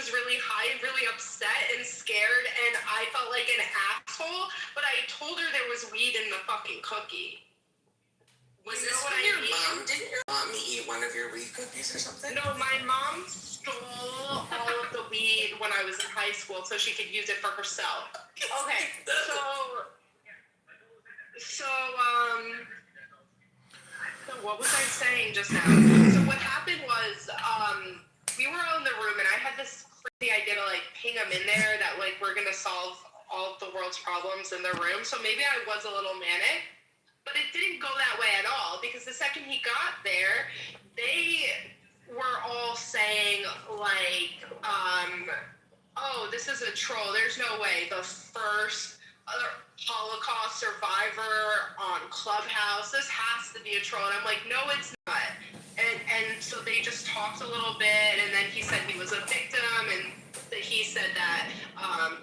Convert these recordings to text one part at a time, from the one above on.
was really high and really upset and scared, and I felt like an asshole, but I told her there was weed in the fucking cookie. Was this what your mom? Didn't your mom eat one of your weed cookies or something? No, my mom stole all of the weed when I was in high school so she could use it for herself. Okay, so what was I saying just now? So what happened was, we were all in the room, and I had this crazy idea to, like, ping him in there that, like, we're gonna solve all of the world's problems in the room. So maybe I was a little manic, but it didn't go that way at all, because the second he got there, they were all saying, like, oh, this is a troll. There's no way. The first Holocaust survivor on Clubhouse. This has to be a troll. And I'm like, no, it's not. And so they just talked a little bit, and then he said he was a victim, and he said that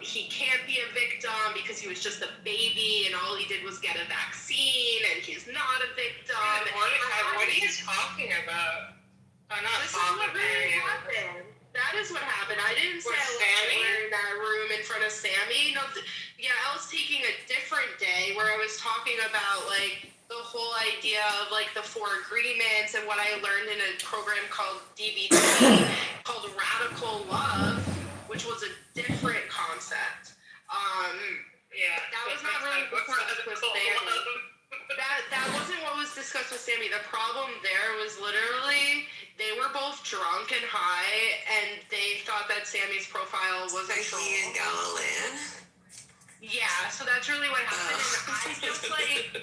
he can't be a victim because he was just a baby, and all he did was get a vaccine, and he's not a victim. What are you talking about? I'm not this is what really happened. That is what happened. I didn't say I was in that room in front of Sammy. No, I was taking a different day where I was talking about, like, the whole idea of, like, the 4 agreements and what I learned in a program called DBT called Radical Love, which was a different concept. That was not really discussed with Sammy. That wasn't what was discussed with Sammy. The problem there was literally they were both drunk and high, and they thought that Sammy's profile was a troll. He and Galilean? Yeah, so that's really what happened. And I just, like,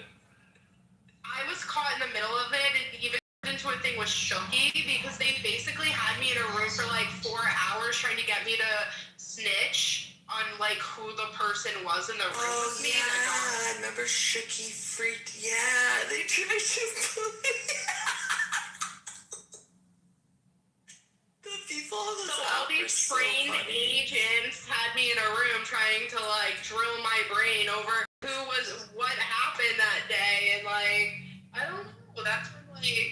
I was caught in the middle of it, and even into a thing with Shooky, because they basically had me in a room for like 4 hours trying to get me to snitch on, like, who the person was in the room with me. I remember Shooky freaked. Yeah, they tried to the people on the so all these trained agents had me in a room trying to, like, drill my brain over what happened that day, and, like, I don't know, that's when, like,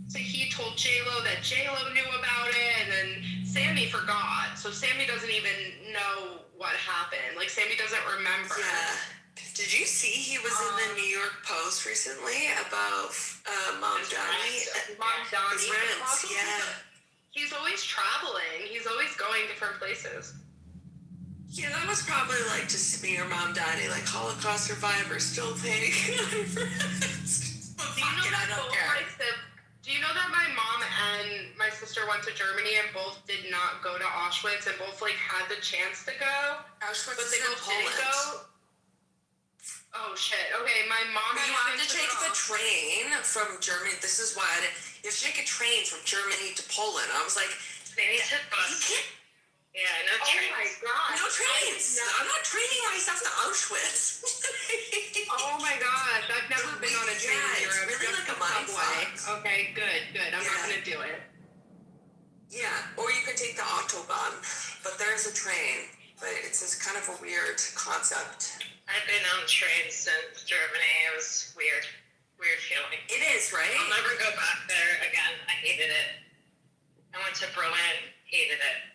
so he told J-Lo that J-Lo knew about it, and then Sammy forgot, so Sammy doesn't even know what happened, like, Sammy doesn't remember. Yeah. Did you see he was in the New York Post recently about Mom Donnie? Mom Donnie. Yeah. He's always traveling. He's always going different places. Yeah, that was probably like to smear Mom Donnie, like Holocaust survivor still paying for it. Do you know that my mom and my sister went to Germany and both did not go to Auschwitz and both, like, had the chance to go? Auschwitz but they both didn't go? Oh, shit. Okay, my mom... You have to take the train from Germany. This is why you have to take a train from Germany to Poland. I was like, they need to bus. Yeah, no trains. Oh my god. No trains. I'm not training myself to Auschwitz. Oh my gosh. I've never been on a train in Europe. It's really like a mindfuck. Okay, good. I'm not going to do it. Yeah, or you could take the Autobahn. But there's a train. But it's just kind of a weird concept. I've been on trains since Germany. It was weird. Weird feeling. It is, right? I'll never go back there again. I hated it. I went to Berlin. Hated it.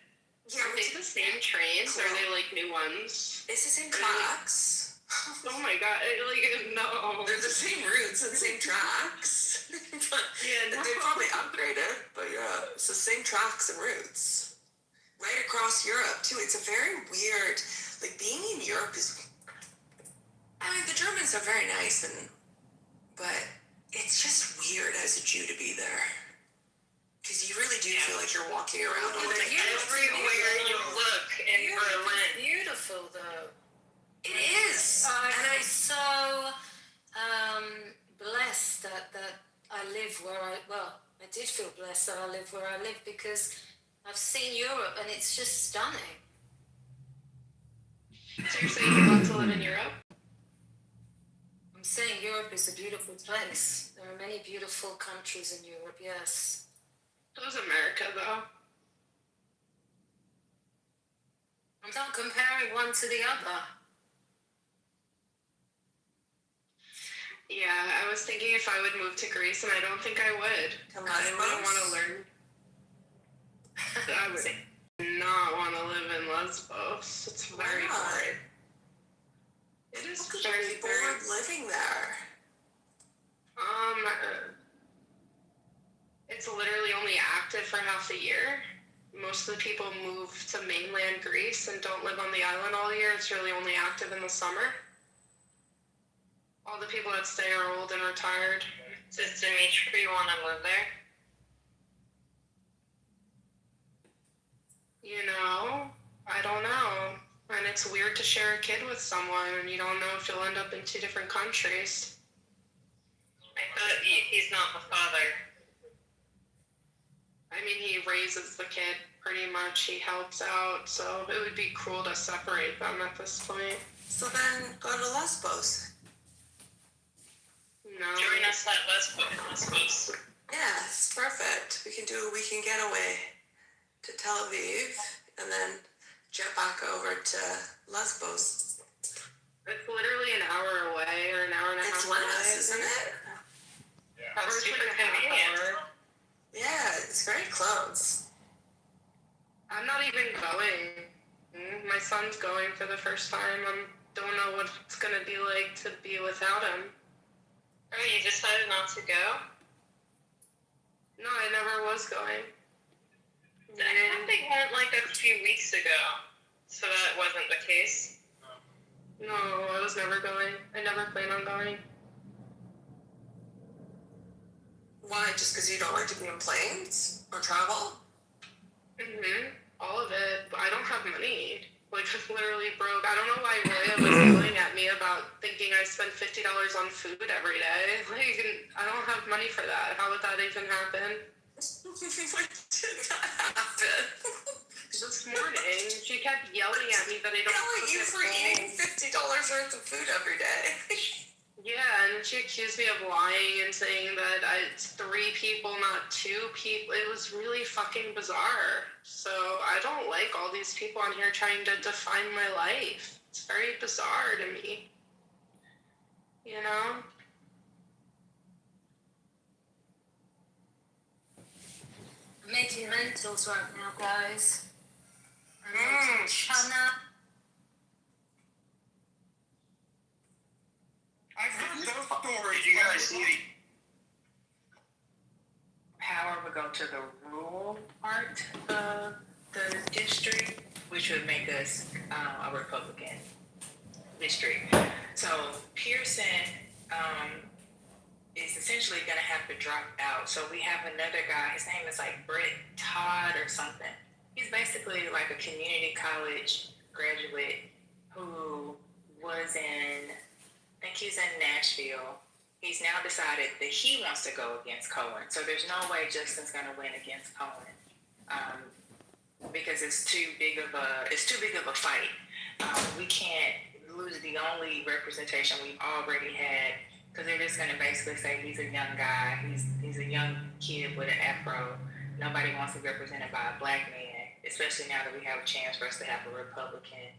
Yeah, are they the same trains, or are they, like, new ones? It's the same tracks. Oh my god, like, no. They're the same routes and same tracks. Yeah, no. They probably upgraded, but yeah, it's the same tracks and routes. Right across Europe, too. It's a very weird, like, being in Europe is, I mean, the Germans are very nice, but it's just weird as a Jew to be there. Because you really do feel like you're walking around all day. Everywhere you look in Berlin. Beautiful, though. It is. And I'm so blessed that I live where I did feel blessed that I live where I live, because I've seen Europe and it's just stunning. So you're saying you want to live in Europe? I'm saying Europe is a beautiful place. There are many beautiful countries in Europe, yes. So is America, though. I'm not comparing one to the other. Yeah, I was thinking if I would move to Greece, and I don't think I would. I wouldn't want to learn. I would not not want to live in Lesbos. It's very Why not? boring. It is How could you very be bored boring. living there? It's literally only active for half a year. Most of the people move to mainland Greece and don't live on the island all year. It's really only active in the summer. All the people that stay are old and retired. Does Dimitri want to live there? You know, I don't know. And it's weird to share a kid with someone and you don't know if you'll end up in 2 different countries. I thought he's not the father. I mean, he raises the kid pretty much. He helps out. So it would be cruel to separate them at this point. So then go to Lesbos. No. Join us at Lesbos. Yeah, it's perfect. We can do a weekend getaway to Tel Aviv and then jet back over to Lesbos. It's literally an hour away or an hour and a half It's away. less, isn't it? That's Or it's super like a half convenient. hour. Yeah, it's very close. I'm not even going. My son's going for the first time. I don't know what it's going to be like to be without him. Oh, you decided not to go? No, I never was going. I think they went like a few weeks ago, so that wasn't the case. No, I was never going. I never plan on going. Why? Just because you don't like to be in planes or travel? All of it. But I don't have money. Like, I'm literally broke. I don't know why Roya was yelling at me about thinking I spend $50 on food every day. Like, I don't have money for that. How would that even happen? What did that happen? This morning, she kept yelling at me that I don't Yelling cook at you at for eating home. $50 worth of food every day. Yeah, and she accused me of lying and saying that it's 3 people, not 2 people. It was really fucking bizarre. So I don't like all these people on here trying to define my life. It's very bizarre to me. You know? I'm making lentils right now, guys. I'm making chana. I've heard those stories. Did you guys see power would go to the rural part of the district, which would make us a Republican district. So Pearson is essentially going to have to drop out. So we have another guy, his name is like Brett Todd or something. He's basically like a community college graduate who was in, I think he's in Nashville. He's now decided that he wants to go against Cohen. So there's no way Justin's going to win against Cohen because it's too big of a fight. We can't lose the only representation we've already had because they're just going to basically say he's a young guy. He's a young kid with an afro. Nobody wants to be represented by a black man, especially now that we have a chance for us to have a Republican,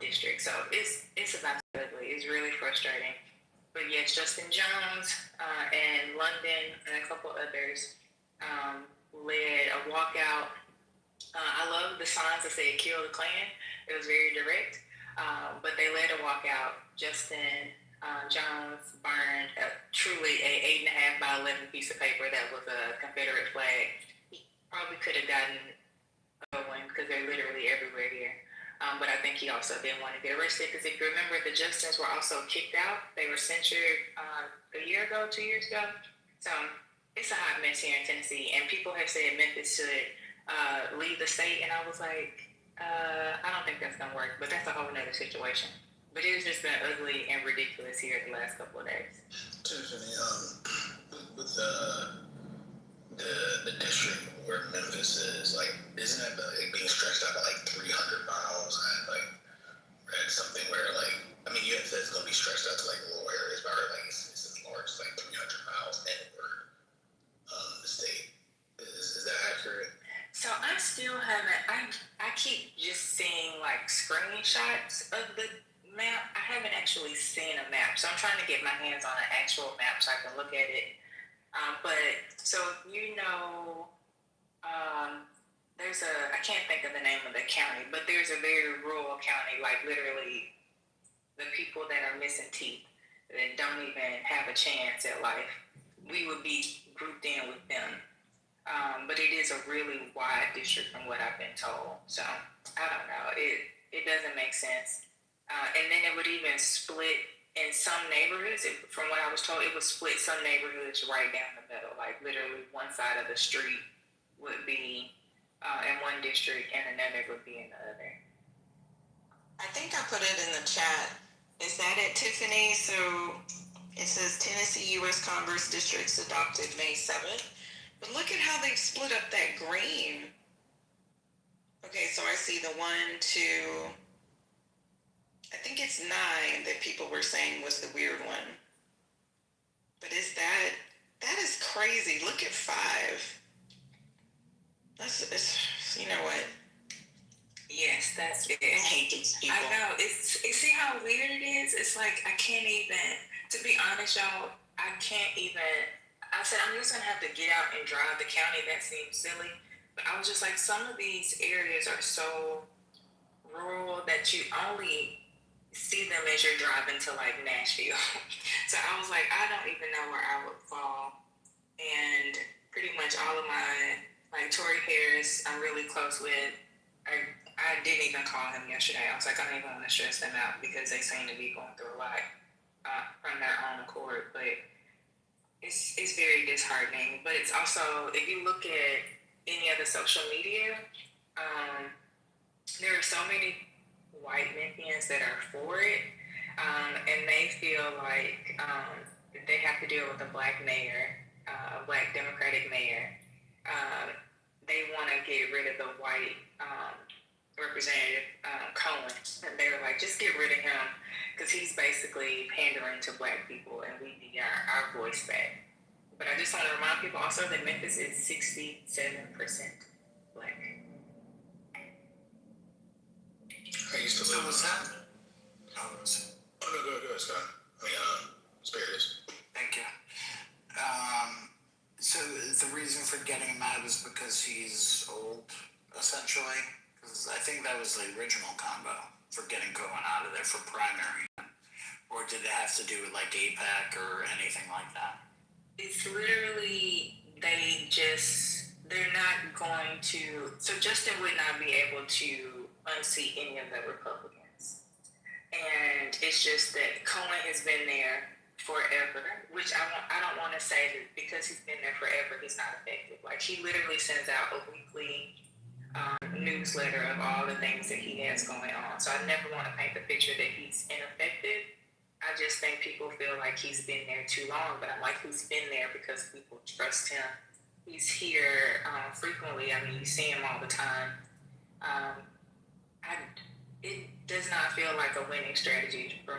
district. So it's about ugly. It's really frustrating. But yes, Justin Jones and London and a couple others led a walkout. I love the signs that said "Kill the Klan." It was very direct, but they led a walkout. Justin Jones burned truly a 8.5 by 11 piece of paper that was a Confederate flag. He probably could have gotten one because they're literally everywhere here. But I think he also didn't want to get arrested because if you remember, the Justins were also kicked out. They were censured a year ago, 2 years ago. So it's a hot mess here in Tennessee. And people have said Memphis should leave the state. And I was like, I don't think that's going to work. But that's a whole nother situation. But it's just been ugly and ridiculous here the last couple of days. Tiffany, with the district where Memphis is, like, isn't it being stretched out to like 300 miles? I read something where you had said it's going to be stretched out to like rural areas, but I heard it's as large as like 300 miles inward the state. Is that accurate? So I still haven't. I keep just seeing like screenshots of the map. I haven't actually seen a map, so I'm trying to get my hands on an actual map so I can look at it. But so there's I can't think of the name of the county, but there's a very rural county, like literally the people that are missing teeth that don't even have a chance at life, we would be grouped in with them. But it is a really wide district from what I've been told. So I don't know. It doesn't make sense. And then it would even split in some neighborhoods. From what I was told, it would split some neighborhoods right down the middle. Like literally one side of the street would be in one district and another would be in the other. I think I put it in the chat. Is that it, Tiffany? So it says Tennessee U.S. Congress districts adopted May 7th. But look at how they've split up that green. Okay, so I see the 1, 2, I think it's 9 that people were saying was the weird one. But that is crazy. Look at 5. You know what? Yes, that's it. I hate these people. I know. You see how weird it is? It's like I can't even, to be honest, y'all, I can't even. I said, I'm just going to have to get out and drive the county. That seems silly. But I was just like, some of these areas are so rural that you only see them as you're driving to like Nashville. So I was like, I don't even know where I would fall. And pretty much all of my, like Tory Harris, I'm really close with. I didn't even call him yesterday. I was like, I don't even want to stress them out because they seem to be going through a lot from their own accord. But it's very disheartening. But it's also, if you look at any of the social media, there are so many white Memphians that are for it, and they feel like they have to deal with a black mayor, a black Democratic mayor. They want to get rid of the white Representative Cohen, and they were like, just get rid of him because he's basically pandering to black people, and we need our voice back. But I just want to remind people also that Memphis is 67% black. I used to live. What's that? Oh, no, go, Scott. I mean, spare this. Thank you. So the reason for getting him out is because he's old, essentially? Because I think that was the original combo for getting Cohen out of there for primary. Or did it have to do with like APAC or anything like that? It's literally, they're not going to, so Justin would not be able to unseat any of the Republicans. And it's just that Cohen has been there forever, which I don't want to say that because he's been there forever, he's not effective. Like, he literally sends out a weekly newsletter of all the things that he has going on. So I never want to paint the picture that he's ineffective. I just think people feel like he's been there too long, but I'm like, he's been there because people trust him. He's here frequently. I mean, you see him all the time. It does not feel like a winning strategy for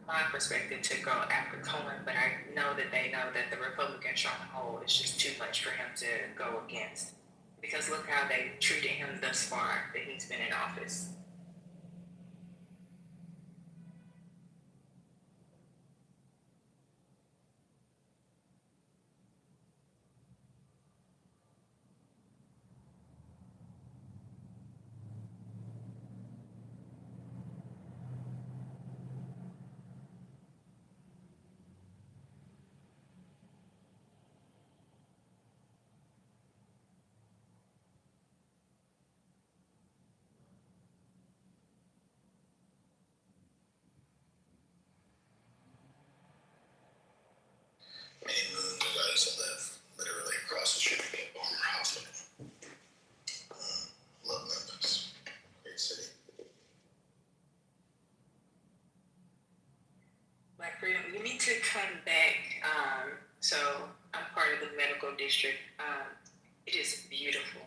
my perspective to go after Cohen, but I know that they know that the Republican stronghold is just too much for him to go against. Because look how they treated him thus far that he's been in office. Many moons ago, I used to live literally across the street from a former hospital. Love Memphis. Great city. Black Freedom, you need to come back. So I'm part of the medical district. It is beautiful.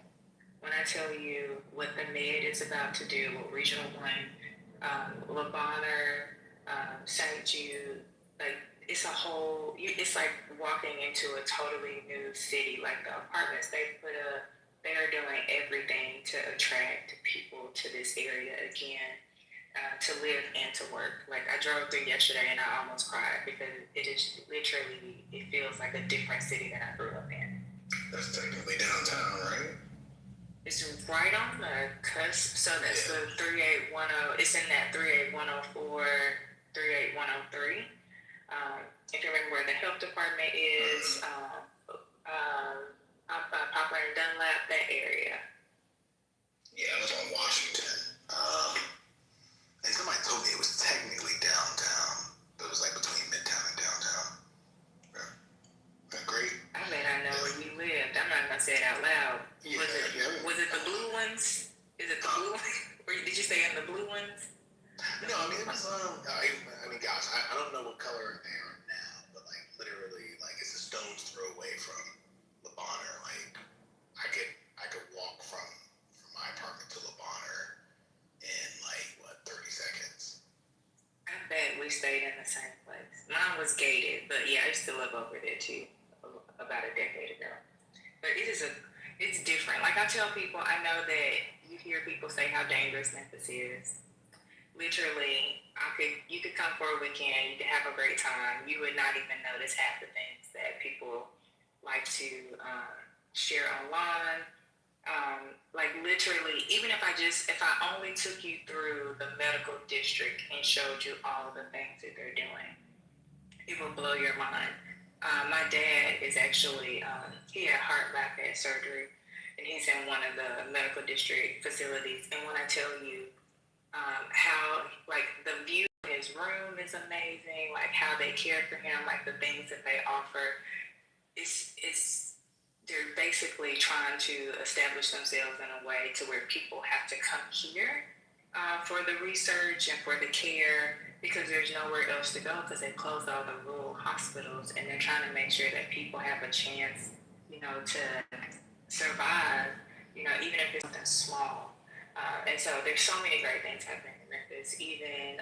When I tell you what the Med is about to do, what Regional 1, Le Bonheur, St. Jude, like, it's a whole, it's like walking into a totally new city. Like, the apartments they are doing everything to attract people to this area again, to live and to work. Like, I drove through yesterday and I almost cried because it is literally, it feels like a different city that I grew up in. That's technically downtown, right? It's right on the cusp. So that's the 3810. It's in that 38104, 38103. If you remember where the health department is, Poplar and Dunlap, that area. Yeah, I was on Washington. And somebody told me it was technically downtown, but it was like between Midtown and downtown. Yeah. Great. I bet I know where you lived. I'm not gonna say it out loud. Yeah, Was it the blue ones? Is it the blue ones? Or did you say in the blue ones? No, I mean it was. I mean, gosh, I don't know what color they are now, but like literally, like it's a stone's throw away from Le Bonheur. Like I could walk from my apartment to Le Bonheur in like what 30 seconds. I bet we stayed in the same place. Mine was gated, but yeah, I used to live over there too, about a decade ago. But it's different. Like I tell people, I know that you hear people say how dangerous Memphis is. Literally, you could come for a weekend, you could have a great time. You would not even notice half the things that people like to share online. Like literally, even if I only took you through the medical district and showed you all the things that they're doing, it will blow your mind. My dad is actually, he had heart bypass surgery, and he's in one of the medical district facilities. And when I tell you how, like, the view in his room is amazing, like how they care for him, like the things that they offer, they're basically trying to establish themselves in a way to where people have to come here for the research and for the care, because there's nowhere else to go because they closed all the rural hospitals, and they're trying to make sure that people have a chance, to survive, even if it's something small. And so there's so many great things happening in Memphis, even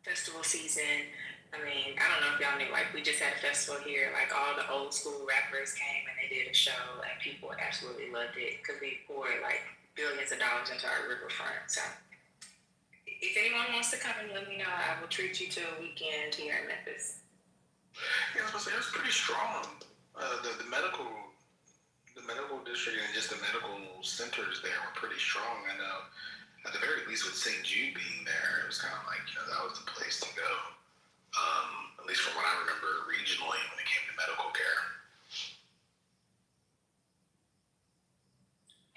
festival season. I mean, I don't know if y'all knew, like, we just had a festival here, like, all the old school rappers came and they did a show, and people absolutely loved it because we poured, like, billions of dollars into our riverfront. So if anyone wants to come and let me know, I will treat you to a weekend here in Memphis. Yeah, I was gonna say, it was pretty strong. The medical district and just the medical centers there were pretty strong. I know, at the very least, with St. Jude being there, it was kind of like, that was the place to go. At least from what I remember regionally when it came to medical care.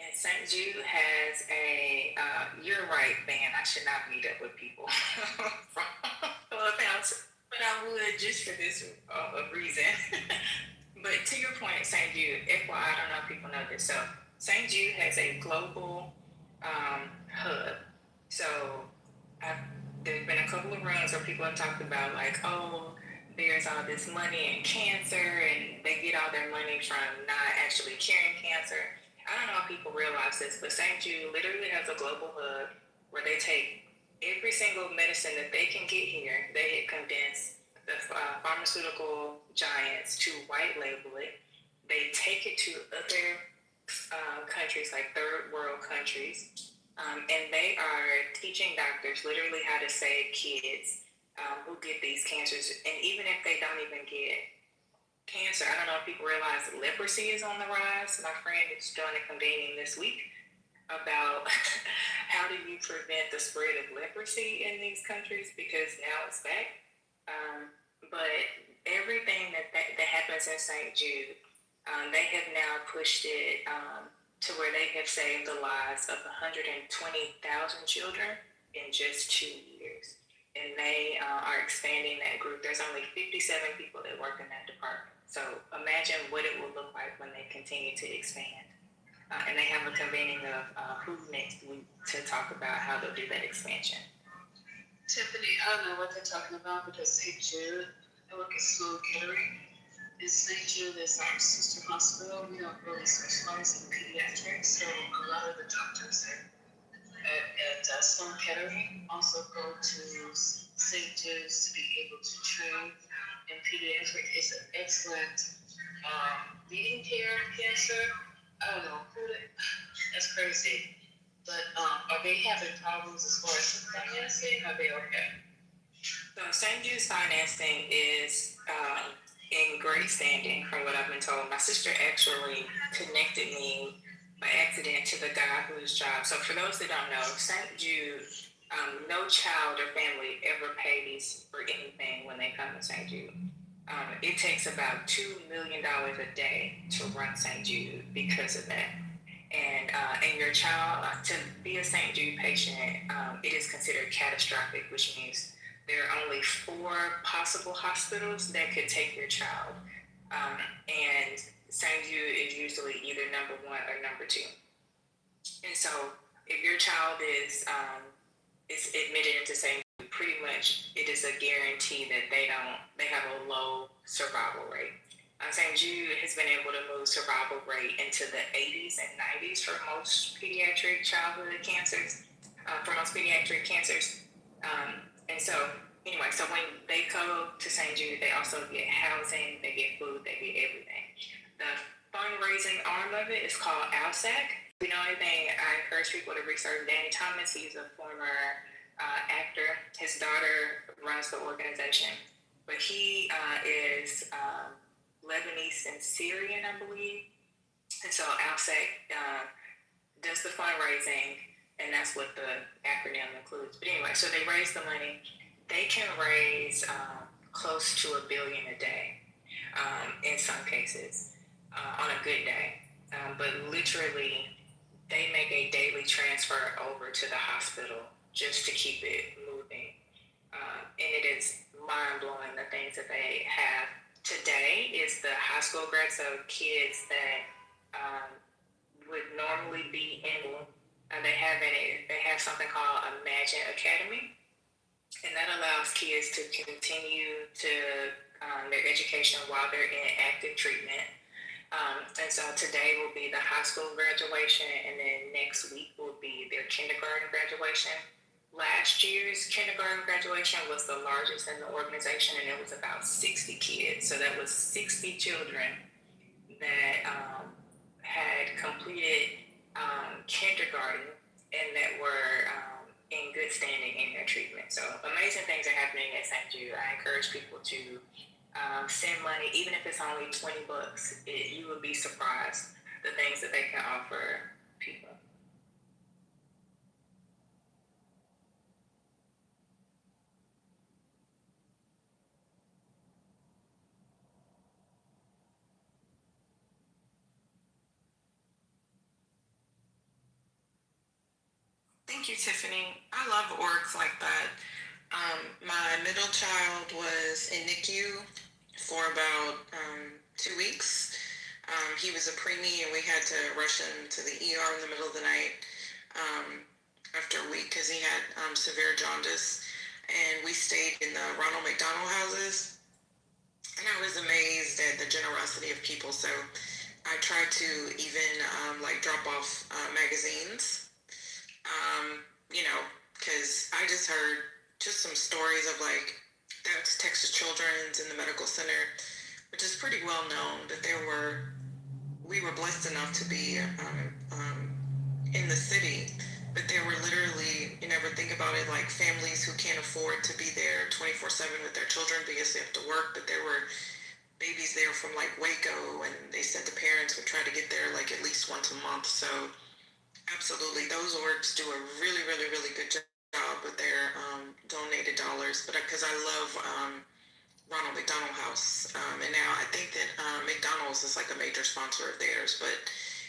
And St. Jude has a, you're right, man, I should not meet up with people from Clubhouse, but I would just for this reason. But to your point, St. Jude, FYI, I don't know if people know this. So St. Jude has a global hub. So there's been a couple of runs where people have talked about, like, oh, there's all this money in cancer, and they get all their money from not actually curing cancer. I don't know if people realize this, but St. Jude literally has a global hub where they take every single medicine that they can get here. They condense the pharmaceutical giants to white label it. They take it to other countries, like third world countries, and they are teaching doctors literally how to save kids who get these cancers. And even if they don't even get cancer, I don't know if people realize leprosy is on the rise. My friend is doing a convening this week about how do you prevent the spread of leprosy in these countries, because now it's back. But everything that happens in St. Jude, they have now pushed it to where they have saved the lives of 120,000 children in just 2 years. And they are expanding that group. There's only 57 people that work in that department. So imagine what it will look like when they continue to expand. And they have a convening of who next week to talk about how they'll do that expansion. Tiffany, I don't know what they're talking about because St. Jude, I work at Sloan Kettering. In St. Jude, there's our sister hospital. We don't really specialize in pediatrics, so a lot of the doctors at Sloan Kettering also go to St. Jude's to be able to train in pediatrics. It's an excellent leading care of cancer. I don't know, that's crazy. But are they having problems as far as financing? Are they okay? So St. Jude's financing is in great standing from what I've been told. My sister actually connected me by accident to the his job. So for those that don't know, St. Jude, no child or family ever pays for anything when they come to St. Jude. It takes about $2 million a day to run St. Jude because of that. And your child, to be a St. Jude patient, it is considered catastrophic, which means there are only 4 possible hospitals that could take your child. And St. Jude is usually either number 1 or number 2. And so if your child is admitted into St. Jude, pretty much it is a guarantee that they have a low survival rate. St. Jude has been able to move survival rate into the 80s and 90s for most pediatric childhood cancers, and so anyway, so when they go to St. Jude, they also get housing, they get food, they get everything. The fundraising arm of it is called ALSAC. If you know anything, I encourage people to research Danny Thomas. He's a former actor. His daughter runs the organization, but he is Lebanese and Syrian, I believe. And so ALSAC does the fundraising, and that's what the acronym includes. But anyway, so they raise the money. They can raise close to $1 billion a day in some cases on a good day. But literally, they make a daily transfer over to the hospital just to keep it moving. And it is mind-blowing the things that they have. Today is the high school grad, so kids that would normally be in, they have something called Imagine Academy, and that allows kids to continue to their education while they're in active treatment. And so today will be the high school graduation, and then next week will be their kindergarten graduation. Last year's kindergarten graduation was the largest in the organization, and it was about 60 kids. So that was 60 children that had completed kindergarten and that were in good standing in their treatment. So amazing things are happening at St. Jude. I encourage people to send money, even if it's only $20. You will be surprised the things that they can offer people. Thank you, Tiffany. I love orgs like that. My middle child was in NICU for about 2 weeks. He was a preemie, and we had to rush him to the ER in the middle of the night after a week because he had severe jaundice. And we stayed in the Ronald McDonald houses, and I was amazed at the generosity of people. So I tried to even drop off magazines. Because I just heard just some stories of that's Texas Children's in the medical center, which is pretty well known, but we were blessed enough to be in the city, but there were literally, you never think about it, like families who can't afford to be there 24/7 with their children because they have to work, but there were babies there from Waco, and they said the parents would try to get there at least once a month. So absolutely, those orgs do a really, really, really good job with their donated dollars. But because I love Ronald McDonald House, and now I think that McDonald's is a major sponsor of theirs. But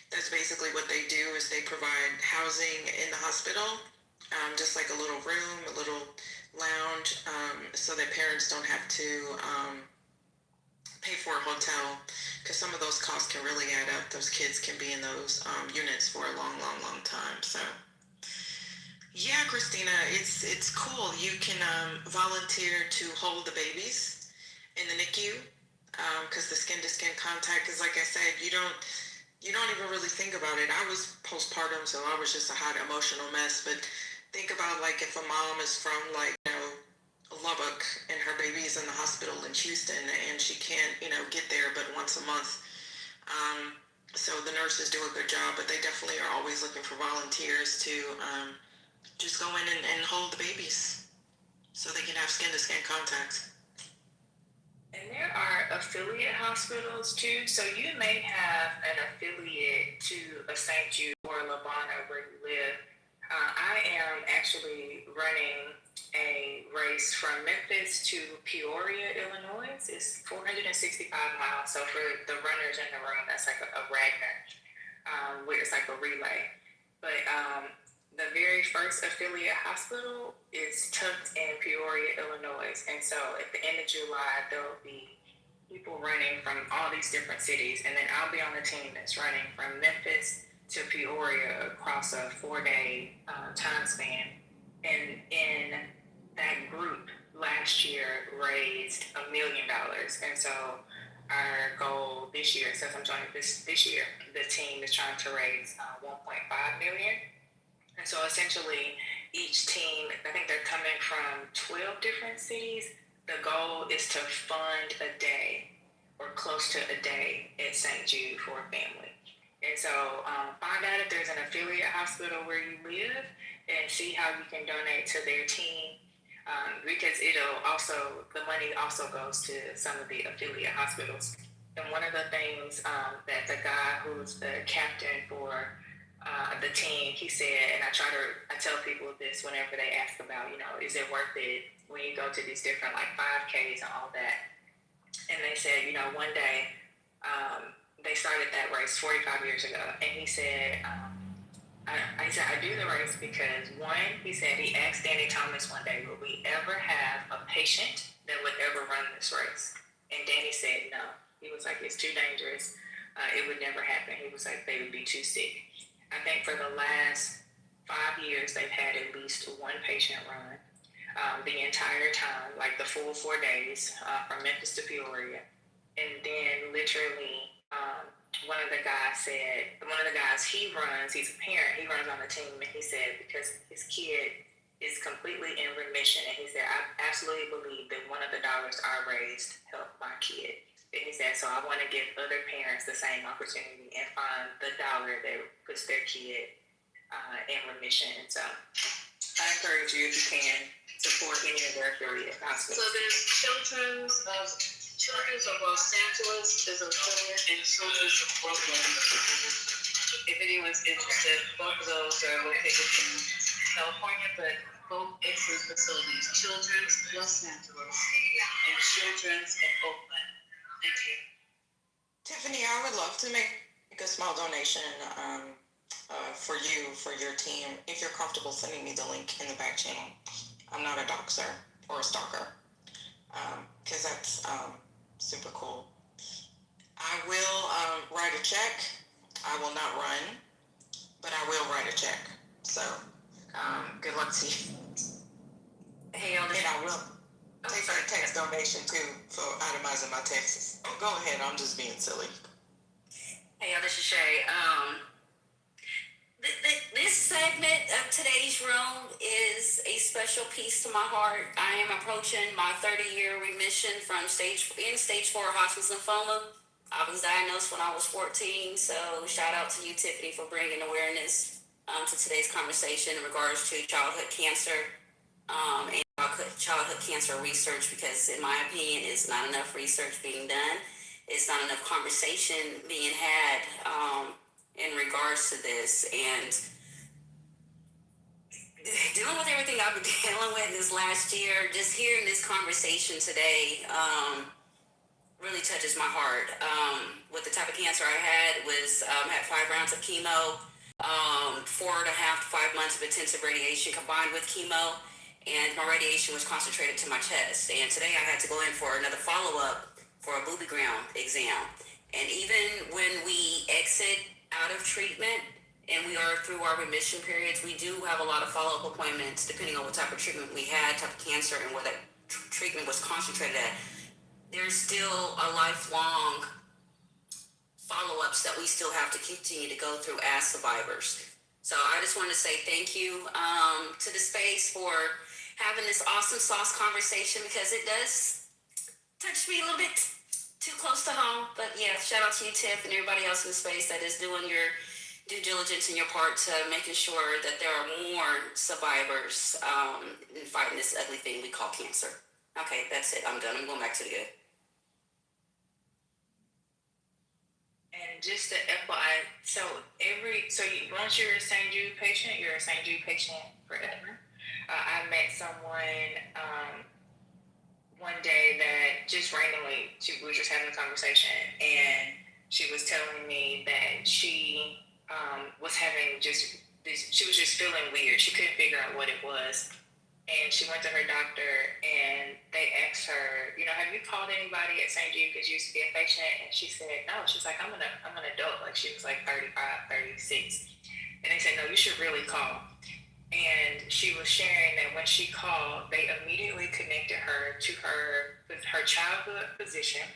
that's basically what they do is they provide housing in the hospital, just a little room, a little lounge, so that parents don't have to pay for a hotel, because some of those costs can really add up. Those kids can be in those units for a long, long, long time. So yeah, Christina, it's cool. You can volunteer to hold the babies in the NICU, because the skin-to-skin contact is, like I said, you don't even really think about it. I was postpartum, so I was just a hot emotional mess. But think about if a mom is from Lubbock and her baby is in the hospital in Houston and she can't get there but once a month. So the nurses do a good job, but they definitely are always looking for volunteers to just go in and hold the babies so they can have skin-to-skin contact. And there are affiliate hospitals too. So you may have an affiliate to a St. Jude or Labana where you live. I am actually running a race from Memphis to Peoria, Illinois. It's 465 miles. So for the runners in the room, that's like a Ragnar, where it's like a relay. But the very first affiliate hospital is tucked in Peoria, Illinois. And so at the end of July, there'll be people running from all these different cities. And then I'll be on the team that's running from Memphis to Peoria across a 4-day time span. And in that group last year raised $1 million. And so our goal this year, since I'm joining this year, the team is trying to raise 1.5 million. And so essentially each team, I think they're coming from 12 different cities. The goal is to fund a day or close to a day at St. Jude for a family. And so find out if there's an affiliate hospital where you live and see how you can donate to their team. Because the money also goes to some of the affiliate hospitals. And one of the things that the guy who's the captain for the team, he said, and I tell people this whenever they ask about, is it worth it when you go to these different like 5Ks and all that? And they said, one day they started that race 45 years ago, and he said, I do the race because one, he said he asked Danny Thomas one day, will we ever have a patient that would ever run this race? And Danny said no. He was like, it's too dangerous. It would never happen. He was like, they would be too sick. I think for the last 5 years, they've had at least one patient run the entire time, like the full 4 days from Memphis to Peoria. And then literally, one of the guys, he's a parent, he runs on the team, and he said because his kid is completely in remission, and he said, I absolutely believe that one of the dollars I raised helped my kid. And he said, so I want to give other parents the same opportunity and find the dollar that puts their kid in remission. And so I encourage you, if you can, support any of their affiliate hospitals. So there's Children's of Los Angeles is a affiliate, and Children's of Brooklyn. If anyone's interested, both of those are located in California, but both excellent facilities. Children's Los Angeles and Children's of Oakland. Thank you. Tiffany, I would love to make a small donation for your team, if you're comfortable sending me the link in the back channel. I'm not a doxer or a stalker, because that's super cool. I will write a check. I will not run, but I will write a check. So good luck to you. Hey, y'all. And I will take a text donation too for itemizing my taxes. Oh, go ahead. I'm just being silly. Hey, y'all, this is Shay. This segment of today's room is a special piece to my heart. I am approaching my 30-year remission from stage 4 Hodgkin's lymphoma. I was diagnosed when I was 14, so shout out to you, Tiffany, for bringing awareness to today's conversation in regards to childhood cancer and childhood cancer research, because in my opinion, it's not enough research being done. It's not enough conversation being had in regards to this, and dealing with everything I've been dealing with this last year, just hearing this conversation today really touches my heart. With the type of cancer I had had 5 rounds of chemo, 4.5 to 5 months of intensive radiation combined with chemo, and my radiation was concentrated to my chest. And today I had to go in for another follow-up for a booby-ground exam. And even when we exit out of treatment and we are through our remission periods, we do have a lot of follow-up appointments depending on what type of treatment we had, type of cancer, and what that treatment was concentrated at. There's still a lifelong follow-ups that we still have to continue to go through as survivors. So I just want to say thank you to the space for having this awesome sauce conversation, because it does touch me a little bit too close to home. But yeah, shout out to you, Tiff, and everybody else in the space that is doing your due diligence and your part to making sure that there are more survivors in fighting this ugly thing we call cancer. Okay, that's it. I'm done. I'm going back to the good. And just to FYI, once you're a St. Jude patient, you're a St. Jude patient forever. I met someone one day that just randomly, we were just having a conversation, and she was telling me that she was having she was just feeling weird. She couldn't figure out what it was. And she went to her doctor, and they asked her, have you called anybody at St. Jude because you used to be a patient? And she said, no. She's like, I'm an adult. Like, she was like 35, 36. And they said, no, you should really call. And she was sharing that when she called, they immediately connected her to her childhood physician.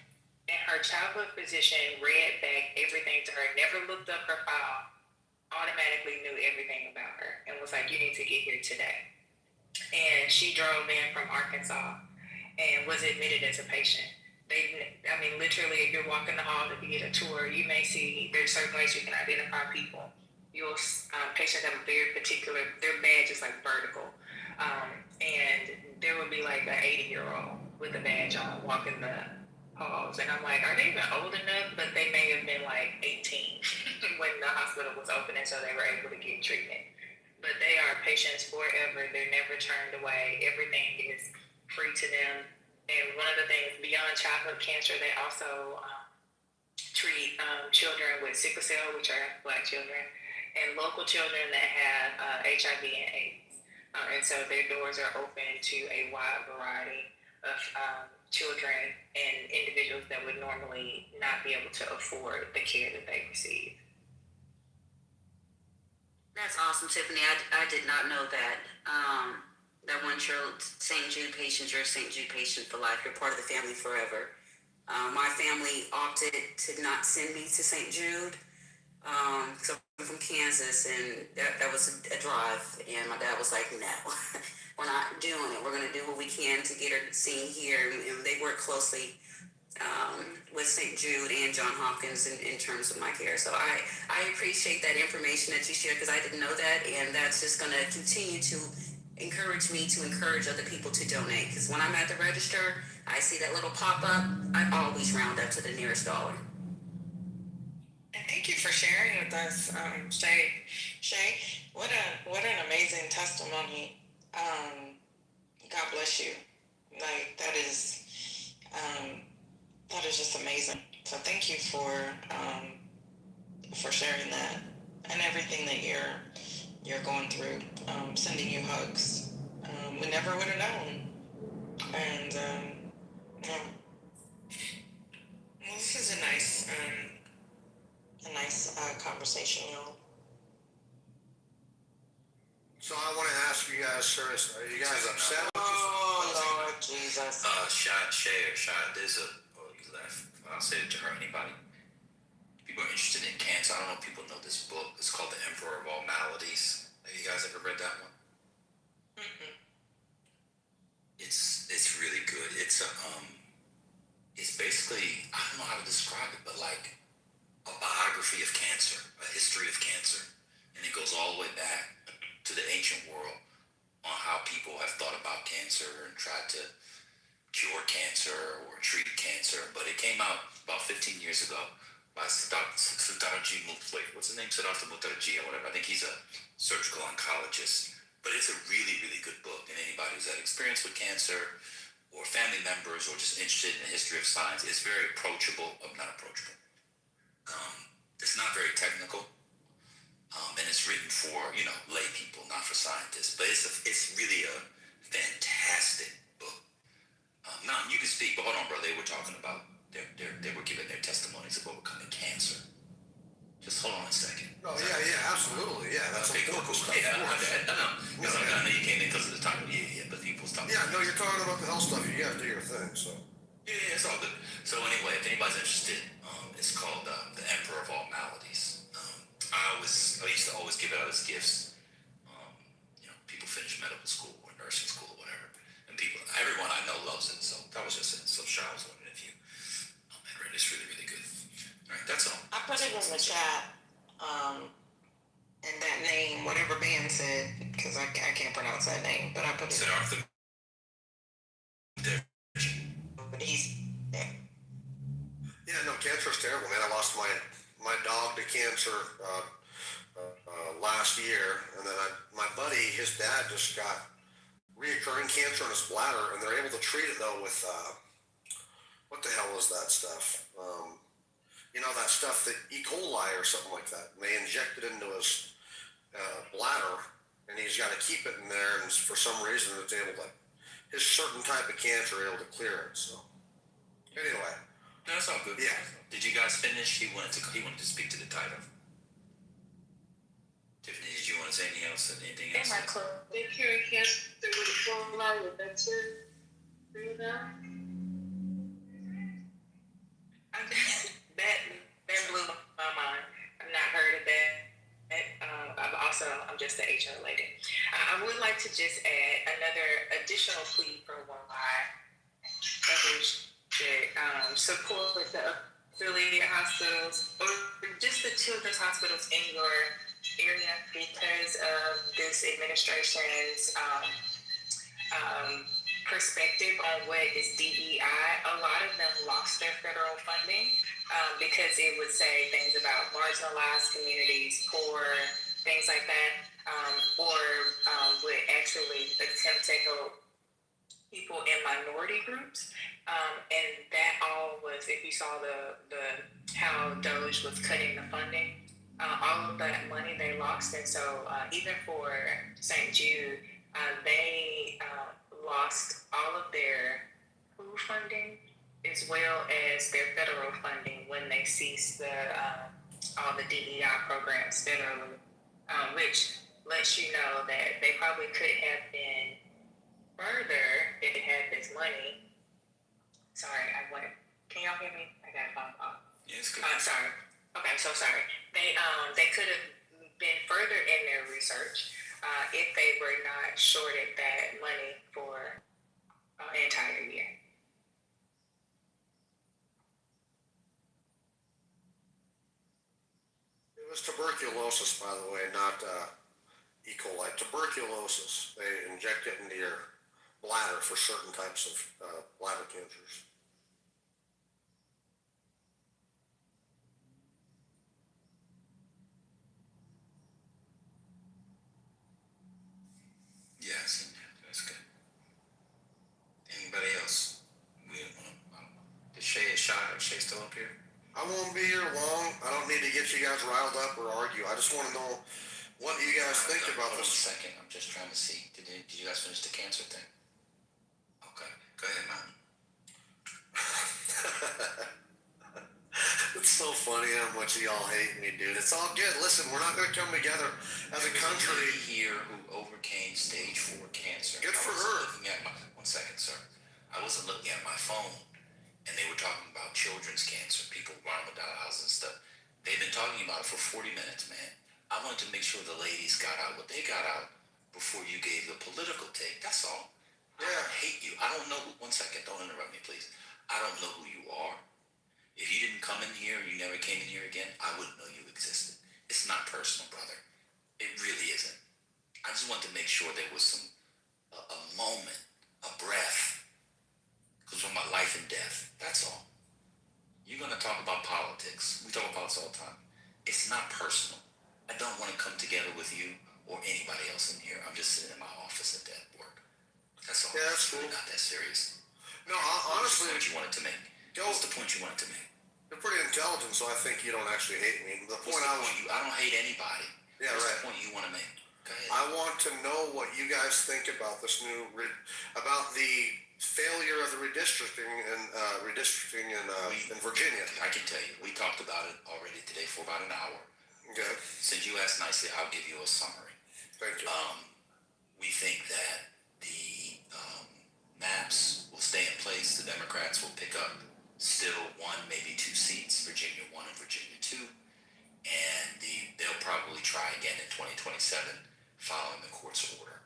And her childhood physician read back everything to her, never looked up her file, automatically knew everything about her, and was like, you need to get here today. And she drove in from Arkansas and was admitted as a patient. Literally, if you're walking the hall to get a tour, you may see there's certain ways you can identify people. Patients have a very particular, their badge is like vertical. And there would be like an 80-year-old with a badge on walking the halls. And I'm like, are they even old enough? But they may have been like 18 when the hospital was open, and so they were able to get treatment. But they are patients forever. They're never turned away. Everything is free to them. And one of the things, beyond childhood cancer, they also treat children with sickle cell, which are Black children, and local children that have HIV and AIDS. And so their doors are open to a wide variety of children and individuals that would normally not be able to afford the care that they receive. That's awesome, Tiffany. I did not know that. That once you're St. Jude patient, you're a St. Jude patient for life. You're part of the family forever. My family opted to not send me to St. Jude. So I'm from Kansas, and that was a drive. And my dad was like, no, we're not doing it. We're going to do what we can to get her seen here. And they work closely with St. Jude and John Hopkins in terms of my care. So I appreciate that information that you shared, because I didn't know that, and that's just going to continue to encourage me to encourage other people to donate. Because when I'm at the register, I see that little pop-up, I always round up to the nearest dollar. And thank you for sharing with us, Shay. Shay, what an amazing testimony. God bless you. Like, that is just amazing. So thank you for sharing that and everything that you're going through. Sending you hugs. We never would have known. And this is a nice conversation, y'all. So I want to ask you guys, serious, are you guys upset? Oh, Lord Jesus. Shad, you left. I'll say it to her, anybody. People are interested in cancer. I don't know if people know this book. It's called The Emperor of All Maladies. Have you guys ever read that one? Mm-hmm. It's really good. It's basically, I don't know how to describe it, but like a biography of cancer, a history of cancer. And it goes all the way back to the ancient world on how people have thought about cancer and tried to cure cancer or treat cancer. But it came out about 15 years ago by Siddhartha Mukherjee. What's his name? Siddhartha Mukherjee or whatever. I think he's a surgical oncologist. But it's a really, really good book. And anybody who's had experience with cancer or family members or just interested in the history of science, it's very approachable. Not approachable. It's not very technical. And it's written for, lay people, not for scientists. But it's really a fantastic book. Now, you can speak, but hold on, bro. They were talking about, they were giving their testimonies of overcoming cancer. Just hold on a second. Oh, yeah, absolutely. Yeah, that's okay, important cool. stuff. Yeah, I know. Because I know you came in because of the time. Yeah, but people was talking. Yeah, no, you're talking about the health stuff. You got to do your thing, so. Yeah, it's all good. So anyway, if anybody's interested, it's called The Emperor of All Maladies. I used to always give it out as gifts. People finish medical school or nursing school or whatever, and everyone I know loves it. So that was just it. So Shah was wondering if you had read it. It's really, really good. All right, that's all. I put it in the chat, and that name, whatever band said, because I can't pronounce that name, but I put it. Siddhartha. But he's there. Yeah, no, cancer is terrible, man. I lost my my dog to cancer last year, and then my buddy, his dad just got reoccurring cancer in his bladder, and they're able to treat it though with what the hell is that stuff? That stuff that E. coli or something like that. And they inject it into his bladder, and he's got to keep it in there, and for some reason it's able to, his certain type of cancer able to clear it. So anyway, No, that's all good. yeah. Did you guys finish? He wanted to speak to the title. Tiffany, did you want to say anything else? Anything else? In my club. They carry cancer with a full line with that too. Do you know? That blew my mind. I've not heard of that. I'm just the HR lady. I would like to just add another additional plea for why others should support the affiliated hospitals or just the children's hospitals in your area because of this administration's perspective on what is DEI. A lot of them lost their federal funding because it would say things about marginalized communities, poor, things like that, or would actually attempt to help people in minority groups. And that all was, if you saw the how Doge was cutting the funding, all of that money they lost. And so even for St. Jude, they lost all of their food funding as well as their federal funding when they ceased all the DEI programs federally, which lets you know that they probably could have been further if they had this money. Sorry, can y'all hear me? I got a phone call. Yeah, it's good. Sorry. Okay, so sorry. They could have been further in their research if they were not shorted that money for an entire year. It was tuberculosis, by the way, not E. coli. Tuberculosis. They inject it into your bladder for certain types of bladder cancers. Yeah, I seen that. That's good. Anybody else? I don't know. Is Shay still up here? I won't be here long. I don't need to get you guys riled up or argue. I just want to know what you guys think about Hold on a this. second. I'm just trying to see. Did you guys finish the cancer thing? Okay. Go ahead, Mountain. It's so funny how much y'all hate me, dude. It's all good. Listen, we're not going to come together as a country. Here who overcame stage 4 cancer. Good for I her. wasn't looking at one second, sir. I wasn't looking at my phone, and they were talking about children's cancer, people running with dialysis and stuff. They've been talking about it for 40 minutes, man. I wanted to make sure the ladies got out what they got out before you gave the political take. That's all. I don't hate you. I don't know. One second. Don't interrupt me, please. I don't know who you are. If you didn't come in here, you never came in here again, I wouldn't know you existed. It's not personal, brother. It really isn't. I just wanted to make sure there was a moment, a breath. Because we're about life and death. That's all. You're going to talk about politics. We talk about politics all the time. It's not personal. I don't want to come together with you or anybody else in here. I'm just sitting in my office at work. That's all. Yeah, that's it's really cool. not that serious. No, honestly, What's the point you wanted to make? What's the point you wanted to make? you're pretty intelligent, so I think you don't actually hate me. The point I was, I don't hate anybody. Yeah, What's right. the point you want to make? Go ahead. I want to know what you guys think about this new, about the failure of the redistricting in Virginia. I can tell you, we talked about it already today for about an hour. Okay, Since you asked nicely, I'll give you a summary. thank you. We think that the maps will stay in place. The Democrats will pick up still 1, maybe 2 seats, Virginia 1 and Virginia 2. And they'll probably try again in 2027 following the court's order.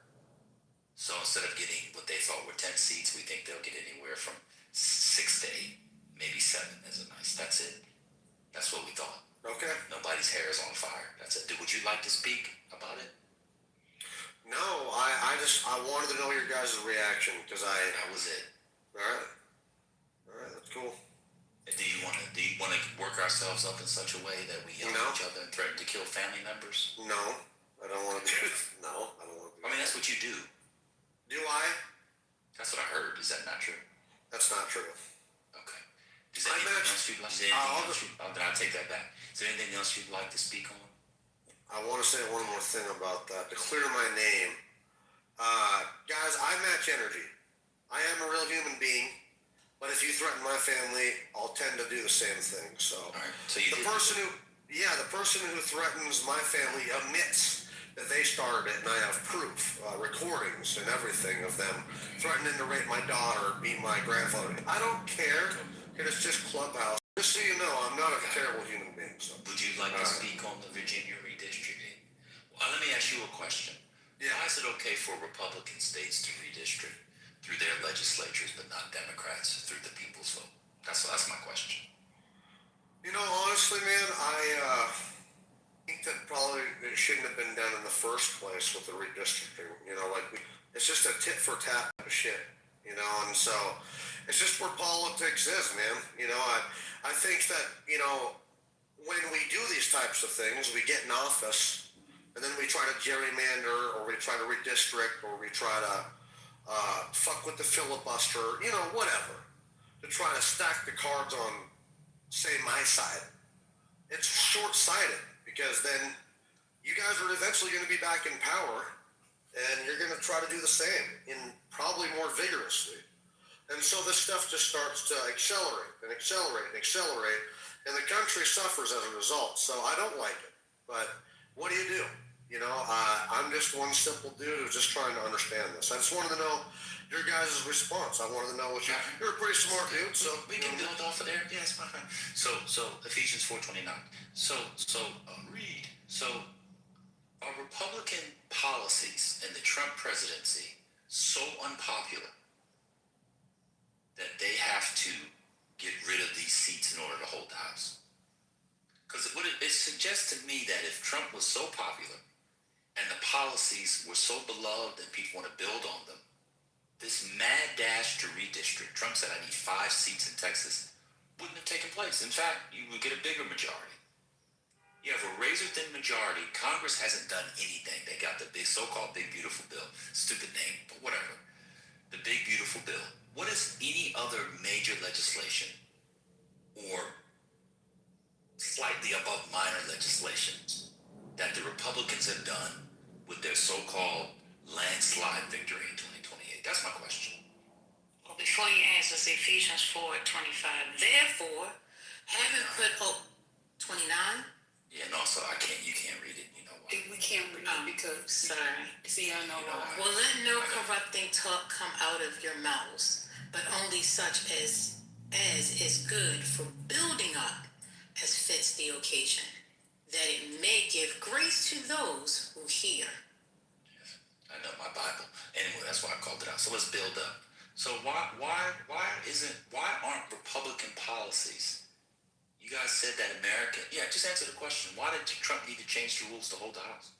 So instead of getting what they thought were 10 seats, we think they'll get anywhere from 6 to 8, maybe 7 as a nice. That's it. That's what we thought. Okay. Nobody's hair is on fire. That's it. Would you like to speak about it? No, I wanted to know your guys' reaction because That was it. all right, that's cool. Do you want to work ourselves up in such a way that we yell No. at each other and threaten to kill family members? No, I don't want to do. No, I don't want to. I mean, that's what you do. Do I? That's what I heard. Is that not true? That's not true. Okay. Is there anything else you'd like? Is there anything else then I'll take that back. Is there anything else you'd like to speak on? I want to say one more thing about that. To clear my name, guys, I match energy. I am a real human being, but if you threaten my family, I'll tend to do the same thing. So, All right. So you the person who threatens my family admits that they started it, and I have proof, recordings and everything of them threatening to rape my daughter, beat my grandfather. I don't care. It's just Clubhouse. Just so you know, I'm not a terrible human being. So. Would you like to speak on the Virginia redistricting? Well, let me ask you a question. Yeah. Why is it okay for Republican states to redistrict through their legislatures, but not Democrats through the people's vote? That's my question. You know, honestly, man, I think that probably it shouldn't have been done in the first place with the redistricting. You know, like it's just a tit for tat of shit. You know, and so it's just where politics is, man. You know, I think that, you know, when we do these types of things, we get in office and then we try to gerrymander or we try to redistrict or we try to fuck with the filibuster, you know, whatever, to try to stack the cards on, say, my side. It's short-sighted because then you guys are eventually going to be back in power and you're going to try to do the same in probably more vigorously. And so this stuff just starts to accelerate and accelerate and accelerate, and the country suffers as a result. So I don't like it. But what do? You know, I'm just one simple dude who's just trying to understand this. I just wanted to know your guys' response. I wanted to know what you're a pretty smart dude. So we can build off of there. Yes, my friend. So Ephesians 4:29. So read. So are Republican policies in the Trump presidency so unpopular that they have to get rid of these seats in order to hold the House? Because it suggests to me that if Trump was so popular and the policies were so beloved and people want to build on them, this mad dash to redistrict, Trump said I need 5 seats in Texas, wouldn't have taken place. In fact, you would get a bigger majority. You have a razor-thin majority. Congress hasn't done anything. They got the big, so-called big, beautiful bill. Stupid name, but whatever. The big, beautiful bill. What is any other major legislation or slightly above minor legislation that the Republicans have done with their so-called landslide victory in 2028? That's my question. Well, before you answer, Ephesians 4:25. Therefore, having put 29. Yeah, and also you can't read it. You know why? We can't read it because Sorry. see, I know why. Well, let no corrupting talk come out of your mouths, but only such as is good for building up as fits the occasion, that it may give grace to those who hear. I know my Bible. Anyway, that's why I called it out. So let's build up. So why aren't Republican policies? You guys said that America. Yeah, just answer the question. Why did Trump need to change the rules to hold the House?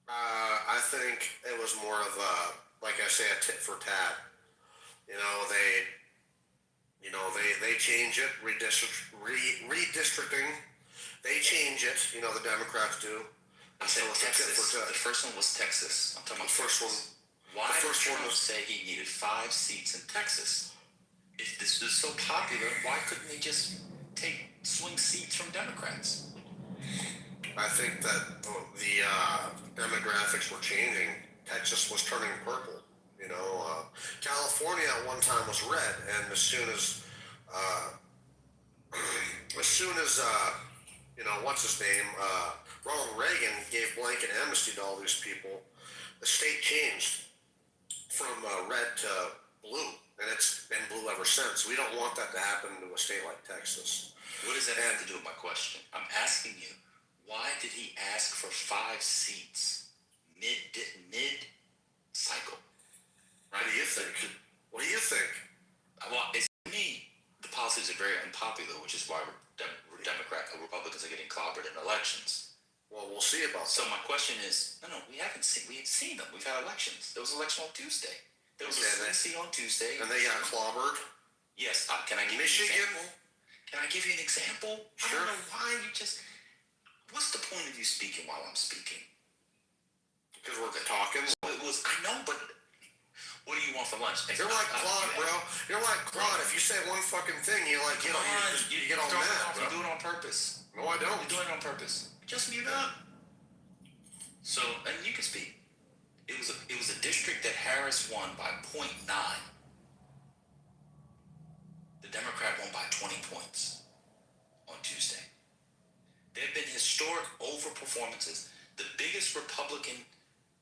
I think it was more of a, like I say, a tit for tat. You know, they change it, redistricting. They change it. You know, the Democrats do. I said Texas. The first one was Texas. I'm talking about the first one. Why did Trump say he needed 5 seats in Texas? If this is so popular, why couldn't they just swing seats from Democrats? I think that the demographics were changing. Texas was turning purple. You know, California at one time was red, and as soon as you know, what's his name, Ronald Reagan gave blanket amnesty to all these people, the state changed from red to blue, and it's been blue ever since. We don't want that to happen to a state like Texas. What does that have to do with my question? I'm asking you, why did he ask for 5 seats mid-cycle? Right? What do you think? What do you think? Well, it's me. The policies are very unpopular, which is why Republicans are getting clobbered in elections. Well, we'll see about So that. my question is, no, we haven't seen them. We've had elections. There was an election on Tuesday. There was a seat on Tuesday. And they got clobbered? Yes, can I give Michigan? you an example? Can I give you an example? Sure. I don't know why you just. What's the point of you speaking while I'm speaking? Because we're talking. It was. I know, but what do you want for lunch? You're like Claude, bro. You're like Claude. If you say one fucking thing, you like you get all mad, bro. You do it on purpose. No, I don't. You're doing it on purpose. Just mute up. So, and you can speak. It was a district that Harris won by 0.9. The Democrat won by 20 points on Tuesday. There have been historic overperformances. The biggest Republican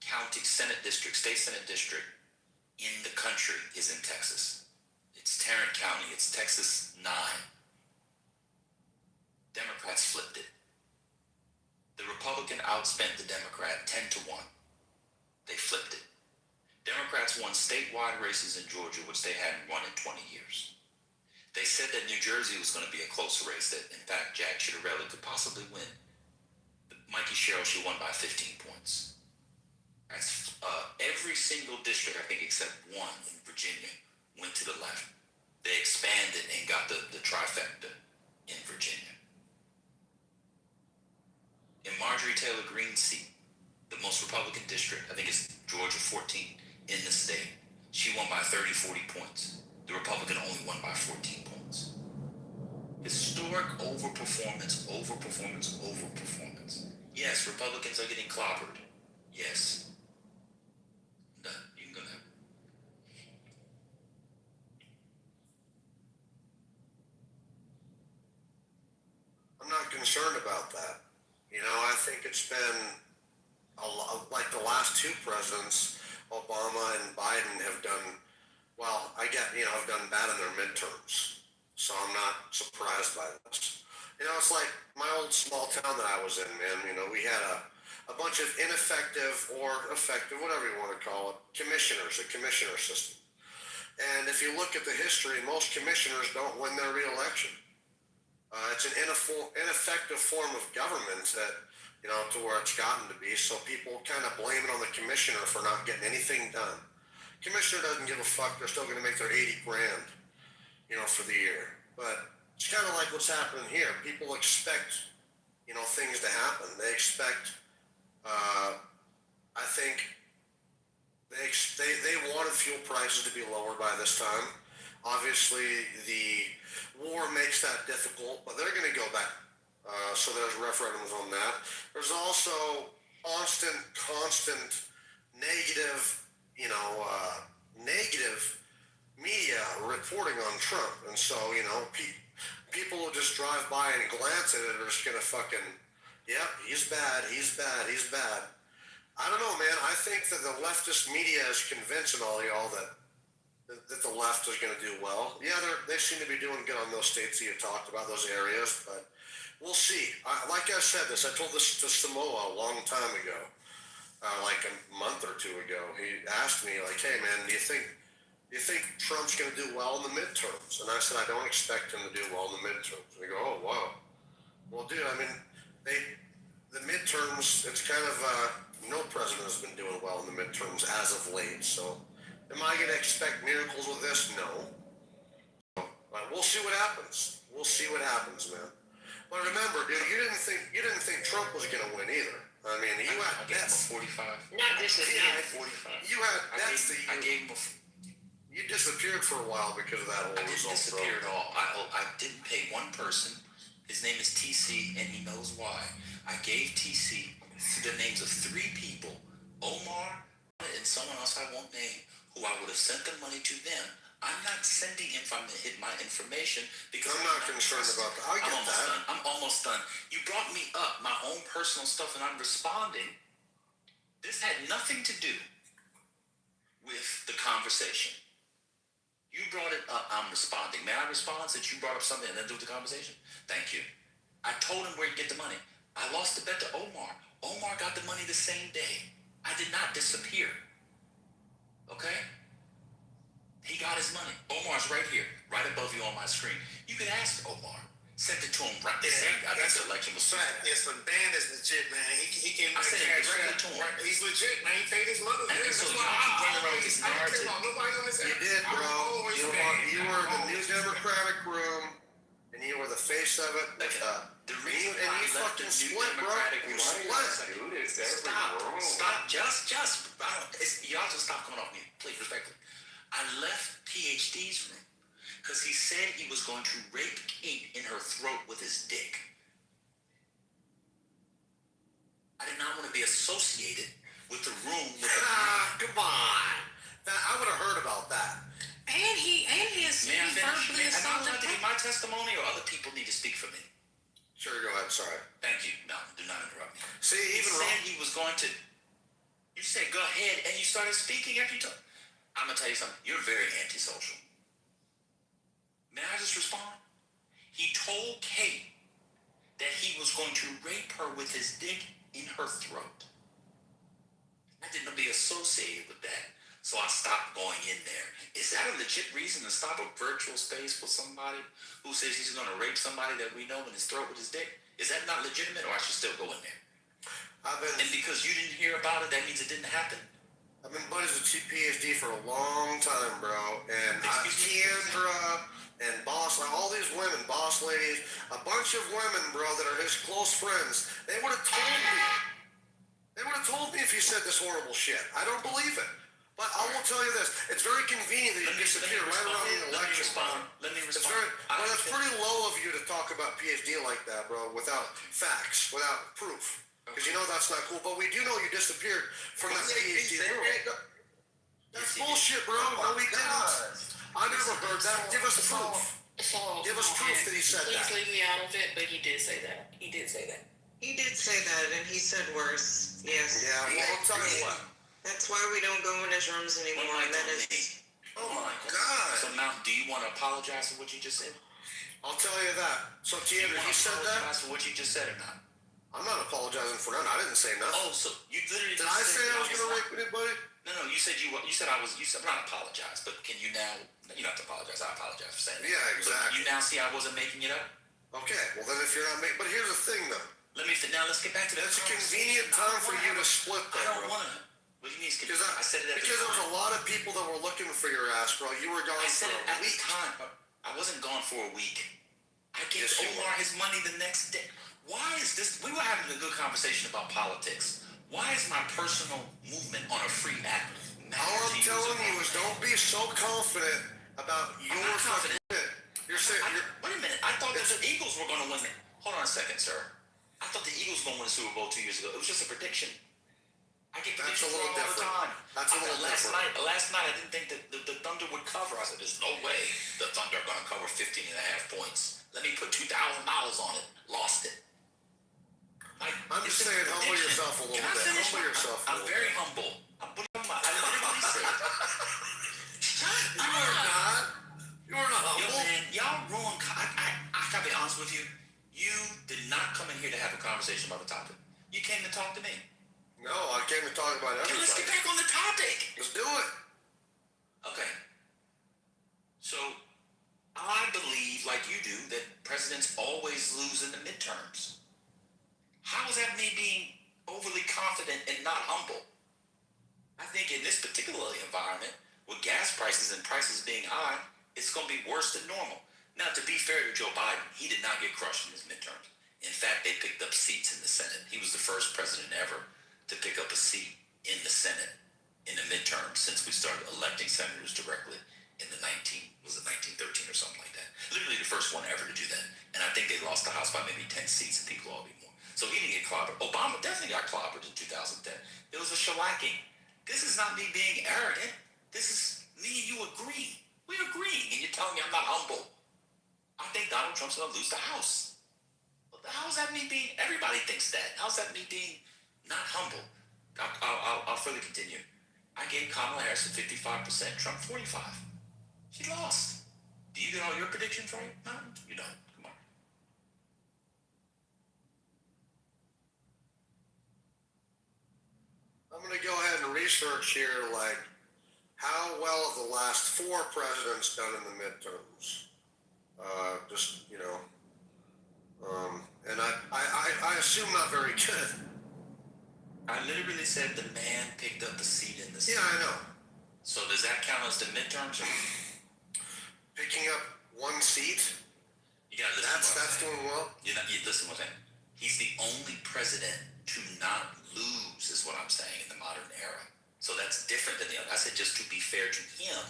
county Senate district, state Senate district in the country is in Texas. It's Tarrant County. It's Texas 9. Democrats flipped it. The Republican outspent the Democrat 10 to 1. They flipped it. Democrats won statewide races in Georgia, which they hadn't won in 20 years. They said that New Jersey was going to be a close race, that in fact Jack Ciattarelli could possibly win. Mikey Sherrill, she won by 15 points. That's every single district, I think except one in Virginia, went to the left. They expanded and got the trifecta in Virginia. In Marjorie Taylor Greene's seat, the most Republican district, I think it's Georgia 14 in the state, she won by 30, 40 points. The Republican only won by 14 points. Historic overperformance. Yes, Republicans are getting clobbered. Yes. Done. You can go now. I'm not concerned about that. You know, I think it's been a lot, like the last two presidents, Obama and Biden have done, well, have done bad in their midterms. So I'm not surprised by this. You know, it's like my old small town that I was in, man. You know, we had a bunch of ineffective or effective, whatever you want to call it, commissioners, a commissioner system. And if you look at the history, most commissioners don't win their reelection. It's an ineffective form of government that, you know, to where it's gotten to be. So people kind of blame it on the commissioner for not getting anything done. Commissioner doesn't give a fuck. They're still going to make their 80 grand, you know, for the year. But it's kind of like what's happening here. People expect, you know, things to happen. They expect, I think they wanted fuel prices to be lower by this time. Obviously, the war makes that difficult, but they're going to go back. So there's referendums on that. There's also constant negative, negative media reporting on Trump. And so, you know, people will just drive by and glance at it and are just going to fucking, yep, he's bad. I don't know, man. I think that the leftist media is convincing all y'all that the left is going to do well. Yeah, they seem to be doing good on those states that you talked about, those areas, but we'll see. Like I said this, I told this to Samoa a long time ago, like a month or two ago. He asked me, like, hey, man, do you think Trump's going to do well in the midterms? And I said, I don't expect him to do well in the midterms. And they go, oh, wow. Well, dude, I mean, the midterms, it's kind of, no president has been doing well in the midterms as of late, so am I going to expect miracles with this? No. But we'll see what happens. Man. But remember, dude, you didn't think Trump was going to win either. I mean, you had debts. 45. Not this is Yeah, 45. You had debts that I gave him you disappeared for a while because of that whole I didn't result. disappear at all. I didn't pay one person. His name is TC, and he knows why. I gave TC the names of 3 people, Omar and someone else I won't name, who I would have sent the money to them. I'm not sending him from my information because I'm not concerned about that. I get that. I'm almost done. You brought me up my own personal stuff, and I'm responding. This had nothing to do with the conversation. You brought it up, I'm responding. May I respond since you brought up something and then do with the conversation? Thank you. I told him where to get the money. I lost the bet to Omar. Omar got the money the same day. I did not disappear. Okay? He got his money. Omar's right here, right above you on my screen. You can ask Omar. Sent it to him right the same. I think the election was fact. Yes, but Dan is legit, man. He came I back said it cash directly out. to him. Right. He's legit, man. He paid his mother. And That's so why y'all keep running around with I this don't care narrative. about nobody on this You app. did, I bro. will always You stand. were in the new Democratic room, and you were the face of it. Okay. The reason and why you I left fucking the new split, bro. Democratic You Party- split. Do this every Stop. room. Stop. Y'all just stop coming off me. Please, respectfully. I left PhD's room because he said he was going to rape Kate in her throat with his dick. I did not want to be associated with the room with the Come on. I would have heard about that. And he has May I finish? verbally Am I allowed assaulted to give my testimony, or other people need to speak for me? Sure, go ahead. Sorry. Thank you. No, do not interrupt me. See, He even said he was going to. You said go ahead, and you started speaking after you told. I'm gonna tell you something. You're very antisocial. May I just respond? He told Kate that he was going to rape her with his dick in her throat. I didn't be associated with that, so I stopped going in there. Is that a legit reason to stop a virtual space for somebody who says he's going to rape somebody that we know in his throat with his dick? Is that not legitimate, or I should still go in there? And because you didn't hear about it, that means it didn't happen? I've been buddies with PhD for a long time, bro. And Tiandra and Boss, all these women, boss ladies, a bunch of women, bro, that are his close friends, they would have told me. They would have told me if he said this horrible shit. I don't believe it. But I will tell you this. It's very convenient that you disappear right around the election. Let me It's respond. well, that's pretty low of you to talk about PhD like that, bro, without facts, without proof. Because you know that's not cool. But we do know you disappeared from that PhD world. That's bullshit, bro. No, we didn't. I never heard that. Give us proof. Give us proof that he said that. Please leave me out of it, but he did say that. He did say that. He did say that, and he said worse. Yes. Yeah, well, I'll tell you what. That's why we don't go in his rooms anymore. And that is. Oh my God. So now, do you want to apologize for what you just said? I'll tell you that. So, Tiandra, he said that? Apologize for what you just said or not? I'm not apologizing for that. I didn't say nothing. Oh, so you literally Did just I said say I was that going to rape anybody? No, you said I'm not apologize, but can you now, you don't have to apologize, I apologize for saying that. Yeah, exactly. So you now see I wasn't making it up? Okay, well then if you're not making, but here's the thing though. Now let's get back to that. It's a convenient time for you to split I though, don't bro. want to. What do you mean? Because I said it at because the there was time. a lot of people that were looking for your ass, bro. You were gone I said for it a at the week. time. I wasn't gone for a week. I gave Yes, you Omar were. his money the next day. Why is this? We were having a good conversation about politics. Why is my personal movement on a free app? All I'm telling you is don't be so confident about your not confident. shit. You're saying Wait a minute. I thought that the Eagles were going to win it. Hold on a second, sir. I thought the Eagles were going to win the Super Bowl 2 years ago. It was just a prediction. I get That's predictions a little all the different. time. That's a little different. Last night, I didn't think that the Thunder would cover. I said, there's no way the Thunder are going to cover 15 and a half points. Let me put $2,000 on it. Lost it. I'm just saying, humble yourself a little bit. Humble yourself a I'm little very bit. humble. I literally said, You are not. You are not yo, humble. man, y'all ruined. I gotta be honest with you. You did not come in here to have a conversation about the topic. You came to talk to me. No, I came to talk about Okay, let's get everybody. back on the topic. Let's do it. Okay. So, I believe, like you do, that presidents always lose in the midterms. How is that me being overly confident and not humble? I think in this particular environment, with gas prices and prices being high, it's going to be worse than normal. Now, to be fair to Joe Biden, he did not get crushed in his midterms. In fact, they picked up seats in the Senate. He was the first president ever to pick up a seat in the Senate in the midterms since we started electing senators directly in the 1913 or something like that. Literally the first one ever to do that. And I think they lost the House by maybe 10 seats, and people ought to be more. So he didn't get clobbered. Obama definitely got clobbered in 2010. It was a shellacking. This is not me being arrogant. This is me and you agreeing. We're agreeing, and you're telling me I'm not humble. I think Donald Trump's going to lose the House. How's that me being, everybody thinks that. How's that me being not humble? I'll further continue. I gave Kamala Harris a 55%, Trump 45%. She lost. Do you get all your predictions right? No, you don't. Come on. I'm going to go ahead and research here, like, how well have the last 4 presidents done in the midterms? Just, you know, And I assume not very good. I literally said the man picked up the seat in the Yeah, I know. So does that count as the midterms? Or Picking up one seat, you gotta listen. that's doing well. You listen what I'm saying. He's the only president to not lose, is what I'm saying, in the modern era. So that's different than the other. I said, just to be fair to him,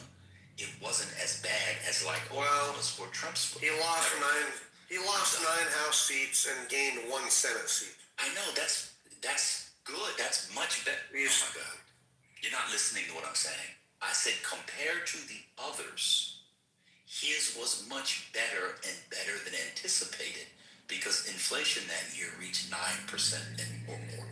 it wasn't as bad as like Obama's or Trump's. He lost nine House seats and gained one Senate seat. I know, that's good. That's much better. Oh my God. You're not listening to what I'm saying. I said compared to the others, his was much better and better than anticipated because inflation that year reached 9% and or more.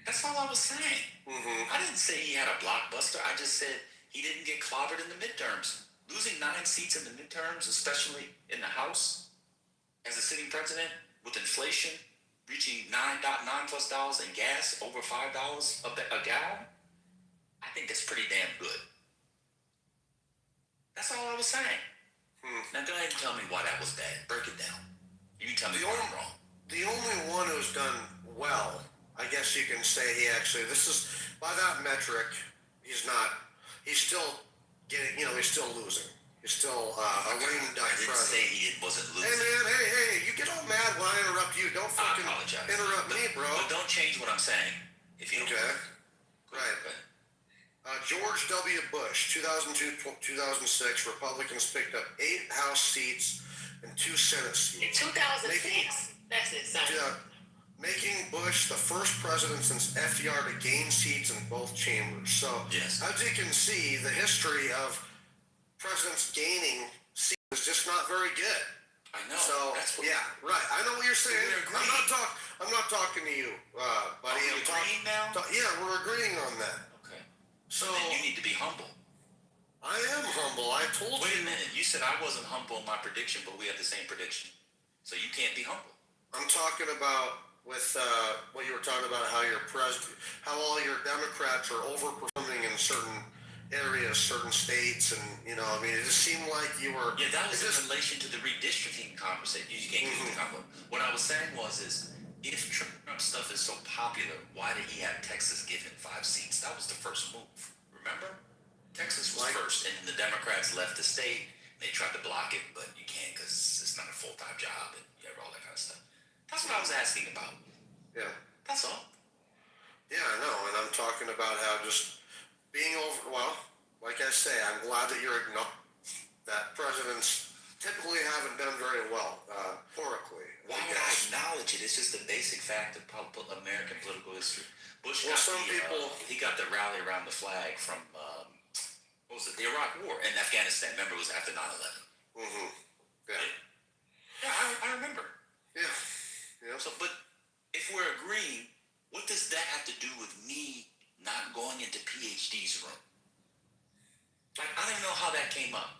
That's all I was saying. I didn't say he had a blockbuster. I just said he didn't get clobbered in the midterms. Losing 9 seats in the midterms, especially in the House, as a sitting president, with inflation reaching $9+ and gas over $5 a gallon, I think that's pretty damn good. That's all I was saying. Now go ahead and tell me why that was bad. Break it down. You tell me why I'm wrong. The only one who's done well, I guess you can say this is, by that metric, he's still getting, he's still losing. He's still a lame duck I didn't president. say he wasn't losing. Hey man, hey, you get all mad when I interrupt you. Don't fucking interrupt me, bro. But don't change what I'm saying. If you don't. Okay. Right. George W. Bush, 2002-2006, Republicans picked up 8 House seats and 2 Senate seats. In 2006, that's it, son. Making Bush the first president since FDR to gain seats in both chambers. So, yes. As you can see, the history of presidents gaining seats is just not very good. I know. So, yeah, right. I know what you're saying. I'm not talking to you, buddy. Are we agreeing now? Yeah, we're agreeing on that. Okay. So then you need to be humble. I am humble. I told you. Wait a minute. You said I wasn't humble in my prediction, but we had the same prediction. So you can't be humble. I'm talking about with what you were talking about, how all your Democrats are overperforming in certain areas, certain states, and it just seemed like you were. Yeah, that was in relation to the redistricting conversation. You can't get the combo. What I was saying is, if Trump stuff is so popular, why did he have Texas give him 5 seats? That was the first move. Remember? Texas was first, and the Democrats left the state. They tried to block it, but you can't because it's not a full-time job, and you have all that kind of stuff. That's what I was asking about. Yeah. That's all. Yeah, I know, and I'm talking about how just being like I say, I'm glad that you're that presidents typically haven't done very well, historically. Why would I acknowledge it? It's just a basic fact of American political history. Bush he got the rally around the flag from, what was it, the Iraq War in Afghanistan. Remember, it was after 9/11. Yeah. Yeah, I remember. Yeah. So, but if we're agreeing, what does that have to do with me not going into PhD's room? Like, I don't know how that came up.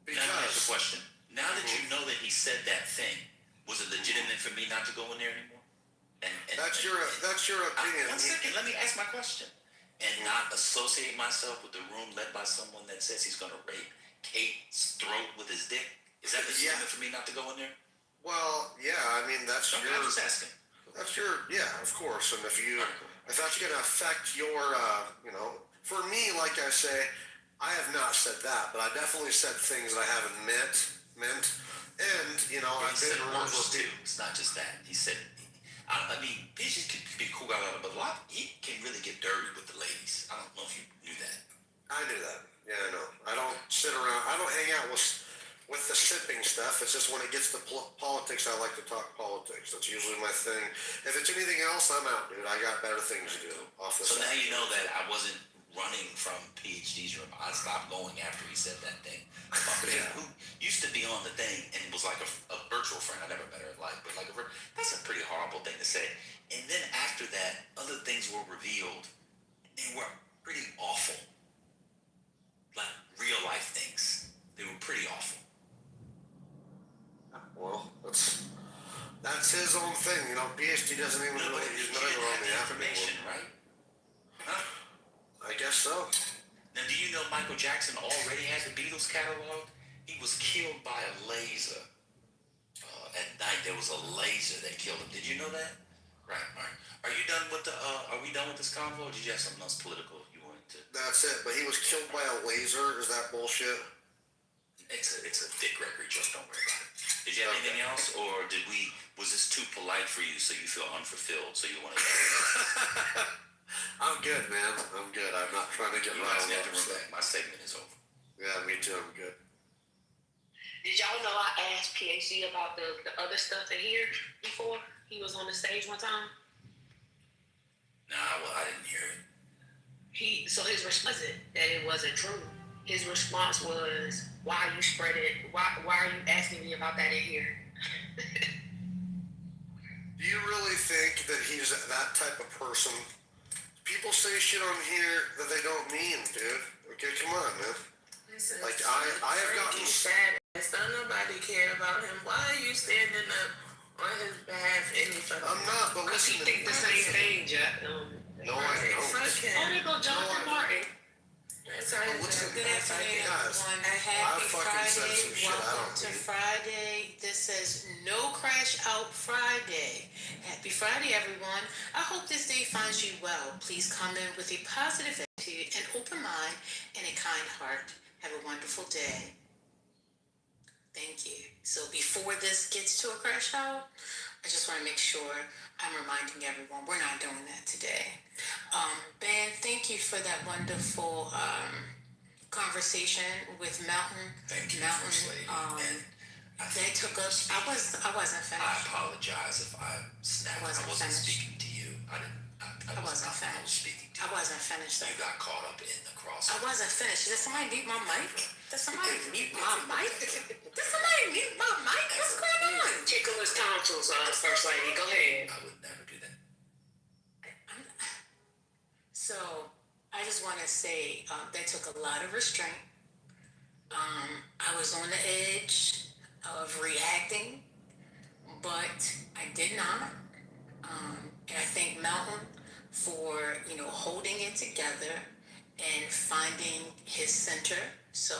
Because now here's the question. Now that you know that he said that thing, was it legitimate for me not to go in there anymore? And that's your opinion. One second, let me ask my question. And not associate myself with the room led by someone that says he's going to rape Kate's throat with his dick. Is that legitimate for me not to go in there? Well, yeah, I mean, that's your... I'm just asking. That's your... Yeah, of course. And if that's going to affect your, for me, like I say, I have not said that, but I definitely said things that I haven't meant. And, I've been worse too. It's not just that. He said, I mean, bitches can be cool guy, but he can really get dirty with the ladies. I don't know if you knew that. I knew that. Yeah, I know. I don't sit around. I don't hang out with the sipping stuff. It's just when it gets to politics, I like to talk politics. That's usually my thing. If it's anything else, I'm out, dude. I got better things to do off the side. So now you know that I wasn't running from PhD's room. I stopped going after he said that thing. Who used to be on the thing and was like a virtual friend. I never met her in life, but that's a pretty horrible thing to say. And then after that, other things were revealed. They were pretty awful. Like real life things. They were pretty awful. Well, that's his own thing. PhD doesn't even really, he's not even on the information, right? Huh? I guess so. Now, do you know Michael Jackson already had the Beatles catalog? He was killed by a laser at night there was a laser that killed him. Did you know that? Right. All right. Are you done with the? Are we done with this convo? Or did you have something else political you wanted to? That's it. But he was killed by a laser. Is that bullshit? It's a Dick Gregory joke. Don't worry about it. Did you have anything else, or did we? Was this too polite for you, so you feel unfulfilled, so you want to? I'm good, man. I'm good. I'm not trying to get riled up. My segment is over. Yeah, me too. I'm good. Did y'all know I asked PhD about the other stuff in here before he was on the stage one time? Nah, well, I didn't hear it. So his response wasn't that it wasn't true. His response was, "Why are you spreading? Why are you asking me about that in here?" Do you really think that he's that type of person? People say shit on here that they don't mean, dude. Okay, come on, man. Like I have gotten. Don't nobody care about him. Why are you standing up on his behalf? I'm not, but listen to me. Think the same thing, Jack. No, I don't. Fuck him. Oh, there go Jonathan Martin. Listen, Good afternoon, guys. everyone. I Happy fucking said Friday. some shit I Welcome don't to need. Friday. This says No Crash Out Friday. Happy Friday, everyone. I hope this day finds you well. Please come in with a positive attitude, an open mind, and a kind heart. Have a wonderful day. Thank you. So before this gets to a crash out, I just want to make sure I'm reminding everyone we're not doing that today. Ben, thank you for that wonderful conversation with Mountain. Thank you, Mountain. First Lady. They took us. I wasn't finished. I apologize if I snapped. I wasn't finished. speaking to you. I wasn't speaking to you. I wasn't finished. You got caught up in the cross. I wasn't finished. Did somebody mute my mic? Did somebody mute my mic? What's going on? Tickle his tonsils, First Lady. Go ahead. I would never do that. So I just want to say that took a lot of restraint. I was on the edge of reacting, but I did not. And I thank Mountain for holding it together and finding his center. So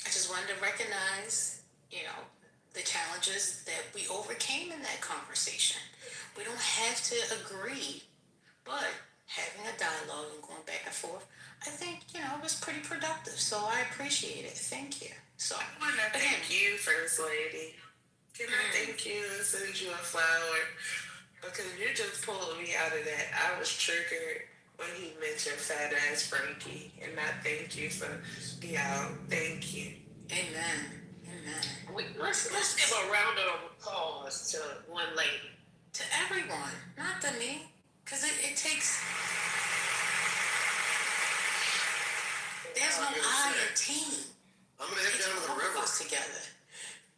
I just wanted to recognize the challenges that we overcame in that conversation. We don't have to agree, but having a dialogue and going back and forth, I think, it was pretty productive. So I appreciate it. Thank you. So I want to thank you, First Lady. Can I thank you and send you a flower? Because you just pulled me out of that. I was triggered when he mentioned fat ass Frankie. And I thank you for, thank you. Amen. Let's give a round of applause to one lady. To everyone, not to me. Because it takes... There's no I in team. I'm going to head down to the river. Together.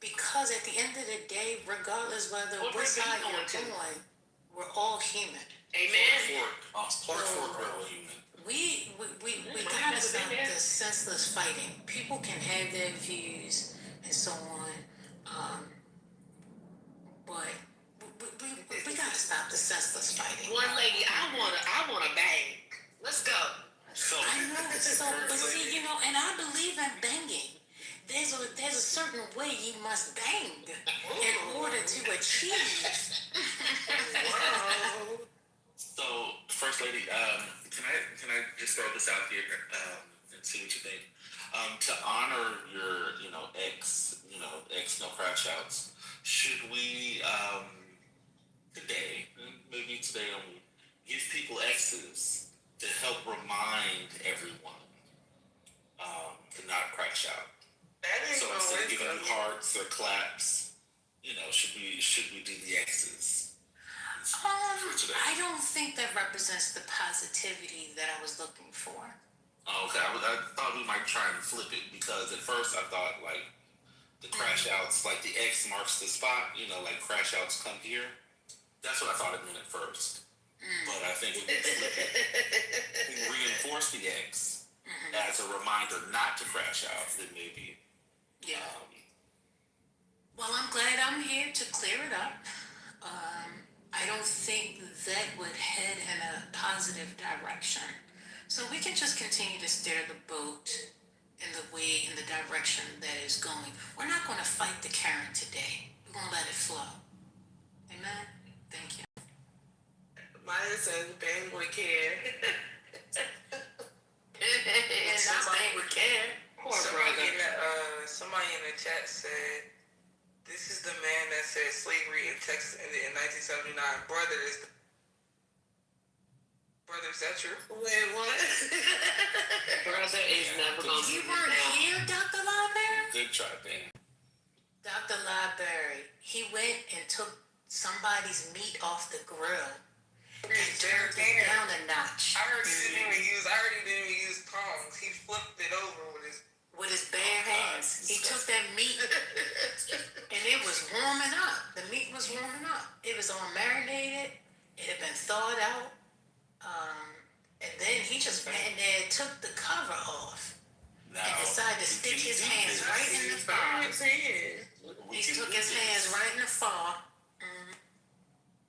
Because at the end of the day, regardless whether what side you're on, we're all human. Amen. Clark Fork, we're all human. We gotta stop this senseless fighting. People can have their views and so on, but we gotta stop the senseless fighting. One lady, I wanna bang. Let's go. I know. So, but see, and I believe in banging. There's a certain way you must bang in order to achieve. Wow. So, First Lady, can I just throw this out here and see what you think? To honor your, ex no crash outs, should we today, maybe today only, give people X's to help remind everyone to not crash out? So instead of giving them hearts or claps, should we do the X's? I don't think that represents the positivity that I was looking for. Oh, okay, I thought we might try and flip it, because at first I thought like the crash outs, like the X marks the spot, like crash outs come here. That's what I thought it meant at first. But I think if we flip it, we reinforce the X as a reminder not to crash out, then maybe. Yeah. Well, I'm glad I'm here to clear it up. I don't think that would head in a positive direction. So we can just continue to steer the boat in the direction that is going. We're not going to fight the current today. We're gonna let it flow. Amen. Thank you. Maya says Ben would care. And not saying we care. Poor brother. Somebody in the chat said, "This is the man that said slavery in Texas ended in 1979." Brother, is that true? Wait, what? Brother is never gonna You be weren't down. here, Dr. Library? Good try, Ben. Dr. Library, he went and took somebody's meat off the grill and turned it down a notch. I heard he didn't even use tongs. He flipped it over with his bare hands. He took that meat and it was warming up. The meat was warming up. It was all marinated. It had been thawed out. And then he just went in there and took the cover off Now, and decided to stick his hands right in the fire. He took his hands right in the fire.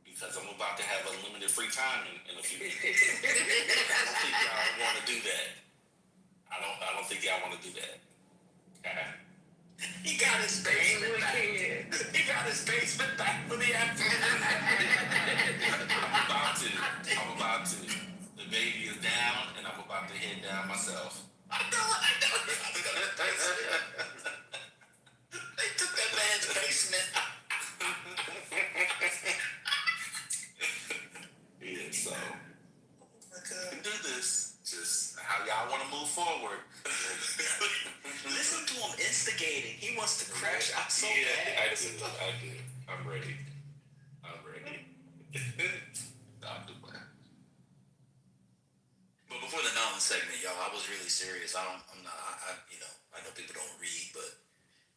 Because I'm about to have unlimited free time in a few minutes. I don't think y'all want to do that. I don't think y'all want to do that. Okay. He got his basement back. He got his basement back for the afternoon. I'm about to. The baby is down, and I'm about to head down myself. I know. They took that man's basement. Yeah, so we can do this. Just how y'all want to move forward. Listen to him instigating. He wants to crash out so Yeah, bad. I do. I'm ready. I'll do that. But before the noun segment, y'all, I was really serious. I know people don't read, but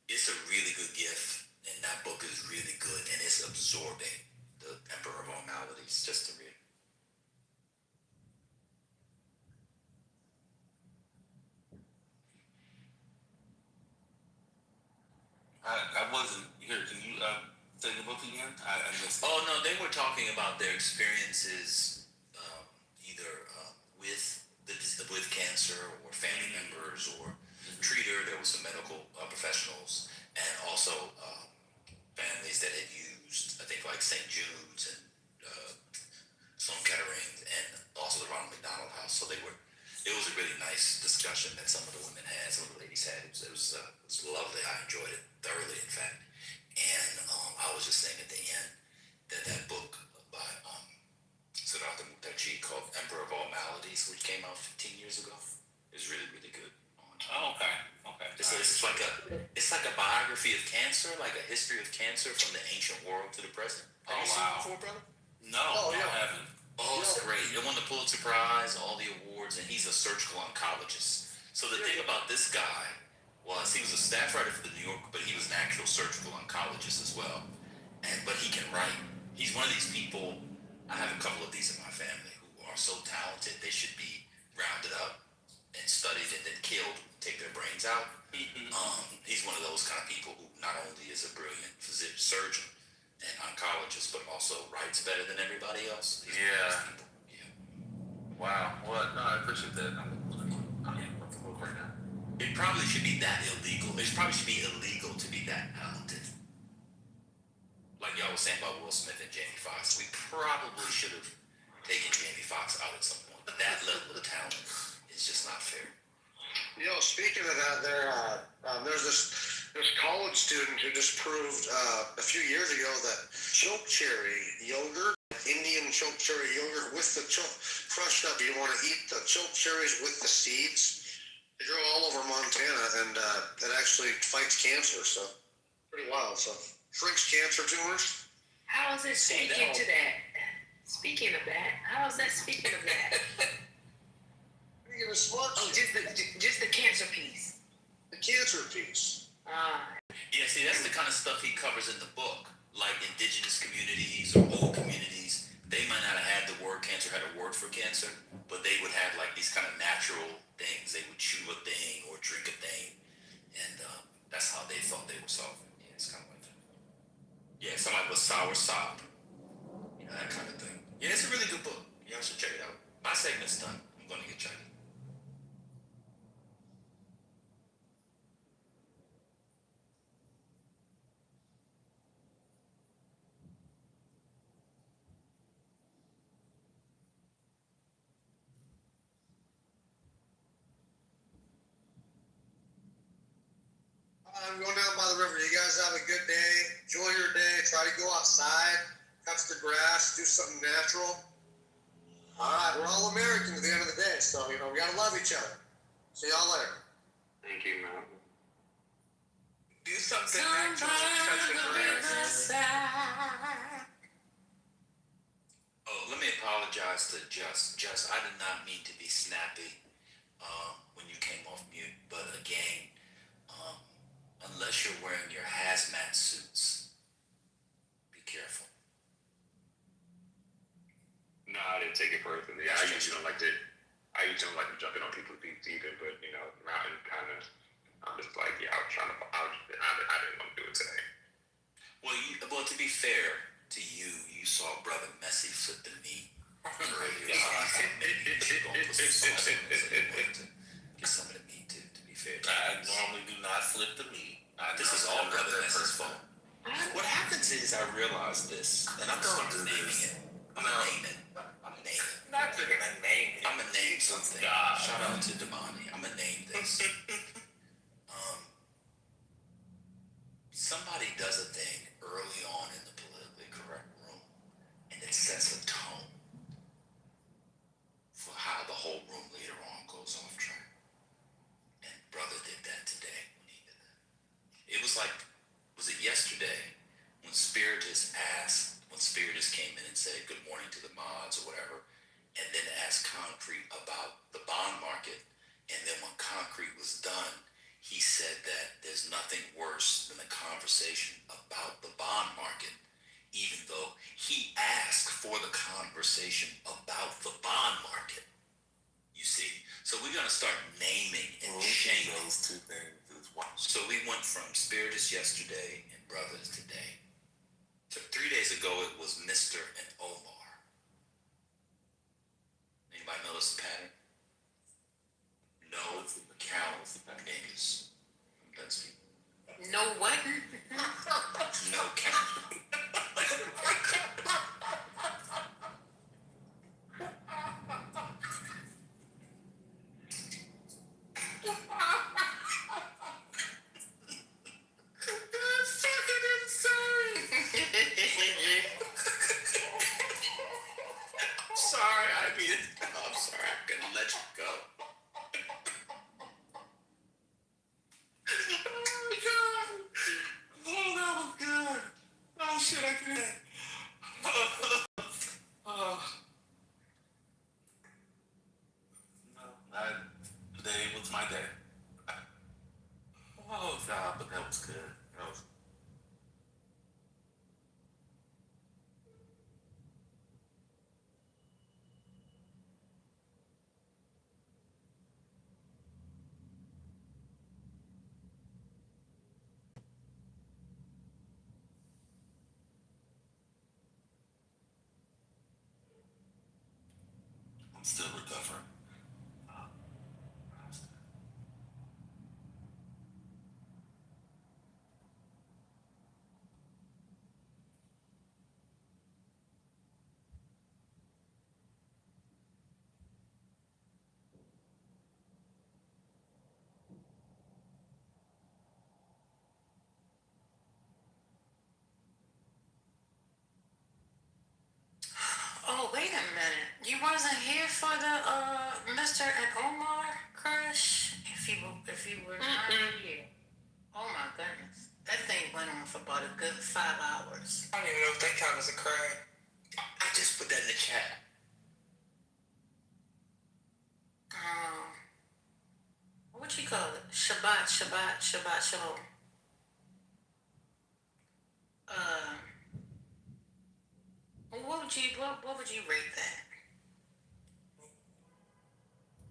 it's a really good gift, and that book is really good, and it's absorbing. The Emperor of All Maladies, just to read. I wasn't here. Can you say the book again? I missed it. Oh no, they were talking about their experiences, either with cancer or family members or treater. There were some medical professionals, and also families that had used, I think, like St. Jude's and Sloan Kettering, and also the Ronald McDonald House. So it was a really nice discussion that some of the women had, some of the ladies had. It was lovely. I enjoyed it thoroughly, in fact. And I was just saying at the end that book by Siddhartha Mukherjee called Emperor of All Maladies, which came out 15 years ago, is really, really good. Oh, okay. It's like a biography of cancer, like a history of cancer from the ancient world to the present. Have you seen it before, brother? No, I haven't. Oh, it's great. It won the Pulitzer Prize, all the awards, and he's a surgical oncologist. So the thing about this guy was he was a staff writer for the New York, but he was an actual surgical oncologist as well. But he can write. He's one of these people. I have a couple of these in my family who are so talented they should be rounded up and studied and then killed, take their brains out. He's one of those kind of people who not only is a brilliant surgeon and oncologist, but also writes better than everybody else. He's one of those people. Yeah. Wow. Well, no, I appreciate that. I'm looking at the book right now. It probably should be that illegal. It probably should be illegal to be that talented. Like y'all was saying about Will Smith and Jamie Foxx, we probably should have taken Jamie Foxx out at some point. But that level of talent is just not fair. You know, speaking of that, there's this college student who just proved a few years ago that choke cherry yogurt, Indian choke cherry yogurt with the crushed up, you want to eat the choke cherries with the seeds. They grow all over Montana, and it actually fights cancer. So pretty wild. So shrinks cancer tumors. How is it speaking to that? Speaking of that, how is that speaking of that? Give a smart. Oh, just the cancer piece. The cancer piece. Yeah, see, that's the kind of stuff he covers in the book. Like indigenous communities or old communities, they might not have had the word cancer, had a word for cancer, but they would have like these kind of natural things. They would chew a thing or drink a thing, and that's how they thought they were solving. Yeah, it's kind of like that. Yeah, somebody with sour sop, that kind of thing. Yeah, it's a really good book. Y'all should check it out. My segment's done. I'm going to get checked. go outside, cut the grass, do something natural. All right, we're all Americans at the end of the day, so, we gotta love each other. See y'all later. Thank you, man. Do something natural, touch the grass. Oh, let me apologize to Just. I did not mean to be snappy when you came off mute, but again, unless you're wearing your hazmat suits, be careful. No, I didn't take it personally. I usually don't like to jump in on people's beats either, but Mountain kind of, I'm just like, yeah, I didn't want to do it today. Well, to be fair to you, you saw Brother Messi flip the knee earlier. Maybe you should go and put some sauce on it to get some of the meat to be fair. I normally do not flip the meat. This is all Brother Messi's fault. What happens is I realize this, and I'm going to naming it. I'm gonna name it. Not gonna name it. I'm gonna name something. Shout out to Damani. I'm gonna name this. Somebody does a thing early on in the politically correct room, and it sets a tone for how the whole room later on goes off track. And Brother did that today when he did that. It was like, was it yesterday when Spiritus came in and said good morning to the mods or whatever, and then asked Concrete about the bond market, and then when Concrete was done, he said that there's nothing worse than a conversation about the bond market, even though he asked for the conversation about the bond market. You see? So we're going to start naming and shaming those two things as well. So we went from Spiritus yesterday and Brothers today. So 3 days ago it was Mr. and Omar. Anybody notice the pattern? No count niggas. Let's see. No what? No count. I'm sorry, I couldn't let you go. Oh, that was good. Oh, shit, I can't. Today was my day. Oh, God, but that was good. That was. I'm still recovering. Oh, wait a minute. You wasn't here for the Mr. and Omar crush? If you were not here. Oh my goodness. That thing went on for about a good 5 hours. I don't even know if that counts as a crime. I just put that in the chat. What you call it? Shabbat shalom. What would you rate that?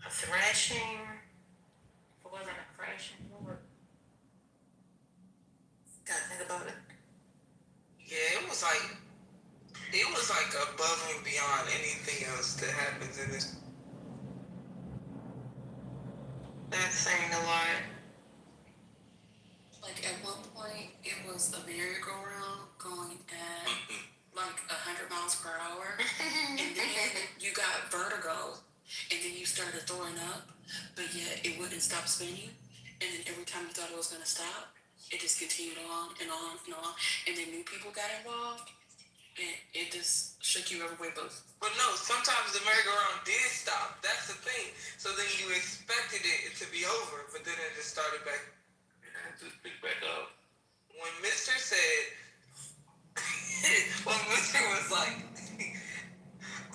A thrashing? If it wasn't a crashing, gotta think about it. Yeah, it was like above and beyond anything else that happens in this. That's saying a lot. Like at one point, it was a merry-go-round going at like 100 miles per hour, and then you got vertigo, and then you started throwing up, but yet it wouldn't stop spinning, and then every time you thought it was gonna stop, it just continued on and on and on, and then new people got involved, and it just shook you every way. But no, sometimes the merry-go-round did stop. That's the thing. So then you expected it to be over, but then it just started back. And just pick back up. When Mr. said, when Mr. was like,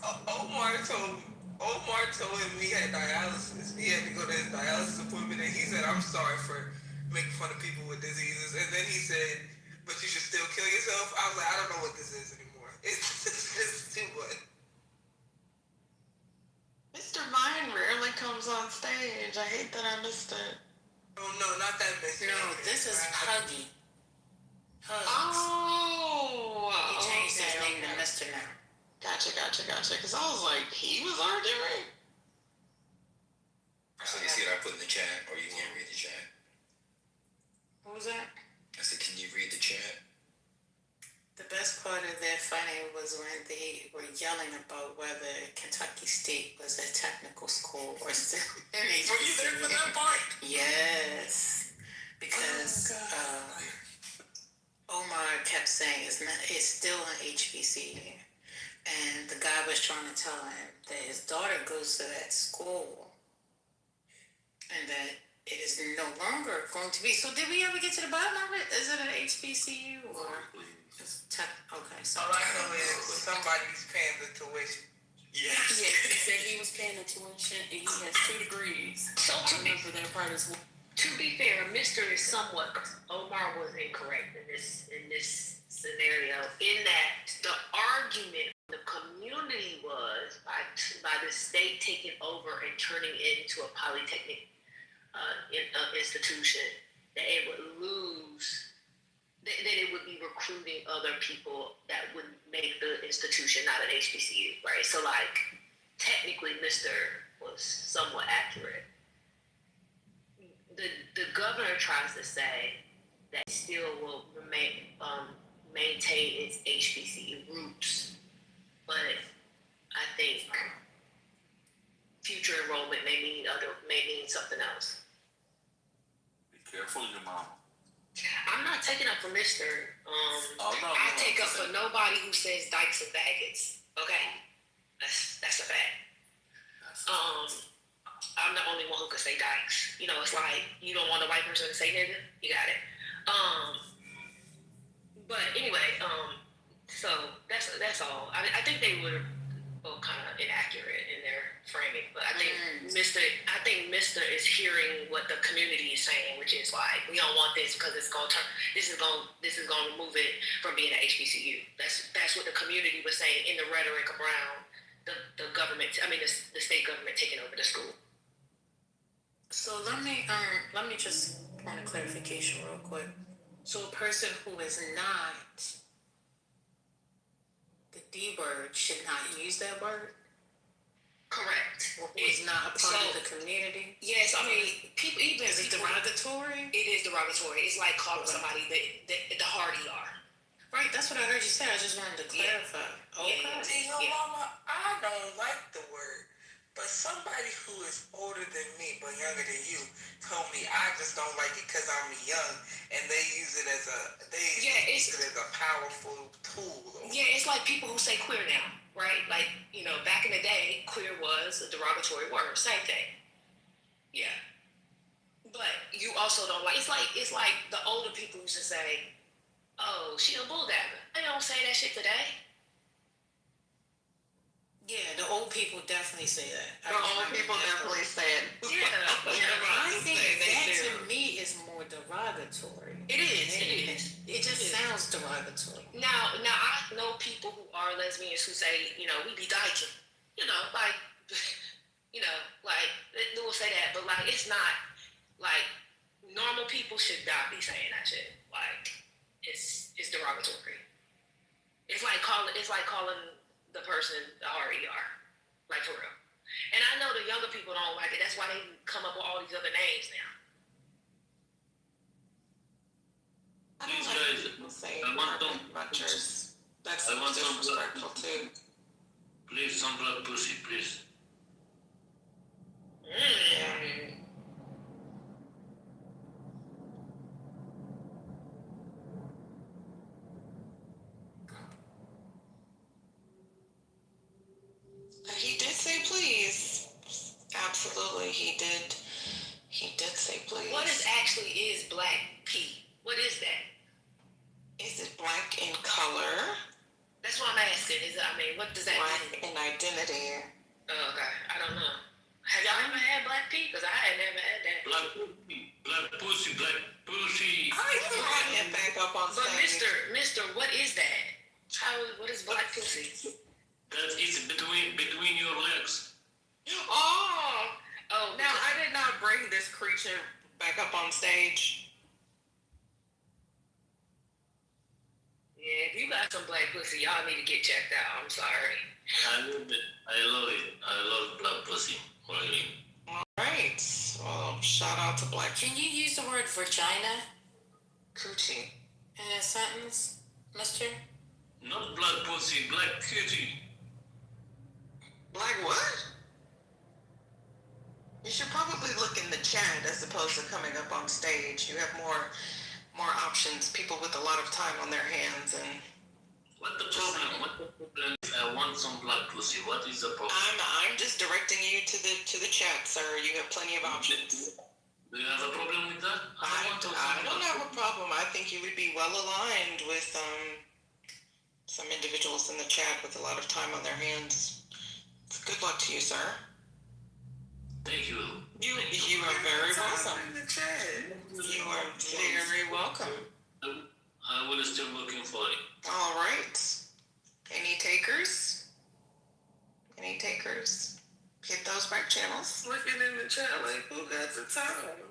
Omar told him he had dialysis. He had to go to his dialysis appointment, and he said, "I'm sorry for making fun of people with diseases." And then he said, "But you should still kill yourself." I was like, I don't know what this is anymore. It's too much. Mr. Vine rarely comes on stage. I hate that I missed it. Oh no, not that Mr. No, this is Huggy. Hugs. Oh, He changed his okay, name to Mr. now. Gotcha. Because I was like, he was arguing. So you see what I put in the chat, or you can't read the chat? What was that? I said, can you read the chat? The best part of that fighting was when they were yelling about whether Kentucky State was a technical school or still an HBCU. Were you there for that part? Yes, because Omar kept saying it's still an HBCU, and the guy was trying to tell him that his daughter goes to that school, and that it is no longer going to be. So did we ever get to the bottom of it? Is it an HBCU or? Okay, so All I know is somebody's paying the tuition. Yes. Yeah, he said he was paying the tuition, and he has 2 degrees. So I remember that part as well. to be fair, Mr. is somewhat Omar was incorrect in this scenario. In that the argument the community was by the state taking over and turning it into a polytechnic institution, that it would lose. That it would be recruiting other people that would make the institution not an HBCU, right? So, like, technically, Mr. was somewhat accurate. The governor tries to say that it still will maintain its HBCU roots, but I think future enrollment may mean something else. Be careful, your mama. I'm not taking up for Mr. I take up for nobody who says dykes and faggots. Okay, that's a fact. I'm the only one who could say dykes. You know, it's like you don't want a white person to say nigga. You got it. But anyway, so that's all. I think they were both kind of inaccurate in their framing, but I think Mr. is hearing what the community is saying, which is like, we don't want this because this is going to remove it from being an HBCU. That's what the community was saying in the rhetoric around the government. I mean, the state government taking over the school. So let me just point a clarification real quick. So a person who is not the D word should not use that word? Correct. Or who is not a part of the community? Yes, I mean, Is it derogatory? It is derogatory. It's like calling somebody the hard ER. Right, that's what I heard you say. I just wanted to clarify. Okay. Mama, I don't like the word, but somebody who is older than me but younger than you told me I just don't like it because I'm young, and they use it as a powerful tool. Yeah, it's like people who say queer now, right? Like, you know, back in the day, queer was a derogatory word. Same thing. Yeah. But you also don't like. It's like the older people used to say, "Oh, she a bulldagger." They don't say that shit today. Yeah, the old people definitely say that. The old people definitely say it. Yeah, I think that to me is more derogatory. It is. It just sounds derogatory. Now I know people who are lesbians who say, you know, we be dyking. You know, like, you know, like they will say that, but like it's not like normal people should not be saying that shit. Like it's derogatory. It's like calling the person the RER, like for real. And I know the younger people don't like it. That's why they come up with all these other names now. I don't like people saying Rutgers. That's disrespectful too. Please, some blood pussy, please. absolutely. He did say please. What actually is black P? What is that? Is it black in color? That's what I'm asking. What does that Black mean? in identity. Oh, okay. I don't know. Have y'all ever had black P? Because I had never had that. Black pussy, black pussy, black pussy. And back up on But stage. Mister, what is that? What is black pussy? That is between your legs. Oh, now I did not bring this creature back up on stage. Yeah, if you got some black pussy, y'all need to get checked out. I'm sorry. I love it. I love black pussy. Really. All right. Well, shout out to Black Can you use the word vagina Coochie. in a sentence, mister? Not black pussy, black cutie. Black what? You should probably look in the chat as opposed to coming up on stage. You have more options. People with a lot of time on their hands and. What the problem? I want some black pussy. What is the problem? I'm just directing you to the chat, sir. You have plenty of options. Do you have a problem with that? I don't have a problem. I think you would be well aligned with some individuals in the chat with a lot of time on their hands. Good luck to you, sir. Thank you. You are very welcome. You are very welcome. I will still looking for it. All right. Any takers? Hit those back channels. Looking in the chat like, who got the time?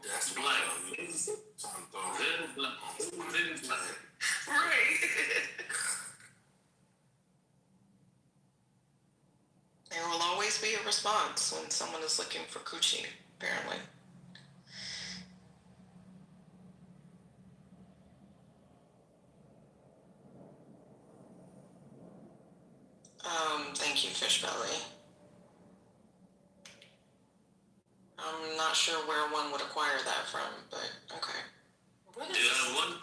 That's black. Very black. Very black. Right. There will always be a response when someone is looking for coochie, apparently. Thank you, Fish Belly. I'm not sure where one would acquire that from, but okay. What Do is you this? have one?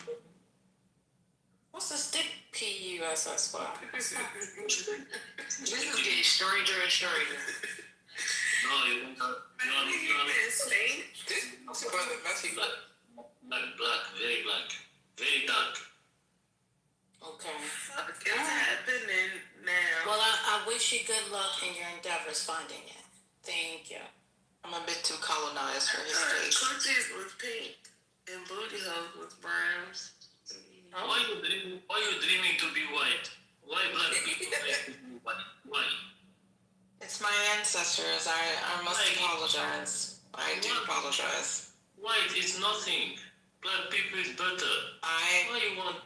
What's the stick PUSS for? This is getting stranger and stranger. No, you don't have. Black, very black, very dark. Okay. It's happening now. Well, I wish you good luck in your endeavors finding it. Thank you. I'm a bit too colonized for his taste. Coochies was pink and booty holes was browns. Why you dreaming to be white? Why black people like to be white? Why? It's my ancestors. I must apologize. I do apologize. White is nothing. Black people is better. Why you want?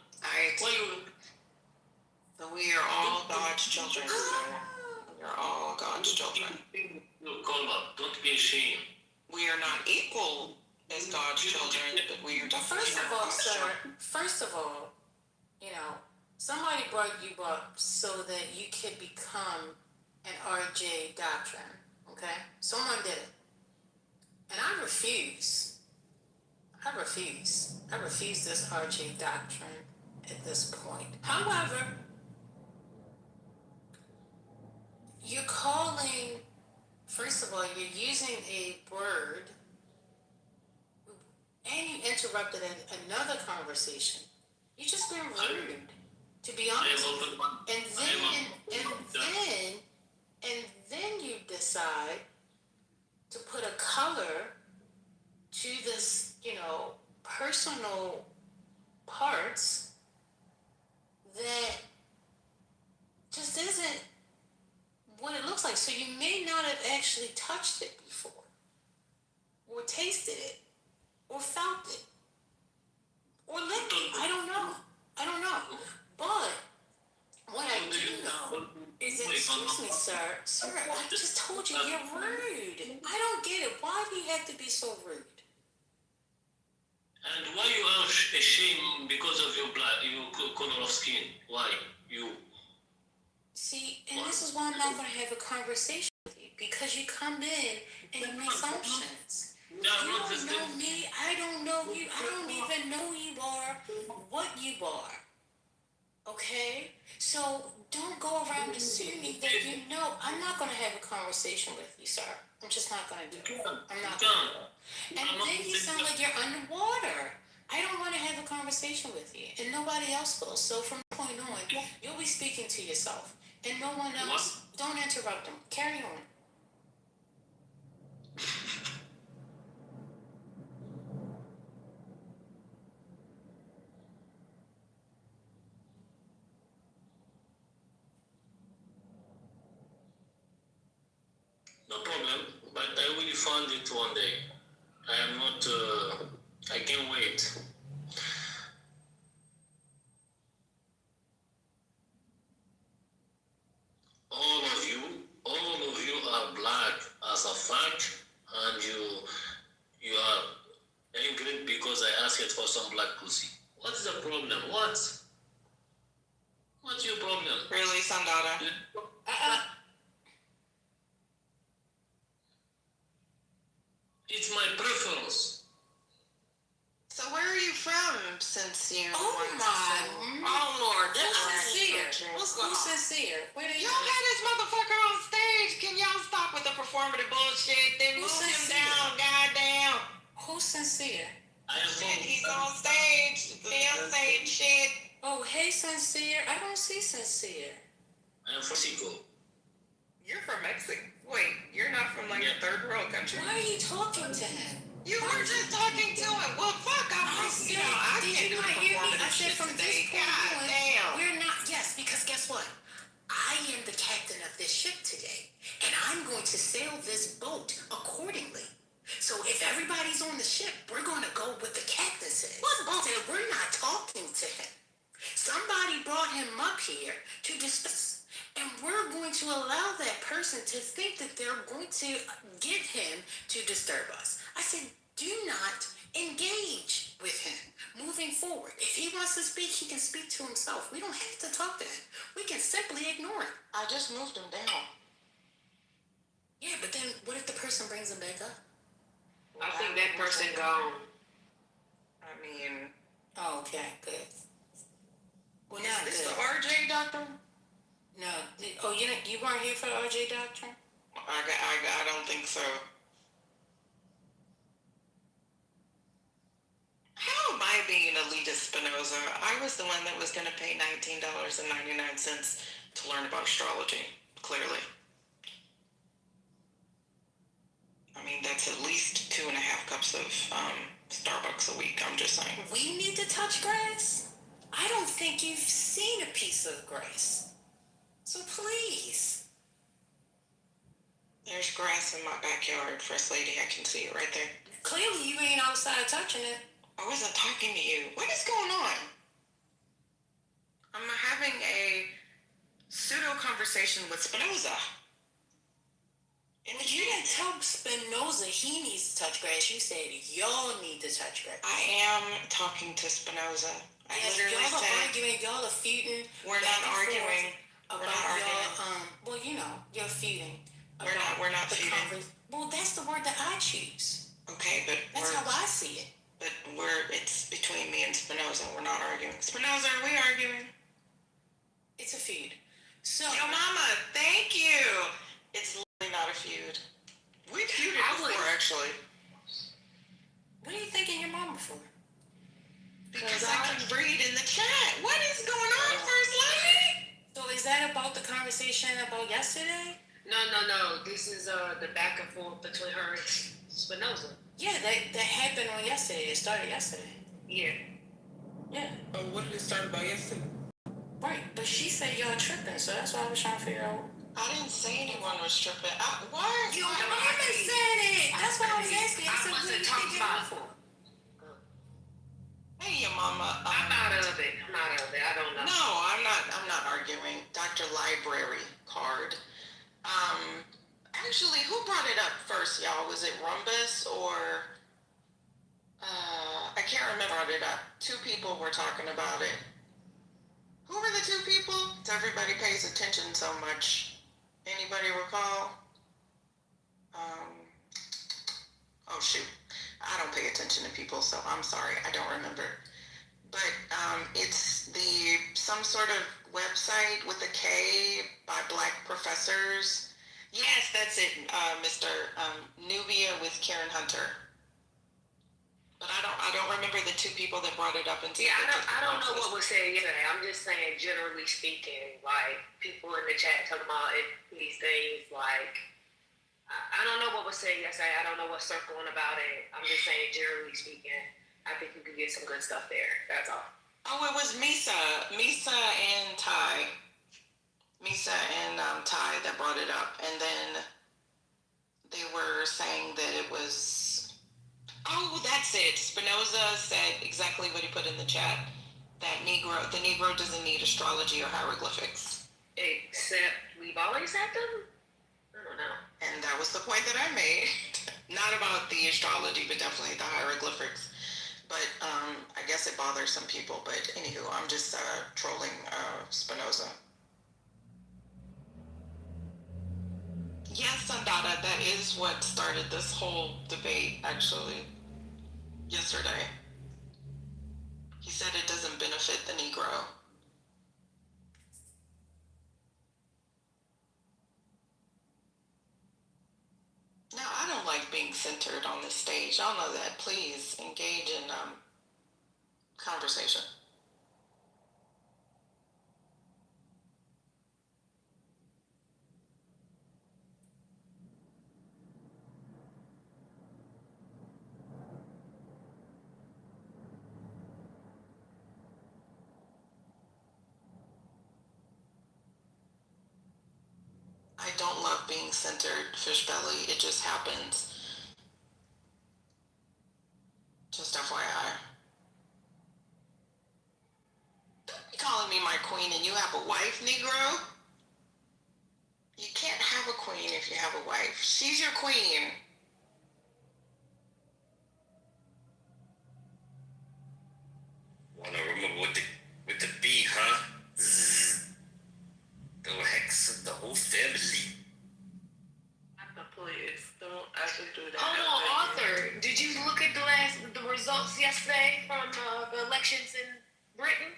We are all God's children. We are all God's children. Don't be ashamed. We are not equal as God's children, but we are definitely. First of all, sir, somebody brought you up so that you could become an RJ doctrine, okay? Someone did it. And I refuse. I refuse this RJ doctrine at this point. However, you're calling, first of all, you're using a word, and you interrupted another conversation. You just been rude, to be honest. And then you decide to put a color to this, personal parts that just isn't what it looks like. So you may not have actually touched it before, or tasted it, or felt it, or licked it. I don't know. But what I do know is that, excuse me, sir, I just told you you're rude. I don't get it. Why do you have to be so rude? And why you are ashamed because of your color of skin? Why you? See, and this is why I'm not going to have a conversation with you, because you come in and you make assumptions. You don't know me. I don't know you. I don't even know you are what you are. Okay? So don't go around assuming that you know. I'm not going to have a conversation with you, sir. I'm just not going to do it. I'm not going to do it. And then you sound like you're underwater. I don't want to have a conversation with you, and nobody else will. So from that point on, you'll be speaking to yourself, and no one else. Don't interrupt them. Carry on. No problem, but I will find it one day. I am not, I can't wait. All of you are black as a fact, and you are angry because I asked for some black pussy. What is the problem? What's your problem? Really, Sandata? It's my preference. So where are you from, since you? Oh Lord, that's sincere. What's going on? Who's sincere? Where do you? Y'all had this motherfucker on stage. Can y'all stop with the performative bullshit? Then move him down, goddamn. Who's sincere? I am from. He's on stage. Damn saying shit. Oh, hey, sincere. I don't see sincere. I am from Mexico. You're from Mexico. Wait, you're not from like a third world country? Why are you talking to him? You were just talking to him. Well, fuck, I Did you not hear me? I said from this point on, damn. we're not. Yes, because guess what? I am the captain of this ship today, and I'm going to sail this boat accordingly. So if everybody's on the ship, we're going to go with the captain says. What boat? So we're not talking to him. Somebody brought him up here to discuss, and we're going to allow that person to think that they're going to get him to disturb us. I said, do not engage with him moving forward. If he wants to speak, he can speak to himself. We don't have to talk to him. We can simply ignore him. I just moved him down. Yeah, but then what if the person brings him back up? I think that person gone. I mean, Oh, okay, good. Well, is not this good. the RJ doctor? No. Oh, you weren't here for the RJ doctrine? I don't think so. How am I being Alita Spinoza? I was the one that was going to pay $19.99 to learn about astrology, clearly. I mean, that's at least 2.5 cups of Starbucks a week, I'm just saying. We need to touch grass? I don't think you've seen a piece of grass. So please. There's grass in my backyard, First Lady. I can see it right there. Clearly you ain't outside touching it. I wasn't talking to you. What is going on? I'm having a pseudo conversation with Spinoza. Well, you didn't tell Spinoza he needs to touch grass. You said y'all need to touch grass. I am talking to Spinoza. I Yes, literally y'all are said arguing. Y'all are feuding. we're not arguing. About We're not arguing. y'all. Well, you know, you're feuding. We're not feuding. Well, that's the word that I choose. Okay, but That's how I see it. But it's between me and Spinoza. We're not arguing. Spinoza, are we arguing? It's a feud. So. Yo, mama, thank you. It's literally not a feud. We feuded before, actually. What are you thinking your mama for? Because I can read in the chat. What is going on, First Lady? So is that about the conversation about yesterday? No. This is the back and forth between her and Spinoza. Yeah, that happened on yesterday. It started yesterday. Yeah. Yeah. Oh, what did it start about yesterday? Right, but she said y'all tripping, so that's why I was trying to figure out. I didn't say anyone was tripping. Why? Your mama said it. That's why I was asking. I said, what are you thinking for? Hey, your mama. I'm out of it. I don't know. No, I'm not arguing. Dr. Library card. Actually, who brought it up first, y'all? Was it Rumbus or I can't remember who brought it up. 2 people were talking about it. Who were the 2 people? Everybody pays attention so much. Anybody recall? Oh shoot. I don't pay attention to people, so I'm sorry. I don't remember. But it's the some sort of website with a K by Black professors. Yes, that's it, Mr. Nubia with Karen Hunter. But I don't remember the two people that brought it up until. Yeah, I don't know what was said yesterday. I'm just saying, generally speaking, like people in the chat talking about these things. Like I don't know what was said yesterday. I don't know what's circling about it. I'm just saying, generally speaking, I think you could get some good stuff there. That's all. Oh, it was Misa and Ty that brought it up, and then they were saying that it was. Oh, that's it. Spinoza said exactly what he put in the chat. That the Negro doesn't need astrology or hieroglyphics. Except we've always had them. I don't know. And that was the point that I made. Not about the astrology, but definitely the hieroglyphics. But I guess it bothers some people. But anywho, I'm just trolling Spinoza. Yes, Sandata, that is what started this whole debate, actually, yesterday. He said it doesn't benefit the Negro. No, I don't like being centered on this stage. Y'all know that. Please engage in conversation. I don't love being centered, fish belly. It just happens. Just FYI. Don't be calling me my queen and you have a wife, Negro. You can't have a queen if you have a wife. She's your queen. Wanna remember with the B, huh? Zzz. The hex of the whole family. Please don't actually do that. Hold on, Arthur. Did you look at the results yesterday from the elections in Britain?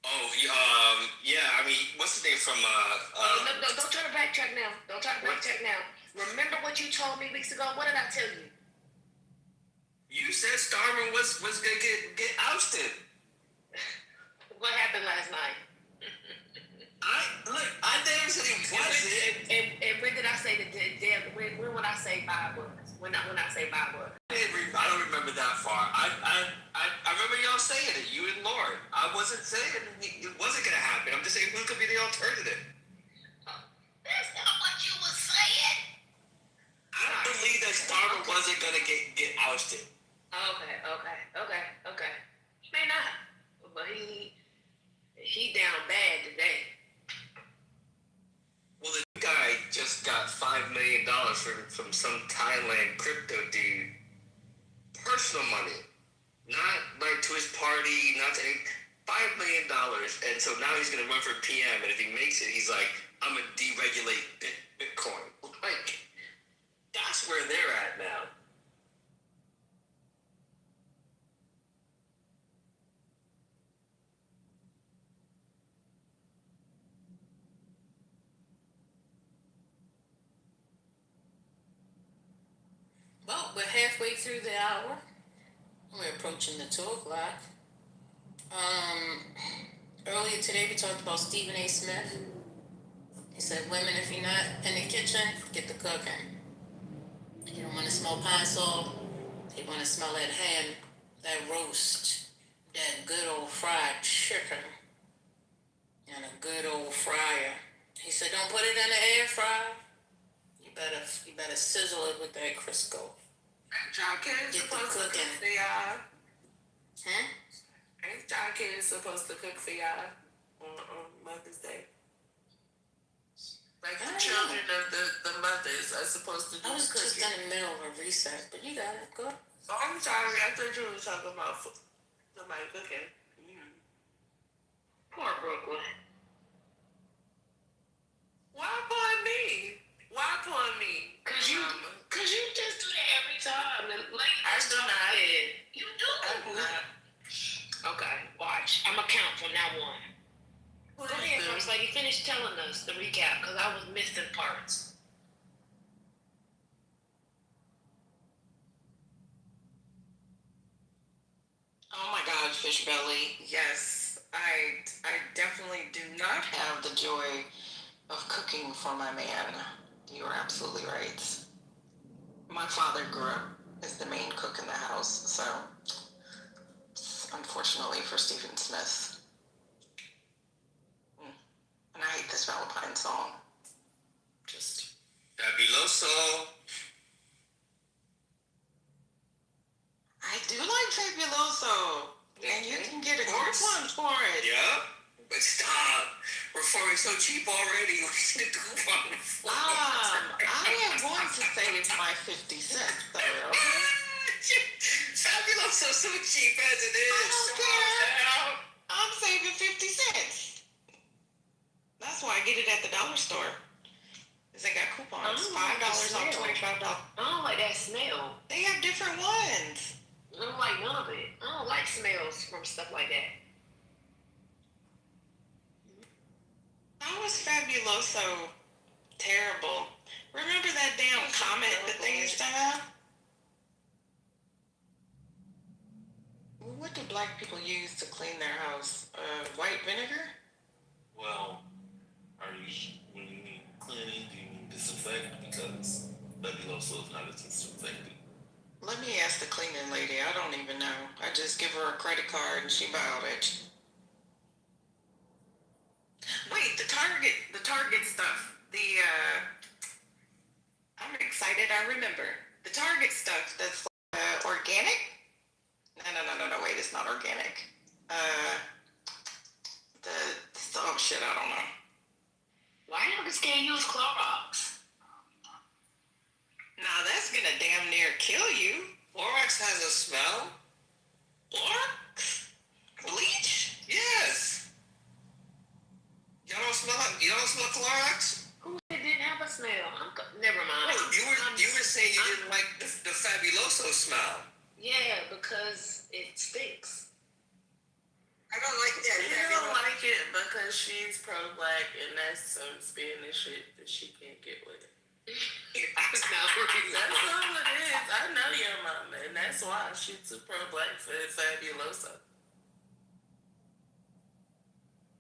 Oh, yeah. I mean, what's the name from No, don't try to backtrack now. Don't try to backtrack now. Remember what you told me weeks ago? What did I tell you? You said Starmer was gonna get ousted. What happened last night? I damn said he wasn't. And when did I say that? When would I say 5 words? When I say 5 words? I don't remember that far. I remember y'all saying it. You and Lauren. I wasn't saying it wasn't gonna happen. I'm just saying who could be the alternative. That's not what you were saying. I don't believe that Starmer wasn't gonna get ousted. Okay. He may not, but he down bad today. Well, the guy just got $5 million from some Thailand crypto dude. Personal money. Not like to his party, not to any, $5 million. And so now he's going to run for PM. And if he makes it, he's like, I'm going to deregulate Bitcoin. Like, that's where they're at now. Well, we're halfway through the hour. We're approaching the 2 o'clock. Earlier today, we talked about Stephen A. Smith. He said, women, if you're not in the kitchen, get the cooking. You don't want to smell pine salt. You want to smell that ham, that roast, that good old fried chicken, and a good old fryer. He said, don't put it in the air fryer. You better sizzle it with that Crisco. John Kerry's supposed to cook for y'all. Ain't John Kerry supposed to cook for y'all on Mother's Day? Like the children of the mothers are supposed to do I was just cooking. in the middle of a recess, but you got it. Go. Oh, I'm sorry. I thought you were talking about somebody cooking. Poor Brooklyn. Why upon me? Why upon me? Cause you just do that every time. I do not. You do. I do not. Okay, watch. I'm gonna count recap because I was missing parts. Oh my God, fish belly. Yes, I definitely do not have the joy of cooking for my man. You are absolutely right. My father grew up as the main cook in the house, so unfortunately for Stephen Smith. And I hate this Valentine song. Just Fabuloso. I do like Fabuloso. And you can get a coupon for it. Yeah. But stop. We're so cheap already. We need a coupon for it. I am going to say it's my 50 cents, though, okay? Fabuloso so cheap as it is. I don't care. I'm saving 50 cents. That's why I get it at the dollar store. Because they got coupons. $5 off $25. I don't like that smell. They have different ones. I don't like none of it. I don't like smells from stuff like that. How was Fabuloso terrible? Remember that damn comment that they used to have? What do black people use to clean their house? White vinegar? Well, when you mean cleaning, do you mean disinfectant? Because Fabuloso is not a disinfectant. Let me ask the cleaning lady. I don't even know. I just give her a credit card and she bought it. Wait, the Target stuff. I'm excited. I remember the Target stuff. That's organic. No. Wait, it's not organic. Shit. I don't know. Why niggas can't use Clorox? Nah, that's gonna damn near kill you. Clorox has a smell? Clorox? Bleach? Yes. Y'all don't smell Clorox? Who said it didn't have a smell? Never mind. Oh, you were saying you didn't like the Fabuloso smell. Yeah, because it stinks. I don't like that. She don't like it because she's pro-black and that's some Spanish shit that she can't get with it. That's all it is. I know your mama, and that's why she's too pro-black for Fabuloso.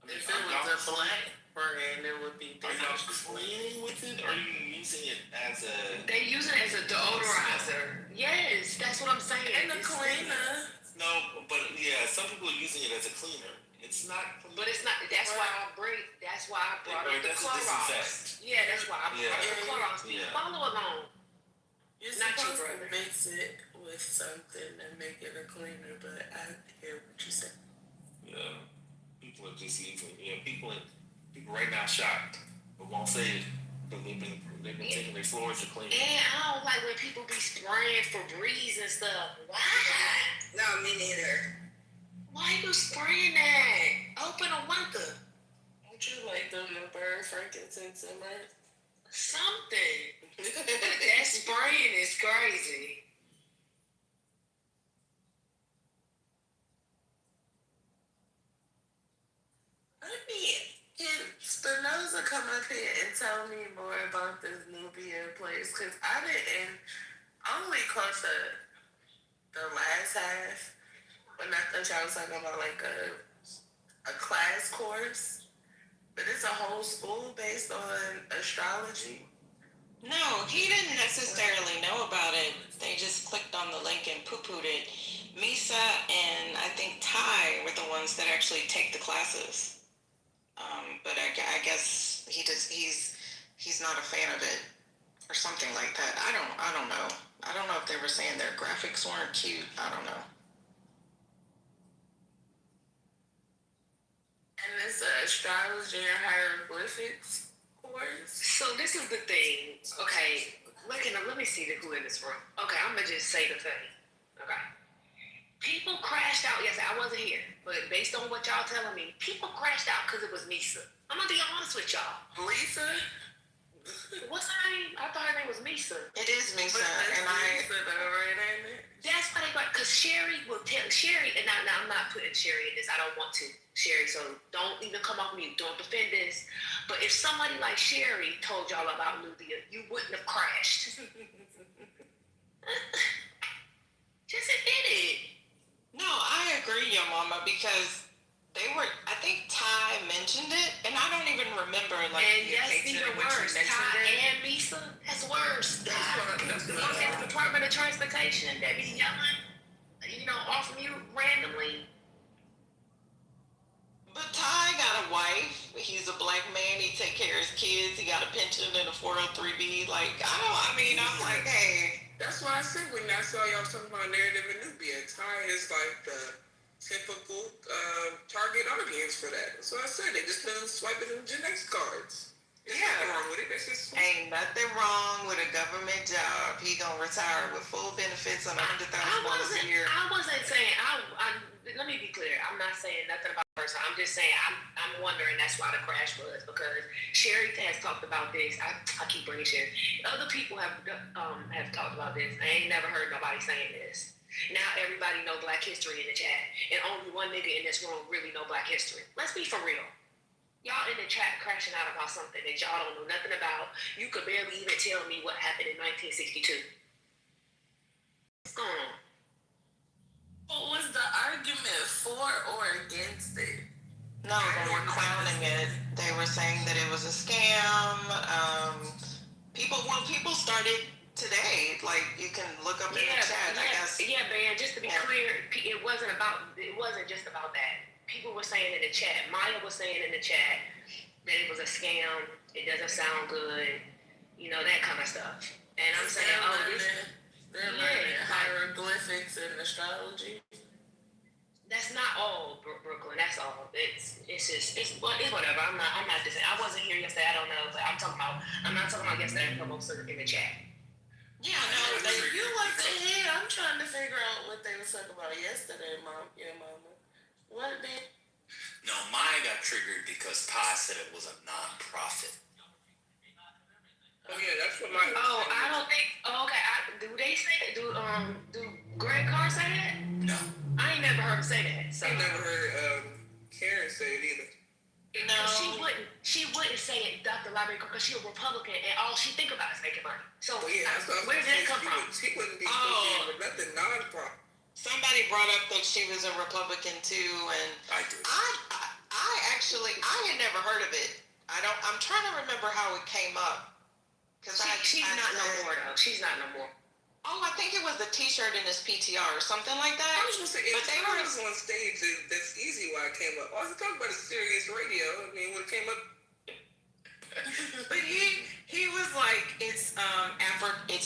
If it was a black brand, it would be Are y'all different. cleaning with it, or are you using it as a... They use it as a deodorizer. Yes, that's what I'm saying. And the cleaner. No, but yeah, some people are using it as a cleaner. It's not... But it's not, that's why I brought up the That's a Clorox. disinfect. Yeah, that's why I brought up the Clorox. Yeah. Follow along. You're Not you, supposed to brother. mix it with something and make it a cleaner, but I hear what you say. Yeah. People are just using... Yeah, people right now shocked, but won't say it. Because they've been taking their floors to clean. And I don't like when people be spraying Febreze and stuff. Why? No, me neither. Why you spraying that? Open a window. Don't you like them to burn frankincense and myrrh? Something. That spraying is crazy. I mean, can Spinoza come up here and tell me more about this Nubian place? Because I only caught the last half, when I thought y'all was talking about like a class course. But it's a whole school based on astrology. No, he didn't necessarily know about it. They just clicked on the link and poo-pooed it. Misa and I think Ty were the ones that actually take the classes. But I guess he's not a fan of it or something like that. I don't know. I don't know if they were saying their graphics weren't cute. I don't know. And it's an astrology and hieroglyphics course. So this is the thing. Okay, let me see who in this room. Okay, I'm gonna just say the thing. Okay. People crashed out. Yes, I wasn't here, but based on what y'all telling me, people crashed out because it was Misa. I'm gonna be honest with y'all. Lisa? What's her name? I thought her name was Misa. It is Misa, But and Lisa though, right, ain't it? That's why they got, because Sherry will tell Sherry, and now I'm not putting Sherry in this. I don't want to, Sherry. So don't even come off mute. Don't defend this. But if somebody like Sherry told y'all about Nubia, you wouldn't have crashed. Just admit it. No, I agree, your mama, because they were. I think Ty mentioned it, and I don't even remember like. And that's even worse. Ty and Misa, that's worse. That's the ones in the Department of Transportation that be yelling, off mute randomly. But Ty got a wife. He's a black man. He take care of his kids. He got a pension and a 403b. Like I'm like, hey. That's why I said when I saw y'all talking about narrative in Nubia, Ty is like the typical target audience for that. So I said they just been swiping them Gen X cards. There's nothing wrong with it. That's just ain't nothing wrong with a government job. He gonna retire with full benefits on $100,000 a year. I wasn't saying. Let me be clear. I'm not saying nothing about the person. I'm just saying I'm wondering that's why the crash was, because Sherry has talked about this. I keep bringing Sherry. Other people have talked about this. I ain't never heard nobody saying this. Now everybody know Black history in the chat, and only one nigga in this room really know Black history. Let's be for real. Y'all in the chat crashing out about something that y'all don't know nothing about. You could barely even tell me what happened in 1962. What's going on? What was the argument for or against it? No, they were clowning it. They were saying that it was a scam. People started today. Like, you can look up in the chat, I guess. Yeah, man, just to be clear, it wasn't just about that. People were saying in the chat, Maya was saying in the chat that it was a scam, it doesn't sound good, that kind of stuff. And I'm saying, they're learning hieroglyphics and astrology. That's not all, Brooklyn. That's all. It's whatever. I'm not just. I wasn't here yesterday. I don't know, but I'm not talking about yesterday. I'm talking about in the chat. Yeah, no, you like the head. I'm trying to figure out what they were talking about yesterday, your mama. What did? No, mine got triggered because Ty said it was a non-profit. Oh yeah, that's what my. Oh, I don't think. Oh, okay. Do they say that? Do Greg Carr say that? No. I ain't never heard him say that. So. I ain't never heard Karen say it either. No, she wouldn't say it, Dr. Library, because she's a Republican and all she think about is making money. So where did that come from? She wouldn't be speaking with nothing non-profit. Somebody brought up that she was a Republican too, and I did. I had never heard of it. I'm trying to remember how it came up. She's not no more though. She's not no more. Oh, I think it was the T-shirt in his PTR or something like that. I was gonna say, if they were on stage, that's easy why it came up. I was talking about a serious radio. I mean, when it came up. But he was like, it's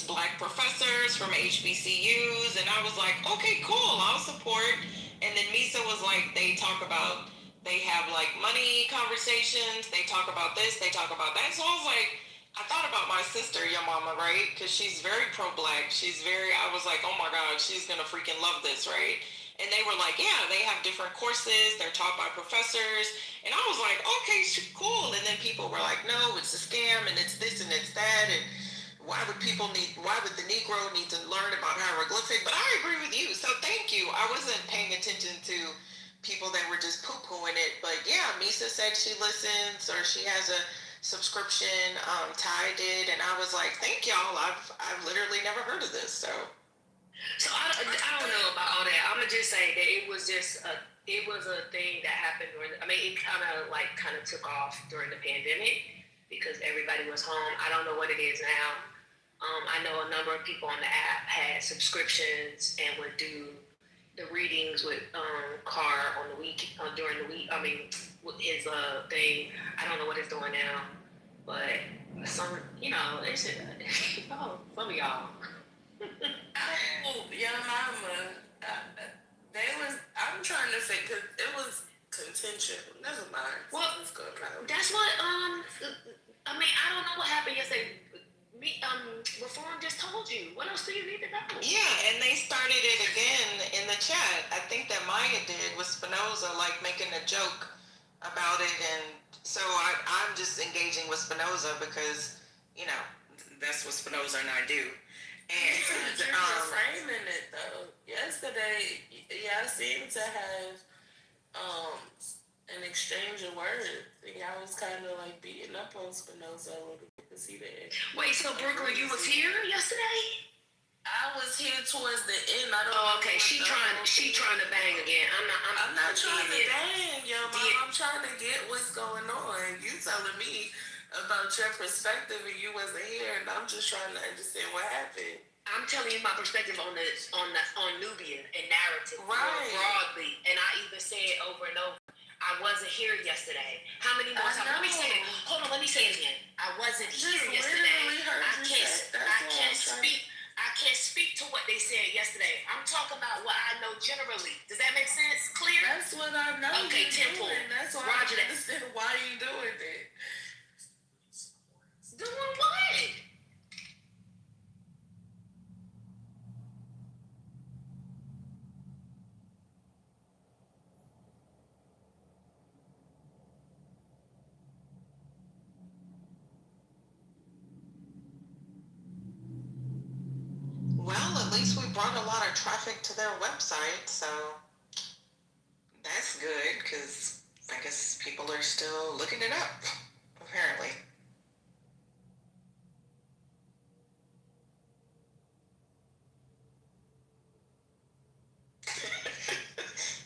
Black professors from HBCUs, and I was like, okay, cool, I'll support. And then Misa was like, they have like money conversations, they talk about this, they talk about that. So I was like, I thought about my sister, your mama, right? Because she's very pro-Black. I was like, oh my God, she's going to freaking love this, right? And they were like, yeah, they have different courses. They're taught by professors. And I was like, okay, cool. And then people were like, no, it's a scam and it's this and it's that. And why would the Negro need to learn about hieroglyphic? But I agree with you. So thank you. I wasn't paying attention to people that were just poo-pooing it. But yeah, Misa said she listens or she has a subscription. Ty did, and I was like, thank y'all. I've literally never heard of this. So I don't know about all that. I'm gonna just say that it was a thing that happened it kind of took off during the pandemic because everybody was home. I don't know what it is now. I know a number of people on the app had subscriptions and would do the readings with Carr on the week during the week. I mean, with his thing. I don't know what it's doing now, but some of y'all. Oh, your mama. I'm trying to say because it was contention. Never mind. Well, that's what. I don't know what happened yesterday. Reform just told you. What else do you need to know? Yeah, and they started it again in the chat. I think that Maya did with Spinoza, like making a joke about it, and so I'm just engaging with Spinoza because that's what Spinoza and I do. You're framing it though. Yesterday, y'all seemed to have an exchange of words. Y'all was kind of like beating up on Spinoza a little bit because he didn't. Wait, so Brooklyn, you was here yesterday? I was here towards the end. I don't. Oh, okay. She trying to bang again. I'm not trying to bang, yo, mom. I'm trying to get what's going on. You telling me about your perspective and you wasn't here, and I'm just trying to understand what happened. I'm telling you my perspective on Nubia and narrative right. more broadly, and I even say it over and over. I wasn't here yesterday. How many more times? Let me say it. Hold on, let me say it again. I wasn't here yesterday. I can't speak to what they said yesterday. I'm talking about what I know generally. Does that make sense? Clear? That's what I know. Okay, Temple. That's why Roger I understand why you doing it. Doing what? Well, at least we brought a lot of traffic to their website, so that's good, because I guess people are still looking it up, apparently.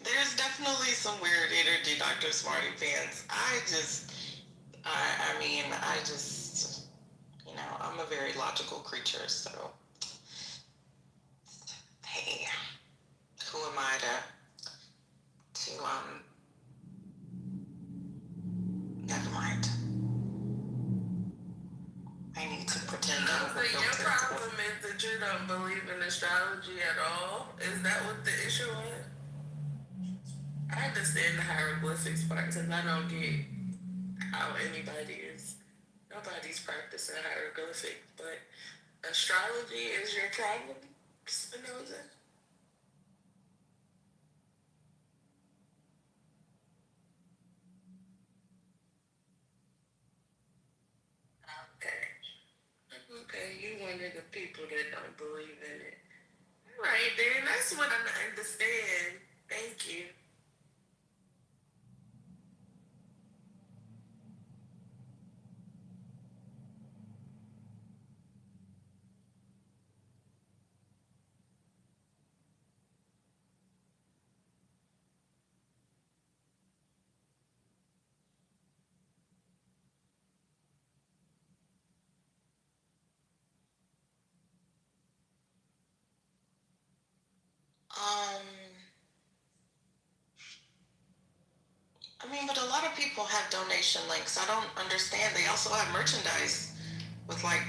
There's definitely some weird energy, Dr. Smarty Pants. I'm a very logical creature, so hey, who am I to never mind. I need to pretend I'm But your problem is that you don't believe in astrology at all? Is that what the issue is? I understand the hieroglyphics part because I don't get how nobody's practicing hieroglyphics, but astrology is your problem, Spinoza? Okay, you one of the people that don't believe in it. All right, then that's what I understand. Thank you. But a lot of people have donation links. I don't understand. They also have merchandise with Black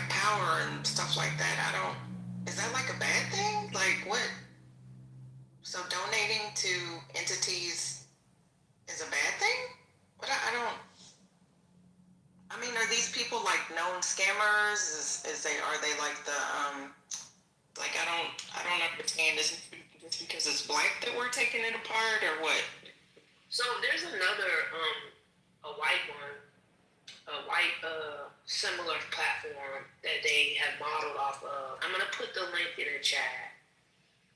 Power and stuff like that. Is that like a bad thing? Like what? So donating to entities is a bad thing? But are these people like known scammers? Are they like the I don't understand. Is it just because it's black that we're taking it apart or what? So there's another a white similar platform that they have modeled off of. I'm gonna put the link in the chat,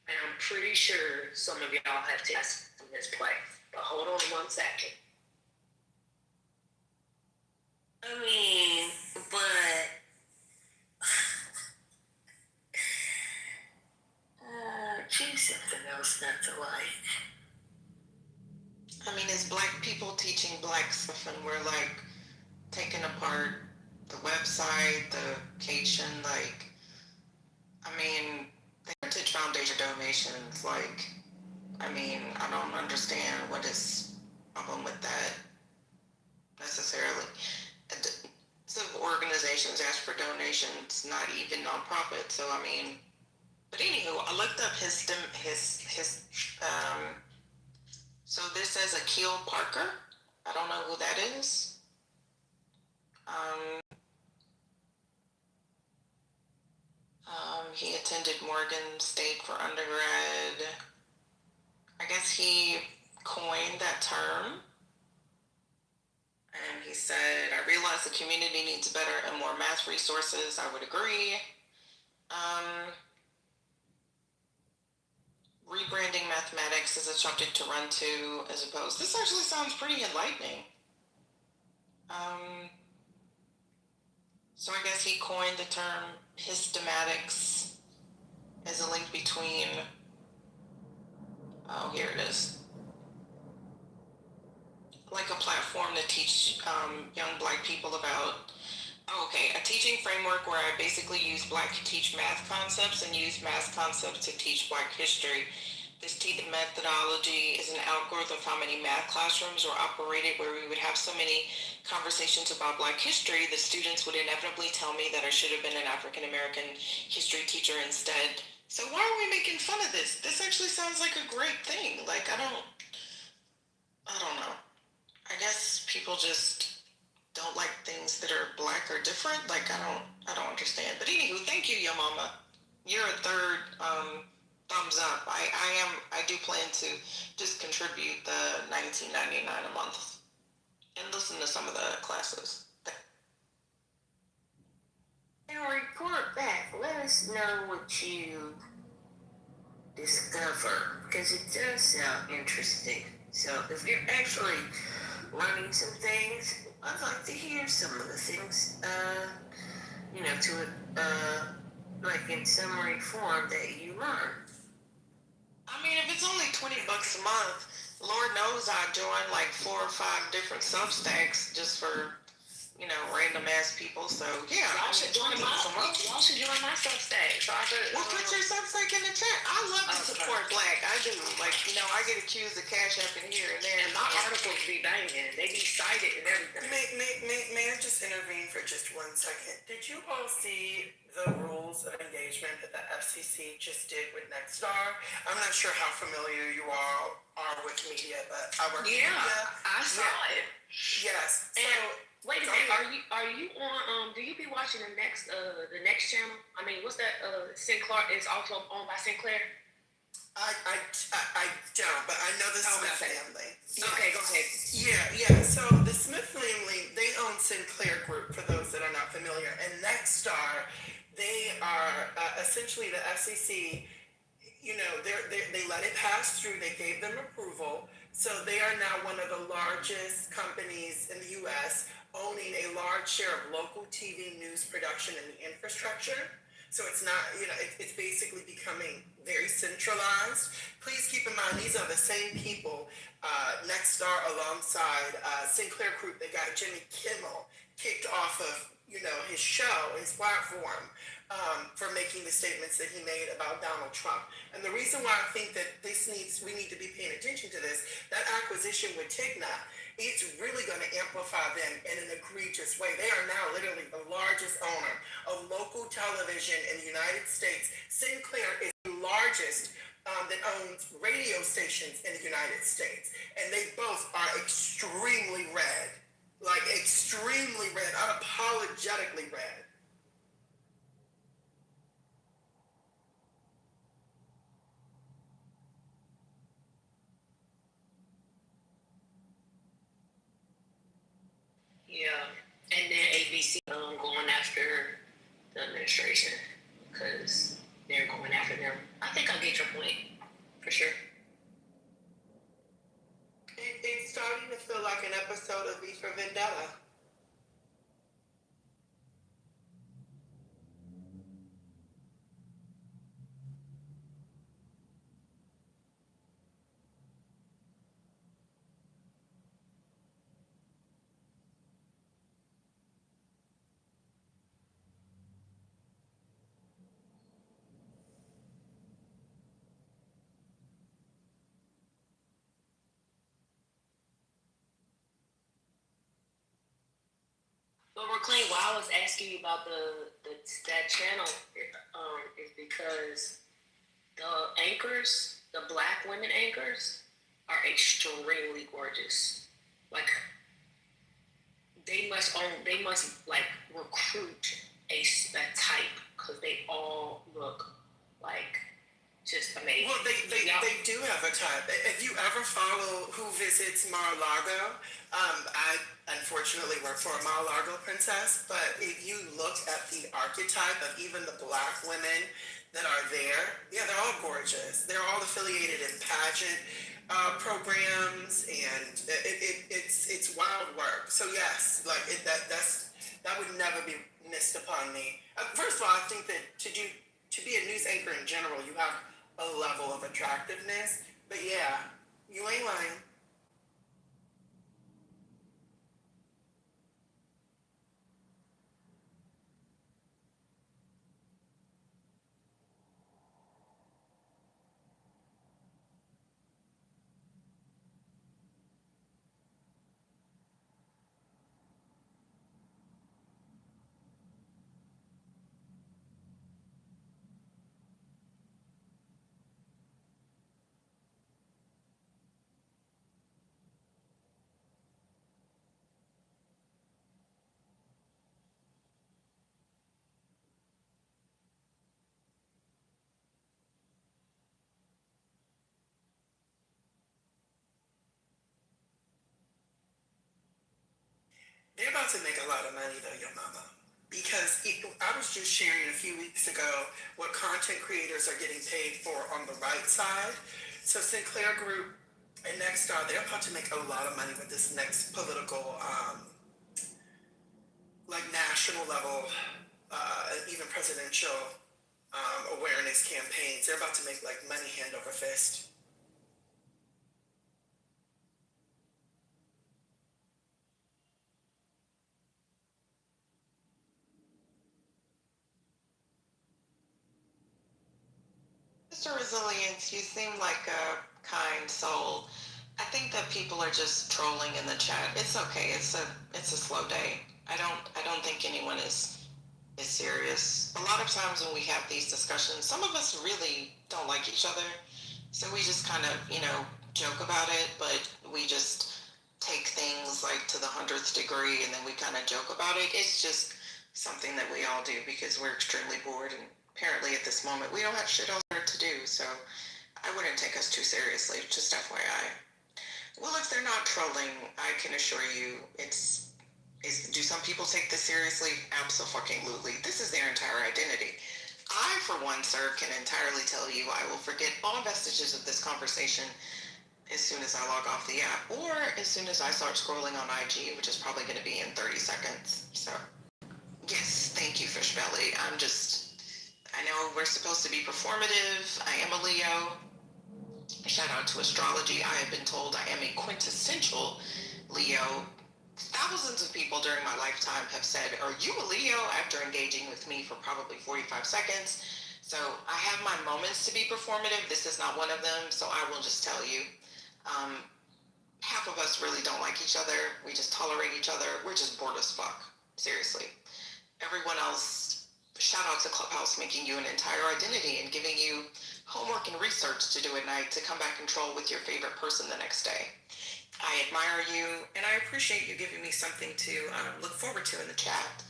and I'm pretty sure some of y'all have tested this place. But hold on 1 second. Choose something else not to like. It's black people teaching black stuff, and we're taking apart the website, the location, the Heritage Foundation donations, I don't understand what is the problem with that necessarily. Civil organizations ask for donations, not even nonprofit, so but anywho, I looked up so this says Akil Parker. I don't know who that is. He attended Morgan State for undergrad. I guess he coined that term. And he said, I realize the community needs better and more math resources. I would agree. Rebranding mathematics as a subject to run to as opposed. This actually sounds pretty enlightening. So I guess he coined the term hystematics as a link between, oh, here it is, like a platform to teach young Black people about, a teaching framework where I basically use Black to teach math concepts and use math concepts to teach Black history. This methodology is an outgrowth of how many math classrooms were operated, where we would have so many conversations about Black history, the students would inevitably tell me that I should have been an African American history teacher instead. So why are we making fun of this? This actually sounds like a great thing. Like, I don't know. I guess people just don't like things that are Black or different. Like, I don't understand. But anywho, thank you, Yo Mama. You're a third thumbs up. I do plan to just contribute the $19.99 a month and listen to some of the classes. Now report back. Let us know what you discover, because it does sound interesting. So if you're actually learning some things, I'd like to hear some of the things, like in summary form that you learn. I mean, if it's only $20 a month, Lord knows I join like 4 or 5 different Substacks just for, random ass people. So yeah, Y'all should join my Substack. So I could. Well, put your Substack in the chat. I love to support Black. I do. Like, I get accused of cash apping here and there. And my articles be banging. They be cited and everything. May I just intervene for just 1 second? Did you all see the rules of engagement that the FCC just did with Nextstar? I'm not sure how familiar you all are with media, but I work in media. I saw it. Yes. So, wait a minute. Are you on? Do you be watching the next channel? I mean, what's that? Sinclair is also owned by Sinclair. I don't, but I know the Smith family. Yeah. Okay, go ahead. Yeah. So the Smith family, they own Sinclair Group, for those that are not familiar, and Nextstar, they are essentially the FCC. They let it pass through. They gave them approval, so they are now one of the largest companies in the U.S. owning a large share of local TV news production and the infrastructure. So it's not, it's basically becoming very centralized. Please keep in mind, these are the same people, Nextstar alongside Sinclair Group, that got Jimmy Kimmel kicked off of, his show, his platform, for making the statements that he made about Donald Trump. And the reason why I think that we need to be paying attention to this, that acquisition with Tigna, it's really going to amplify them in an egregious way. They are now literally the largest owner of local television in the United States. Sinclair is the largest that owns radio stations in the United States. And they both are extremely red. Like, extremely red, unapologetically red. Yeah, and then ABC going after the administration because they're going after them. I think I get your point for sure. It's starting to feel like an episode of V for Vendetta. But McLean, why I was asking you about that channel is because the anchors, the Black women anchors, are extremely gorgeous. Like they must like recruit a type because they all look like just amazing. Well, they do have a type. If you ever follow Who Visits Mar-a-Lago, I unfortunately work for a Mar-a-Lago princess, but if you look at the archetype of even the Black women that are there, yeah, they're all gorgeous. They're all affiliated in pageant programs, and it's wild work. So yes, like that would never be missed upon me. First of all, I think that to be a news anchor in general, you have a level of attractiveness. But yeah, you ain't lying. They're about to make a lot of money though, your mama. Because I was just sharing a few weeks ago what content creators are getting paid for on the right side. So Sinclair Group and Nexstar, they're about to make a lot of money with this next political, like national level, even presidential awareness campaigns. They're about to make like money hand over fist. Mr. Resilience, you seem like a kind soul. I think that people are just trolling in the chat. It's okay. It's a slow day. I don't think anyone is serious. A lot of times when we have these discussions, some of us really don't like each other. So we just kind of, joke about it, but we just take things like to the 100th degree and then we kind of joke about it. It's just something that we all do because we're extremely bored, and apparently at this moment we don't have shit else to do. So I wouldn't take us too seriously, just FYI. Well, if they're not trolling, I can assure you do some people take this seriously? Absolutely. This is their entire identity. I, for one, sir, can entirely tell you I will forget all vestiges of this conversation as soon as I log off the app, or as soon as I start scrolling on IG, which is probably going to be in 30 seconds. So, yes, thank you, Fishbelly. I know we're supposed to be performative. I am a Leo. Shout out to astrology. I have been told I am a quintessential Leo. Thousands of people during my lifetime have said, "Are you a Leo?" after engaging with me for probably 45 seconds. So I have my moments to be performative. This is not one of them, so I will just tell you. Half of us really don't like each other. We just tolerate each other. We're just bored as fuck. Seriously. Everyone else, shout out to Clubhouse making you an entire identity and giving you homework and research to do at night to come back and troll with your favorite person the next day. I admire you, and I appreciate you giving me something to look forward to in the chat.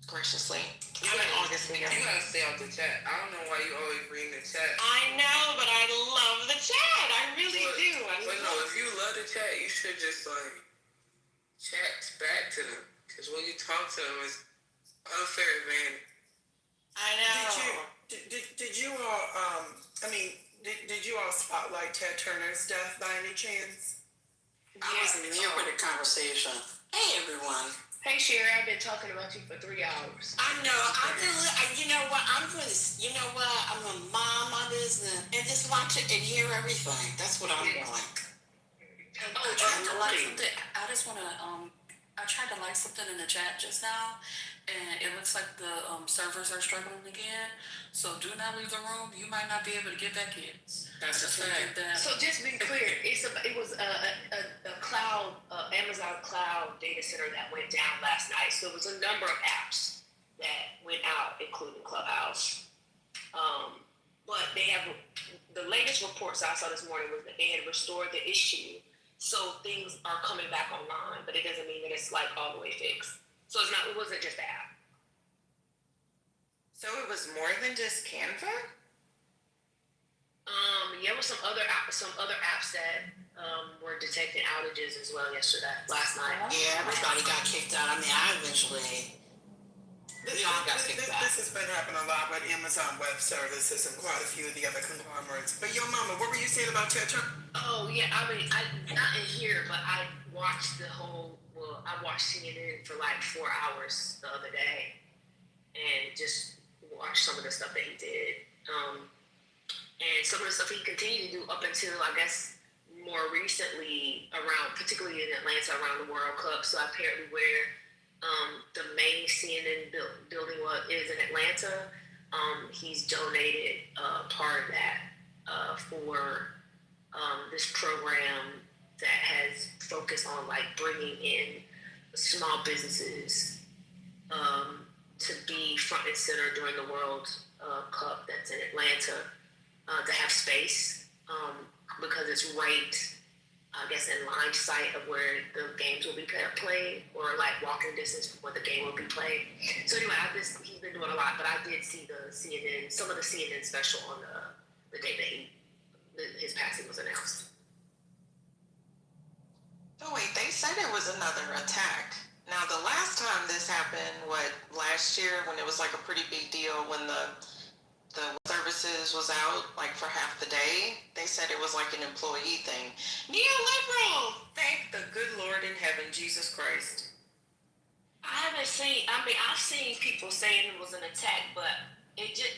Graciously. I'm an August Leo. You gotta stay out the chat. I don't know why you always read the chat. I know, but I love the chat. I really do. But no, if you love the chat, you should just chat back to them. Because when you talk to them, it's unfair advantage. I know. Did you all? Did you all spotlight Ted Turner's death by any chance? I wasn't here for the conversation. Hey, everyone. Hey Sherry, I've been talking about you for 3 hours. I know. You know what? I'm gonna mind my business and just watch it and hear everything. That's what I'm doing. I tried to like something. I just wanna I tried to like something in the chat just now, and it looks like the servers are struggling again. So do not leave the room. You might not be able to get back in. That's a fact. So just be clear, it was a cloud, Amazon cloud data center that went down last night. So it was a number of apps that went out, including Clubhouse. But they have the latest reports I saw this morning was that they had restored the issue. So things are coming back online, but it doesn't mean that it's like all the way fixed. So it wasn't just the app. So it was more than just Canva? there was some other apps that were detecting outages as well last night. Yeah, everybody got kicked out. I mean, I eventually, we all got kicked out. This has been happening a lot with Amazon Web Services and quite a few of the other conglomerates. But yo, mama, what were you saying about Ted Turner? Oh yeah, I mean, I not in here, but I watched I watched CNN for like 4 hours the other day, and just watched some of the stuff that he did, and some of the stuff he continued to do up until I guess more recently, particularly in Atlanta around the World Cup. So apparently, where the main CNN building is in Atlanta, he's donated part of that for this program that has focused on like bringing in small businesses to be front and center during the World Cup that's in Atlanta, to have space, because it's right, I guess, in line sight of where the games will be played, or like walking distance from where the game will be played. So anyway, he's been doing a lot, but I did see some of the CNN special on the day that his passing was announced. Oh wait, they said it was another attack. Now the last time this happened, last year, when it was like a pretty big deal, when the services was out like for half the day, they said it was like an employee thing. Neoliberal! Thank the good Lord in heaven, Jesus Christ. I've seen people saying it was an attack, but it just,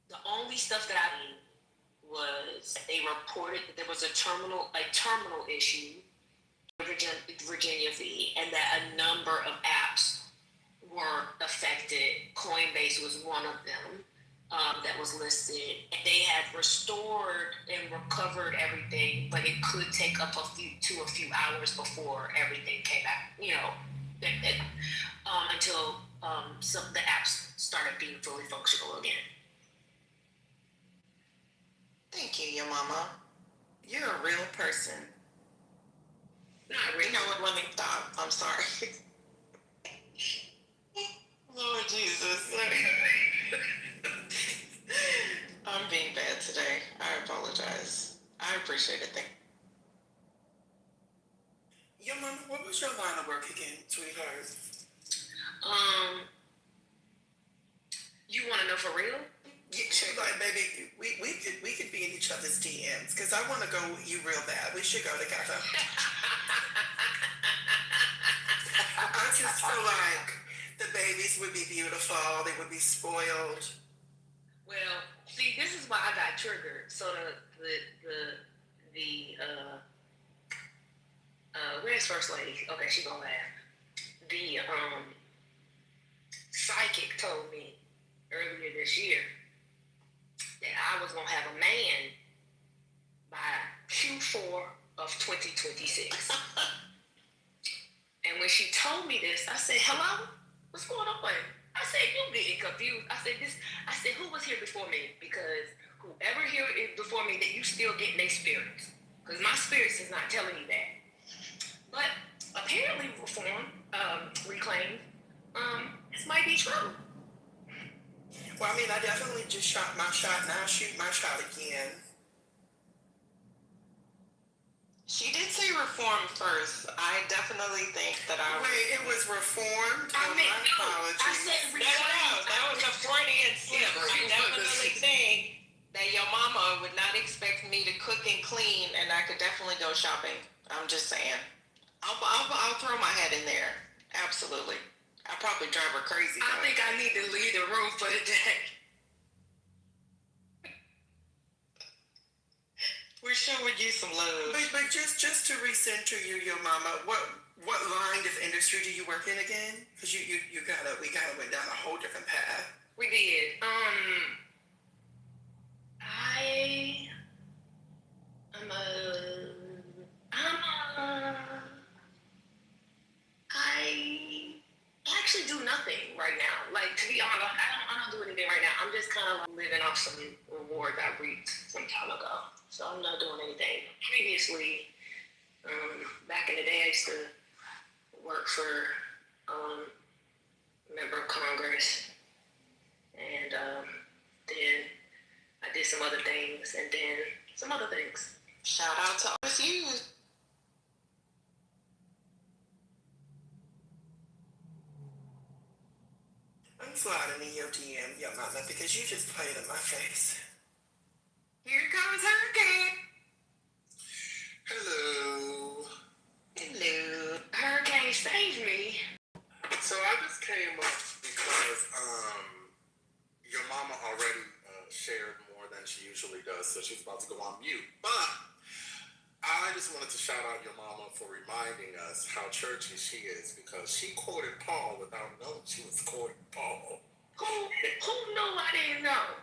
the only stuff that I did was they reported that there was a terminal issue, Virginia V, and that a number of apps were affected. Coinbase was one of them that was listed. And they had restored and recovered everything, but it could take up a few hours before everything came back. Until some of the apps started being fully functional again. Thank you, your mama. You're a real person. Not really. You know what? Let me stop. I'm sorry. Lord Jesus. I'm being bad today. I apologize. I appreciate it. Yo, mama, what was your line of work again, sweetheart? You want to know for real? Yeah, she was like, baby, we could be in each other's DMs, because I want to go with you real bad. We should go together. I just feel like the babies would be beautiful. They would be spoiled. Well, see, this is why I got triggered. So where's First Lady? Okay, she gonna laugh. The psychic told me earlier this year that I was gonna have a man by Q4 of 2026. And when she told me this, I said, "Hello, what's going on?" I said, "You getting confused?" I said, "Who was here before me?" Because whoever here is before me, that you still getting their spirits. Because my spirits is not telling you that. But apparently, reclaimed, this might be true. Well, I mean, I definitely just shot my shot, now shoot my shot again. She did say reform first. I definitely think that Wait, it was reformed? I mean, my apologies. I said reclaimed. That was a Freudian slip. I definitely think that your mama would not expect me to cook and clean, and I could definitely go shopping. I'm just saying. I'll throw my head in there. Absolutely. I'll probably drive her crazy. I think I need to leave the room for the day. We're showing you some love. But just to recenter you, your mama, what line of industry do you work in again? Because we went down a whole different path. We did. I actually do nothing right now. Like, to be honest, I don't do anything right now. I'm just kind of like living off some rewards I reaped some time ago. So I'm not doing anything. Previously, back in the day, I used to work for a member of Congress, and then I did some other things, and then some other things. Shout out to OSU. I'm sliding in your DM, your mama, because you just played in my face. Here comes Hurricane. Hello. Hello. Hurricane, save me. So I just came up because your mama already shared more than she usually does, so she's about to go on mute. But I just wanted to shout out your mama for reminding us how churchy she is, because she quoted Paul without knowing she was quoting Paul. Who knew I didn't know?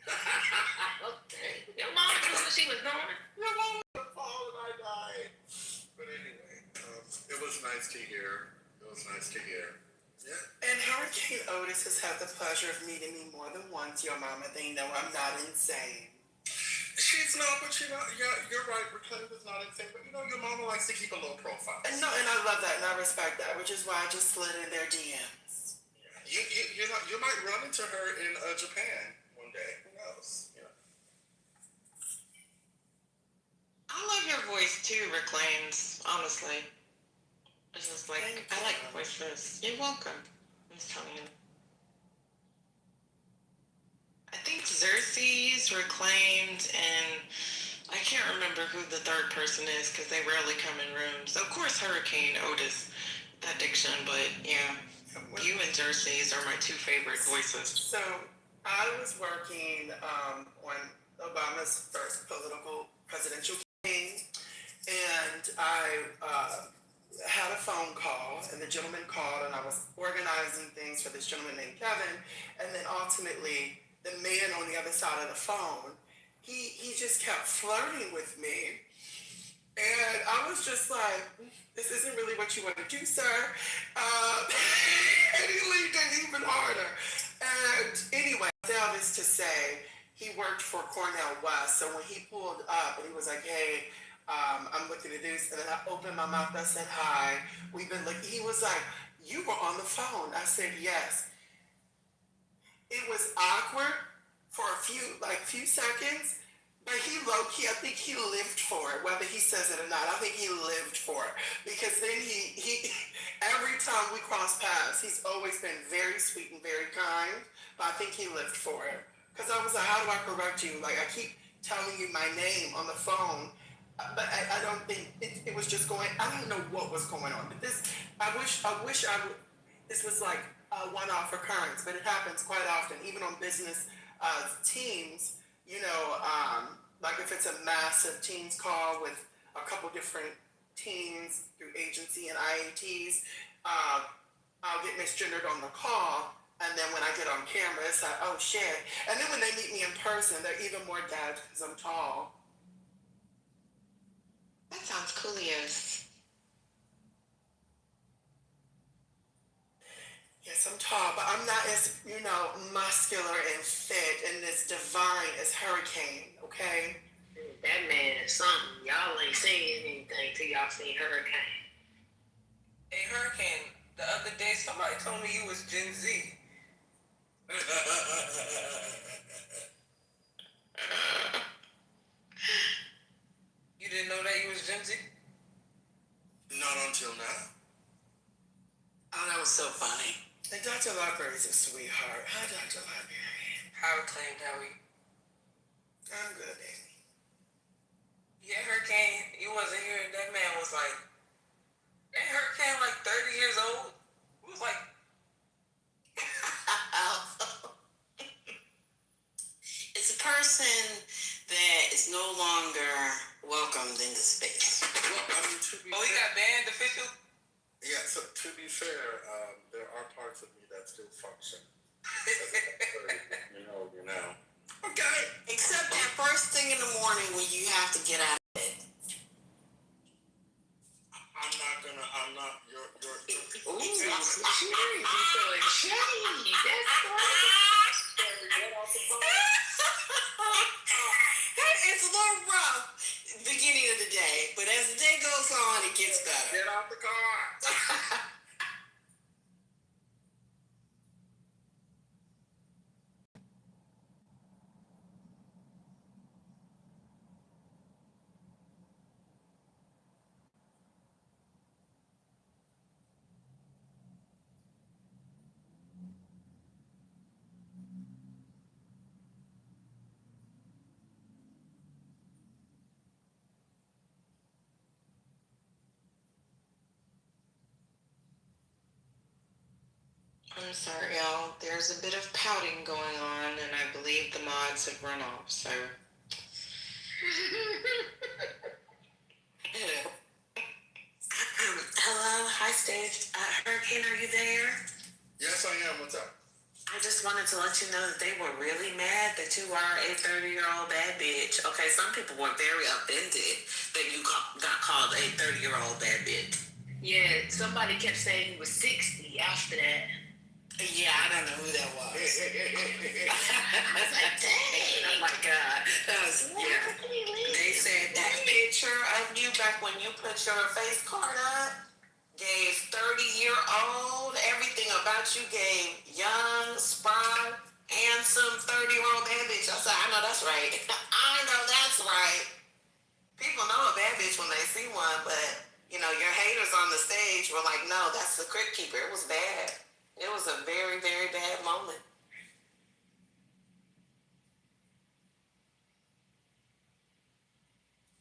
Okay. Your mom knew what she was doing. Your mama quoted Paul and I died. But anyway, it was nice to hear. It was nice to hear. Yeah. And Hurricane Otis has had the pleasure of meeting me more than once, your mama. They know I'm not insane. She's not, but you're right. Reclaim is not insane, but your mama likes to keep a low profile. And no, and I love that, and I respect that, which is why I just slid in their DMs. You might run into her in Japan one day. Who knows? I love your voice too, Reclaims. Honestly, it's just like I like voices. You're welcome. I'm just telling you. I think Xerxes, Reclaimed, and I can't remember who the third person is because they rarely come in rooms. Of course, Hurricane Otis, that diction, but yeah, you and Xerxes are my two favorite voices. So I was working on Obama's first presidential campaign, and I had a phone call, and the gentleman called, and I was organizing things for this gentleman named Kevin, and then ultimately the man on the other side of the phone, he just kept flirting with me, and I was just like, this isn't really what you want to do, sir. And he leaned in even harder. And anyway, I say all this to say, he worked for Cornell West, so when he pulled up and he was like, hey, I'm looking at this, and then I opened my mouth, I said, hi, we've been looking. He was like, you were on the phone. I said, yes. It was awkward for a few seconds, but he low-key, I think he lived for it, whether he says it or not. I think he lived for it, because then he every time we cross paths, he's always been very sweet and very kind, but I think he lived for it. Because I was like, how do I correct you? Like, I keep telling you my name on the phone, but I don't think, it was just going, I don't know what was going on. But this, I wish this was like a one-off occurrence, but it happens quite often, even on business teams, like if it's a massive teams call with a couple different teams through agency and IATs, I'll get misgendered on the call, and then when I get on camera, it's like, oh shit. And then when they meet me in person, they're even more gagged because I'm tall. That sounds coolious. Yes, I'm tall, but I'm not as, muscular and fit and as divine as Hurricane, okay? That man is something. Y'all ain't saying anything till y'all seen Hurricane. Hey, Hurricane, the other day somebody told me you was Gen Z. You didn't know that you was Gen Z? Not until now. Oh, that was so funny. And Dr. Library's a sweetheart. Hi, Dr. Library. How reclaimed, how are you? I'm good, Amy. Yeah, Hurricane, you wasn't here. That man was like, ain't Hurricane like 30 years old? He was like, it's a person that is no longer welcomed into space. Well, I mean, to be he got banned official? Yeah, so to be fair, there are parts of me that still function. you know. Okay. Except that first thing in the morning when you have to get out of bed. I'm not, you're. Ooh, you feeling shady. That's It's a little rough beginning of the day, but as the day goes on, it gets better. Get out the car. I'm sorry, y'all. There's a bit of pouting going on, and I believe the mods have run off, so. Hello, hi, Steve. Hurricane, are you there? Yes, I am. What's up? I just wanted to let you know that they were really mad that you are a 30-year-old bad bitch. Okay, some people were very offended that you got called a 30-year-old bad bitch. Yeah, somebody kept saying he was 60 after that. Yeah, I don't know who that was. I was like, dang. Oh my God. Yeah. They said that picture of you back when you put your face card up gave 30-year-old. Everything about you gave young, spry, handsome 30-year-old bad bitch. I said, I know that's right. I know that's right. People know a bad bitch when they see one, but you know, your haters on the stage were like, no, that's the crypt keeper. It was bad. It was a very, very bad moment.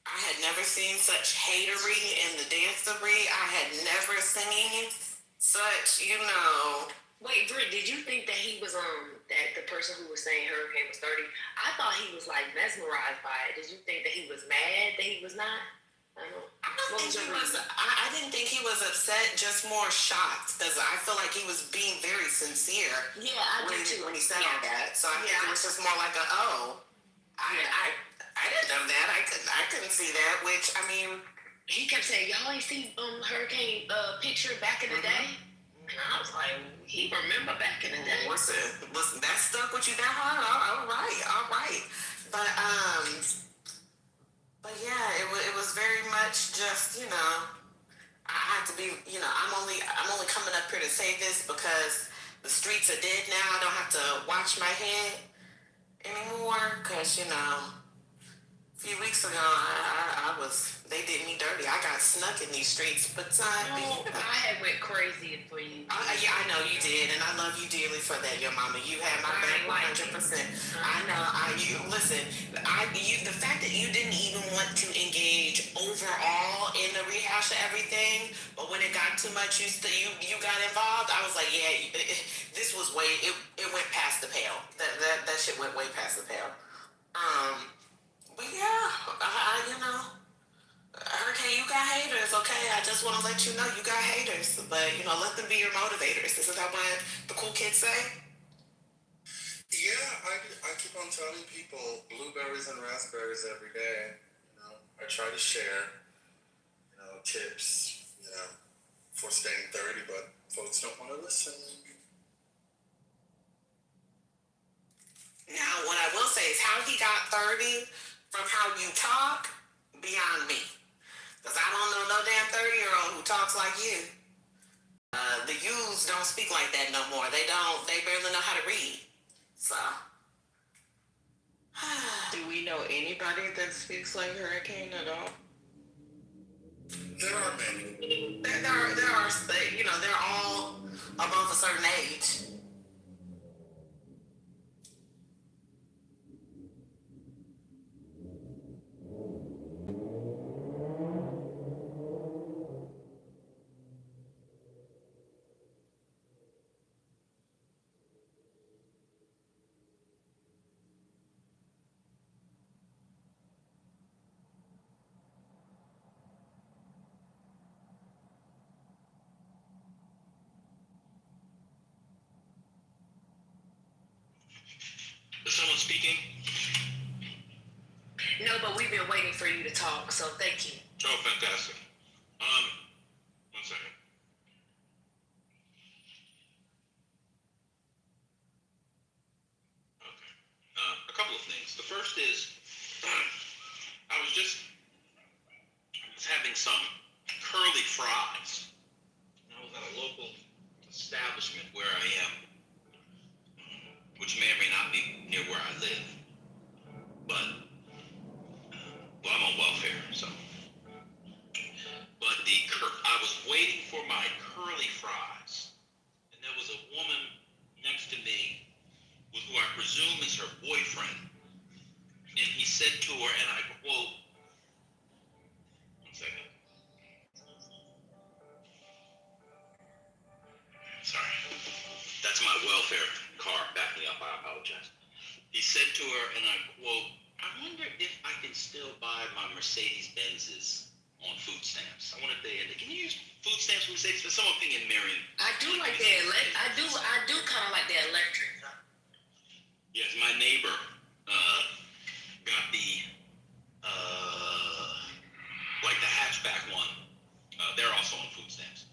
I had never seen such hatery in the dancery. I had never seen such, you know. Wait, Britt, did you think that he was that the person who was saying Hurricane was 30? I thought he was like mesmerized by it. Did you think that he was mad that he was not? I didn't think he was upset, just more shocked, because I feel like he was being very sincere. Yeah, I when, did too. When he said all that, so I think it was just more like I didn't know that. I couldn't see that. Which I mean, he kept saying, "Y'all ain't see Hurricane picture back in the day." And I was like, he remember back in the day. Listen, that stuck with you that hard? All right. But yeah, it was very much just, you know, I had to be, you know, I'm only coming up here to say this because the streets are dead now. I don't have to watch my head anymore because, you know, a few weeks ago they did me dirty. I got snuck in these streets, but I had went crazy for you. Yeah, I know you did, and I love you dearly for that, your mama. You had my back 100%. I know. Listen. The fact that you didn't even want to engage overall in the rehash of everything, but when it got too much, you got involved. I was like, yeah, this was it went past the pale. That shit went way past the pale. But yeah, you know. Hurricane, you got haters, okay? I just want to let you know you got haters, but you know, let them be your motivators. Isn't that what the cool kids say? Yeah, I keep on telling people blueberries and raspberries every day. You know, I try to share, you know, tips, you know, for staying 30, but folks don't want to listen. Now, what I will say is how he got 30 from how you talk, beyond me. Because I don't know no damn 30-year-old who talks like you. The youths don't speak like that no more. They barely know how to read. So. Do we know anybody that speaks like Hurricane at all? There are many. There are, you know, they're all above a certain age. Is someone speaking? No, but we've been waiting for you to talk, so thank you. Oh, fantastic. One second. Okay. A couple of things. The first is, I was having some curly fries. I was at a local establishment where I am, which may or may not be near where I live. But, well, I'm on welfare, so. But I was waiting for my curly fries, and there was a woman next to me with who I presume is her boyfriend, and he said to her, and I quote, one second. Sorry. Mercedes Benzes on food stamps. I wonder if can you use food stamps for Mercedes? But some opinion, Marion. I do like that. I do kind of like that electric. Yes, my neighbor got the like the hatchback one. They're also on food stamps.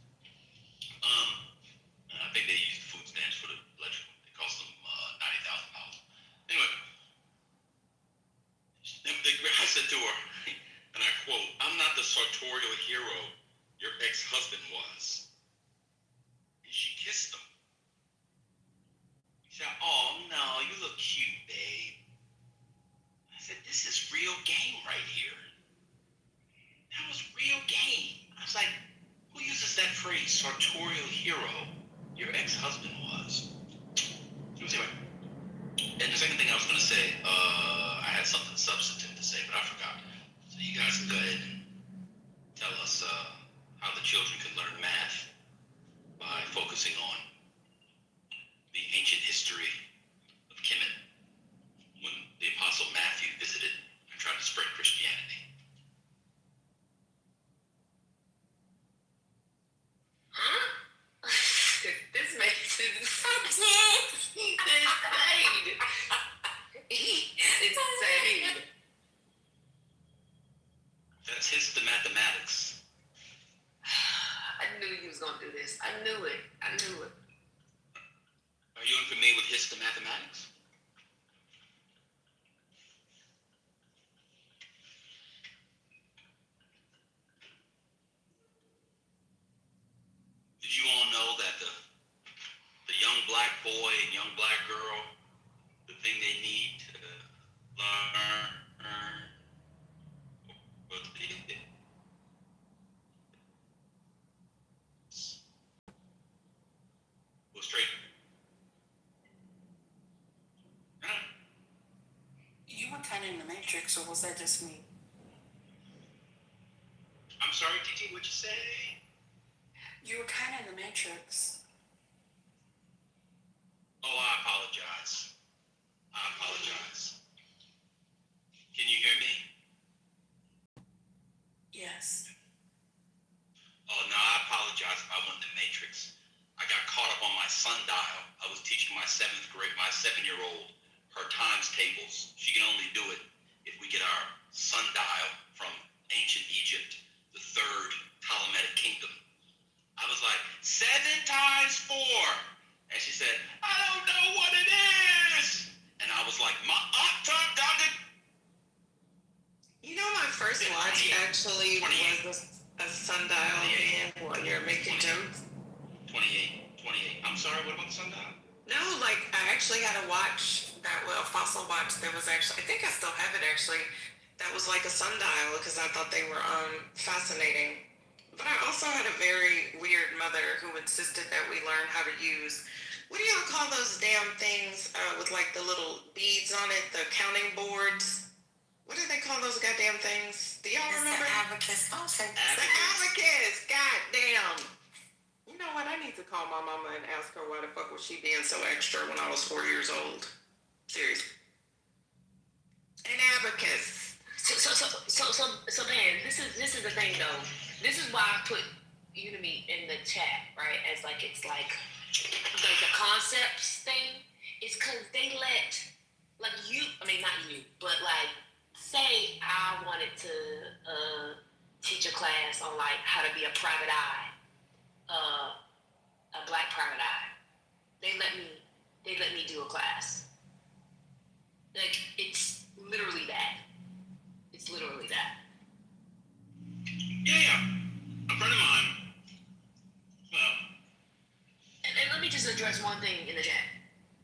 I think they use food stamps for the electric one. It cost them $90,000. Anyway, I said to her, and I quote, "I'm not the sartorial hero your ex-husband was." And she kissed him. She said, "Oh no, you look cute, babe." I said, "This is real game right here. That was real game." I was like, "Who uses that phrase, sartorial hero your ex-husband was?" Anyway, and the second thing I was going to say, I had something substantive to say, but I forgot. So you guys can go ahead and tell us how the children can learn math by focusing on the ancient history of Kemet when the Apostle Matthew visited and tried to spread Christianity. Huh? This makes it insane. It's insane. That's his mathematics. I knew you was gonna do this. I knew it. Are you unfamiliar with his mathematics? Did you all know that the young black boy and young black girl, the thing they need to learn, what they go straight. Huh? You were kind of in the Matrix, or was that just me? I'm sorry, TT, what'd you say? You were kind of in the Matrix. Oh, I apologize. Can you hear me? Yes. Oh, no, I apologize if I went in the Matrix. I got caught up on my sundial. I was teaching my 7-year-old, her times tables. She can only do it if we get our sundial from ancient Egypt, the third Ptolemaic kingdom. I was like, 7 times 4. And she said, "I don't know what it is." And I was like, You know, my first watch actually was a sundial band while you're making jokes. 28. I'm sorry, what about the sundial? No, like I actually had a watch a fossil watch that was actually, I think I still have it actually, that was like a sundial because I thought they were fascinating. But I also had a very weird mother who insisted that we learn how to use, what do y'all call those damn things with like the little beads on it, the counting boards? What do they call those goddamn things? Do y'all remember? The abacus. The abacus. Goddamn. You know what? I need to call my mama and ask her why the fuck was she being so extra when I was 4 years old. Seriously. An abacus. So man, this is the thing though. This is why I put Udemy in the chat, right? As like it's like the concepts thing. It's because they let not you, but like say I wanted to teach a class on like how to be a private eye, a black private eye. They let me do a class. Like it's literally that. Yeah. A friend of mine. Well. And let me just address one thing in the chat.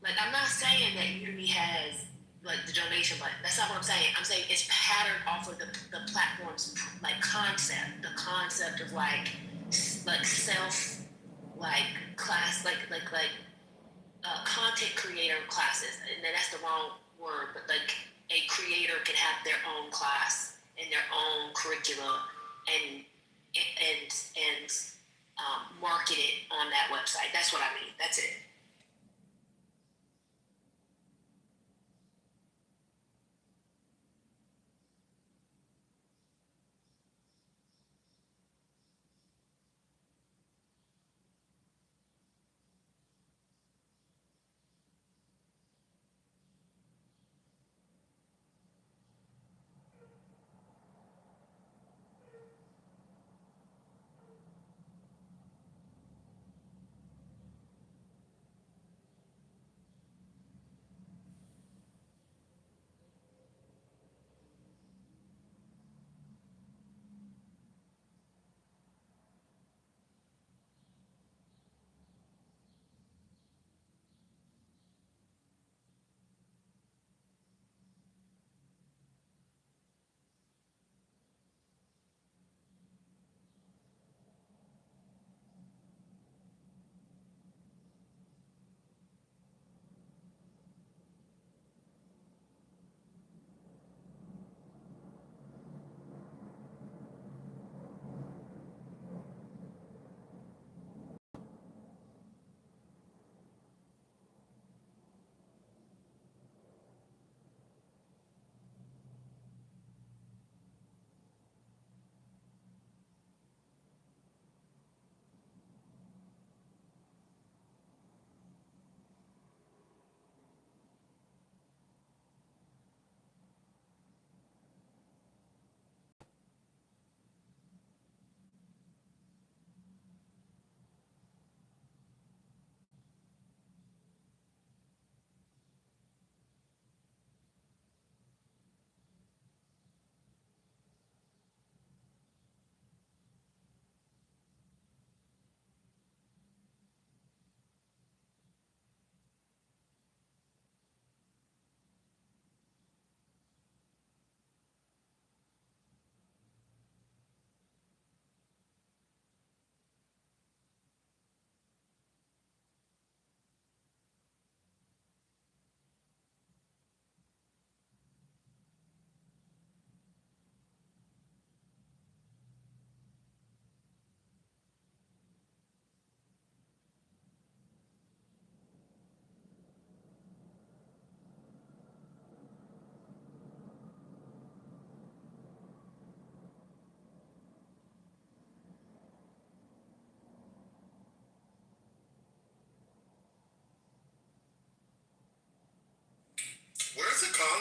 Like I'm not saying that Udemy has like the donation button. That's not what I'm saying. I'm saying it's patterned off of the platform's like concept. The concept of like self class content creator classes. And then that's the wrong word, but like a creator can have their own class and their own curricula and market it on that website. That's what I mean. That's it.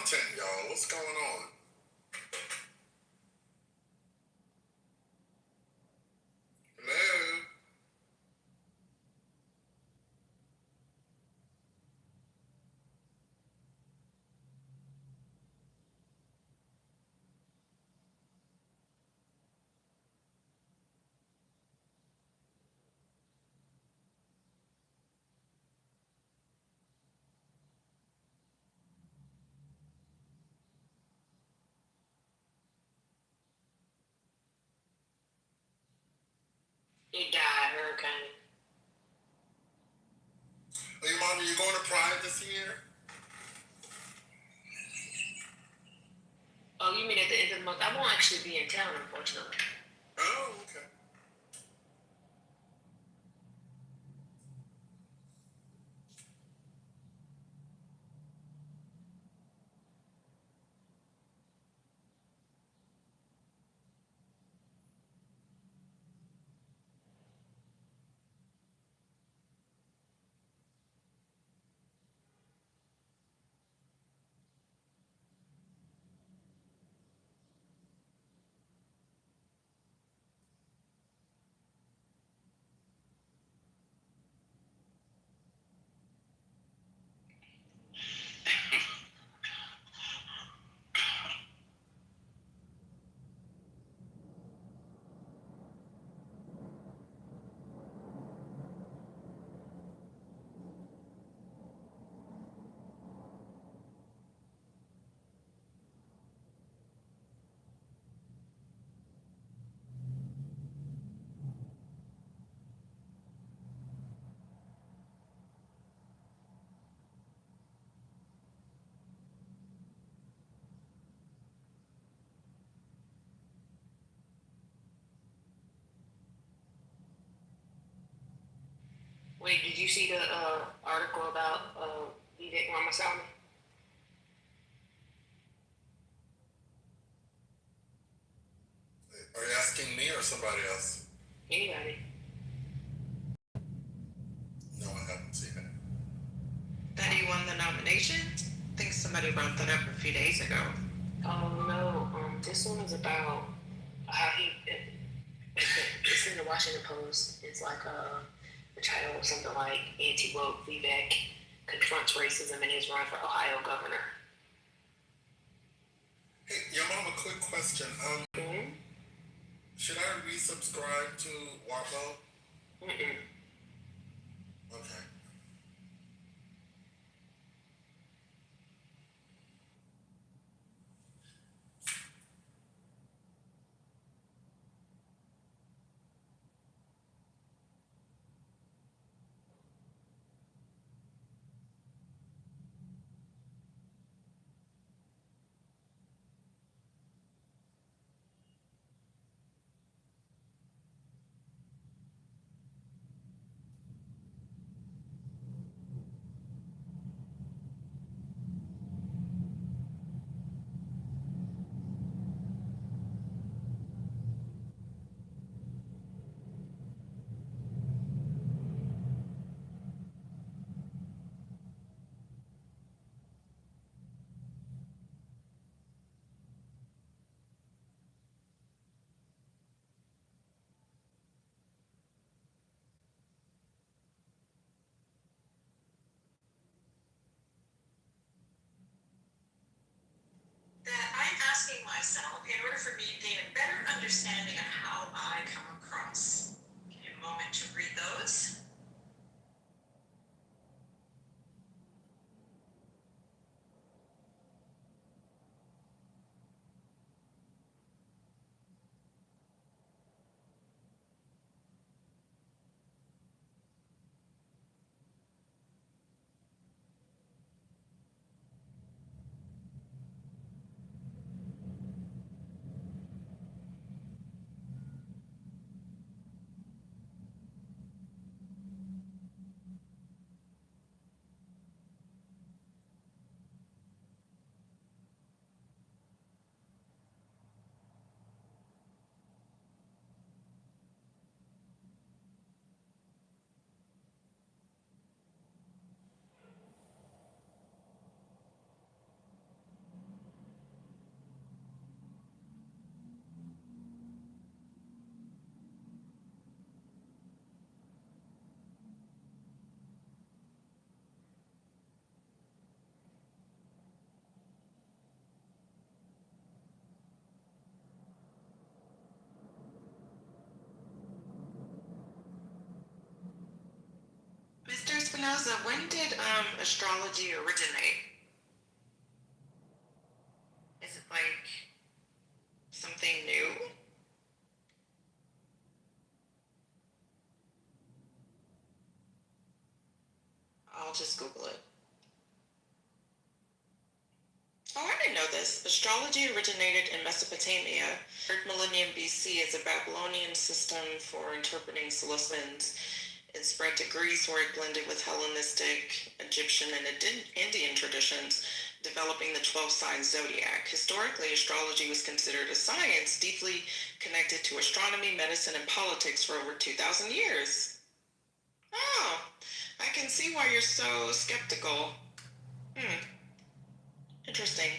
content, y'all. What's going on? Hello? It died, hurricane. Hey, Mom, are you going to Pride this year? Oh, you mean at the end of the month? I won't actually be in town, unfortunately. Oh, okay. Wait, did you see the article about Vivek Ramaswamy? Are you asking me or somebody else? Anybody? No, I haven't seen it. That he won the nomination? I think somebody brought that up a few days ago. Oh no, this one is about how he. It's in the Washington Post. It's like the title of something like "Anti-Woke Vivek Confronts Racism in His Run for Ohio Governor." Hey, your mom, a quick question. Should I resubscribe to WAPO? Mm-mm. Okay. That I'm asking myself in order for me to gain a better understanding of how I come across. Give me a moment to read those. Spinoza, when did astrology originate? Is it like something new? I'll just Google it. Oh, I didn't know this. Astrology originated in Mesopotamia, 3rd millennium BC, as a Babylonian system for interpreting celestials. It spread to Greece, where it blended with Hellenistic, Egyptian, and Indian traditions, developing the 12-sign zodiac. Historically, astrology was considered a science deeply connected to astronomy, medicine, and politics for over 2,000 years. Oh, I can see why you're so skeptical. Interesting.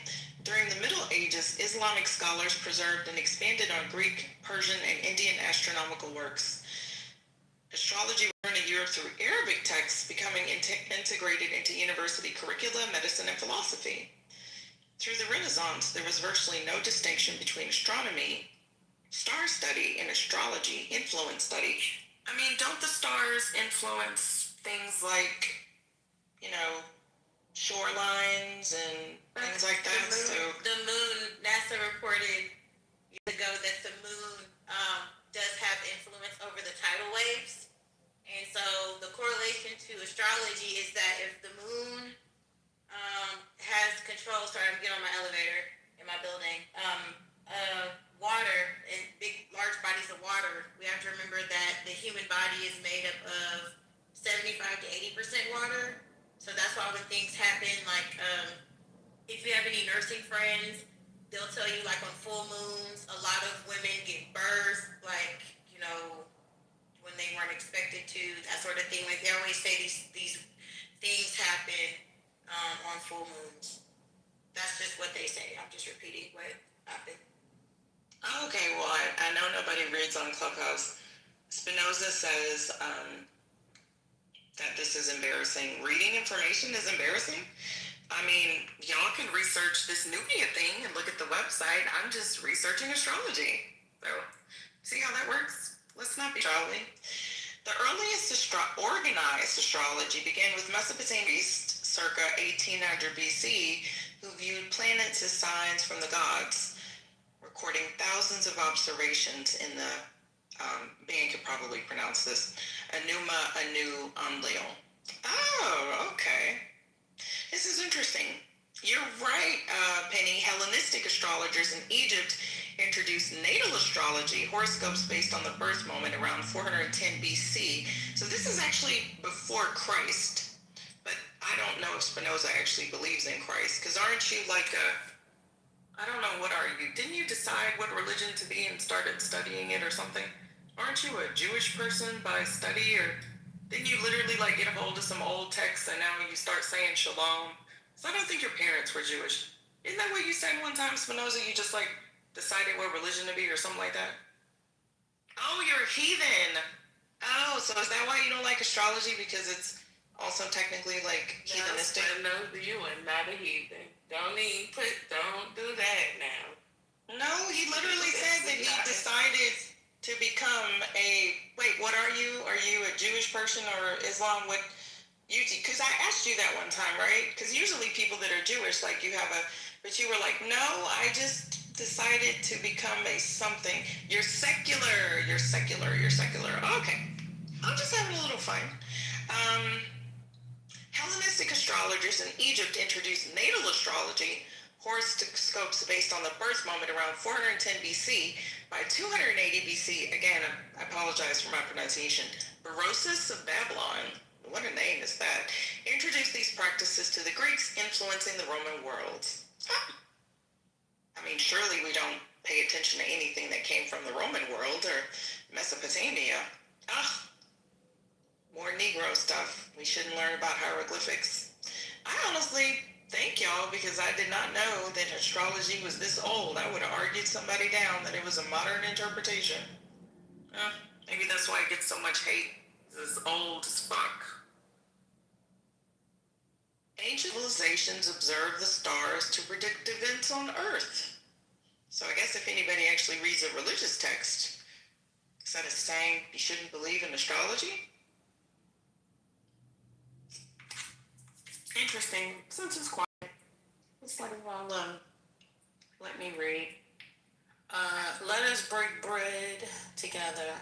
During the Middle Ages, Islamic scholars preserved and expanded on Greek, Persian, and Indian astronomical works. Astrology returned to Europe through Arabic texts, becoming integrated into university curricula, medicine, and philosophy. Through the Renaissance, there was virtually no distinction between astronomy, star study, and astrology, influence study. I mean, don't the stars influence things like, shorelines and things like that? The moon, NASA reported years ago that the moon does have influence over the tidal waves. And so the correlation to astrology is that if the moon has control, sorry, I'm getting on my elevator in my building, water and large bodies of water, we have to remember that the human body is made up of 75 to 80% water. So that's why when things happen, like if you have any nursing friends, they'll tell you like on full moons, a lot of women get births, like, when they weren't expected to, that sort of thing. Like they always say these things happen on full moons. That's just what they say. I'm just repeating what happened. Okay, well, I know nobody reads on Clubhouse. Spinoza says that this is embarrassing. Reading information is embarrassing? I mean, y'all can research this Nubia thing and look at the website. I'm just researching astrology. So, see how that works? Let's not be jolly. The earliest organized astrology began with Mesopotamians circa 1800 BC, who viewed planets as signs from the gods, recording thousands of observations in the, Ben could probably pronounce this, Enuma Anu Enlil. Oh, okay. This is interesting. You're right, Penny. Hellenistic astrologers in Egypt introduced natal astrology, horoscopes based on the birth moment around 410 BC. So this is actually before Christ. But I don't know if Spinoza actually believes in Christ. Because aren't you like I don't know, what are you? Didn't you decide what religion to be and started studying it or something? Aren't you a Jewish person by study? Or didn't you literally like get a hold of some old texts and now you start saying shalom? So I don't think your parents were Jewish. Isn't that what you said one time, Spinoza? You just like decided what religion to be or something like that? Oh, you're a heathen. Oh, so is that why you don't like astrology? Because it's also technically like heathenistic? No, you are not a heathen. Don't do that now. No, he literally said that he decided to become what are you? Are you a Jewish person or Islam? Because I asked you that one time, right? Because usually people that are Jewish, like but you were like, no, I just decided to become a something. You're secular. Okay. I'm just having a little fun. Hellenistic astrologers in Egypt introduced natal astrology, horoscopes based on the birth moment around 410 BC. By 280 BC, again, I apologize for my pronunciation, Berosus of Babylon, what a name is that, introduced these practices to the Greeks, influencing the Roman world. I mean, surely we don't pay attention to anything that came from the Roman world or Mesopotamia. More Negro stuff. We shouldn't learn about hieroglyphics. I honestly thank y'all because I did not know that astrology was this old. I would have argued somebody down that it was a modern interpretation. Maybe that's why it gets so much hate. It's old as fuck. Ancient civilizations observed the stars to predict events on Earth. So I guess if anybody actually reads a religious text, instead of saying you shouldn't believe in astrology, Interesting. Since it's quiet, let's let it all let me read. Let us break bread together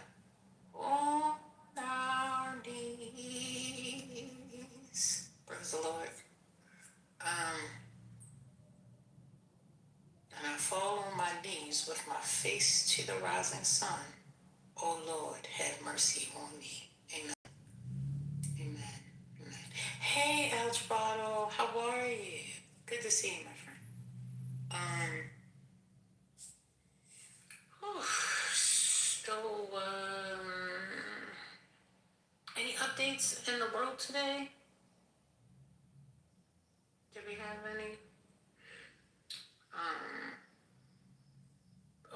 on our knees. Praise the Lord. And I fall on my knees with my face to the rising sun. Oh Lord, have mercy on me. Amen. Amen. Amen. Hey, Algebado, how are you? Good to see you, my friend. So, any updates in the world today? Did we have any?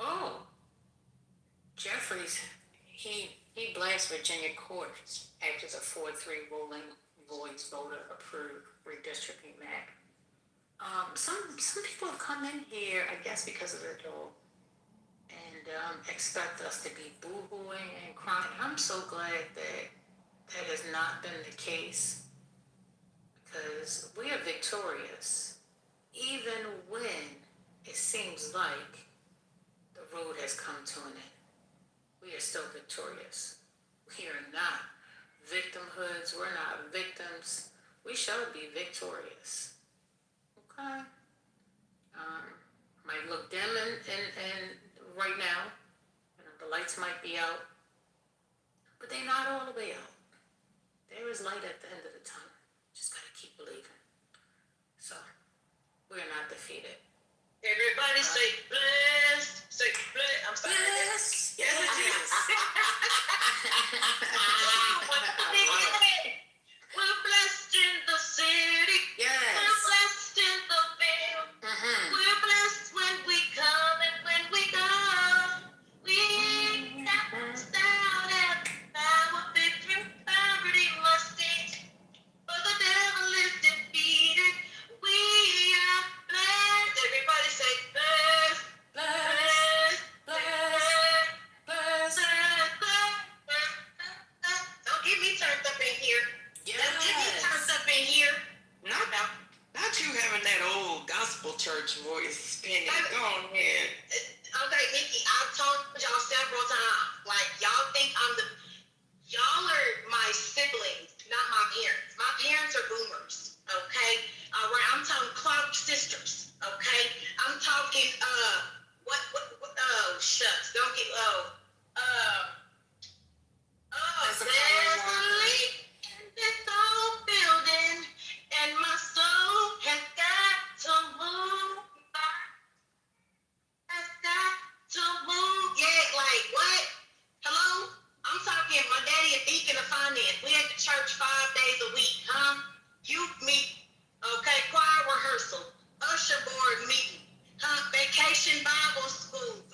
Oh, Jeffries, he blasts Virginia courts after the 4-3 ruling voice voter approved redistricting map. Some people have come in here, I guess because of their dog, and expect us to be boo-hooing and crying. I'm so glad that has not been the case, because we are victorious, even when it seems like the road has come to an end. We are still victorious. We are not victimhoods. We're not victims. We shall be victorious. Okay? Might look dim and right now. You know, the lights might be out, but they're not all the way out. There is light at the end of the tunnel. Just gotta keep believing. So, we're not defeated. Everybody say blessed. Say blessed. I'm sorry. Blessed. Yes, it is. We're blessed in the city. Yes. We're blessed in the field. We're blessed when we come and when we go. We cast out every power, victory, poverty, musty. For the devil is defeated. We are blessed. Everybody say blessed. Blessed. Blessed. Blessed. Don't get me turned up in here. Don't get me turned up in here. Not you having that old gospel church voice, Penny. Go on ahead. Okay, Nikki, I've told y'all several times. Like, y'all think y'all are my siblings, not my parents. My parents are boomers, okay? All right, I'm talking Clark sisters, okay? I'm talking, shucks, don't get, there's a leak in this old building, and my soul has got to move. Has got to move. Yeah, like what? Hello? I'm talking, my daddy a deacon of finance. We at the church 5 days a week, huh? Youth meeting, okay? Choir rehearsal, usher board meeting, huh? Vacation Bible school,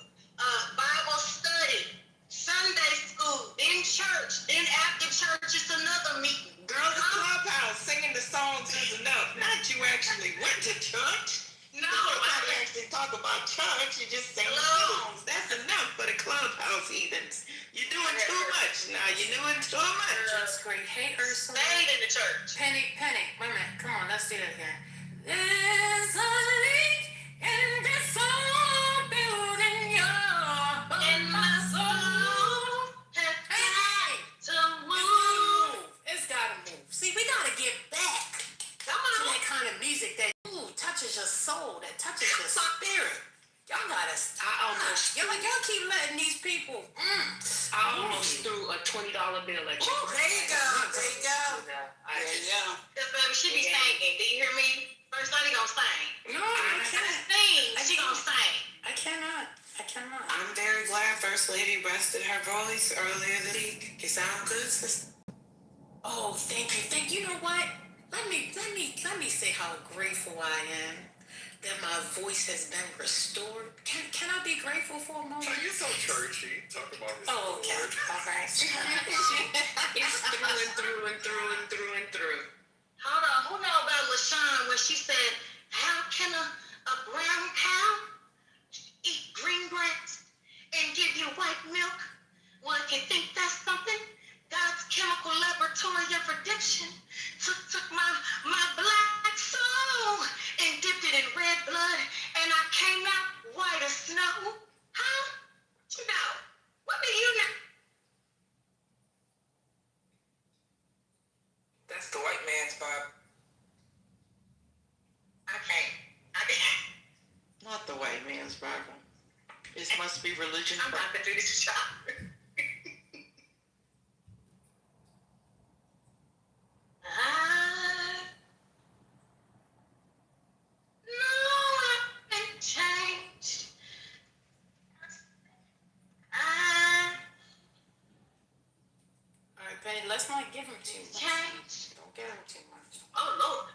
Bible study, Sunday school, then church, then after church it's another meeting. Girl, the clubhouse singing the songs is enough. Not you actually went to church. No, nobody actually talk about church. You just sing songs. That's enough for the clubhouse heathens. You're doing too much now. You're doing too much. That's great. Hey, Ursula. Stayed in the church. Penny. Wait a minute. Come on, let's do that again. There's a leak in this old building, in my soul. Hey! To move. It's gotta move. See, we gotta get back to that kind of music that touches your soul, that touches your spirit. Y'all gotta stop. Y'all keep letting these people. I almost threw a $20 bill at you. Oh, there you go. She be singing. Do you hear me? First lady gonna sing. No, I can't. She gonna sing. I cannot. I'm very glad First Lady rested her voice earlier this week. You sound good, sister. Oh, thank you. You know what? Let me say how grateful I am that my voice has been restored. Can I be grateful for a moment? You're so churchy. Talk about restored. Oh, okay. All right. It's through and through. Hold on. Who know about LaShawn when she said, how can a brown cow eat green grass and give you white milk? One can think that's something. God's chemical laboratory of addiction took my black must be religion. I'm about to do this job. I know I've been changed. All right, Penny, let's not give him too much. Changed. Don't give him too much. Oh Lord,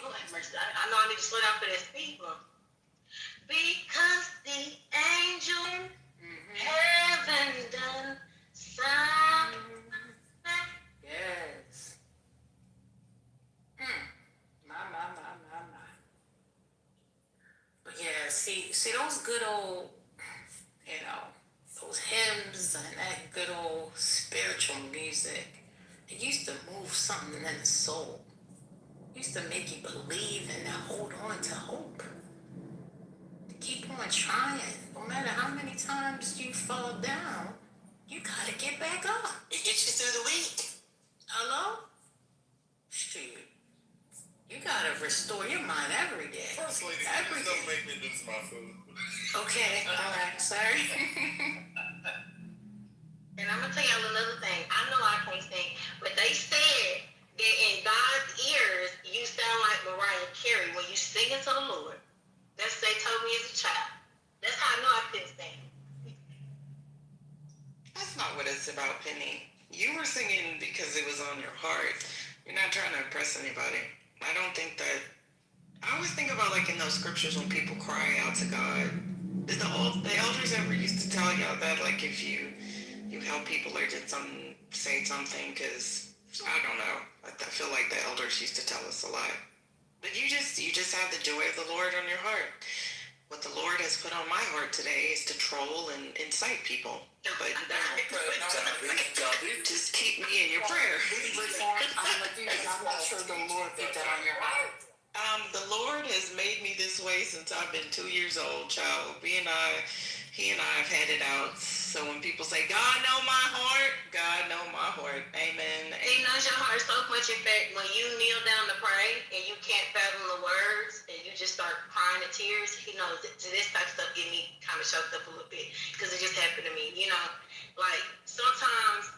Lord have mercy. I know I need to slow down for that speed bump. Because the angel haven't done something. Yes. My. But yeah, see those good old, those hymns and that good old spiritual music. It used to move something in the soul. It used to make you believe and hold on to hope. To keep on trying. No matter how many times you fall down, you gotta get back up. It gets you through the week. Hello? Shoot. You gotta restore your mind every day. First lady, Every please don't day. make me lose my food. Okay, alright, sorry. And I'm gonna tell y'all another thing. I know I can't sing, but they said that in God's ears, you sound like Mariah Carey when you sing it to the Lord. That's what they told me as a child. That's how I know I couldn't sing. That's not what it's about, Penny. You were singing because it was on your heart. You're not trying to impress anybody. I don't think that. I always think about like in those scriptures when people cry out to God. Did the elders ever used to tell y'all that, like, if you help people or did say something? Because I don't know. I feel like the elders used to tell us a lot. But you just have the joy of the Lord on your heart. What the Lord has put on my heart today is to troll and incite people. But just keep me in your prayer. I'm not sure the Lord put that on your heart. The Lord has made me this way since I've been 2 years old, child. He and I have had it out. So when people say, God know my heart, God know my heart. Amen. He knows your heart so much. In fact, when you kneel down to pray and you can't fathom the words and you just start crying in tears, he knows that this type of stuff get me kind of choked up a little bit because it just happened to me. Like sometimes,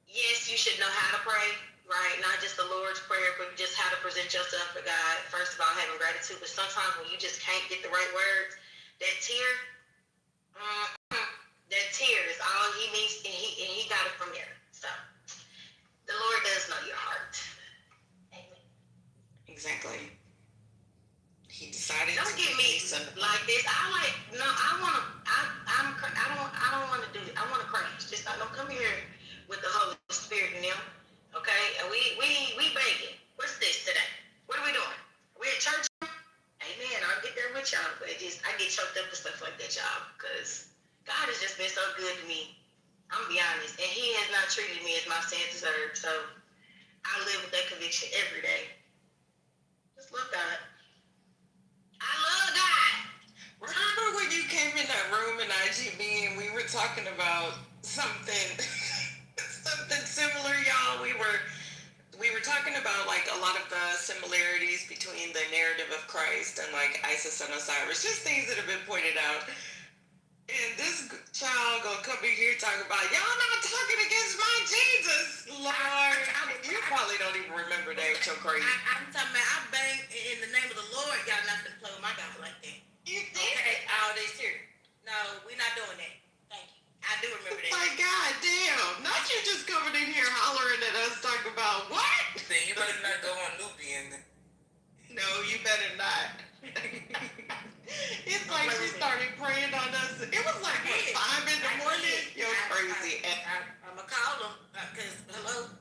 yes, you should know how to pray, right? Not just the Lord's Prayer, but just how to present yourself for God. First of all, having gratitude. But sometimes when you just can't get the right words, that tear is all he needs, and he got it from there. So the Lord does know your heart. Amen. Exactly. He decided. Don't get me like this. I don't want to do it. I want to crash. Just don't come here with the Holy Spirit in them. Okay? And we begging. What's this today? What are we doing? We at church? Amen. I'll get there with y'all. But I get choked up with stuff like that, y'all, because God has just been so good to me. I'm gonna be honest. And he has not treated me as my sin deserved. So I live with that conviction every day. Just love God. I love God. Remember when you came in that room in IGB and we were talking about something similar, y'all? We were talking about like a lot of the similarities between the narrative of Christ and like Isis and Osiris, just things that have been pointed out. And this child gonna come in here talking about y'all not talking against my Jesus, Lord. You probably don't even remember that. It's so crazy. I'm talking about I bang in the name of the Lord. Y'all not gonna play with my God like that. You think? Okay, all this here. No, we're not doing that. Thank you. I do remember that. My God damn. Not you just coming in here hollering at us talking about what? Then you better not go on Nubian. No, you better not. It's like she started praying on us. It was like what, 5 in the morning? You're crazy. I'm gonna call him because hello,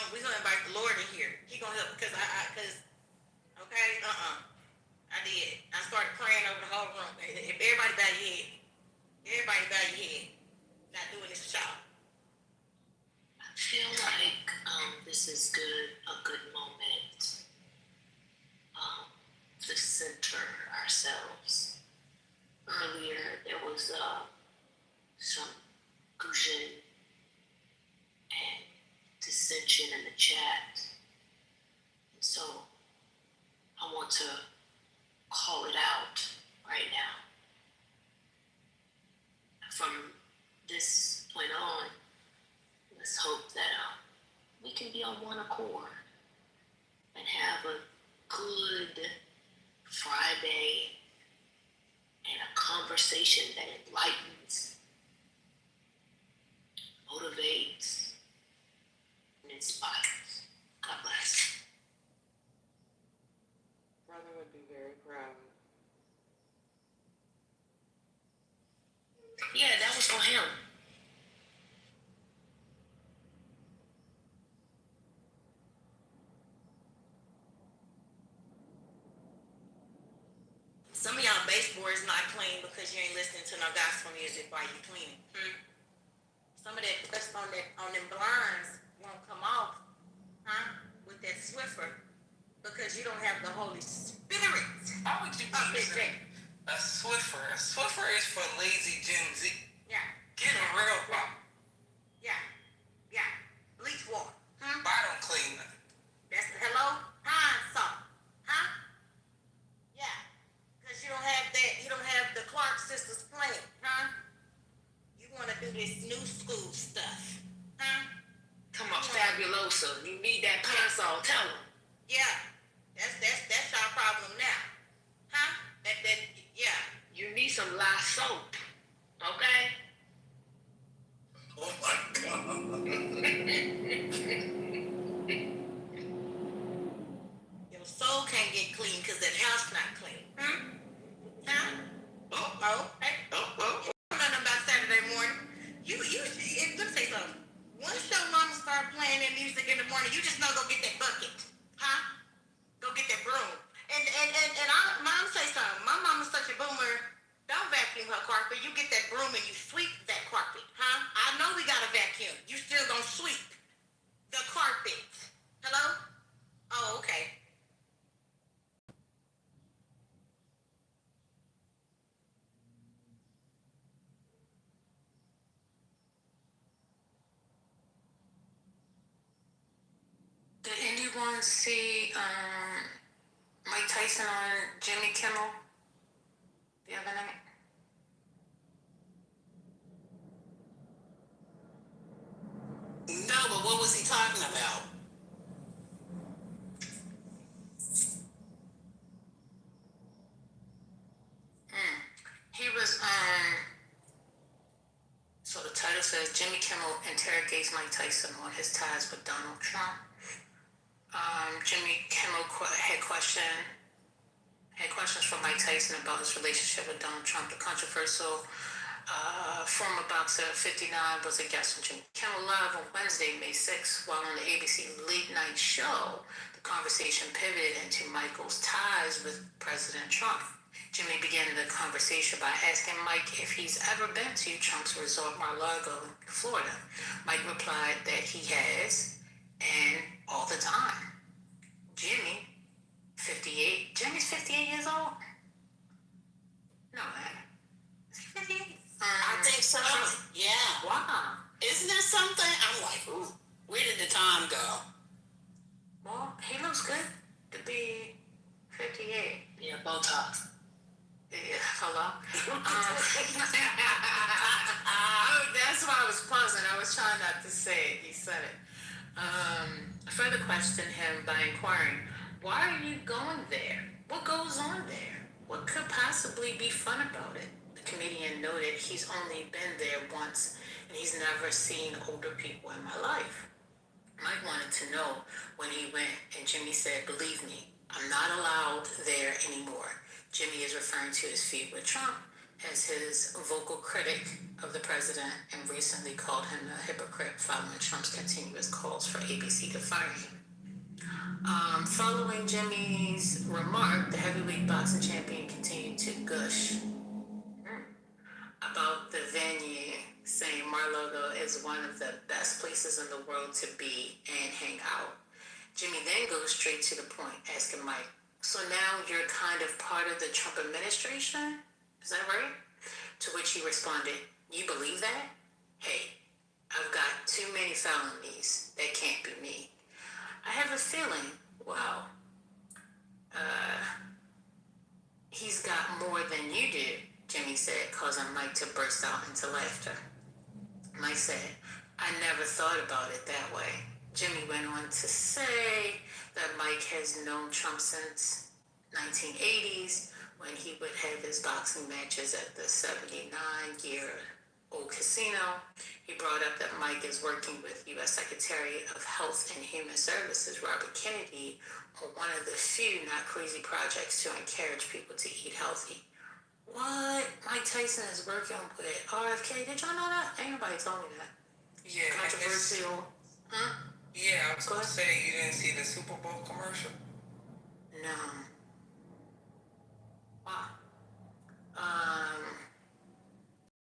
we're gonna invite the Lord in here. He gonna help because okay, I did. I started praying over the whole room. If everybody bow your head, not doing this with y'all. I feel like this is a good moment to center ourselves. Earlier, there was some confusion and dissension in the chat. And so I want to call it out right now. from this point on, let's hope that we can be on one accord and have a good Friday and a conversation that enlightens, motivates, and inspires. God bless. Brother would be very proud. Yeah, that was for him. Some of y'all baseboards not clean because you ain't listening to no gospel music while you cleaning. Some of that dust on them blinds won't come off, with that Swiffer because you don't have the Holy Spirit. How would you use a Swiffer? A Swiffer is for lazy Gen Z. Yeah. Get a real one. Yeah. Bleach water. I don't clean nothing. That's hello? Pine salt. Yeah. Because you don't have that. You don't have the Clark sisters playing. You want to do this new school stuff. Come on, Fabulosa. You need that pencil. Tell them. Yeah. That's our problem now. Yeah. You need some lye soap. Okay? Oh my God. Your soul can't get clean because that house not clean. Hey. You don't know nothing about Saturday morning. Let me say something. Once your mama start playing that music in the morning, you just know go get that bucket. Go get that broom. And mom say something. My mama's such a boomer. Don't vacuum her carpet. You get that broom and you sweep that carpet. I know we got a vacuum. You still gonna sweep the carpet. Hello? Oh, okay. Did anyone see Mike Tyson on Jimmy Kimmel the other night? No, but what was he talking about? He was so the title says Jimmy Kimmel interrogates Mike Tyson on his ties with Donald Trump. Jimmy Kimmel had questions from Mike Tyson about his relationship with Donald Trump. The controversial former boxer 59 was a guest on Jimmy Kimmel Live on Wednesday, May 6th, while on the ABC late night show. The conversation pivoted into Michael's ties with President Trump. Jimmy began the conversation by asking Mike if he's ever been to Trump's resort Mar-a-Lago, Florida. Mike replied that he has, and all the time. Jimmy, 58. Jimmy's 58 years old? No, man. Is he 58? I think so. Yeah. Wow. Isn't that something? I'm like, ooh, where did the time go? Well, he looks good to be 58. Yeah, Botox. Yeah, hello? That's why I was pausing. I was trying not to say it. You said it. I further questioned him by inquiring, why are you going there? What goes on there? What could possibly be fun about it? The comedian noted he's only been there once and he's never seen older people in my life. Mike wanted to know when he went, and Jimmy said, believe me, I'm not allowed there anymore. Jimmy is referring to his feud with Trump as his vocal critic of the president and recently called him a hypocrite following Trump's continuous calls for ABC to fire him. Following Jimmy's remark, the heavyweight boxing champion continued to gush about the venue, saying Mar-a-Lago is one of the best places in the world to be and hang out. Jimmy then goes straight to the point, asking Mike, so now you're kind of part of the Trump administration? Is that right? To which he responded, you believe that? Hey, I've got too many felonies. That can't be me. I have a feeling, wow, he's got more than you do Jimmy said, causing Mike to burst out into laughter. Mike said, I never thought about it that way. Jimmy went on to say that Mike has known Trump since 1980s when he would have his boxing matches at the 79-year-old casino. He brought up that Mike is working with U.S. Secretary of Health and Human Services Robert Kennedy on one of the few not crazy projects to encourage people to eat healthy. What? Mike Tyson is working with RFK? Did y'all know that? Ain't nobody told me that. Yeah. Controversial. Huh? Yeah, I was going to say you didn't see the Super Bowl commercial? No. Wow.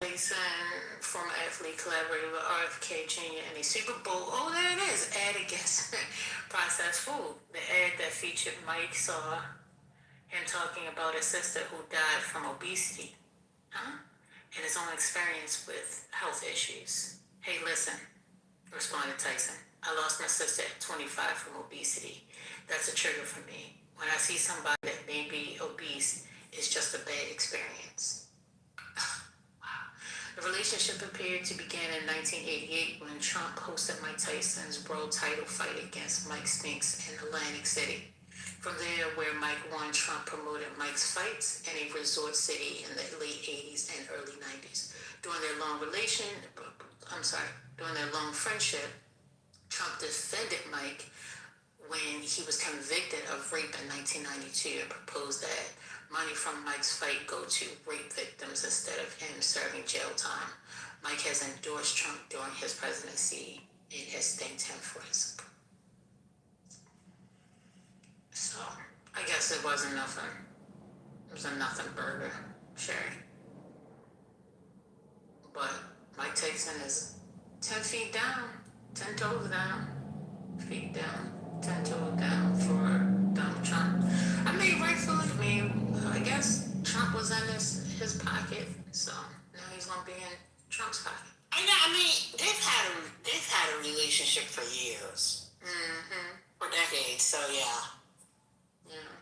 Tyson, former athlete, collaborated with RFK Jr. in a Super Bowl. Oh, there it is. Ad against processed food. The ad that featured Mike saw him talking about a sister who died from obesity. Huh? And his own experience with health issues. Hey, listen, responded Tyson. I lost my sister at 25 from obesity. That's a trigger for me. When I see somebody that may be obese, it's just a bad experience. Wow. The relationship appeared to begin in 1988 when Trump hosted Mike Tyson's world title fight against Mike Spinks in Atlantic City. From there, where Mike won, Trump promoted Mike's fights in a resort city in the late 80s and early 90s. During their long friendship, Trump defended Mike when he was convicted of rape in 1992 and proposed that money from Mike's fight go to rape victims instead of him serving jail time. Mike has endorsed Trump during his presidency and has thanked him for his support. So, I guess it wasn't nothing. It was a nothing burger, Sherry. But Mike Tyson is 10 feet down, 10 toes down, feet down, 10 toes down for Donald Trump. I mean, rightfully, I guess Trump was in his pocket, so now he's gonna be in Trump's pocket. They've had a relationship for years. Mm-hmm. For decades, so yeah. Yeah.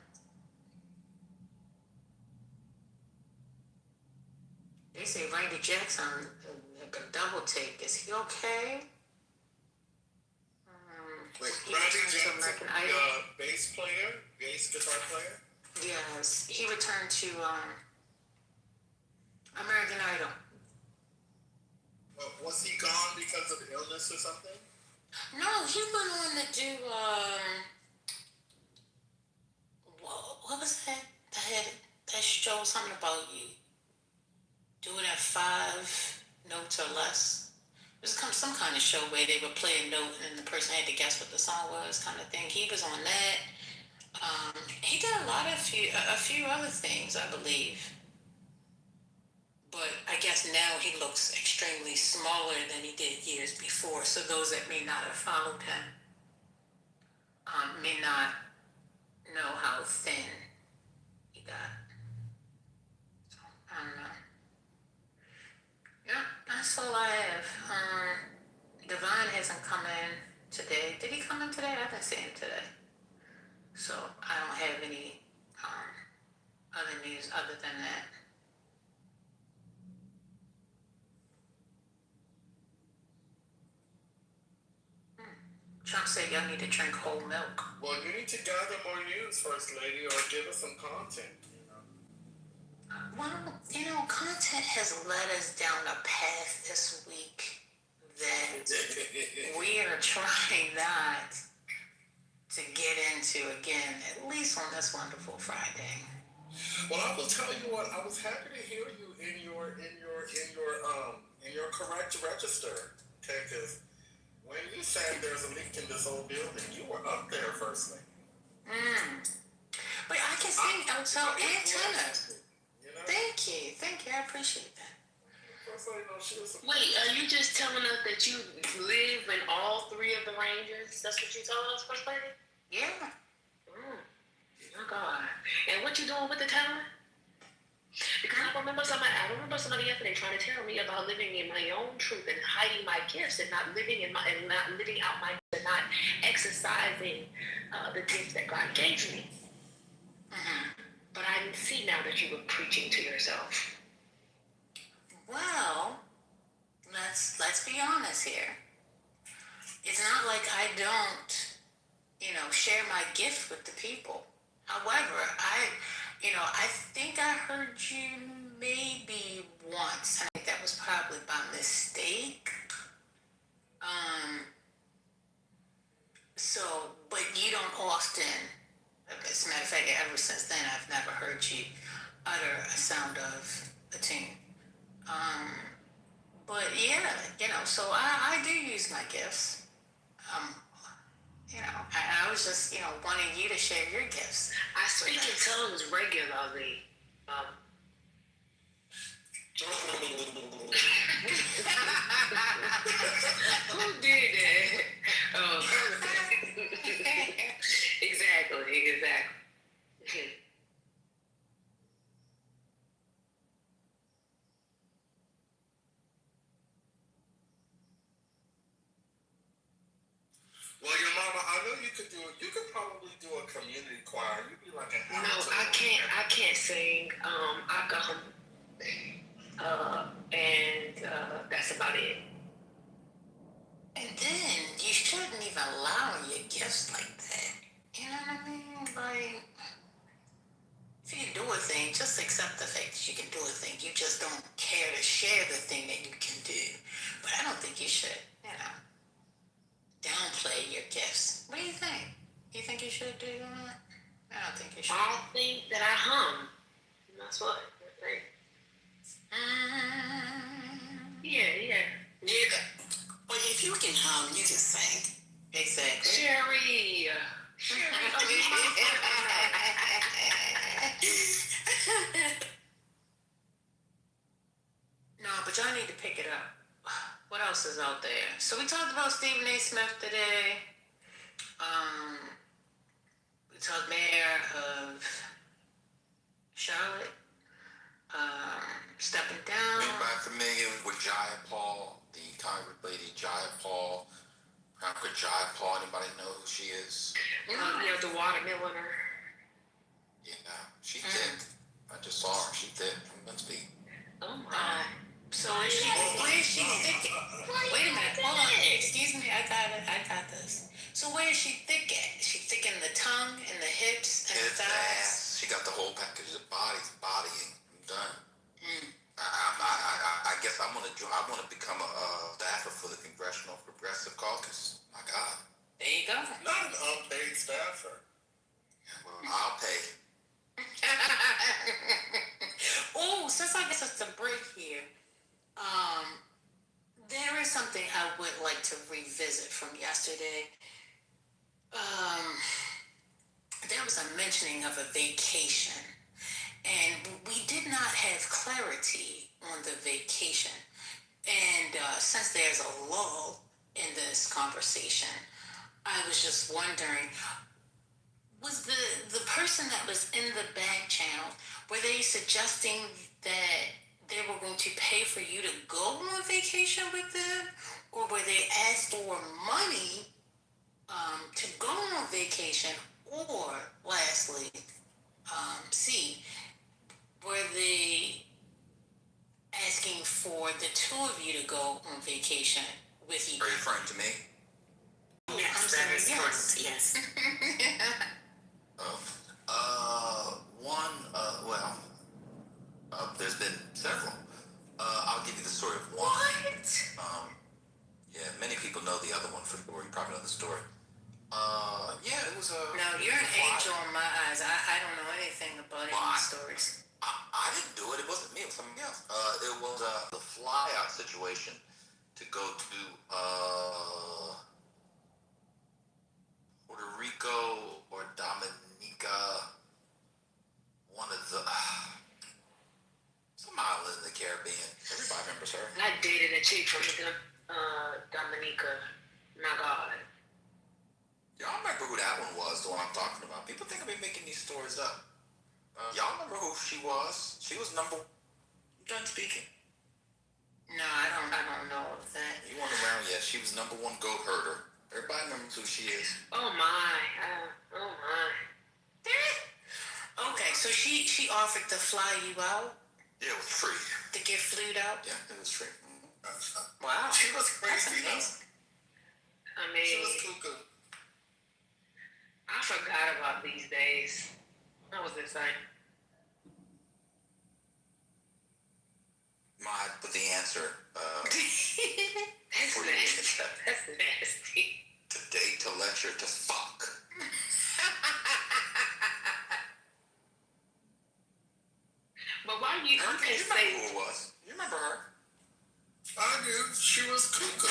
They say Randy Jackson, like a double take. Is he okay? Wait, He Randy returned to Jackson, American the Idol. bass guitar player? Yes, he returned to American Idol. Was he gone because of illness or something? No, he went on to do what was that? That show something about you do it at 5 notes or less. It was some kind of show where they would play a note and the person had to guess what the song was, kind of thing. He was on that. He did a few other things, I believe. But I guess now he looks extremely smaller than he did years before. So those that may not have followed him may not know how thin he got. So, I don't know. Yeah, that's all I have. Divine hasn't come in today. Did he come in today? I didn't see him today. So I don't have any other news other than that. Trump said y'all need to drink whole milk. Well, you need to gather more news, First Lady, or give us some content. Well, content has led us down a path this week that we are trying not to get into again, at least on this wonderful Friday. Well, I will tell you what. I was happy to hear you in your correct register, okay? Because when you said there's a leak in this old building, you were up there, First Lady. But I can see outside antenna. Thank you. I appreciate that. Wait, are you just telling us that you live in all 3 of the ranges? That's what you told us, First Lady? Yeah. Oh God. And what you doing with the town? Because I remember somebody yesterday trying to tell me about living in my own truth and hiding my gifts and not living out my and not exercising the gifts that God gave me. Mm-hmm. But I see now that you were preaching to yourself. Well, let's be honest here. It's not like I don't, share my gift with the people. However, I think I heard you maybe once. I think that was probably by mistake. So, but you don't often. As a matter of fact, ever since then, I've never heard you utter a sound of a tune. But yeah, so I do use my gifts. I was just, wanting you to share your gifts. I speak in tongues regularly. Who did that? Oh, exactly. Well, your mama, I know you could do it. You could probably do a community choir. You'd be like an No, I can't sing. I can hum, and that's about it. And then you shouldn't even allow your gifts like that. You know what I mean? Like, if you can do a thing, just accept the fact that you can do a thing. You just don't care to share the thing that you can do. But I don't think you should, downplay your gifts. What do you think? You think you should do that? I don't think you should. I think that I hum. That's what I think. Yeah. Well, if you can hum, you can sing. Exactly. Sherry. No, but y'all need to pick it up. What else is out there? So we talked about Stephen A. Smith today. We talked Mayor of Charlotte stepping down. Anybody familiar with Jaya Paul, the Congress lady Jaya Paul? Congress Jaya Paul, anybody know who she is? The watermelloner. Yeah, she thick. I just saw her. She thick. I'm gonna speak. Oh my. So where is she thick at? Wait a minute, hold on. Excuse me, I got this. So where is she thick at? Is she thick in the tongue, in the hips, and the thighs? She got the whole package of bodying. I'm done. I guess I want to become a staffer for the Congressional Progressive Caucus. My God. There you go. Not an unpaid staffer. Well, I'll pay. Oh, since I guess it's a break here, there is something I would like to revisit from yesterday. There was a mentioning of a vacation, and we did not have clarity on the vacation. And since there's a lull in this conversation, I was just wondering, was the person that was in the back channel, were they suggesting that they were going to pay for you to go on vacation with them? Or were they asked for money to go on vacation? Or, lastly, C, were they asking for the two of you to go on vacation with you? Are you referring to me? Yes, that is correct. Yes. There's been several. I'll give you the story of one. What? Yeah, many people know the other one for sure. You probably know the story. Yeah, it was a. No, you're an angel in my eyes. I don't know anything about any stories. I didn't do it. It wasn't me. It was somebody else. It was the fly-out situation to go to Puerto Rico or Dominica. One of the some island in the Caribbean. Everybody remembers her. I dated a chick from Dominica. My God. Y'all remember who that one was? The one I'm talking about. People think I've been making these stories up. Y'all remember who she was? She was number. I'm done speaking. No, I don't know of that. You weren't around yet. She was number one goat herder. Everybody remembers who she is. Oh my. Oh my. Okay, so she offered to fly you out? Yeah, it was free. To get flued out? Yeah, it was straight. Wow. She was crazy though. I She mean, was cuckoo. I forgot about these days. What was this saying? But the answer That's for you nasty. That's nasty. to date, to lecture, to fuck. But why you You can remember say who it was? You remember her? I do. She was cuckoo.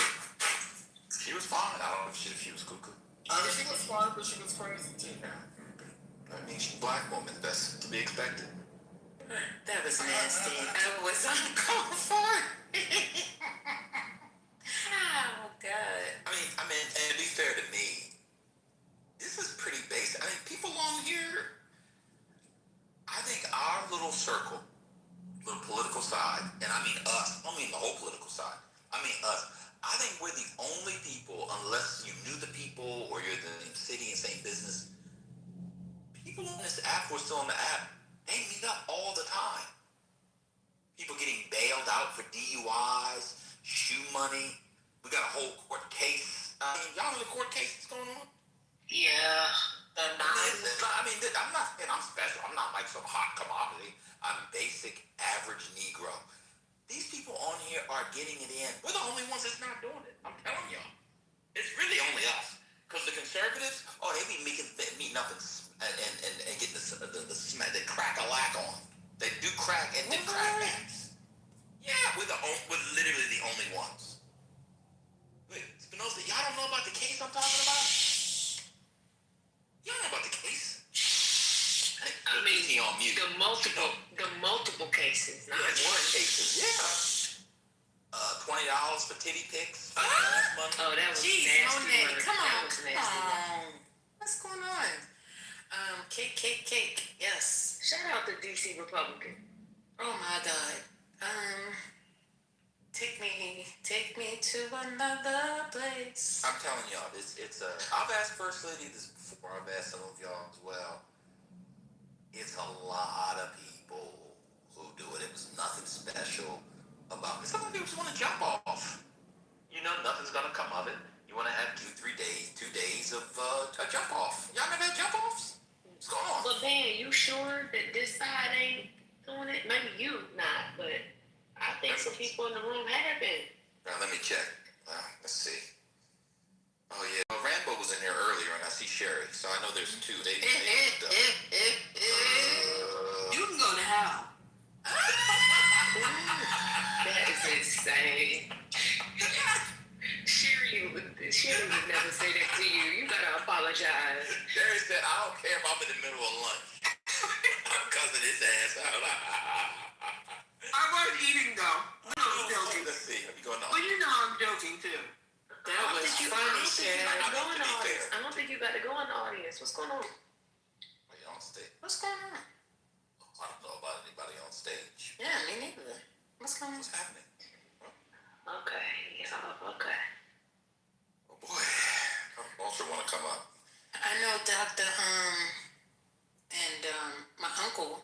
She was fine. I don't know if she was cuckoo. I mean, she was fine, but she was crazy too. I mean, she's a black woman. That's to be expected. That was nasty. I was uncalled for. Oh, God. I mean, and to be fair to me, this is pretty basic. I mean, people on here, I think our little circle, little political side, and I mean us, I don't mean the whole political side, I mean us. I think we're the only people, unless you knew the people or you're in the same city and same business, people on this app who are still on the app, they meet up all the time. People getting bailed out for DUIs, shoe money. We got a whole court case. I mean, y'all know the court case that's going on? yeah, I'm not saying I'm special. I'm not like some hot commodity. I'm basic, average Negro. These people on here are getting it in. We're the only ones that's not doing it. I'm telling y'all. It's really only us. Because the conservatives, they be meeting up and getting the crack-a-lack on. They do crack and do crackbacks. Yeah, we're literally the only ones. Wait, Spinoza, y'all don't know about the case I'm talking about? Y'all know about the case? I mean, on mute. the multiple cases, not one. Cases, yeah. $20 for titty pics. Oh, that was Jeez, nasty. Monet, come That on, was come nasty. on. What's going on? Cake. Yes. Shout out to DC Republican. Oh my God. Take me to another place. I'm telling y'all, I've asked First Lady this before. I've asked some of y'all as well. It's a lot of people who do it. It was nothing special about it. Some people just want to jump off. You know, nothing's gonna come of it. You want to have 2 days of a jump off. Y'all never had jump offs? What's going on? But man, you sure that this side ain't doing it? Maybe you not, but I think some people in the room have been. Now let me check. Let's see. Oh yeah, well, Rambo was in here earlier, and I see Sherry, so I know there's two. They You can go to hell. That is insane. Sherry would never say that to you. You gotta apologize. Sherry said, I don't care if I'm in the middle of lunch. I'm cussing his ass out. I was eating though. No, I'm joking. Let's see. Are you going on? Well, you know I'm joking too. That was funny, Sherry. I don't think you got to go in the audience. What's going on? Are you on stage? What's going on? I don't know about anybody on stage. Yeah, me neither. What's going on? What's happening? Okay. Yeah, okay. Oh boy. I also want to come up. I know Dr. And my uncle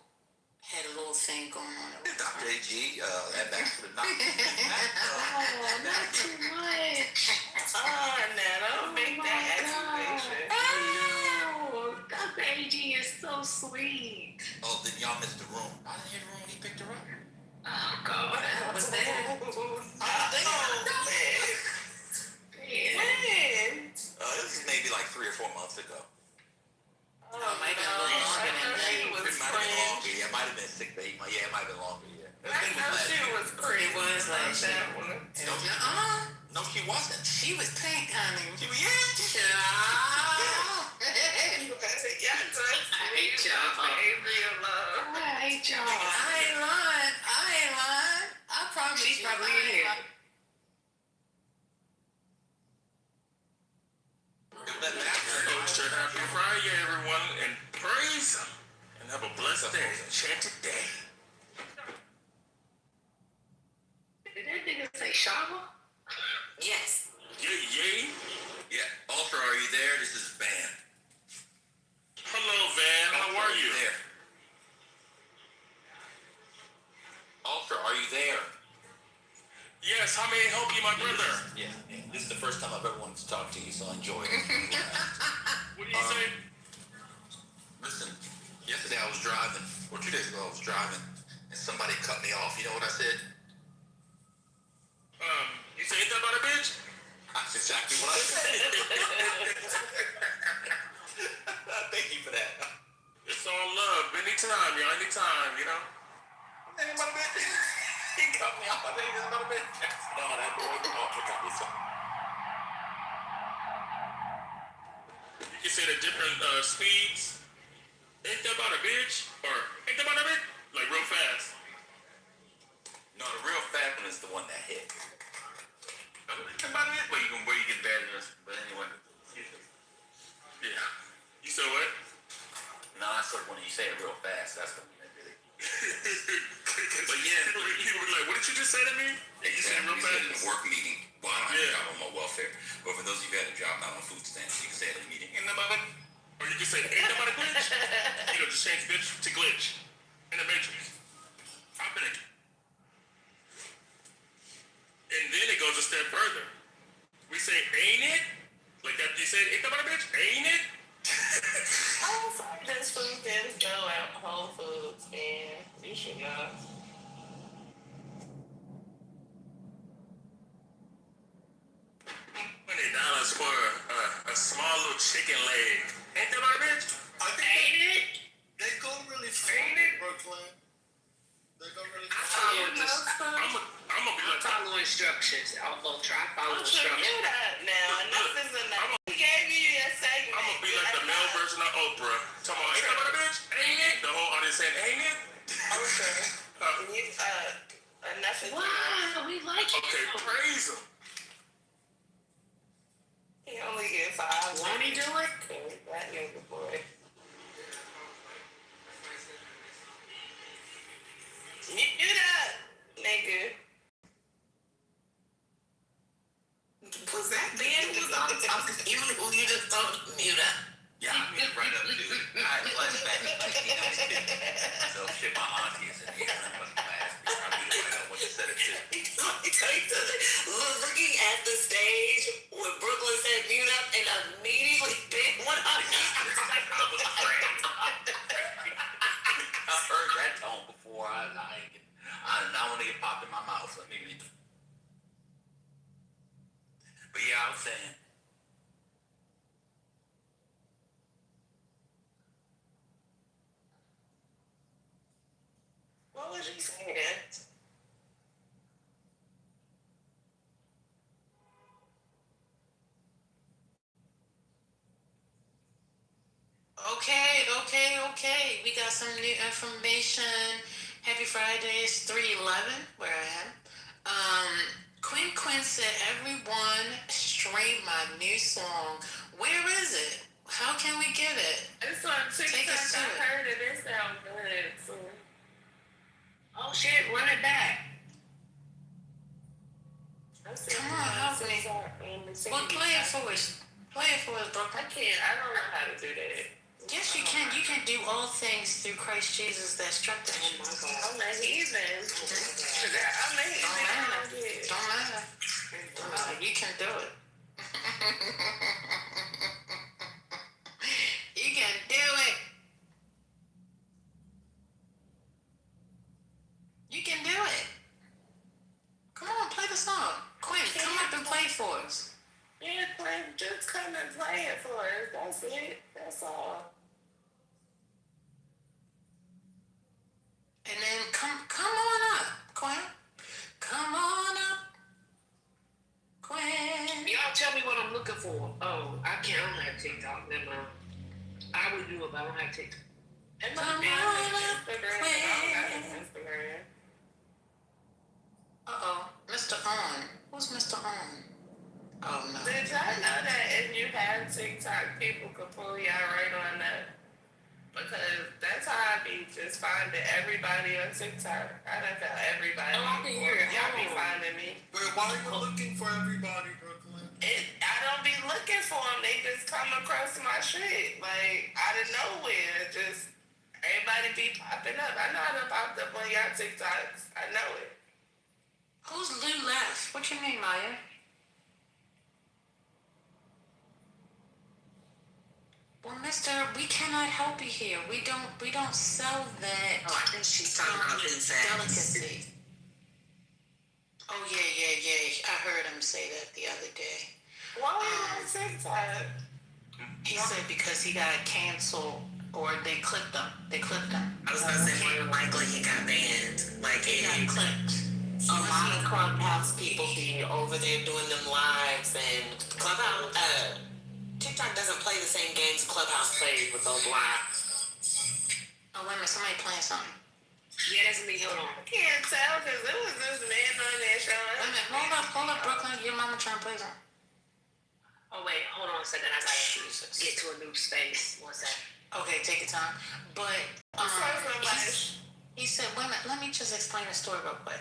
had a little thing going on. Dr. AG, that bastard not. Not too much. Now don't make that accusation. Oh, Dr. AG is so sweet. Oh, then y'all missed the room. I didn't hear the room when he picked her up. Oh, God. I was there. Man. This is maybe like 3 or 4 months ago. Oh, it might have been a little longer than that. It might have been longer. Yeah, it might have been 6 to 8 months. Yeah, it might have been longer. Yeah. I know she was pretty. It was like that one. No, she wasn't. She was pink, honey. She was, yeah. I hate y'all. I hate y'all. I ain't lying. I promise She's you. probably in here. Happy Friday, everyone, and praise Him, and have a blessed day, enchanted day. Did that nigga say Shava? Yes. Yay. Yeah. Ultra, are you there? This is Van. Hello, Van. How are you? There. Ultra, are you there? don't be my brother. Yeah. This is the first time I've ever wanted to talk to you, so enjoy it. What do you say? Listen, yesterday I was driving, or 2 days ago I was driving, and somebody cut me off. You know what I said? You say anything about a bitch? That's exactly what I said. Thank you for that. It's all love. Anytime, y'all. Anytime, you know? Anything about a bitch? He cut me off. I think it's about a bitch. No, that boy cut me off. You can say the different speeds. Ain't that about a bitch? Or ain't that about a bitch? Like real fast. No, the real fast one is the one that hit. Ain't that about a bitch? Where you get bad in this. But anyway. Yeah. You said what? No, I said when you say it real fast, that's the one that did it. But yeah, people be like, what did you just say to me? Yeah, you said it real fast in a work meeting. Well, I don't have a job on my welfare. But for those of you who had a job not on food stamps, you can say it in a meeting. Ain't that about it? Or you can say, ain't that about a glitch? You know, just change bitch to glitch. In the Matrix. I've been it. And then it goes a step further. We say, ain't it? Like that you said, ain't that about a bitch? Ain't it? Oh, sorry, this food stamps go at Whole Foods, man. You should know. $20 for a small little chicken leg. Ain't that about a bitch? Ain't it? They go really far in Brooklyn. They go really far. I'm gonna be like, follow instructions. Although try follow I'm sure instructions. you that now. Enough is enough. He gave you a segment. I'm gonna be like the male version of Oprah. Talking about, ain't that about a bitch? Ain't it? The whole audience saying, ain't it? Okay. Enough is enough. Wow, we like it. Okay, praise him. He only gets 5. Won't he do it? That nigga boy. You that nigga. Was that Ben who was on talking? You just told him to mute up. Yeah, I mean, right up to it. I flashback to like, you know, so shit, my auntie said, yeah, that was class. I mean, I know what you said it to. Looking at the stage when Brooklyn said mute up and immediately Ben went on. I was crazy. I heard that tone before. I want to get popped in my mouth. So maybe. But yeah, I was saying. What was you saying? Okay. We got some new information. Happy Friday. It's 3:11 where I am. Quinn said, everyone stream my new song. Where is it? How can we get it? It's on TikTok. Take us to I it. heard it. It sounds good. So. Oh shit, run it back. Come on, help me. Well, play it for us. Play it for us, Brooklyn. I can't. I don't know how to do that. Yes, you can. You can do all things through Christ Jesus that strengthens you. I'm a heathen. I'm a heathen. Don't matter. You can do it. You can do it. You can do it. Come on, play the song. Quinn, come up and play for us. Yeah, Quinn, just come and play it for us. That's it. That's all. And then come on up, Quinn. Come on up, Quinn. Y'all tell me what I'm looking for. Oh, I don't have TikTok. Never mind. I would do it, but I don't have TikTok. It must be on Instagram. I don't have Instagram. Uh-oh. Mr. On. Who's Mr. On? Oh, no. Did y'all know that if you have TikTok, people could pull y'all right on that? Because that's how I be just finding everybody on TikTok. I done found everybody. Oh, I can hear it. Y'all be finding me. Wait, why are you looking for everybody, Brooklyn? I don't be looking for them. They just come across my shit. Like, out of nowhere. Just, everybody be popping up. I know I done popped up on y'all TikToks. I know it. Who's Lou left? What you mean, Maya? Well, Mister, we cannot help you here. We don't sell that. Oh, I think she's talking about delicacy. Oh yeah. I heard him say that the other day. Why on TikTok? He said because he got canceled or they clipped him. I was gonna say more than likely he got banned. Like He got clipped. a lot of Clubhouse people be over there doing them lives and Clubhouse. TikTok doesn't play the same games Clubhouse plays with those lives. Oh wait a minute, somebody playing something. Yeah, that's me. Hold on. I can't tell because it was this man on there Wait a minute, hold up, Brooklyn. Your mama trying to play something. Oh wait, hold on a second. I gotta get to a new space. One second. Okay, take your time. But he said, wait a minute, let me just explain the story real quick.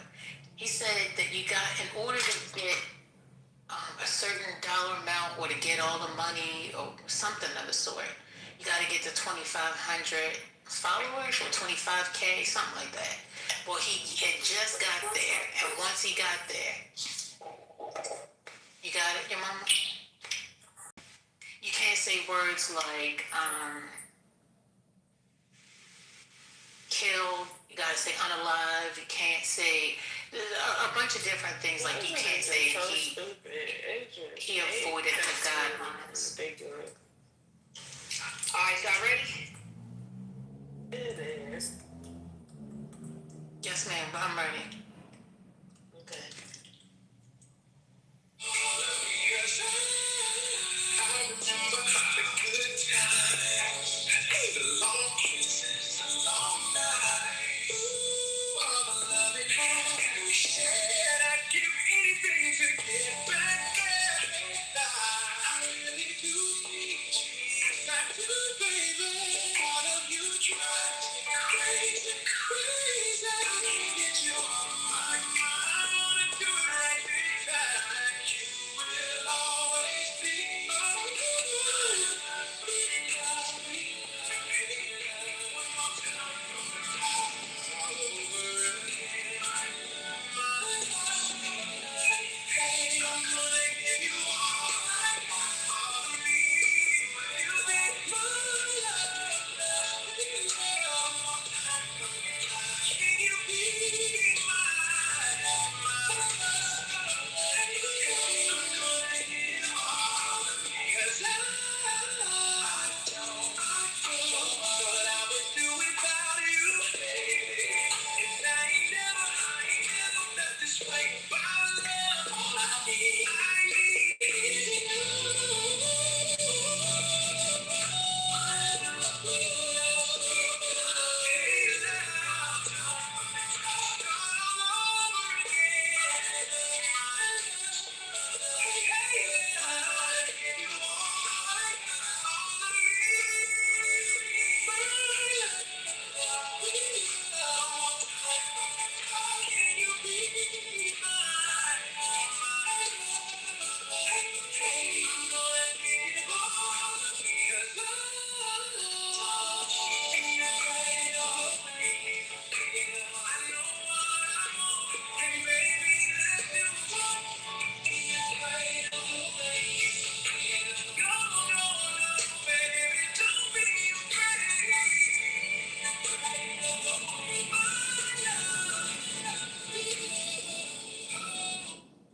He said that you got, in order to get a certain dollar amount or to get all the money or something of the sort, you got to get to 2,500 followers or 25K, something like that. Well, he had just got there, and once he got there, you got it, your mama? You can't say words like killed. You gotta say unalive. You can't say a bunch of different things. Like you can't say he avoided the guidelines. All right, y'all ready? It is. Yes, ma'am. I'm ready. Okay.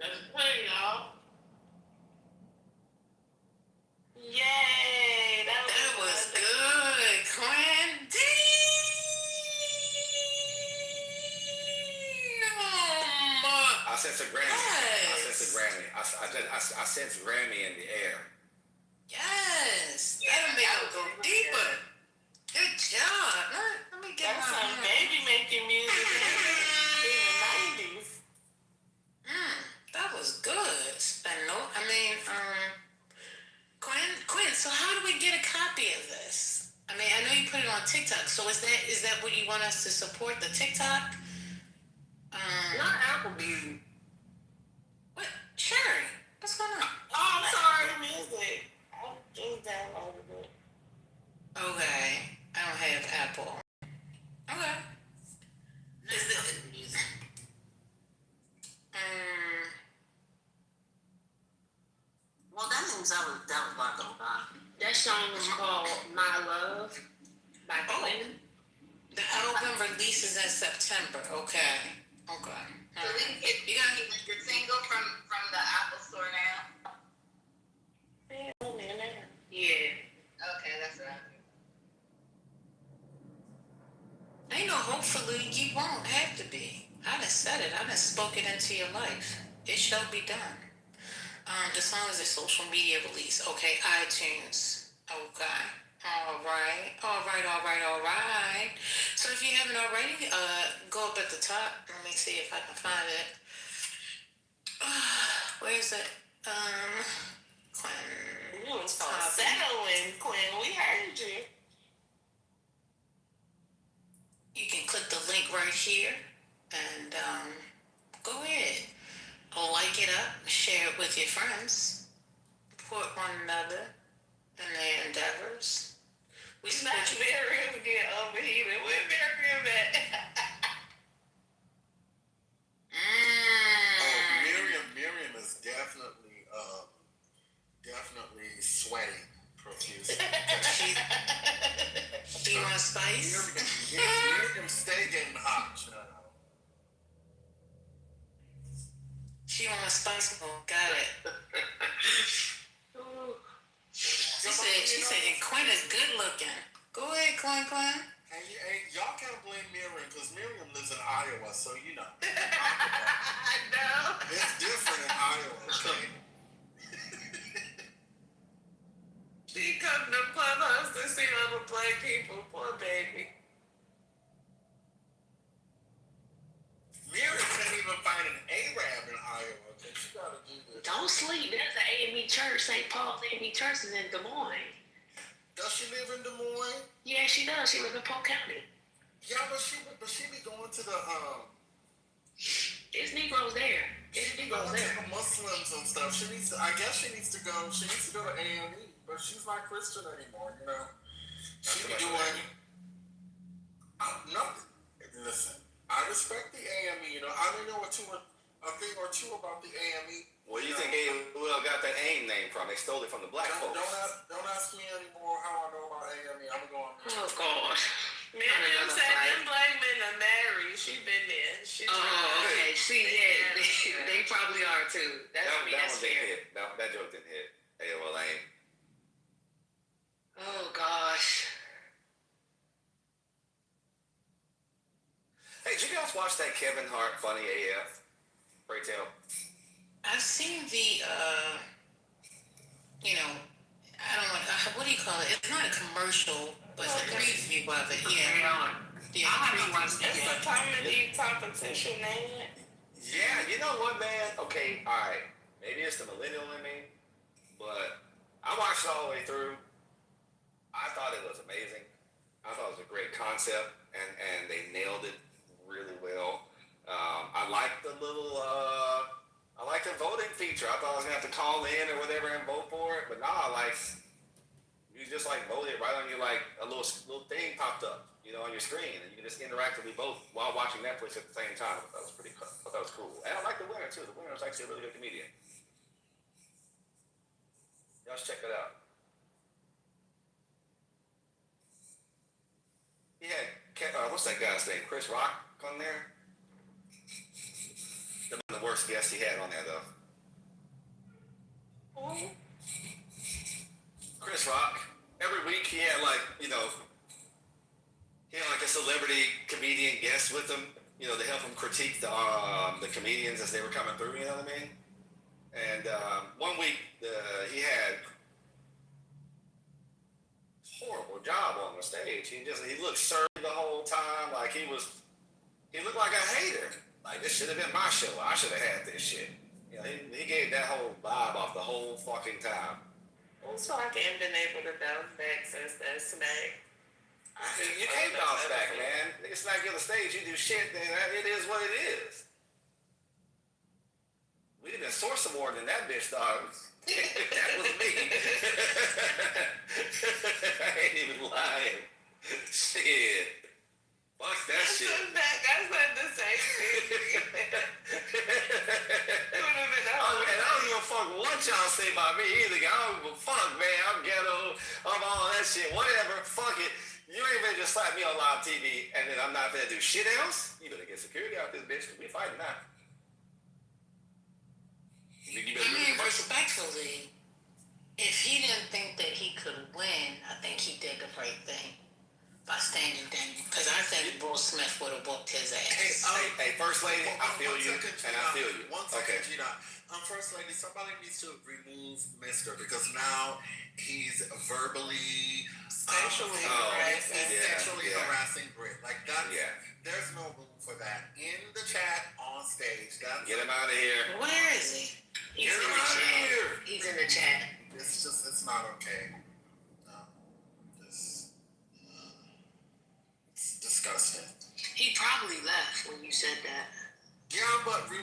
Let's play, y'all. Yay! That was good, Quinn. I sense a Grammy. Yes. I sense a Grammy. I sense Grammy in the air. Yes. That'll make it go deeper. Good job. Let me get That's my some baby making music in the 90s. That was good. Quinn, so how do we get a copy of this? I mean, I know you put it on TikTok. So is that what you want us to support, the TikTok? Not Applebee's. What? Cherry. What's going on? Oh, I'm sorry, the music. I just downloaded it. Okay. I don't have Apple. Okay. Is it? song was called "My Love" by Quinn. The album releases in September. Okay. Okay. So we can get You got the single from the Apple Store now. Yeah. Okay, that's right. ain't no hopefully you won't have to be. I done said it. I done spoke it into your life. It shall be done. The song is a social media release. Okay, iTunes. Okay. All right. So if you haven't already, go up at the top. Let me see if I can find it. Where is it? Quinn. You was called settling, Quinn. We heard you. You can click the link right here and go ahead. Like it up, share it with your friends, support one another in their endeavors. We Not Miriam get overheated. Where Miriam at? Miriam is definitely sweating profusely. She wants spice? Miriam stay getting hot, child. She wants spice. Got it. She said Quinn is good looking. Go ahead, Quinn. Hey, y'all can't blame Miriam because Miriam lives in Iowa, so you know. No. It's different in Iowa, okay? She come to Clubhouse to see other black people. Poor baby. Miriam can't even find an Arab in Iowa. Okay? She gotta do this. Don't sleep. There's an AME church, St. Paul's AME Church is in Des Moines. Does she live in Des Moines? Yeah, she does. She lives in Polk County. Yeah, but she be going to the There's Negroes there. There's Negroes there. the Muslims and stuff. I guess she needs to go to AME, but she's not Christian anymore, you know. She be doing nothing. Listen, I respect the AME, you know. I may know a thing or two about the AME. Where do you think AOL got that AIM name from? They stole it from the black folks. Don't ask me anymore how I know about AME. I'm going to Oh, gosh. Miriam said them black men are married. She been there. Okay. See, yeah, they probably are too. That one that's didn't fair. hit. That joke didn't hit. AOL AIM. Oh, gosh. Hey, did you guys watch that Kevin Hart Funny AF? Pray tell. I've seen the, I don't want, what do you call it? It's not a commercial, but it's a preview of it. Yeah. It's a comedy competition, ain't it? Yeah, you know what, man? Okay, all right. Maybe it's the millennial in me, but I watched it all the way through. I thought it was amazing. I thought it was a great concept, and they nailed it really well. I liked the little, I like the voting feature. I thought I was gonna have to call in or whatever and vote for it, but nah, like you just like voted right on your like a little thing popped up, on your screen, and you can just interactively vote while watching Netflix at the same time. I thought that was pretty cool. I thought that was cool, and I like the winner too. The winner was actually a really good comedian. Y'all should check that out. He had what's that guy's name? Chris Rock on there. The worst guest he had on there, though. Chris Rock. Every week he had he had like a celebrity comedian guest with him, to help him critique the comedians as they were coming through. You know what I mean? And one week he had a horrible job on the stage. He looked surly the whole time, like he looked like a hater. Like, this should have been my show. I should have had this shit. He gave that whole vibe off the whole fucking time. So I haven't been able to bounce back since that smack. You can't bounce back, man. Nigga smack you on the stage, you do shit, then it is what it is. We'd have been Source Award in that bitch, dog. That was me. I ain't even lying. Shit. Fuck that shit. I said the same thing. I don't give a fuck what y'all say about me either. I don't give a fuck, man. I'm ghetto. I'm that shit. Whatever. Fuck it. You ain't gonna just slap me on live TV and then I'm not gonna do shit else. You better get security out this bitch. We fighting now. Respectfully, if he didn't think that he could win, I think he did the right thing by standing down. Because I think Will Smith would have whooped his ass. Hey, First Lady, I feel you, and I feel you. One second, Gina. First Lady, somebody needs to remove Mister because now he's verbally sexually harassing Brit. Like that. Yeah. There's no room for that in the chat on stage. Get him out of here. Where is he? He's in the chat. He's in the chat. It's not okay. It's disgusting. He probably left when you said that. Yeah, but he.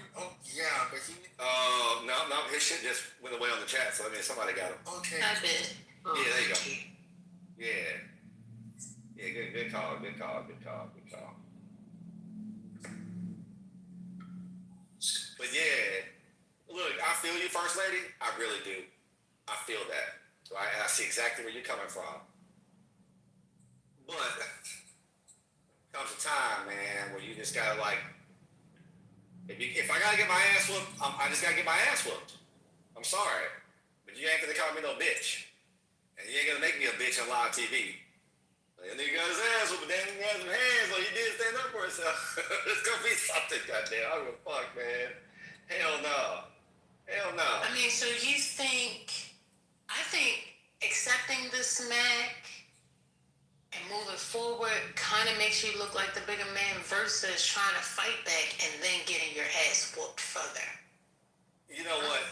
No, his shit just went away on the chat. So I mean, somebody got him. Okay. I did. Yeah, there you go. Yeah, good call. But yeah, look, I feel you, First Lady. I really do. I feel that. Right? And I see exactly where you're coming from. But comes a time, man, where you just gotta like, if I gotta get my ass whooped, I just gotta get my ass whooped. I'm sorry, but you ain't gonna call me no bitch, and you ain't gonna make me a bitch on live TV. Like, and nigga got his ass whooped, then he got some hands, so he did stand up for himself. It's gonna be something, goddamn. I don't give a fuck, man. Hell no. I mean, so you think? I think accepting the smack and moving forward kind of makes you look like the bigger man versus trying to fight back and then getting your ass whooped further. You know what?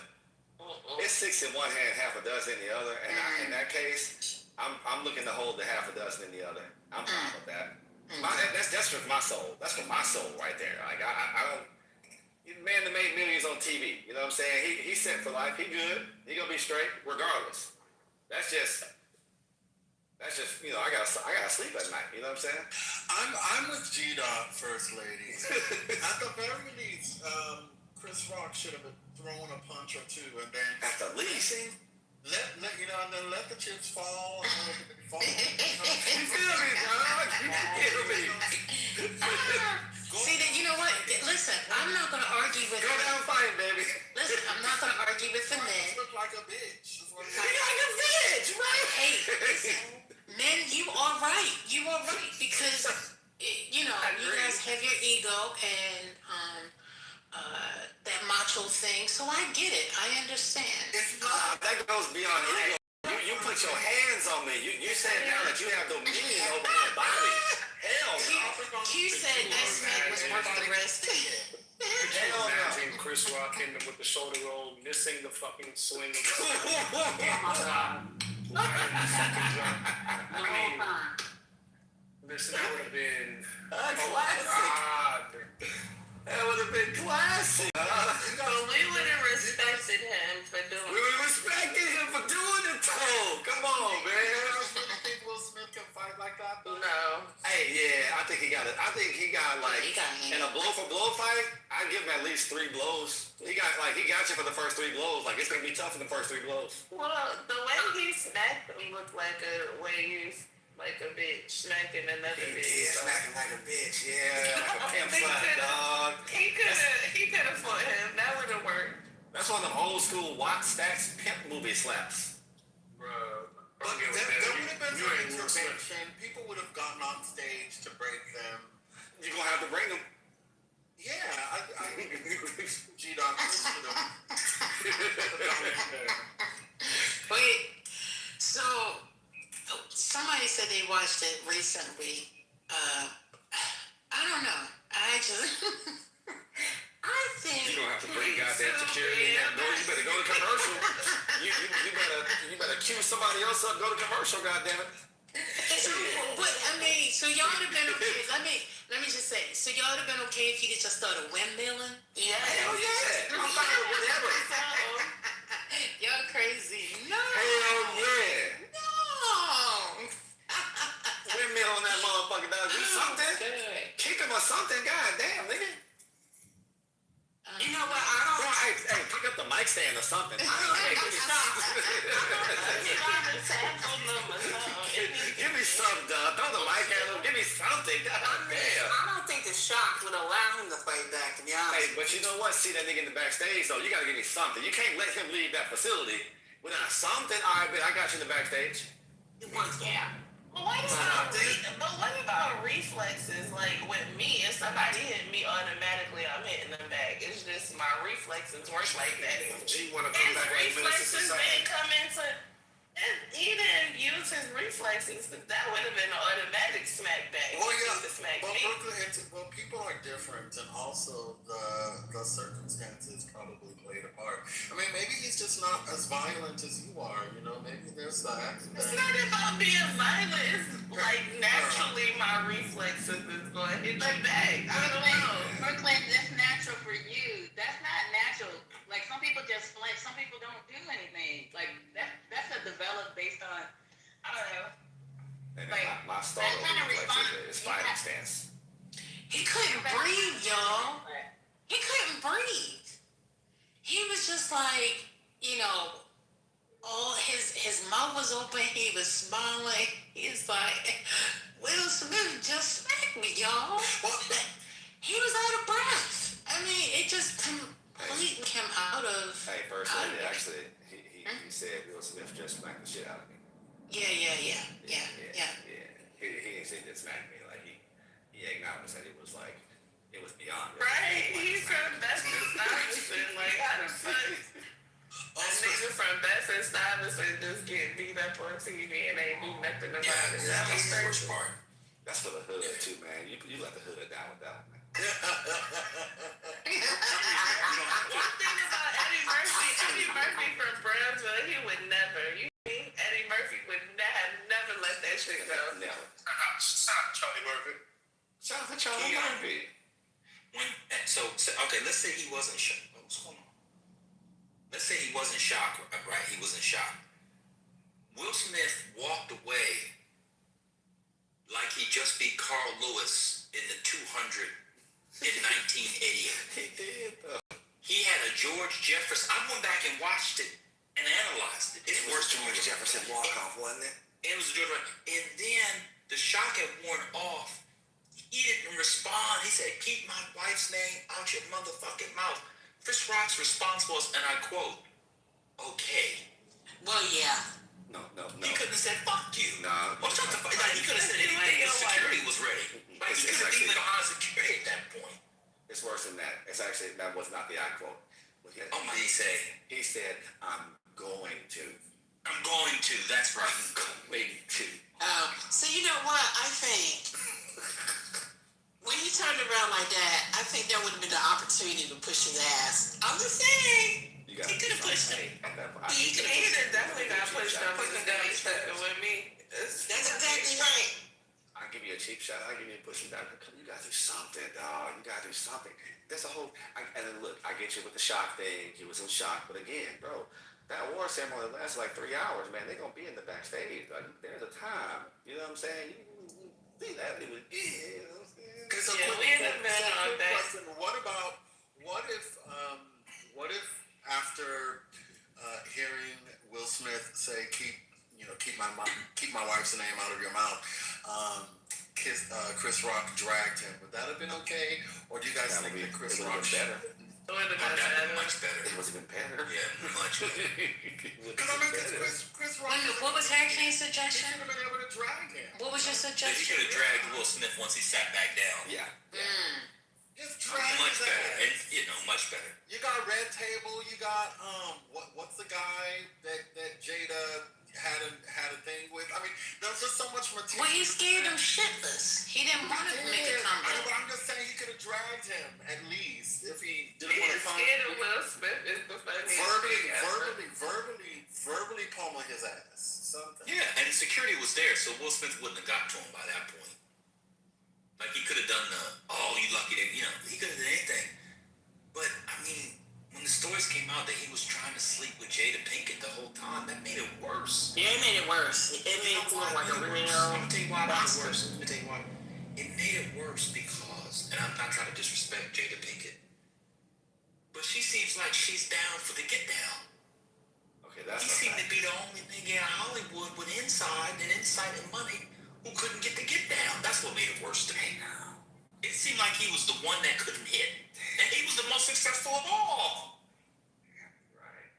It's 6 in one hand, half a dozen in the other, and in that case, I'm looking to hold the half a dozen in the other. I'm fine with that. That's for my soul. That's for my soul right there. Like I don't. Man that made millions on TV. You know what I'm saying? He's set for life. He good. He gonna be straight regardless. That's just you know, I gotta sleep at night. You know what I'm saying? I'm with G-Dot, First Lady. At the very least, Chris Rock should have thrown a punch or two, and then at the least let you know, and then let the chips fall. You feel me, dog? You feel me? See that? You know what? Listen, I'm not gonna argue with. Go down fighting, baby. Listen, I'm not gonna argue with the men. You look like a bitch. Like a bitch, right? Hey, listen, men, you are right. You are right because you know you guys have your ego and that macho thing. So I get it. I understand. That goes beyond ego. You put your hands on me. You said now that you have dominion over my body. Hell no. Q said that smack was worth the rest. Imagine Chris Rock hitting him with the shoulder roll, missing the fucking swing. Listen, that would have been classic. That would have been classic. We would have respected him for doing it. We would have respected him for doing it, though. Come on, man. You think Will Smith can fight like that? No. Hey, yeah, I think he got like in a blow for blow fight. I give him at least 3 blows. He got you for the first 3 blows. Like it's gonna be tough in the first 3 blows. Well, the way he smacked him looked like a way you like a bitch smacking another bitch. Yeah, smacking like a bitch. Yeah, like a pimp slap, dog. He could have fought him. That would have worked. That's one of them old school Watt Stacks pimp movie slaps. But there would have been some intervention. People would have gotten on stage to break them. You're gonna have to bring them. Yeah, I G-Dot would have. Wait, so somebody said they watched it recently. I don't know. I think You're gonna have to bring goddamn security in that door. You better go to commercial. you better cue somebody else up. Go to commercial, goddammit. But I mean, so y'all would have been okay. Let me just say, so y'all would have been okay if you could just start a windmilling? Yeah. Hell yeah. I'm fine with whatever. Y'all crazy. No. Hell yeah. No. Windmill on that motherfucker, dog. Do something. Kick him or something. God damn, nigga. You know what? I don't. Hey, pick up flip the mic stand or something. I don't know. Hey, give me give me something, dog. Throw the mic at him. Give me something. God damn. I don't think the shock would allow him to fight back, to be honest. Hey, but you know what? See that nigga in the backstage, though. You gotta give me something. You can't let him leave that facility without something. All right, but I got you in the backstage. Yeah. But what about reflexes? Like with me, if somebody hit me automatically, I'm hitting them back. It's just my reflexes work like that. G wanna come back like reflexes didn't come into. He didn't use his reflexes. That would have been an automatic smack back. Well, yeah. Smack Well, me. well, people are different, and also the circumstances probably played a part. I mean, maybe he's just not as violent as you are. You know, maybe there's that. It's not about being violent. It's like naturally my reflexes is going to hit you back. I don't know. Brooklyn, that's natural for you. That's not natural. Like some people just flinch. Some people don't do anything. Like that's a developed based on, I don't know. And like, my startle reflex is fighting stance. He couldn't breathe, y'all. He couldn't breathe. He was just like, you know, all his mouth was open. He was smiling. He's like, Will Smith just smacked me, y'all. He was out of breath. I mean, it just completely came out of. Hey, personally, actually, he said Will Smith just smacked the shit out of me. Yeah. He didn't say just smacked me. Like he acknowledged that it was beyond. Right? He's from Bedford Stuyvesant. Like how the fuck? A nigga from Bedford Stuyvesant just get beat up on TV and ain't do nothing about it. That's the worst part. That's for the hood too, man. You let the hood down with that one, man. One thing about Eddie Murphy from Brownsville, he would never. Eddie Murphy would never let that shit go. Never. Shout out Charlie Murphy. Shout out to Charlie Murphy. Okay, let's say he wasn't shocked. What's going on? Let's say he wasn't shocked, right? He wasn't shocked. Will Smith walked away like he just beat Carl Lewis in the 200 in 1988. He did, though. He had a George Jefferson. I went back and watched it and analyzed it. It was George Jefferson walk-off, wasn't it? It was George Jefferson. And then the shock had worn off. He didn't respond. He said, "Keep my wife's name out your motherfucking mouth." Chris Rock's response was, and I quote, "Okay." Well, yeah. No. He couldn't have said, "Fuck you." Nah. Well, shut the fuck up. He could have said anything. His security was ready. Like, he could have even honored security at that point. It's worse than that. It's actually, that was not the I quote. What did he say? He said, "I'm going to." I'm going to. That's right. I'm going to. So you know what? I think when he turned around like that, I think that would have been the opportunity to push his ass. I'm just saying. He could have pushed him. He definitely got pushed up. With me. That's exactly right. I'll give you a cheap shot. I'll give you a pushing down. You gotta do something, dog. You gotta do something. That's a whole. And then look, I get you with the shock thing. He was in shock, but again, bro, that award ceremony lasts like 3 hours, man. They're gonna be in the backstage. Like, there's a time. You know what I'm saying? You see that? It was, you know what I'm saying? Okay, so quick question. What if after hearing Will Smith say, keep my wife's name out of your mouth, Chris Rock dragged him? Would that have been okay? Or do you guys think that Chris Rock better? It would have been much better. It was even better. Yeah, much better. Because I mean, Chris Rock. What was Hurricane's suggestion? He should have been able to drag him. What was your He suggestion? could have dragged Will Smith once he sat back down. Yeah. Just drag Much his better. ass. And, much better. You got Red Table. You got what's the guy that Jada had a thing with? I mean, there's just so much material. Well, he scared him shitless. He didn't want to make a comeback. I'm just saying he could have dragged him at least if he didn't He want is to scared of Will Smith is the funniest verbally pummel his ass. Something. Yeah, and security was there, so Will Smith wouldn't have got to him by that point. Like, he could have done you lucky that, he could have done anything. But, I mean, when the stories came out that he was trying to sleep with Jada Pinkett the whole time, that made it worse. Yeah, it made it worse. It made it look like a real I'm gonna tell you why it made it monster. worse. It made it worse because, and I'm not trying to disrespect Jada Pinkett, but she she seems like she's down for the get down. Okay, that's He not seemed bad. to be the only nigga in Hollywood with insight and money who couldn't get the get down. That's what made it worse to me. It seemed like he was the one that couldn't hit. And he was the most successful of all. Right.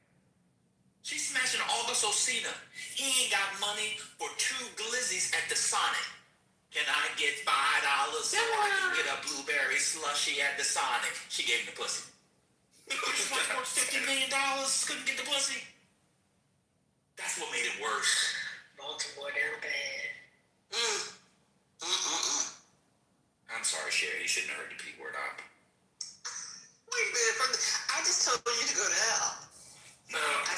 She's smashing August Osina. He ain't got money for 2 glizzies at the Sonic. Can I get $5 so I can get a blueberry slushy at the Sonic? She gave him the pussy. She's worth $50 million, couldn't get the pussy. That's what made it worse. Baltimore down bad. I'm sorry, Sherry. You shouldn't have heard the P word up. Wait a minute. I just told you to go to hell. No, I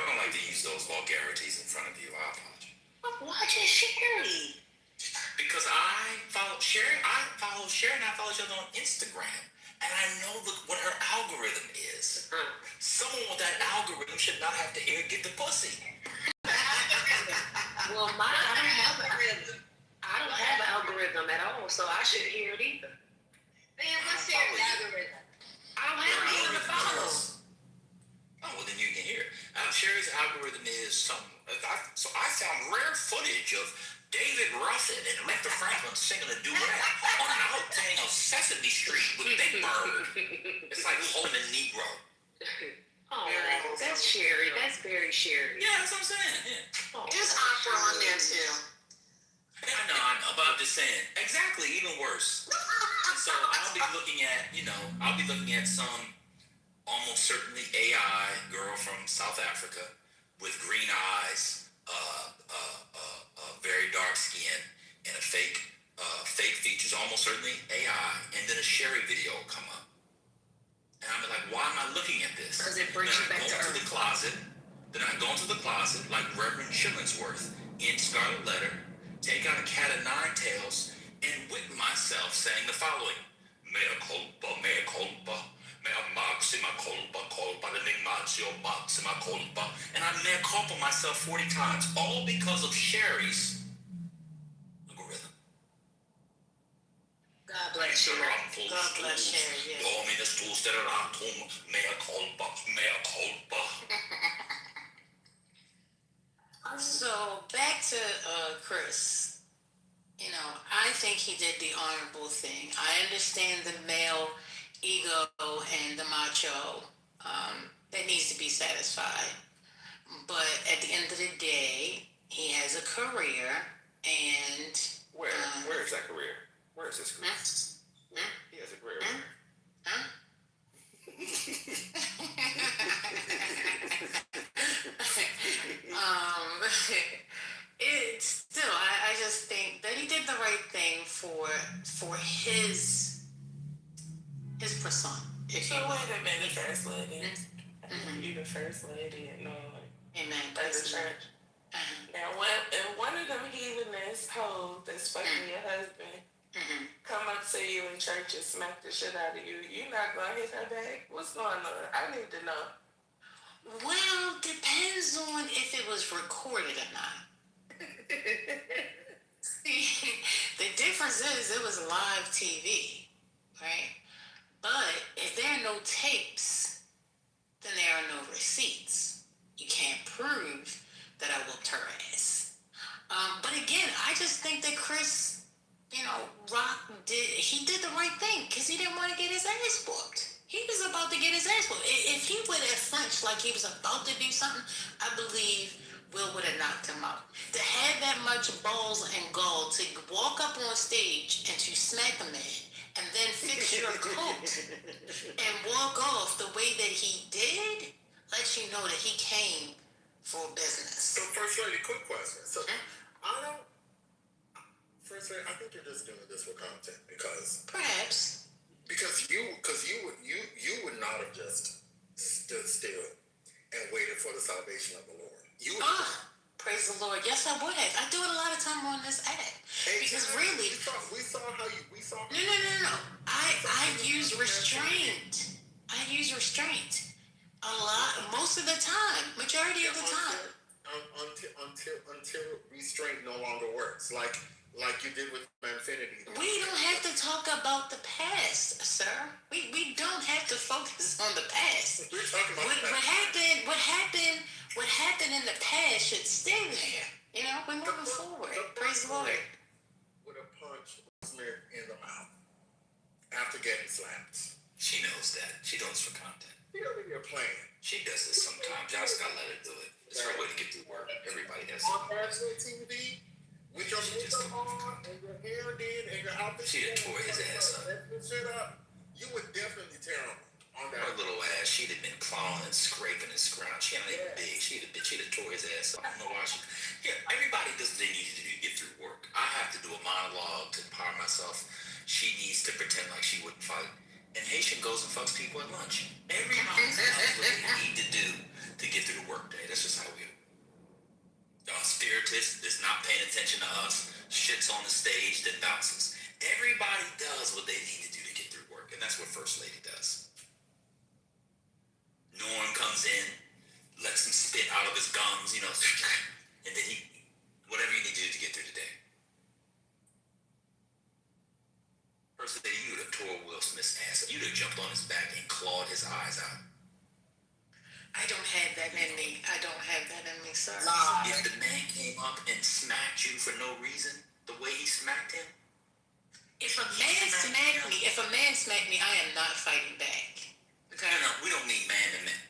don't like to use those vulgarities in front of you. I apologize. Watch it, Sherry. Because I follow Sherry and I follow each other on Instagram. And I know what her algorithm is. Someone with that algorithm should not have to get the pussy. Well, I don't have an algorithm at all, so I shouldn't hear it either. Man, what's your algorithm? I don't have anyone to follow. Oh, well, then you can hear it. Sherry's algorithm is so I found rare footage of David Ruffin and Aretha Franklin singing a duet on an outtake of Sesame Street with Big Bird. It's like holding a Negro. Oh, that's Sherry. That's very Sherry. Yeah, that's what I'm saying. Yeah. Oh, There's opera on there too. I know, but I'm just saying. Exactly, even worse. And so I'll be looking at some almost certainly AI girl from South Africa with green eyes, very dark skin, and a fake features, almost certainly AI, and then a Sherry video will come up. And I'm like, why am I looking at this? Because it brings you back to earth. Then I go into the closet like Reverend Shillingsworth in Scarlet Letter, take out a cat of 9 tails, and whip myself saying the following: mea culpa, mea maxima culpa, the negmatio maxima culpa. And I mea culpa myself 40 times, all because of Sherry's algorithm. God bless Sherry. God bless Sherry, yeah. Dominus tuus terratum, mea culpa, mea culpa. So back to Chris. You know, I think he did the honorable thing. I understand the male ego and the macho that needs to be satisfied. But at the end of the day, he has a career, and Where is that career? Where is his career? He has a career. It's still, I just think that he did the right thing for his persona. So wait a minute, First Lady. You the First Lady and Amen. At the church. Now, if one of them heathenists hoes that's fucking your husband come up to you in church and smack the shit out of you, you not gonna hit her back? What's going on? I need to know. Well, depends on if it was recorded or not. See, the difference is it was live TV, right? But if there are no tapes, then there are no receipts. You can't prove that I whooped her ass. But again, I just think that Chris, Rock did the right thing because he didn't want to get his ass whooped. He was about to get his ass whooped. If he would have flinched like he was about to do something, I believe Will would have knocked him out. To have that much balls and gall to walk up on stage and to smack a man and then fix your coat and walk off the way that he did lets you know that he came for business. So, First Lady, quick question. So, First Lady, I think you're just doing this for content because perhaps you would not have just stood still and waited for the salvation of the Lord. You would. Praise the Lord. Yes, I would have. I do it a lot of time on this app. Because really... We saw how you... No. I use restraint. A lot. Most of the time. Majority of the time. Until restraint no longer works. Like you did with Infinity. We don't have to talk about the past, sir. We don't have to focus on the past. We're talking about What happened in the past should stay there. You know, we're moving forward. Praise the Lord. Would have punched Smith in the mouth after getting slapped. She knows that. She does it for content. You know you're playing. She does this sometimes. Y'all just gotta let her do it. It's her way to get through work. Everybody does it. On national TV, with your makeup on, and your hair did, and your outfit. She done tore his ass up. Shit up. You would definitely tear him on that. Her little ass, she'd have been clawing and scraping and scrounging. She ain't even big. She'd have tore his ass up. I don't know why she. Yeah, everybody does what they need to do to get through work. I have to do a monologue to empower myself. She needs to pretend like she wouldn't fight. And Haitian goes and fucks people at lunch. Everybody knows what they need to do to get through the workday. That's just how we do. Spiritist is not paying attention to us. Shit's on the stage that bounces. Everybody does what they need to do to get through work, and that's what First Lady does. Norm comes in, lets him spit out of his gums, you know, and then whatever you need to do to get through the day. First Lady, you would have tore Will Smith's ass up. You'd have jumped on his back and clawed his eyes out. I don't have that in me. I don't have that in me, sir. If the man came up and smacked you for no reason, the way he smacked him. If a man smacked me, I am not fighting back. Okay. No, we don't mean man to man.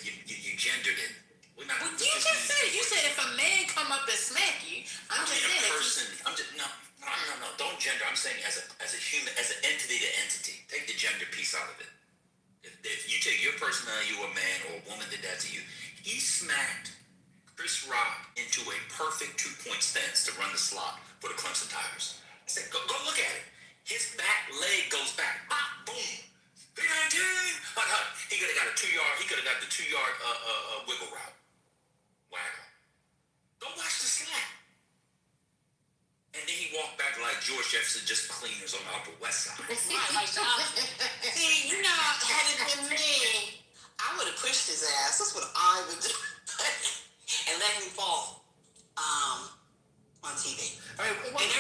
You gendered it. We're not. Well, you just said it. You said if a man come up and smack you, I'm just saying. A person. No. Don't gender. I'm saying as a human, as an entity to entity. Take the gender piece out of it. If you take your personality, you a man or a woman did that to you. He smacked Chris Rock into a perfect 2-point stance to run the slot for the Clemson Tigers. I said, go look at it. His back leg goes back. Bop, boom. 319. He could have got a 2-yard. He could have got the 2-yard wiggle route. Waggle. Go watch the slap. And then he walked back like George Jefferson, just cleaners on the Upper West Side. See, you know, had it been me, I would have pushed his ass. That's what I would do. And let him fall on TV. And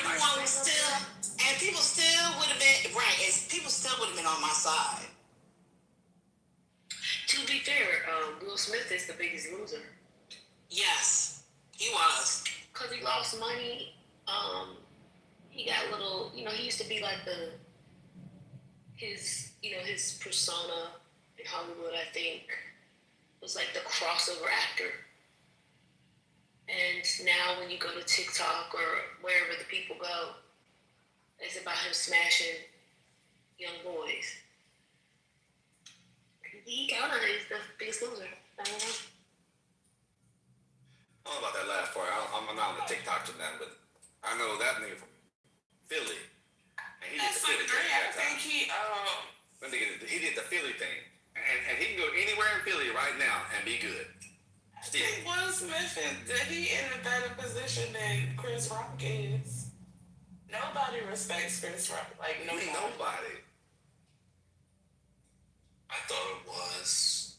everyone was still, and people still would have been, right, people still would have been on my side. To be fair, Will Smith is the biggest loser. Yes, he was. Because he lost money. He got a little, he used to be like his persona in Hollywood, I think, was like the crossover actor. And now when you go to TikTok or wherever the people go, it's about him smashing young boys. He got on it. He's the biggest loser. I don't know. I don't know about that last part. I'm not on the TikTok to that, but I know that nigga from Philly. And he did the Philly thing that time. He did the Philly thing. And he can go anywhere in Philly right now and be good. Still. I think Will Smith he in a better position than Chris Rock is. Nobody respects Chris Rock. Like nobody. I thought it was.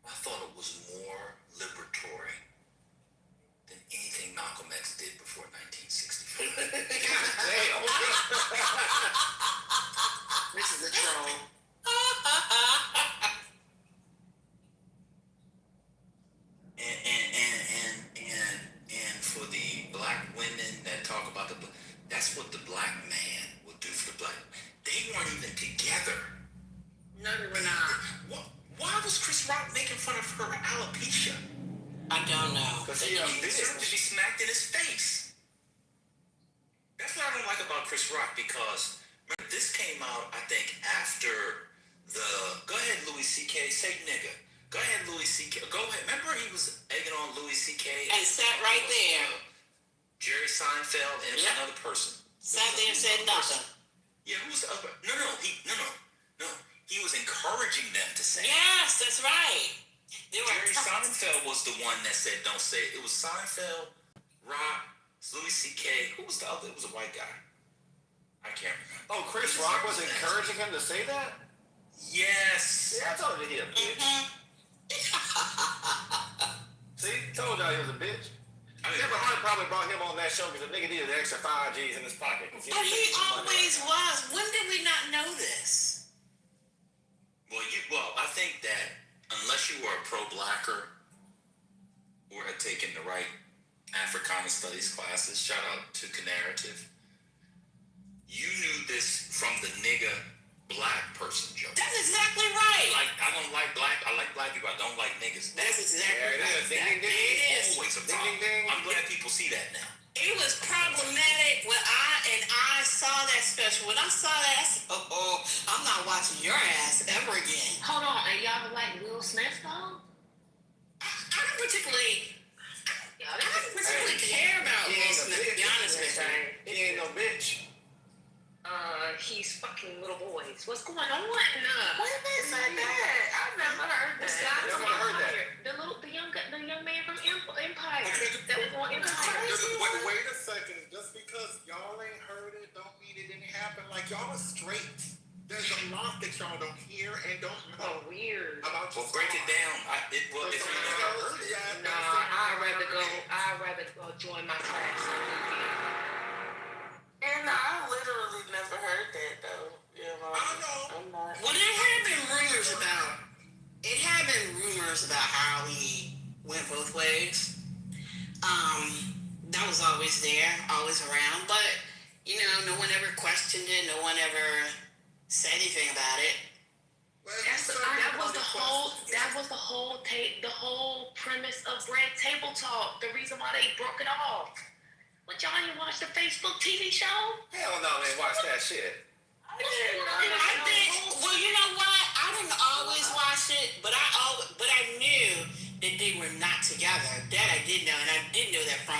I thought it was more liberatory than anything Malcolm X did before 1964. This is a troll. And for the black women that talk about that's what the black man will do for the black. They weren't even together. No, they were not. Why was Chris Rock making fun of her alopecia? I don't know. Because he deserved to be smacked in his face. That's what I don't like about Chris Rock, because remember, this came out, I think, after go ahead, Louis C.K., say nigga. Go ahead, Louis C.K. Go ahead. Remember he was egging on Louis C.K. And sat right there. Jerry Seinfeld and another person. Sat there and said nothing. Yeah, who was the other? No. He was encouraging them to say. Yes, that's right. Jerry Seinfeld was the one that said don't say it. It was Seinfeld, Rock, Louis C.K. Who was the other? It was a white guy. I can't remember. Oh, Chris Rock was encouraging him to say that? Yes. Yeah, I told you he a bitch. See, told y'all he was a bitch. I mean, you ever heard probably brought him on that show because the nigga needed an extra 5 G's in his pocket. But he always was. When did we not know this? Well, I think that unless you were a pro-blacker or had taken the right Africana studies classes, shout out to Narrative, you knew this from the nigga black person joke. That's exactly right. I like black people. I don't like niggas. That's exactly right. It is. Always a problem. I'm glad people see that now. It was problematic when I saw that special. When I saw that, I said, oh, I'm not watching your ass ever again. Hold on, and y'all like Will Smith though? I don't particularly care about Will Smith, to be honest with you. He ain't no bitch. He's fucking little boys. What's going on? When they say that? I've never heard that. The young man from Empire that was on Empire. Wait a second. Just because y'all ain't heard it, don't mean it didn't happen. Like y'all are straight. There's a lot that y'all don't hear and don't know. Weird. About well, break it down. If you never heard it. I'd rather go join my class. And I literally never heard that though. I'm not. Well, there had been rumors about. It had been rumors about how he went both ways. That was always there, always around. But no one ever questioned it. No one ever said anything about it. That was the whole premise of Red Table Talk. The reason why they broke it off. But y'all didn't watch the Facebook TV show? Hell no, they watch that shit. Well, you know what? I didn't always watch it, but I knew that they were not together. That I did know, and I did know that from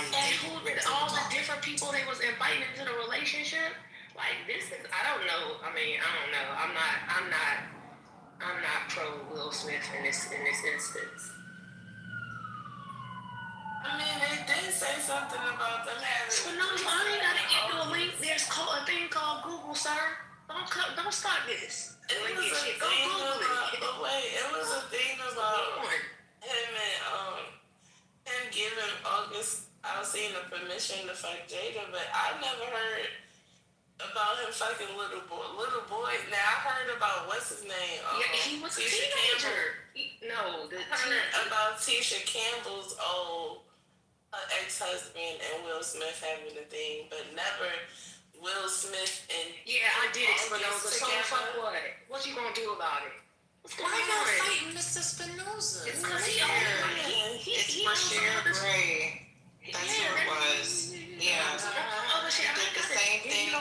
all the different people they was inviting into the relationship. Like this is, I don't know. I mean, I don't know. I'm not pro Will Smith in this instance. I mean, they did say something about them having. But no, I ain't gotta get to a link. There's a thing called Google, sir. Don't start this. It was a thing about him and him giving August Alsina permission to fuck Jada, but I never heard about him fucking little boy. Now I heard about what's his name? He was a Tisha teenager. I heard about Tisha Campbell's old ex-husband and Will Smith having a thing, but never Will Smith and I did it, Spinoza. So fuck what? What you gonna do about it? Why not fighting Mr. Spinoza? It's for sheer Gray. That's who it was. Yeah. He did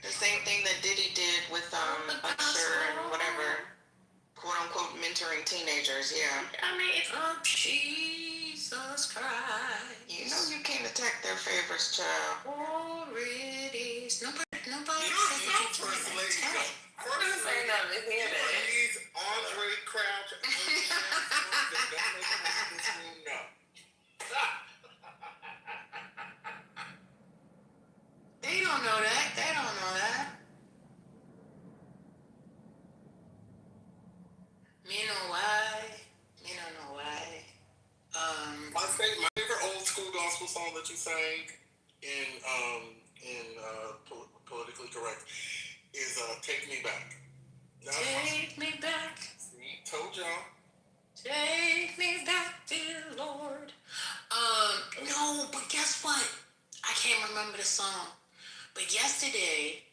the same thing that Diddy did with Usher and whatever, quote unquote mentoring teenagers. Yeah. I mean, it's Jesus Christ. You know you can't attack their favorites, child. Already. Nobody. First lady. These Andre Crouch. No. They don't know that. Me don't know why. My favorite old school gospel song that you sang in Politically Correct is "Take Me Back." Take me back. See, told y'all. Take me back, dear Lord. No, but guess what? I can't remember the song. But yesterday,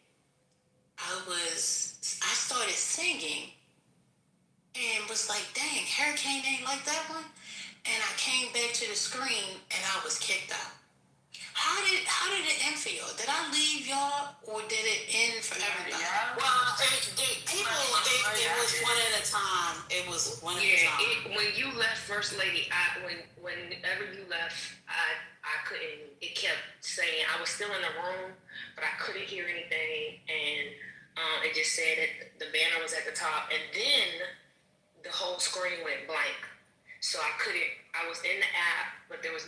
I started singing and was like, dang, Hurricane ain't like that one. And I came back to the screen and I was kicked out. How did it end for y'all? Did I leave y'all or did it end for everybody? Well, it was one at a time. It was one at a time. When you left, First Lady, whenever you left, I couldn't. It kept saying I was still in the room, but I couldn't hear anything, and it just said that the banner was at the top, and then the whole screen went blank. So I couldn't. I was in the app, but there was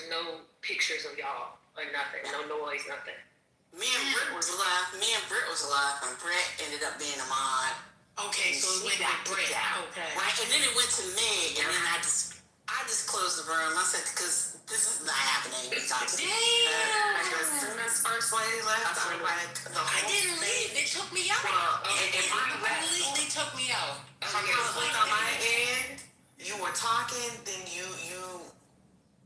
no pictures of y'all or nothing, no noise, nothing. Me and Britt was alive, and Britt ended up being a mod. Okay, so it went to Britt. Okay. Right, and then it went to Meg, and then I just I just closed the room. I said, because this is not happening. Like, as soon as First Lady left, I'm like, I didn't leave. They took me out. If I left, They took me out. from how it looked on my end, you were talking, then you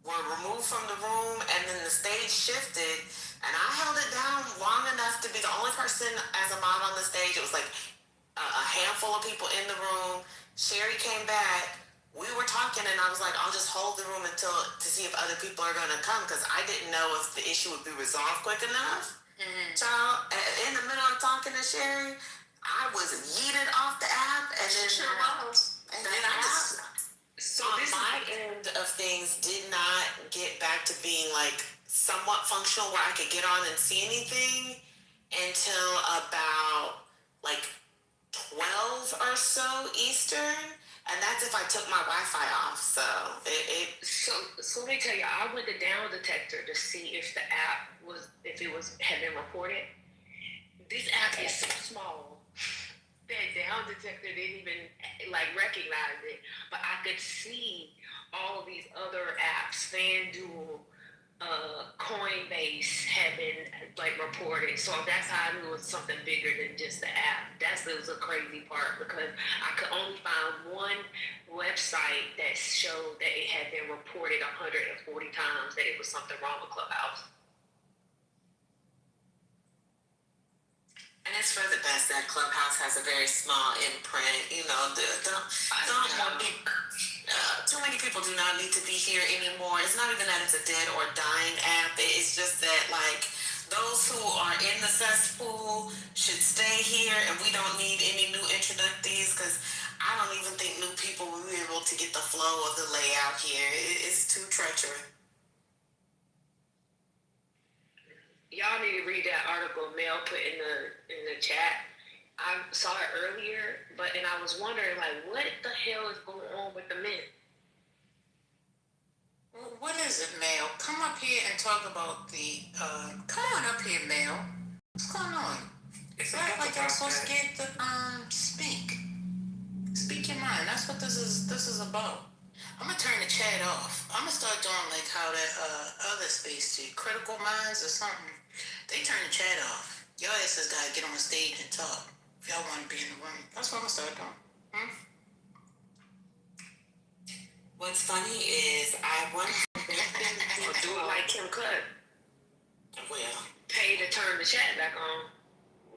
were removed from the room, and then the stage shifted, and I held it down long enough to be the only person as a mod on the stage. It was like a handful of people in the room. Sherry came back. We were talking, and I was like, I'll just hold the room until to see if other people are gonna come, because I didn't know if the issue would be resolved quick enough. Child, in the middle of talking to Sherry, I was yeeted off the app, and then so on my end of things did not get back to being like somewhat functional where I could get on and see anything until about like 12 or so Eastern. And that's if I took my Wi-Fi off. So So let me tell you, I went to down detector to see if the app had been reported. This app is so small that down detector didn't even like recognize it. But I could see all of these other apps, FanDuel, Coinbase had been like reported, so that's how I knew it was something bigger than just the app. That was a crazy part because I could only find one website that showed that it had been reported 140 times that it was something wrong with Clubhouse. And it's for the best that Clubhouse has a very small imprint. You know, too many people do not need to be here anymore. It's not even that it's a dead or dying app. It's just that, like, those who are in the cesspool should stay here, and we don't need any new introductees, because I don't even think new people will be able to get the flow of the layout here. It's too treacherous. Y'all need to read that article Mel put in the chat. I saw it earlier, and I was wondering, like, what the hell is going on with the men? Well, what is it, Mel? Come up here and talk about the. Come on up here, Mel. What's going on? It's like y'all supposed to get the speak. Speak your mind. That's what this is about. I'm gonna turn the chat off. I'm gonna start doing like how that other space do, Critical Minds or something. They turn the chat off. Your asses gotta get on the stage and talk if y'all want to be in the room. That's what I'm gonna start doing. What's funny is I want to do it like Kim Cut. Well, pay to turn the chat back on.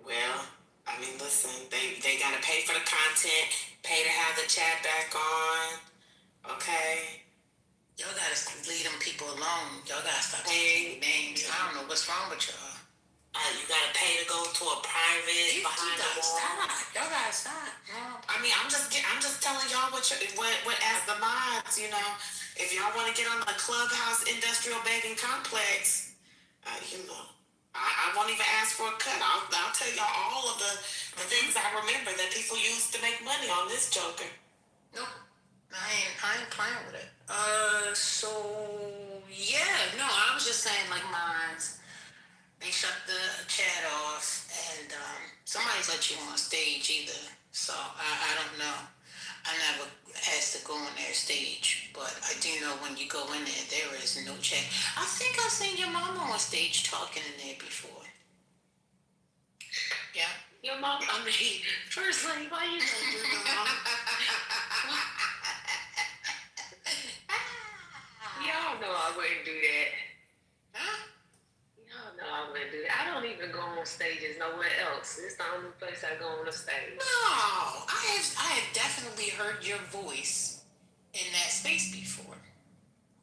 Well, I mean, listen, they gotta pay for the content, pay to have the chat back on. Okay. Y'all gotta leave them people alone. Y'all gotta stop saying names. I don't know what's wrong with y'all. You gotta pay to go to a private behind the wall. Y'all gotta stop. I mean, I'm just telling y'all what as the mods, you know, if y'all want to get on the Clubhouse Industrial Banking Complex, you know, I won't even ask for a cut. I'll tell y'all all of the things I remember that people used to make money on this joker. Nope. I ain't playing with it. So yeah, no, I was just saying like mine's. They shut the chat off, and somebody's let you on stage either. So I don't know. I never asked to go on their stage, but I do know when you go in there is no chat. I think I've seen your mama on stage talking in there before. Yeah. Your mom, I mean, First Lady, why you gonna do your mom? Y'all know I wouldn't do that. Huh? Y'all know I wouldn't do that. I don't even go on stages nowhere else. It's the only place I go on a stage. No, I have definitely heard your voice in that space before.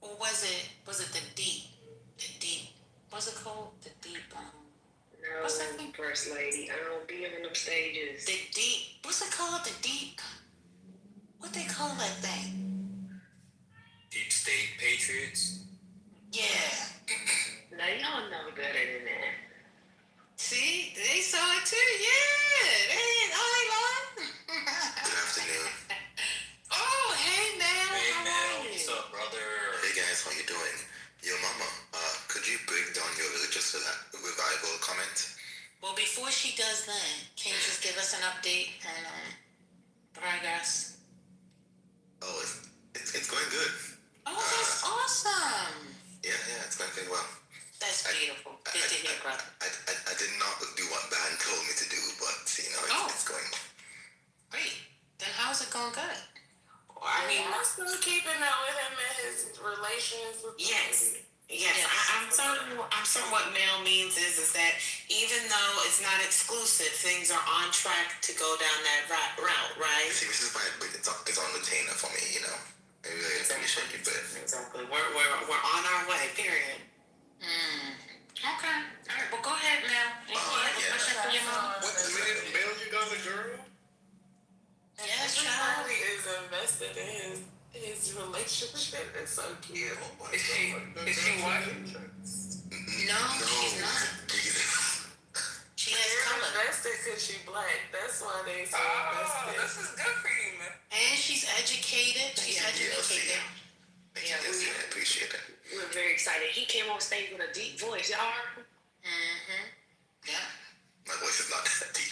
Or was it the deep? What's it called? The deep. No, what's that thing? First Lady, I don't be on them stages. The deep. What's it called? The deep. What they call that thing? Deep State Patriots. Yeah. Now y'all know better than that. See, they saw it too. Yeah, they lying. Good afternoon. Oh, hey man. Hey How man, are you? what's up, brother? Hey guys, how you doing? Yo mama, could you break down your religious revival comment? Well, before she does that, can you just give us an update on progress? Oh, it's going good. Oh, that's awesome. Yeah, it's going well. That's beautiful. Good to hear, brother. I did not do what band told me to do, but it's going well. Great. Then how's it going good? Well, I mean, I'm still keeping up with him and his relations with Yes. Yes, I'm certain what Mel means is that even though it's not exclusive, things are on track to go down that route, right? See, this is why it's on retainer for me, I really appreciate it, but exactly, we're on our way. Period. Okay. All right. Well, go ahead, Mel. You have a question for your mom? What the minute Mel, you got a girl? Yes, child. Everybody is invested in his relationship. It's so cute. Is she what? No, she's not. She has They're color. invested because she's black. That's why they so invested. This is good for you, man. And she's educated. She's educated. I appreciate it. We're very excited. He came on stage with a deep voice. Y'all heard him? Mm-hmm. Yeah. My voice is not that deep.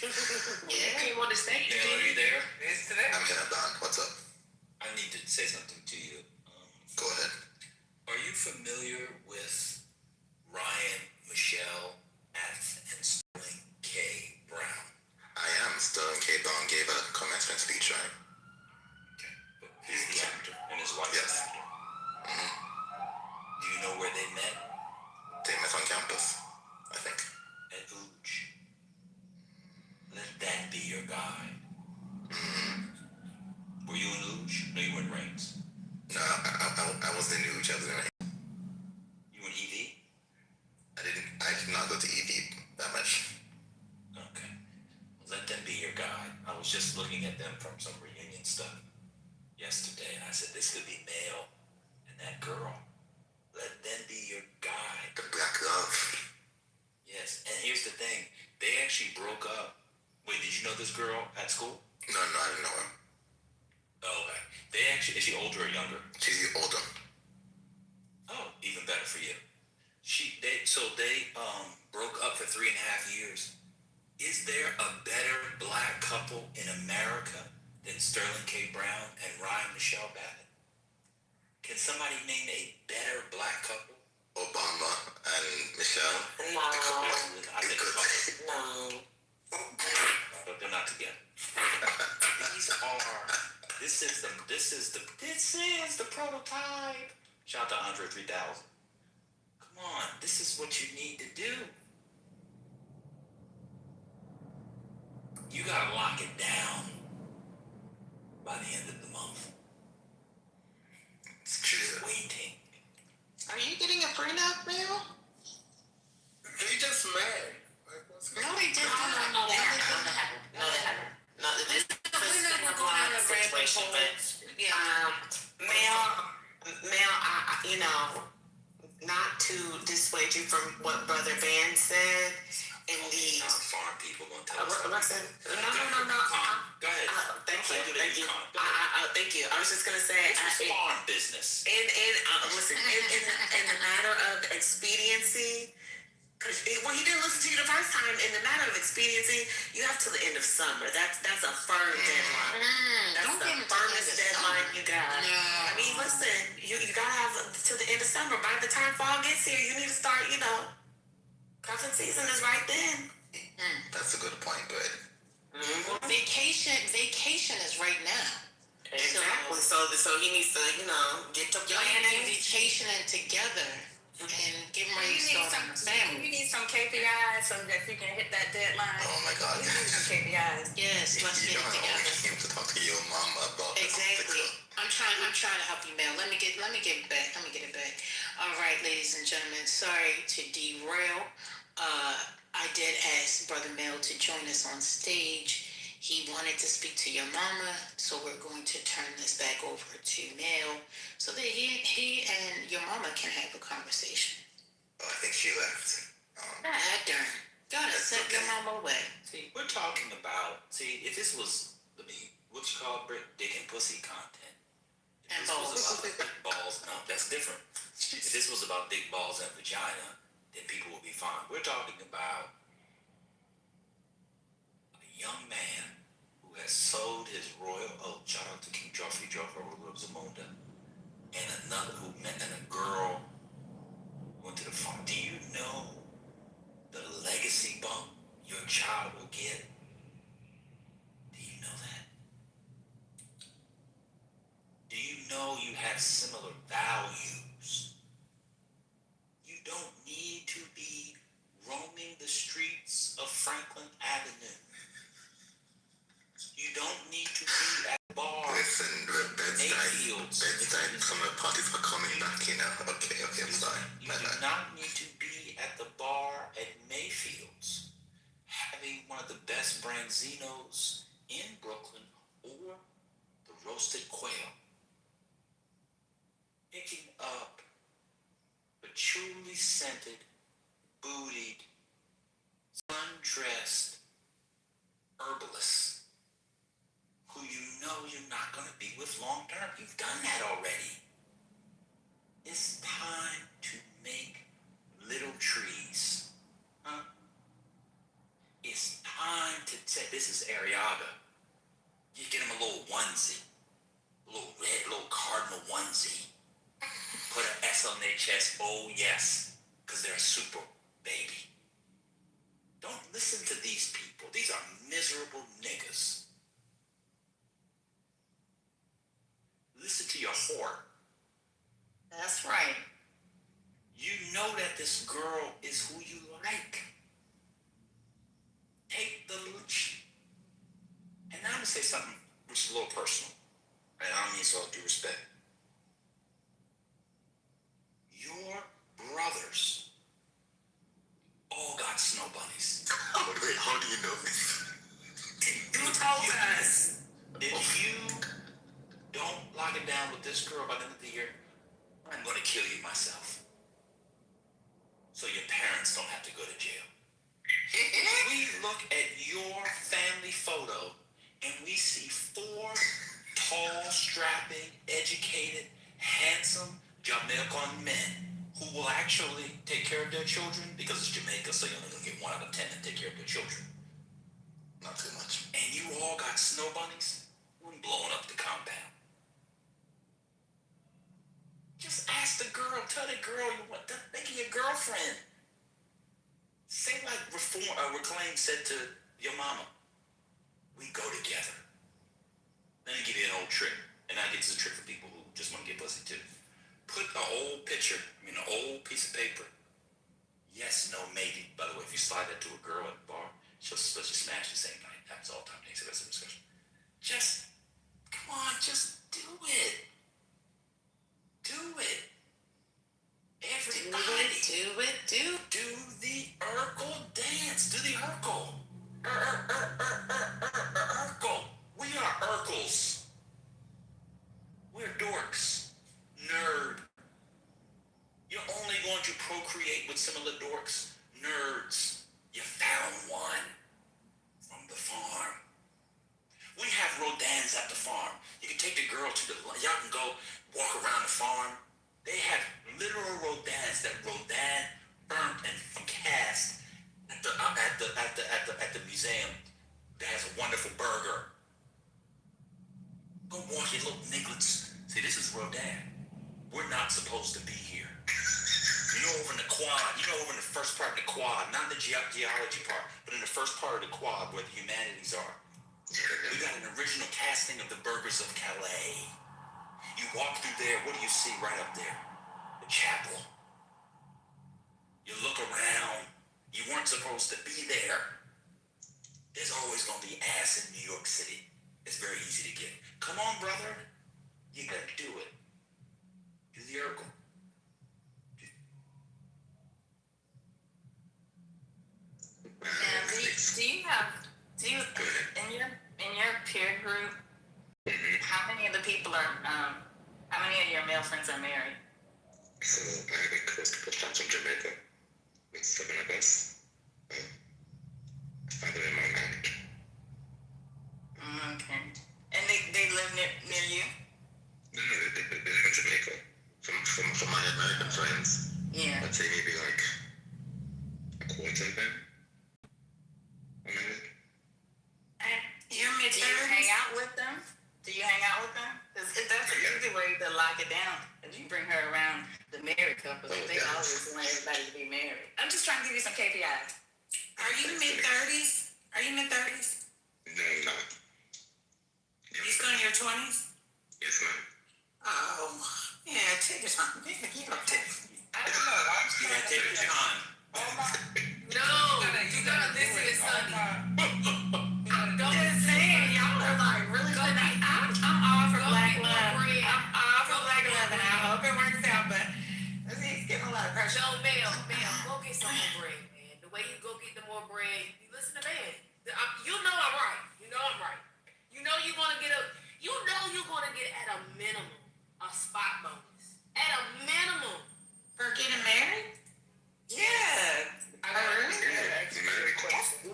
Yeah, he came on the stage. Mel, are you there? It's today. I'm here, Don. What's up? I need to say something to you. Go ahead. Are you familiar with Ryan, Michelle, and Sterling K. Brown? I am. Sterling K. Brown gave a commencement speech, right? Okay. But he's the actor, and his wife is Yes. the actor. Do you know where they met? They met on campus, I think. At Ooch. Let that be your guide. Were you in Ooch? No, you were in Reigns. No, I was in New Jersey. You were in EV? I did not go to EV that much. Okay. Let them be your guide. I was just looking at them from some reunion stuff yesterday, and I said, this could be Mel and that girl. Let them be your guide. The black love. Yes, and here's the thing. They actually broke up. Wait, did you know this girl at school? No, I didn't know her. Oh, okay. They actually, is she older or younger? She's older. Oh, even better for you. They broke up for 3.5 years. Is there a better black couple in America than Sterling K. Brown and Ryan Michelle Babbitt? Can somebody name a better black couple? Obama and Michelle. No. I said couple. No. But they're not together. This is the prototype. Shout out to Andre 3000. Come on, this is what you need to do. You gotta lock it down by the end of the month. It's true. Waiting. Are you getting a prenup, Mel? They just mad. Like, what's No, they didn't. No, they haven't. No, this We're not going on a grand situation, Yeah. Mel, not to dissuade you from what Brother Ben said in the. Farm people gonna tell us. No. Go ahead. Thank you. Thank you. I was just gonna say. This is farm business. And listen, in the matter of expediency. Because when he didn't listen to you the first time, in the matter of expediency, you have till the end of summer. That's a firm deadline. That's the firmest deadline you got. No. I mean, listen, you gotta have till the end of summer. By the time fall gets here, you need to start. Cuffing season is right then. That's a good point, but Well, vacation is right now. Exactly. So he needs to, get to Y'all planning. be vacationing together and getting ready to start a family. You need some KPIs so that you can hit that deadline. oh my God. You need some KPIs. Yes, let's You get it don't together. came to talk to your mama about Exactly. I'm trying to help you, Mel. Let me get it back. All right, ladies and gentlemen. Sorry to derail. I did ask Brother Mel to join us on stage. He wanted to speak to your mama, so we're going to turn this back over to Mel so that he and your mama can have a conversation. Oh, I think she left. Darn. Gotta set your mama away. See, we're talking about, if this was, what you call dick and pussy content. And If this balls. was about dick balls, no, that's different. If this was about dick balls and vagina, then people would be fine. We're talking about a young man who has sold his royal oath. Shout out to King Joffrey of Zamunda. and another who met, and a girl went to the farm. Do you know the legacy bump your child will get? Do you know that? Do you know you have similar values? You don't need to be roaming the streets of Franklin Avenue. You don't need to be at the bar. Listen, Bed-Stuy summer parties are coming back, you know. Okay, I'm sorry. You do not need to be at the bar at Mayfield's having one of the best branzinos in Brooklyn or the roasted quail. Picking up patchouli scented, bootied, sun-dressed herbalists who you know you're not going to be with long term. You've done that already. It's time to make little trees. Huh? It's time to say, this is Ariaga. You get him a little onesie, a little red, little cardinal onesie. Put an S on their chest, oh yes, because they're a super baby. Don't listen to these people. These are miserable niggas. Listen to your heart. That's right. You know that this girl is who you like. Take the lunch. And now I'm going to say something which is a little personal. And I don't mean so due respect. Your brothers all got snow bunnies. Wait, how do you know this? You told us. If you don't lock it down with this girl by the end of the year, I'm going to kill you myself. So your parents don't have to go to jail. We look at your family photo and we see 4 tall, strapping, educated, handsome Jamaican men who will actually take care of their children because it's Jamaica, so you're only going to get 1 out of 10 and take care of their children. Not too much. And you all got snow bunnies? We're blowing up the compound. Just ask the girl, tell the girl you want to make her your girlfriend. Say like Reclaim said to your mama, we go together. Let me give you an old trick, and I get this trick for people who just want to get pussy too. Put an old picture, an old piece of paper. Yes, no, maybe. By the way, if you slide that to a girl at the bar, she'll smash the same night. Happens all the time. Thanks for the discussion. Just, come on, just do it. Do it. Everybody. Do it. Do the Urkel dance. Do the Urkel. Urkel. We are Urkels. We're dorks. Nerd. You're only going to procreate with similar dorks. Nerds. You found one from the farm. We have Rodins at the farm. You can take the girl to y'all can go walk around the farm. They have literal Rodins that Rodin burnt and cast at the museum that has a wonderful burger. Go walk your little nigglets. See, this is Rodin. We're not supposed to be here. Over in the quad, over in the first part of the quad, not in the geology part, but in the first part of the quad where the humanities are. We got an original casting of the Burgers of Calais. You walk through there, what do you see right up there? The chapel. You look around, you weren't supposed to be there. There's always gonna be ass in New York City. It's very easy to get. Come on, brother. You gotta do it. Do the Urkel. Do you in your peer group, how many of the people are how many of your male friends are married? So I have a close couple friends from Jamaica with 7 of us. 5 of them are married. Okay. And they live near you? No, they live in Jamaica. From my American friends. Yeah. I'd say maybe like a quarter of them. Do you hang out with them? Because that's an easy way to lock it down. always want everybody to be married. I'm just trying to give you some KPIs. Are you mid-30s? Are you mid-30s? No, I'm not. You still in your 20s? Yes, ma'am. Oh, yeah, take your time. You don't take. I don't know. Yeah, take your time. No, you gotta listen to Sunny. I'm just saying, y'all are like really good. I'm all for black love. I'm all for black love, and I hope it works out. But he's getting a lot of pressure. No, ma'am, go get some more bread, man. The way you go get the more bread, you listen to man. You know I'm right. You know I'm right. You know you're gonna get at a minimum a spot bonus. At a minimum. For getting married? Yeah.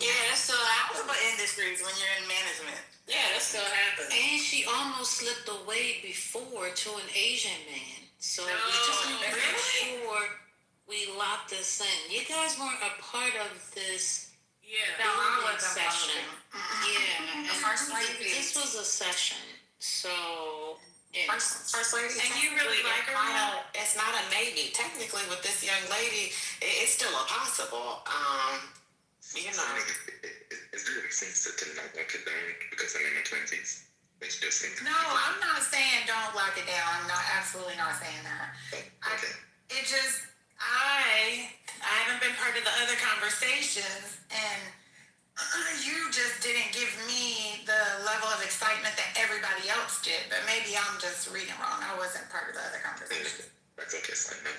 Yeah, that's still happens in industries when you're in management. Yeah, that still happens. And she almost slipped away before to an Asian man. So we just want to make sure we lock this in. You guys weren't a part of this session. Yeah. First lady. This was a session. So First lady. And you really like her? It's not a maybe. Technically, with this young lady, it's still a possible. You know. It really makes sense to not lock it down because I'm in my 20s. Makes just sense. No, I'm not saying don't lock it down. I'm not absolutely not saying that. Okay. I haven't been part of the other conversations, and you just didn't give me the level of excitement that everybody else did. But maybe I'm just reading wrong. I wasn't part of the other conversation. That's okay, so I know.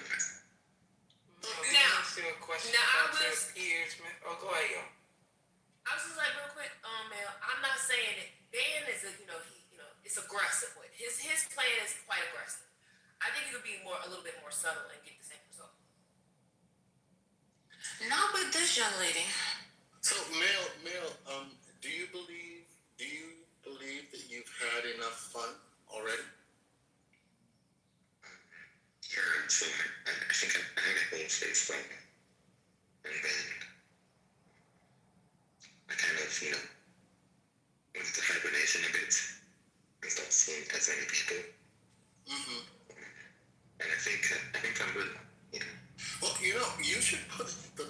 Now, a question now about your peers, man. Oh, go ahead, yo. I was just like real quick, Mel. I'm not saying that Dan is it's aggressive with his plan is quite aggressive. I think it could be a little bit more subtle and get the same result. not with this young lady. So, Mel, do you believe that you've had enough fun already? Yeah, so I think I had a whole face fun. And then I kind of, went into hibernation a bit and stopped seeing as many people. Mm-hmm. And I think I'm good. Well, you should put your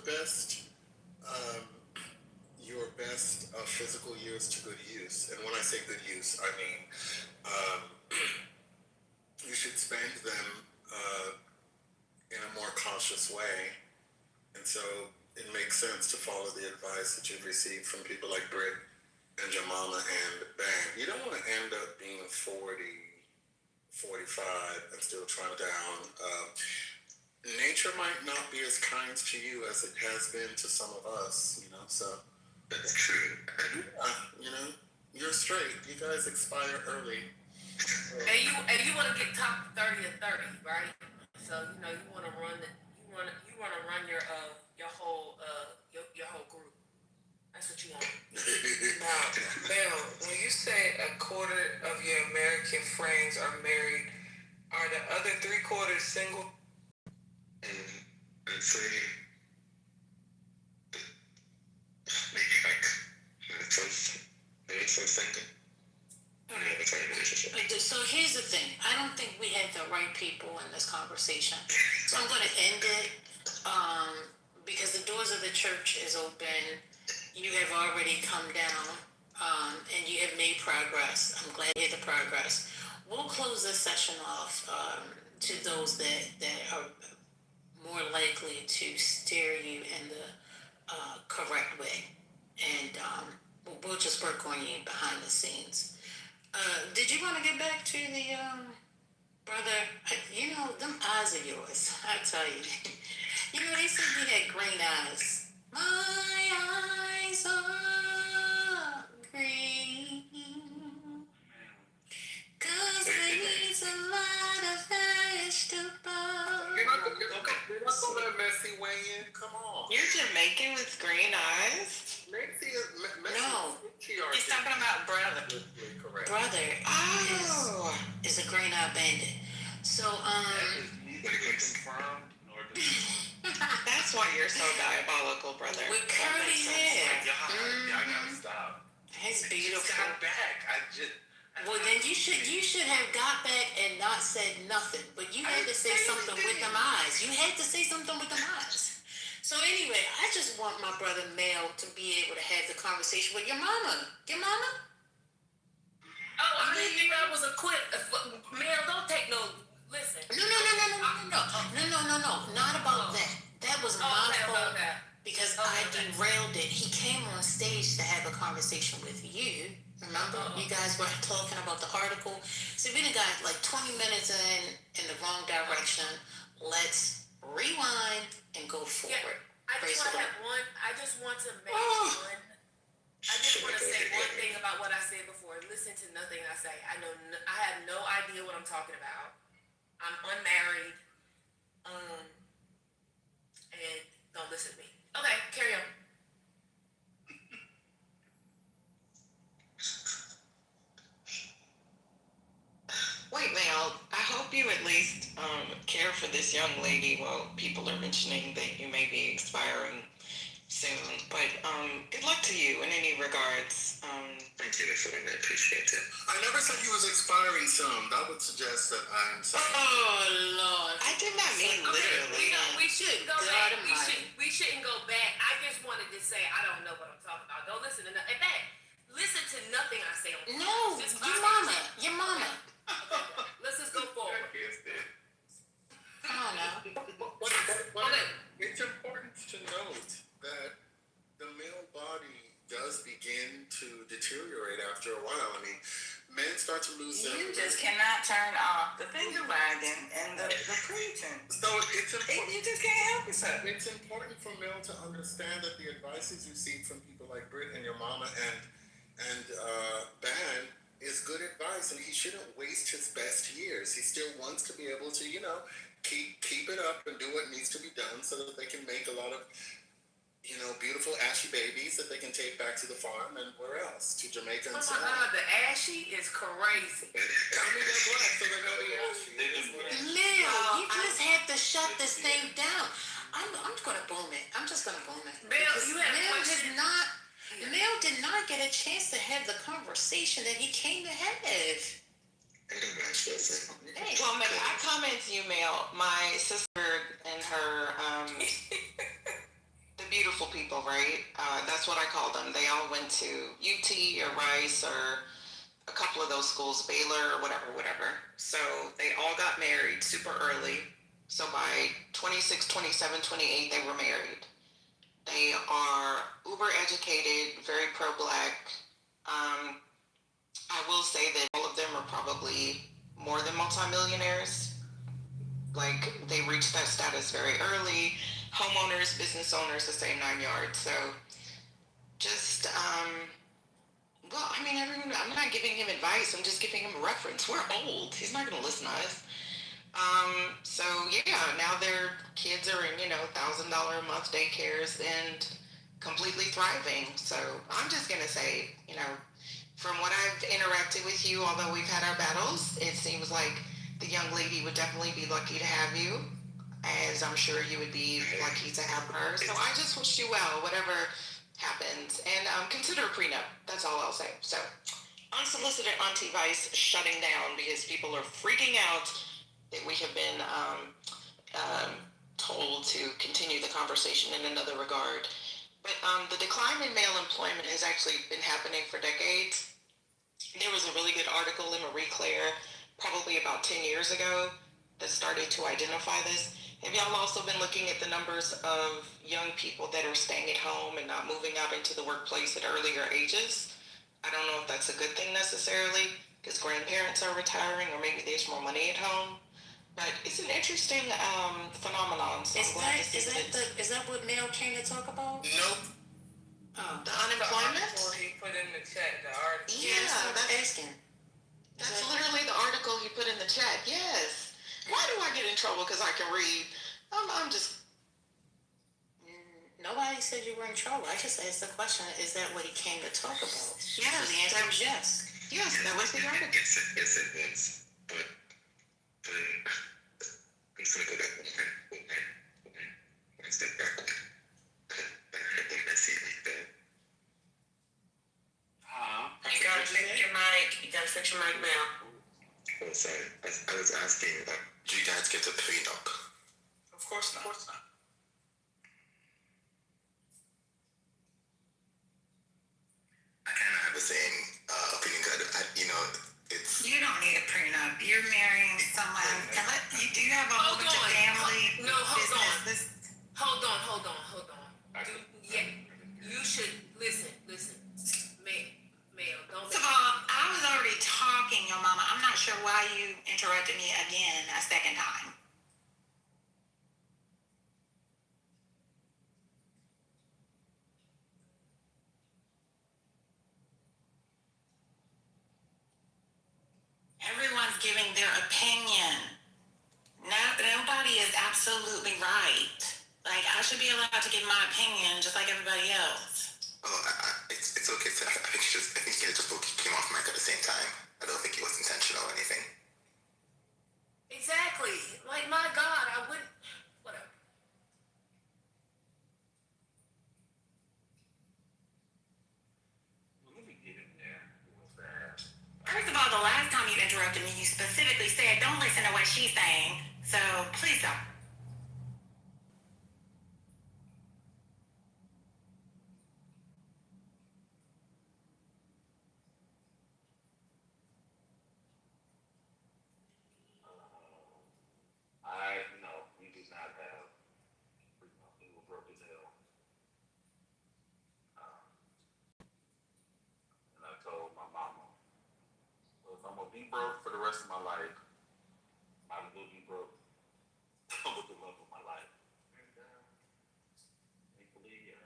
best physical years to good use. And when I say good use, I mean you should spend them in a more cautious way. And so it makes sense to follow the advice that you've received from people like Britt and your mama and Bang. You don't want to end up being 40, 45 and still trying down. Nature might not be as kind to you as it has been to some of us, so. That's true. You're straight. You guys expire early. And you want to get top 30 or 30, right? So you want to run your whole group. That's what you want. Now, Mel, when you say a quarter of your American friends are married, are the other 3/4 single? I'd say maybe like maybe single. So here's the thing. I don't think we had the right people in this conversation. So I'm going to end it because the doors of the church is open. You have already come down and you have made progress. I'm glad you had the progress. We'll close this session off to those that are more likely to steer you in the correct way. And we'll just work on you behind the scenes. Did you want to get back to the brother? Them eyes of yours, I tell you. They said you had green eyes. My eyes are green. 'Cause they need a lot of vegetables. You're not gonna let Messi weigh in? Come on. You're Jamaican with green eyes? Messi No. He's talking about brother. Correct. Brother is a green eye bandit. So, That's why you're so diabolical, brother. with curly hair. Y'all gotta stop. He's I just beautiful. got back. I Well, then you should have got back and not said nothing. But you had to say something with them eyes. You had to say something with them eyes. So anyway, I just want my brother Mel to be able to have the conversation with your mama. Your mama? Oh, I didn't think I was a quit. Mel, don't take no. Listen. No. Not about that. That was my fault because I derailed it. He came on stage to have a conversation with you. Remember, you guys were talking about the article. So we done got like 20 minutes in the wrong direction. Let's rewind and go forward. I just want to have one. I just want to make one. I just want to say one thing about what I said before. Listen to nothing I say. I have no idea what I'm talking about. I'm unmarried. And don't listen to me. Okay, carry on. Wait, Mel, I hope you at least care for this young lady. Well, people are mentioning that you may be expiring soon, but good luck to you in any regards. Thank you, Miss Lynn. I appreciate it. I never said you was expiring soon. That would suggest that I'm saying. Oh Lord! I did not mean literally. We shouldn't go back. We shouldn't go back. I just wanted to say I don't know what I'm talking about. Don't listen to nothing. In fact, listen to nothing I say on the No, your mama. Let's just go forward. Come on now. It's important to note that the male body does begin to deteriorate after a while. I mean, men start to lose their. You just cannot turn off the finger wagging and the preaching. So it's important. You just can't help yourself. It's important for men to understand that the advice he's received from people like Britt and your mama and Ban is good advice, and he shouldn't waste his best years. He still wants to be able to, keep it up and do what needs to be done so that they can make a lot of, beautiful ashy babies that they can take back to the farm and where else? To Jamaica and Oh so my on. God, the ashy is crazy. I mean, they're black, so they're gonna be ashy. Mel, you just had to shut this thing down. I'm gonna boom it. I'm just gonna boom it. Mel, you had a question? Mel did not get a chance to have the conversation that he came to have. Well, Mel, I comment to you, Mel. My sister and her, the beautiful people, right? That's what I call them. They all went to UT or Rice or a couple of those schools, Baylor or whatever. So they all got married super early. So by 26, 27, 28, they were married. They are uber educated, very pro-black. I will say that all of them are probably more than multimillionaires. Like, they reached that status very early. Homeowners, business owners, the same 9 yards. So just, everyone, I'm not giving him advice. I'm just giving him a reference. We're old. He's not going to listen to us. So yeah, now their kids are in, $1,000 a month daycares and completely thriving. So I'm just going to say, from what I've interacted with you, although we've had our battles, it seems like the young lady would definitely be lucky to have you, as I'm sure you would be lucky to have her. So I just wish you well, whatever happens. And consider a prenup. That's all I'll say. So unsolicited Auntie Vice shutting down because people are freaking out that we have been told to continue the conversation in another regard. But the decline in male employment has actually been happening for decades. There was a really good article in Marie Claire probably about 10 years ago that started to identify this. Have y'all also been looking at the numbers of young people that are staying at home and not moving out into the workplace at earlier ages? I don't know if that's a good thing necessarily, because grandparents are retiring or maybe there's more money at home. But it's an interesting phenomenon. So Is that what Mel came to talk about? Nope. Oh. The unemployment? He put in the chat the article. Yeah, that's asking. That's literally the article he put in the chat. Yes. Why do I get in trouble because I can read? I'm just. Nobody said you were in trouble. I just asked the question. Is that what he came to talk about? Yes. So the answer was yes. Yes, that was the article. Yes, it is. But I'm just gonna go back one step back. When I see it like that. You gotta fix your mic. You gotta fix Get your mic now. Oh, sorry. I was asking, do you guys get a prenup? Of course not. I kind of have the same opinion. It's... You don't need a prenup. You're marrying someone. Do you have a whole bunch of family? No, hold on. Business? Hold on. You should listen. Ma'am, don't. First of all, I was already talking, your mama. I'm not sure why you interrupted me again a second time. Everyone's giving their opinion. Nobody is absolutely right. Like, I should be allowed to give my opinion just like everybody else. Oh, it's okay. So I think it just both came off mic at the same time. I don't think it was intentional or anything. Exactly. Like, my God, I wouldn't. Whatever. Let me get in there real fast. First of all, the last time you interrupted me, you specifically said, don't listen to what she's saying. So please don't. We do not have prenup. We were broke as hell. And I told my mama, well, if I'm gonna be broke for the rest of my life, I will be broke with the love of my life. And thankfully,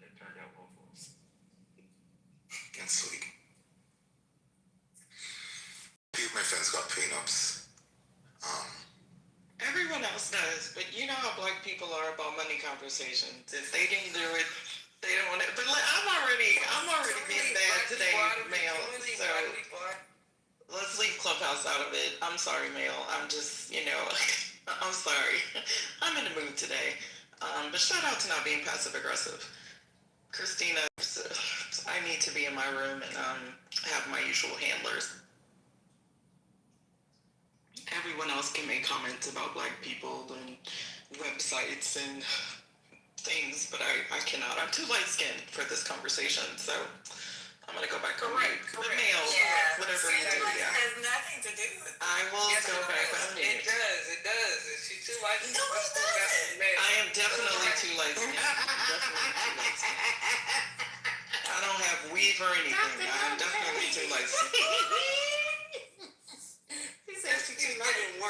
that turned out well for us. That's sweet. Few of my friends got prenups. Everyone else does, but you know how black people are about money conversations. If they didn't do it, they don't want it. But I'm already being bad today, Mel. So let's leave Clubhouse out of it. I'm sorry, Mel. I'm just, I'm sorry. I'm in the mood today. But shout out to not being passive aggressive. Christina, I need to be in my room and have my usual handlers. Everyone else can make comments about black people and websites and things, but I cannot. I'm too light-skinned for this conversation, so I'm going to go back on mute. But Mel, whatever you do, It has nothing to do with it. I will go back on mute. It does. She's too light-skinned. No, it doesn't. I am definitely too light-skinned. I don't have weave or anything. I'm definitely too light-skinned. He said she's too light-skinned.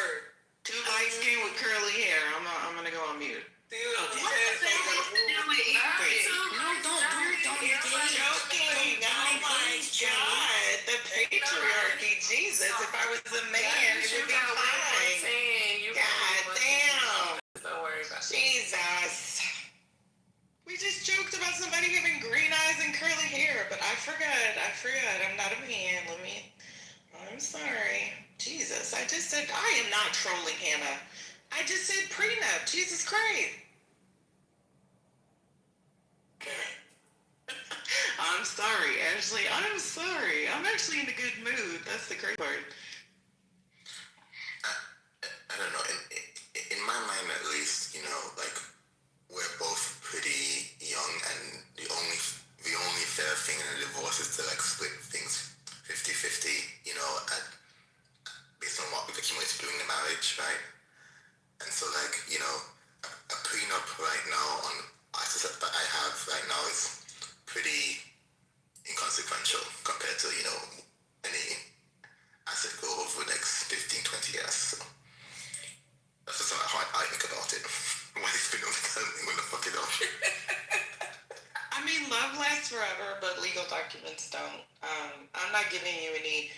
Too light-skinned with curly hair. I'm going to go on mute. What does that have to do with anything? Don't Joking. Oh my God. The patriarchy. Jesus. If I was a man, it would be fine. God damn. Don't worry about it. Jesus. We just joked about somebody having green eyes and curly hair, but I forgot. I'm not a man. I'm sorry. Jesus. I just said, I am not trolling Hannah. I just said prenup. Jesus Christ. I'm sorry, Ashley. I'm sorry. I'm actually in a good mood. That's the great part. I don't know. In my mind, at least, we're both pretty young, and the only fair thing in a divorce is to split things 50-50. Based on what we've accumulated during the marriage, right? And so, a prenup right now on assets that I have right now is pretty inconsequential compared to, any asset go over the next 15-20 years. So that's just how I think about it. Why is prenup going to fuck it up? I mean, love lasts forever, but legal documents don't. I'm not giving you any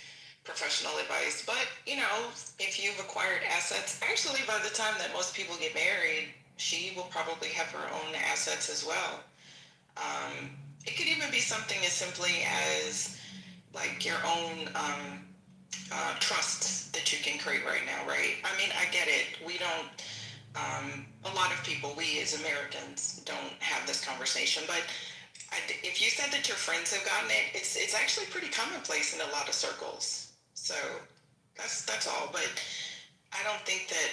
professional advice, but if you've acquired assets, actually by the time that most people get married, she will probably have her own assets as well. It could even be something as simply as your own trusts that you can create right now, right? I mean, I get it. We don't, a lot of people, we as Americans don't have this conversation, but if you said that your friends have gotten it, it's actually pretty commonplace in a lot of circles. So that's all. But I don't think that,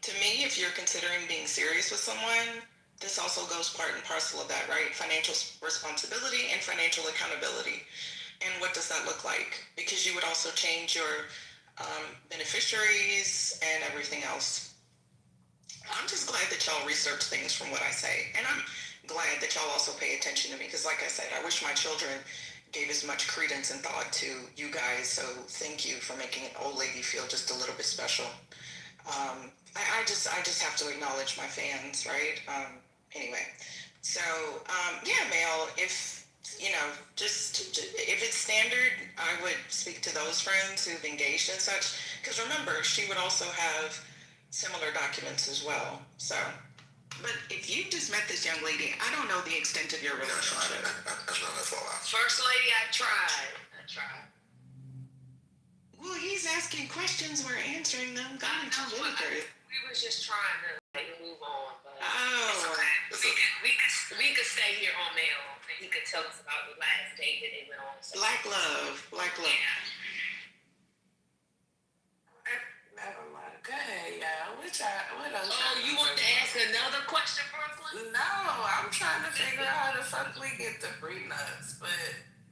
to me, if you're considering being serious with someone, this also goes part and parcel of that, right? Financial responsibility and financial accountability. And what does that look like? Because you would also change your beneficiaries and everything else. I'm just glad that y'all research things from what I say. And I'm glad that y'all also pay attention to me because, like I said, I wish my children gave as much credence and thought to you guys. So thank you for making an old lady feel just a little bit special. I just have to acknowledge my fans, right? Anyway, so yeah, Mel, if you know, just if it's standard, I would speak to those friends who've engaged in such. Because remember, she would also have similar documents as well. So, but if you just met this young lady, I don't know the extent of your relationship. I've known her for a while. First lady, I tried. Well, he's asking questions, we're answering them. God, We was just trying to move on. But oh, we could stay here on mail, and he could tell us about the last date that they went on. So. Black love. Yeah. Never mind. Go ahead, y'all. What else? Oh, you want to ask another question, Brooklyn? No, I'm trying to figure out how the fuck we get the free nuts, but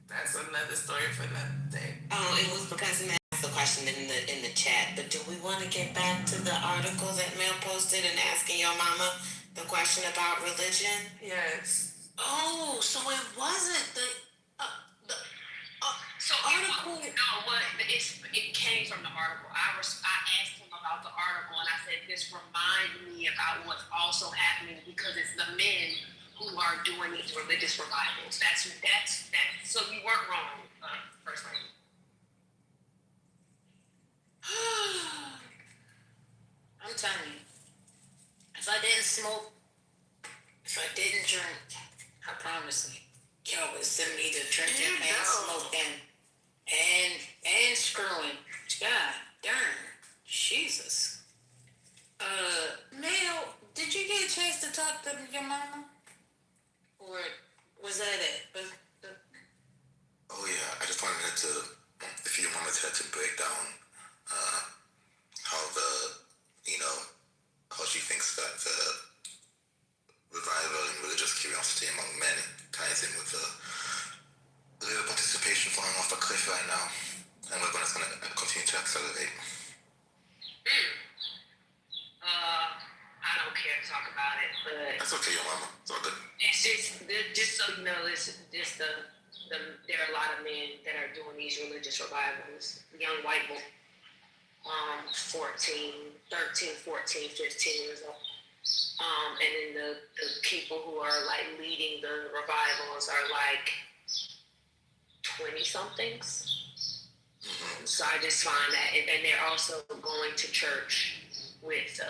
that's another story for another day. Oh, it was because Mel asked the question in the chat. But do we want to get back to the article that Mel posted and asking your mama the question about religion? Yes. Oh, so it wasn't the So article. It came from the article. I asked him about the article, and I said, this reminds me about what's also happening because it's the men who are doing these religious revivals. That's. So you weren't wrong, First Lady. I'm telling you, if I didn't smoke, if I didn't drink, I promise you, y'all would send me to drinking and smoking and screwing. God darn, Jesus. Mel, did you get a chance to talk to your mama? Or was that it? Oh yeah, I just wanted her to, if you wanted her to break down how how she thinks that the revival in religious curiosity among men ties in with the little participation falling off a cliff right now, and we're going to continue to accelerate. I don't care to talk about it, but That's okay, your mama. It's all good. it's just so you know, it's just there are a lot of men that are doing these religious revivals. Young white boys, 13, 14, 15 years old. And then the people who are like leading the revivals are like 20 somethings. So I just find that, and they're also going to church with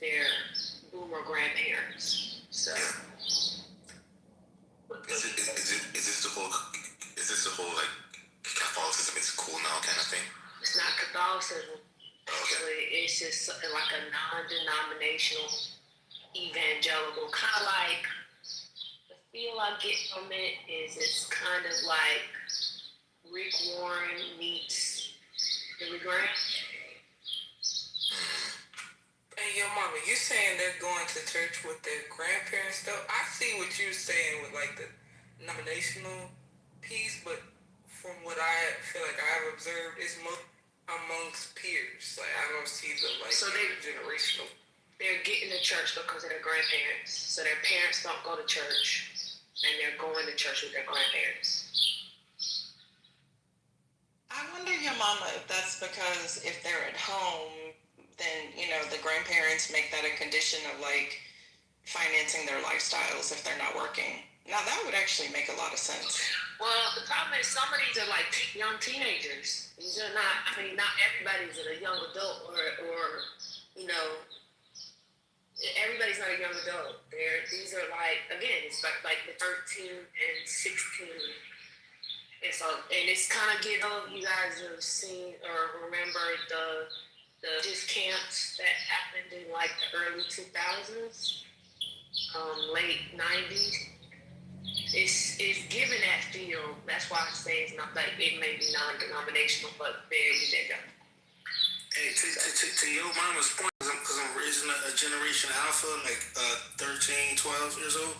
their boomer grandparents. So Is this the whole like Catholicism is cool now kind of thing? it's not Catholicism. Actually, it's just like a non-denominational evangelical, kind of like the feel I get from it is it's kind of like Rick Warren meets Billy Graham. Hey, yo, mama, you saying they're going to church with their grandparents, though? I see what you're saying with, like, the nominational piece, but from what I feel like I've observed, it's most amongst peers. Like, I don't see the, like, So generational. They're getting to church because of their grandparents. So their parents don't go to church, and they're going to church with their grandparents. I wonder, your mama, if that's because if they're at home, then, the grandparents make that a condition of, like, financing their lifestyles if they're not working. Now, that would actually make a lot of sense. Well, the problem is some of these are, like, young teenagers. These are not, not everybody's a young adult or everybody's not a young adult. These are, like, again, it's like the 13 and 16. And it's kind of, you guys have seen or remember the just camps that happened in like the early 2000s. late 90s. It's given that feel. That's why I say it's not like it may be non-denominational, but very evangelical. Hey, to your mama's point, because I'm raising a generation alpha, like 13, 12 years old.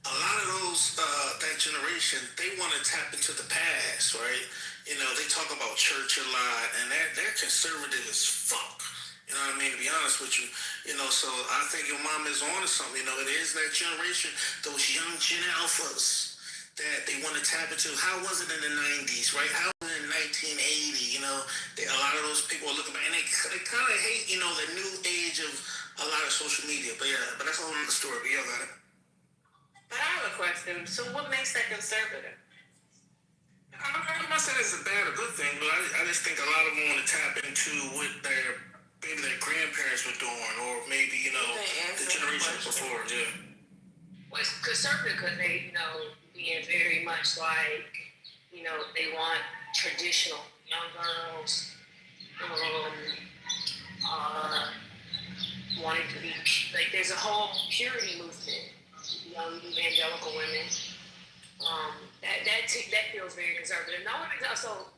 A lot of those, that generation, they want to tap into the past, right? You know, they talk about church a lot, and they're conservative as fuck. You know what I mean? To be honest with you, you know, so I think your mom is on to something. You know, it is that generation, those young Gen Alphas that they want to tap into. How was it in the 90s, right? How was it in 1980? You know, a lot of those people are looking back, and they kind of hate, you know, the new age of a lot of social media. But yeah, but that's a whole other story. But y'all got it. But I have a question. So what makes that conservative? I'm not saying it's a bad or good thing, but I just think a lot of them want to tap into what maybe their grandparents were doing, or maybe, you know, the generation before, yeah. Well, it's conservative because they, you know, being very much like, you know, they want traditional young girls, wanting to be, like, there's a whole purity movement, young evangelical women. That feels very conservative. No one also,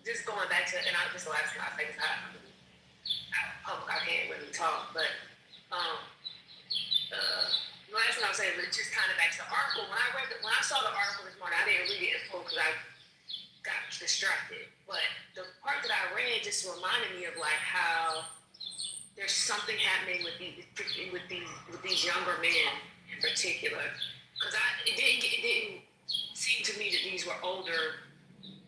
just going back to, and this is the last thing I think I can't really talk, but the last thing I was saying was just kind of back to the article. When I saw the article this morning, I didn't read it in full because I got distracted. But the part that I read just reminded me of like how there's something happening with these younger men in particular. Because it didn't seem to me that these were older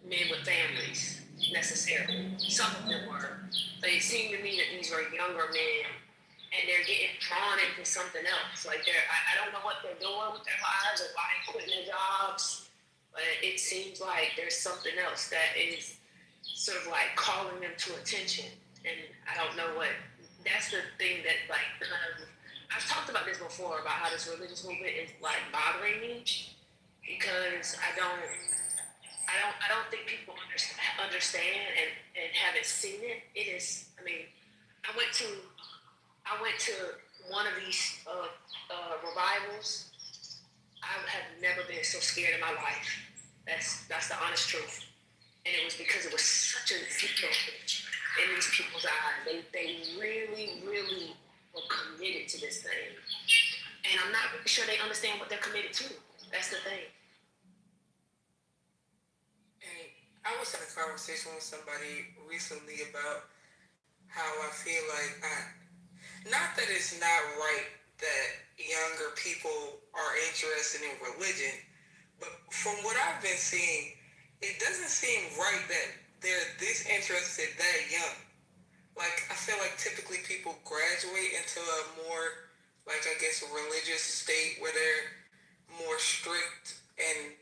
men with families necessarily. Some of them were, but it seemed to me that these were younger men. And they're getting drawn into something else. Like I don't know what they're doing with their lives or why they're quitting their jobs, but it seems like there's something else that is sort of like calling them to attention. And I don't know what. That's the thing that like I've talked about this before about how this religious movement is like bothering me because I don't think people understand and haven't seen it. It is. I mean, I went to one of these revivals. I have never been so scared in my life. That's the honest truth. And it was because it was such a zeal in these people's eyes. They really, really were committed to this thing. And I'm not really sure they understand what they're committed to. That's the thing. And I was in a conversation with somebody recently about how I feel like not that it's not right that younger people are interested in religion, but from what I've been seeing, it doesn't seem right that they're this interested that young. Like, I feel like typically people graduate into a more, like, I guess, religious state where they're more strict and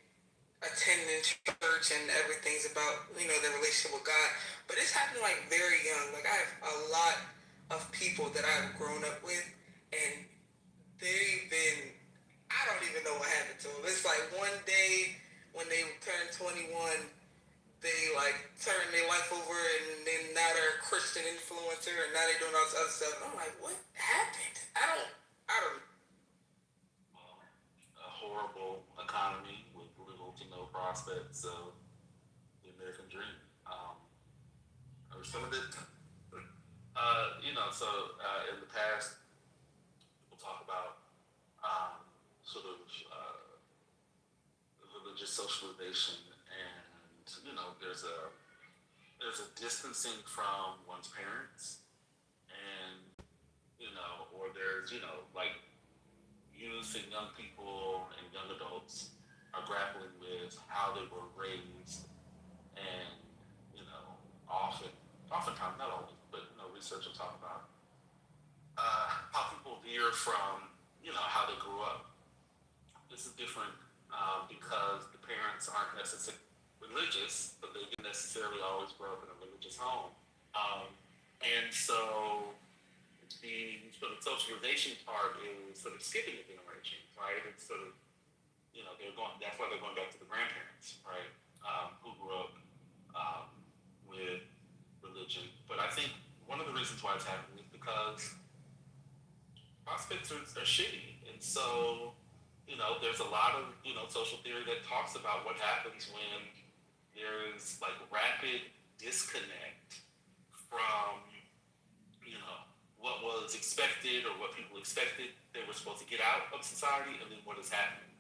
attending church and everything's about, you know, their relationship with God. But it's happening, like, very young. Like, I have a lot of people that I've grown up with, and they've been, I don't even know what happened to them. It's like one day when they turned 21, they like turned their life over and then now they're a Christian influencer and now they're doing all this other stuff. And I'm like, what happened? I don't. A horrible economy with little to no prospects of the American dream. Or some of it. You know, so in the past, people talk about sort of religious socialization, and you know, there's a distancing from one's parents, and you know, or there's like youth and young people and young adults are grappling with how they were raised, and you know, oftentimes, not always, but research will talk about how people veer from how they grew up. This is different because the parents aren't necessarily religious, but they didn't necessarily always grow up in a religious home, and so the sort of socialization part is sort of skipping a generation, right? It's sort of they're going. That's why they're going back to the grandparents, right? Who grew up with religion. But I think one of the reasons why it's happening is because prospects are shitty. And so, there's a lot of, social theory that talks about what happens when there's like rapid disconnect from, what was expected or what people expected they were supposed to get out of society and then what is happening.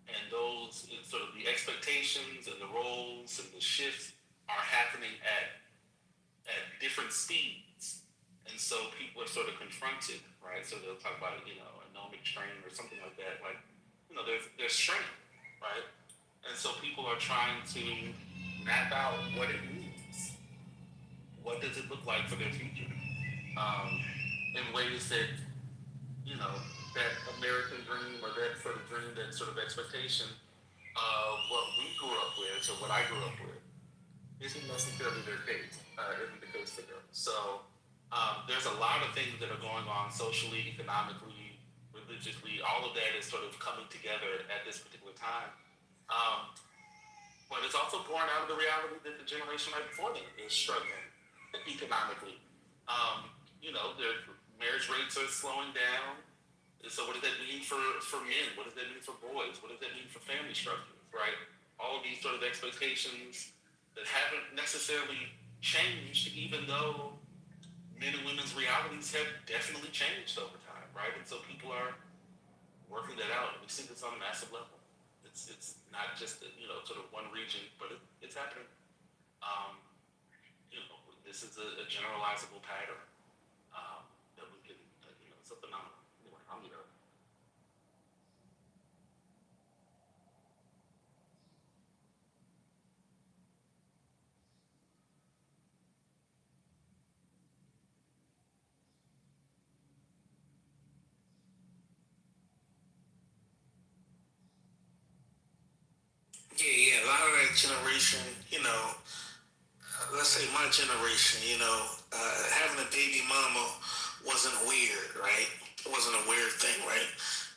And those sort of the expectations and the roles and the shifts are happening at different speeds. And so people are sort of confronted, right? So they'll talk about, a nomic strain or something like that. Like, there's strain, right? And so people are trying to map out what it means. What does it look like for their future? In ways that, that American dream or that sort of dream, that sort of expectation of what we grew up with or what I grew up with isn't necessarily their case, isn't the case for them. So there's a lot of things that are going on socially, economically, religiously. All of that is sort of coming together at this particular time. But it's also born out of the reality that the generation right before them is struggling economically. Their marriage rates are slowing down. So what does that mean for men? What does that mean for boys? What does that mean for family structures, right? All of these sort of expectations that haven't necessarily changed, even though men and women's realities have definitely changed over time, right? And so people are working that out. We see this on a massive level. It's not just sort of one region, but it's happening. This is a generalizable pattern that we can, it's a phenomenon. Anyway, I'm here. Yeah, a lot of that generation, let's say my generation, having a baby mama wasn't weird, right? It wasn't a weird thing, right?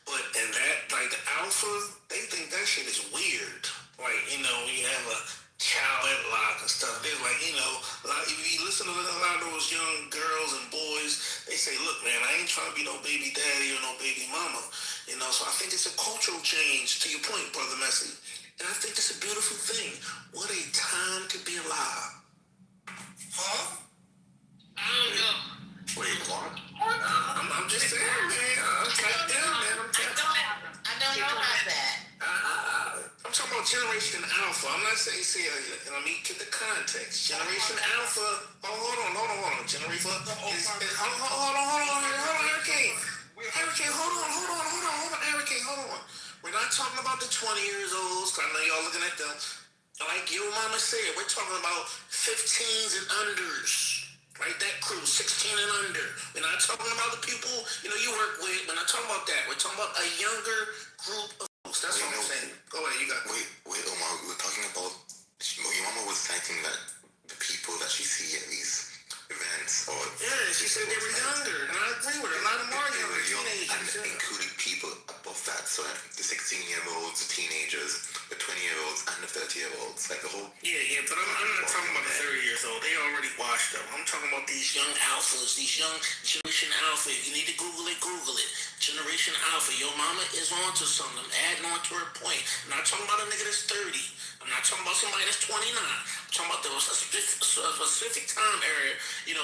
But and that, like the alphas, they think that shit is weird. Like, when you have a child wedlock and stuff, they're like, if you listen to a lot of those young girls and boys, they say, look, man, I ain't trying to be no baby daddy or no baby mama. So I think it's a cultural change, to your point, Brother Messi. And I think it's a beautiful thing. What a time to be alive. Huh? I don't know. Wait, what? I'm just saying, man. I'm tapped in, man. I'm tapped in. I don't know about that. I'm talking about Generation Alpha. I'm not saying, let me get the context. Generation Alpha. Hold on. Generation hold on, Hurricane. Hurricane, hold on, Hurricane, hold on. We're not talking about the 20 years olds. I know y'all looking at them. Like your mama said, we're talking about 15s and unders. Right? That crew, 16 and under. We're not talking about the people, you work with. We're not talking about that. We're talking about a younger group of folks. That's what I'm saying. Go ahead, you got it. Wait, Omar, we were talking about, your mama was citing that the people that she see at these events or... Yeah, she said they were younger, and I agree with her. A lot of them are younger, teenagers. And including people above that, so the 16-year-olds, the teenagers, the 20-year-olds, and the 30-year-olds, like the whole... Yeah, but I'm not talking about the 30 years old. They already washed up. I'm talking about these young alphas, these young Generation Alpha. If you need to Google it, Google it. Generation Alpha. Your mama is on to something. I'm adding on to her point. I'm not talking about a nigga that's 30. I'm not talking about somebody that's 29. I'm talking about a specific time area, 16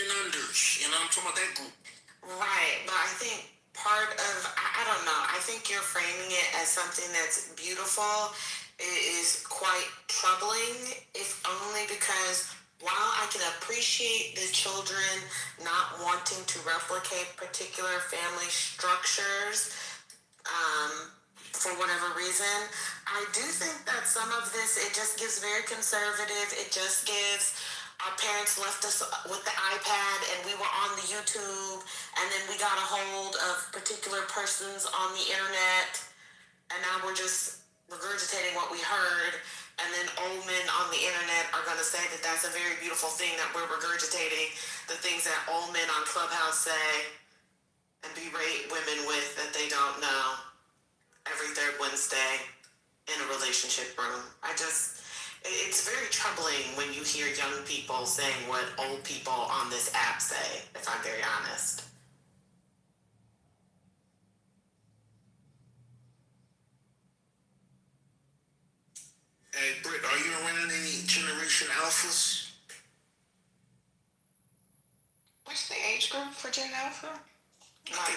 and unders. I'm talking about that group. Right, but I think part of, I don't know, I think you're framing it as something that's beautiful. It is quite troubling, if only because while I can appreciate the children not wanting to replicate particular family structures, for whatever reason, I do think that some of this, it just gives very conservative. It just gives, our parents left us with the iPad and we were on the YouTube, and then we got a hold of particular persons on the internet, and now we're just regurgitating what we heard, and then old men on the internet are going to say that that's a very beautiful thing that we're regurgitating the things that old men on Clubhouse say and berate women with that they don't know every third Wednesday in a relationship room. It's very troubling when you hear young people saying what old people on this app say, if I'm very honest. Generation Alphas? What's the age group for Gen Alpha? I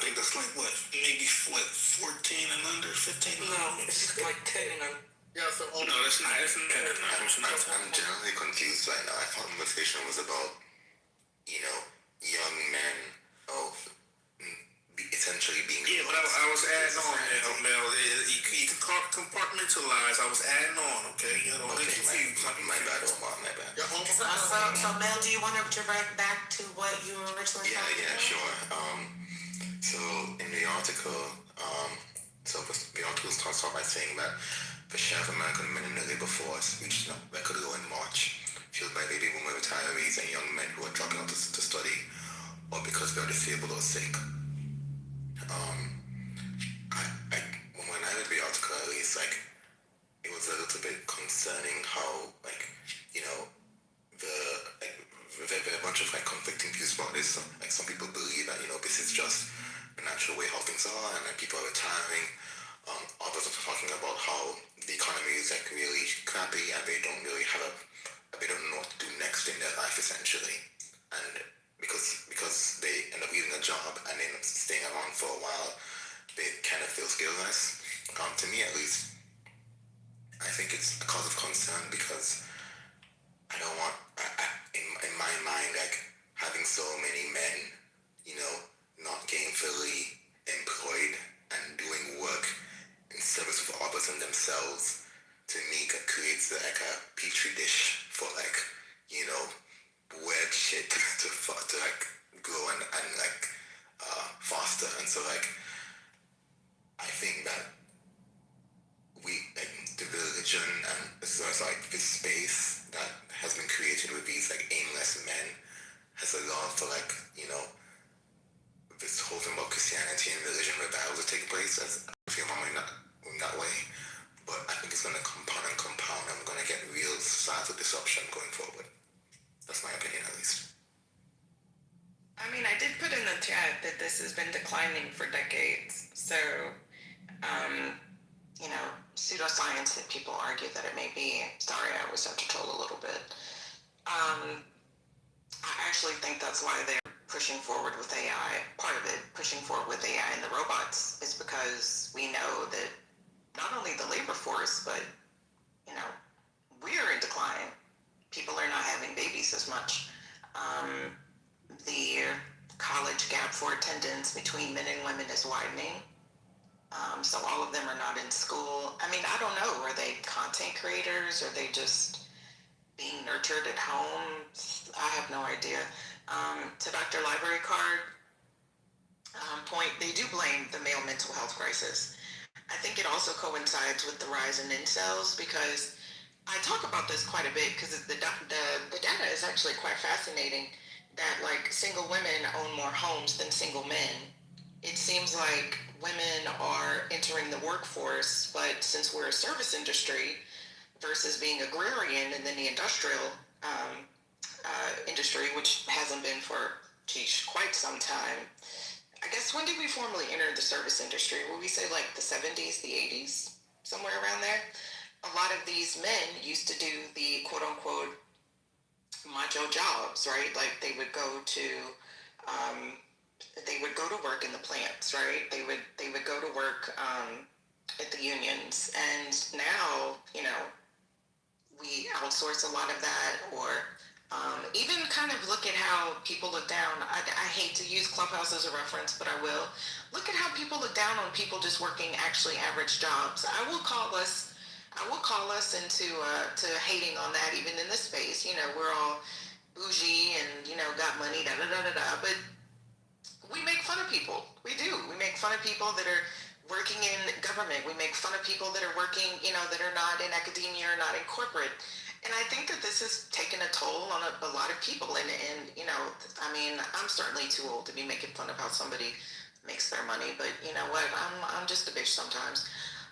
think that's like what, maybe what, 14 and under, 15 and under? It's like 10 and under. Yeah, so No, it's not. It's not. I'm generally confused right now. I thought the conversation was about, young men of essentially being. Yeah, but I was adding on, Mel. You can compartmentalize. I was adding on, okay? You don't get confused. My bad, Omar, my bad. So Mel, do you want to direct back to what you were originally talking about? Sure. So in the article, the article starts off by saying that the share of American men in the labor force reached a record low in March, fueled by baby boomer retirees and young men who are dropping out to study, or because they are disabled or sick. When I read the article, at least, it was a little bit concerning how, there are a bunch of conflicting views about this. Some people believe that this is just the natural way how things are, and that people are retiring. Others are talking about how the economy is really crappy, and they don't really they don't know what to do next in their life essentially, and because they end up leaving a job and then staying around for a while, they kind of feel skillless. To me, at least, I think it's a cause of concern because I don't want, in my mind, having so many men, not gainfully employed and doing work in service of others and themselves, to me, creates a petri dish for weird shit to grow and foster. And so I think that the religion and this space that has been created with these aimless men has allowed for this whole thing about Christianity and religion revival to take place. As I feel in that way, but I think it's going to compound and compound, and we're going to get real signs of disruption going forward. That's my opinion, at least. I mean, I did put in the chat that this has been declining for decades. So, pseudoscience that people argue that it may be. Sorry, I was have to troll a little bit. I actually think that's why they're pushing forward with AI. Part of it, pushing forward with AI and the robots, is because we know that not only the labor force, but, we're in decline. People are not having babies as much. The college gap for attendance between men and women is widening. So all of them are not in school. I mean, I don't know. Are they content creators? Are they just being nurtured at home? I have no idea. To Dr. Library Card point, they do blame the male mental health crisis. I think it also coincides with the rise in incels, because I talk about this quite a bit because the data is actually quite fascinating that single women own more homes than single men. It seems like women are entering the workforce, but since we're a service industry versus being agrarian and then the industrial industry, which hasn't been for quite some time. I guess, when did we formally enter the service industry? Would we say the 70s, the 80s, somewhere around there? A lot of these men used to do the quote unquote macho jobs, right? They would go to work in the plants, right? They would go to work at the unions, and now we outsource a lot of that, or even kind of look at how people look down. I hate to use Clubhouse as a reference, but I will. Look at how people look down on people just working actually average jobs. I will call us into to hating on that, even in this space. We're all bougie and got money, but we make fun of people. We do. We make fun of people that are working in government. We make fun of people that are working, that are not in academia or not in corporate. And I think that this has taken a toll on a lot of people. And I mean, I'm certainly too old to be making fun of how somebody makes their money. But you know what? I'm just a bitch sometimes.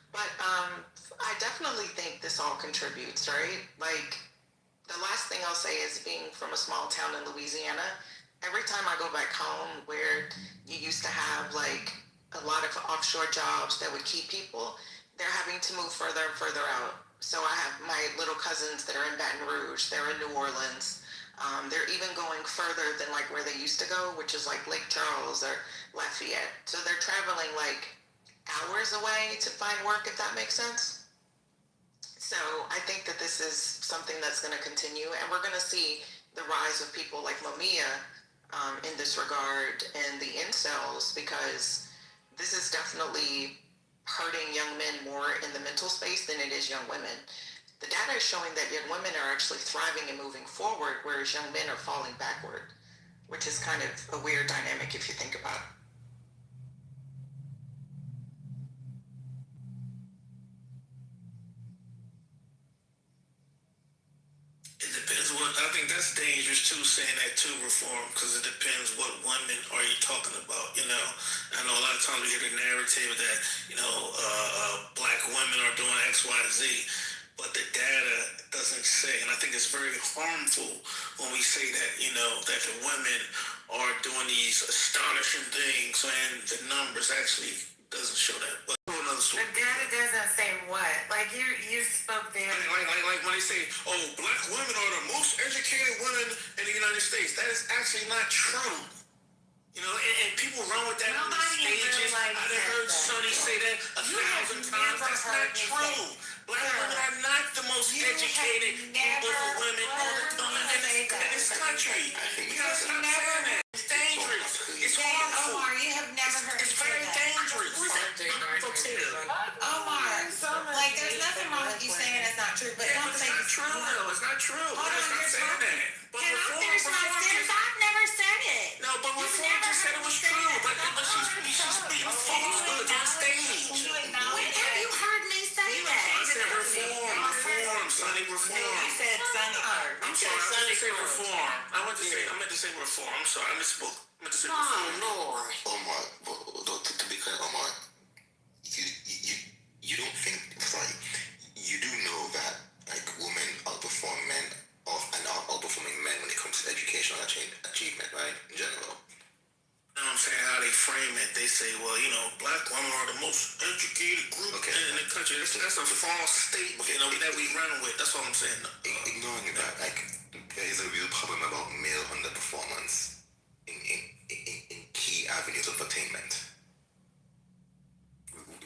But I definitely think this all contributes, right? The last thing I'll say is, being from a small town in Louisiana, every time I go back home, where you used to have a lot of offshore jobs that would keep people, they're having to move further and further out. So I have my little cousins that are in Baton Rouge. They're in New Orleans. They're even going further than like where they used to go, which is like Lake Charles or Lafayette. So they're traveling like hours away to find work, if that makes sense. So I think that this is something that's going to continue, and we're going to see the rise of people like Mamiya in this regard, and the incels, because this is definitely hurting young men more in the mental space than it is young women. The data is showing that young women are actually thriving and moving forward, whereas young men are falling backward, which is kind of a weird dynamic if you think about it. It depends what, I think that's dangerous too, saying that too, reform, because it depends what women are you talking about, you know. I know a lot of times we hear the narrative that, you know, black women are doing X, Y, Z, but the data doesn't say, and I think it's very harmful when we say that, you know, that the women are doing these astonishing things and the numbers actually doesn't show that. But another story. The data doesn't say what. Like you spoke there. Like when they say, oh, black women are the most educated women in the United States. That is actually not true. You know, and people run with that on the stages. I done heard Sonny say that 1,000 times. That's not true. Black women are not the most educated people of women in this country. We gotta stop saying that. It's dangerous. It's harmful. Omar, you have never heard It's very dangerous. Omar, like there's nothing wrong with you saying it's not true, but don't say it's true. It's not true. Hold on, Let's not say that. But can I finish my sentence? I've never said it. No, but Reform just said it was true. But she's speaking falsehoods on stage. When have you heard me say that? I said reform, Sonny, reform. You said Sonny. I'm sorry, I meant to say reform. I meant to say reform. I'm sorry, I misspoke. I meant to say reform. Lord. Omar, to be clear, Omar, you don't think, sorry, you do know that like women outperform men and are outperforming men when it comes to educational achievement, right? In general. You know what I'm saying? How they frame it, they say, well, you know, black women are the most educated group in the country. That's a false statement, you know, that we run with. That's what I'm saying. Ignoring that, like, there is a real problem about male underperformance in key avenues of attainment.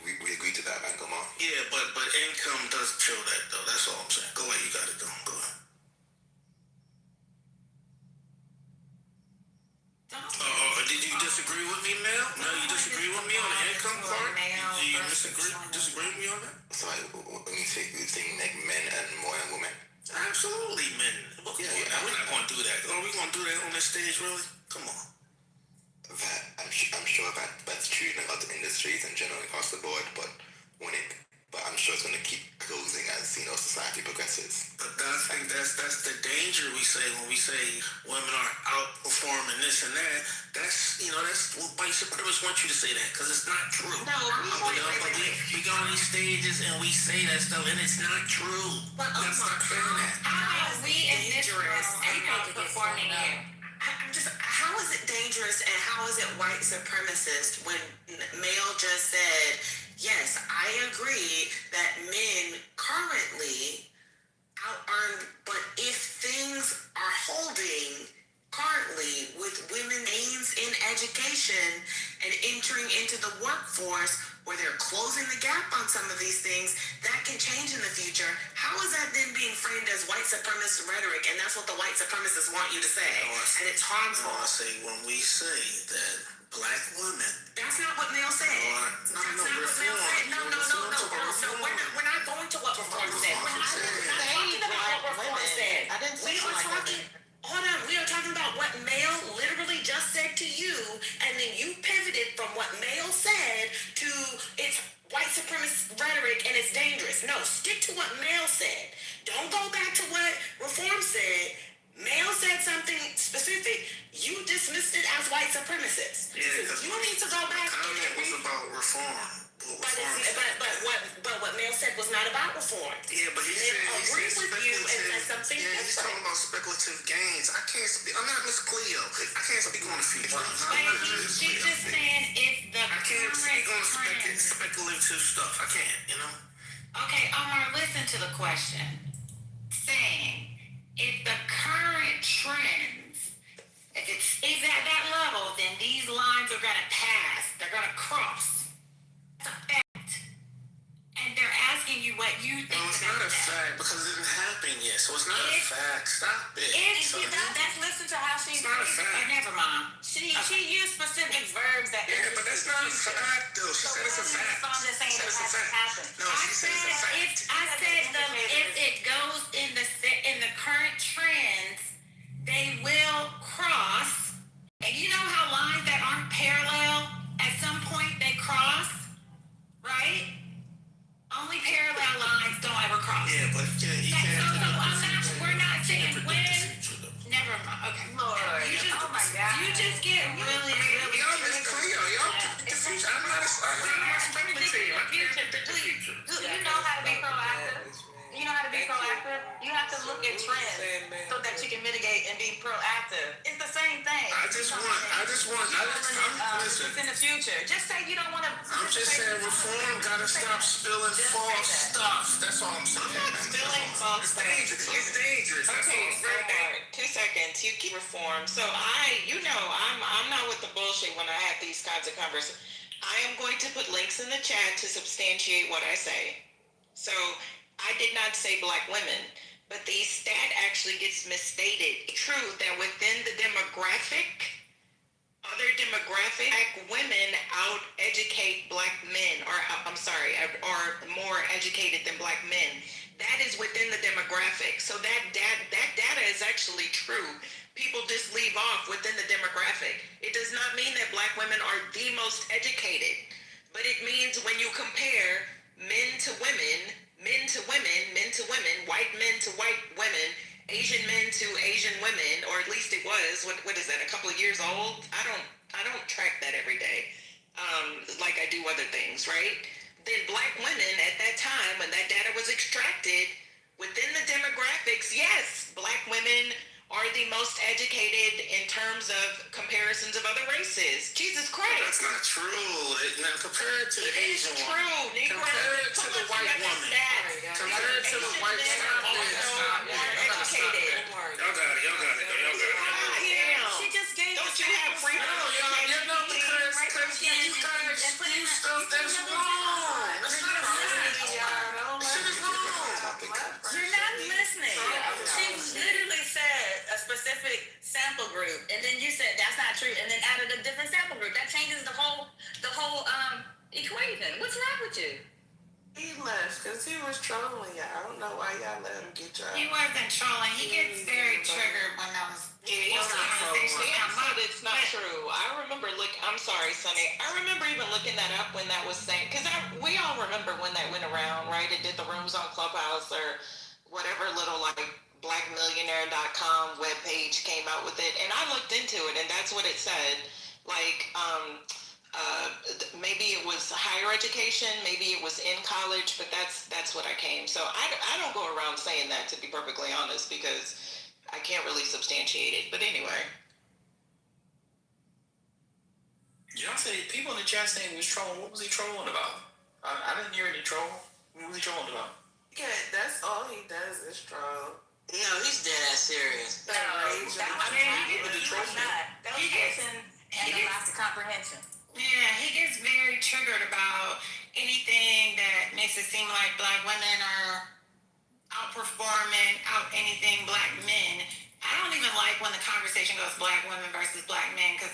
We agree to that, right, Omar? Yeah, but income does show that, though. That's all I'm saying. Go ahead, you got it, though. Go ahead. Did you disagree with me, Mel? No, you disagree with me on the income part? Do you disagree with me on that? Sorry, when you say like men and more than women? Absolutely, men. We're not going to do that. Are we going to do that on this stage, really? Come on. I'm sure that's true in other industries in general across the board, but I'm sure it's going to keep closing as, you know, society progresses. But I think that's the danger we say when we say women are outperforming this and that. That's what white supremacists want you to say that, because it's not true. No, we go on these stages and we say that stuff, and it's not true. But stop saying that. How are we in this room outperforming you? How is it dangerous and how is it white supremacist when Mel just said, yes, I agree that men currently out-earn, but if things are holding currently with women gains in education and entering into the workforce where they're closing the gap on some of these things, that can change in the future. How is that then being framed as white supremacist rhetoric? And that's what the white supremacists want you to say. And it's harmful. I say when we say that black women. That's not what Mel said. No, We're not going to what reform said. We are talking about what Mel literally just said to you, and then you pivoted from what Mel said to it's white supremacist rhetoric and it's dangerous. No, stick to what Mel said. Don't go back to what reform said. Mel said something specific. You dismissed it as white supremacist. Yeah, you need to go back. It was about reform. But what Mel said was not about reform. Yeah, but he agreed with you and something different. He's talking about speculative gains. I can't speak. I'm not Miss Cleo. I can't speak on the future. She's just saying if the I can't speak on speculative stuff. I can't. You know. Okay, Omar, listen to the question. Saying, if the current trends, if it stays at that level, then these lines are gonna pass. They're gonna cross. That's a fact. And they're asking you what you think. No, it's not a fact because it didn't happen yet. So it's not a fact. Stop it. That's listen to how she. It's not a fact. Never mind. She used specific verbs that. Yeah, but that's not a fact though. She said it's a fact. Just saying She said it it's a hasn't fact. happened. No, she said it's a fact. If it goes in the current trends, they will cross. And you know how lines that aren't parallel, at some point they cross, right? Only parallel lines don't ever cross. Yeah, but you can't. We're not saying when. Never mind. Okay. Lord. Oh my God. You just get really, really. Y'all Miss Cleo, y'all predict the future. I'm not expecting to you. I can't predict the future. You know how to be proactive. You know how to be proactive. You have to look at trends so that you can mitigate and be proactive. It's the same thing. Listen. It's in the future. Just say you don't want to. I'm just saying reform gotta stop spilling false stuff. That's all I'm saying. Spilling false stuff. It's dangerous. That's all. It's very dangerous. 2 seconds. You keep reform. So I'm not with the bullshit when I have these kinds of conversations. I am going to put links in the chat to substantiate what I say. So I did not say black women, but the stat actually gets misstated. It's true that within the demographic, other demographic, black women out-educate black men, or more educated than black men. That is within the demographic. So that data is actually true. People just leave off within the demographic. It does not mean that black women are the most educated, but it means when you compare men to women, white men to white women, Asian men to Asian women, or at least it was, what is that, a couple of years old? I don't track that every day, like I do other things, right? Then black women at that time, when that data was extracted, within the demographics, yes, black women are the most educated in terms of comparisons of other races. Jesus Christ. That's not true. Now compare it to the Asian one. True. Compare it to the white woman. Compare it to the white woman. More educated. Y'all got it. She just gave. Don't you have free? Because you guys do stuff that's wrong. That's not right. Shit is wrong. You're not listening. She literally said a specific sample group, and then you said that's not true, and then added a different sample group. That changes the whole equation. What's wrong with you? He left because he was trolling y'all. I don't know why y'all let him get y'all. He wasn't trolling. He gets very triggered when those conversations come up. It's not true. I remember I'm sorry, Sonny. I remember even looking that up when that was saying, because we all remember when that went around, right? It did the rooms on Clubhouse or whatever little like blackmillionaire.com webpage came out with it, and I looked into it, and that's what it said. Like, maybe it was higher education, maybe it was in college, but that's what I came. So I don't go around saying that, to be perfectly honest, because I can't really substantiate it. But anyway. Y'all say people in the chat saying he was trolling. What was he trolling about? I didn't hear any troll. What was he trolling about? Yeah, that's all he does is troll. No, he's dead ass serious. No, he was not. That was person and the loss of comprehension. Yeah, he gets very triggered about anything that makes it seem like black women are outperforming anything black men. I don't even like when the conversation goes black women versus black men, because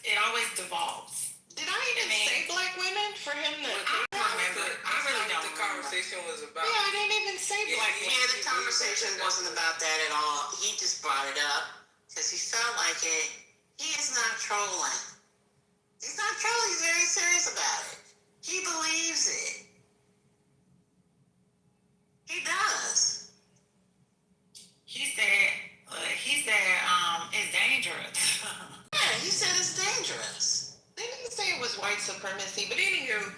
it always devolves. Did I even say black women for him? I don't remember. I really don't. The conversation was about. Yeah, I didn't even say black women. Yeah, the conversation wasn't about that at all. He just brought it up because he felt like it. He is not trolling. He's not trolling. He's very serious about it. He believes it. He does. He said it's dangerous. Yeah, he said it's dangerous. They didn't say it was white supremacy, but anywho,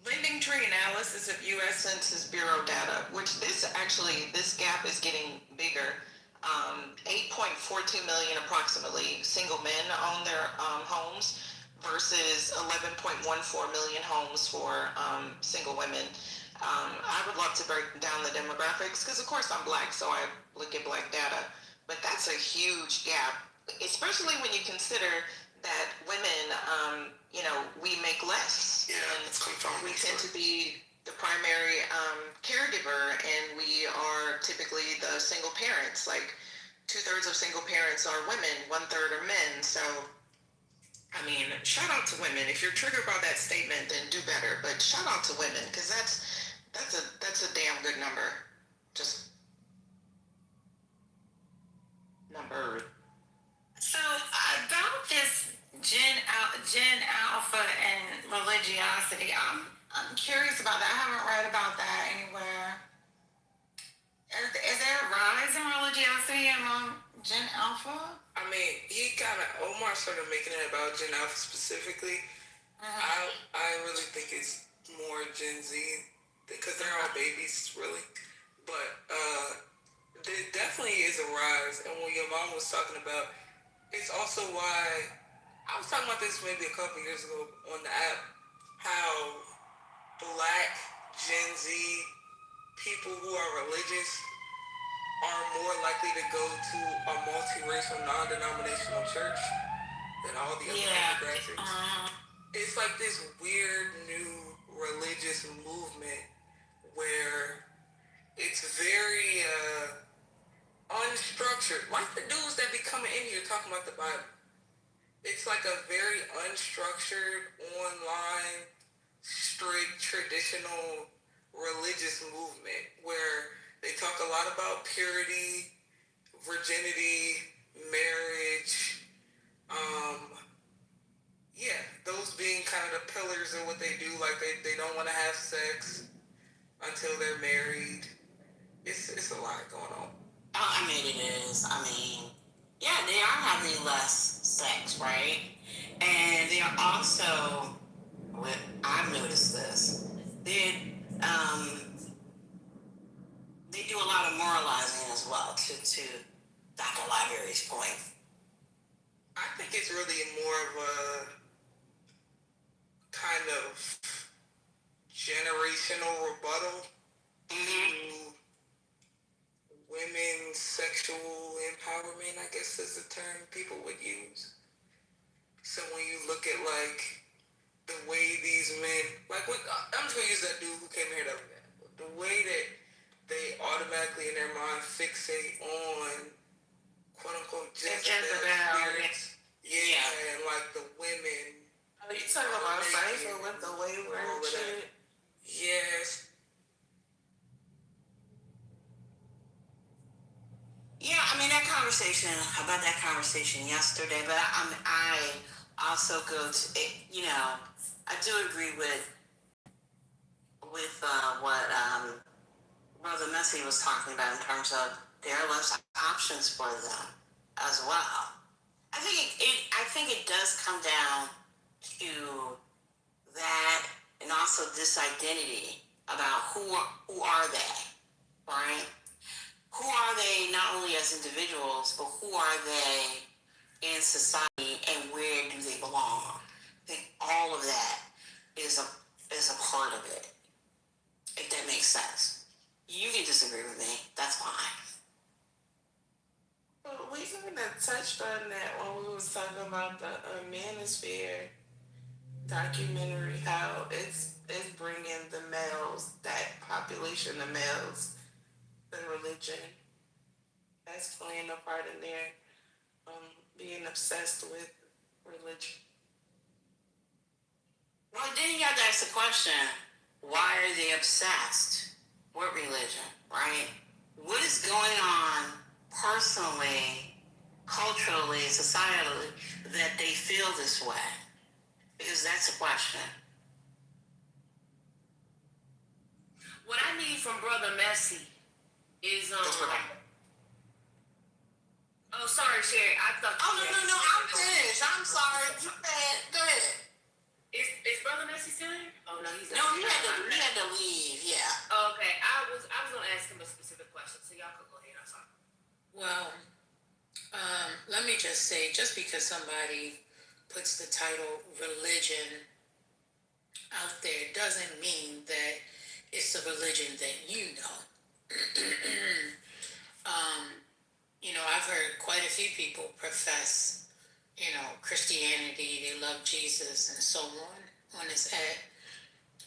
Lending Tree Analysis of U.S. Census Bureau data, which this gap is getting bigger. 8.42 million approximately single men own their homes versus 11.14 million homes for single women. I would love to break down the demographics because, of course, I'm black, so I look at black data. But that's a huge gap, especially when you consider that women, we make less. Yeah, it's confounding. We tend to be the primary caregiver, and we are typically the single parents. Like 2/3 of single parents are women, 1/3 are men. So, I mean, shout out to women. If you're triggered by that statement, then do better. But shout out to women because that's a damn good number. Just number. So about this Gen Alpha and religiosity, I'm curious about that. I haven't read about that anywhere. Is there a rise in religiosity among Gen Alpha? I mean, Omar started making it about Gen Alpha specifically. I really think it's more Gen Z because they're all babies, really. But there definitely is a rise. And when your mom was talking about, it's also why I was talking about this maybe a couple years ago on the app, how black Gen Z people who are religious are more likely to go to a multiracial, non-denominational church than all the other demographics. It's like this weird new religious movement where it's very unstructured. Like the dudes that be coming in here talking about the Bible. It's like a very unstructured, online, strict, traditional religious movement where they talk a lot about purity, virginity, marriage, those being kind of the pillars of what they do. Like they don't want to have sex until they're married. It's a lot going on. Oh, I mean, it is. I mean, yeah, they are having less sex, right? And they are also, I've noticed this, they do a lot of moralizing as well, to Dr. Library's point. I think it's really more of a kind of generational rebuttal to women's sexual empowerment, I guess is the term people would use. So when you look at like the way these men, I'm just gonna use that dude who came here the other day. The way that they automatically in their mind fixate on quote unquote Jezebel spirits. Yeah, and like the women. Are you talking about Cypher with the wayward shit? Yes. Yeah, I mean that conversation yesterday, but I also go to it. I do agree with what Brother Messi was talking about in terms of there are less options for them as well. I think it does come down to that, and also this identity about who are they, right? Who are they not only as individuals, but who are they in society, and where do they belong? I think all of that is a part of it, if that makes sense. You can disagree with me, that's fine. Well, we kind of touched on that when we was talking about the Manosphere documentary, how it's bringing the males, that population of males, the religion, that's playing a part in their being obsessed with religion. Well, then you have to ask the question, why are they obsessed with religion, right? What is going on personally, culturally, societally, that they feel this way? Because that's a question. What I need from Brother Messi is Oh, sorry, Sherry. I thought. Oh no! I'm finished. I'm sorry. You go ahead. Is Brother Messi still here? Oh no, he's not. No, he had to leave. Yeah. Oh, okay, I was gonna ask him a specific question, so y'all could go ahead. I'm sorry. Well, let me just say, just because somebody puts the title religion out there doesn't mean that it's a religion that you know. I've heard quite a few people profess, Christianity, they love Jesus and so on this app.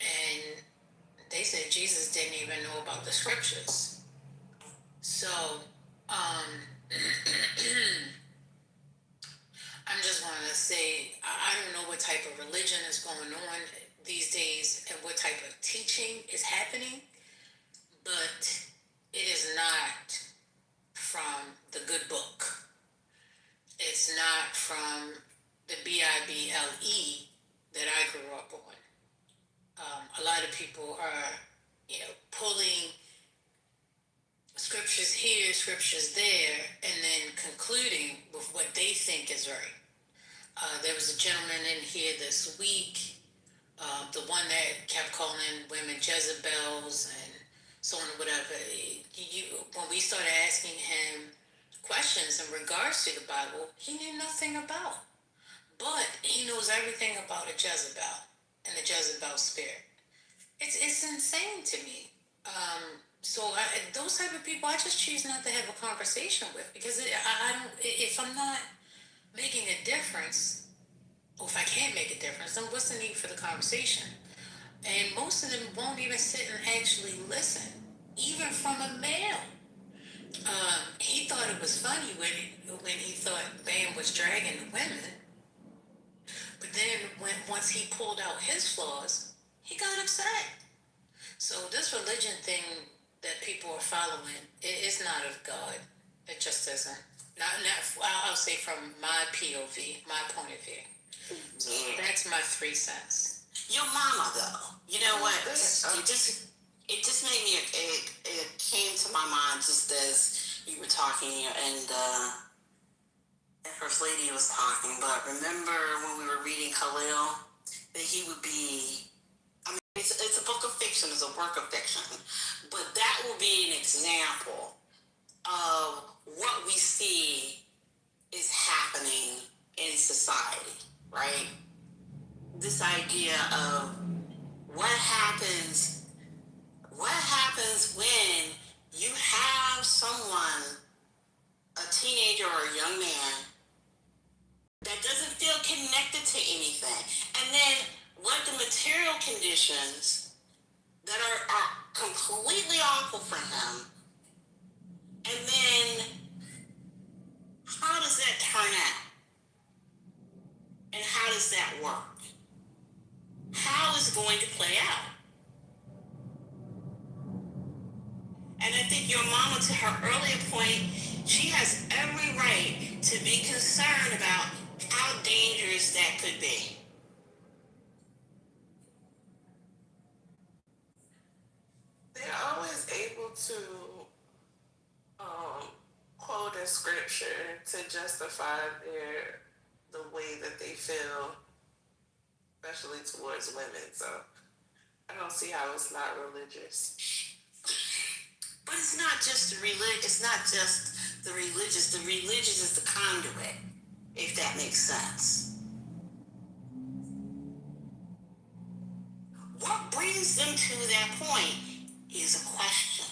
And they said Jesus didn't even know about the scriptures. So, I'm just going to say, I don't know what type of religion is going on these days and what type of teaching is happening, but it is not from the good book. It's not from the Bible that I grew up on. A lot of people are, pulling scriptures here, scriptures there, and then concluding with what they think is right. There was a gentleman in here this week, the one that kept calling women Jezebels and so on and whatever. When we started asking him questions in regards to the Bible, he knew nothing about. But he knows everything about a Jezebel and the Jezebel spirit. It's insane to me. So those type of people, I just choose not to have a conversation with because I don't. If I'm not making a difference, or if I can't make a difference, then what's the need for the conversation? And most of them won't even sit and actually listen, even from a male. He thought it was funny when he thought Bam was dragging the women, but then once he pulled out his flaws, he got upset. So this religion thing that people are following, it is not of God. It just isn't. I'll say from my POV, my point of view. So that's my 3 cents. Your mama, though, you know what? It just made me. It came to my mind just as you were talking, and the First Lady was talking. But remember when we were reading Khalil, that he would be. I mean, it's a book of fiction. It's a work of fiction, but that will be an example of what we see is happening in society, right? This idea of what happens when you have someone, a teenager or a young man, that doesn't feel connected to anything, and then what the material conditions that are completely awful for him, and then how does that turn out? And how does that work? How is it going to play out? And I think your mama, to her earlier point, she has every right to be concerned about how dangerous that could be. They're always able to quote a scripture to justify the way that they feel, especially towards women. So I don't see how it's not religious. But it's not just the religious. It's not just the religious. The religious is the conduit, if that makes sense. What brings them to that point is a question.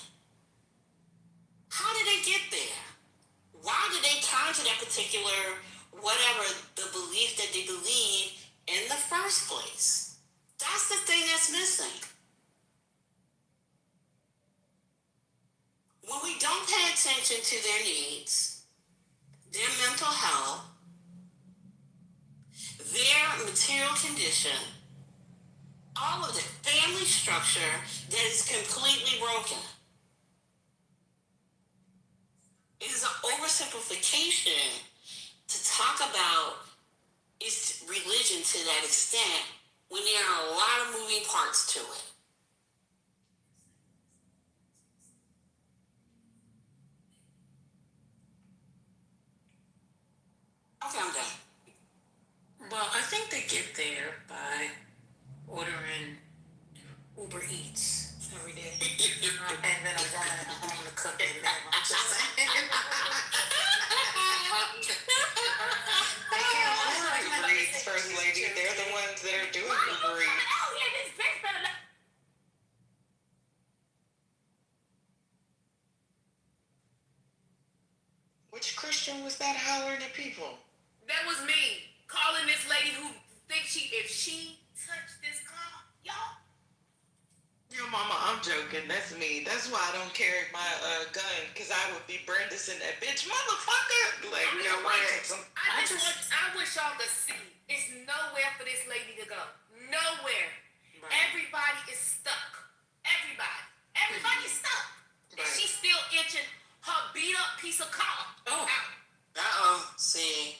How did they get there? Why did they turn to that particular, whatever the belief that they believe in the first place? That's the thing that's missing. When we don't pay attention to their needs, their mental health, their material condition, all of the family structure that is completely broken. It is an oversimplification to talk about its religion to that extent when there are a lot of moving parts to it. Okay, I'm done. Well, I think they get there by ordering Uber Eats every day. And then I'm going home to cook it. I'm just saying. They can't afford Uber Eats, First Lady. They're the ones that are doing Uber Eats. people? That was me calling this lady who thinks if she touched this car, y'all. Yo, mama, I'm joking. That's me. That's why I don't carry my gun, because I would be Brandishing that bitch, motherfucker. Like, You know what? I wish y'all could see. It's nowhere for this lady to go. Nowhere. Right. Everybody is stuck. Everybody's stuck. Right. And she's still itching her beat up piece of car. See.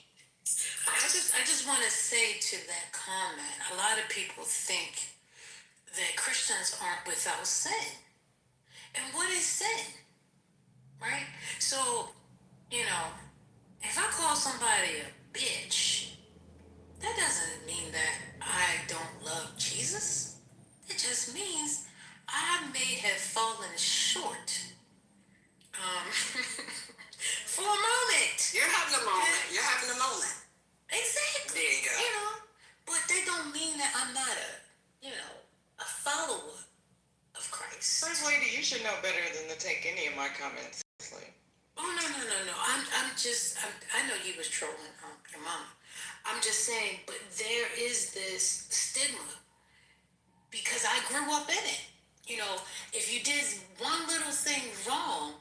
I just want to say to that comment, a lot of people think that Christians aren't without sin. And what is sin? Right? So, if I call somebody a bitch, that doesn't mean that I don't love Jesus. It just means I may have fallen short. For a moment. You're having a moment. Exactly. There you go. But that don't mean that I'm not a follower of Christ. First lady, you should know better than to take any of my comments seriously. Oh, no. I know you was trolling your mama. I'm just saying, but there is this stigma because I grew up in it. If you did one little thing wrong,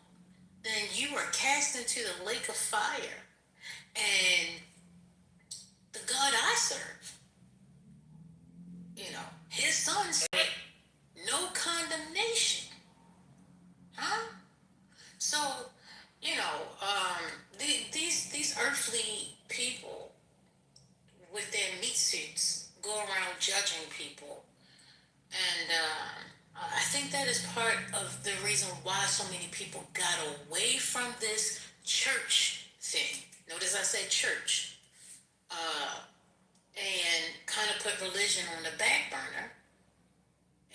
then you were cast into the lake of fire. And the God I serve, his son said, no condemnation. Huh? So, these earthly people with their meat suits go around judging people. And I think that is part of the reason why so many people got away from this church thing. Notice I said church. And kind of put religion on the back burner.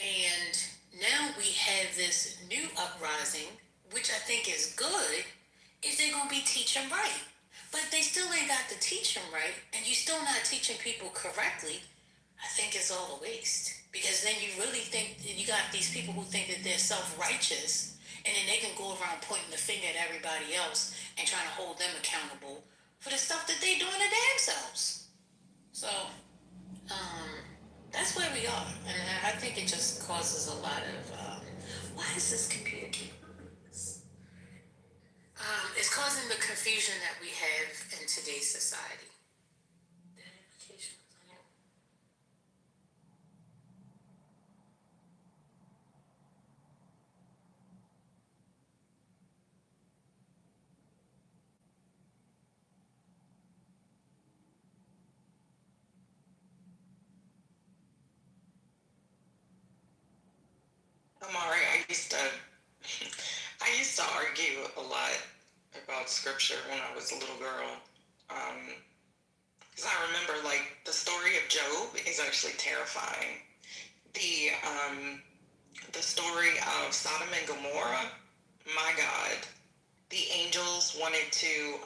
And now we have this new uprising, which I think is good if they're going to be teaching right. But if they still ain't got the teaching right, and you still not teaching people correctly, I think it's all a waste. Because then you really think, you got these people who think that they're self-righteous, and then they can go around pointing the finger at everybody else and trying to hold them accountable for the stuff that they doing to damn selves. So, that's where we are. And I think it just causes a lot of, why is this computer keep doing this? It's causing the confusion that we have in today's society. I'm alright. I used to argue a lot about scripture when I was a little girl. Because I remember, the story of Job is actually terrifying. The story of Sodom and Gomorrah, my God, the angels wanted to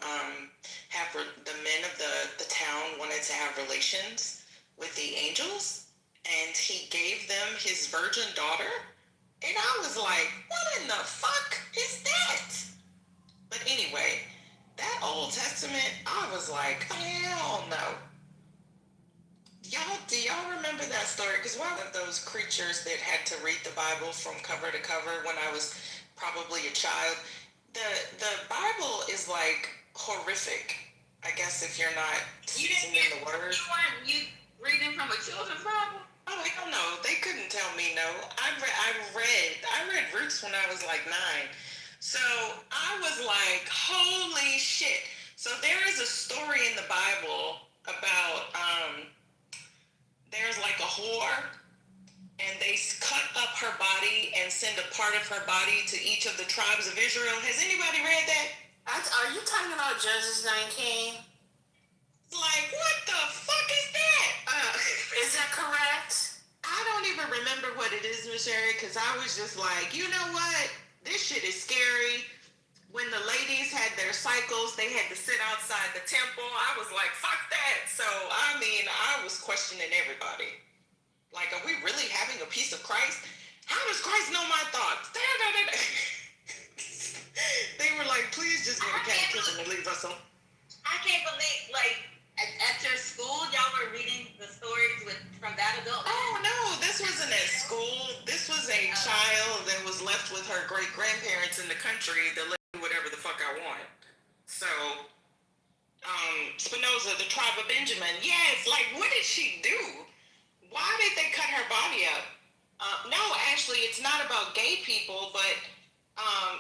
the men of the town wanted to have relations with the angels, and he gave them his virgin daughter. And I was like, what in the fuck is that? But anyway, that Old Testament, I was like, hell no. Do y'all remember that story? Because one of those creatures that had to read the Bible from cover to cover when I was probably a child, the Bible is horrific. I guess if you're not seasoned in the word. You reading from a children's Bible? Oh, hell no. They couldn't tell me no. I read Roots when I was 9. So I was like, holy shit. So there is a story in the Bible about, there's a whore, and they cut up her body and send a part of her body to each of the tribes of Israel. Has anybody read that? Are you talking about Judges 19? What the fuck is that? Is that correct? I don't even remember what it is, Miss Sherry, because I was just like, you know what? This shit is scary. When the ladies had their cycles, they had to sit outside the temple. I was like, fuck that. So, I was questioning everybody. Are we really having a piece of Christ? How does Christ know my thoughts? They were like, please just go to catechism and leave us alone. I I can't believe, like, at your school, y'all were reading the stories from that adult. Oh no, this wasn't at school. This was a child that was left with her great grandparents in the country that let me do whatever the fuck I want. So, Spinoza, the tribe of Benjamin. Yes, like what did she do? Why did they cut her body up? No, actually, it's not about gay people, but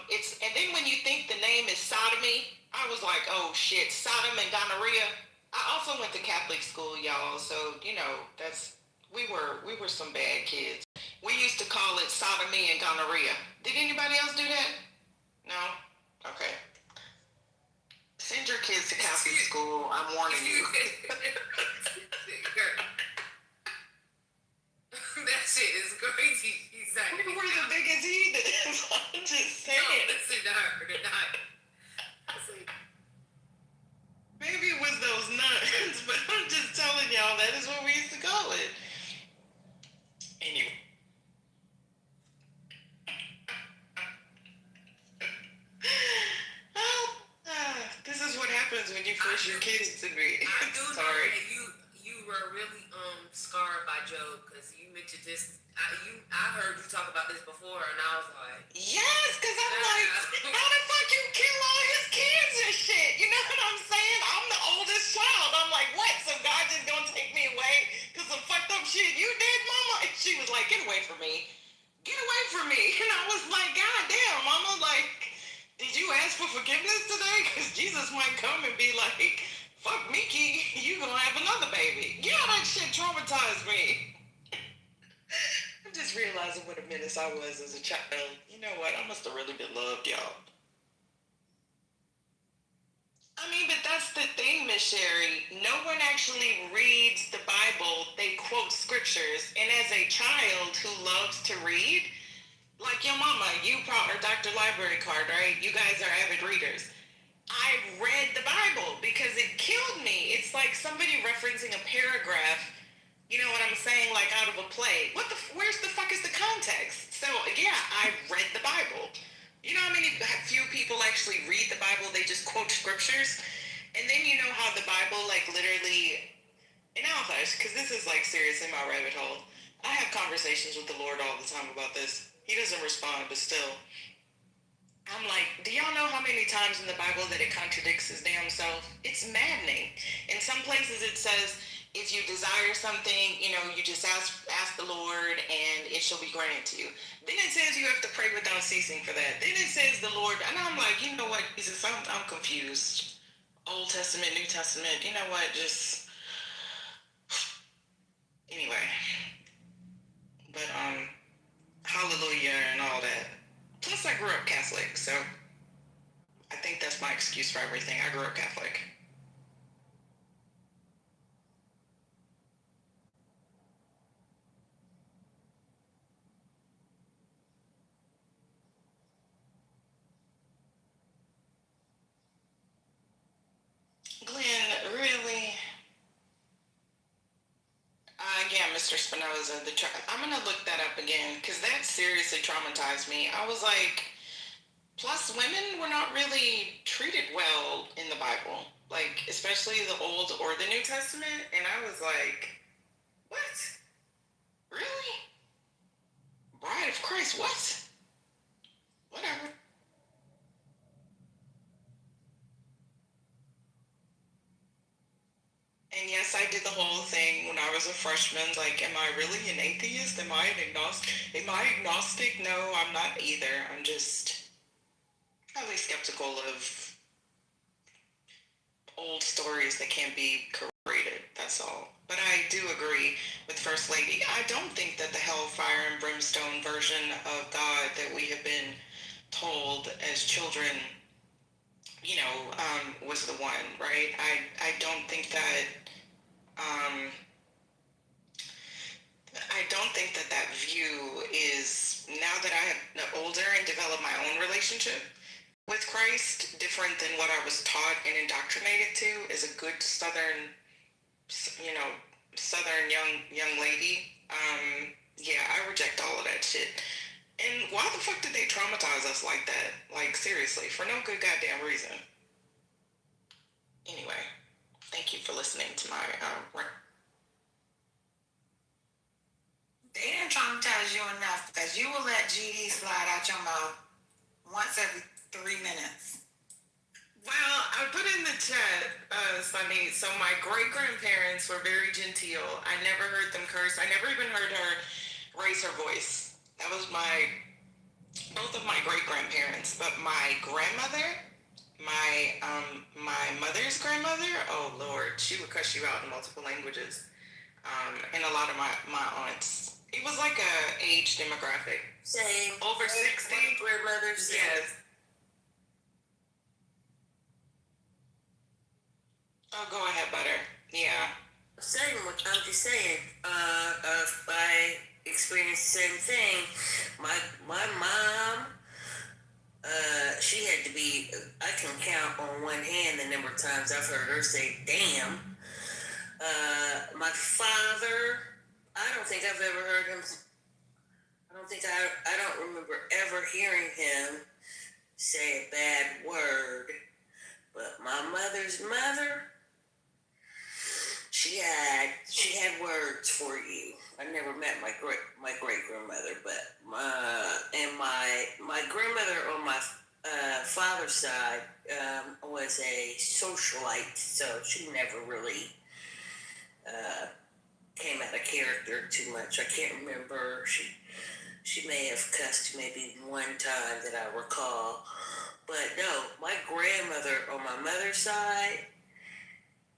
it's. And then when you think the name is sodomy, I was like, oh shit, Sodom and gonorrhea. I also went to Catholic school, y'all. So you know, we were some bad kids. We used to call it sodomy and gonorrhea. Did anybody else do that? No. Okay. Send your kids to Catholic school. I'm warning you. That shit is crazy. Exactly. We were the biggest heathens. I'm just saying. No, listen to her. They're not. Maybe it was those nuns, but I'm just telling y'all that is what we used to call it. Anyway. This is what happens when you force your kids to be. I do know Sorry. that you were really scarred by Job because you mentioned this. I heard you talk about this before, and I was like, yes, because I'm like, how the fuck you kill all his kids and shit? You know what I'm saying? I'm the oldest child. I'm like, what? So God just gonna take me away because some fucked up shit you did, mama? And she was like, get away from me. Get away from me. And I was like, God damn, mama, like, did you ask for forgiveness today? Because Jesus might come and be like, fuck Mickey, you gonna have another baby. Yeah, that shit traumatized me. I'm just realizing what a menace I was as a child. You know what? I must have really been loved, y'all. I mean, but that's the thing, Miss Sherry. No one actually reads the Bible. They quote scriptures. And as a child who loves to read, like your mama, you probably, Dr. Library Card, right? You guys are avid readers. I read the Bible because it killed me. It's like somebody referencing a paragraph, you know what I'm saying, like out of a play. Where's the fuck is the context? So yeah, I read the Bible. You know how many few people actually read the Bible? They just quote scriptures. And then you know how the Bible like literally, and I'll hush, because this is like seriously my rabbit hole. I have conversations with the Lord all the time about this. He doesn't respond, but still. I'm like, do y'all know how many times in the Bible that it contradicts his damn self? It's maddening. In some places it says, if you desire something, you know, you just ask the Lord and it shall be granted to you. Then it says you have to pray without ceasing for that. Then it says the Lord, and I'm like, you know what, Jesus, I'm confused. Old Testament, New Testament, you know what, just, anyway. But, hallelujah and all that. Plus, I grew up Catholic, so I think that's my excuse for everything. I grew up Catholic. Glenn, really? Yeah, Mr. Spinoza. I'm gonna look that up again because that seriously traumatized me. I was like, plus women were not really treated well in the Bible, like especially the Old or the New Testament. And I was like, what? Really? Bride of Christ? What? Whatever. And yes, I did the whole thing when I was a freshman. Like, am I really an atheist? Am I an agnostic? Am I agnostic? No, I'm not either. I'm just highly skeptical of old stories that can't be corroborated. That's all. But I do agree with First Lady. I don't think that the hellfire and brimstone version of God that we have been told as children, you know, was the one, right? I don't think that I don't think that that view is, now that I am older and developed my own relationship with Christ, different than what I was taught and indoctrinated to as a good Southern, you know, Southern young lady. Yeah, I reject all of that shit. And why the fuck did they traumatize us like that? Like, seriously, for no good goddamn reason. Anyway. listening to my They didn't traumatize you enough because you will let GD slide out your mouth once every 3 minutes. Well, I put in the chat, Sunny, so my great-grandparents were very genteel. I never heard them curse. I never even heard her raise her voice. That was both of my great-grandparents. But my grandmother, my mother's grandmother, oh Lord, she would cuss you out in multiple languages. And a lot of my aunts. It was like a age demographic. Same. Over 60. Grandmothers. Yes. Oh, go ahead, Butter. Yeah. Same. I'm just saying. I experienced the same thing. My mom. She had to be. I can count on one hand the number of times I've heard her say "damn." My father. I don't think I've ever heard him. I don't remember ever hearing him say a bad word. But my mother's mother, she had words for you. I never met my great grandmother, but my grandmother on my father's side was a socialite, so she never really came out of character too much. I can't remember. She may have cussed maybe one time that I recall. But no, my grandmother on my mother's side,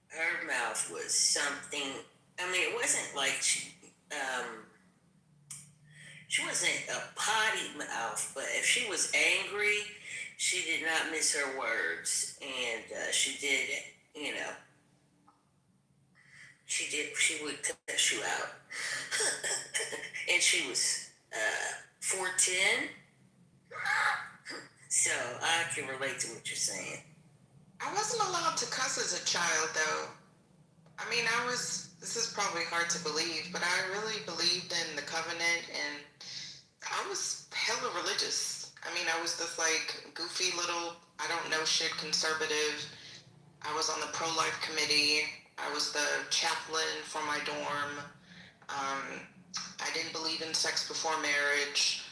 her mouth was something. I mean, it wasn't like she wasn't a potty mouth, but if she was angry, she did not miss her words. And she did, she would cuss you out. And she was 4'10". So I can relate to what you're saying. I wasn't allowed to cuss as a child, though. I mean, this is probably hard to believe, but I really believed in the covenant, and I was hella religious. I mean, I was this, like, goofy little, I don't know shit conservative. I was on the pro-life committee. I was the chaplain for my dorm. I didn't believe in sex before marriage.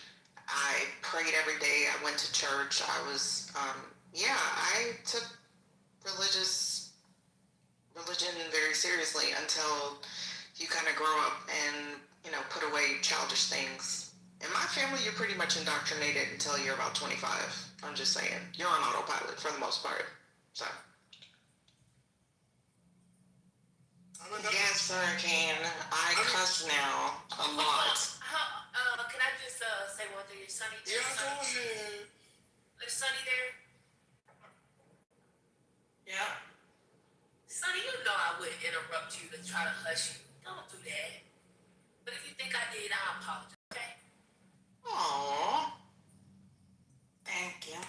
I prayed every day. I went to church. I was, I took religion very seriously until you kind of grow up and, put away childish things. In my family, you're pretty much indoctrinated until you're about 25. I'm just saying. You're on autopilot for the most part. So. Yes, Hurricane. I cuss now a lot. Can I just say one thing? Is Sunny there? Yeah, go ahead. Is Sunny there? Yeah. Sonny, you know I wouldn't interrupt you to try to hush you. Don't do that. But if you think I did, I apologize, okay? Aww. Thank you.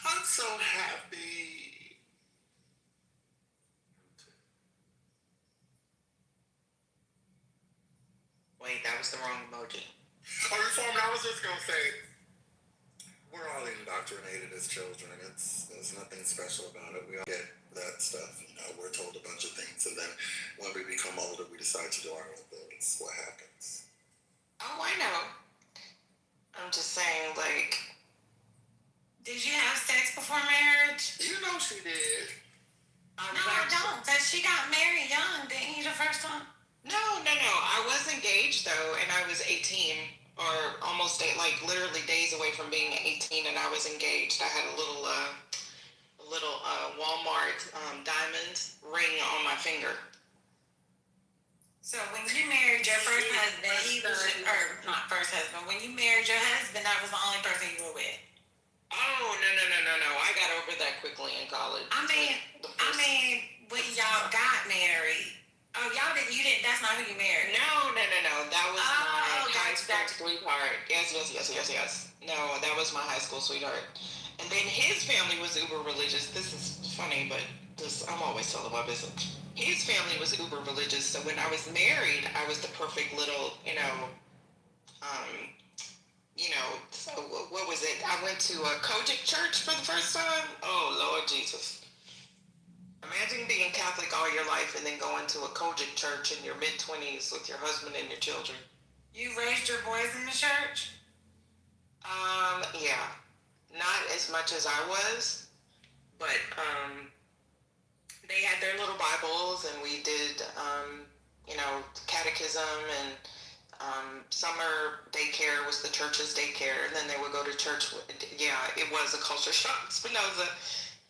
I'm so happy. Wait, that was the wrong emoji. I was just gonna say, we're all indoctrinated as children. There's nothing special about it. We all get that stuff. We're told a bunch of things, and then when we become older, we decide to do our own things. What happens? Oh, I know. I'm just saying, like. Did you have sex before marriage? You know she did. No, I don't. That she got married young, didn't you, the first time? No. I was engaged, though, and I was 18, or almost literally days away from being 18, and I was engaged. I had a little Walmart diamond ring on my finger. So when you married your first husband, not first husband, when you married your husband, that was the only person you were with? Oh, no. I got over that quickly in college. I mean, when y'all got married. Oh, you didn't, that's not who you married. No. That was my high school sweetheart. Yes. No, that was my high school sweetheart. And then his family was uber religious. This is funny, but I'm always telling my business. His family was uber religious, so when I was married, I was the perfect little, so what was it? I went to a Kojic church for the first time. Oh, Lord Jesus. Imagine being Catholic all your life and then going to a Kojic church in your mid-20s with your husband and your children. You raised your boys in the church? Yeah. Not as much as I was, but they had their little Bibles, and we did, catechism, and summer daycare was the church's daycare, and then they would go to church. Yeah, it was a culture shock. Spinoza,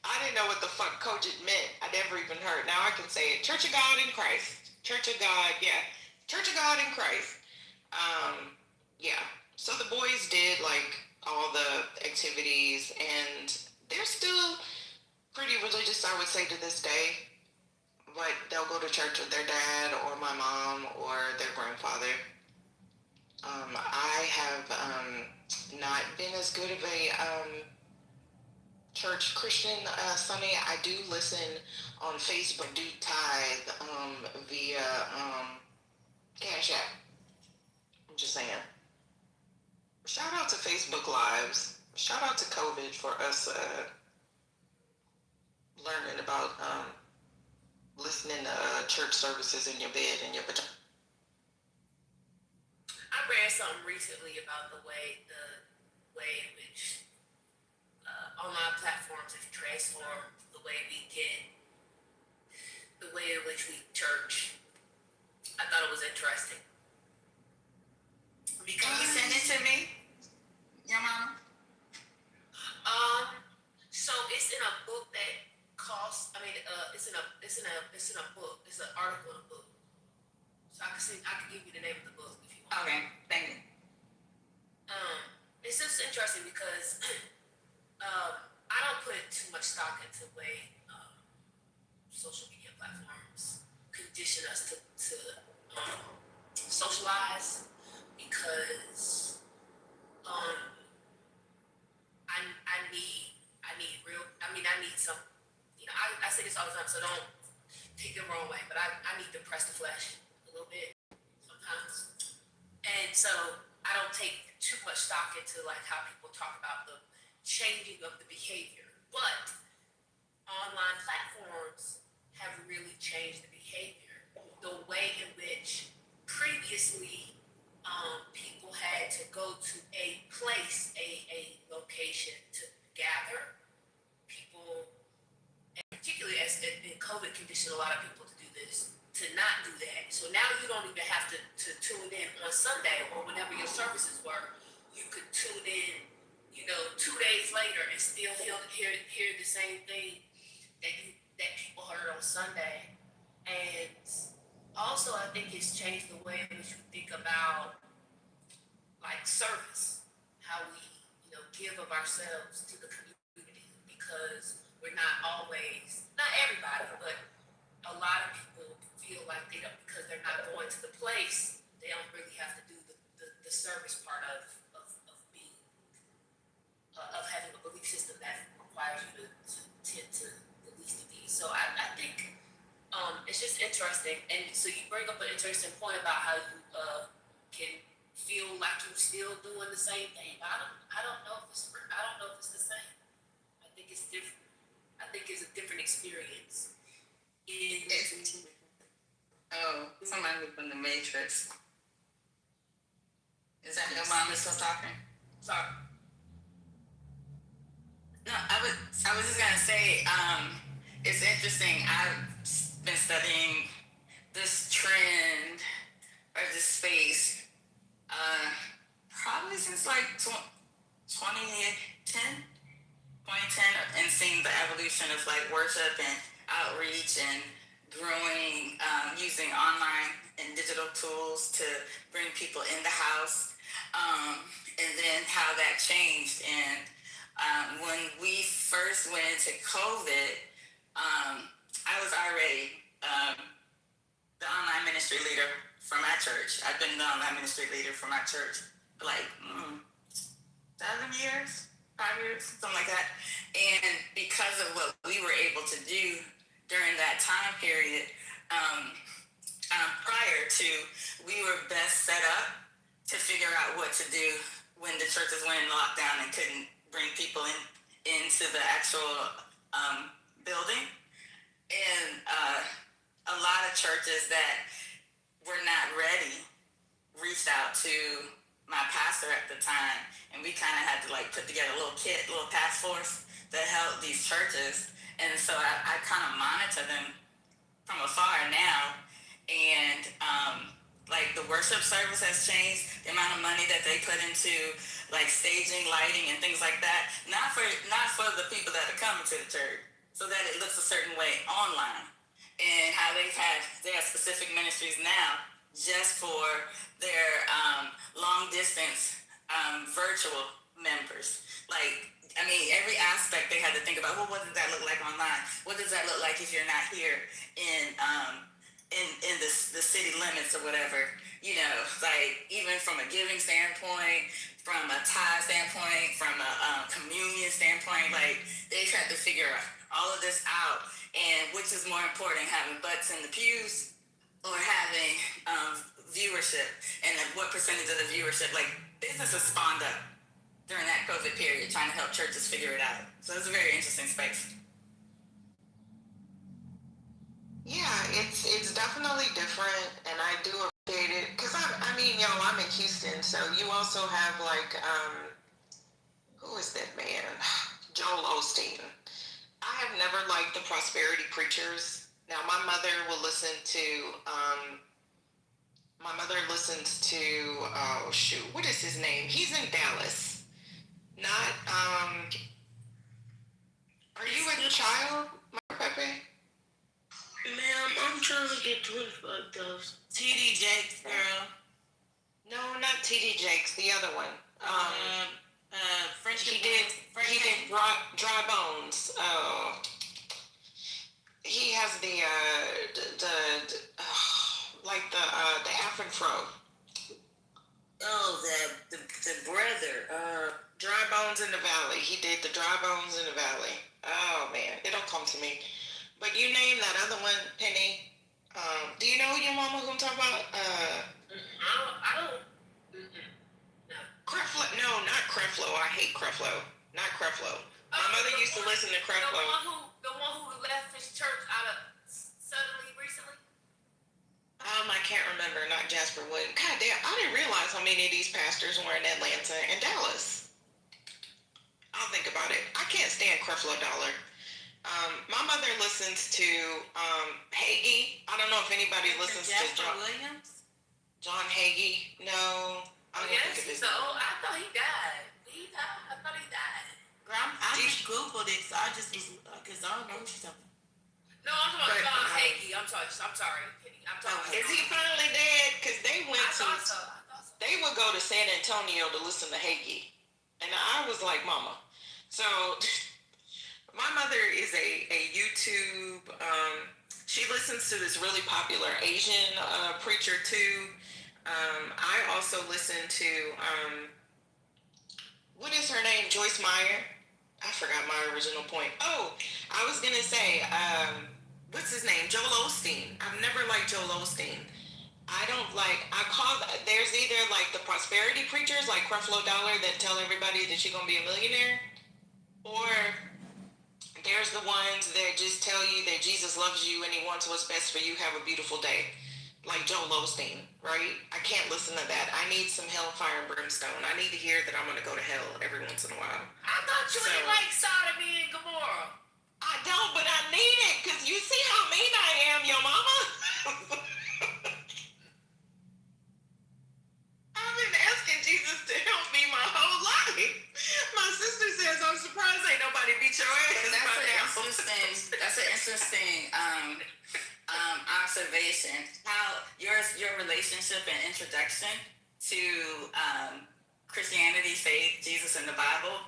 I didn't know what the fuck Kojic meant. I never even heard. Now I can say it. Church of God in Christ. Church of God, yeah. Church of God in Christ. Yeah. So the boys did like all the activities, and they're still pretty religious, I would say, to this day. But they'll go to church with their dad or my mom or their grandfather. I have not been as good of a church Christian, Sunny. I do listen on Facebook, do tithe via Cash App. I'm just saying. Shout out to Facebook Lives. Shout out to COVID for us learning about listening to church services in your bed in your pajamas. I read something recently about the way in which online platforms have transformed the way in which we church. I thought it was interesting. Can you send it to me, your mama? So it's in a book that costs. I mean, it's in a book. It's an article in a book. So I can give you the name of the book if you want. Okay, thank you. It's just interesting because I don't put too much stock into the way social media platforms condition us to socialize, because I need some, I say this all the time, so don't take it the wrong way, but I need to press the flesh a little bit sometimes. And so I don't take too much stock into like how people talk about the changing of the behavior. But online platforms have really changed the behavior. The way in which previously people had to go to a place, a location to gather. People, and particularly as in COVID, conditioned a lot of people to do this, to not do that. So now you don't even have to tune in on Sunday or whenever your services were. You could tune in, 2 days later and still hear the same thing that people heard on Sunday. And also, I think it's changed the way in which we think about like service, how we give of ourselves to the community, because we're not always, not everybody, but a lot of people feel like they don't, because they're not going to the place, they don't really have to do the service part of being of having a belief system that requires you to tend to the least of these. So I think it's just interesting, and so you bring up an interesting point about how you can feel like you're still doing the same thing. I don't know if it's the same. I think it's different. I think it's a different experience. Somebody from the Matrix. Is that your mom still talking? Sorry. No, I was just gonna say, it's interesting. I've been studying this trend or this space probably since like 2010, and seeing the evolution of like worship and outreach and growing, using online and digital tools to bring people in the house, and then how that changed. And when we first went into COVID, I was already the online ministry leader for my church. I've been the online ministry leader for my church for like 5 years, something like that. And because of what we were able to do during that time period, prior to, we were best set up to figure out what to do when the churches went in lockdown and couldn't bring people into the actual building. And a lot of churches that were not ready reached out to my pastor at the time, and we kind of had to like put together a little kit, little task force that helped these churches. And so I kind of monitor them from afar now, and like the worship service has changed, the amount of money that they put into like staging, lighting, and things like that. Not for the people that are coming to the church, so that it looks a certain way online. And how they have specific ministries now just for their long distance virtual members. Like, I mean, every aspect they had to think about. Well, what does that look like online? What does that look like if you're not here in the city limits or whatever? You know, like even from a giving standpoint, from a tithe standpoint, from a communion standpoint, like they've had to figure all of this out. And which is more important, having butts in the pews or having viewership, and what percentage of the viewership, like businesses spawned up during that COVID period trying to help churches figure it out. So it's a very interesting space. Yeah, it's definitely different, and I do appreciate it because I mean, y'all, I'm in Houston, so you also have like who is that man? Joel Osteen. I have never liked the prosperity preachers. Now, my mother will listen to. My mother listens to. Oh shoot, what is his name? He's in Dallas. Not. Are you a child, my Pepe? Ma'am, I'm trying to get 25 those. TD Jakes, girl. No, not TD Jakes. The other one. French. He did dry bones. Oh. He has the like the Afro fro. Oh, the brother. Dry Bones in the Valley. He did the Dry Bones in the Valley. Oh man, it'll come to me. But you name that other one, Penny. Do you know your mama who I'm talking about? I don't. Creflo. No, not Creflo. I hate Creflo. Not Creflo. My mother used to listen to Creflo. The one who left his church out of suddenly recently. I can't remember. Not Jasper Wood. God damn, I didn't realize how many of these pastors were in Atlanta and Dallas. I'll think about it. I can't stand Creflo Dollar. My mother listens to Hagee. I don't know if anybody listens to John Williams. John Hagee. No. I thought he died. I thought he died. Girl, I just Googled it, so I just was, because I don't know what she's talking about. No, I'm talking about John Hagee. I'm sorry, Penny. I'm talking. Is he finally dead? Because they went to. I thought so. They would go to San Antonio to listen to Hagee, and I was like, Mama. So, my mother is a YouTube. She listens to this really popular Asian preacher too. I also listen to what is her name? Joyce Meyer. I forgot my original point. Oh, I was gonna say, what's his name? Joel Osteen. I've never liked Joel Osteen. There's either like the prosperity preachers like Creflo Dollar that tell everybody that you're gonna be a millionaire, or there's the ones that just tell you that Jesus loves you and he wants what's best for you. Have a beautiful day. Like Joel Osteen, right? I can't listen to that. I need some hellfire and brimstone. I need to hear that I'm gonna go to hell every once in a while. I thought you didn't like Sodomy and Gomorrah. I don't, but I need it, because you see how mean I am, your mama. I've been asking Jesus to help me my whole life. My sister says, I'm surprised ain't nobody beat your ass. That's an interesting observation. How your relationship and introduction to Christianity, faith, Jesus, and the Bible,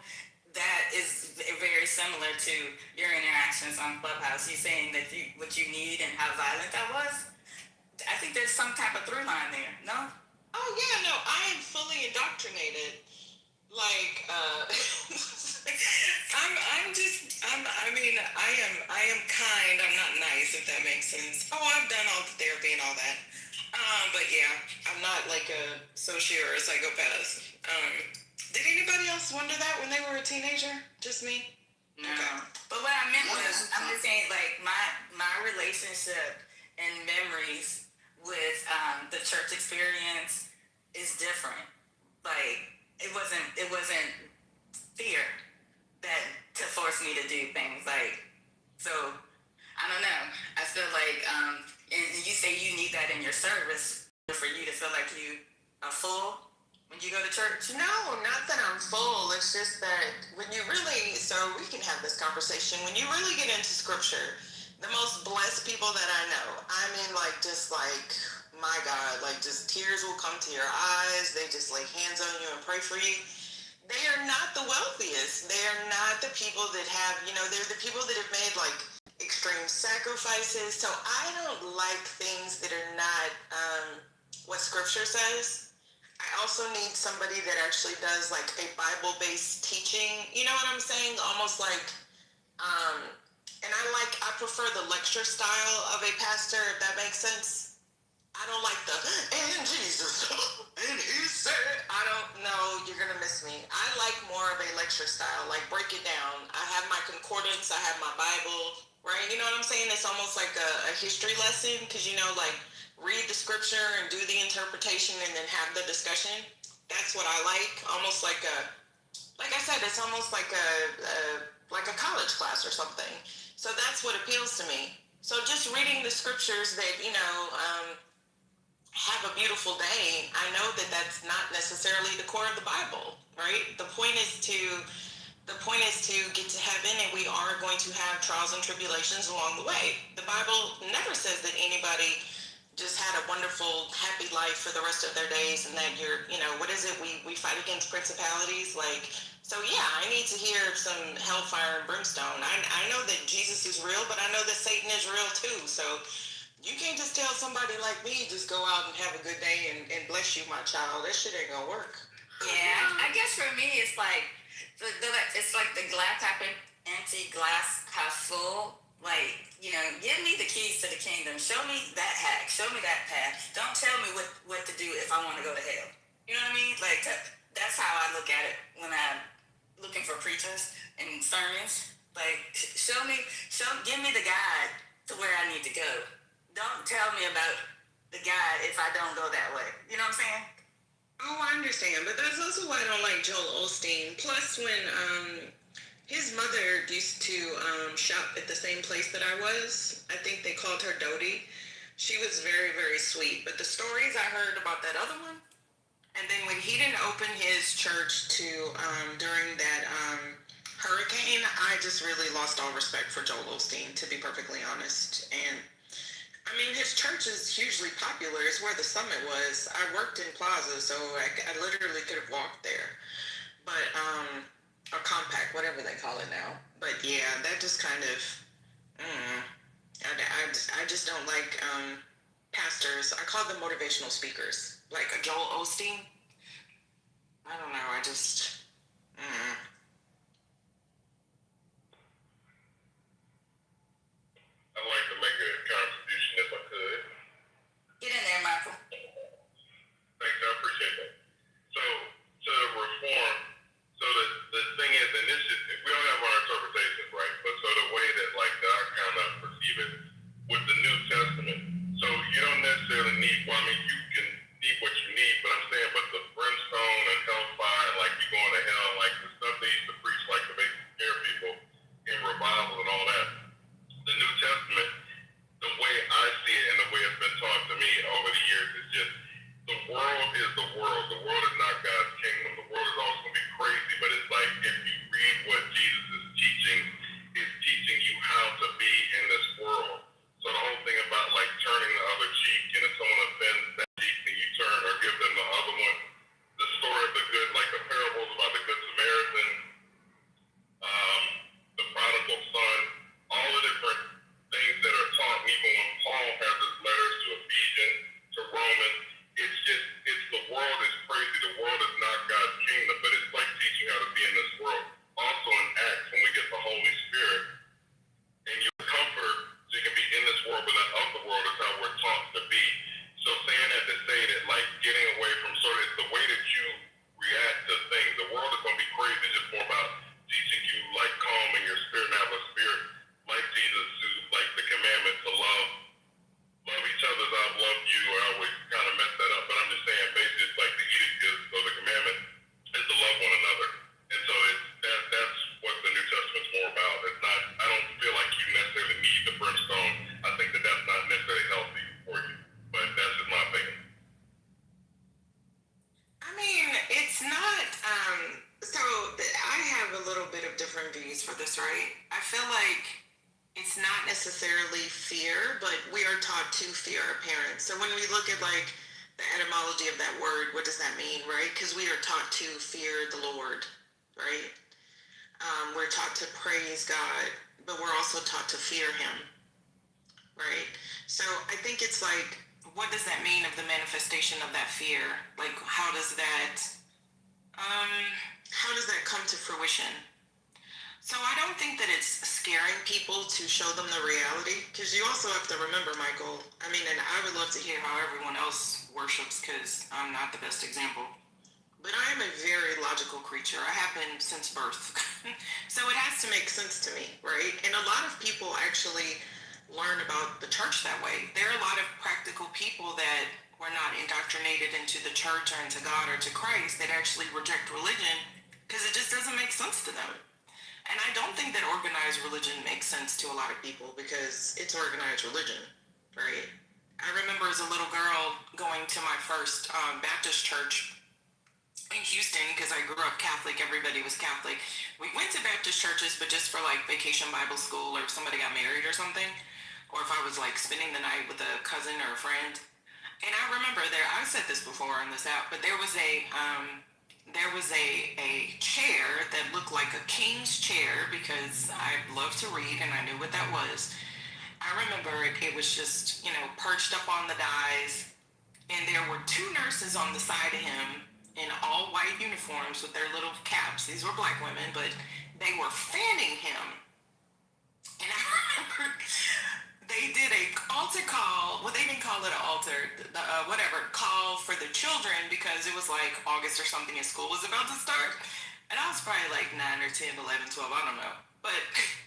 that is very similar to your interactions on Clubhouse. You saying that what you need and how violent that was. I think there's some type of through line there. No? Oh yeah, no, I am fully indoctrinated. Like, I am kind. I'm not nice, if that makes sense. Oh, I've done all the therapy and all that. But yeah, I'm not like a sociopath or a psychopath. Did anybody else wonder that when they were a teenager? Just me? But what I meant was, I'm just saying, like my relationship and memories with the church experience is different. Like it wasn't fear that to force me to do things. Like so, I don't know. I feel like and you say you need that in your service for you to feel like you are full when you go to church. No, not that I'm full. It's just that when you really, so we can have this conversation. When you really get into scripture, the most blessed people that I know, I mean, like, just like, my God, like, just tears will come to your eyes. They just lay hands on you and pray for you. They are not the wealthiest. They are not the people that have, they're the people that have made, like, extreme sacrifices. So I don't like things that are not what scripture says. I also need somebody that actually does like a Bible-based teaching. You know what I'm saying? Almost like, and I prefer the lecture style of a pastor, if that makes sense. I don't like the, and Jesus, and he said, I don't know, you're going to miss me. I like more of a lecture style, like break it down. I have my concordance, I have my Bible, right? You know what I'm saying? It's almost like a history lesson, because, like, read the scripture and do the interpretation and then have the discussion. That's what I like. Almost like like I said, it's almost like a college class or something. So that's what appeals to me. So just reading the scriptures that, have a beautiful day, I know that that's not necessarily the core of the Bible, right? The point is to get to heaven, and we are going to have trials and tribulations along the way. The Bible never says that anybody just had a wonderful, happy life for the rest of their days, and that you're, what is it? We fight against principalities, like. So yeah, I need to hear some hellfire and brimstone. I know that Jesus is real, but I know that Satan is real too. So you can't just tell somebody like me, just go out and have a good day and bless you, my child. That shit ain't gonna work. Yeah, I guess for me, it's like it's like the glass half empty, glass half full. Like, give me the keys to the kingdom. Show me that hack. Show me that path. Don't tell me what to do if I want to go to hell. You know what I mean? Like that's how I look at it when I'm looking for preachers and sermons. Like, give me the guide to where I need to go. Don't tell me about the guide if I don't go that way. You know what I'm saying? Oh, I understand, but that's also why I don't like Joel Osteen. Plus, when his mother used to shop at the same place that I was, I think they called her Dodie. She was very, very sweet. But the stories I heard about that other one, and then when he didn't open his church to during that hurricane, I just really lost all respect for Joel Osteen, to be perfectly honest. And I mean, his church is hugely popular. It's where the summit was. I worked in Plaza, so I literally could have walked there. But, or compact, whatever they call it now. But yeah, that just kind of, I just don't like pastors. I call them motivational speakers. Like a Joel Osteen. I don't know, I just, I'd like to make a contribution if I could. Get in there, Michael. Thanks, I appreciate that. So, to reform, so the thing is, and this is, we all have our interpretations, right? But so the way that, like, that I kind of perceive it with the New Testament, so you don't necessarily need, well, I mean, you can need what you need, but I'm saying, but the brimstone and hellfire, like you going to hell, like the stuff they used to preach, like to make scare people in revival and all that, the New Testament for this, right? I feel like it's not necessarily fear, but we are taught to fear our parents. So when we look at like the etymology of that word, what does that mean, right? Because we are taught to fear the Lord, right? We're taught to praise God, but we're also taught to fear Him, right? So I think it's like, what does that mean of the manifestation of that fear? Like, how does that come to fruition? So I don't think that it's scaring people to show them the reality, because you also have to remember, Michael, I mean, and I would love to hear how everyone else worships, because I'm not the best example. But I am a very logical creature. I have been since birth. So it has to make sense to me, right? And a lot of people actually learn about the church that way. There are a lot of practical people that were not indoctrinated into the church or into God or to Christ that actually reject religion because it just doesn't make sense to them. And I don't think that organized religion makes sense to a lot of people because it's organized religion, right? I remember as a little girl going to my first Baptist church in Houston, because I grew up Catholic, everybody was Catholic. We went to Baptist churches, but just for like vacation Bible school or if somebody got married or something, or if I was like spending the night with a cousin or a friend. And I remember there, I've said this before on this app, but there was a chair that looked like a king's chair because I love to read and I knew what that was. I remember it was just, perched up on the dais, and there were two nurses on the side of him in all white uniforms with their little caps. These were black women, but they were fanning him. And I remember they did a altar call. Well, they didn't call it an altar, call for the children because it was like August or something and school was about to start. And I was probably like 9 or 10, 11, 12, I don't know. But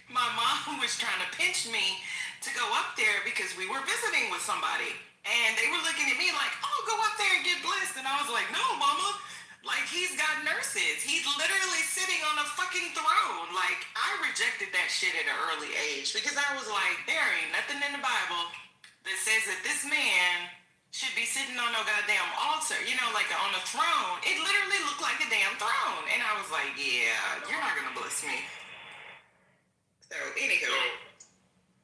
my mom was trying to pinch me to go up there because we were visiting with somebody. And they were looking at me like, oh, go up there and get blessed. And I was like, no, mama. Like, he's got nurses. He's literally sitting on a fucking throne. Like, I rejected that shit at an early age because I was like, there ain't nothing in the Bible that says that this man should be sitting on no goddamn altar, like on a throne. It literally looked like a damn throne. And I was like, yeah, you're not going to bless me. So, anywho.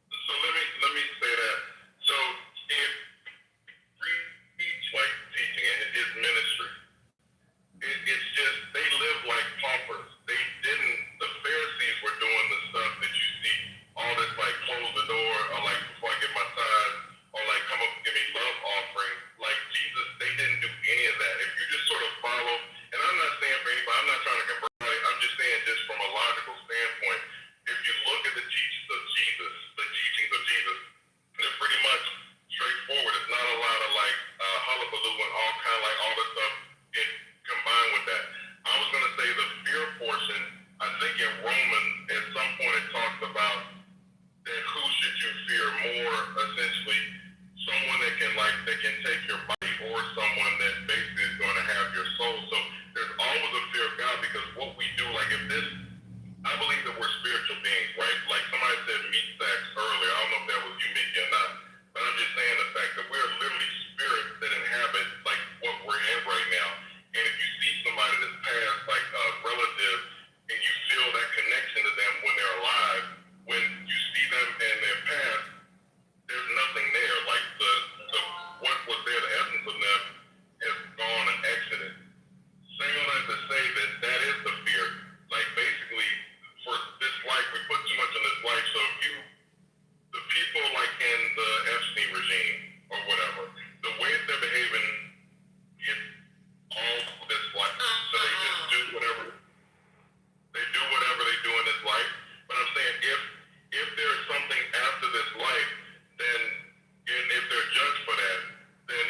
So let me say that. So if like teaching and his ministry, it's just they live like paupers. The Pharisees were doing the stuff that you see, all this like close the door or like before I get my tithe or like come up and give me love offering. Like Jesus, they didn't do any of that. If you just sort of follow, and I'm not saying for anybody, I'm not trying to convert anybody, I'm just saying just from a logical standpoint, if you look at the teachings of Jesus, they're pretty much straightforward. It's not a lot of like hullabaloo and all kind of like all this stuff combined with that. I was going to say the fear portion, I think in Romans at some point it talks about that who should you fear more, essentially someone that can take your body or someone that basically is going to have your soul. So there's always a fear of God because what we do, like if this, I believe that we're spiritual beings, right? Like somebody said meat sacks earlier. I don't know if that was you, Mickey, or not. But I'm just saying the fact that we're literally spirits that inhabit like what we're in right now. And if you see somebody that's passed, like a relative, and you feel that connection to them when they're alive, when you see them and they're past, there's nothing there. Like the what was there, the essence of them has gone and exited. Saying all that to say that is the fear. Like basically for this life, we put too much in this life. So if the people like in the Epstein regime or whatever, the way they're behaving in all this life, so they just do whatever they do in this life. But I'm saying if there's something after this life, then and if they're judged for that, then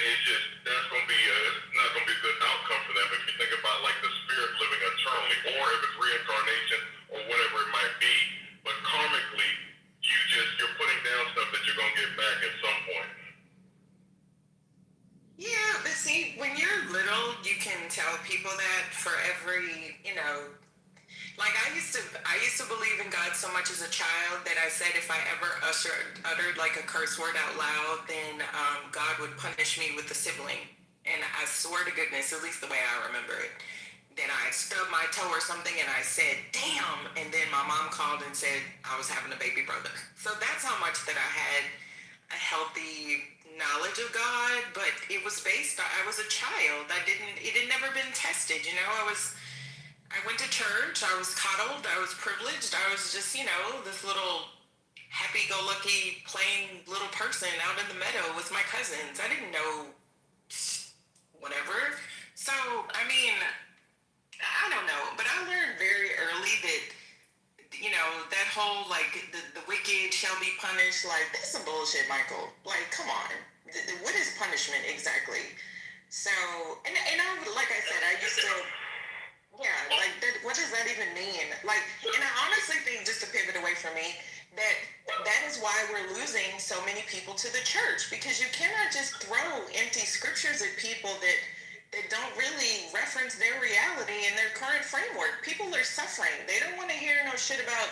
that's gonna be it's not gonna be a good outcome for them. If you think about like the spirit living eternally, or if it's reincarnation or whatever it might be. But karmically, you're putting down stuff that you're gonna get back at some point. Yeah, but see, when you're little, you can tell people that for every, like I used to believe in God so much as a child that I said if I ever uttered like a curse word out loud, then God would punish me with a sibling. And I swear to goodness, at least the way I remember it, that I stubbed my toe or something and I said, damn, and then my mom called and said I was having a baby brother. So that's how much that I had a healthy knowledge of God, but it was based on, I was a child. It had never been tested, you know. I went to church, I was coddled, I was privileged, I was just, you know, this little happy-go-lucky playing little person out in the meadow with my cousins. I didn't know whatever. So, I mean, I don't know, but I learned very early that, you know, that whole, like, the wicked shall be punished, like, that's some bullshit, Michael. Like, come on. What is punishment exactly? So, and I, like I said, I used to, yeah, like, what does that even mean? Like, and I honestly think, just to pivot away from me, that is why we're losing so many people to the church, because you cannot just throw empty scriptures at people that don't really reference their reality and their current framework. People are suffering. They don't want to hear no shit about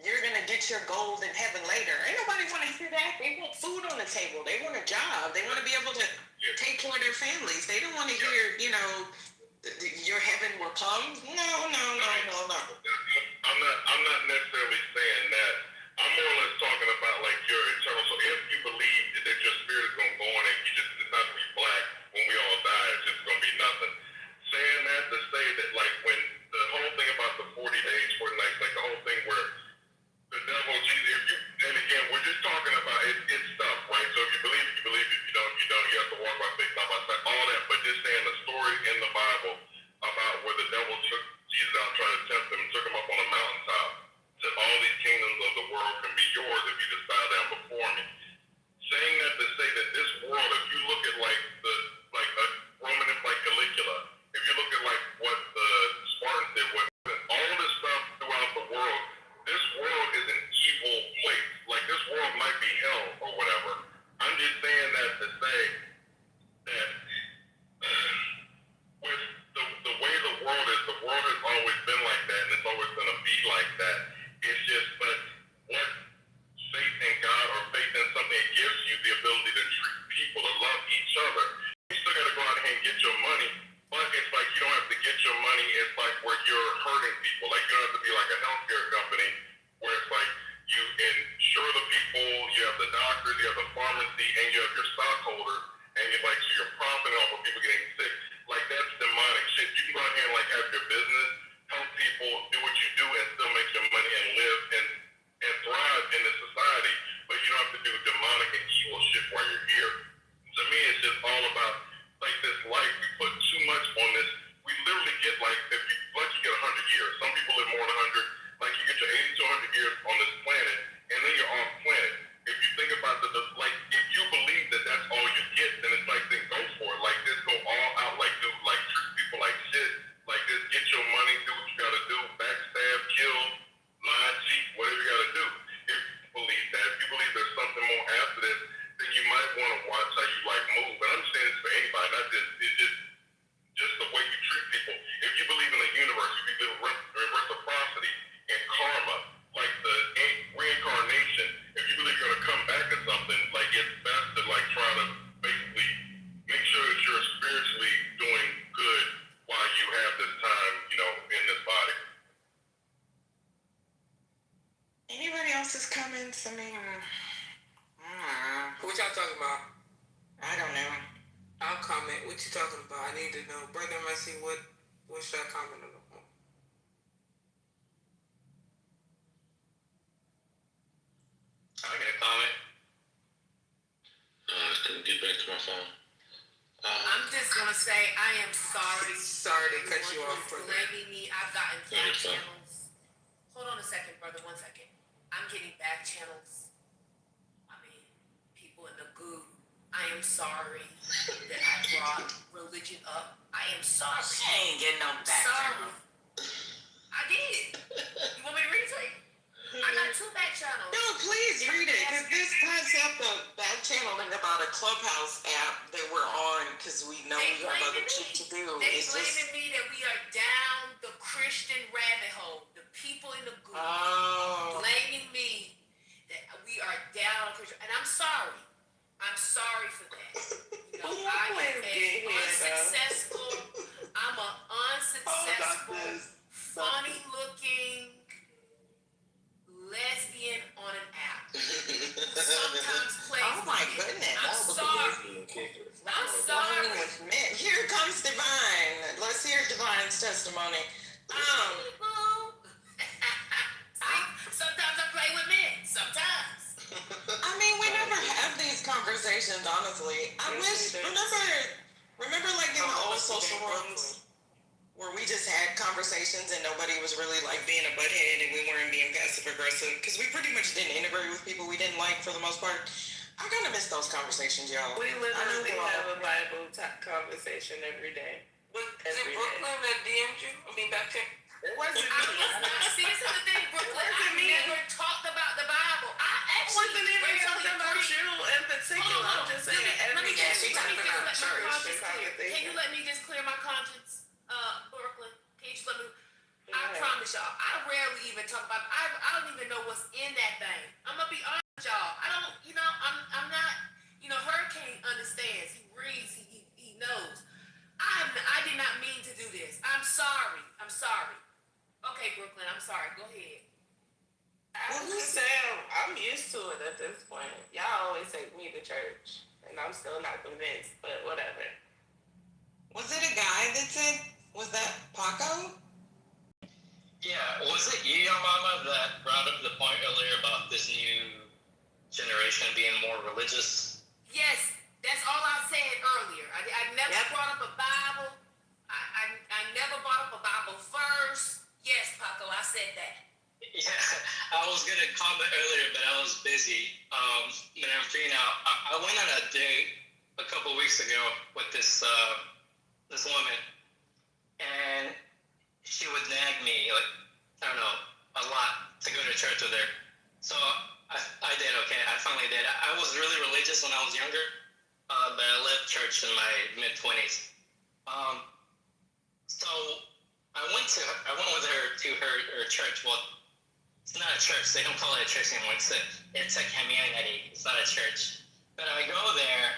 you're going to get your gold in heaven later. Ain't nobody want to hear that. They want food on the table. They want a job. They want to be able to take care of their families. They don't want to hear, you know, your heaven will come. No. I'm not necessarily saying that. I'm more or less talking about like your eternal. So if you believe that your spirit is gonna go on and you just decide to be black when we all die, it's just gonna be nothing. Saying that to say that like when the whole thing about the 40 days, 40 nights, like the whole thing where the devil, Jesus, if you, and again, we're just talking about it's stuff, right? So if you believe, you believe. If you don't, you don't. You have to walk by faith, not by sight. All that, but just saying the story in the Bible about where the devil took Jesus out, trying to tempt him, took him up on a mountaintop. Said all these kingdoms of the world can be yours if you just bow down before me. Saying that to say that this world, if you look at like a Roman like Caligula, if you look at like what the Spartans did, what all this stuff throughout the world, this world is an evil place. Like this world might be hell or whatever. I'm just saying that to say that with the way the world has always been like that, and it's always going to be like that. It's just, but what faith in God or faith in something that gives you the ability to treat people, to love each other. You still got to go out here and get your money, but it's like you don't have to get your money. It's like where you're hurting people. Like you don't have to be like a healthcare company where it's like you insure the people, you have the doctors, you have the pharmacy, and you have your stockholders, and you're like, so you're profiting off of people getting sick. Like that's demonic shit. You can go out here and like have your business, help people, do what you do, and still make your money and live and thrive in this society, but you don't have to do demonic and evil shit while you're here. To me, it's just all about like this life. We put too much on this. We literally get like, if you like, you get 100 years. Some people live more than 100. Like you get your 80 to 100 years on this planet, and then you're off planet. If you think about like, if you believe that that's all you get, then it's like, then go for it. Like, just go all out. Like, do like treat people like shit. Like, just get your money, do what you gotta do, backstab, kill, lie, cheat, whatever you gotta do. If you believe that, if you believe there's something more after this, then you might want to watch how you like move. And I'm saying this for anybody, not just the way you treat people. If you believe in the universe, if you believe in reciprocity and karma, like the reincarnation, if you believe you're gonna come back to something, like it's best to like try to basically make sure that you're spiritually doing good while you have this time, you know, in this body. Anybody else's comments? I mean, What y'all talking about? I don't know. I'll comment. What you talking about? I need to know. Brother Messi, what should I comment on? I got a comment. I couldn't get back to my phone. I'm just gonna say I am sorry. Sorry to cut you off for that. Blaming me. I've gotten back channels. Hold on a second, brother. 1 second. I'm getting back channels. I mean, people in the goo. I am sorry that I brought religion up. I am sorry. She ain't getting no back channel. I did. You want me to read it to you? I got 2 back channels. No, please read it, because this concept of back channeling about a Clubhouse app that we're on because we know we have other shit to do. They blaming me that we are down the Christian rabbit hole. The people in the group blaming me that we are down Christian, and I'm sorry. I'm sorry for that. You know, I am unsuccessful. I'm an unsuccessful Brian's testimony. Sometimes I play with men. Sometimes. I mean, we never have these conversations, honestly. I wish, remember like in the old social rooms where we just had conversations and nobody was really like being a butthead and we weren't being passive aggressive because we pretty much didn't integrate with people we didn't like for the most part. I kind of miss those conversations, y'all. We literally have a Bible conversation every day. Was it Brooklyn that DM'd you? I mean, back then? It wasn't me. See, this is the thing, Brooklyn. I never talked about the Bible. I actually wasn't even talking about you in particular. I'm just saying every day. She talking about church. Can you let me just clear my conscience, Brooklyn? Can you just let me? I promise y'all, I rarely even talk about. I don't even know what's in that thing. I'm gonna be honest with y'all. I don't. I'm not. Hurricane understands. He reads. He knows. I did not mean to do this. I'm sorry. Okay, Brooklyn, I'm sorry. Go ahead. I'm just saying, I'm used to it at this point. Y'all always take me to church, and I'm still not convinced, but whatever. Was it a guy that said, was that Paco? Yeah, was it you, your mama, that brought up the point earlier about this new generation being more religious? Yes, that's all I said earlier. I never brought up a Bible. I never brought up a Bible verse. Yes, Paco, I said that. Yeah, I was gonna comment earlier, but I was busy. But I'm free now. I went on a date a couple weeks ago with this woman, and she would nag me like, I don't know, a lot to go to church with her. So I did. Okay, I finally did. I was really religious when I was younger, but I left church in my mid-20s. So I went with her to her church. Well, it's not a church. They don't call it a church anymore. It's a community. It's not a church. But I go there,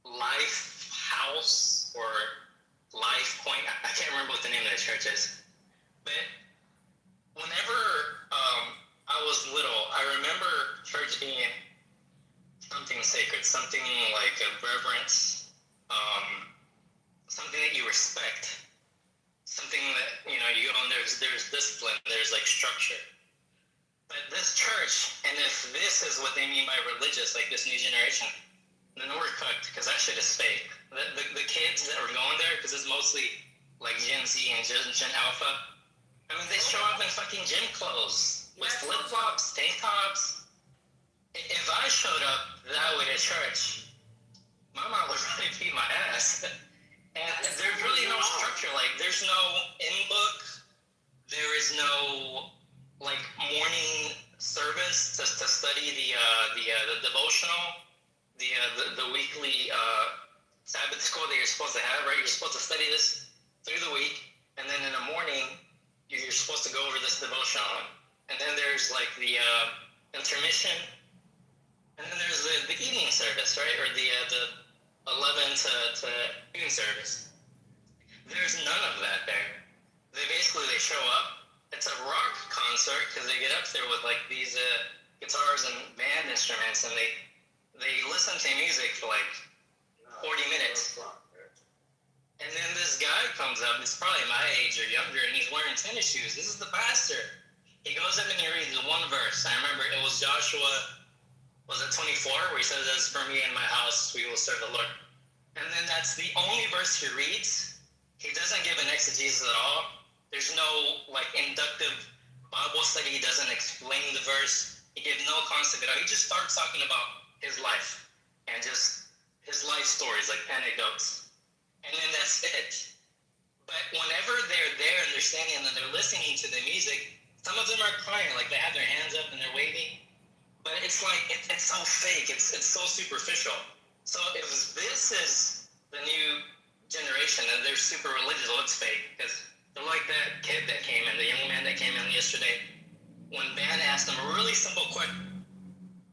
Life House or Life Point. I can't remember what the name of the church is. But whenever I was little, I remember church being something sacred, something like a reverence, something that you respect. Something that, you go and there's discipline, there's like structure. But this church, and if this is what they mean by religious, like this new generation, then we're cooked, because that shit is fake. The kids that were going there, because it's mostly like Gen Z and Gen Alpha, I mean, they show up in fucking gym clothes with flip-flops, tank tops. If I showed up that way to church, my mom would probably beat my ass. And there's really no structure. Like, there's no in-book. There is no, like, morning service to study the devotional, the weekly Sabbath school that you're supposed to have, right? You're supposed to study this through the week, and then in the morning, you're supposed to go over this devotional. And then there's, like, the intermission, and then there's the evening service, right? Or the 11 to noon service. There's none of that there. They show up. It's a rock concert because they get up there with like these guitars and band instruments, and they listen to music for like 40 minutes. And then this guy comes up, he's probably my age or younger, and he's wearing tennis shoes. This is the pastor. He goes up and he reads one verse. I remember it was Joshua, was it 24, where he says, "As for me and my house, we will serve the Lord." And then that's the only verse he reads. He doesn't give an exegesis at all. There's no like inductive Bible study. He doesn't explain the verse. He gives no concept at all. He just starts talking about his life and just his life stories, like anecdotes. And then that's it. But whenever they're there and they're standing and they're listening to the music, some of them are crying, like they have their hands up and they're waving. But it's like, it's so fake, it's so superficial. So if this is the new generation and they're super religious, well, it's fake. Because they're like that kid that came in, the young man that came in yesterday. When Ben asked him a really simple question,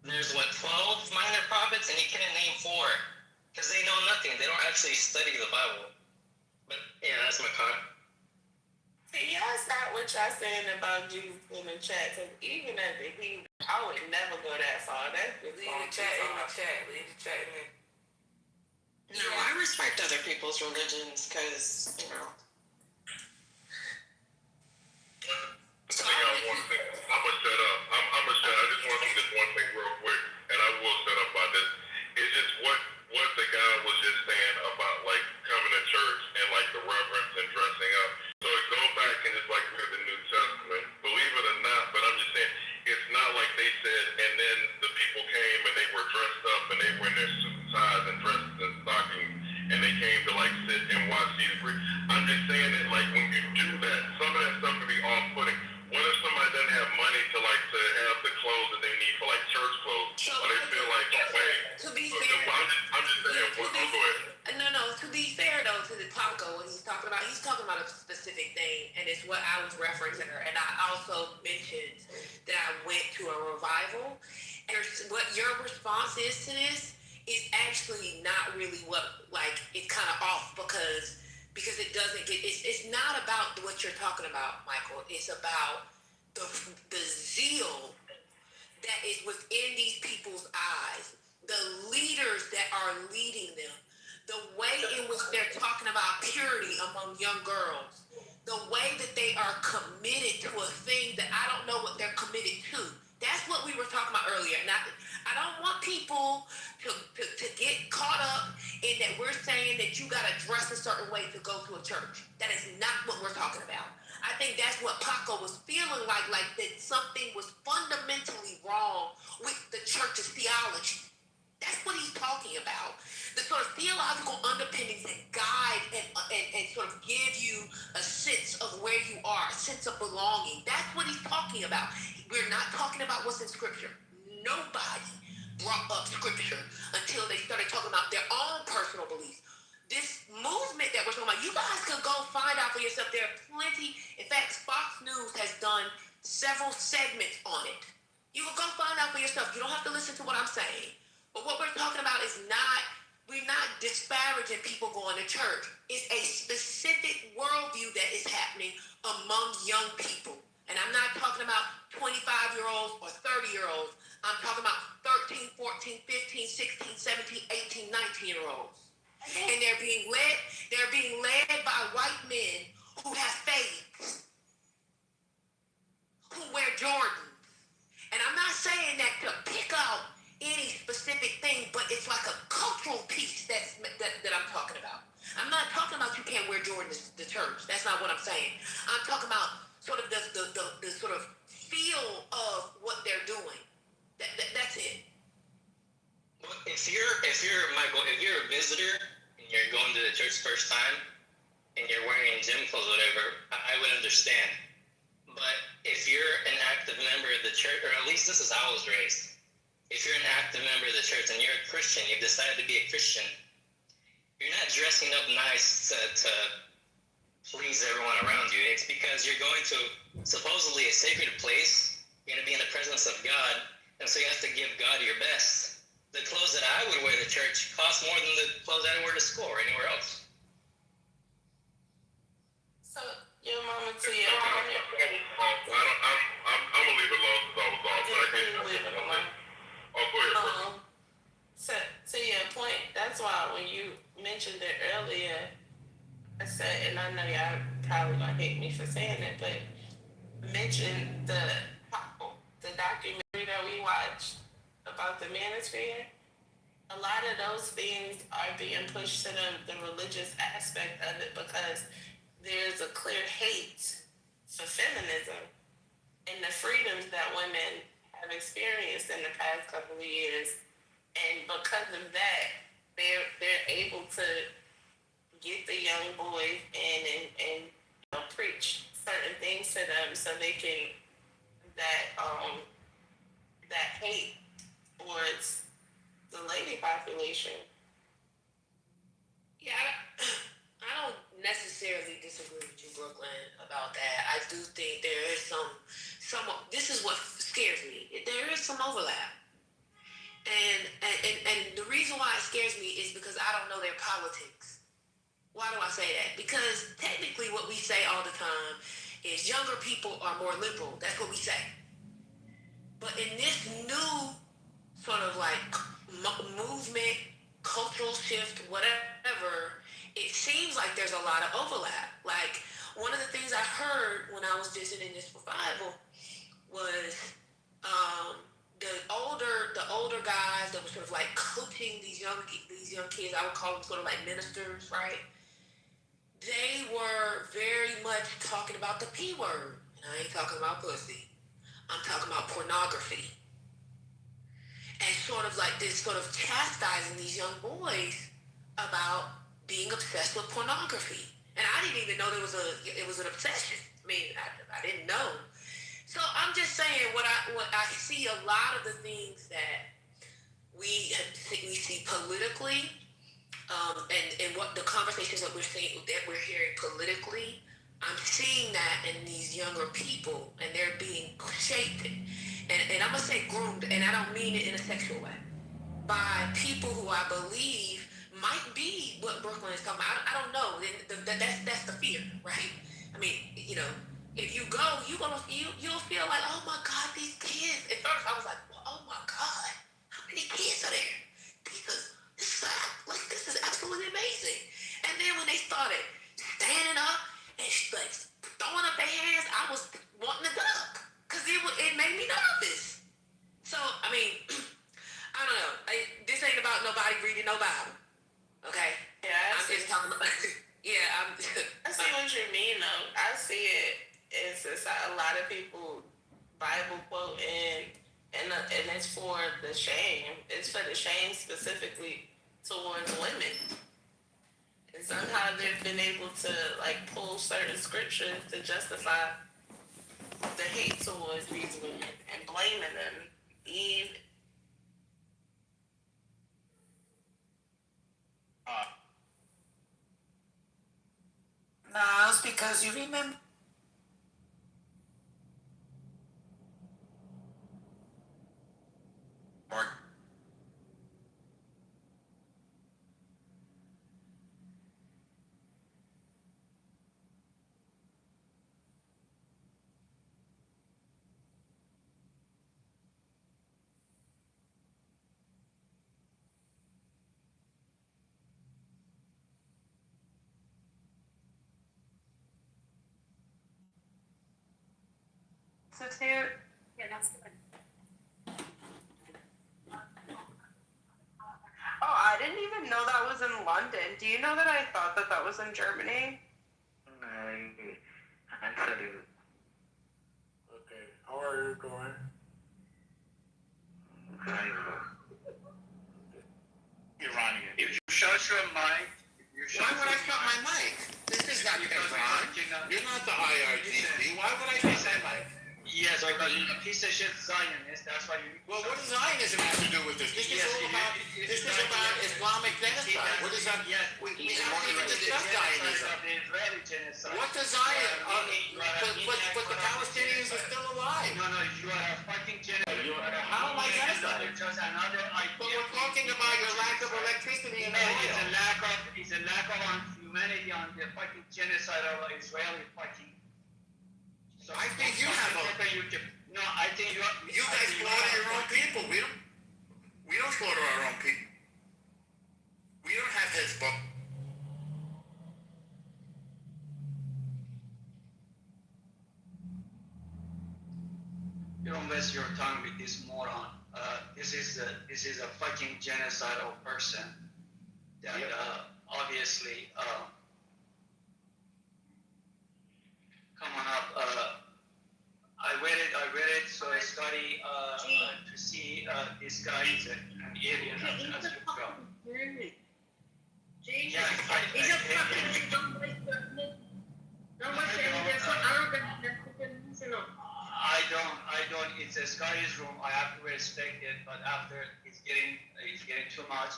there's 12 minor prophets, and he couldn't name 4. Because they know nothing. They don't actually study the Bible. But yeah, that's my comment. See, y'all stop what y'all saying about Jesus in the chat. Because even as a Hebrew, I would never go that far. That's just leave the chat in the chat. Leave the chat in there. No, I respect other people's religions because, you know. So I'm gonna shut up. I'm gonna shut up. I just want to say this one thing real quick, and I will shut up about this. It's just what the guy was just saying about like coming to church and like the reverence and dressing up. So it goes back and it's like we're the New Testament. Believe it or not, but I'm just saying it's not like they said, and then the people came and they were dressed up and they were in their suit and ties and dresses and stockings and they came to like sit and watch Jesus preach. I'm just saying that like when you do that, some of that stuff can be off-putting. What if somebody doesn't have money to like to have the clothes that they need for like church clothes, or they feel like, wait, To be fair, I'm just saying, go ahead. no. To be fair though, to the taco, what he's talking about a specific thing, and it's what I was referencing her. And I also mentioned that I went to a revival. And what your response is to this is actually not really what, like, it's kind of off because it doesn't get. It's not about what you're talking about, Michael. It's about the zeal that is within these people's eyes, the leaders that are leading them, the way in which they're talking about purity among young girls, the way that they are committed to a thing that I don't know what they're committed to. That's what we were talking about earlier. And I don't want people to get caught up in that we're saying that you got to dress a certain way to go to a church. That is not what we're talking about. I think that's what Paco was feeling like that something was fundamentally wrong with the church's theology. That's what he's talking about. The sort of theological underpinnings that guide and sort of give you a sense of where you are, a sense of belonging. That's what he's talking about. We're not talking about what's in Scripture. Nobody brought up Scripture until they started talking about their own personal beliefs. This movement that we're talking about, you guys can go find out for yourself. There are plenty. In fact, Fox News has done several segments on it. You can go find out for yourself. You don't have to listen to what I'm saying. But what we're talking about is we're not disparaging people going to church. It's a specific worldview that is happening among young people. And I'm not talking about 25-year-olds or 30-year-olds. I'm talking about 13, 14, 15, 16, 17, 18, 19-year-olds. And they're being led by white men who have faith, who wear Jordans. And I'm not saying that to pick out any specific thing, but it's like a cultural piece that I'm talking about. I'm not talking about you can't wear Jordans to church. That's not what I'm saying. I'm talking about sort of the sort of feel of what they're doing. That's it. If you're Michael, if you're a visitor and you're going to the church first time and you're wearing gym clothes or whatever, I would understand. But if you're an active member of the church, or at least this is how I was raised, if you're an active member of the church and you're a Christian, you've decided to be a Christian, you're not dressing up nice to please everyone around you. It's because you're going to supposedly a sacred place. You're going to be in the presence of God, and so you have to give God your best. The clothes that I would wear to church cost more than the clothes I wear to school or anywhere else. So your mama to your I'm gonna leave it alone since I was off. But I can't. Oh, go ahead. To your point, that's why when you mentioned it earlier, I said, and I know y'all probably gonna hate me for saying it, but mention the documentary that we watched about the manosphere. A lot of those things are being pushed to the religious aspect of it because there's a clear hate for feminism and the freedoms that women have experienced in the past couple of years. And because of that, they're able to get the young boys in and preach certain things to them so they can that hate towards the lady population. Yeah, I don't necessarily disagree with you, Brooklyn, about that. I do think there is some. This is what scares me. There is some overlap, and the reason why it scares me is because I don't know their politics. Why do I say that? Because technically, what we say all the time is younger people are more liberal. That's what we say. But in this new sort of like movement, cultural shift, whatever, it seems like there's a lot of overlap. Like, one of the things I heard when I was visiting this revival was the older guys that were sort of like coaching these young kids. I would call them sort of like ministers, right? They were very much talking about the P word. And I ain't talking about pussy. I'm talking about pornography. And sort of like this, sort of chastising these young boys about being obsessed with pornography. And I didn't even know it was an obsession. I mean, I didn't know. So I'm just saying, what I see a lot of the things that we see politically, and what the conversations that we're hearing politically, I'm seeing that in these younger people, and they're being shaped, and I'm gonna say groomed, and I don't mean it in a sexual way, by people who I believe might be what Brooklyn is talking about. I don't know. That's the fear, right? I mean, if you go, you'll feel like, oh my God, these kids. At first, I was like, well, oh my God, how many kids are there? This is absolutely amazing. And then when they started standing up and like throwing up their hands, I was wanting to duck because it made me nervous. So I mean, I don't know. This ain't about nobody reading no Bible, okay? Yeah, I'm just talking about. Yeah, I see what you mean, though. I see it as a lot of people Bible quote and it's for the shame. It's for the shame specifically towards women. And somehow they've been able to like pull certain scriptures to justify the hate towards these women and blaming them. Eve. No, it's because you remember. Substitute. Yeah, that's good. Oh, I didn't even know that was in London. Do you know that I thought that was in Germany? I said it. Okay, how are you going? Iranian. If you shut your mic, Why would I shut my mic? This is not Tehran. You're not the IRGC. Why would I shut my mic? Yes, because you're a piece of shit Zionist. That's why you. Well, what does Zionism have to do with this? This is all about. This is about Islamic genocide. What is that? We haven't even discussed Zionism. What does Zion? But the Palestinians are still alive. No, you are a fucking genocide. How am I genocide? Just another idea. But we're talking about your lack of electricity in the It's a lack of humanity on the fucking genocide of Israeli fucking. So I think you have a. No, I think you guys slaughter your own people. We don't slaughter our own people. We don't have Hezbollah. You don't waste your time with this moron. This is a fucking genocidal person that obviously come on up. I read it. So I study to see this guy is an alien as you go. Yeah, he's a fucking I don't. It's a Scottish room. I have to respect it, but after it's getting too much.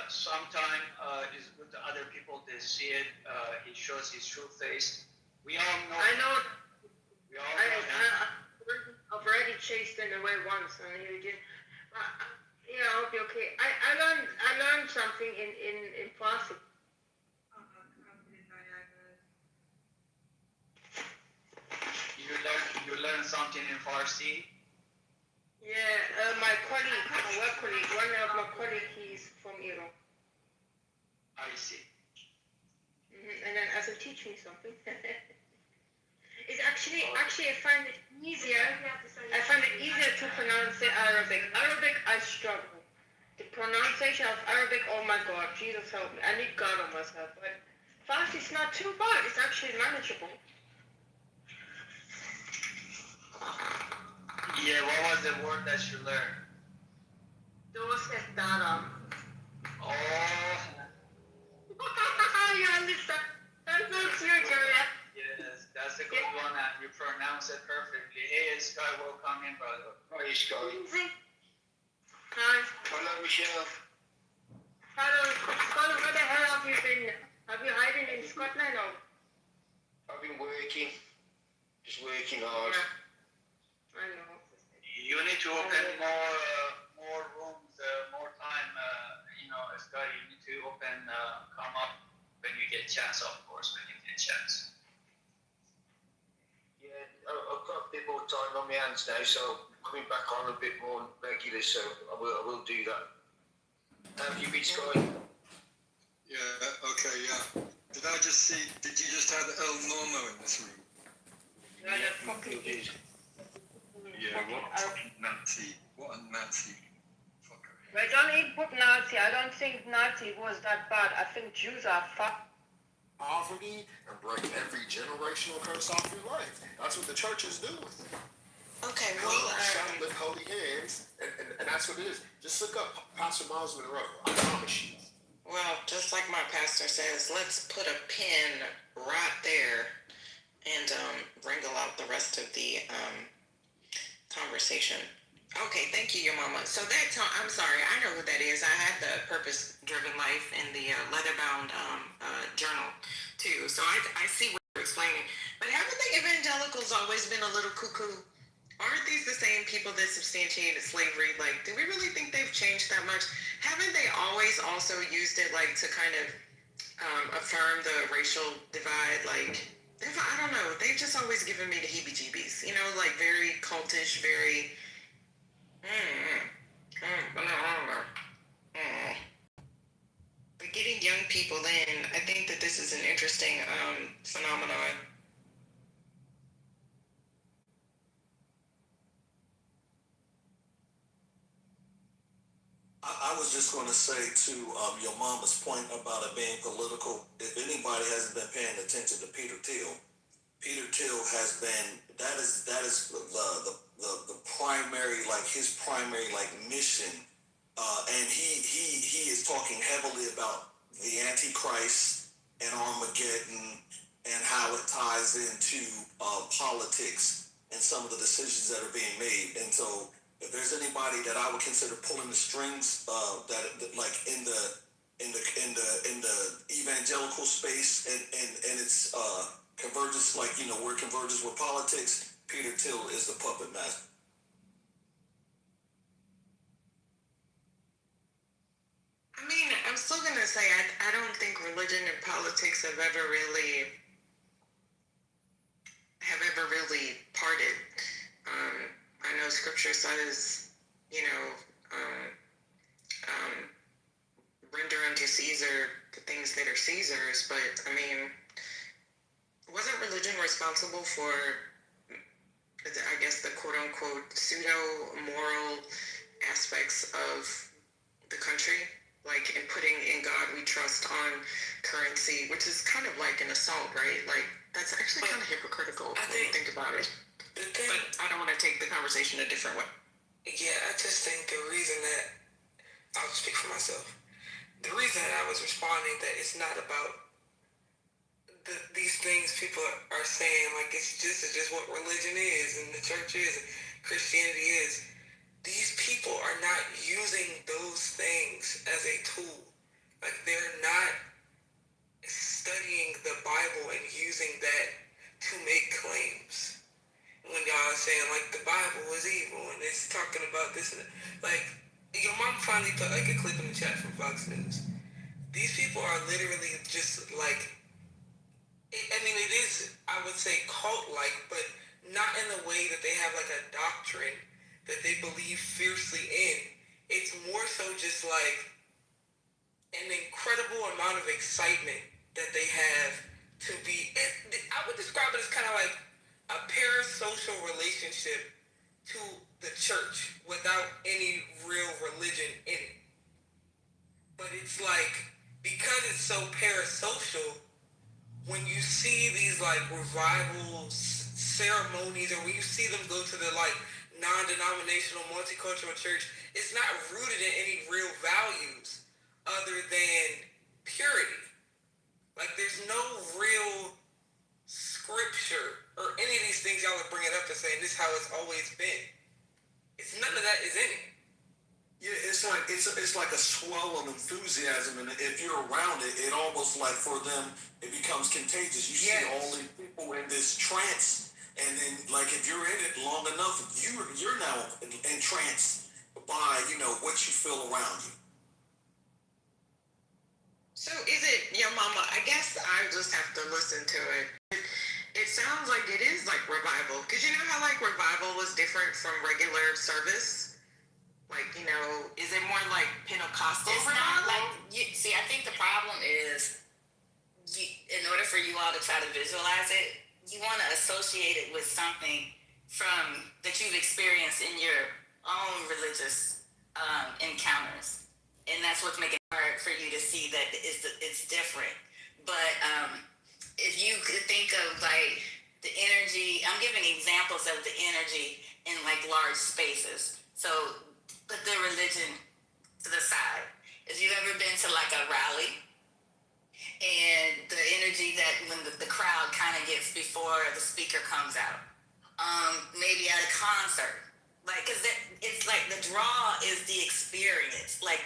Sometimes it's good to other people to see it. He shows his true face. We all know. I know. We all know. I've already chased him away once, and he did. Yeah, I hope you're okay. I learned something in Farsi. You learn something in Farsi. Yeah, my work colleague, one of my colleagues, he's from hero. I see. And then as a teach me something. It's actually I find it easier. I find it easier to pronounce the Arabic. Arabic I struggle. The pronunciation of Arabic, oh my God, Jesus help me. I need God on myself. But Farsi is not too bad. It's actually manageable. Yeah, what was the word that you learned? Dos estaram. Oh. You understand? That's so cute, Julia. Yes, that's a good one. You pronounce it perfectly. Hey, Sky, welcome in, brother. Hi, Sky. Hi. Hello, Michelle. Hello. Scott, where the hell have you been? Have you hiding in Scotland or? I've been working. Just working hard. Yeah. I know. You need to open more rooms, more time. Scott, you need to open, come up when you get chance, of course, when you get chance. Yeah, I've got a bit more time on my hands now, so coming back on a bit more regular, so I will do that. Have you been, Scott? Yeah, okay, yeah. Did you just have El Normo in this room? Yeah, that fucking idiot. Yeah, what a Nazi. What a Nazi. I don't even put Nazi. I don't think Nazi was that bad. I think Jews are poverty and break every generational curse off your life. That's what the church is doing. Okay, shout with holy hands, and that's what it is. Just look up Pastor Miles Monroe. I promise you. Well, just like my pastor says, let's put a pin right there and wrangle out the rest of the conversation. Okay, thank you, your mama. So I'm sorry, I know who that is. I had the Purpose-Driven Life in the leather-bound journal, too. So I see what you're explaining. But haven't the evangelicals always been a little cuckoo? Aren't these the same people that substantiated slavery? Like, do we really think they've changed that much? Haven't they always also used it, like, to kind of affirm the racial divide? Like, I don't know. They've just always given me the heebie-jeebies. You know, like, very cultish, very... But getting young people in, I think that this is an interesting phenomenon. I was just going to say to your mama's point about it being political, if anybody hasn't been paying attention to Peter Thiel has been, that is the primary, like his primary like mission, and he is talking heavily about the Antichrist and Armageddon and how it ties into politics and some of the decisions that are being made. And so if there's anybody that I would consider pulling the strings, that like in the evangelical space and its convergence, like, you know, where it converges with politics, Peter Thiel is the puppet master. I mean, I'm still gonna say I don't think religion and politics have ever really parted. I know Scripture says, you know, render unto Caesar the things that are Caesar's, but I mean, wasn't religion responsible for, I guess, the quote-unquote pseudo-moral aspects of the country? Like, in putting in God we trust on currency, which is kind of like an assault, right? Like, that's actually kind of hypocritical when you think about it. But I don't want to take the conversation a different way. Yeah, I just think the reason that, I'll speak for myself, the reason that I was responding that it's not about these things people are saying, like it's just what religion is and the church is and Christianity is. These people are not using those things as a tool. Like, they're not studying the Bible and using that to make claims. When y'all are saying, like, the Bible is evil and it's talking about this and that. Like, your mom finally put, like, a clip in the chat from Fox News. These people are literally just, like, I mean, it is, I would say, cult-like, but not in the way that they have, like, a doctrine that they believe fiercely in. It's more so just, like, an incredible amount of excitement that they have to be. I would describe it as kind of like a parasocial relationship to the church without any real religion in it. But it's like, because it's so parasocial, when you see these like revival ceremonies, or when you see them go to the like non-denominational multicultural church, it's not rooted in any real values other than purity. Like, there's no real scripture or any of these things y'all are bringing up and saying this is how it's always been. It's none of that is in it. Yeah, it's like a swell of enthusiasm, and if you're around it, it almost like for them it becomes contagious. You see all these people in this trance, and then like if you're in it long enough, you're now entranced by what you feel around you. So is it your mama? I guess I just have to listen to it. It sounds like it is like revival, because you know how like revival was different from regular service. Like, is it more like Pentecostal It's revival? not like see. I think the problem is, in order for you all to try to visualize it, you want to associate it with something from that you've experienced in your own religious encounters, and that's what's making it hard for you to see that it's different. But if you could think of like the energy, I'm giving examples of the energy in like large spaces. So put the religion to the side. If you've ever been to like a rally, and the energy that when the crowd kind of gets before the speaker comes out, maybe at a concert, like, because it's like the draw is the experience, like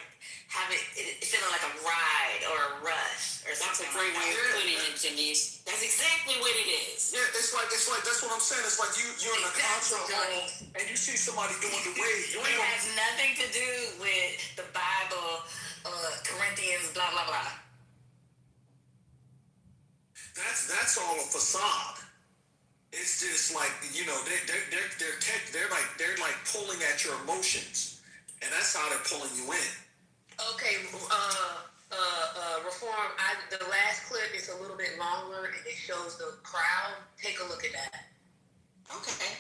having it feeling like a ride or a rush or something. That's a great way of putting it, Janice. That's exactly what it is. Yeah, it's like that's what I'm saying. It's like you're in a concert hall and you see somebody doing the wave. It has nothing to do with the Bible, Corinthians, blah blah blah. That's all a facade. It's just like they're like pulling at your emotions, and that's how they're pulling you in. Okay, Reform. The last clip is a little bit longer, and it shows the crowd. Take a look at that. Okay.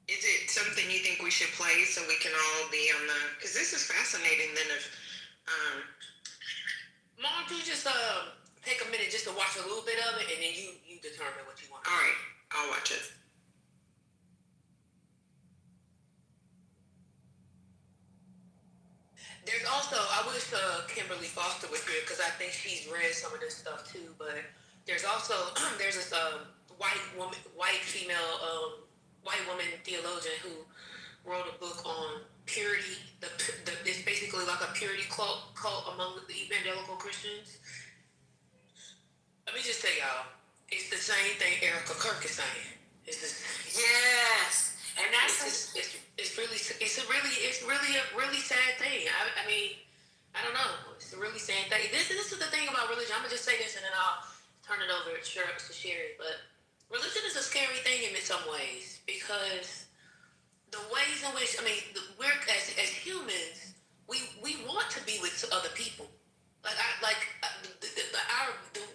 Is it something you think we should play so we can all be on the? Because this is fascinating. Then if Mom, you just take a minute just to watch a little bit of it, and then you determine what you want. All right, I'll watch it. There's also, I wish Kimberly Foster was here because I think she's read some of this stuff too. But there's also there's this white woman theologian who wrote a book on purity. It's basically like a purity cult among the evangelical Christians. Let me just tell y'all, it's the same thing Erica Kirk is saying. It's just, yes, and that's it's really a really sad thing. I mean, I don't know. It's a really sad thing. This is the thing about religion. I'm gonna just say this and then I'll turn it over to Sherry. But religion is a scary thing in some ways because the ways in which we're as humans, we want to be with other people.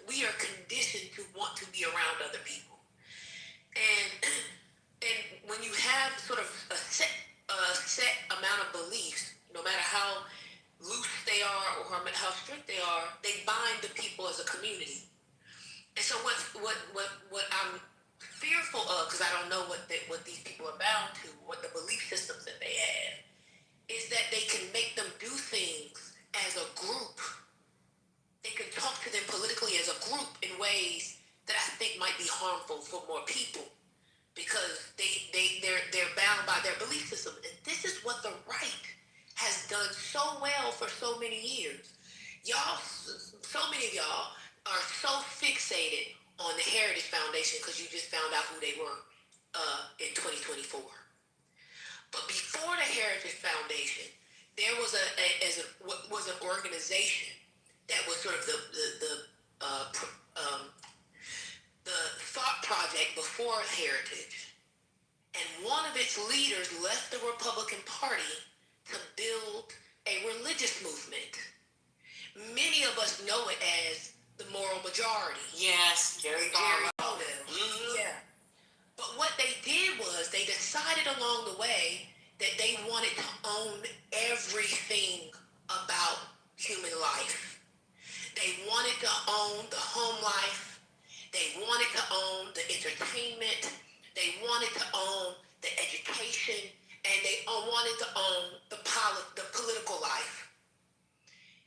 We are conditioned to want to be around other people, and when you have sort of a set amount of beliefs, no matter how loose they are or how strict they are, they bind the people as a community. And so what I'm fearful of, because I don't know what these people are bound to, what the belief systems that they have, is that they can make them do things as a group. They can talk to them politically as a group in ways that I think might be harmful for more people because they're bound by their belief system. And this is what the right has done so well for so many years. Y'all, so many of y'all are so fixated on the Heritage Foundation because you just found out who they were in 2024. But before the Heritage Foundation, there was an organization that was sort of the thought project before Heritage, and one of its leaders left the Republican Party to build a religious movement. Many of us know it as the moral majority. Yes, Jerry Falwell. Mm-hmm. Yeah. But what they did was they decided along the way that they wanted to own everything about human life. They wanted to own the home life. They wanted to own the entertainment. They wanted to own the education. And they wanted to own the political life.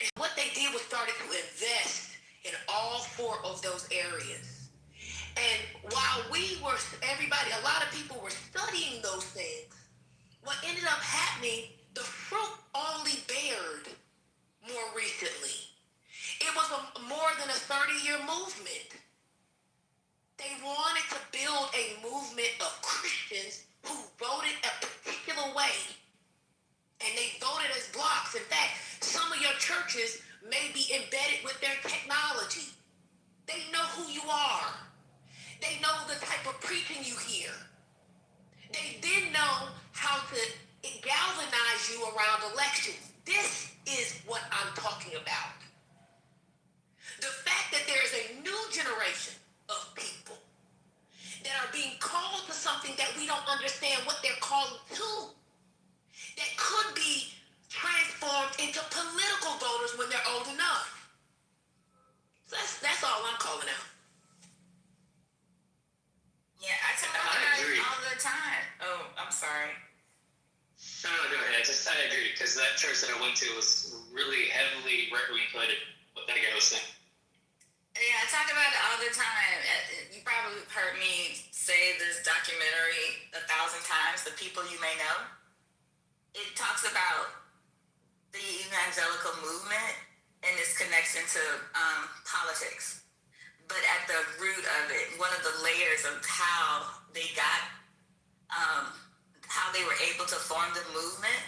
And what they did was started to invest in all four of those areas. And while a lot of people were studying those things, what ended up happening, the fruit only bared more recently. It was more than a 30-year movement. They wanted to build a movement of Christians who voted a particular way. And they voted as blocks. In fact, some of your churches may be embedded with their technology. They know who you are. They know the type of preaching you hear. They then know how to galvanize you around elections. This is what I'm talking about. The fact that there is a new generation of people that are being called to something that we don't understand what they're called to, that could be transformed into political voters when they're old enough. So that's all I'm calling out. Yeah, I talk about it all the time. Oh, I'm sorry. No, go ahead. I agree, because that church that I went to was really heavily right-wing coded, what that guy was saying. Yeah, I talk about it all the time. You probably heard me say this documentary 1,000 times, The People You May Know. It talks about the evangelical movement and its connection to politics. But at the root of it, one of the layers of how they got, how they were able to form the movement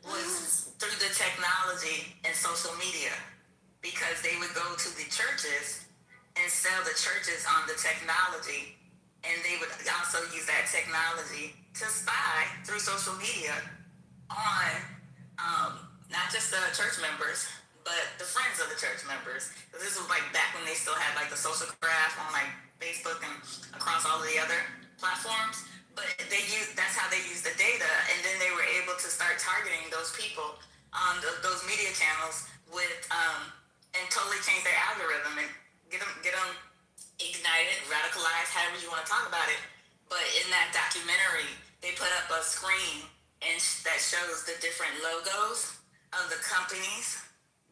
was through the technology and social media. Because they would go to the churches and sell the churches on the technology. And they would also use that technology to spy through social media on not just the church members, but the friends of the church members. This was like back when they still had like the social graph on like Facebook and across all of the other platforms. But that's how they used the data, and then they were able to start targeting those people on those media channels with and totally change their algorithm and get them ignited, radicalized, however you want to talk about it. But in that documentary, they put up a screen and that shows the different logos of the companies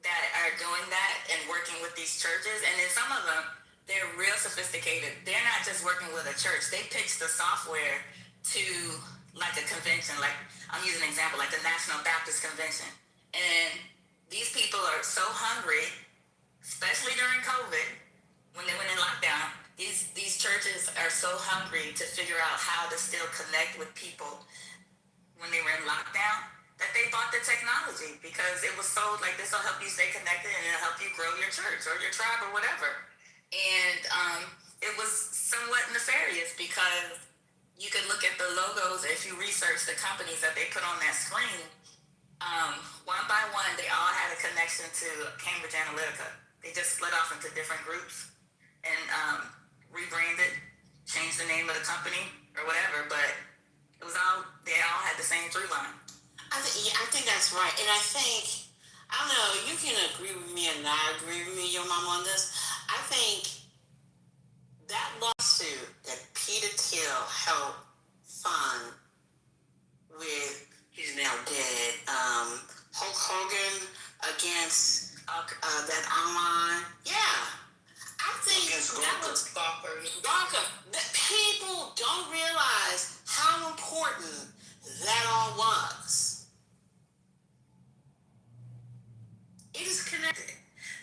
that are doing that and working with these churches. And then some of them, they're real sophisticated. They're not just working with a church. They pitch the software to like a convention, like I'm using an example, like the National Baptist Convention. And these people are so hungry, especially during COVID, when they went in lockdown, these churches are so hungry to figure out how to still connect with people when they were in lockdown, that they bought the technology because it was sold like this will help you stay connected and it'll help you grow your church or your tribe or whatever. And it was somewhat nefarious because you could look at the logos if you research the companies that they put on that screen. One by one, they all had a connection to Cambridge Analytica. They just split off into different groups and rebranded, changed the name of the company or whatever, but it was they all had the same through line. I think that's right. And I think, I don't know, you can agree with me and not agree with me, your mom, on this. I think that lawsuit that Peter Thiel helped fund with, he's now dead, Hulk Hogan against that online, I think that was Gawker. People don't realize how important that all was. It is connected.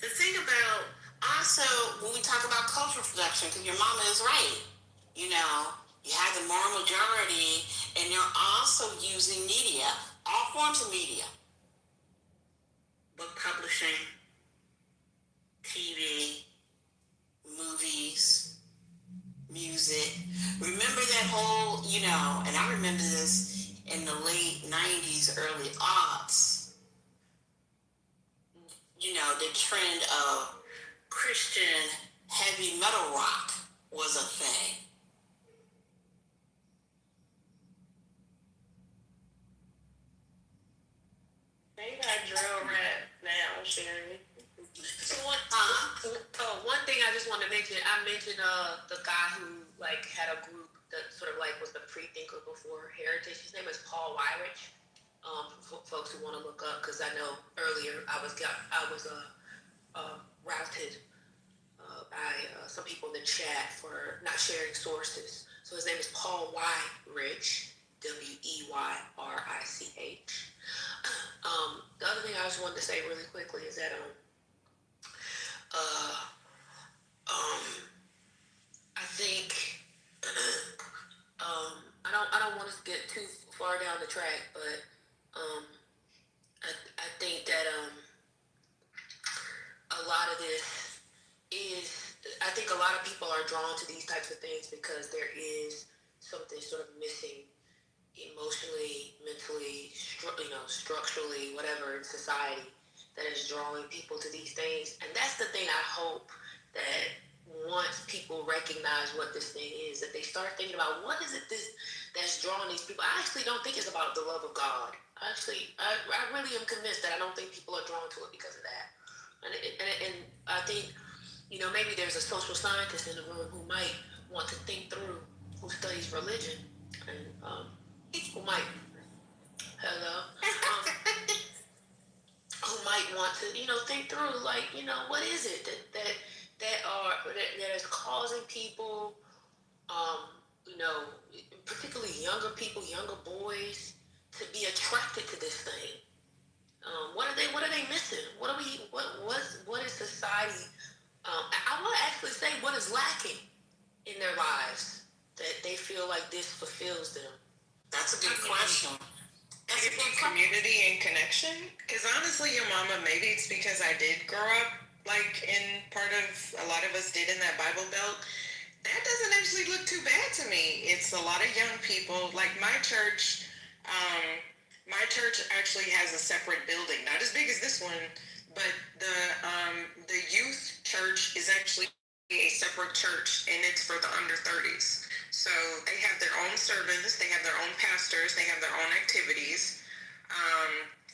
The thing about also when we talk about cultural production, because your mama is right, you know, you have the moral majority, and you're also using media, all forms of media, book publishing, TV, movies, music. Remember that whole, you know, and I remember this in the late 90s, early aughts, you know, the trend heavy metal rock was a thing. They got drill rap now, Sherry. So one thing I just want to mention, I mentioned the guy who like had a group that sort of like was the pre-thinker before Heritage. His name is Paul Weyrich. For folks who want to look up, because I know earlier I was routed by some people in the chat for not sharing sources. So his name is Paul Weyrich, Weyrich. The other thing I just wanted to say really quickly is that I think I don't want to get too far down the track, but I think that a lot of this is, I think a lot of people are drawn to these types of things because there is something sort of missing emotionally, mentally, structurally, whatever in society that is drawing people to these things. And that's the thing I hope that once people recognize what this thing is, that they start thinking about what is it that's drawing these people. I actually don't think it's about the love of God. I really am convinced that I don't think people are drawn to it because of that. And I think, maybe there's a social scientist in the room who might want to think through, who studies religion, and who might want to, think through, like, what is it that is causing people, particularly younger people, younger boys, to be attracted to this thing. What are they missing? What is society? I want to actually say what is lacking in their lives that they feel like this fulfills them. That's a good question. That's a good community and connection. Because honestly, your mama, maybe it's because I did grow up like in part of, a lot of us did in that Bible Belt. That doesn't actually look too bad to me. It's a lot of young people. Like my church actually has a separate building, not as big as this one, but the youth church is actually a separate church, and it's for the under 30s. So they have their own servants, they have their own pastors, they have their own activities.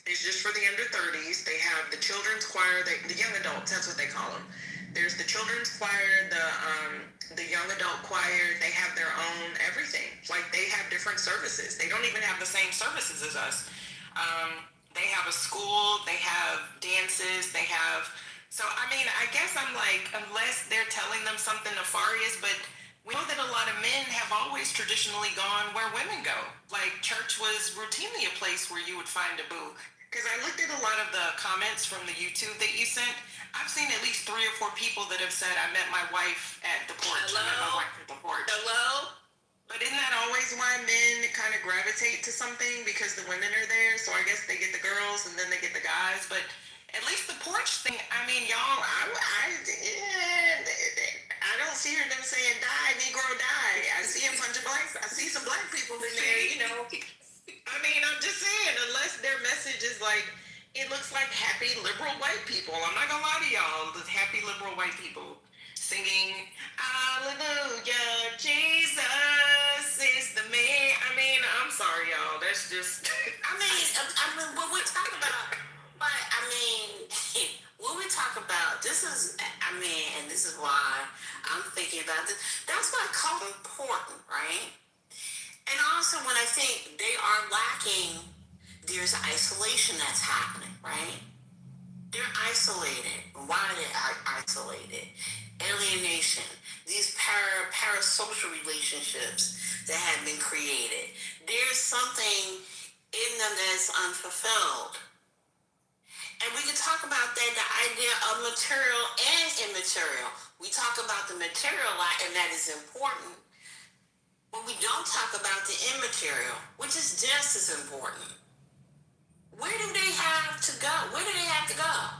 It's just for the under 30s. They have the children's choir, the young adults, that's what they call them. There's the children's choir, the young adult choir. They have their own everything. Like, they have different services. They don't even have the same services as us. They have a school, they have dances, they have... So, I mean, I guess I'm like, unless they're telling them something nefarious, but we know that a lot of men have always traditionally gone where women go. Like, church was routinely a place where you would find a boo. Because I looked at a lot of the comments from the YouTube that you sent. I've seen at least 3 or 4 people that have said, I met my wife at the porch. Hello? I met my wife at the porch. Hello? But isn't that always why men kind of gravitate to something? Because the women are there, so I guess they get the girls and then they get the guys. But at least the porch thing, I mean, y'all, I don't see them saying, die, Negro, die. I see a bunch of I see some black people in there, I mean, I'm just saying, unless their message is like, it looks like happy liberal white people. I'm not gonna lie to y'all, the happy liberal white people singing, hallelujah, Jesus is the man. I mean, I'm sorry, y'all. That's just... I mean, when we talk about, when we talk about, this is why I'm thinking about this. That's why culture is important, right? And also, when I think they are lacking, there's isolation that's happening, right? They're isolated. Why are they isolated? Alienation. These parasocial relationships that have been created. There's something in them that's unfulfilled. And we can talk about that, the idea of material and immaterial. We talk about the material a lot, and that is important. But we don't talk about the immaterial, which is just as important. Where do they have to go? Where do they have to go?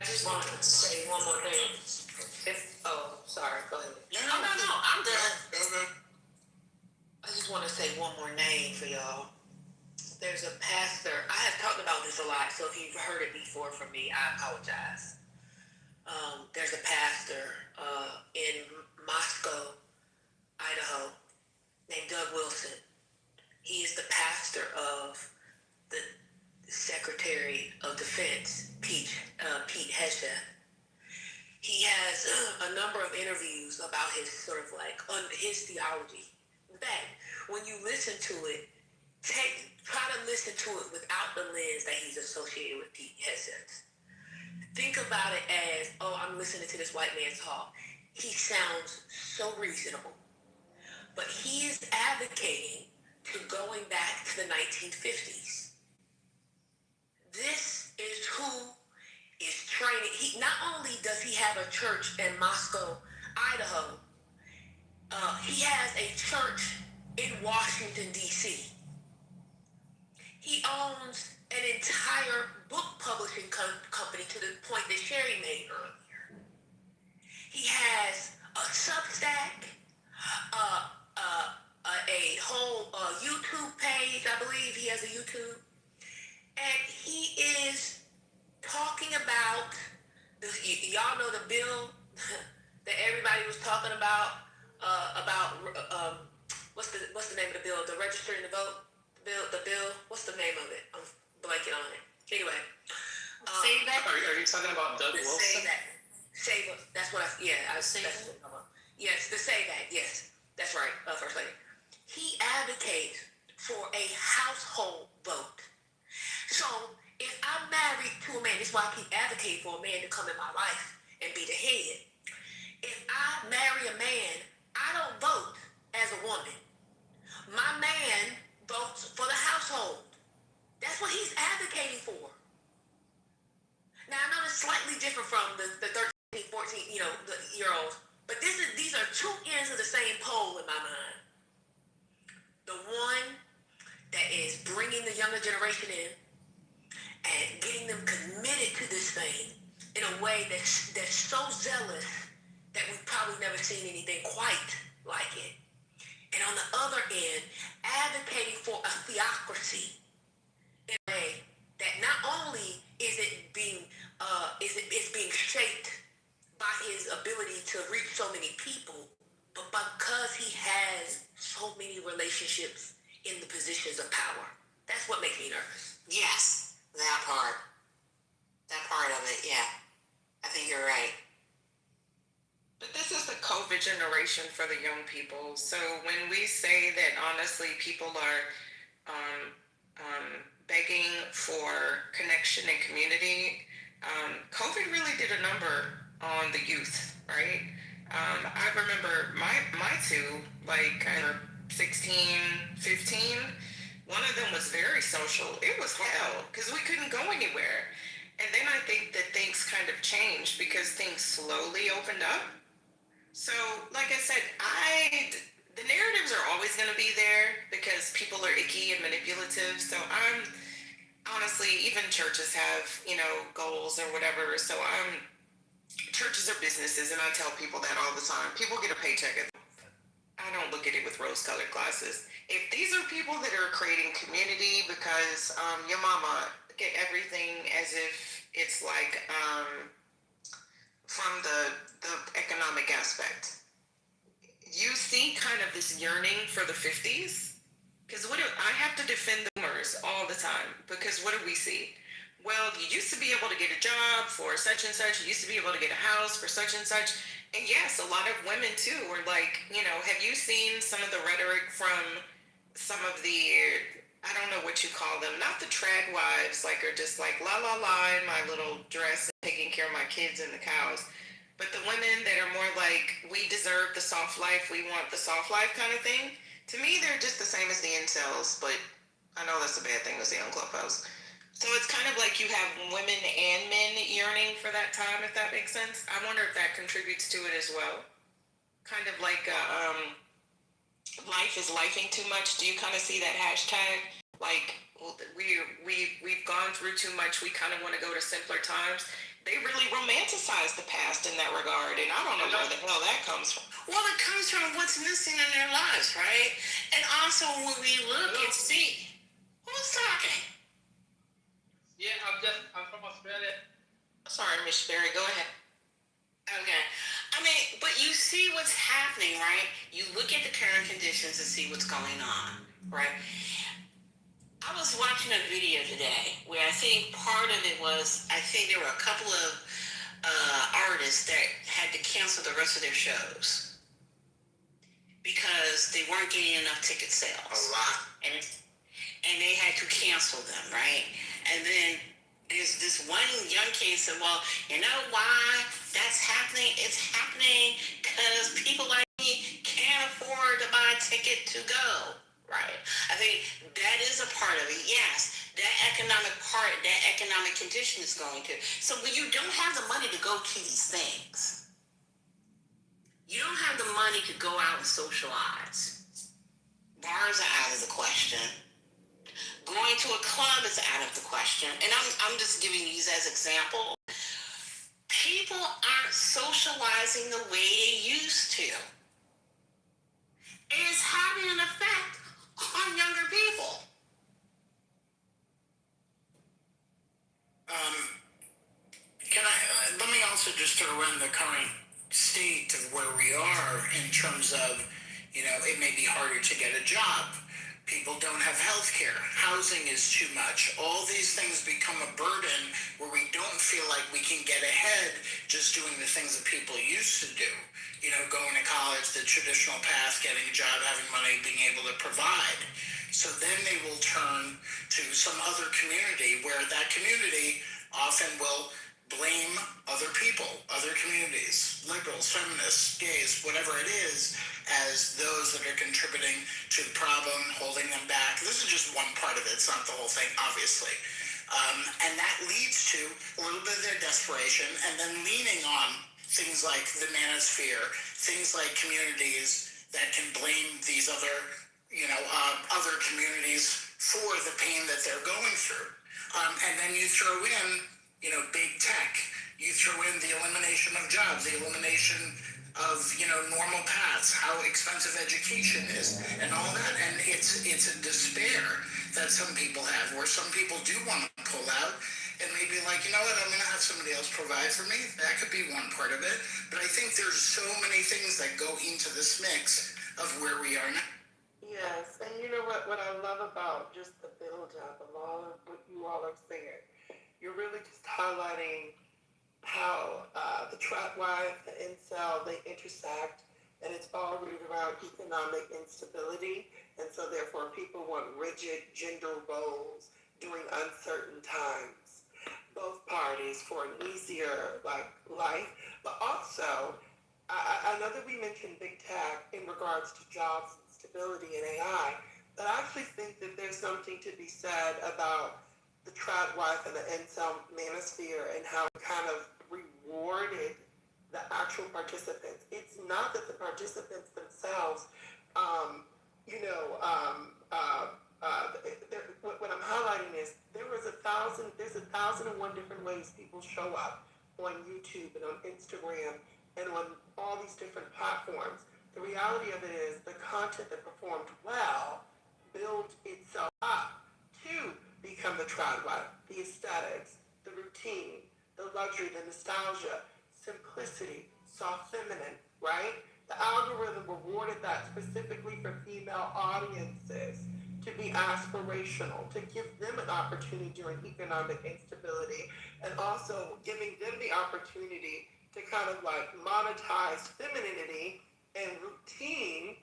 I just want to say one more thing. Sorry, go ahead. No, I'm done. I just want to say one more name for y'all. There's a pastor. I have talked about this a lot, so if you've heard it before from me, I apologize. There's a pastor in Moscow, Idaho, named Doug Wilson. He is the pastor of the Secretary of Defense, Pete Hegseth. He has a number of interviews about his sort of like his theology. In fact, when you listen to it, try to listen to it without the lens that he's associated with Pete Hegseth. Think about it as, oh, I'm listening to this white man talk. He sounds so reasonable. But he is advocating to going back to the 1950s. This is who is training. He not only does he have a church in Moscow, Idaho, he has a church in Washington, D.C. He owns an entire book publishing company to the point that Sherry made earlier. He has a Substack, a whole YouTube page. I believe he has a YouTube. And he is talking about, y'all know the bill that everybody was talking about what's the name of the bill? The registering to vote? The bill, what's the name of it? I'm blanking on it. Anyway. Save that? Are you talking about Doug Wilson? Save it. That's what yes, the Save Act. Yes, that's right. First lady. He advocates for a household vote. So if I'm married to a man, this is why I keep advocating for a man to come in my life and be the head. If I marry a man, I don't vote as a woman. My man votes for the household. That's what he's advocating for. Now, I know it's slightly different from the 13, 14, the year-olds, but these are two ends of the same pole in my mind. The one that is bringing the younger generation in and getting them committed to this thing in a way that's so zealous that we've probably never seen anything quite like it. And on the other end, advocating for a theocracy in a way that not only is it being shaped by his ability to reach so many people, but because he has so many relationships in the positions of power. That's what makes me nervous. Yes, that part. That part of it, yeah. I think you're right. But this is the COVID generation for the young people. So when we say that honestly people are begging for connection and community, COVID really did a number on the youth, right? I remember my two, like kind of 16, 15, one of them was very social. It was hell because we couldn't go anywhere. And then I think that things kind of changed because things slowly opened up. So, like I said, the narratives are always going to be there because people are icky and manipulative. So I'm honestly, even churches have, goals or whatever. So churches are businesses, and I tell people that all the time. People get a paycheck. I don't look at it with rose-colored glasses. If these are people that are creating community because your mama get everything as if it's like from the economic aspect. You see kind of this yearning for the 50s. Because I have to defend the boomers all the time. Because what do we see? Well, you used to be able to get a job for such and such. You used to be able to get a house for such and such. And yes, a lot of women too were like, have you seen some of the rhetoric from some of the, I don't know what you call them, not the trad wives, like are just like la la la in my little dress and taking care of my kids and the cows. But the women that are more like, we deserve the soft life, we want the soft life kind of thing, to me, they're just the same as the incels, but I know that's a bad thing to say on Clubhouse. So it's kind of like you have women and men yearning for that time, if that makes sense. I wonder if that contributes to it as well. Kind of like life is lifing too much. Do you kind of see that hashtag? Like, we've gone through too much. We kind of want to go to simpler times. They really romanticize the past in that regard, and I don't know where the hell that comes from. Well, it comes from what's missing in their lives, right? And also when we look and see, who's talking? I mean, but you see what's happening, right? You look at the current conditions and see what's going on, right? I was watching a video today where I think part of it was, I think there were a couple of artists that had to cancel the rest of their shows because they weren't getting enough ticket sales. A lot. And they had to cancel them, right? And then there's this one young kid said, well, you know why that's happening? It's happening because people like me can't afford to buy a ticket to go, right? I think that is a part of it. Yes, that economic part, that economic condition is going to. So when you don't have the money to go to these things, you don't have the money to go out and socialize. Bars are out of the question. Going to a club is out of the question. And I'm just giving these as examples. People aren't socializing the way they used to. And it's having an effect on younger people. Let me also just throw in the current state of where we are in terms of, it may be harder to get a job. People don't have health care. Housing is too much. All these things become a burden where we don't feel like we can get ahead just doing the things that people used to do. Going to college, the traditional path, getting a job, having money, being able to provide. So then they will turn to some other community where that community often will blame other people, other communities, liberals, feminists, gays, whatever it is, as those that are contributing to the problem, holding them back. This is just one part of it. It's not the whole thing, obviously. And that leads to a little bit of their desperation and then leaning on things like the manosphere, things like communities that can blame these other, other communities for the pain that they're going through. And then you throw in, big tech. You throw in the elimination of jobs, the elimination of, normal paths, how expensive education is, and all that. And it's a despair that some people have, where some people do want to pull out and maybe like, you know what, I'm going to have somebody else provide for me. That could be one part of it. But I think there's so many things that go into this mix of where we are now. Yes, and you know what I love about just the build-up of all of what you all are saying, you're really just highlighting how the trap wife, the incel, they intersect, and it's all rooted around economic instability, and so therefore people want rigid gender roles during uncertain times. Both parties for an easier life, but also I know that we mentioned big tech in regards to jobs and stability and AI, but I actually think that there's something to be said about the trad wife and the incel manosphere and how it kind of rewarded the actual participants. It's not that the participants themselves, what I'm highlighting is there's 1,001 different ways people show up on YouTube and on Instagram and on all these different platforms. The reality of it is the content that performed well built itself up to become the trad wife, the aesthetics, the routine, the luxury, the nostalgia, simplicity, soft feminine, right? The algorithm rewarded that specifically for female audiences to be aspirational, to give them an opportunity during economic instability, and also giving them the opportunity to kind of like monetize femininity and routine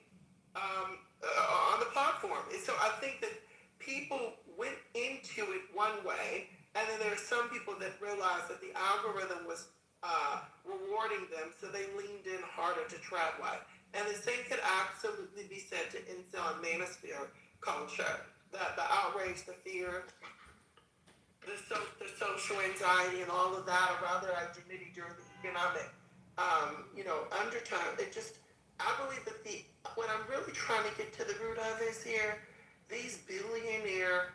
on the platform. And so I think that people went into it one way, and then there are some people that realized that the algorithm was rewarding them, so they leaned in harder to trad wife. And the same could absolutely be said to incel and manosphere culture. The outrage, the fear, the social anxiety, and all of that around their identity during the economic, undertone. I believe that what I'm really trying to get to the root of is here, these billionaire,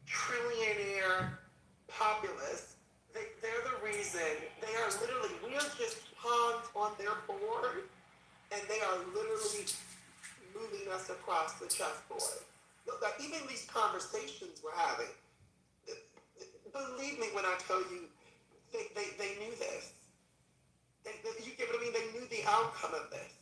trillionaire populists, they're the reason. They are literally, we are just pawns on their board, and they are literally moving us across the chessboard. Look, like even these conversations we're having, believe me when I tell you, they knew this. They outcome of this?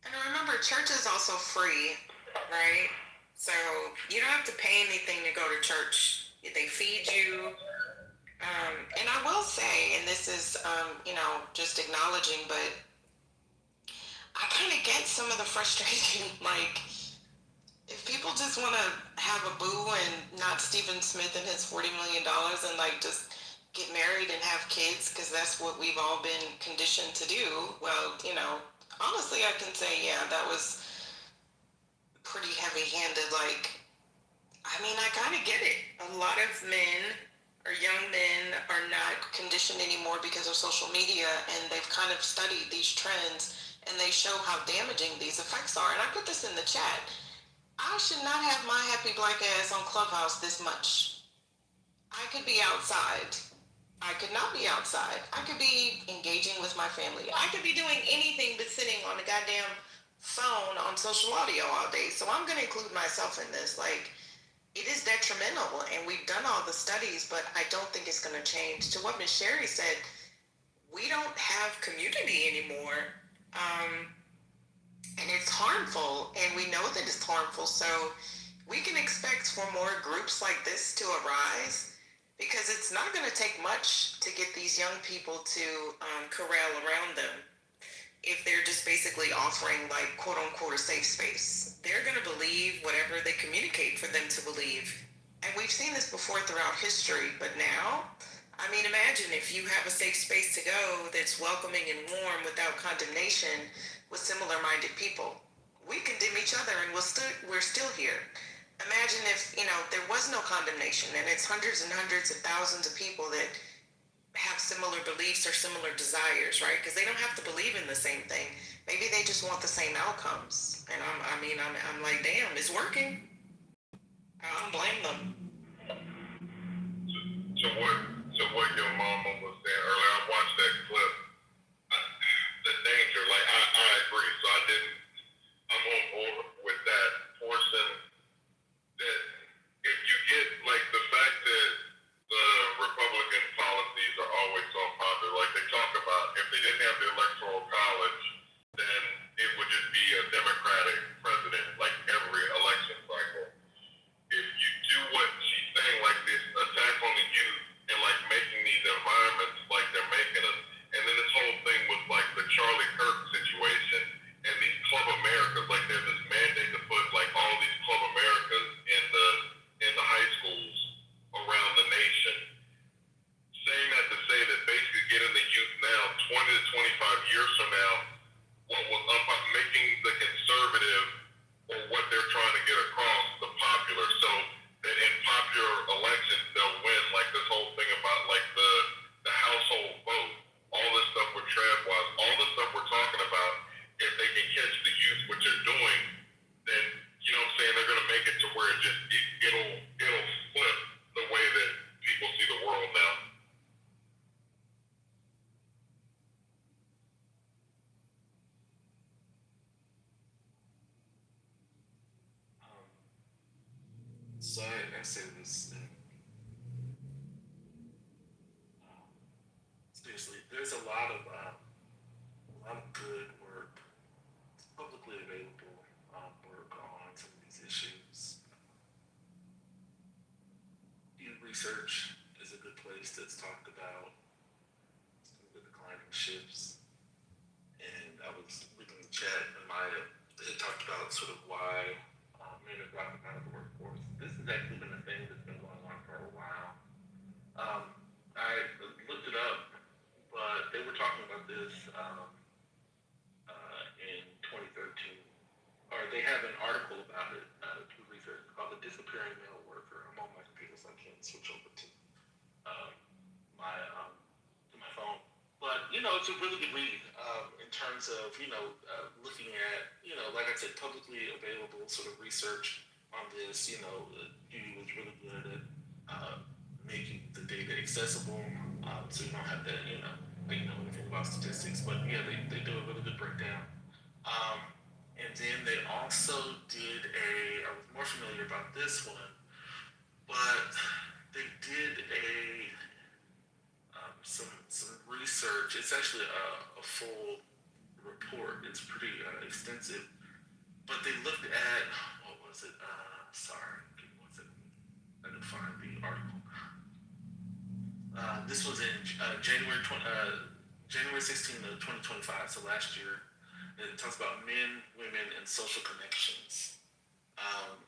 And remember, church is also free, right? So you don't have to pay anything to go to church. They feed you. And I will say, and this is, just acknowledging, but I kind of get some of the frustration. Like, if people just want to have a boo and not Stephen Smith and his $40 million and like just get married and have kids because that's what we've all been conditioned to do, well, honestly, I can say, yeah, that was pretty heavy-handed. Like, I mean, I kind of get it. A lot of men or young men are not conditioned anymore because of social media, and they've kind of studied these trends, and they show how damaging these effects are. And I put this in the chat. I should not have my happy black ass on Clubhouse this much. I could be outside. I could not be outside. I could be engaging with my family. I could be doing anything but sitting on the goddamn phone on social audio all day. So I'm going to include myself in this. Like, it is detrimental, and we've done all the studies, but I don't think it's going to change. To what Ms. Sherry said, we don't have community anymore, and it's harmful, and we know that it's harmful, so we can expect for more groups like this to arise, because it's not going to take much to get these young people to corral around them. If they're just basically offering, like, quote unquote, a safe space, they're going to believe whatever they communicate for them to believe. And we've seen this before throughout history, but now, I mean, imagine if you have a safe space to go that's welcoming and warm without condemnation with similar-minded people. We condemn each other, and we're still here. Imagine if, there was no condemnation, and it's hundreds and hundreds of thousands of people that have similar beliefs or similar desires, right? Because they don't have to believe in the same thing. Maybe they just want the same outcomes. And I'm like, damn, it's working. I don't blame them. So what your mama was saying earlier, I watched that clip. The danger, like I agree. So I'm on board with that portion. That if you get like the fact that the Republican policies are always so popular. Like they talk about, if they didn't have the Electoral College, then it would just be a Democratic president like every election cycle. If you do what she's saying, like this attack on the youth and like making these environments like they're making us, and then this whole thing with like the Charlie Kirk situation and these Club Americas, like there's this mandate to put like all these Club Americas in the high schools around the nation. Saying that to say that basically getting the youth now, 20 to 25 years from now, what was making the conservative or what they're trying to get across the popular, so that in popular elections they'll win. Like this whole thing about like the household vote, all this stuff with Tradwise, all this stuff we're talking about. If they can catch the youth what they're doing, then you know what I'm saying, they're gonna make it to where it'll flip the way that people see the world now. So I say this seriously. There's a lot of good work, publicly available work on some of these issues. Research is a good place that's talked about some of the declining shifts. And I was reading the chat, and Maya had talked about sort of why men are dropping out of the workforce. This has actually been a thing that's been going on for a while. I looked it up, but they were talking about this in 2013, or they have an article about it through research called "The Disappearing Male Worker." I'm on my computer, so I can't switch over to my phone. But it's a really good read in terms of looking at like I said, publicly available sort of research on this. Judy was really good at making the data accessible, so you don't have to anything about statistics. But yeah, they do a really good breakdown. And then they also did I was more familiar about this one, but they did a research. It's actually a full report. It's pretty extensive. But they looked at, what was it? Sorry, give me 1 second. I can find the article. This was in January 16th of 2025, so last year. It talks about men, women, and social connections.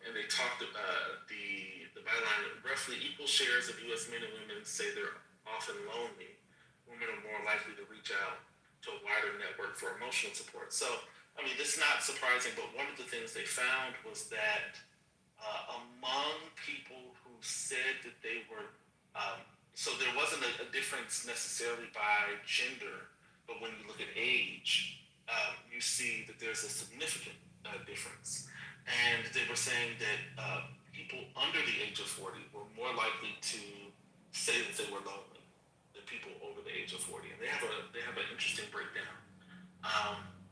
And they talked about the byline, roughly equal shares of U.S. men and women say they're often lonely. Women are more likely to reach out to a wider network for emotional support. So, I mean, this is not surprising, but one of the things they found was that among people who said that they were, so there wasn't a difference necessarily by gender, but when you look at age, you see that there's a significant difference. And they were saying that people under the age of 40 were more likely to say that they were lonely than people over the age of 40. And they have an interesting breakdown.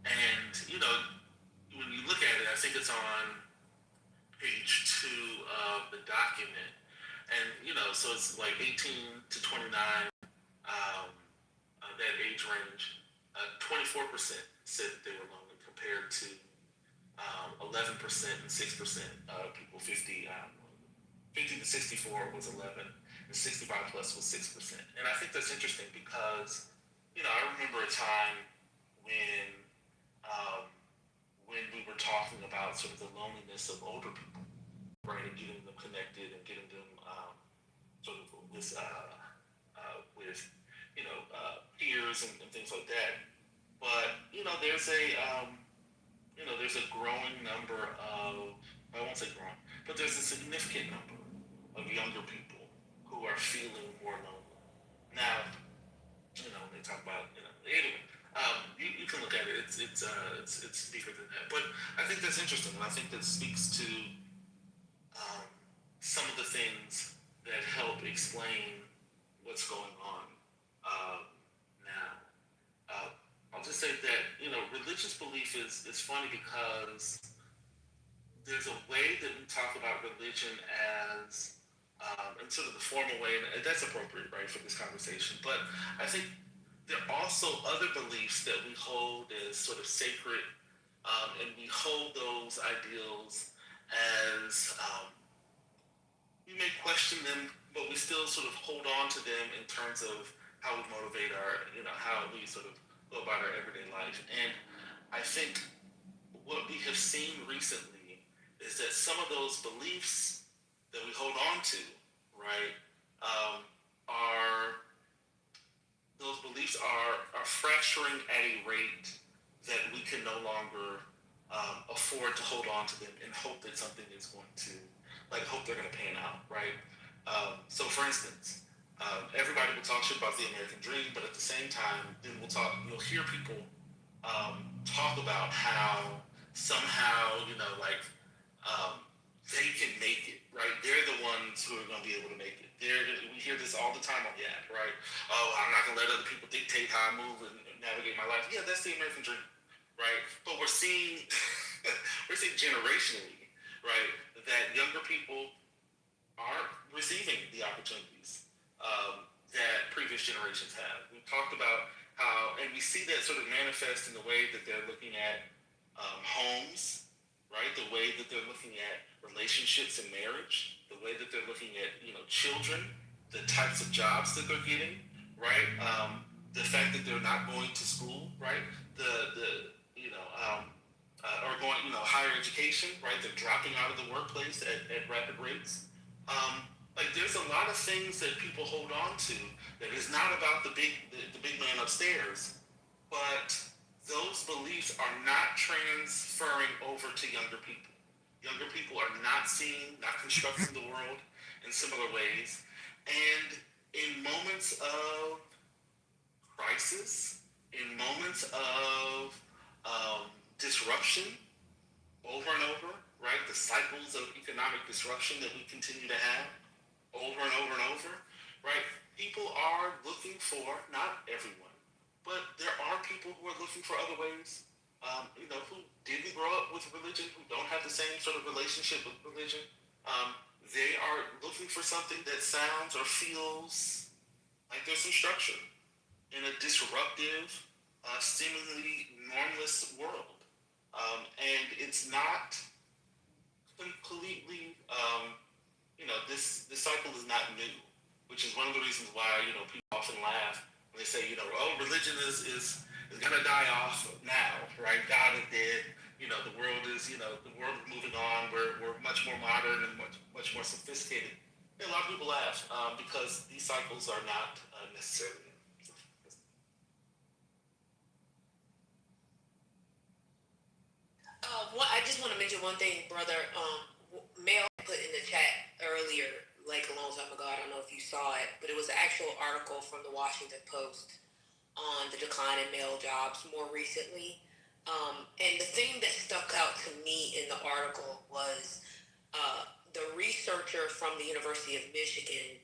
And you know, when you look at it, I think it's on page 2 of the document. And you know, so it's like 18 to 29, that age range. 24% said that they were lonely, compared to 11% and 6% people 50 to 64 was 11, and 65 plus was 6%. And I think that's interesting because, you know, I remember a time when we were talking about sort of the loneliness of older people, right, and getting them connected and getting them sort of with you know, peers and things like that. But you know, there's a growing number of, I won't say growing, but there's a significant number of younger people who are feeling more lonely. Now, you know, when they talk about, you know, anyway, you can look at it. It's deeper than that. But I think that's interesting, and I think that speaks to some of the things that help explain what's going on now. I'll just say that, you know, religious belief is funny because there's a way that we talk about religion as in sort of the formal way, and that's appropriate, right, for this conversation. But I think there are also other beliefs that we hold as sort of sacred, and we hold those ideals as we may question them, but we still sort of hold on to them in terms of how we motivate our, you know, how we sort of go about our everyday life. And I think what we have seen recently is that some of those beliefs that we hold on to, right, those beliefs are fracturing at a rate that we can no longer afford to hold on to them and hope that something is going to, like, hope they're going to pan out, right? So, for instance, everybody will talk shit about the American dream, but at the same time, then you'll hear people talk about how somehow, you know, like, they can make it, right? They're the ones who are going to be able to make it. We hear this all the time on the app, right? Oh, I'm not going to let other people dictate how I move and navigate my life. Yeah, that's the American dream, right? But we're seeing, generationally, right, that younger people aren't receiving the opportunities that previous generations have. We've talked about how, and we see that sort of manifest in the way that they're looking at homes, right? The way that they're looking at relationships and marriage, the way that they're looking at, you know, children, the types of jobs that they're getting, right? The fact that they're not going to school, right? Or going, you know, higher education, right? They're dropping out of the workplace at rapid rates. Like, there's a lot of things that people hold on to that is not about the big man upstairs, but those beliefs are not transferring over to younger people. Younger people are not constructing the world in similar ways. And in moments of crisis, in moments of disruption, over and over, right? The cycles of economic disruption that we continue to have over and over and over, right? People are looking for, not everyone, but there are people who are looking for other ways, you know, who didn't grow up with religion, who don't have the same sort of relationship with religion. They are looking for something that sounds or feels like there's some structure, in a disruptive, seemingly normless world. And it's not completely, this cycle is not new, which is one of the reasons why, people often laugh when they say, oh, religion is going to die off now, right? God is dead. The world is, the world is moving on. We're much more modern and much more sophisticated. And a lot of people laugh because these cycles are not necessarily. I just want to mention one thing, brother. Mel put in the chat earlier, like a long time ago. I don't know if you saw it, but it was an actual article from the Washington Post on the decline in male jobs more recently. And the thing that stuck out to me in the article was the researcher from the University of Michigan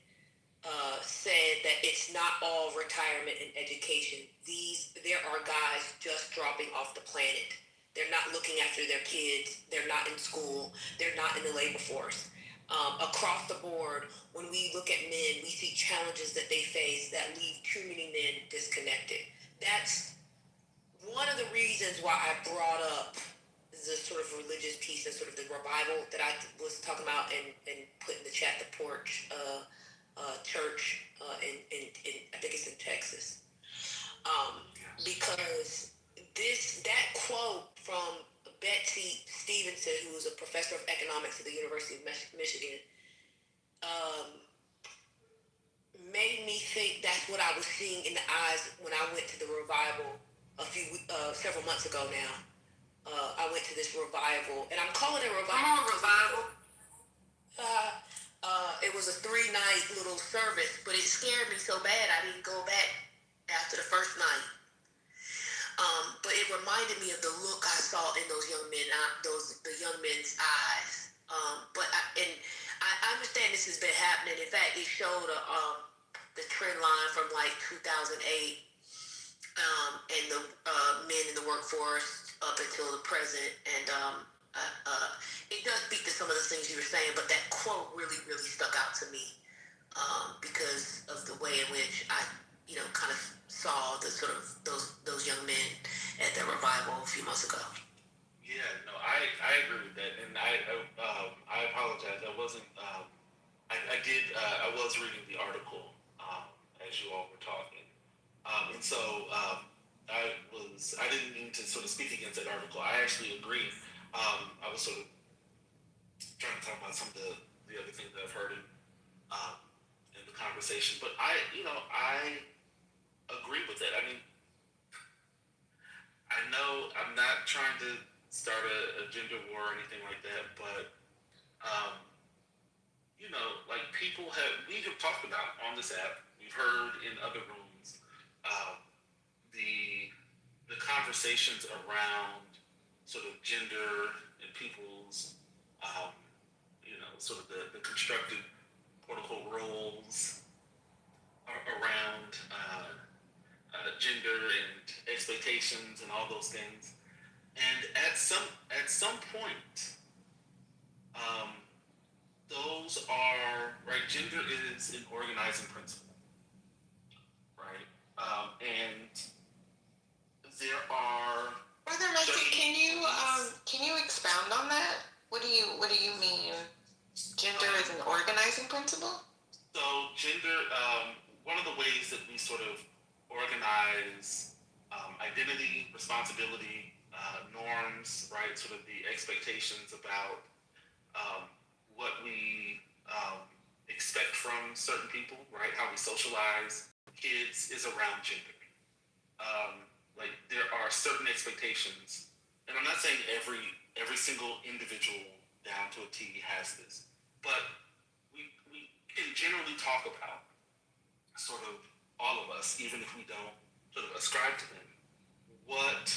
said that it's not all retirement and education. There are guys just dropping off the planet. They're not looking after their kids. They're not in school. They're not in the labor force. Across the board, when we look at men, we see challenges that they face that leave too many men disconnected. That's one of the reasons why I brought up the sort of religious piece and sort of the revival that I was talking about and put in the chat, the Porch church in I think it's in Texas. Because that quote from Betsy Stevenson, who was a professor of economics at the University of Michigan, made me think that's what I was seeing in the eyes when I went to the revival several months ago now. I went to this revival, and I'm calling it revival. It was a 3-night little service, but it scared me so bad I didn't go back after the first night. But it reminded me of the look I saw in those young men, the young men's eyes. I understand this has been happening. In fact, it showed the trend line from like 2008 and the men in the workforce up until the present. And it does speak to some of the things you were saying, but that quote really, really stuck out to me because of the way in which I, kind of saw the sort of those young men at that revival a few months ago. Yeah, no, I agree with that, and I apologize. I wasn't. I was reading the article as you all were talking, and so I didn't mean to sort of speak against that article. I actually agree. I was sort of trying to talk about some of the other things that I've heard in the conversation, but I agree with it. I mean, I know I'm not trying to start a gender war or anything like that, but like we have talked about on this app, we've heard in other rooms, the conversations around sort of gender and people's, sort of the constructed quote-unquote roles around gender and expectations and all those things. And at some point, those are, right, gender is an organizing principle, right? And there are... Brother Mikey, can you expound on that? What do you mean? Gender is an organizing principle? So gender, one of the ways that we sort of organize identity, responsibility, norms, right? Sort of the expectations about what we expect from certain people, right? How we socialize kids is around gender. Like there are certain expectations, and I'm not saying every single individual down to a T has this, but we can generally talk about sort of all of us, even if we don't sort of ascribe to them, what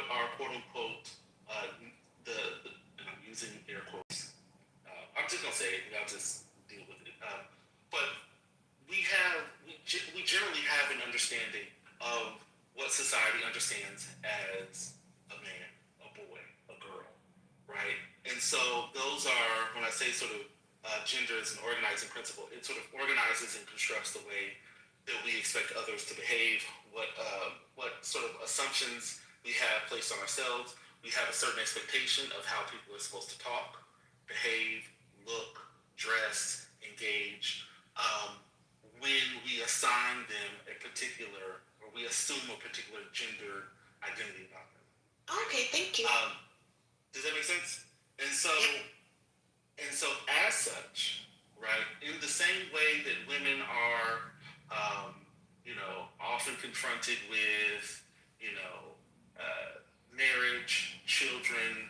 are quote unquote and I'm using air quotes. I'm just gonna say it. I'll just deal with it. But we generally have an understanding of what society understands as a man, a boy, a girl, right? And so those are, when I say sort of gender is an organizing principle, it sort of organizes and constructs the way that we expect others to behave, what sort of assumptions we have placed on ourselves. We have a certain expectation of how people are supposed to talk, behave, look, dress, engage. When we assign them a particular, or we assume a particular gender identity about them. Okay, thank you. Does that make sense? And so, as such, right, in the same way that women are, often confronted with, marriage, children,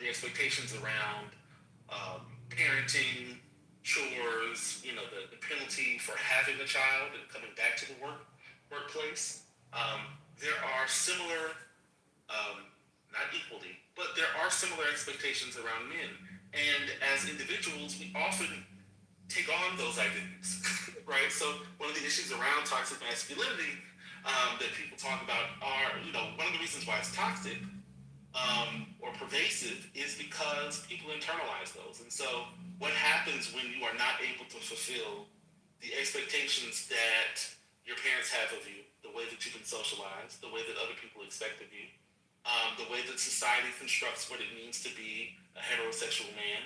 the expectations around parenting, chores, the penalty for having a child and coming back to the workplace. There are similar, not equally, but there are similar expectations around men. And as individuals, we often take on those identities, right? So one of the issues around toxic masculinity that people talk about are, one of the reasons why it's toxic or pervasive is because people internalize those. And so what happens when you are not able to fulfill the expectations that your parents have of you, the way that you've been socialized, the way that other people expect of you, the way that society constructs what it means to be a heterosexual man?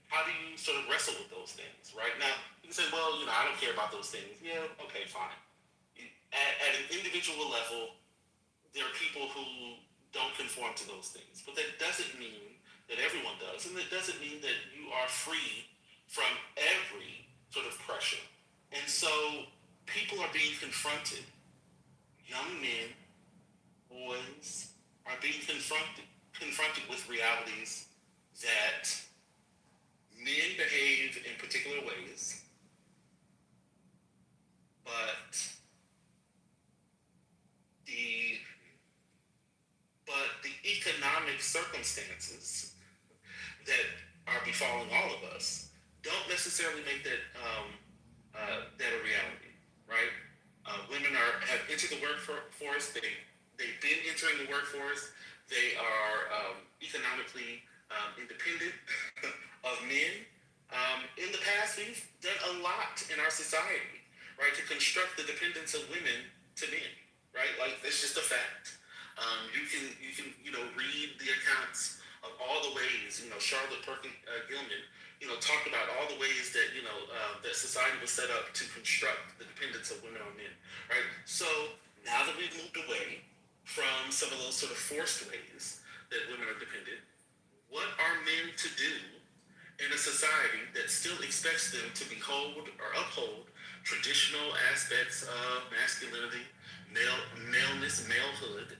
How do you sort of wrestle with those things, right? Now, you can say, well, I don't care about those things. Yeah, okay, fine. At an individual level, there are people who don't conform to those things. But that doesn't mean that everyone does. And it doesn't mean that you are free from every sort of pressure. And so people are being confronted. Young men, boys, are being confronted with realities that men behave in particular ways, but the economic circumstances that are befalling all of us don't necessarily make that a reality, right? Women have entered the workforce. They've been entering the workforce. They are economically independent of men. In the past, we've done a lot in our society, right, to construct the dependence of women to men, right? Like, that's just a fact. You can read the accounts of all the ways, Charlotte Perkins Gilman, talked about all the ways that, that society was set up to construct the dependence of women on men, right? So now that we've moved away from some of those sort of forced ways that women are dependent, what are men to do in a society that still expects them to behold or uphold traditional aspects of masculinity, maleness, malehood,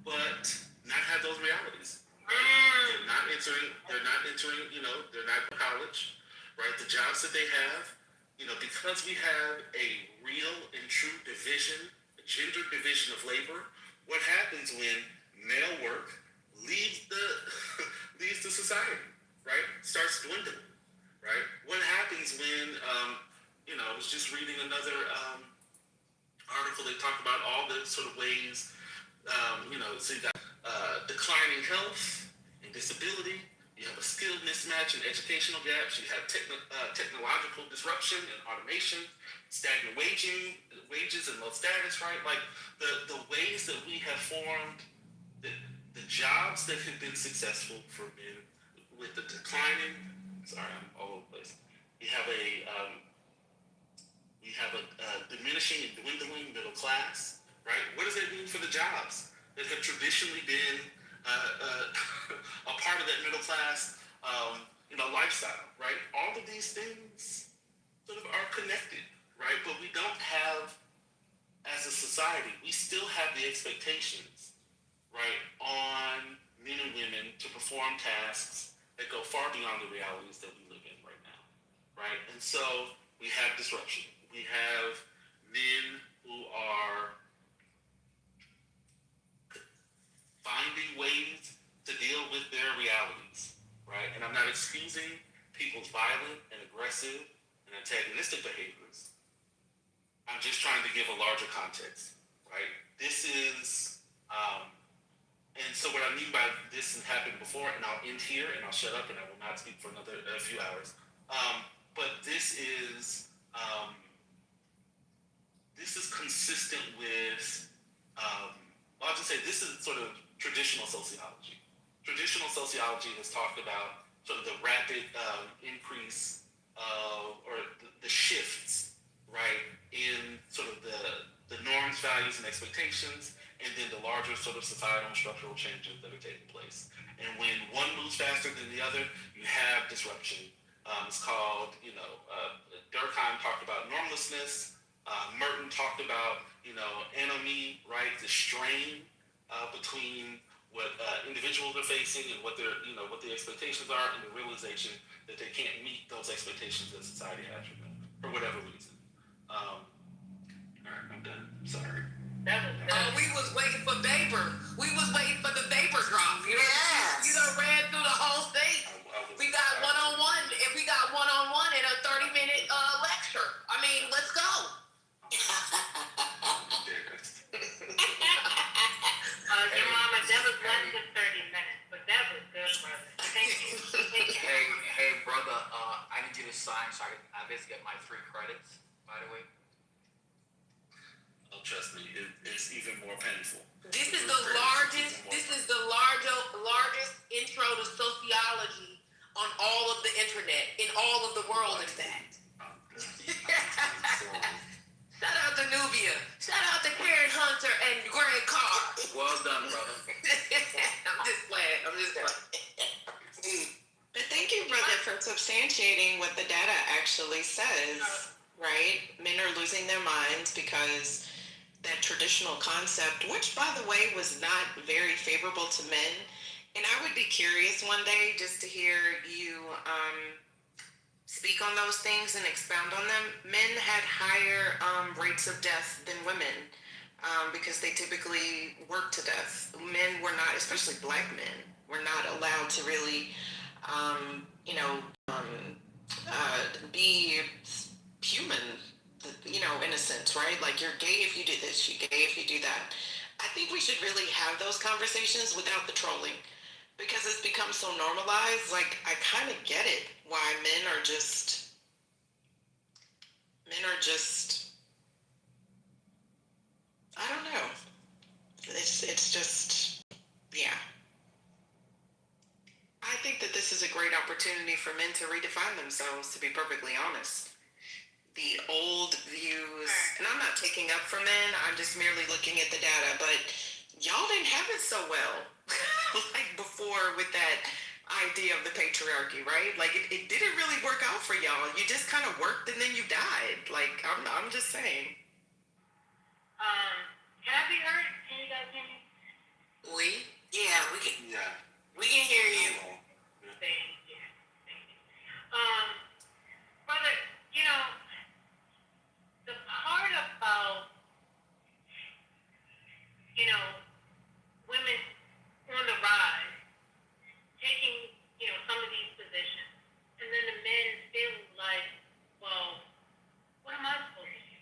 but not have those realities? They're not entering, they're not in college, right? The jobs that they have, because we have a real and true division, a gender division of labor, what happens when male work leaves the society, right? Starts dwindling, right? What happens when, I was just reading another article that talked about all the sort of ways, so you got declining health and disability, you have a skilled mismatch and educational gaps, you have technological disruption and automation, stagnant wages and low status, right? Like the ways that we have formed the jobs that have been successful for men with the declining, I'm all over the place. We have a diminishing and dwindling middle class, right? What does that mean for the jobs that have traditionally been a part of that middle class, lifestyle, right? All of these things sort of are connected, right? But we don't have, as a society, we still have the expectations, right, on men and women to perform tasks that go far beyond the realities that we live in right now, right? And so we have disruption. We have men who are finding ways to deal with their realities, right? And I'm not excusing people's violent and aggressive and antagonistic behaviors. I'm just trying to give a larger context, right? This is, and so what I mean by this has happened before, and I'll end here and I'll shut up and I will not speak for a few hours. But this is consistent with, I'll just say this is sort of traditional sociology. Traditional sociology has talked about sort of the rapid increase or the shifts, right, in sort of the norms, values, and expectations, and then the larger sort of societal and structural changes that are taking place. And when one moves faster than the other, you have disruption. It's called, Durkheim talked about normlessness. Merton talked about, anomie, right, the strain between what individuals are facing and what what the expectations are, and the realization that they can't meet those expectations that society has for them for whatever reason. All right, I'm done. Sorry. We was waiting for vapor. We was waiting for the vapor drop. Yes. You done ran through the whole thing. We got one-on-one, and we got one-on-one in a 30-minute lecture. I mean, let's go. Your mama, that was less than 30 minutes, but that was good, brother. Thank you. Hey, brother, I need you to sign so I basically get my 3 credits, by the way. Oh, trust me, it's even more painful. This is the largest intro to sociology on all of the internet, in all of the world, in fact. Shout out to Nubia. Shout out to Karen Hunter and Greg Carr. Well done, brother. I'm just playing. But thank you, brother, for substantiating what the data actually says, right? Men are losing their minds because that traditional concept, which, by the way, was not very favorable to men. And I would be curious one day just to hear you speak on those things and expound on them. Men had higher rates of death than women because they typically work to death. Men were not, especially black men, were not allowed to really, be human, in a sense, right? Like, you're gay if you do this, you're gay if you do that. I think we should really have those conversations without the trolling, because it's become so normalized. Like, I kind of get it why men are just, I don't know. It's just, yeah. I think that this is a great opportunity for men to redefine themselves, to be perfectly honest. The old views, and I'm not taking up for men, I'm just merely looking at the data, but y'all didn't have it so well, like before, with that idea of the patriarchy, right? Like, it didn't really work out for y'all. You just kind of worked and then you died. Like, I'm just saying. Can I be heard? Can you guys hear me? Yeah, we can hear you. Thank you. Brother, the part about, women on the rise, taking, some of these positions, and then the men feeling like, well, what am I supposed to do?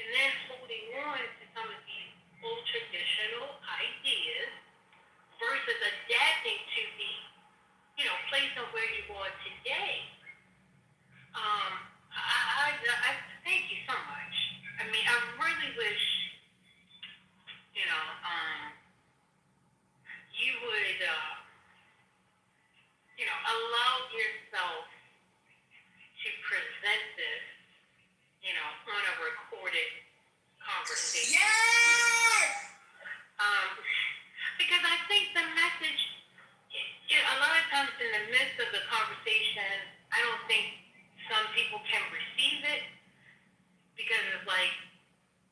And then holding on to some of these old traditional ideas versus adapting to the, place of where you are today. I thank you so much. I mean, I really wish, you would, allow yourself to present this, on a recorded conversation. Yes! Because I think the message, a lot of times in the midst of the conversation, I don't think some people can receive it because it's like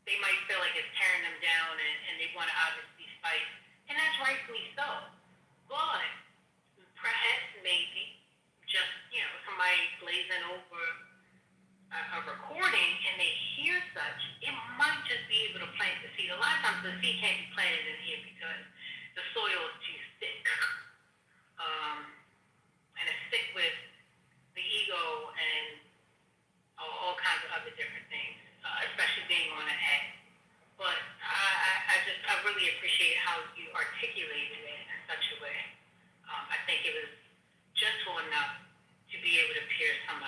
they might feel like it's tearing them down and they want to obviously fight. And that's rightfully so. But perhaps maybe just, somebody glazing over a recording and they hear such, it might just be able to plant the seed. A lot of times the seed can't be planted in here because the soil is too thick. And it's thick with the ego and all kinds of other different things, especially being on an act. But I really appreciate how you articulated it in such a way. I think it was gentle enough to be able to pierce somebody.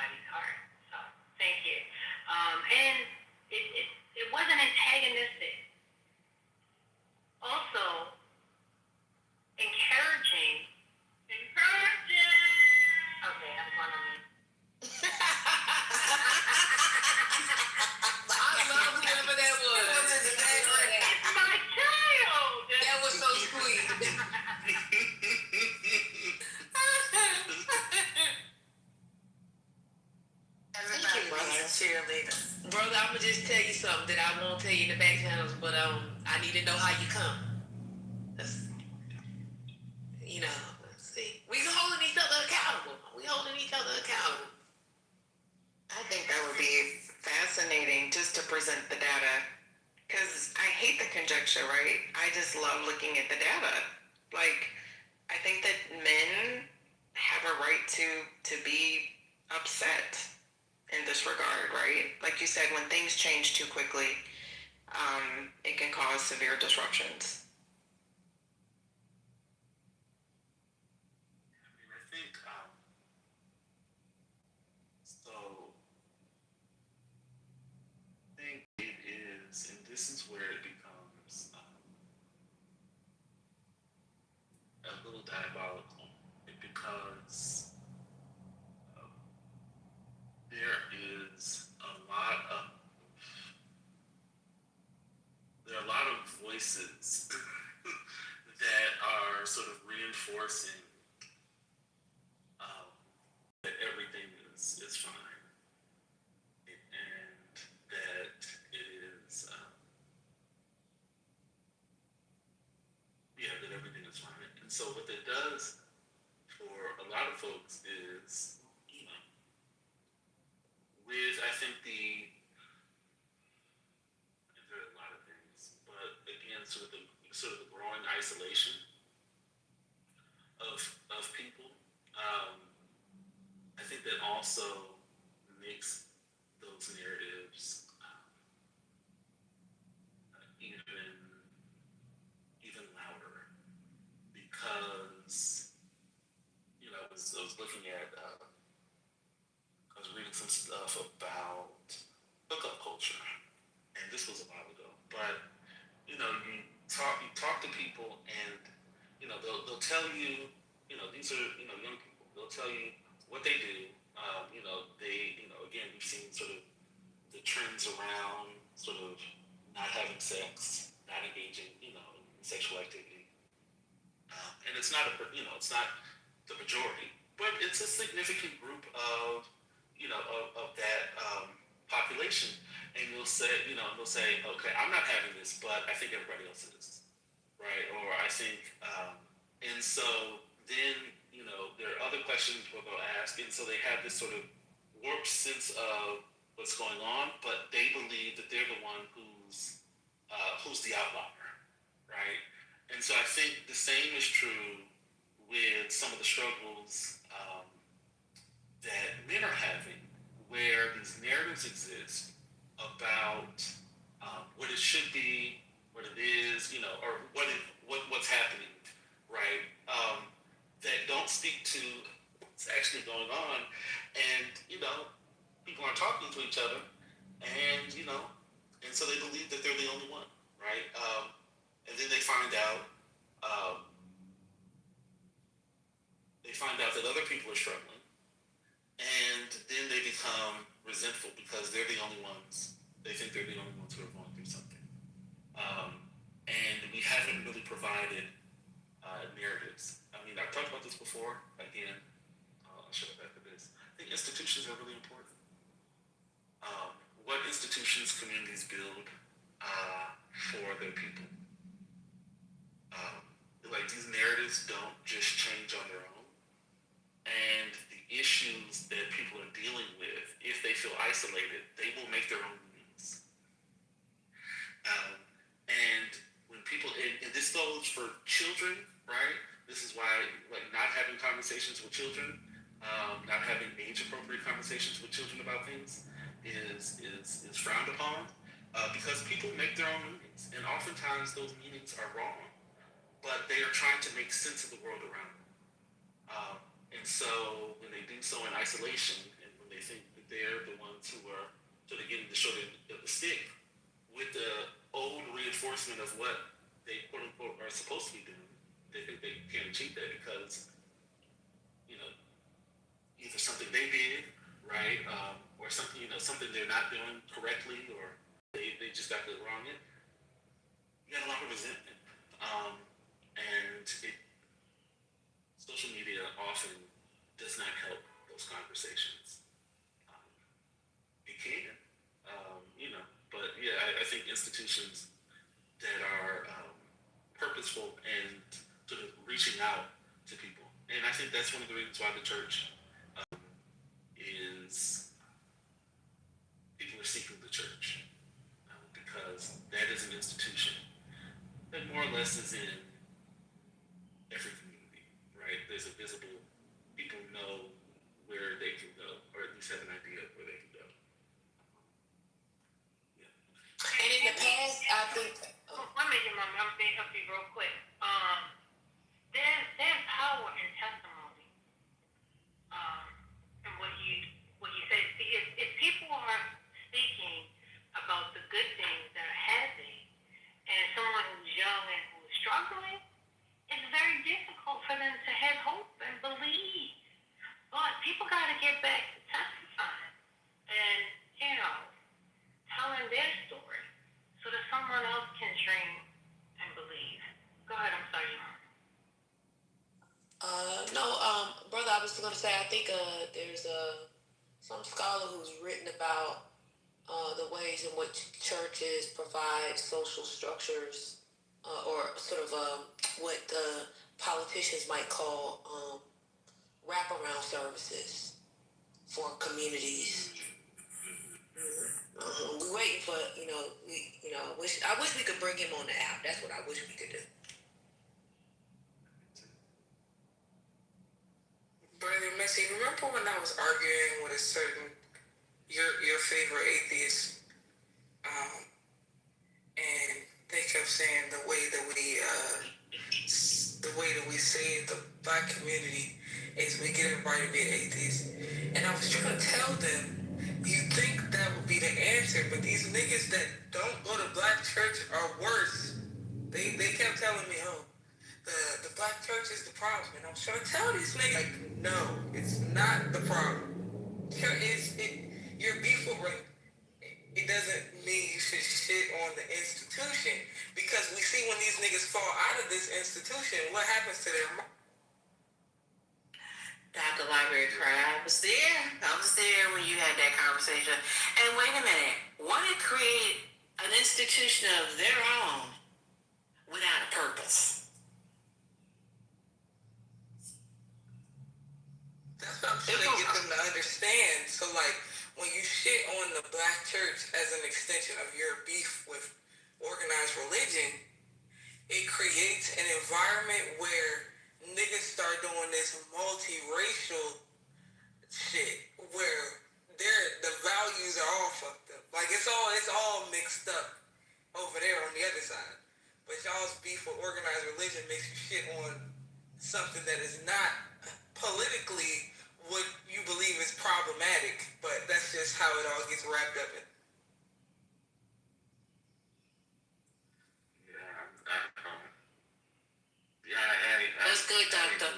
cheerleaders. Brother, I'm gonna just tell you something that I won't tell you in the back channels, but I need to know how you come. That's, you know, see, we holding each other accountable. We holding each other accountable. I think that would be fascinating just to present the data, because I hate the conjecture, right? I just love looking at the data. Like, I think that men have a right to be upset in this regard, right? Like you said, when things change too quickly, it can cause severe disruptions. I think so. I think it is, and this is where it becomes a little diabolical. Because there is there are a lot of voices that are sort of reinforcing that everything is fine, and that it is that everything is fine. And so what that does for a lot of folks is, with I think there are a lot of things, but again, sort of the growing isolation of people. I think that also makes those narratives even louder, because I was looking at I was reading some stuff about hookup culture, and this was a while ago. But you talk to people, and they'll tell you, these are young people. They'll tell you what they do. Again, we've seen sort of the trends around sort of not having sex, not engaging in sexual activity, and it's not it's not the majority, but it's a significant group of of that population. And they'll say, okay, I'm not having this, but I think everybody else is, right? Or I think, and so then there are other questions where they'll ask, and so they have this sort of warped sense of what's going on, but they believe that they're the one who's the outlier, right? And so I think the same is true with some of the struggles that men are having, where these narratives exist about what it should be, what it is, or what's happening, right? That don't speak to what's actually going on, and people aren't talking to each other, and and so they believe that they're the only one, right? And then they find out that other people are struggling, and then they become resentful because they're the only ones. They think they're the only ones who are going through something, and we haven't really provided narratives. I mean, I've talked about this before. Again, I'll show it back to this. I think institutions are really important. What institutions communities build for their people. Like, these narratives don't just change on their own. And the issues that people are dealing with, if they feel isolated, they will make their own meanings. And when people, and this goes for children, right? This is why, like, not having conversations with children, not having age-appropriate conversations with children about things is frowned upon, because people make their own meanings, and oftentimes those meanings are wrong, but they are trying to make sense of the world around them. And so when they do so in isolation, and when they think that they're the ones who are sort of getting the short end of the stick with the old reinforcement of what they quote unquote are supposed to be doing, they think they can achieve that because either something they did right, or something something they're not doing correctly, or they just got the wrong end. You got a lot of resentment, and social media often does not help those conversations, it can, But yeah, I think institutions that are purposeful and sort of reaching out to people, and I think that's one of the reasons why the church is people are seeking the church because that is an institution that more or less is in every community, right? There's a visible, people know where they can go, or at least have an idea of where they can go. And in the past, I think. Let me get my mouth being help you real quick. There's power in testimony. And what you say. See, if people are speaking about the good things that are happening, and someone who's young and who's struggling, it's very difficult for them to have hope and believe. But people got to get back to testifying and, telling their story so that someone else can dream and believe. Go ahead, I'm sorry, Mom. Brother, I was going to say, I think there's some scholar who's written about the ways in which churches provide social structures or sort of what politicians might call wraparound services for communities. We're waiting for, I wish we could bring him on the app. That's what I wish we could do. Brother Messi, remember when I was arguing with a certain your favorite atheist, and they kept saying the way that we save the black community is we get everybody to be an atheist, and I was trying to tell them, you think that would be the answer, but these niggas that don't go to black church are worse. They kept telling me, the black church is the problem, and I was trying to tell these niggas, like, no, it's not the problem. Your beef with rape, it doesn't mean you should shit on the institution, because we see when these niggas fall out of this institution, what happens to their mom? Dr. Library Cry, I was there when you had that conversation. And wait a minute, want to create an institution of their own without a purpose. That's what I'm trying to get them to understand. So, like, when you shit on the black church as an extension of your beef with organized religion, it creates an environment where niggas start doing this multiracial shit where the values are all fucked up. Like, it's all mixed up over there on the other side. But y'all's beef with organized religion makes you shit on something that is not politically what you believe is problematic, but that's just how it all gets wrapped up in. That's good, Doctor.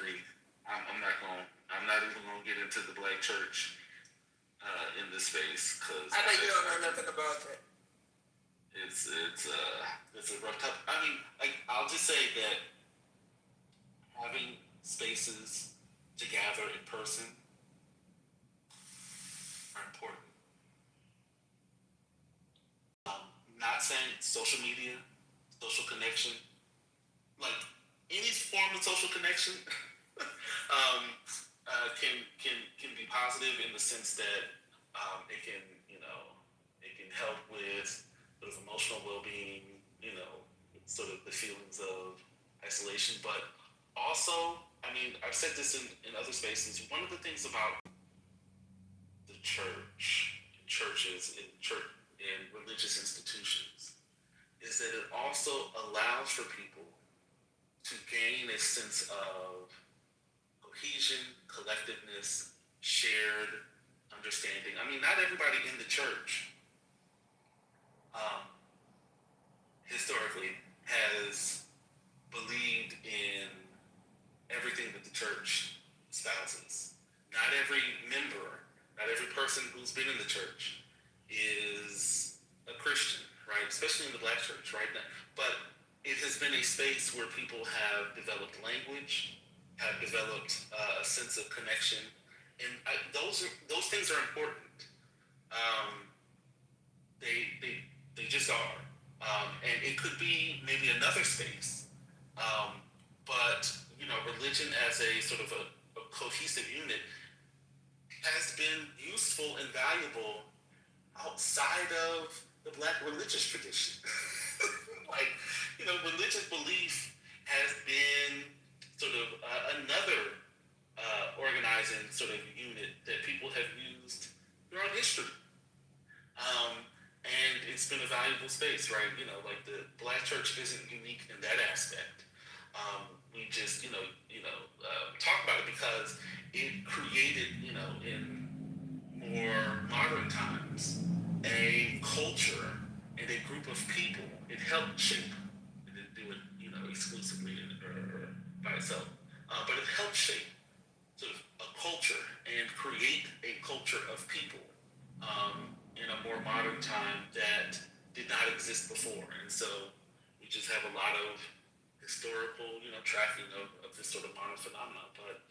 I'm not even gonna get into the black church in this space because I know you don't know nothing about that. It's a rough topic. I mean, I'll just say that having spaces to gather in person are important. Not saying social media, social connection, like any form of social connection can be positive in the sense that it can help with sort of emotional well-being, sort of the feelings of isolation, but also, I mean, I've said this in other spaces, one of the things about the churches and religious institutions is that it also allows for people to gain a sense of cohesion, collectiveness, shared understanding. I mean, not everybody in the church historically has believed in everything that the church espouses. Not every member, not every person who's been in the church is a Christian, right? Especially in the black church, right? But it has been a space where people have developed language, have developed a sense of connection, and those things are important. Um, they just are. And it could be maybe another space. But, religion as a sort of a cohesive unit has been useful and valuable outside of the Black religious tradition. Like, religious belief has been sort of another organizing sort of unit that people have used throughout history. And it's been a valuable space, right? Like the Black church isn't unique in that aspect. We just, talk about it because it created, in more modern times, a culture and a group of people. It helped shape. It didn't do it, exclusively or by itself, but it helped shape sort of a culture and create a culture of people in a more modern time that did not exist before. And so we just have a lot of historical, tracking of this sort of modern phenomenon. But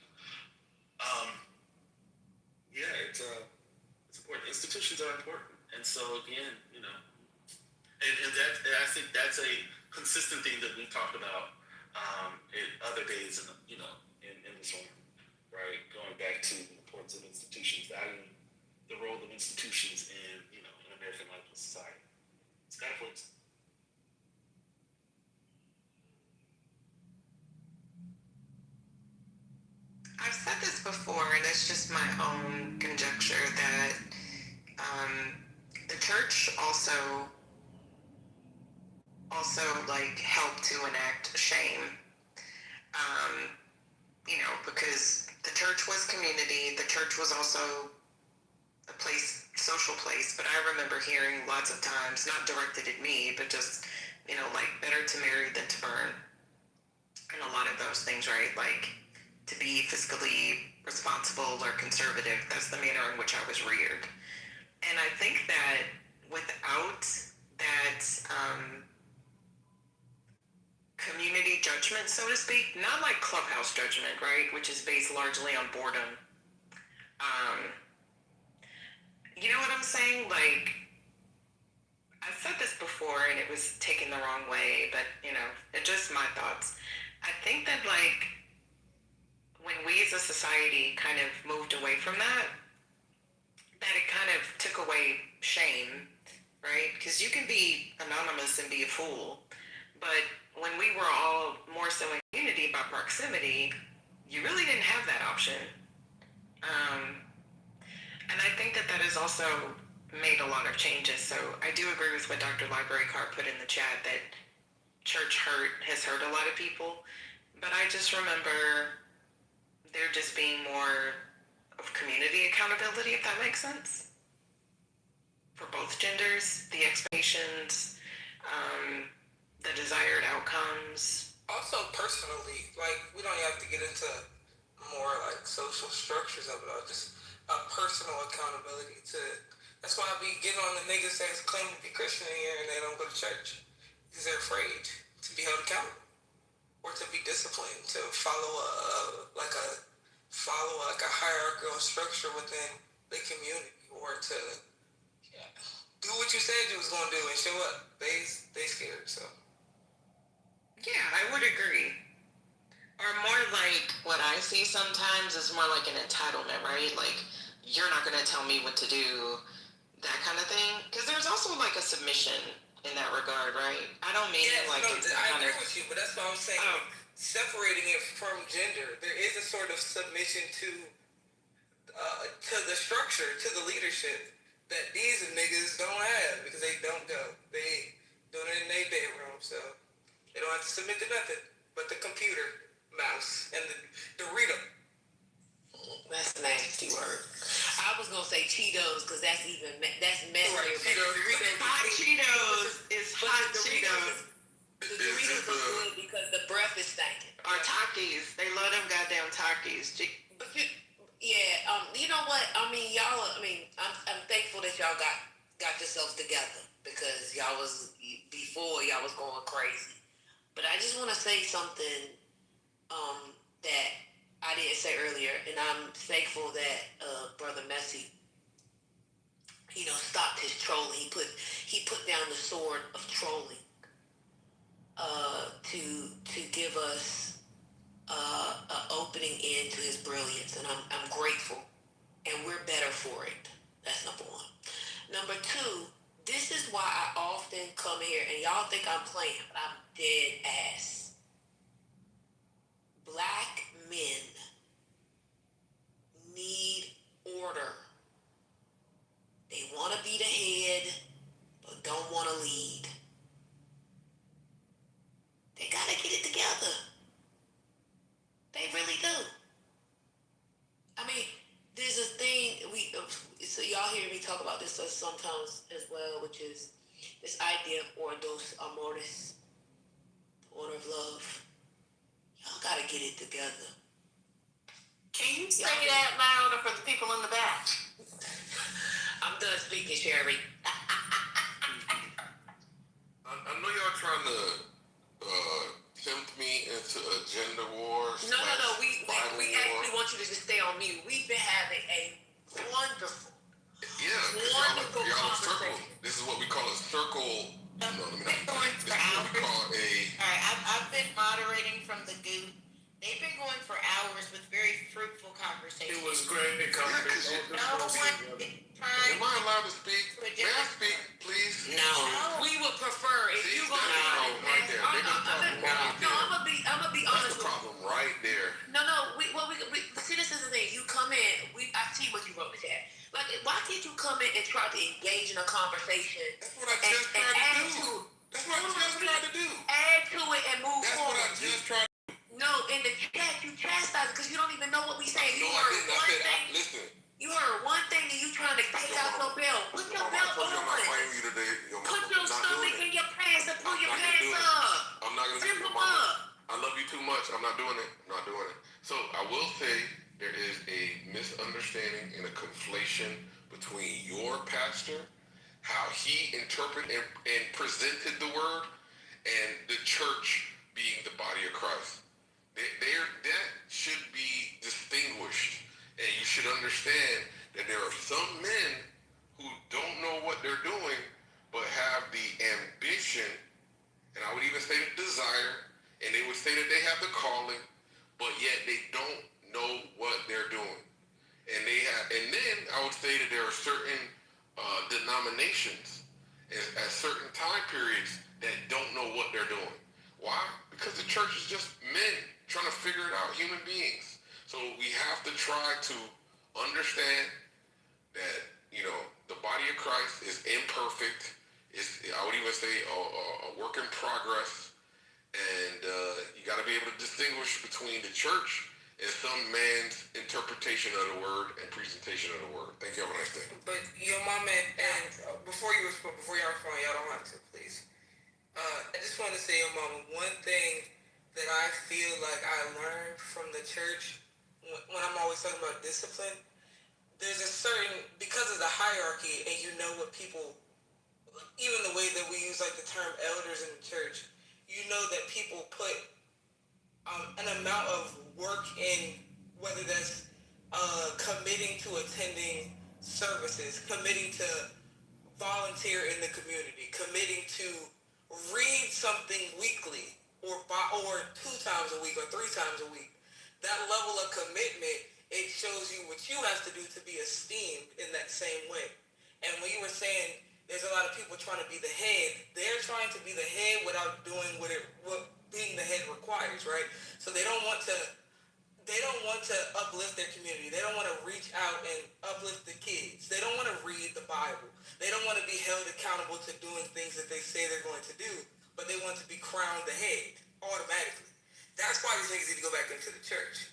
yeah, it's important. Institutions are important. And so again, and I think that's a consistent thing that we talked about in other days, in this one, right? Going back to the importance of institutions, valuing the role of institutions in, in American life and society. Scott, please. I've said this before, and it's just my own conjecture that the church also like helped to enact shame. Because the church was community, the church was also a place, social place. But I remember hearing lots of times, not directed at me, but just like better to marry than to burn, and a lot of those things, right? Like, to be fiscally responsible or conservative. That's the manner in which I was reared. And I think that without that community judgment, so to speak, not like clubhouse judgment, right, which is based largely on boredom. You know what I'm saying? Like, I've said this before and it was taken the wrong way, but, it's just my thoughts. I think that, like, when we as a society kind of moved away from that it kind of took away shame, right? Because you can be anonymous and be a fool, but when we were all more so in unity by proximity, you really didn't have that option. And I think that has also made a lot of changes. So I do agree with what Dr. Library Card put in the chat, that church hurt has hurt a lot of people. But I just remember there just being more of community accountability, if that makes sense, for both genders, the expectations, the desired outcomes. Also, personally, like, we don't have to get into more like social structures of it all. Just a personal accountability to. That's why I be getting on the niggas that claim to be Christian in here and they don't go to church because they're afraid to be held accountable or to be disciplined, to follow a hierarchical structure within the community, or to do what you said you was gonna do and show up. They scared. So yeah, I would agree. Or more like what I see sometimes is more like an entitlement, right? Like, you're not going to tell me what to do, that kind of thing. Because there's also like a submission in that regard, right? I don't mean I agree with you, but that's what I'm saying. Separating it from gender, there is a sort of submission to the structure, to the leadership that these niggas don't have because they don't go. They doing it in their bedroom, so they don't have to submit to nothing but the computer mouse and the Dorito. That's a nasty word. I was gonna say Cheetos because that's messy. Right, Cheetos. Hot Cheetos is hot Cheetos. The Doritos are good because the breath is stinking. Or Takis. They love them goddamn Takis. But you know what? I mean, I'm thankful that y'all got yourselves together because y'all was going crazy. But I just want to say something that I didn't say earlier, and I'm thankful that Brother Messi stopped his trolling. He put down the sword of trolling to give us an opening into his brilliance, and I'm grateful, and we're better for it. That's number one. Number two, this is why I often come here, and y'all think I'm playing, but I'm dead ass. Black men need order. They want to be the head, but don't want to lead. They got to get it together. They really do. I mean, there's a thing, so y'all hear me talk about this sometimes as well, which is this idea of ordos amores, the order of love. Y'all got to get it together. Can you say that louder for the people in the back? I'm done speaking, Sherry. I know y'all trying to tempt me into a gender war. No. We actually want you to just stay on mute. We've been having a wonderful circle. This is what we call a circle. I've been moderating from the goop. They've been going for hours with very fruitful conversations. It was great conversation. No one Am I allowed to speak? May I speak, please? No. We would prefer if you go. I'm gonna be honest. That's the problem right there. No. See, this is the thing. You come in. I see what you wrote in the chat. Like, why can't you come in and try to engage in a conversation? That's what I just tried to do. That's what I just tried to do. Add to it and move forward. That's what I just tried to do. No, in the chat you chastise because you don't even know what we say. You listen. You heard one thing and you trying to take out your belt. Put your belt on. Put your stomach in your pants and pull your pants up. I'm not gonna do it. I love you too much. I'm not doing it. So I will say there is a misunderstanding and a conflation between your pastor, how he interpreted and presented the word, and the church being the body of Christ. That should be distinguished, and you should understand that there are some men who don't know what they're doing, but have the ambition, and I would even say the desire, and they would say that they have the calling, but yet they don't know what they're doing. And then I would say that there are certain denominations at certain time periods that don't know what they're doing. Why? Because the church is just men trying to figure it out, human beings. So we have to try to understand that, the body of Christ is imperfect. I would even say a work in progress. And you got to be able to distinguish between the church and some man's interpretation of the word and presentation of the word. Thank you. Have a nice day. But your mom and before y'all respond, y'all don't have to, please. I just want to say, your mama, one thing that I feel like I learned from the church when I'm always talking about discipline, there's a certain, because of the hierarchy, and what people, even the way that we use like the term elders in the church, that people put an amount of work in, whether that's committing to attending services, committing to volunteer in the community, committing to read something weekly or 2 times a week or 3 times a week. That level of commitment, it shows you what you have to do to be esteemed in that same way. And when you were saying there's a lot of people trying to be the head, they're trying to be the head without doing what being the head requires, right? So they don't want to uplift their community. They don't want to reach out and uplift the kids. They don't want to read the Bible. They don't want to be held accountable to doing things that they say they're going to do, but they want to be crowned the head automatically. That's why these niggas need to go back into the church.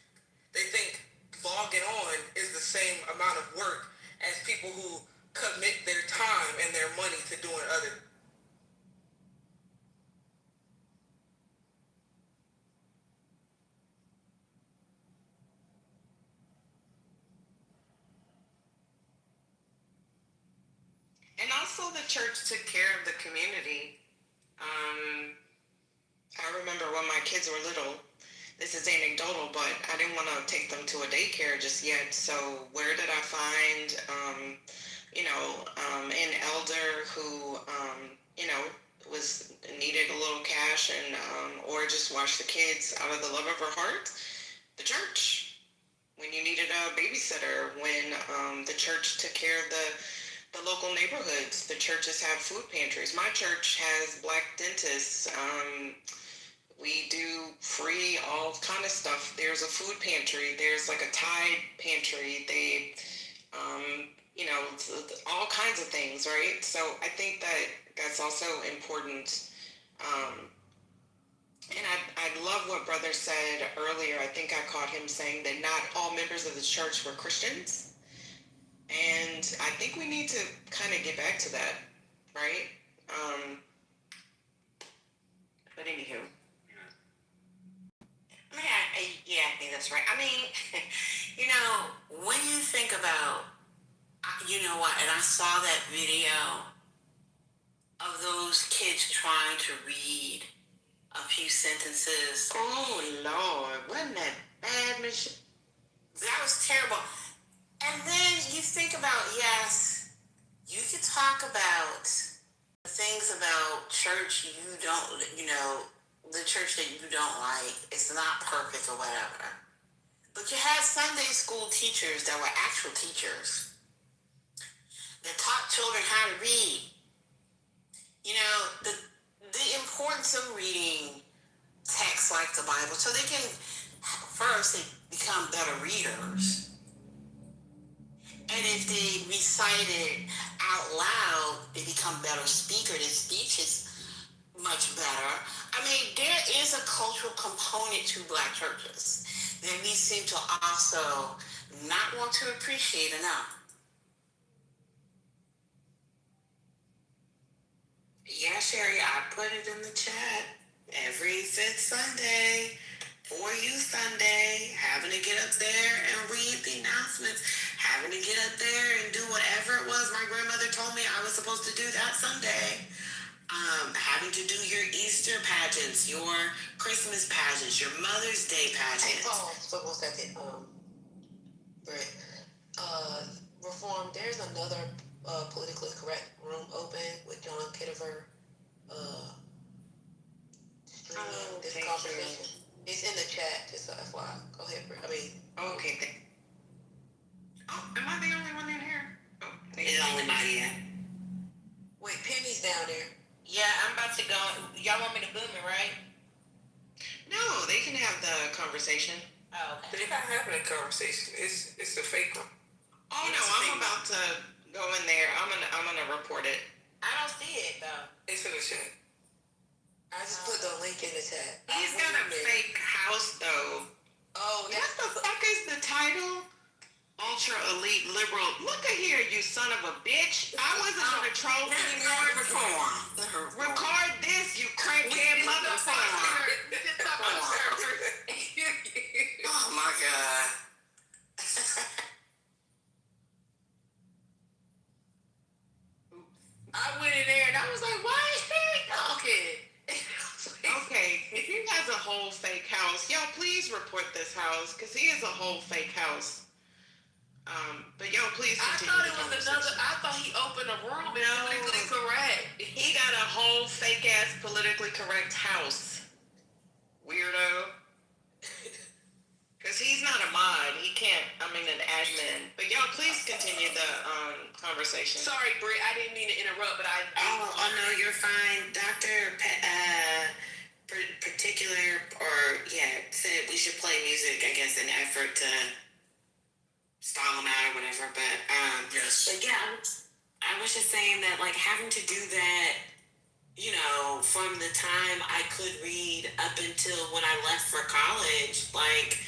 They think logging on is the same amount of work as people who commit their time and their money to doing other. And also the church took care of the community. I remember when my kids were little, this is anecdotal, but I didn't want to take them to a daycare just yet. So where did I find an elder who, was needed a little cash and or just watch the kids out of the love of her heart, the church. When you needed a babysitter, when the church took care of the local neighborhoods, the churches have food pantries. My church has black dentists. We do free all kind of stuff. There's a food pantry. There's like a Tide pantry. They, all kinds of things, right? So I think that that's also important. And I love what Brother said earlier. I think I caught him saying that not all members of the church were Christians. And I think we need to kind of get back to that, right? But anywho. I think that's right. I mean, when you think about, you know what, and I saw that video of those kids trying to read a few sentences. Oh, Lord, wasn't that bad, Michelle? That was terrible. And then you think about, yes, you could talk about things about church you don't, the church that you don't like. It's not perfect or whatever. But you had Sunday school teachers that were actual teachers that taught children how to read. The importance of reading texts like the Bible so they can first become better readers. And if they recite it out loud, they become better speakers. Their speech is much better. I mean, there is a cultural component to black churches that we seem to also not want to appreciate enough. Yeah, Sherry, I put it in the chat. Every fifth Sunday, for you Sunday, having to get up there and read the announcements, having to get up there and do whatever it was my grandmother told me I was supposed to do that Sunday. Having to do your Easter pageants, your Christmas pageants, your Mother's Day pageants. Hey, pause for 1 second. Brett, Reform, there's another politically correct room open with John Kitover streaming this conversation. It's in the chat, just so FYI. Go ahead, Brett. Okay. Am I the only one in here? Oh, it's only Maria. Wait, Penny's down there. Yeah, I'm about to go. Y'all want me to boom it, right? No, they can have the conversation. Oh, okay. They're not having a conversation. It's a fake one. Oh no, I'm about to go in there. I'm gonna report it. I don't see it though. It's in the chat. I just put the link in the chat. He's got a fake house though. Oh, what the fuck is the title? Ultra elite liberal. Look at here, you son of a bitch. I wasn't gonna troll anymore. Record this, you crackhead motherfucker. Oh my God. I went in there and I was like, why is Harry talking? Okay, if he has a whole fake house, y'all please report this house, because he is a whole fake house. But y'all please continue. I thought he opened a room. No. Politically correct. He got a whole fake ass politically correct house. Weirdo. Because he's not a mod. He can't, an admin. But y'all please continue the conversation. Sorry, Britt, I didn't mean to interrupt, but Oh no, you're fine. Dr. Said we should play music, I guess, in an effort to stall him out or whatever. But yes. But yeah, I was just saying that, like, having to do that, from the time I could read up until when I left for college, like,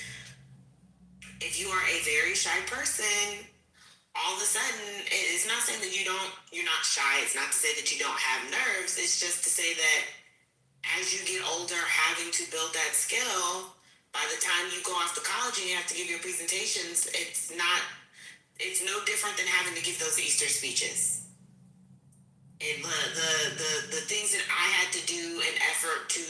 if you are a very shy person, all of a sudden, it's not saying that you're not shy. It's not to say that you don't have nerves. It's just to say that as you get older, having to build that skill, by the time you go off to college and you have to give your presentations, it's no different than having to give those Easter speeches. The things that I had to do in effort to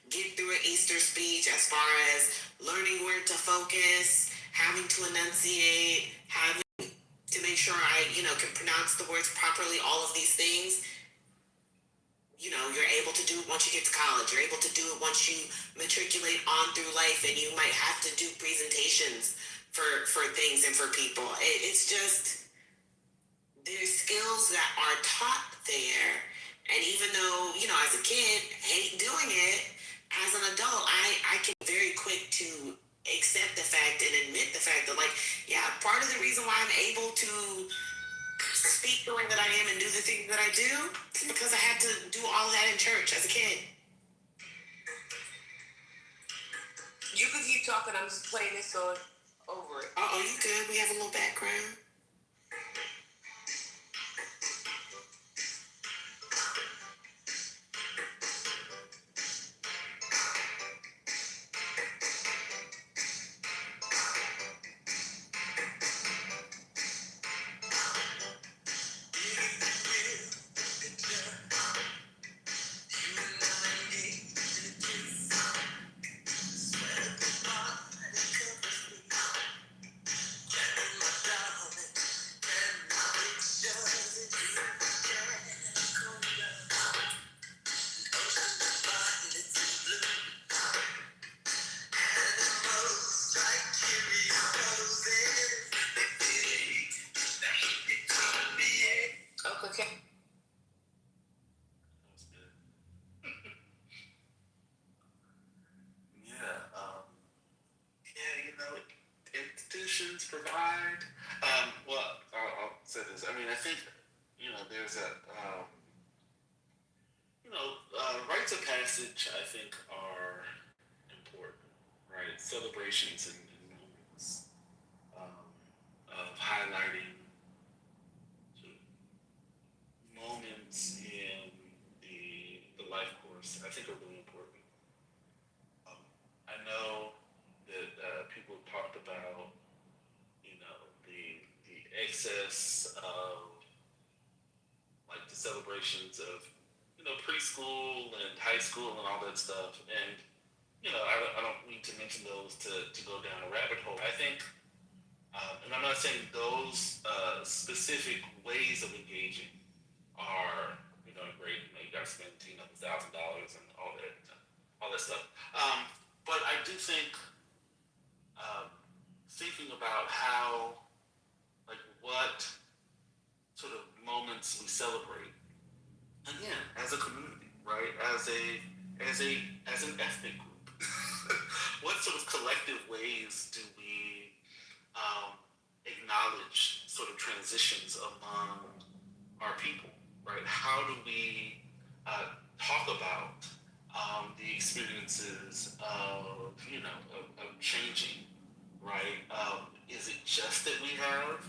get through an Easter speech, as far as learning where to focus, having to enunciate, having to make sure I, can pronounce the words properly, all of these things, you know, you're able to do it once you get to college. You're able to do it once you matriculate on through life, and you might have to do presentations for things and for people. It's just, there's skills that are taught there. And even though, you know, as a kid, hate doing it, as an adult, I can be very quick to accept the fact and admit the fact that, like, yeah, part of the reason why I'm able to speak the way that I am and do the things that I do is because I had to do all of that in church as a kid. You can keep talking. I'm just playing this so over it. Uh-oh, you good? We have a little background. Okay. Yeah, you know, institutions provide. Well, I'll say this. I mean, I think, you know, there's a, rites of passage, I think, are important, right? Celebrations and moments of highlighting sort of moments in the life course, I think are really important. I know that people have talked about, you know, the excess of like the celebrations of, you know, preschool and high school and all that stuff. And, you know, I don't need to mention those to go down a rabbit hole. I think, and I'm not saying those specific ways of engaging are, you know, great. You know, you got to spend, you know, $1,000 and all that stuff. But I do think thinking about how, like, what sort of moments we celebrate, again, as a community, right? As an ethnic group, what sort of collective ways do we acknowledge sort of transitions among our people, right? How do we talk about the experiences of, you know, of changing, right? Is it just that we have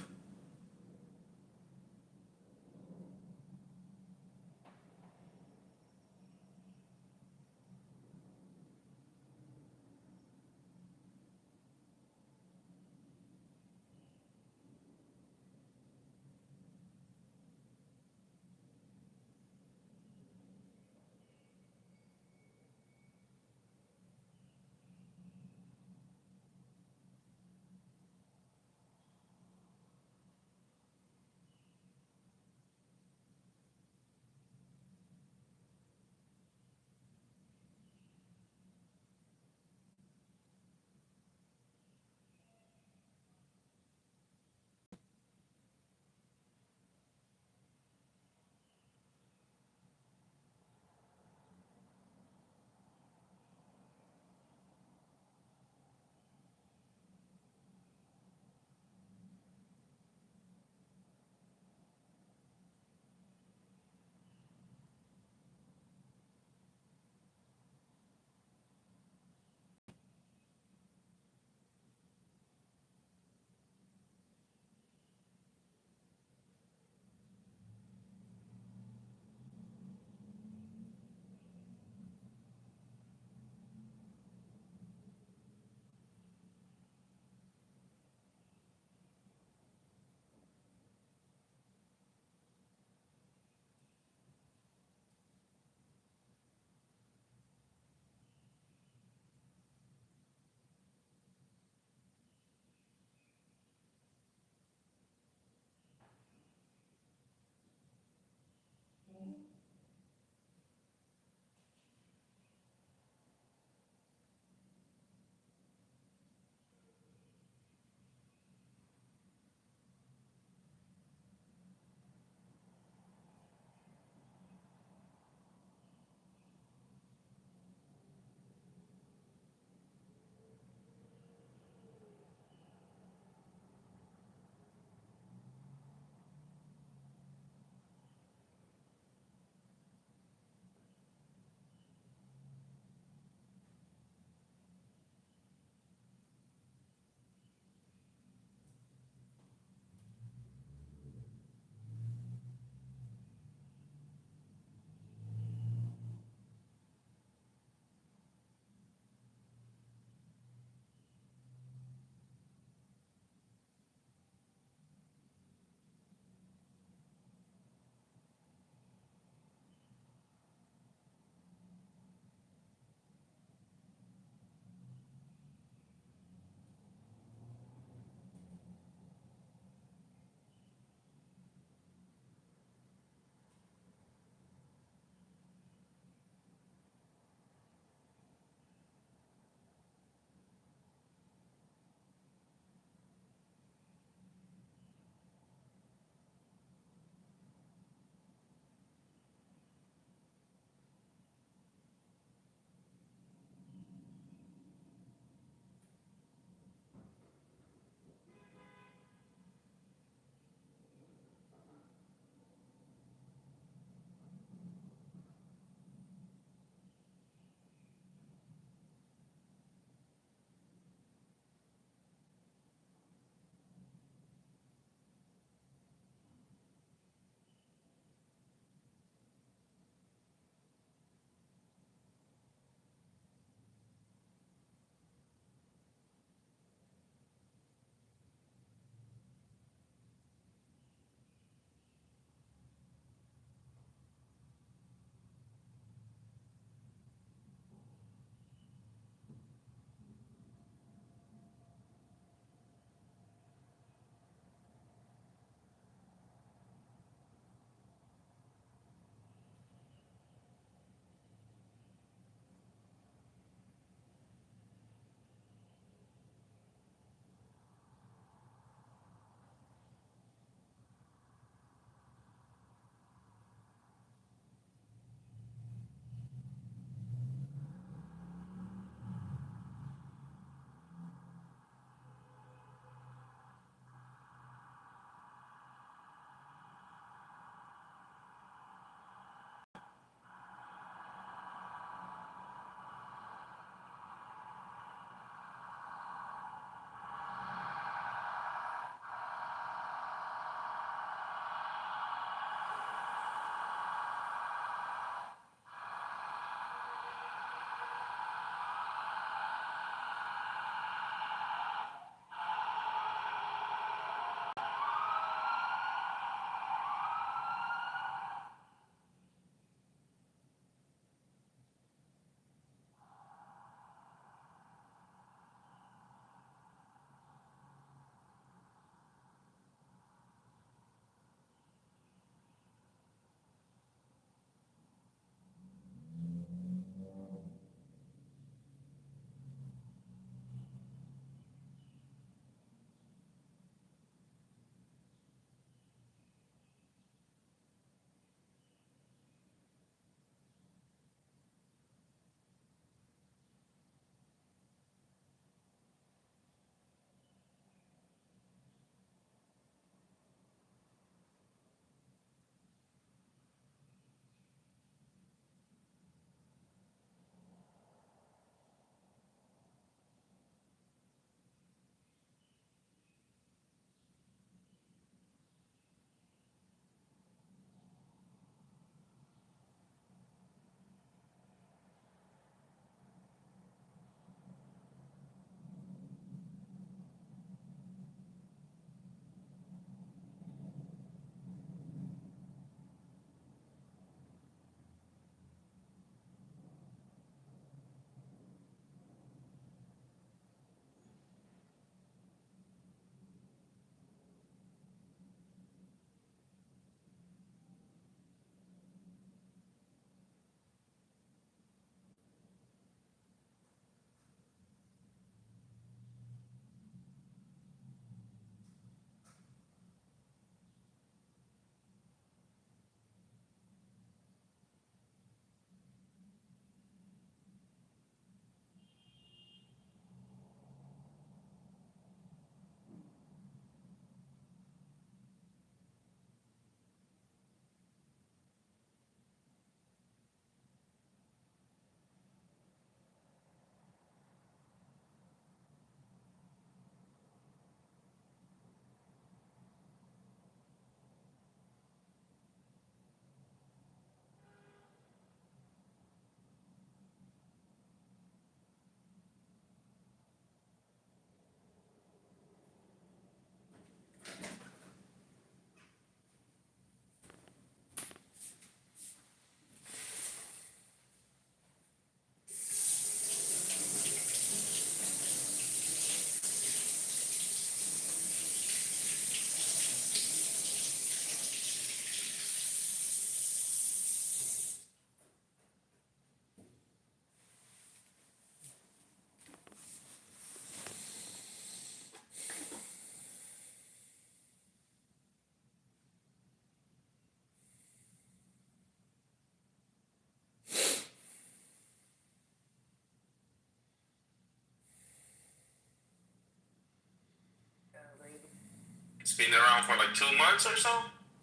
been around for like 2 months or so,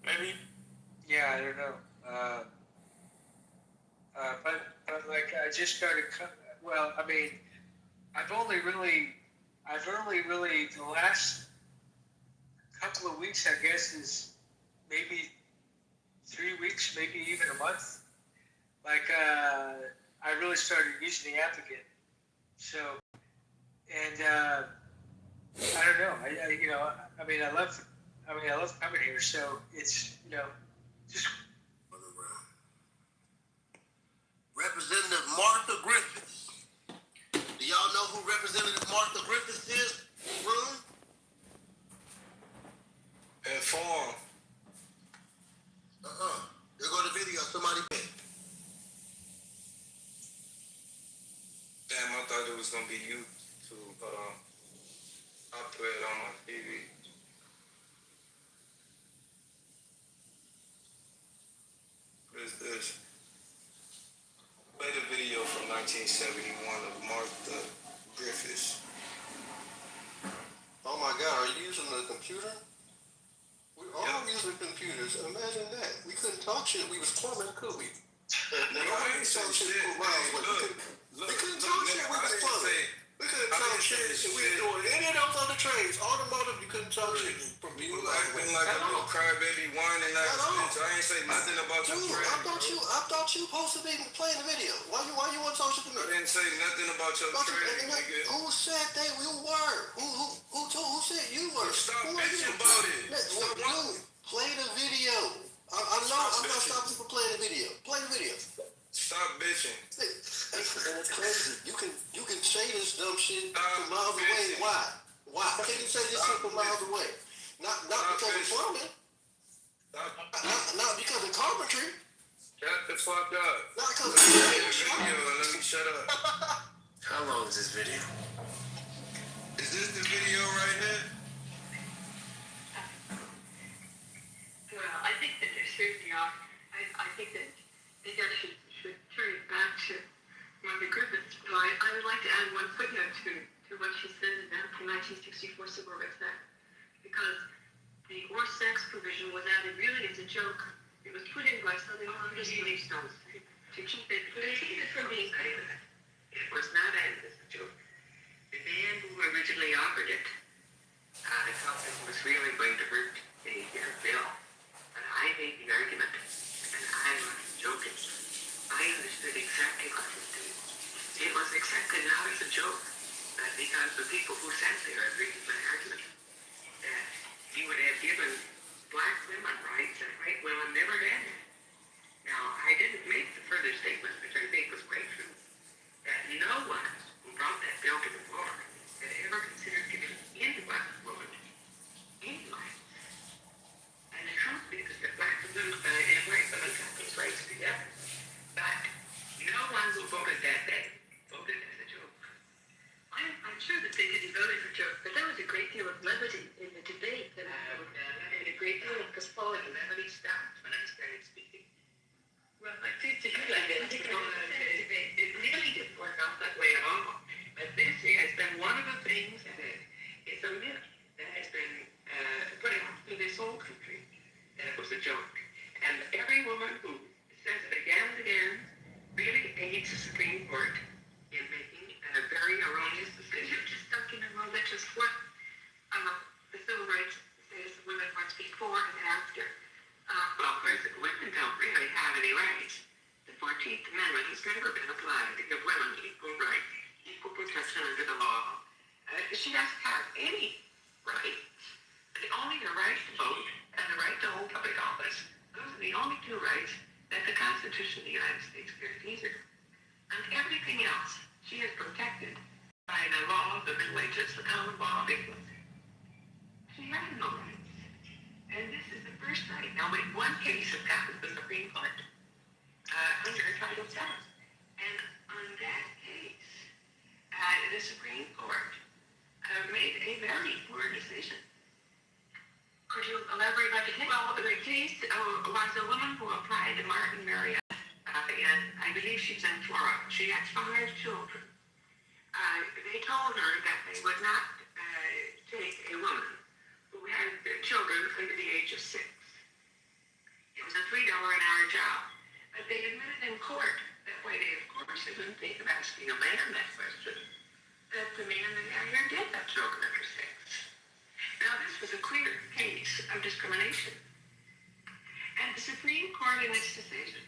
maybe. Yeah, I don't know. But like I just started. Well, I mean, I've only really the last couple of weeks, I guess, is maybe 3 weeks, maybe even a month. Like I really started using the app again. So, and I don't know. I love coming here. So it's just. Representative Martha Griffiths. Do y'all know who Representative Martha Griffiths is? Room? Inform. There go the video. Somebody pick. Damn, I thought it was gonna be YouTube. I'll put it on my TV. What is this? Play the video from 1971 of Martha Griffiths. Oh my God, are you using the computer? We're all using computers. Imagine that. We couldn't talk shit. We was plumbing, could we? No, I ain't say shit. We couldn't talk shit. We was plumbing. We couldn't talk shit. We were doing any of those on the trains. Automotive, you couldn't talk shit from people. You acting like a little crybaby whining that bitch. I ain't say nothing about your trade. I thought you supposed to be playing the video. Why you want to talk shit to me? I didn't say nothing about your trade, nigga. Who said they were? Who said you were? Stop bitching about it. Play the video. I'm not stopping you from playing the video. Play the video. Stop bitching. That's crazy. You can say this dumb shit from miles away. Why? Can you say this shit from miles away? Not because of plumbing. Not because of carpentry. Shut the fuck up. Not because of video. Let me shut up. How long is this video? Is this the video right here? Well, I think that there certainly are. I think that they should turn it back to Martha Griffiths. But I would like to add one footnote to what she said about the 1964 Civil Rights Act, because the or sex provision was added really as a joke. It was put in by Southern legislators to keep it from being added. It was not added as a joke. The man who originally offered it thought it was really going to hurt the bill. But I made the argument, and I wasn't joking. I understood exactly what he was doing. It was exactly not as a joke, because the people who sat there agreed with my argument that he would have given black women rights that white women never had. Now, I didn't make the further statement, which I think was quite true, that no one who brought that bill to the floor had ever considered giving any black woman any rights. And the truth is that black women and white women got those rights together. But no one who voted that day voted as a joke. I'm sure that they didn't vote as a joke, but there was a great deal of levity in the debate that and a great deal of guffaw. The levity stopped when I started speaking. Well, I think to you like that. It really didn't work out that way at all. But this has been one of the things that is a myth that has been put out to this whole country, that it was a joke. And every woman who says it again and again really aids the Supreme Court in making a very erroneous decision. You're just talking about just what the civil rights says women rights before and after. Well, of course, women don't really have any rights. The 14th Amendment has never been applied to give women equal rights, equal protection under the law. She doesn't have any rights. Only the right to vote and the right to hold public office. Those are the only two rights that the Constitution of the United States guarantees her. And everything else she is protected by the law of the Middle Ages, the common law of England. She has no rights. And this is the first right. Now, in one case, it got to the Supreme Court under Title VII. And on that case, the Supreme Court made a very poor decision. Could you elaborate on the case? Well, the case was a woman who applied to Martin Marietta, and I believe she's in Florida. She has 5 children. They told her that they would not take a woman who had children under the age of 6. It was a $3 an hour job. But they admitted in court that way they, of course, didn't think of asking a man that question, that the man that got here did have children under 6. Now, this was a clear case of discrimination. And the Supreme Court in its decision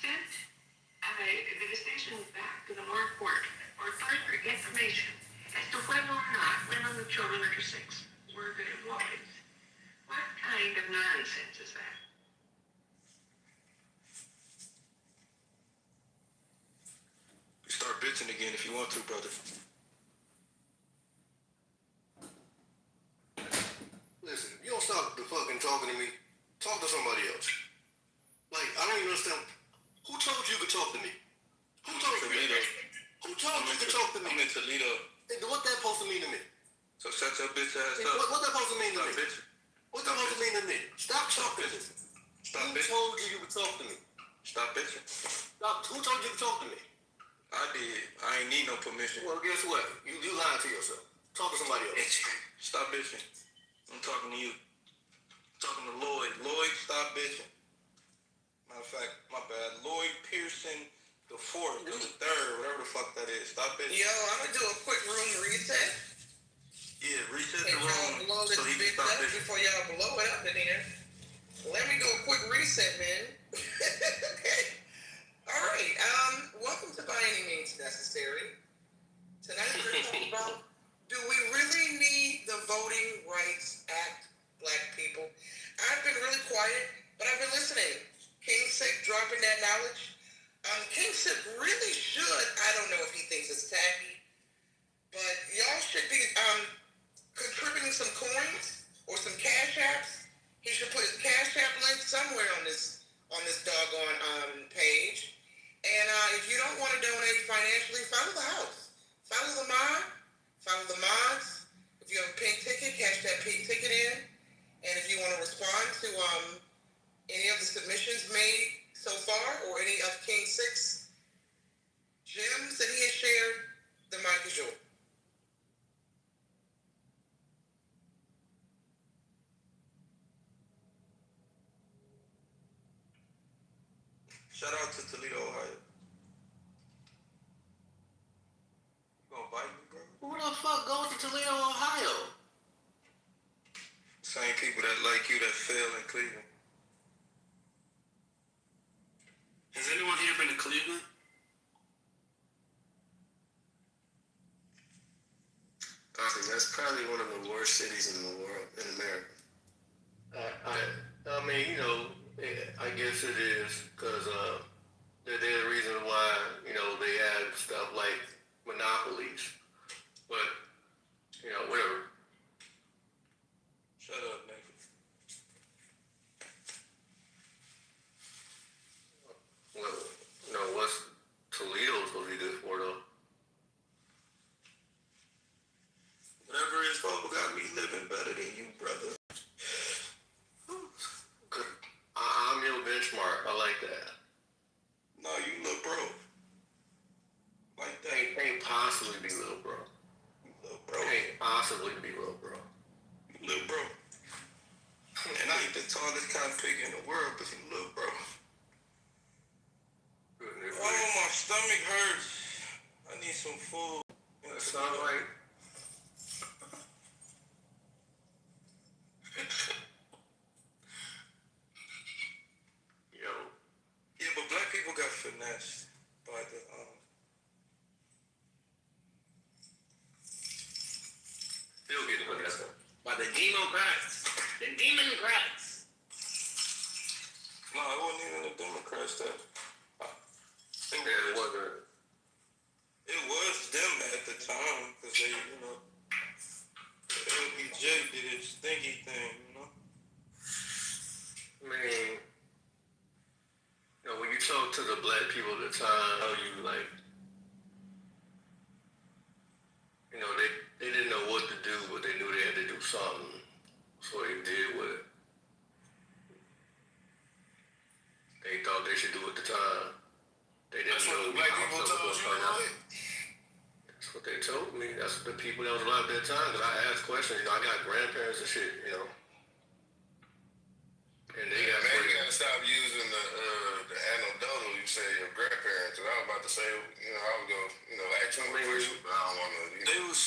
sent the decision back to the lower court for further information as to whether or not women with children under 6 were good employees. What kind of nonsense is that? Start bitching again if you want to, brother. Listen, you don't stop the fucking talking to me. Talk to somebody else. Like, I don't even understand. Who told you could talk to me? Who told you? Who told you could talk to me? I'm in Toledo. Hey, what that supposed to mean to me? So shut your bitch ass Hey, up. what that supposed to mean to Stop me? bitching. What that supposed to mean to me? Stop talking to me. Stop Who bitching. told you could talk to me? Stop bitching. Stop. Who told you to talk to me? I did. I ain't need no permission. Well, guess what? You lying to yourself. Talk to somebody else. Stop bitching. I'm talking to you. I'm talking to Lloyd. Lloyd, stop bitching. Matter of fact, my bad. Lloyd Pearson the fourth, or the third, whatever the fuck that is. Stop bitching. Yo, I'm gonna do a quick room reset. Yeah, reset Hey, the room blow this so he can bitch stop up bitching. before y'all blow it up in here. Let me do a quick reset, man. Okay. All right. Welcome to By Any Means Necessary. Tonight we're talking about, do we really need the Voting Rights Act, black people? I've been really quiet, but I've been listening. King Sick dropping that knowledge. King Sick really should, I don't know if he thinks it's tacky, but y'all should be contributing some coins or some cash apps. He should put his cash app link somewhere on this doggone page. And if you don't want to donate financially, follow the house. Follow the mods. If you have a pink ticket, cash that pink ticket in. And if you want to respond to any of the submissions made so far, or any of King Six gems that he has shared, the mic is yours. Shout out to Toledo, Ohio. You gonna bite me, bro? Who the fuck goes to Toledo, Ohio? Same people that like you that fail in Cleveland. Has anyone here been to Cleveland? Honestly, that's probably one of the worst cities in the world, in America. I mean, you know, I guess it is, because there's a reason why, you know, they have stuff like monopolies. But, you know, whatever. Shut up, nigga. Well, you know, what's Toledo supposed to be good for, though? Whatever his father got me living better than you, brother. I'm your benchmark. I like that. No, you little bro. Like that. Ain't possibly be little bro. Little bro. Can't possibly be little bro. You little bro. And I ain't the tallest cotton pig in the world, but you little bro. Oh, my stomach hurts. I need some food. That sounds like... Yo. Yeah, but black people got finessed by the Still getting finessed. By the Democrats. The Democrats. No, it wasn't even the Democrats that. It wasn't. It was them at the time, because they, you know, the LBJ did his thingy thing, you know? I mean, you know, when you talk to the black people at the time, how you like, you know, they didn't know what to do, but they knew they had to do something. So they did what they thought they should do at the time. They didn't know black people told you, right? That's what they told me. That's the people that was alive at that time. Because I asked questions. You know, I got grandparents and shit. You know,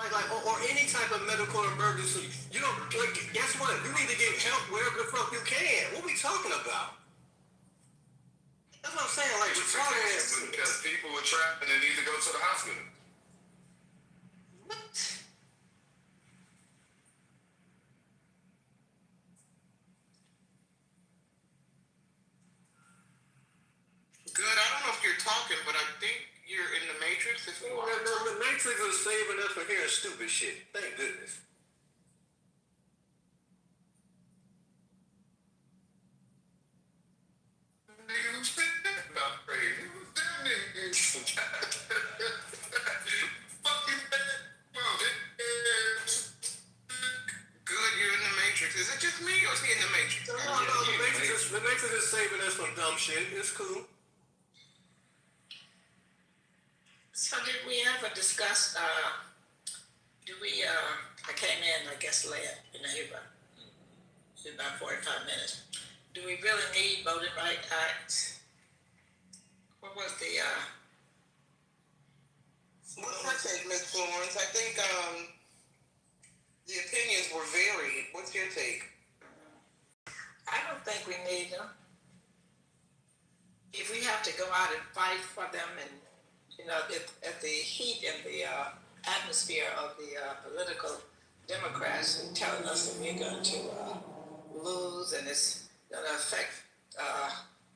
or any type of medical emergency. You don't, like, guess what? You need to get help wherever the fuck you can. What we talking about? That's what I'm saying. Like, because people were trapped and they need to go to the hospital. What? Good. I don't know if you're talking, but I think you're in the Matrix. If you are. The Matrix is saving us from hearing stupid shit. Thank goodness. Nigga, who's about crazy? Who's that nigga? Fucking Good, you're in the Matrix. Is it just me or is he in the Matrix? No, the Matrix is saving us from dumb shit. It's cool. So did we ever discuss, I came in, I guess, late, here about 45 minutes. Do we really need voting rights acts? What was the, What's your take, Ms. Florence? I think the opinions were varied. What's your take? I don't think we need them. If we have to go out and fight for them and, at the heat and the atmosphere of the political Democrats and telling us that we're going to lose and it's going to affect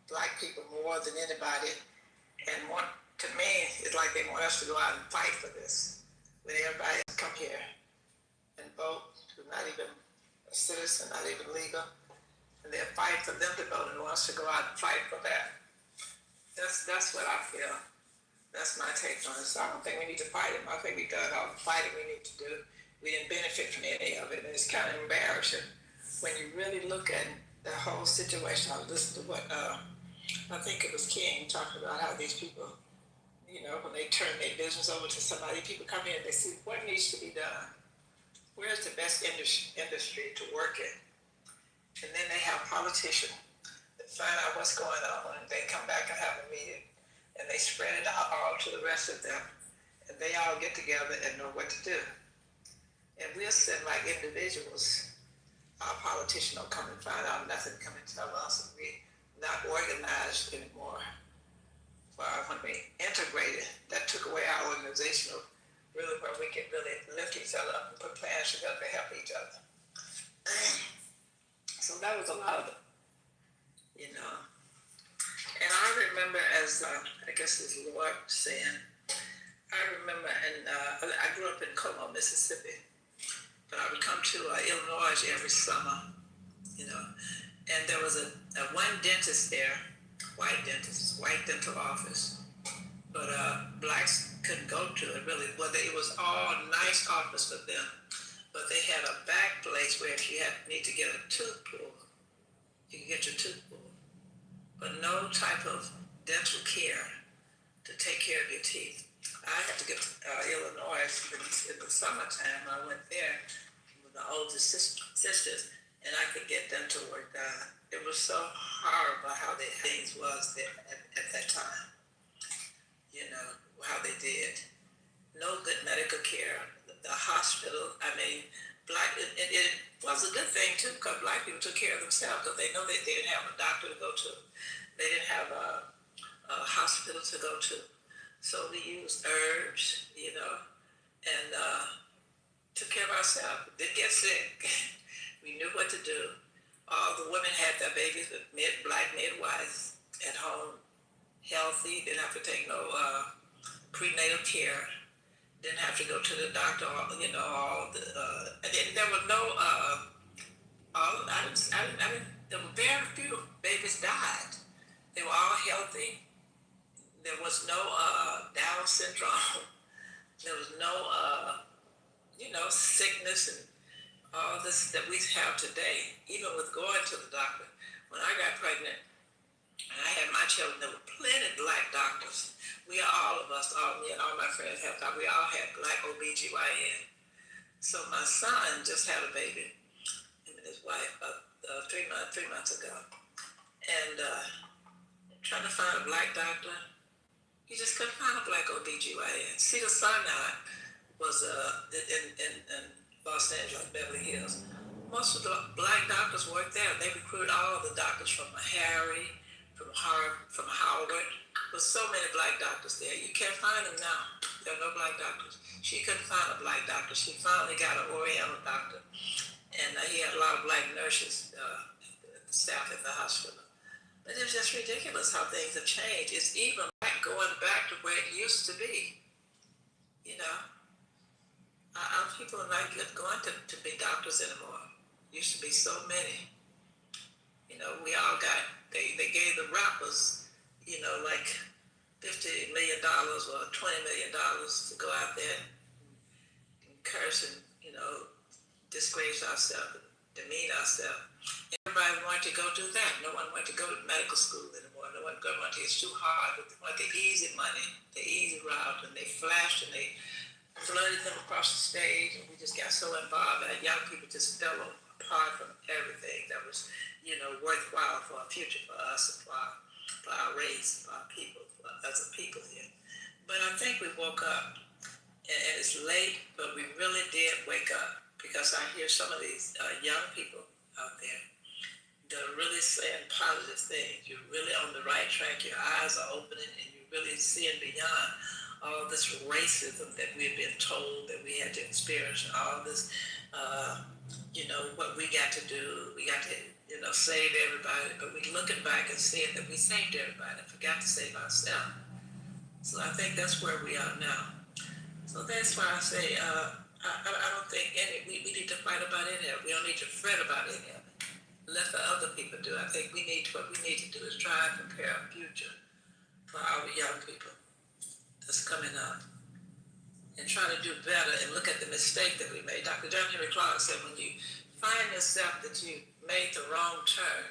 black people more than anybody, and to me, it's like they want us to go out and fight for this. When everybody come here and vote, who's not even a citizen, not even legal, and they'll fight for them to vote and want us to go out and fight for that. That's what I feel. That's my take on it. So I don't think we need to fight them. I think we done all the fighting we need to do. We didn't benefit from any of it, and it's kind of embarrassing when you really look at the whole situation. I listened to what I think it was King talking about how these people, when they turn their business over to somebody, people come in and they see what needs to be done. Where's the best industry to work in? And then they have politicians that find out what's going on, and they come back and have a meeting, and they spread it out all to the rest of them, and they all get together and know what to do. And we'll send like individuals. Our politicians don't come and find out nothing, come and tell us, and we're not organized anymore. When we integrated, that took away our organizational, really where we could really lift each other up and put plans together to help each other. So that was a lot of it, And I remember, as I guess as Lord saying, I remember, I grew up in Como, Mississippi, but I would come to Illinois every summer, and there was a one dentist there, white dental office, but blacks couldn't go to it really. Well, it was all nice office for them, but they had a back place where if you need to get a tooth pulled, you could get your tooth pulled, but no type of dental care to take care of your teeth. I had to get to Illinois in the summertime. I went there with the oldest sisters, and I could get them to work done. It was so horrible how things was there at that time. How they did. No good medical care. The hospital, it was a good thing too, because black people took care of themselves, because they know that they didn't have a doctor to go to. They didn't have a hospital to go to. So we used herbs, and took care of ourselves. Didn't get sick. We knew what to do. All the women had their babies with black midwives at home, healthy, didn't have to take no prenatal care, didn't have to go to the doctor, and there were no, there were very few babies died. They were all healthy. There was no Down syndrome. There was no, sickness and all this that we have today. Even with going to the doctor, when I got pregnant and I had my children, there were plenty of black doctors. Me and all my friends we all had black OBGYN. So my son just had a baby, him and his wife, 3 months ago. And trying to find a black doctor, he just couldn't find a black OBGYN. See, the son now, was in Los Angeles, Beverly Hills. Most of the black doctors worked there. They recruited all the doctors from Harry, from Howard. There's so many black doctors there. You can't find them now. There are no black doctors. She couldn't find a black doctor. She finally got an Oriental doctor, and he had a lot of black nurses, staff at the hospital. But it's just ridiculous how things have changed. It's even like going back to where it used to be. You know, our people are not going to be doctors anymore. Used to be so many. You know, we all got, they gave the rappers, you know, like $50 million or $20 million to go out there and curse and, you know, disgrace ourselves, demean ourselves. Everybody wanted to go do that. No one wanted to go to medical school anymore. No one wanted to, it's too hard. They wanted the easy money, the easy route, and they flashed and they flooded them across the stage, and we just got so involved that young people just fell apart from everything that was, you know, worthwhile for a future for us, for our race, for our people, for us as a people here. But I think we woke up, and it's late, but we really did wake up, because I hear some of these young people out there that are really saying positive things. You're really on the right track. Your eyes are opening, and you're really seeing beyond all this racism that we've been told that we had to experience, and all this, you know, what we got to do. We got to, you know, save everybody, but we're looking back and seeing that we saved everybody and forgot to save ourselves. So I think that's where we are now. So that's why I say, I don't think we need to fight about any of it. We don't need to fret about any of it. Let the other people do. I think what we need to do is try and prepare a future for our young people that's coming up, and try to do better and look at the mistake that we made. Dr. John Henry Clark said, when you find yourself that you made the wrong turn,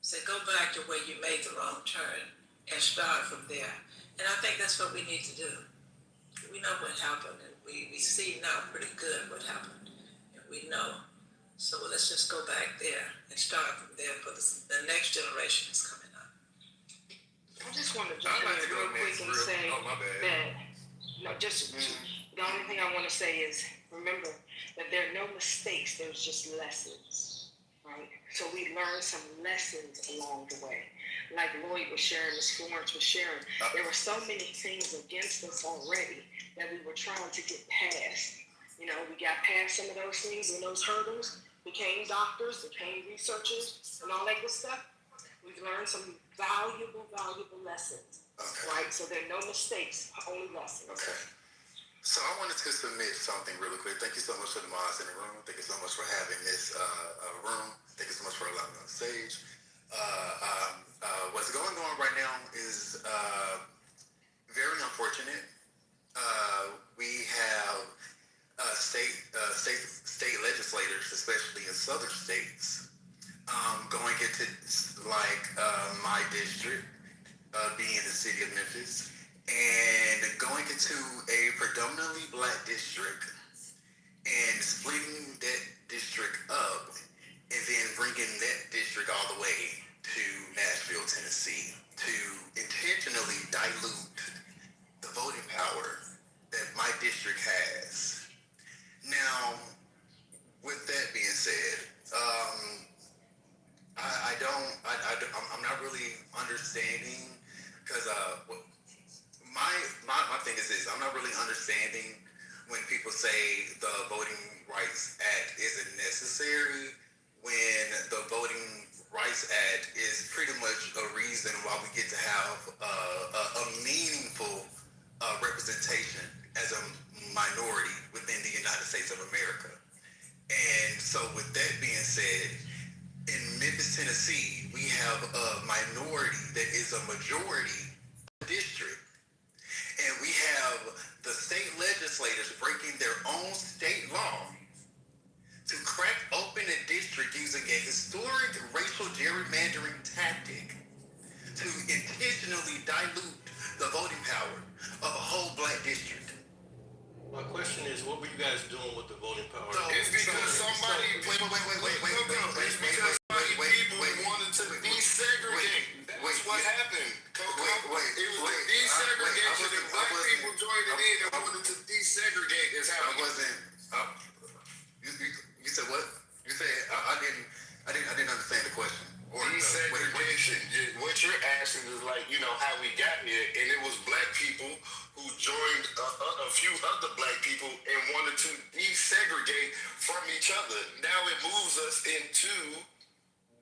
say, go back to where you made the wrong turn and start from there. And I think that's what we need to do. We know what happened, and we see now pretty good what happened, and we know. So let's just go back there and start from there for the next generation that's coming up. I just want to jump in real quick and say that, you know, just the only thing I want to say is, remember that there are no mistakes, there's just lessons, right? So we learned some lessons along the way. Like Lloyd was sharing, Ms. Florence was sharing, there were so many things against us already that we were trying to get past. You know, we got past some of those things and those hurdles, became doctors, became researchers, and all that good stuff. We've learned some valuable lessons, right? So there are no mistakes, only lessons. Okay. So I wanted to submit something really quick. Thank you so much for the mods in the room. Thank you so much for having this room. Thank you so much for allowing me on stage. What's going on right now is very unfortunate. We have state legislators, especially in southern states, going into like my district, being in the city of Memphis, and going into a predominantly black district and splitting that district up, and then bringing that district all the way to Nashville, Tennessee, to intentionally dilute the voting power that my district has. Now, with that being said, I'm not really understanding, because my thing is this: I'm not really understanding when people say the Voting Rights Act isn't necessary, when the Voting Rights Act is pretty much a reason why we get to have a meaningful representation as a minority within the United States of America. And so with that being said, in Memphis, Tennessee, we have a minority that is a majority district. And we have the state legislators breaking their own state law to crack open a district using a historic racial gerrymandering tactic to intentionally dilute the voting power of a whole black district. My question is, what were you guys doing with the voting power? It's because somebody people wanted to desegregate. That's what happened. It was the desegregation, and black people joined it in and wanted to desegregate. And other. Now it moves us into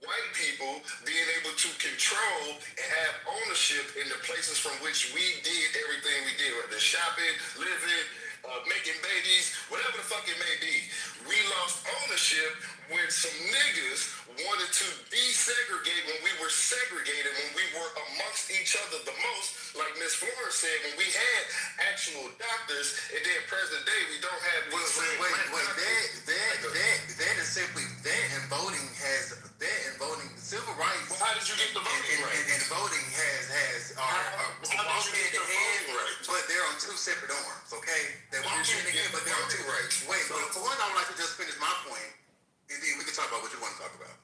white people being able to control and have ownership in the places from which we did everything we did, whether shopping, living, making babies, whatever the fuck it may be. We lost ownership when some niggas wanted to desegregate when we were segregated, when we were amongst each other the most, like Miss Florence said, when we had actual doctors, and then present day we don't have. Wait, that is simply that, and voting has that, and voting civil rights. Well, how did you get the voting rights? And voting has walking hand in hand, but they're on two separate arms. Okay, they're walking hand in hand, but they're on two rights. Wait, but for one, I would like to just finish my point, and then we can talk about what you want to talk about.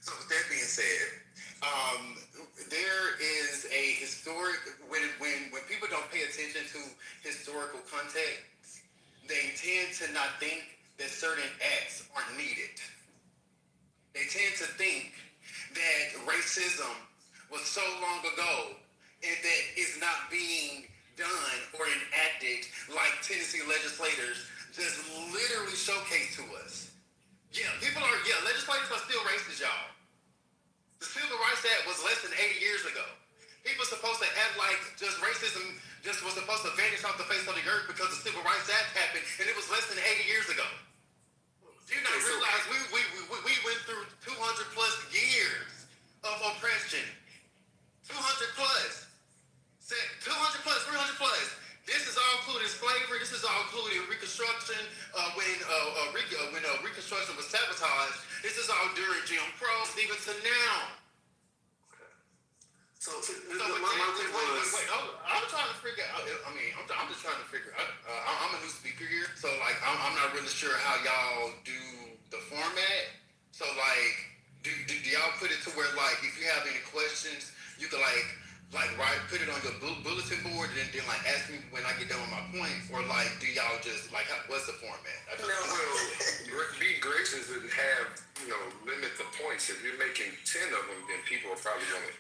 So with that being said, there is a historic when people don't pay attention to historical context, they tend to not think that certain acts aren't needed. They tend to think that racism was so long ago and that it's not being done or enacted like Tennessee legislators just literally showcase to us. Legislators are still racist, y'all. The Civil Rights Act was less than 80 years ago. People are supposed to act like just racism just was supposed to vanish off the face of the earth because the Civil Rights Act happened, and it was less than 80 years ago. Do you not realize we went through 200 plus years of oppression? 200 plus. 200 plus, 300 plus. This is all including slavery. This is all including Reconstruction. When Reconstruction was sabotaged, this is all during Jim Crow, even to now. Okay. So wait. I'm trying to figure out. I'm just trying to figure out. I'm a new speaker here, so like I'm not really sure how y'all do the format. So like, do y'all put it to where like if you have any questions, you can put it on your bulletin board and then like ask me when I get done with my point, or like do y'all just like what's the format? Be gracious and have limit the points. If you're making 10 of them, then people are probably going to.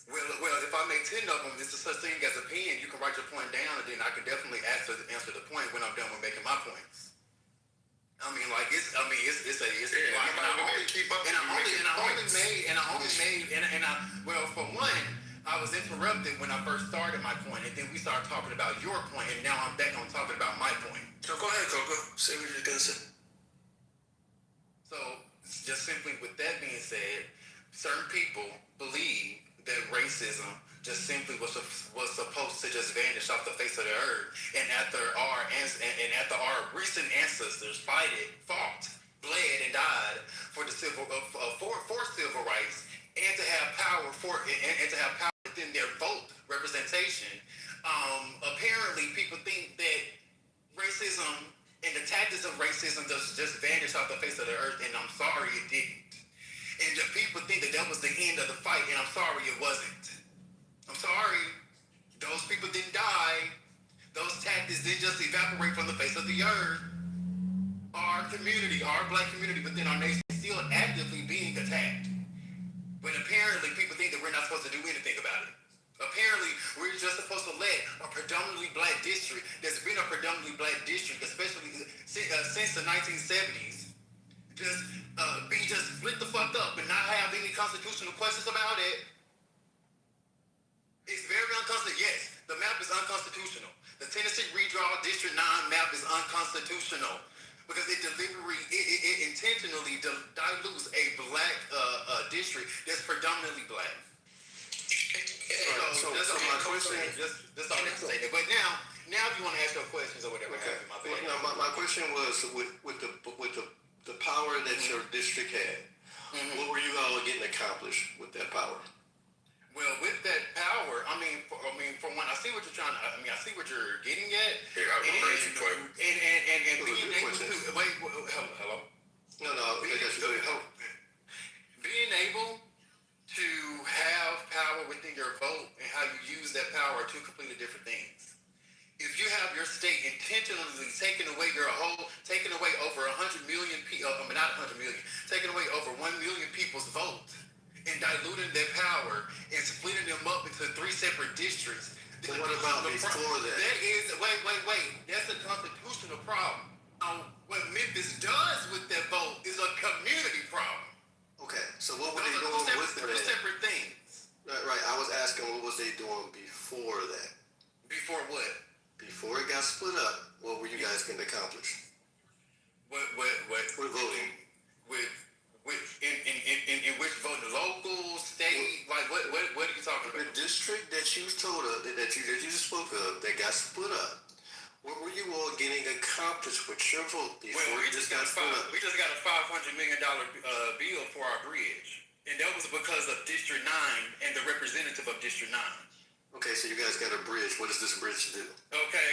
Well, if I make 10 of them, there's a such thing as a pen. You can write your point down, and then I can definitely answer the point when I'm done with making my points. I only made, for one, I was interrupted when I first started my point, and then we started talking about your point, and now I'm back on talking about my point. So go ahead, Coco. Say what you're gonna say. So, just simply with that being said, certain people believe that racism just simply was supposed to just vanish off the face of the earth, and after our recent ancestors fought, bled, and died for the civil rights, and to have power within their vote representation, apparently people think that racism and the tactics of racism just vanished off the face of the earth, and I'm sorry it didn't. And the people think that was the end of the fight, and I'm sorry it wasn't. I'm sorry. Those people didn't die. Those tactics didn't just evaporate from the face of the earth. Our community, our black community within our nation is still actively being attacked. But apparently people think that we're not supposed to do anything about it. Apparently, we're just supposed to let a predominantly black district, that's been a predominantly black district, especially since the 1970s, just split the fuck up and not have any constitutional questions about it. It's very unconstitutional. Yes, the map is unconstitutional. The Tennessee Redraw District 9 map is unconstitutional because it intentionally dilutes a black district that's predominantly black. So my question, that's all I can say. But now if you want to ask your questions or whatever, okay. My question was with the power that your district had. Mm-hmm. What were you all getting accomplished with that power? Well, with that power, for one, I see what you're trying to. I see what you're getting at. Yeah, I'm crazy for you. And being able to wait. Hello. No. Being able to have power within your vote and how you use that power are two completely different things. If you have your state intentionally taking away over 100 million people, not 100 million, taking away over 1 million people's vote and diluting their power and splitting them up into 3 separate districts. But what about before that? That is, wait. That's a constitutional problem. what Memphis does with that vote is a community problem. Okay, so what were Those they are doing two with separate, two that? separate things. Right, I was asking what was they doing before that? Before what? Before it got split up, what were you guys going to accomplish? What? We're voting. In which vote? Local, state? Like what are you talking about? The district that you told us, that you just spoke of, that got split up. What were you all getting accomplished with your vote before We just got a $500 million bill for our bridge, and that was because of District 9 and the representative of District 9. Okay, so you guys got a bridge. What does this bridge do? Okay,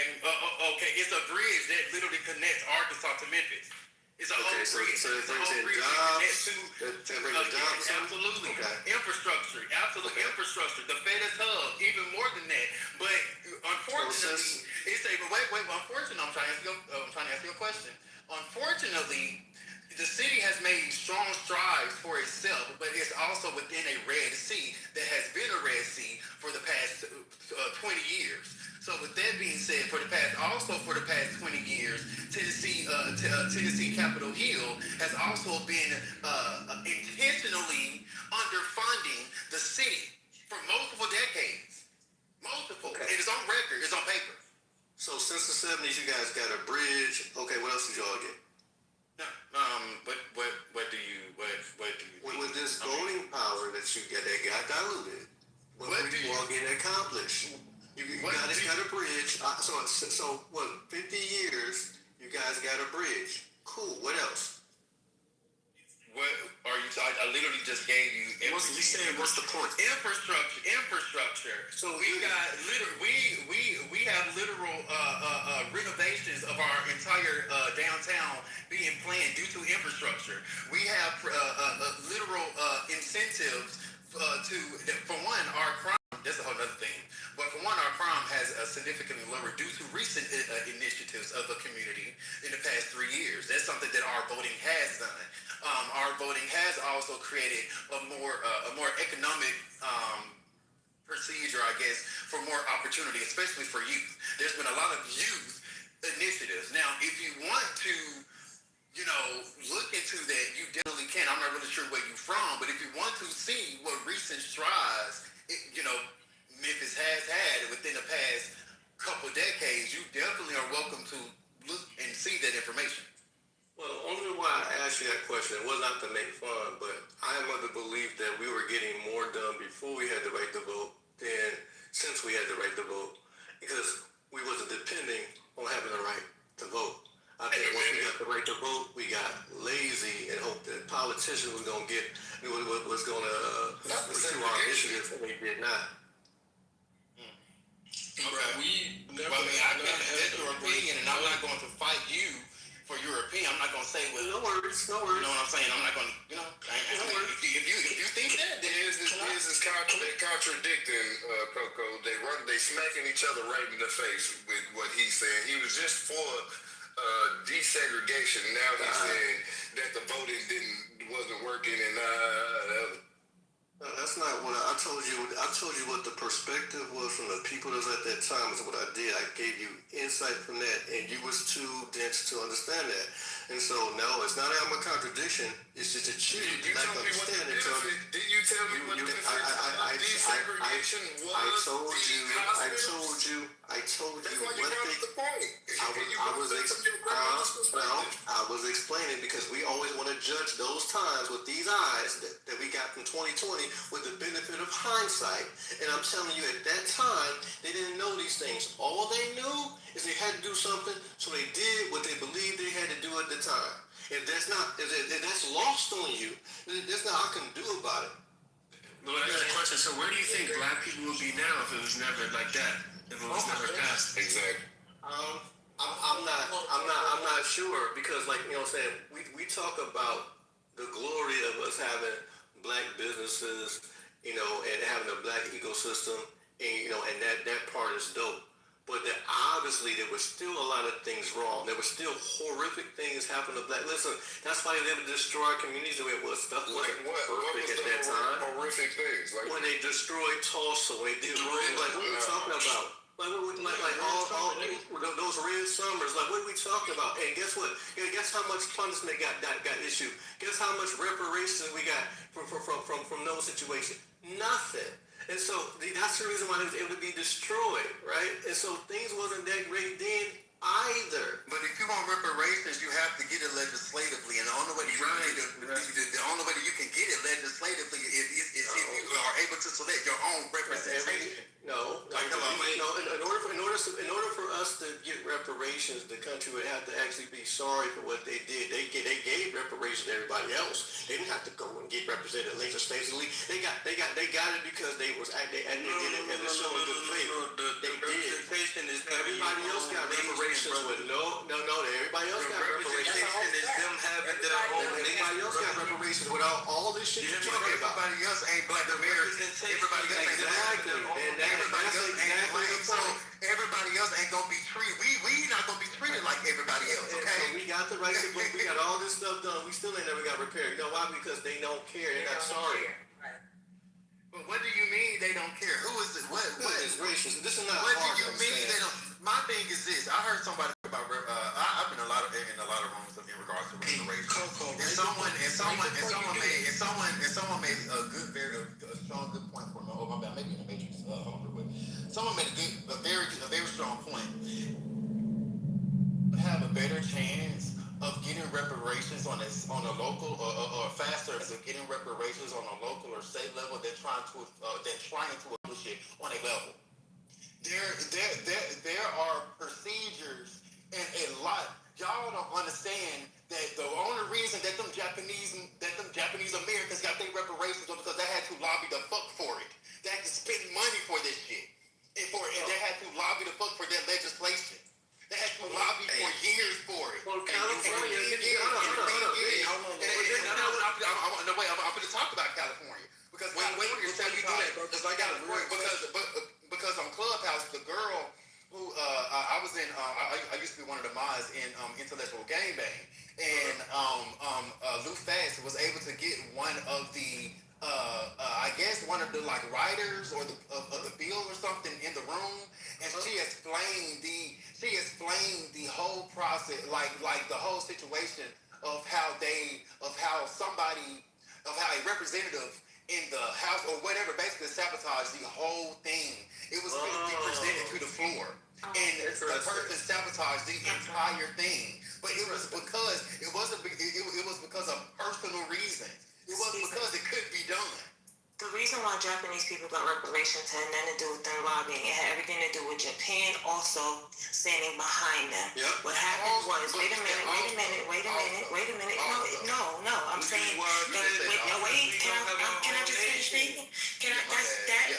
it's a bridge that literally connects Arkansas to Memphis. It's a whole bridge. So it It's a brings whole in bridge jobs. That brings in jobs. Absolutely. Okay. Infrastructure. Absolutely. Okay. Infrastructure. The FedEx hub, even more than that. But unfortunately, unfortunately, I'm trying to ask you a question. Unfortunately, the city has made strong strides for itself, but it's also within a Red Sea that has been a Red Sea for the past 20 years. So with that being said, for the past 20 years, Tennessee Capitol Hill has also been intentionally underfunding the city for multiple decades. Multiple. Okay. It is on record. It's on paper. So since the 70s, you guys got a bridge. Okay, what else did y'all get? What do you? With this voting power that you get, that got diluted, what were you all getting accomplished? You guys got a bridge. So what? 50 years, you guys got a bridge. Cool. What else? What are you talking? I literally just gave you. What's the point? Infrastructure. So we got we have literal renovations of our entire downtown being planned due to infrastructure. We have literal incentives for one, our crime. That's a whole other thing. But for one, our crime has significantly lowered due to recent initiatives of the community in the past 3 years. That's something that our voting has done. Our voting has also created a more economic procedure, I guess, for more opportunity, especially for youth. There's been a lot of youth initiatives. Now, if you want to, look into that, you definitely can. I'm not really sure where you're from, but if you want to see what recent strides, Memphis has had within the past couple decades, you definitely are welcome to look and see that information. Well, the only reason why I asked you that question, it was not to make fun, but I am of the belief that we were getting more done before we had the right to vote than since we had the right to vote, because we wasn't depending on having the right to vote. I think once we got the right to vote, we got lazy and hoped that politicians was going to pursue our initiatives, and they did not. That's your opinion, and I'm not going to fight you for your opinion. I'm not going to say, well, no worries. You know what I'm saying? I'm not going to, if you think that, then Is this contradicting, Coco? They smacking each other right in the face with what he's saying. He was just for desegregation. Now he's saying that the voting wasn't working, and that's not what I told you. I told you what the perspective was from the people that was at that time. Is what I did. I gave you insight from that, and you was too dense to understand that. And so, no, it's not I'm a contradiction. It's just that you did not understand it. Did you tell me what the desegregation was? I told you what they. I was explaining because we always want to judge those times with these eyes that we got from 2020 with the benefit of hindsight. And I'm telling you, at that time, they didn't know these things. All they knew is they had to do something, so they did what they believed they had to do at the time. If that's lost on you, there's nothing I can do about it. Well, I got a question. So where do you think black people would be now if it was never like that? If it was never passed? Exactly. I'm not sure, because, like, you know what I'm saying, we talk about the glory of us having black businesses, and having a black ecosystem, and and that part is dope. But obviously there was still a lot of things wrong. There were still horrific things happening to black. Listen, that's why they would destroy communities the way it was. Stuff wasn't perfect at that time. Horrific things. When they destroyed Tulsa, when they did like what are you talking about? Like all those red summers. Like, what are we talking about? And guess what? Guess how much punishment got issued? Guess how much reparations we got from those situations? Nothing. And so that's the reason why it was able to be destroyed, right? And so things wasn't that great then either. But if you want reparations, you have to get it legislatively, and the only way the only way that you can get it legislatively is if you are able to select your own representation. No. In order for us to get reparations, the country would have to actually be sorry for what they did. They gave reparations to everybody else. They didn't have to go and get represented legislatively. They got it because they did it and it's showing good faith. The representation is everybody else got reparations with everybody else got reparations. Is them having their own. Everybody else got reparations without all this shit you're talking about. Everybody else ain't Black Americans. Everybody else ain't Black. Everybody else ain't gonna be treated. We not gonna be treated like everybody else. Okay. So we got the right to vote. We got all this stuff done. We still ain't never got repaired. You know why? Because they don't care. They're not sorry. But what do you mean they don't care? Who is it? What is racist? This is not. What do you mean they don't? My thing is this. I heard somebody about. I've been in a lot of rooms in regards to reparations. And someone made a very strong good point for me. Oh my bad, maybe in the Matrix. Someone made a very strong point. Have a better chance of getting reparations on a local or faster of getting reparations on a local or state level than trying to push it on a level. There are procedures and a lot. Y'all don't understand that the only reason that them Japanese Americans got their reparations was because they had to lobby the fuck for it. They had to spend money for this shit. And they had to lobby the fuck for that legislation. They had to lobby for years for it. Well, California, I'm going to talk about California because because on Clubhouse, the girl who I was in, I used to be one of the mods in Intellectual Gangbang, and Lou Fast was able to get one of the I guess one of the like writers or the bill or something in the room, and she explained the whole process, like the whole situation of how a representative in the House or whatever basically sabotaged the whole thing. It was going to be presented to the floor, and the person sabotaged the entire thing. But it was because it was because of personal reasons. It wasn't because it could be done. The reason why Japanese people got reparations had nothing to do with their lobbying. It had everything to do with Japan also standing behind them. Yep. What happened was, wait a minute. No. I'm saying, can I just finish speaking?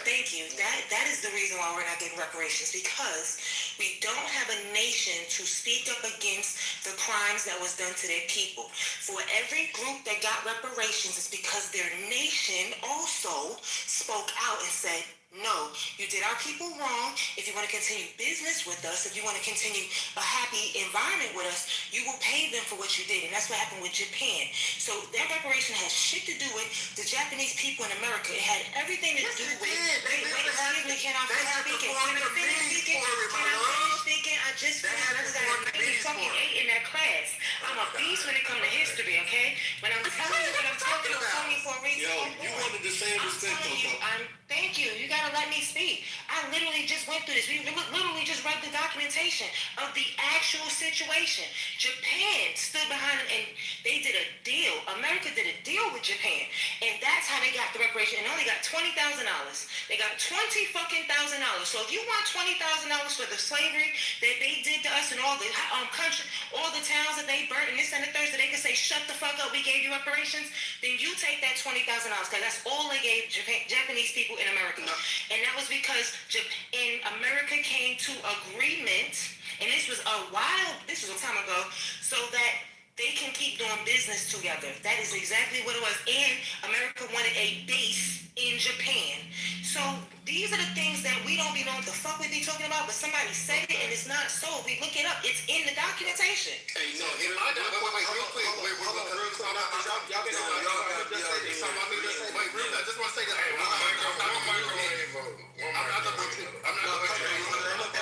Thank you. That is the reason why we're not getting reparations, because we don't have a nation to speak up against the crimes that was done to their people. For every group that got reparations, it's because their nation also spoke out and said, no, you did our people wrong. If you want to continue business with us, if you want to continue a happy environment with us, you will pay them for what you did. And that's what happened with Japan. So that reparation has shit to do with the Japanese people in America. It had everything to do with... Wait, excuse me, can I finish speaking? I just finished fucking 8 in that class. I'm a beast when it comes to history, okay? When I'm telling you I'm telling you for a reason. Yo, you wanted the same respect, thank you. You gotta let me speak. I literally just went through this. We literally just read the documentation of the actual situation. Japan stood behind them and they did a deal. America did a deal with Japan. And that's how they got the reparation. And only got $20,000. They got $20,000. So if you want $20,000 for the slavery that they did to us in all the country, all the towns that they burnt and this and the third, so they can say, shut the fuck up, we gave you reparations, then you take that $20,000 because that's all they gave Japanese people in America. And that was because America came to agreement, and this was a time ago, so that they can keep doing business together. That is exactly what it was. And America wanted a base in Japan. So these are the things that we don't be knowing what the fuck we be talking about, but somebody said it and it's not so. We look it up. It's in the documentation. Hey, no, in my real quick. I just want to say that I'm not going to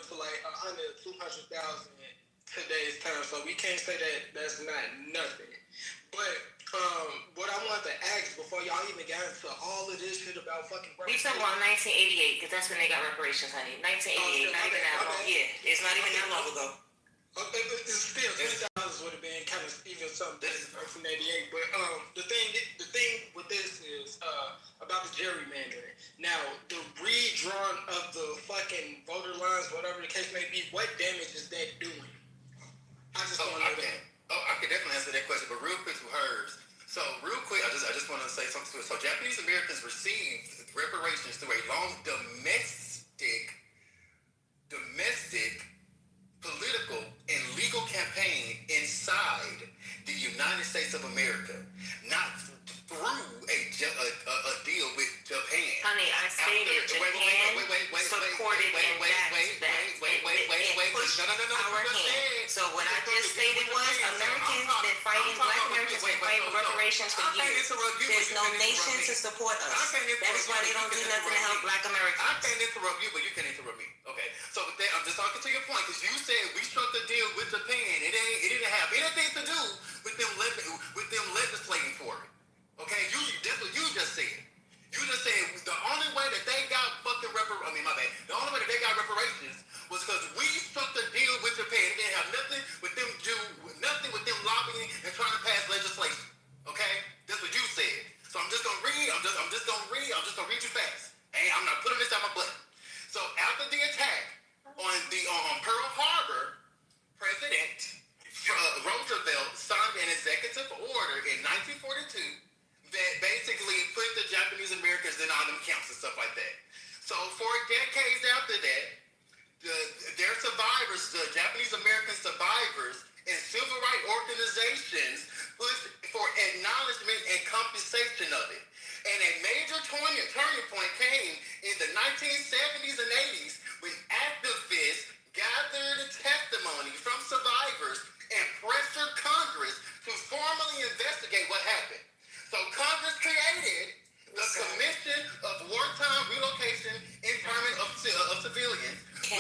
to like 100, 200,000 in today's time. So we can't say that that's not nothing. But what I wanted to ask before y'all even got into all of this shit about fucking We talking about 1988 because that's when they got reparations, honey. 1988, not even that long. Yeah, it's not even that long ago. Okay, but it's still $20 would have been kind of even something from 1988. But the thing with this is about the gerrymandering. Now, the redrawing of the fucking voter lines, whatever the case may be, what damage is that doing? I just want to know that. I can definitely answer that question, but real quick to hers. So real quick, I just want to say something to it. So Japanese Americans received reparations through a long domestic, political, and legal campaign inside the United States of America, not through a deal with Japan. Honey, I stated Japan supported and backed that. So what I just stated was Americans been fighting, Black Americans been fighting reparations for years. There's no nation to support us. That is why they don't do nothing to help Black Americans. I can't interrupt you, but you can interrupt me. Okay, so with that, I'm just talking to your point because you said we struck a deal with Japan. It didn't have anything to do with them legislating for it. Okay, that's what you just said. You just said the only way that they got the only way that they got reparations was because we struck a deal with Japan. It didn't have nothing with them lobbying and trying to pass legislation. Okay, that's what you said. So I'm just gonna read you fast. Hey, I'm not putting this out my butt. So after the attack on the Pearl Harbor, President Roosevelt signed an executive order in 1942 that basically put the Japanese Americans in all them camps and stuff like that. So for decades after that, their survivors, the Japanese American survivors and civil rights organizations pushed for acknowledgement and compensation of it. And a major turning point came in the 1970s and 80s when activists gathered testimony from survivors and pressured Congress to formally investigate what happened. So Congress created the Commission of Wartime Relocation and Internment of Civilians. Okay.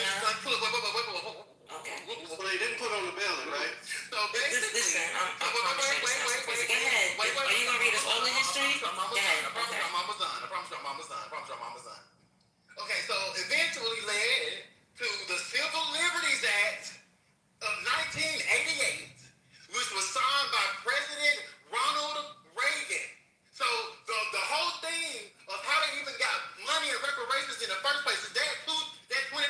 So they didn't put on the ballot, right? So basically, listen, go ahead. Are you gonna read us all the history? Go ahead. Okay. I'm almost done. Okay, so eventually led to the Civil Liberties Act of 1988, which was signed by President Ronald Reagan. So the whole thing of how they even got money and reparations in the first place is that $20,000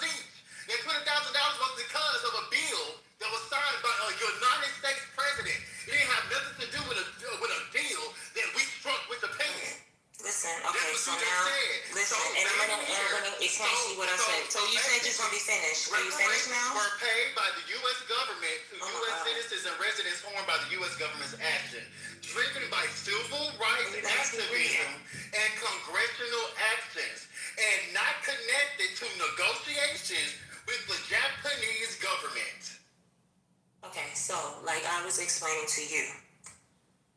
each. That $20,000 was because of a bill that was signed by a United States president. It didn't have nothing to do with a deal that we struck with Japan. Listen, okay, so now, listen, and I'm gonna explain to you what I said. So you said you're gonna be finished. Are you finished now? Were paid by the U.S. government to U.S. citizens and residents harmed by the U.S. government's action, driven by civil rights activism and congressional actions, and not connected to negotiations with the Japanese government. Okay, so like I was explaining to you,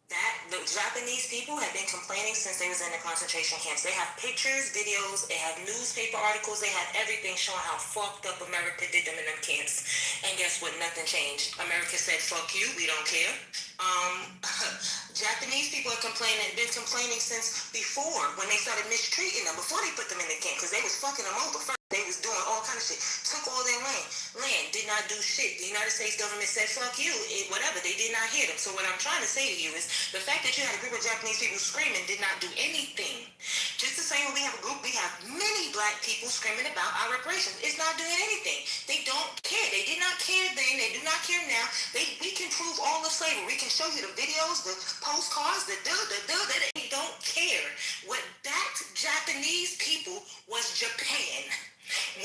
that the Japanese people have been complaining since they was in the concentration camps. They have pictures, videos, they have newspaper articles, they have everything showing how fucked up America did them in them camps. And guess what? Nothing changed. America said, fuck you, we don't care. Japanese people are been complaining since before, when they started mistreating them, before they put them in the camp, because they was fucking them over first. They was doing all kind of shit. Took all their land, did not do shit. The United States government said, fuck you, whatever. They did not hear them. So what I'm trying to say to you is, the fact that you had a group of Japanese people screaming did not do anything. Just the same way we have a group, we have many Black people screaming about our reparations. It's not doing anything. They don't care. They did not care then. They do not care now. We can prove all of slavery. We can show you the videos, the postcards, they don't care. What backed Japanese people was Japan.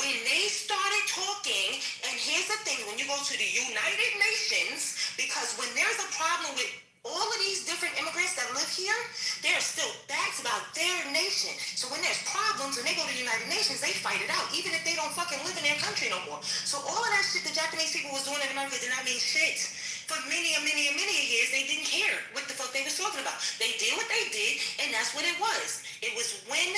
When they started talking, and here's the thing, when you go to the United Nations, because when there's a problem with all of these different immigrants that live here, there are still facts about their nation. So when there's problems and they go to the United Nations, they fight it out, even if they don't fucking live in their country no more. So all of that shit the Japanese people was doing in America did not mean shit. For many years, they didn't care what the fuck they was talking about. They did what they did, and that's what it was. It was when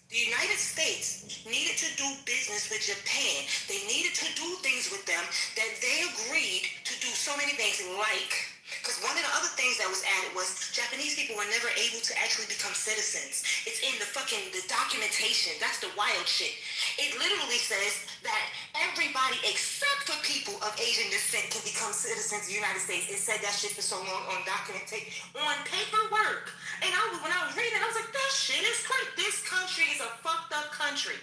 the United States needed to do business with to Japan. They needed to do things with them that they agreed to do so many things like, because one of the other things that was added was Japanese people were never able to actually become citizens. It's in the documentation. That's the wild shit. It literally says that everybody except for people of Asian descent can become citizens of the United States. It said that shit for so long on documentation, on paperwork. And when I was reading, I was like, that shit is crazy. This country is a fucked up country.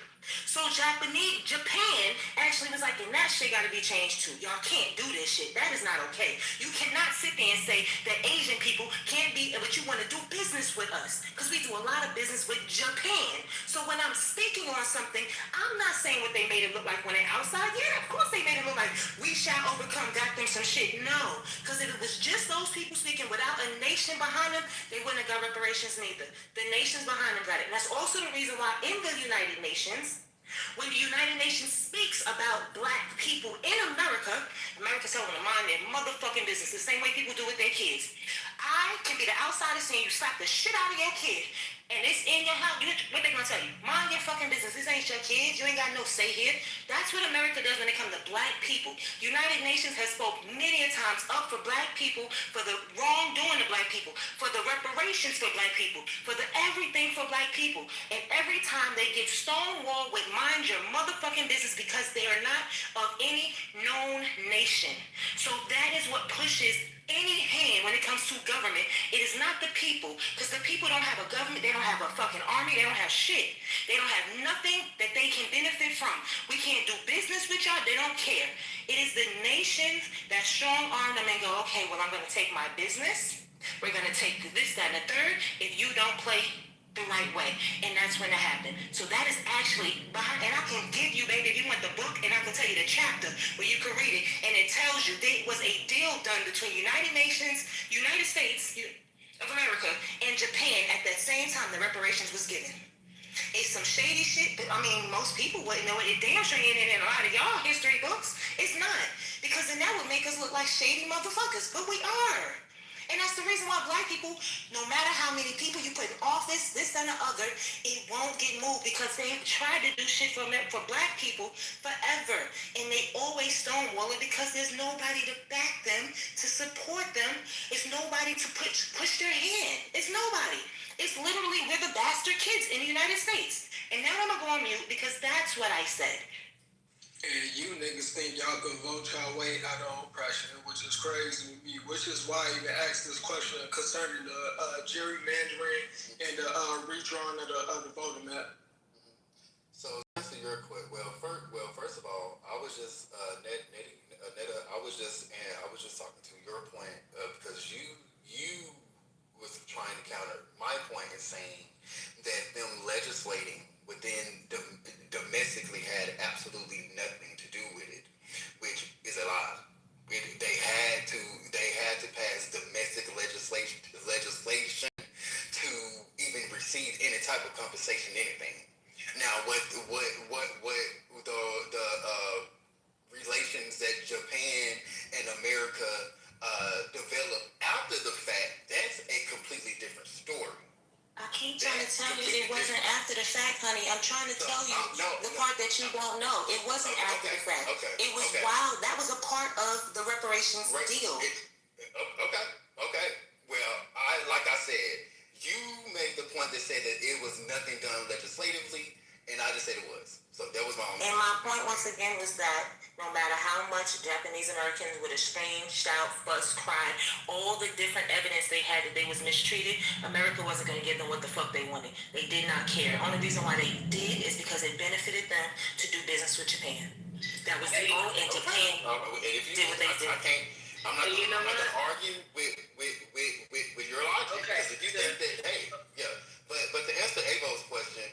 So Japan actually was like, and that shit gotta be changed too. Y'all can't do this shit. That is not okay. You cannot sit there and say that Asian people can't be, but you want to do business with us. Because we do a lot of business with Japan. So when I'm speaking on something, I'm not saying what they made it look like when they're outside. Yeah, of course they made it look like we shall overcome, got them some shit. No. Because if it was just those people speaking without a nation behind them, they wouldn't have got reparations neither. The nations behind them got it. And that's also the reason why in the United Nations, when the United Nations speaks about black people in America, America's telling them to mind their motherfucking business the same way people do with their kids. I can be the outsider saying you slap the shit out of your kid, and it's in your house. What they gonna tell you? Mind your fucking business. This ain't your kids. You ain't got no say here. That's what America does when it comes to black people. United Nations has spoke many a times up for black people, for the wrongdoing of black people, for the reparations for black people, for the everything for black people. And every time they get stonewalled with mind your motherfucking business because they are not of any known nation. So that is what pushes any hand when it comes to government. It is not the people, because the people don't have a government, they don't have a fucking army, they don't have shit. They don't have nothing that they can benefit from. We can't do business with y'all, they don't care. It is the nation that strong arm them and go, okay, well, I'm going to take my business, we're going to take this, that, and the third, if you don't play the right way. And that's when it happened. So that is actually behind, and I can give you, baby, if you want the book, and I can tell you the chapter where you can read it, and it tells you there was a deal done between United Nations, United States of America, and Japan at that same time the reparations was given. It's some shady shit, but I mean, most people wouldn't know it. It damn sure ain't in a lot of y'all history books. It's not. Because then that would make us look like shady motherfuckers, but we are. And that's the reason why black people, no matter how many people you put in office, this and the other, it won't get moved because they've tried to do shit for black people forever. And they always stonewall it because there's nobody to back them, to support them. It's nobody to push their hand. It's nobody. It's literally, we're the bastard kids in the United States. And now I'm going to go on mute because that's what I said. And you niggas think y'all can vote y'all way out of oppression, which is crazy to me, which is why I even asked this question concerning the gerrymandering and the redrawing of the voting map. So to answer your question, first of all, I was just Netta, I was just talking to your point because you was trying to counter my point in saying that them legislating within domestically had absolutely nothing to do with it, which is a lie. They had to pass domestic legislation to even receive any type of compensation, anything. Now, what the relations that Japan and America developed after the fact, that's a completely different story. I keep trying to tell you it wasn't after the fact, honey. I'm trying to tell you the part that you don't know. It wasn't after the fact. It was wild. That was a part of the reparations deal. Okay. Well, like I said, you made the point that said that it was nothing done legislatively, and I just said it was. So that was my own. And my point once again was that no matter how much Japanese Americans would have screamed, shout, fuss, cry, all the different evidence they had that they was mistreated, America wasn't going to give them what the fuck they wanted. They did not care. Only reason why they did is because it benefited them to do business with Japan. That was the only, and Japan did what they did. I'm not going to argue with your logic. Because if you think that, hey, yeah. But to answer Avo's question,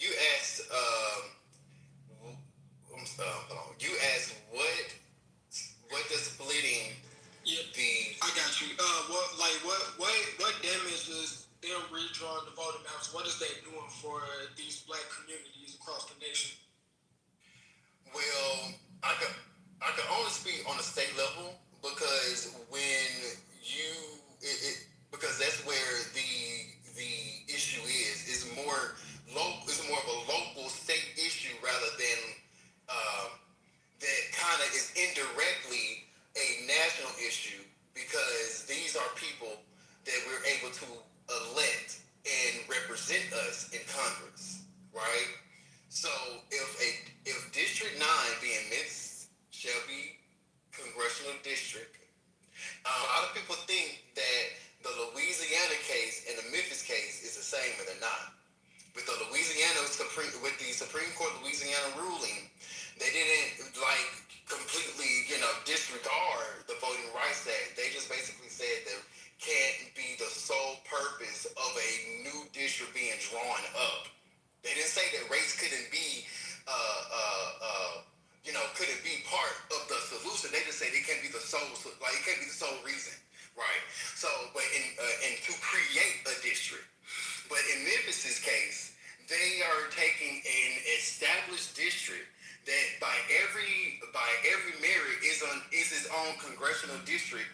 you asked you asked what does splitting I got you. What damage is them redrawing the voting maps? What is that doing for these black communities across the nation? Well, I can only speak on a state level because because that's where the issue is. It's more of a local us in Congress, right? So if District 9 being Miss Shelby Congressional District, a lot of people think that the Louisiana case and the Memphis case is the same, and they're not. With the Supreme Court Louisiana ruling, they didn't completely, disregard the Voting Rights Act. They just basically said that can't be the sole purpose of a new district being drawn up. They didn't say that race couldn't be, couldn't be part of the solution. They just said it can't be the sole, it can't be the sole reason, right? So, but and to create a district. But in Memphis's case, they are taking an established district that by every merit is its own congressional district,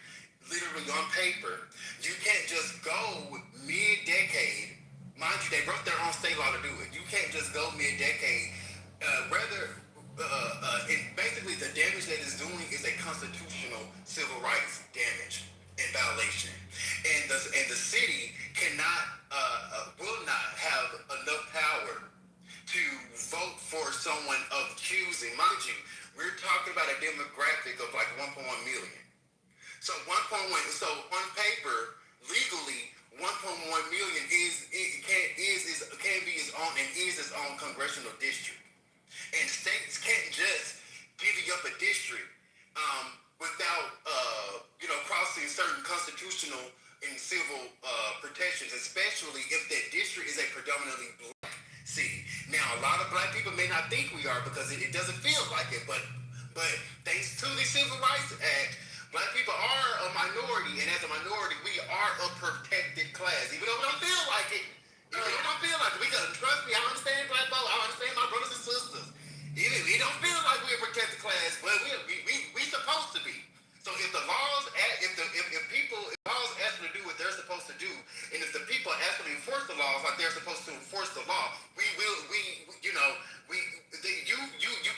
literally on paper. You can't just go mid-decade. Mind you, they wrote their own state law to do it. You can't just go mid-decade. Basically, the damage that it's doing is a constitutional civil rights damage and violation, and the city will not have enough power to vote for someone of choosing. Mind you, we're talking about a demographic of like 1.1 million. So 1.1. So on paper, legally, 1.1 million can be its own and is its own congressional district. And states can't just divvy up a district without crossing certain constitutional and civil protections, especially if that district is a predominantly black city. Now, a lot of black people may not think we are because it doesn't feel like it, but thanks to the Civil Rights Act, black people are a minority, and as a minority, we are a protected class. Even though we don't feel like it, trust me, I understand black folks, I understand my brothers and sisters. Even we don't feel like we're a protected class, but we supposed to be. So if the laws, if laws ask them to do what they're supposed to do, and if the people ask them to enforce the laws like they're supposed to enforce the law, you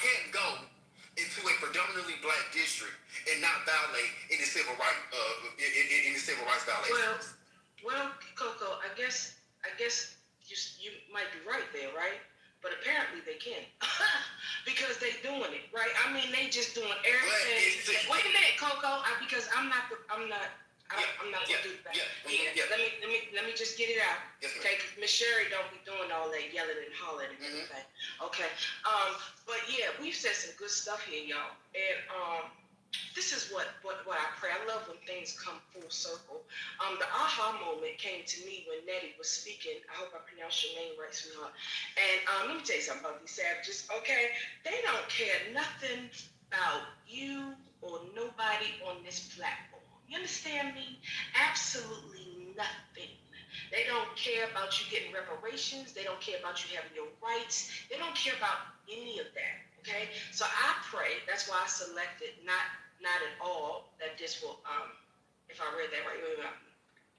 can't go into a predominantly black district and not violate any civil rights violations. Well, Coco, I guess you might be right there, right? But apparently they can, because they doing it, right? I mean, they just doing everything. Wait a minute, Coco, because I'm not gonna do that. Let me just get it out. Okay, because Miss Sherry don't be doing all that yelling and hollering and everything. Okay, but yeah, we've said some good stuff here, y'all, and this is what I pray. I love when things come full circle. The aha moment came to me when Nettie was speaking. I hope I pronounced your name right, sweetheart. And let me tell you something about these savages, okay? They don't care nothing about you or nobody on this platform. You understand me? Absolutely nothing. They don't care about you getting reparations. They don't care about you having your rights. They don't care about any of that. Okay, so I pray. That's why I selected not at all that this will. If I read that right,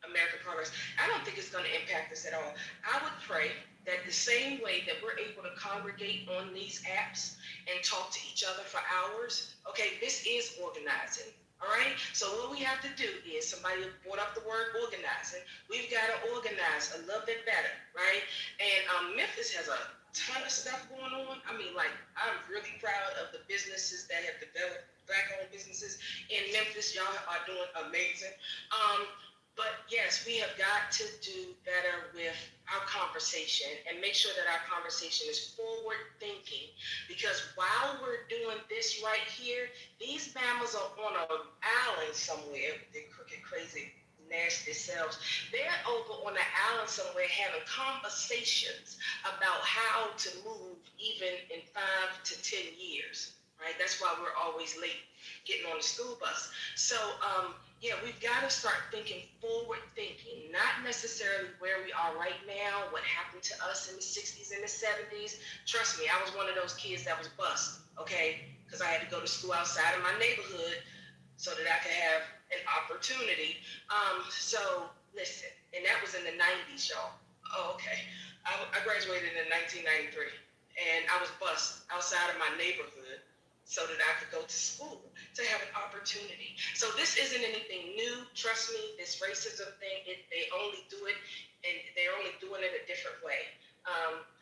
American Progress. I don't think it's going to impact us at all. I would pray that the same way that we're able to congregate on these apps and talk to each other for hours. Okay, this is organizing. All right, so what we have to do is, somebody brought up the word organizing. We've got to organize a little bit better, right? And Memphis has a ton of stuff going on. I mean, I'm really proud of the businesses that have developed, black-owned businesses in Memphis. Y'all are doing amazing. But yes, we have got to do better with our conversation and make sure that our conversation is forward thinking, because while we're doing this right here, these mammals are on an island somewhere with their crooked, crazy, nasty selves. They're over on the island somewhere having conversations about how to move even in 5 to 10 years, right? That's why we're always late getting on the school bus. So, yeah, we've got to start thinking forward thinking, not necessarily where we are right now, what happened to us in the 60s and the 70s. Trust me, I was one of those kids that was bused, okay? Because I had to go to school outside of my neighborhood so that I could have an opportunity. So listen, and that was in the 90s, y'all. Oh, okay. I graduated in 1993, and I was bused outside of my neighborhood so that I could go to school to have an opportunity. So this isn't anything new. Trust me, this racism thing, they only do it, and they're only doing it a different way.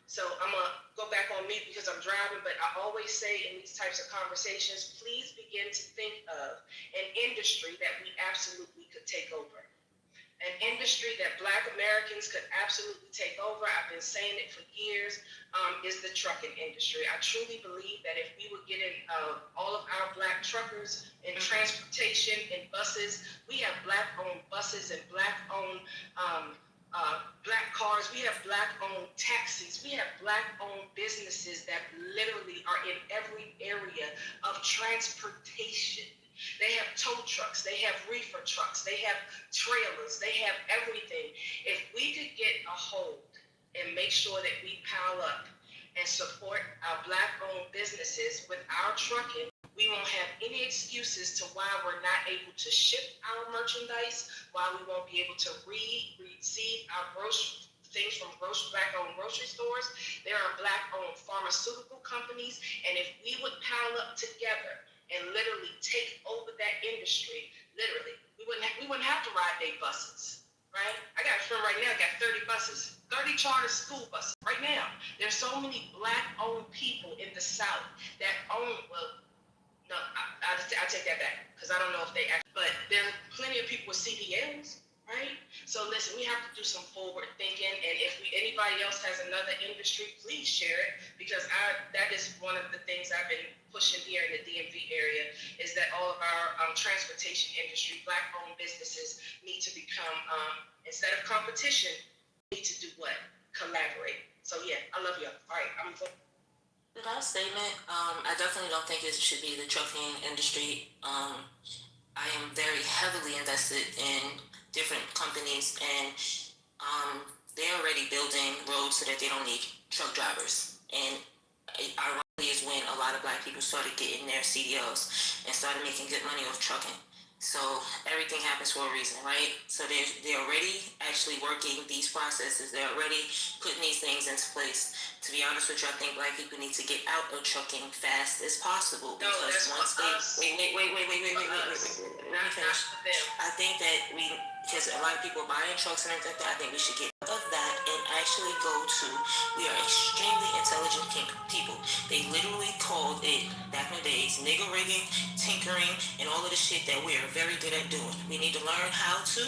So I'm gonna go back on mute because I'm driving, but I always say in these types of conversations, please begin to think of an industry that we absolutely could take over. An industry that Black Americans could absolutely take over, I've been saying it for years, is the trucking industry. I truly believe that if we would get in all of our Black truckers in transportation, in buses, we have Black-owned buses and Black-owned Black cars, we have Black-owned taxis, we have Black-owned businesses that literally are in every area of transportation. They have tow trucks, they have reefer trucks, they have trailers, they have everything. If we could get a hold and make sure that we pile up and support our Black-owned businesses with our trucking, we won't have any excuses to why we're not able to ship our merchandise, why we won't be able to receive our things from Black-owned grocery stores. There are Black-owned pharmaceutical companies, and if we would pile up together and literally take over that industry, literally, we wouldn't have to ride their buses, right? I got a friend right now, got 30 buses, 30 charter school buses right now. There's so many Black-owned people in the South that own, well, no, I take that back because I don't know if they actually, but there are plenty of people with CDLs, right? So listen, we have to do some forward thinking, and if anybody else has another industry, please share it, because that is one of the things I've been pushing here in the DMV area, is that all of our transportation industry, Black-owned businesses need to become, instead of competition, need to do what? Collaborate. So yeah, I love you. All right, I'm going. The last statement, I definitely don't think it should be the trucking industry. I am very heavily invested in different companies, and they're already building roads so that they don't need truck drivers. And ironically is when a lot of Black people started getting their CDLs and started making good money off trucking. So everything happens for a reason, right? So they're already actually working these processes. They're already putting these things into place. To be honest with you, I think Black people need to get out of trucking fast as possible. No, that's once they wait. Let me finish. I think that because a lot of people are buying trucks and everything like that, I think we should get out of that and actually we are extremely intelligent people. They literally called it, back in the days, nigger rigging, tinkering, and all of the shit that we are very good at doing. We need to learn how to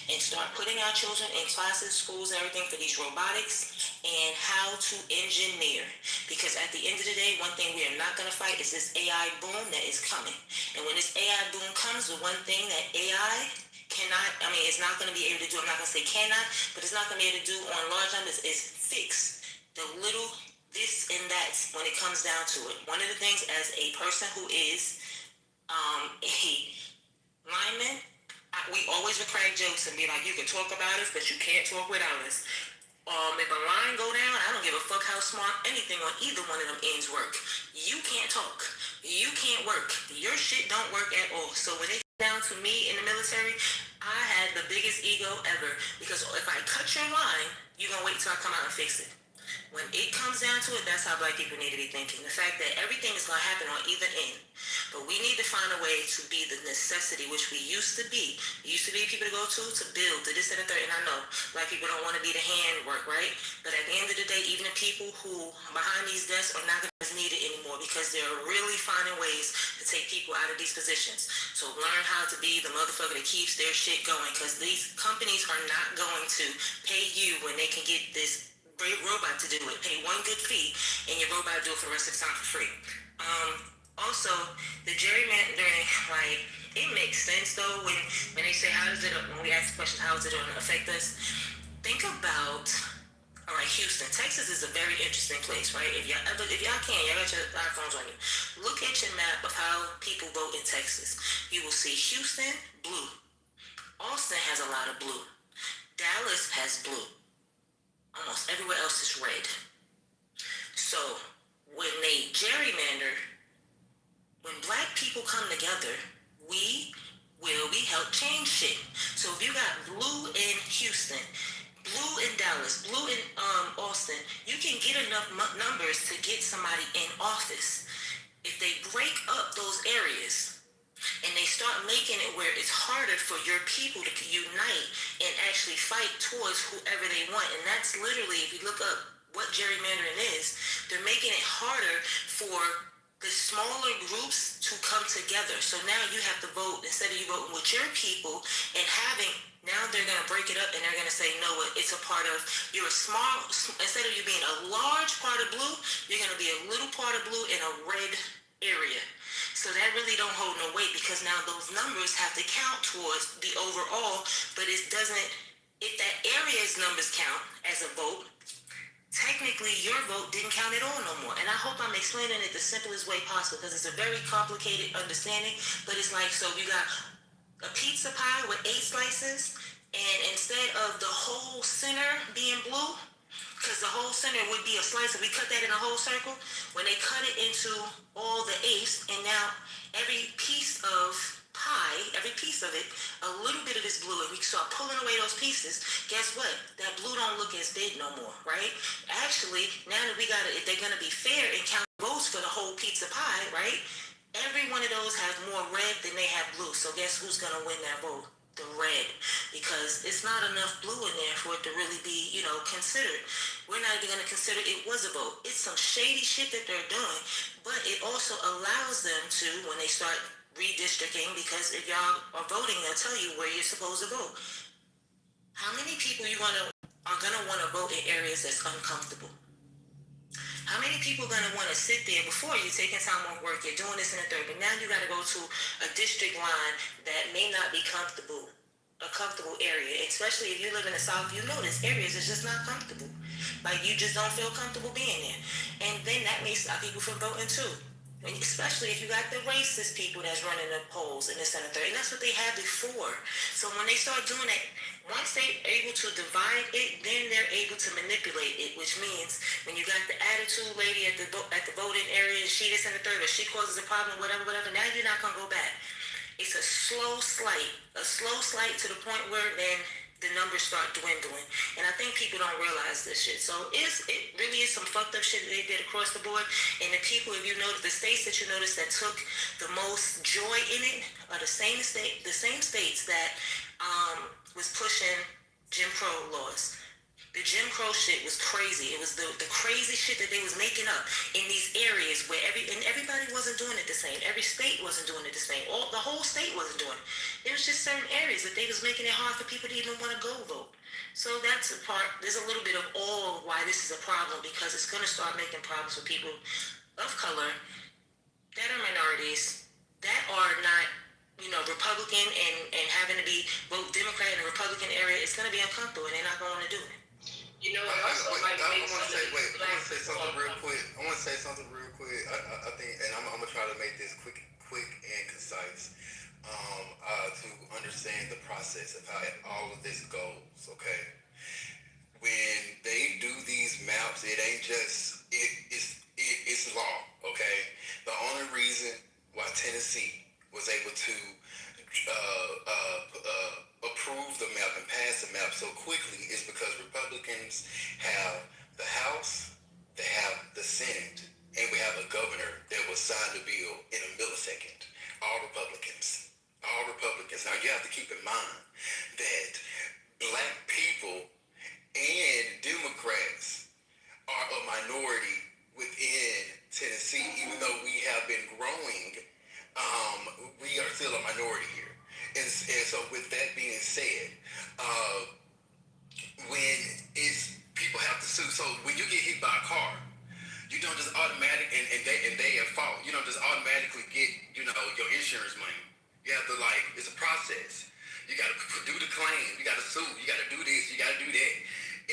and start putting our children in classes, schools, and everything for these robotics and how to engineer. Because at the end of the day, one thing we are not going to fight is this AI boom that is coming. And when this AI boom comes, the one thing that AI it's not going to be able to do, I'm not going to say cannot, but it's not going to be able to do on large numbers is fix the little this and that when it comes down to it. One of the things as a person who is a lineman, we always would crack jokes and be like, you can talk about us, but you can't talk without us. If a line go down, I don't give a fuck how smart anything on either one of them ends work. You can't talk. You can't work. Your shit don't work at all. So when it comes down to me in the military, I had the biggest ego ever, because if I cut your line, you're going to wait till I come out and fix it. When it comes down to it, that's how Black people need to be thinking. The fact that everything is going to happen on either end. But we need to find a way to be the necessity, which we used to be. We used to be people to go to build, to this and the third. And I know Black people don't want to be the handwork, right? But at the end of the day, even the people who behind these desks are not going to be needed anymore, because they're really finding ways to take people out of these positions. So learn how to be the motherfucker that keeps their shit going, because these companies are not going to pay you when they can get this great robot to do it. Pay one good fee and your robot do it for the rest of the time for free. Also, the gerrymandering, like, it makes sense though when they say when we ask the question, how is it going to affect us? Think about, all right, Houston, Texas is a very interesting place, right? If y'all can, y'all got your iPhones on you. Look at your map of how people vote in Texas. You will see Houston, blue. Austin has a lot of blue. Dallas has blue. Almost everywhere else is red. So when they gerrymander, when Black people come together, we help change shit. So if you got blue in Houston, blue in Dallas, blue in Austin, you can get enough numbers to get somebody in office. If they break up those areas and they start making it where it's harder for your people to unite and actually fight towards whoever they want. And that's literally, if you look up what gerrymandering is, they're making it harder for the smaller groups to come together. So now you have to vote, instead of you voting with your people and having, now they're going to break it up and they're going to say, no, it's a part of, you're a small, instead of you being a large part of blue, you're going to be a little part of blue in a red area. So that really don't hold no weight, because now those numbers have to count towards the overall, but it doesn't, if that area's numbers count as a vote, technically your vote didn't count at all no more. And I hope I'm explaining it the simplest way possible, because it's a very complicated understanding, but it's like, so you got a pizza pie with 8 slices, and instead of the whole center being blue, because the whole center would be a slice, if we cut that in a whole circle, when they cut it into all the 8s, and now every piece of pie, every piece of it, a little bit of this blue, and we start pulling away those pieces, guess what? That blue don't look as big no more, right? Actually, now that we got it, if they're going to be fair and count votes for the whole pizza pie, right? Every one of those has more red than they have blue. So guess who's going to win that vote? The red. Because it's not enough blue in there for it to really be, considered. We're not even going to consider it was a vote. It's some shady shit that they're doing, but it also allows them to, when they start redistricting, because if y'all are voting, they'll tell you where you're supposed to vote. How many people are gonna want to vote in areas that's uncomfortable? How many people are gonna want to sit there before you're taking time off work, you're doing this and the third, but now you got to go to a district line that may not be comfortable, a comfortable area, especially if you live in the South. You know there's areas that's just not comfortable. Like, you just don't feel comfortable being there. And then that may stop people from voting too. And especially if you got the racist people that's running the polls and this and the third. And that's what they had before. So when they start doing that, once they're able to divide it, then they're able to manipulate it, which means when you got the attitude lady at the voting area, she this and the third, or she causes a problem, whatever, now you're not going to go back. It's a slow slight to the point where then the numbers start dwindling. And I think people don't realize this shit. So it really is some fucked up shit that they did across the board. And the people, if you notice, the states that you notice that took the most joy in it are the same states that was pushing Jim Crow laws. The Jim Crow shit was crazy. It was the crazy shit that they was making up in these areas where everybody wasn't doing it the same. Every state wasn't doing it the same. The whole state wasn't doing it. It was just certain areas that they was making it hard for people to even want to go vote. So that's a part. There's a little bit of all why this is a problem, because it's going to start making problems for people of color that are minorities, that are not, Republican and having to be both Democrat and Republican area. It's going to be uncomfortable, and they're not going to want to do it. You know, I want to say something real quick. I think, and I'm gonna try to make this quick and concise, to understand the process of how all of this goes. Okay, when they do these maps, it ain't just it's law. Okay, the only reason why Tennessee was able to approve the map and pass the map so quickly is because Republicans have the House, they have the Senate, and we have a governor that will sign the bill in a millisecond. All Republicans. Now you have to keep in mind that black people and Democrats are a minority within Tennessee. Even though we have been growing, we are still a minority here. And so with that being said, when it's people have to sue, so when you get hit by a car, you don't just automatically, and they at fault, you don't just automatically get, your insurance money. You have to, it's a process. You got to do the claim, you got to sue, you got to do this, you got to do that.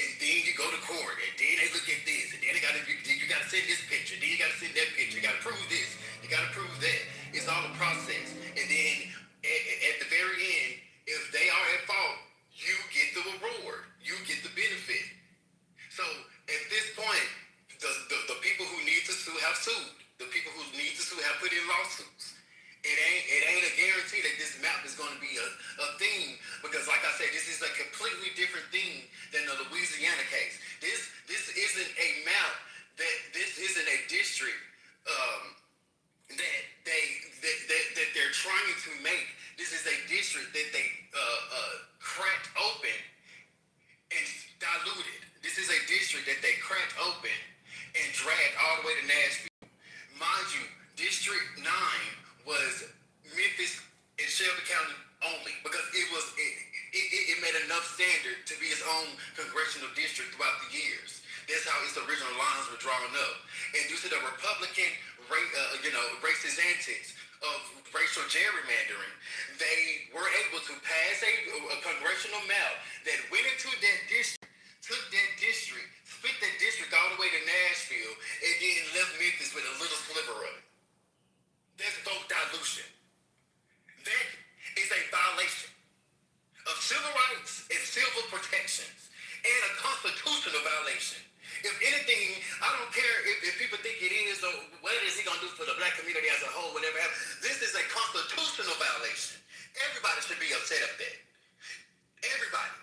And then you go to court, and then they look at this, and then you got to send this picture, then you got to send that picture, you got to prove this, you got to prove that. It's all a process. And then at the very end, if they are at fault, you get the reward, you get the benefit. So at this point, the people who need to sue have sued. The people who need to sue have put in lawsuits. It ain't a guarantee that this map is going to be a thing, because like I said, this is a completely different thing than the Louisiana case. This isn't a map, this isn't a district that they're trying to make. This is a district that they cracked open and diluted. This is a district that they cracked open and dragged all the way to Nashville. Mind you, District 9 was Memphis and Shelby County only because it made enough standard to be its own congressional district throughout the years. That's how its original lines were drawn up. And due to the Republican, racist antics of racial gerrymandering, they were able to pass a congressional map that went into that district, took that district, split that district all the way to Nashville, and then left Memphis with a little sliver of it. That's vote dilution. That is a violation of civil rights and civil protections and a constitutional violation. If anything, I don't care if people think it is or what is he going to do for the black community as a whole, whatever. This is a constitutional violation. Everybody should be upset at that. Everybody.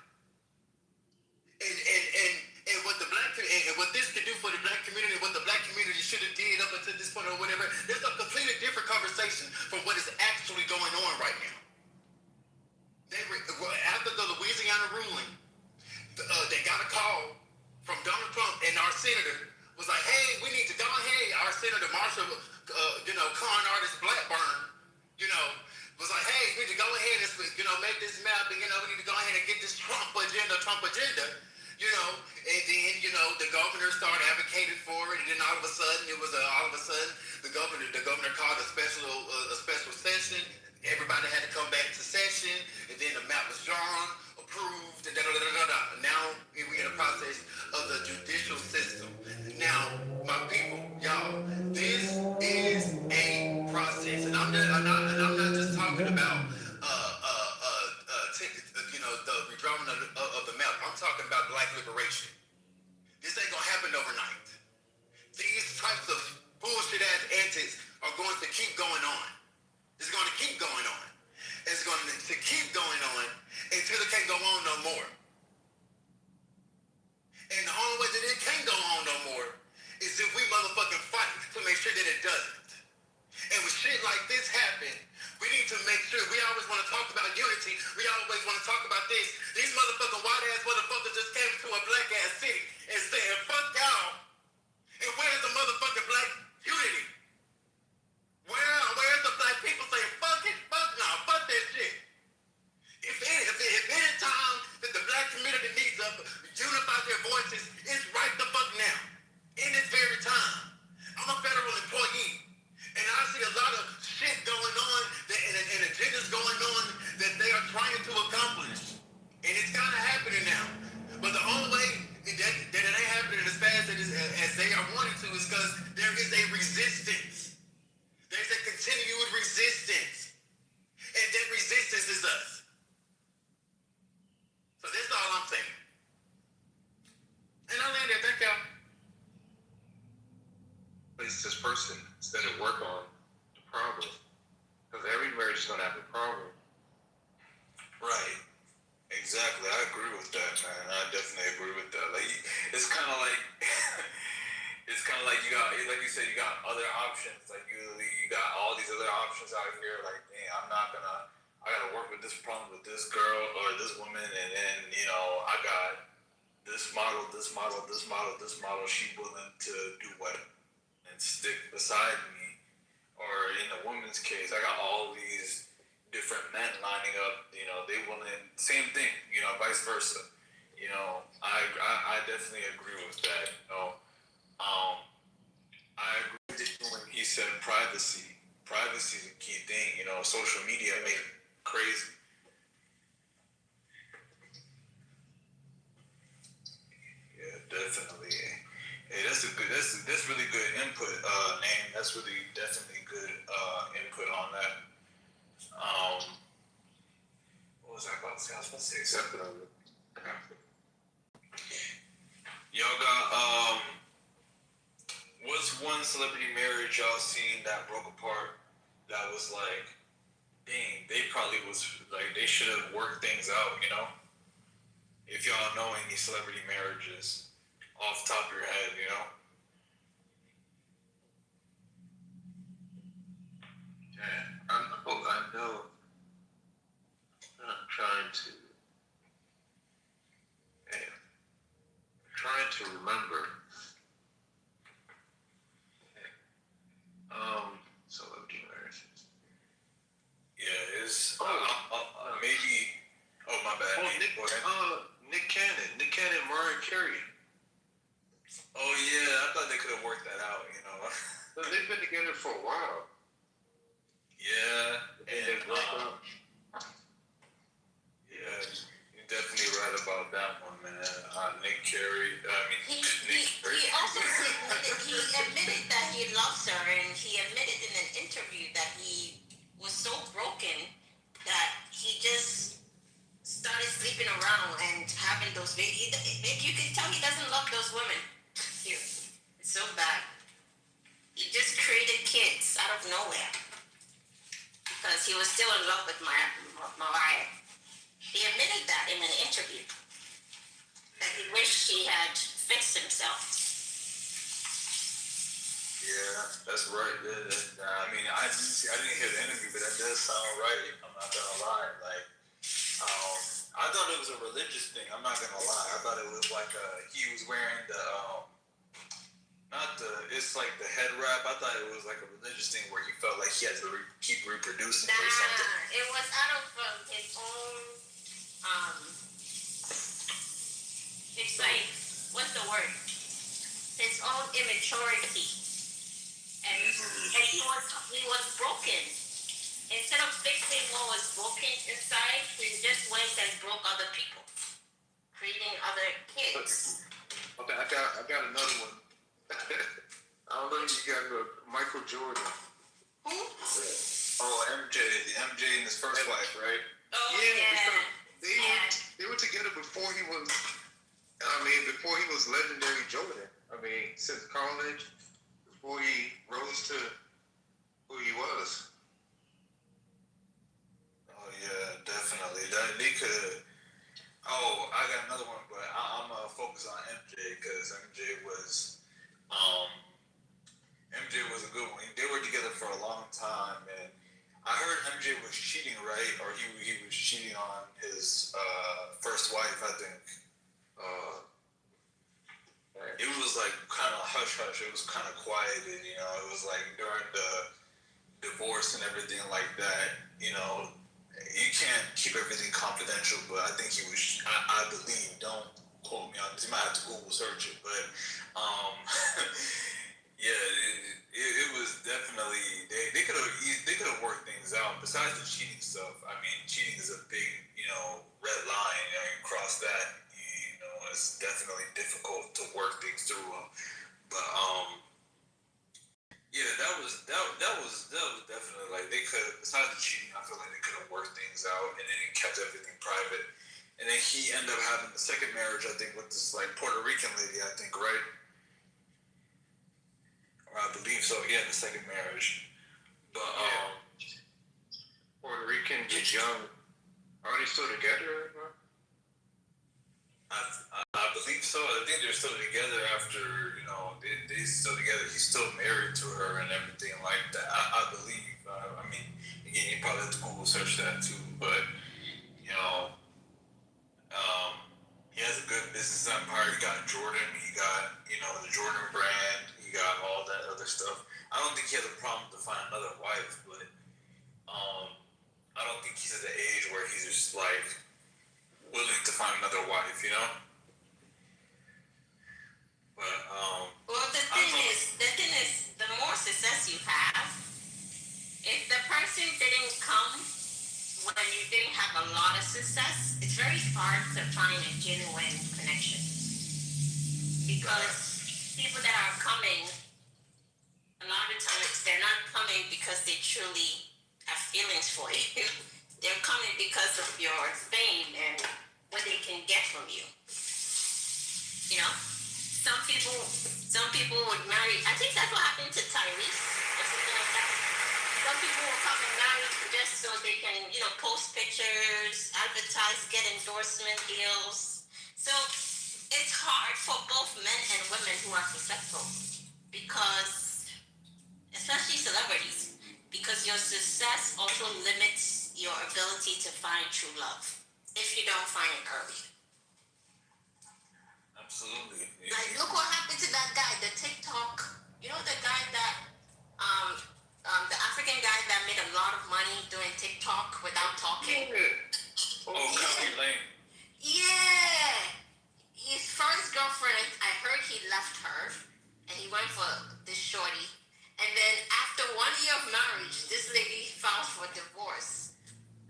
And what the black and what this could do for the black community, what the black community should have did up until this point or whatever, there's a completely different conversation from what is actually going on right now. After the Louisiana ruling, they got a call from Donald Trump, and our senator was like, "Hey, we need to go ahead." Our Senator Marshall, con artist Blackburn, was like, "Hey, we need to go ahead and make this map, and we need to go ahead and get this Trump agenda, And then the governor started advocating for it, and then all of a sudden the governor called a special session. Everybody had to come back to session, and then the map was drawn, approved, and Now we're in the process of the judicial system. Now, my people, y'all, this is a process, and I'm not just talking about the redrawing of the map. I'm talking about black liberation. This ain't gonna happen overnight. These types of bullshit ass antics are going to keep going on. It's going to keep going on. It's going to keep going on until it can't go on no more. And the only way that it can't go on no more is if we motherfucking fight to make sure that it doesn't. And when shit like this happen, we need to make sure. We always want to talk about unity. We always want to talk about this. These motherfucking white ass motherfuckers just came to a black ass city and said, "Fuck y'all." And where's the motherfucking black unity? Where's the black people saying, "Fuck it, fuck that shit"? If any time that the black community needs to unify their voices, it's right the fuck now. In this very time. I'm a federal employee. And I see a lot of shit going on and agendas going on that they are trying to accomplish. And it's kind of happening now. But the only way that it ain't happening as fast as they are wanting to is because there is a resistance. There's a continued resistance. And that resistance is us. So that's all I'm saying. And I land there. Thank y'all. Place this person instead of work on the problem. Because every marriage is going to have a problem. Right. Exactly. I agree with that, man. I definitely agree with that. Like, it's kind of like, you got, like you said, you got other options. Like you got all these other options out here. Like, dang, I gotta work with this problem with this girl or this woman, and then I got this model. She willing to do what and stick beside me. Or in a woman's case, I got all these different men lining up. They willing. Same thing. Vice versa. I definitely agree with that. I agree with when he said privacy. Privacy is a key thing. Social media made it crazy. Yeah, definitely. Hey, that's really good input, Name. That's really definitely good input on that. What was I about to say? I was about to say something on it. Y'all got what's one celebrity marriage y'all seen that broke apart that was like, dang, they probably was like they should have worked things out, If y'all know any celebrity marriages off the top of your head, Yeah, I know. I'm trying to remember. number. Celebrity marriages. Yeah, it's maybe. Oh my bad. Nick Cannon, Mariah Carey. Oh yeah, I thought they could have worked that out. You know. They've been together for a while. Yeah, and yeah, you're definitely right about that one, man. Nick Carey. He also admitted that he loves her, and he admitted in an interview that he was so broken that he just started sleeping around and having those babies. You can tell he doesn't love those women. It's so bad. He just created kids out of nowhere because he was still in love with Mariah. He admitted that in an interview that he wished he had fixed himself. Yeah, that's right. I mean, I didn't hear the interview, but that does sound right. I'm not gonna lie. Like, I thought it was a religious thing. I'm not gonna lie. I thought it was like he was wearing the it's like the head wrap. I thought it was like a religious thing where he felt like he had to keep reproducing or something. It was out of his own. It's like, what's the word? His own immaturity, and he was broken. Instead of fixing what was broken inside, he just went and broke other people, creating other kids. Okay, I got another one. I don't know if you got Michael Jordan. Who? Oh, MJ and his first wife, right? Oh because they were together before he was. Before he was legendary Jordan. Since college, before he rose to who he was. Oh yeah, definitely. They could. Oh, I got another one, but I'm gonna focus on MJ because MJ was a good one. They were together for a long time, and I heard MJ was cheating, right? Or he was cheating on his first wife, I think. It was like kind of hush hush. It was kind of quiet, and it was like during the divorce and everything like that. You can't keep everything confidential, but I think he was. I believe. Don't quote me on this. You might have to Google search it, but yeah, it was definitely they could have worked things out. Besides the cheating stuff, cheating is a big red line. You cross that. It's definitely difficult to work things through. But yeah, that was definitely like they could. Besides the cheating, I feel like they could have worked things out and then kept everything private. And then he ended up having the second marriage, I think, with this like Puerto Rican lady, I think, right? Or I believe so. Yeah, the second marriage. But Puerto Rican, young. Are they still together? I believe so. I think they're still together after, they're still together. He's still married to her and everything like that. I believe. Again, you probably have to Google search that too. But, he has a good business empire. He got Jordan. He got, the Jordan brand. He got all that other stuff. I don't think he has a problem to find another wife, but I don't think he's at the age where he's just like willing to find another wife, But well, the thing is, the more success you have, if the person didn't come when you didn't have a lot of success, it's very hard to find a genuine connection. Because people that are coming, a lot of times they're not coming because they truly have feelings for you. They're coming because of your fame and what they can get from you. Some people would marry. I think that's what happened to Tyrese or something like that. Some people will come and marry just so they can, post pictures, advertise, get endorsement deals. So it's hard for both men and women who are successful because, especially celebrities, because your success also limits your ability to find true love if you don't find it early. Absolutely. Like, look what happened to that guy, the TikTok. You know the guy that, the African guy that made a lot of money doing TikTok without talking. Oh, Copy Lane. Yeah. His first girlfriend, I heard he left her, and he went for this shorty. And then after 1 year of marriage, this lady filed for divorce,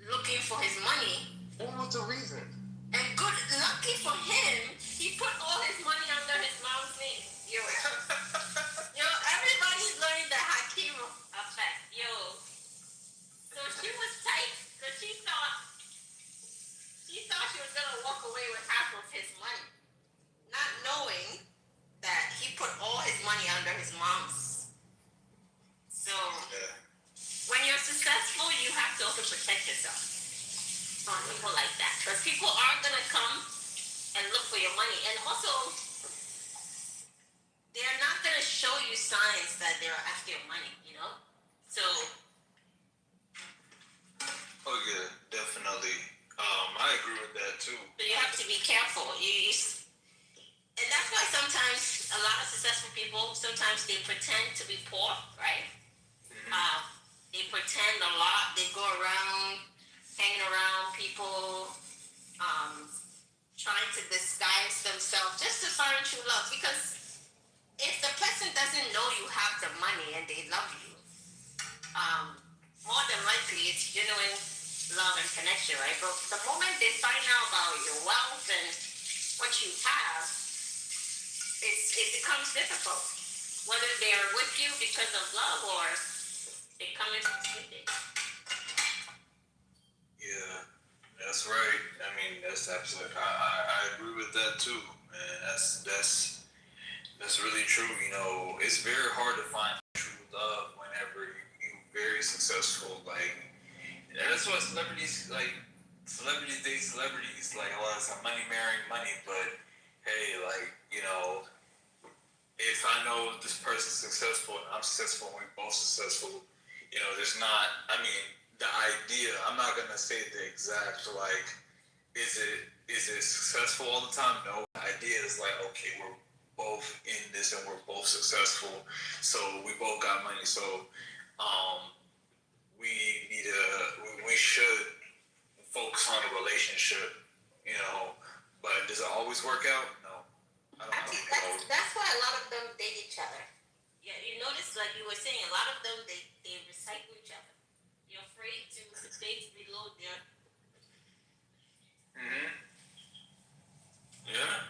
looking for his money. What was the reason? And good, lucky for him, he put all his money under his mom's name. Yo, everybody's learning the Hakeem effect. Yo, so she was tight because she thought she was gonna walk away with half of his money, not knowing that he put all his money under his mom's. So when you're successful, you have to also protect yourself from people like that, because people are gonna come and look for your money, and also they're not gonna show you signs that they're after your money, you know. So Oh yeah, definitely. I agree with that too. you have to be careful. And that's why sometimes a lot of successful people, sometimes they pretend to be poor, right? They pretend a lot. They go around, hanging around people, trying to disguise themselves just to find true love. Because if the person doesn't know you have the money and they love you, more than likely it's genuine love and connection, right? But the moment they find out about your wealth and what you have, it becomes difficult. Whether they're with you because of love or they come in with it. Yeah, that's right. I mean, that's absolutely. I agree with that too, man. That's really true. You know, it's very hard to find true love whenever you're very successful. Like, and that's why celebrities date celebrities. Like a lot of time, money marrying money. But hey, like, you know, if I know this person's successful and I'm successful and we're both successful, you know, there's not. I mean, the idea. I'm not gonna say the exact like. Is it successful all the time? No. The idea is like, okay, we're both in this and we're both successful, so we both got money. So, we should focus on a relationship, you know. But does it always work out? No. I don't know. That's why a lot of them date each other. Yeah, you notice, like you were saying, a lot of them they recycle each other. You're afraid to date below their. Yeah.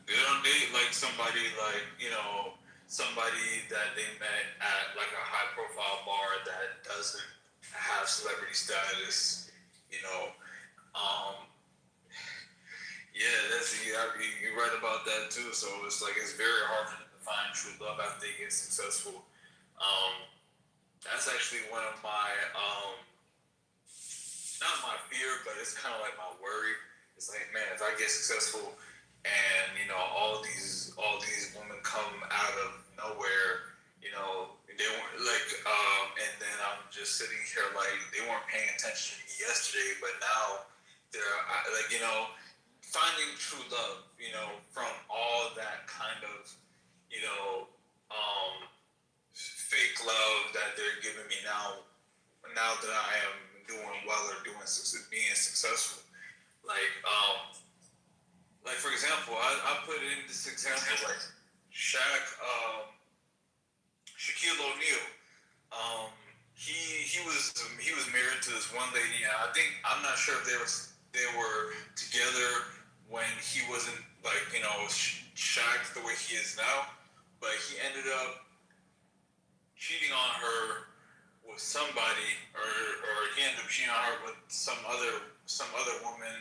They don't date like somebody like, you know, somebody that they met at like a high profile bar that doesn't have celebrity status, you know. Yeah, you're right about that too. So it's like it's very hard for them to find true love after they get successful. That's actually one of my not my fear, but it's kind of like my worry. It's like, man, if I get successful and you know all these women come out of nowhere, you know, they weren't like, and then I'm just sitting here like they weren't paying attention to me yesterday, but now they're like, you know, finding true love, you know, from all that kind of, you know, fake love that they're giving me now that I am doing well or being successful. Like for example, I put in this example like Shaquille O'Neal. He was married to this one lady. And I'm not sure if they were together when he wasn't like, you know, Shaq the way he is now, but he ended up cheating on her with somebody, or he ended up cheating on her with some other woman,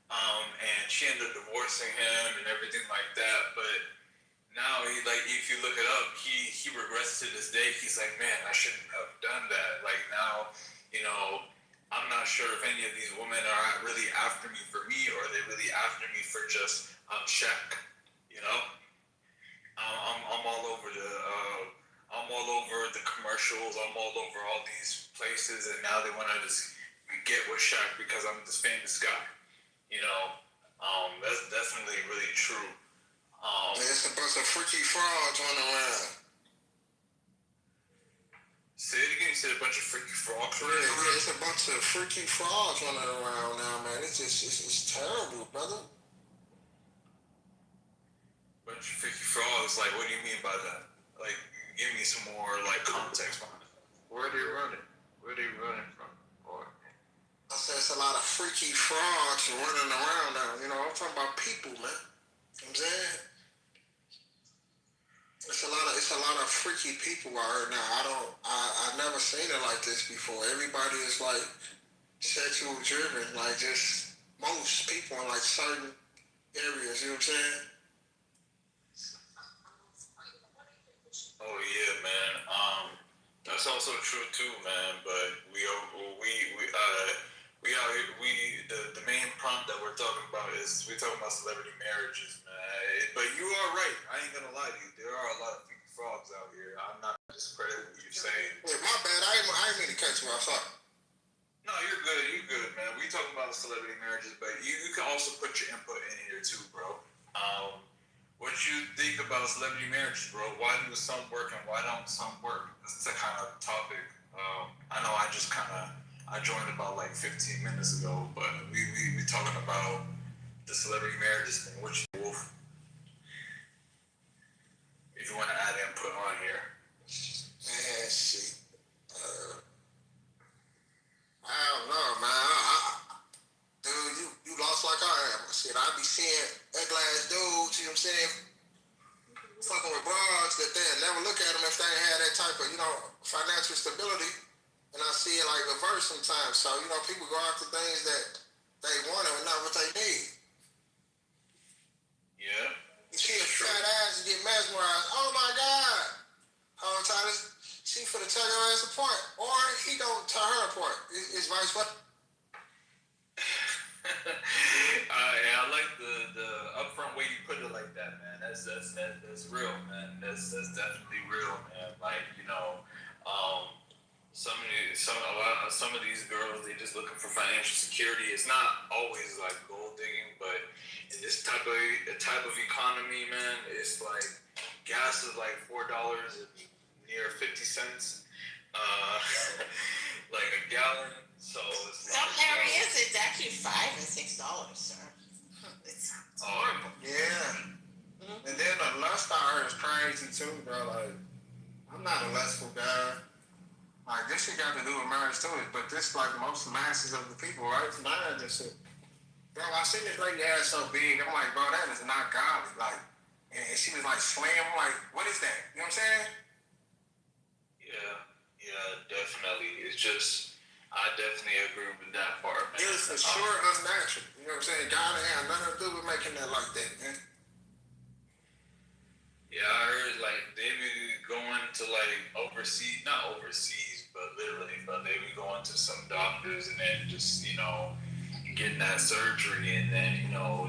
and she ended up divorcing him and everything like that. But now if you look it up, he regrets to this day. He's like, man, I shouldn't have done that. Like now, you know, I'm not sure if any of these women are really after me for me, or they're really after me for just Shaq. You know, I'm all over the commercials. I'm all over all these places, and now they want to just get with Shaq because I'm this famous guy. You know, that's definitely really true. There's a bunch of freaky frogs running around. Say it again. You said a bunch of freaky frogs running Yeah, around? it's a bunch of freaky frogs running around now, man. It's just, it's terrible, brother. Bunch of freaky frogs. Like, what do you mean by that? Like, give me some more like context behind it. Where are they running? Where are they running from? Boy. I said it's a lot of freaky frogs running around now. You know, I'm talking about people, man. You know what I'm saying? It's a lot of freaky people out here now. I've never seen it like this before. Everybody is like sexual driven, like just most people in like certain areas, you know what I'm saying? Oh yeah, man. That's also true too, man. But the main prompt that we're talking about is we're talking about celebrity marriages, man. But you are right. I ain't gonna lie to you. There are a lot of freaky frogs out here. I'm not discrediting what you're saying. Wait, my bad. I ain't mean to catch you outside. No, you're good. You're good, man. We talking about celebrity marriages, but you can also put your input in here too, bro. What you think about celebrity marriages, bro? Why do some work and why don't some work? That's the kind of topic. I know I joined about like 15 minutes ago, but we talking about the celebrity marriages thing. What you Wolf? If you want to add input on here. Man, shit. I don't know, man. Dude, you lost like I am. Shit, I be seeing ugly ass dudes, you know what I'm saying? Fucking with broads that they'll never look at them if they ain't had that type of, financial stability. And I see it like reverse sometimes. So, people go after things that they want and not what they need. Yeah. You see a fat ass and get mesmerized. Oh my God. Whole time she finna tear your ass apart. Or he gonna tear her apart. It's vice versa. I like the upfront way you put it like that, man. That's real, man. That's definitely real, man. Like, some of these girls, they just looking for financial security. It's not always like gold digging, but in this type of economy, man, it's like gas is like $4 and near 50 cents, like a gallon. So it's some areas it's actually $5 and $6, sir. It's horrible. Yeah. And then the lust out here is crazy too, bro. Like, I'm not a lustful guy. Like, this shit got to do with marriage too, but this like most masses of the people, right? Mine just shit. Bro, I seen this lady ass so big, I'm like, bro, that is not godly. Like, and she was like slim. I'm like, what is that? You know what I'm saying? Yeah, definitely. It's just, I definitely agree with that part, man. It was for sure unnatural. You know what I'm saying? God ain't had nothing to do with making that like that, man. Yeah, I heard like they be going to like not overseas, but literally, but they be going to some doctors and then just, getting that surgery and then,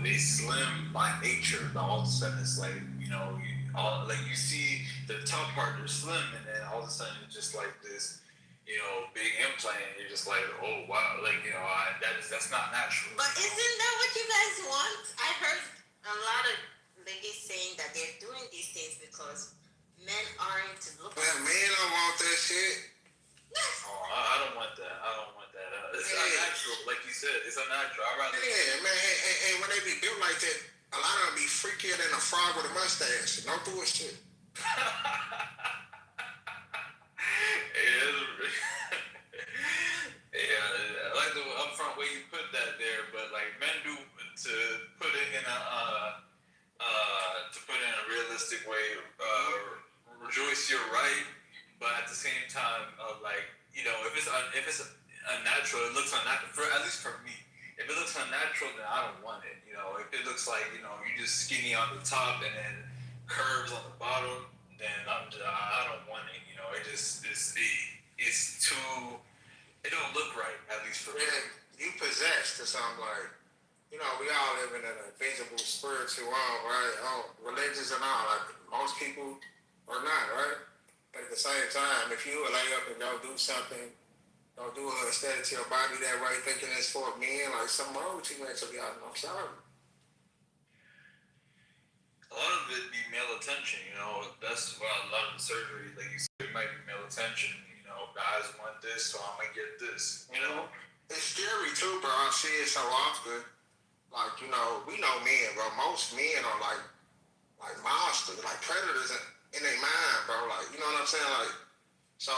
they slim by nature. But all of a sudden it's like, you see the top part, they're slim, and then all of a sudden it's just like this, big implant, and you're just like, oh wow, like, that's not natural. But isn't that what you guys want? I heard a lot of ladies saying that they're doing these things because men aren't looking. Well, men don't want that shit. Oh, I don't want that. It's unnatural, like you said. It's unnatural. I'd rather. Yeah, man. And when they be built like that, a lot of them be freakier than a frog with a mustache. No bullshit. Yeah, I like the upfront way you put that there, but like men do to put it in a realistic way. Rejoice, you're right, but at the same time, if it's unnatural, it looks unnatural. At least for me, if it looks unnatural, then I don't want it. If it looks like you're just skinny on the top and then curves on the bottom, then I don't want it. It's too. It don't look right, at least for me. You possessed or something like. We all live in an invisible spiritual world, right? Religions and all. Like most people are not, right? But at the same time, if you lay up and go do something, don't do it instead to your body that way, thinking it's for men, like something wrong with you mentally, I'm sorry. lot of it be male attention. You know, that's why a lot of the surgery, like you said, it might be male attention. You know, guys want this, so I'm gonna get this. You know, it's scary too, bro. I see it so often. Like, you know, we know men, bro. Most men are like monsters, like predators in their mind, bro. Like, you know what I'm saying? Like, so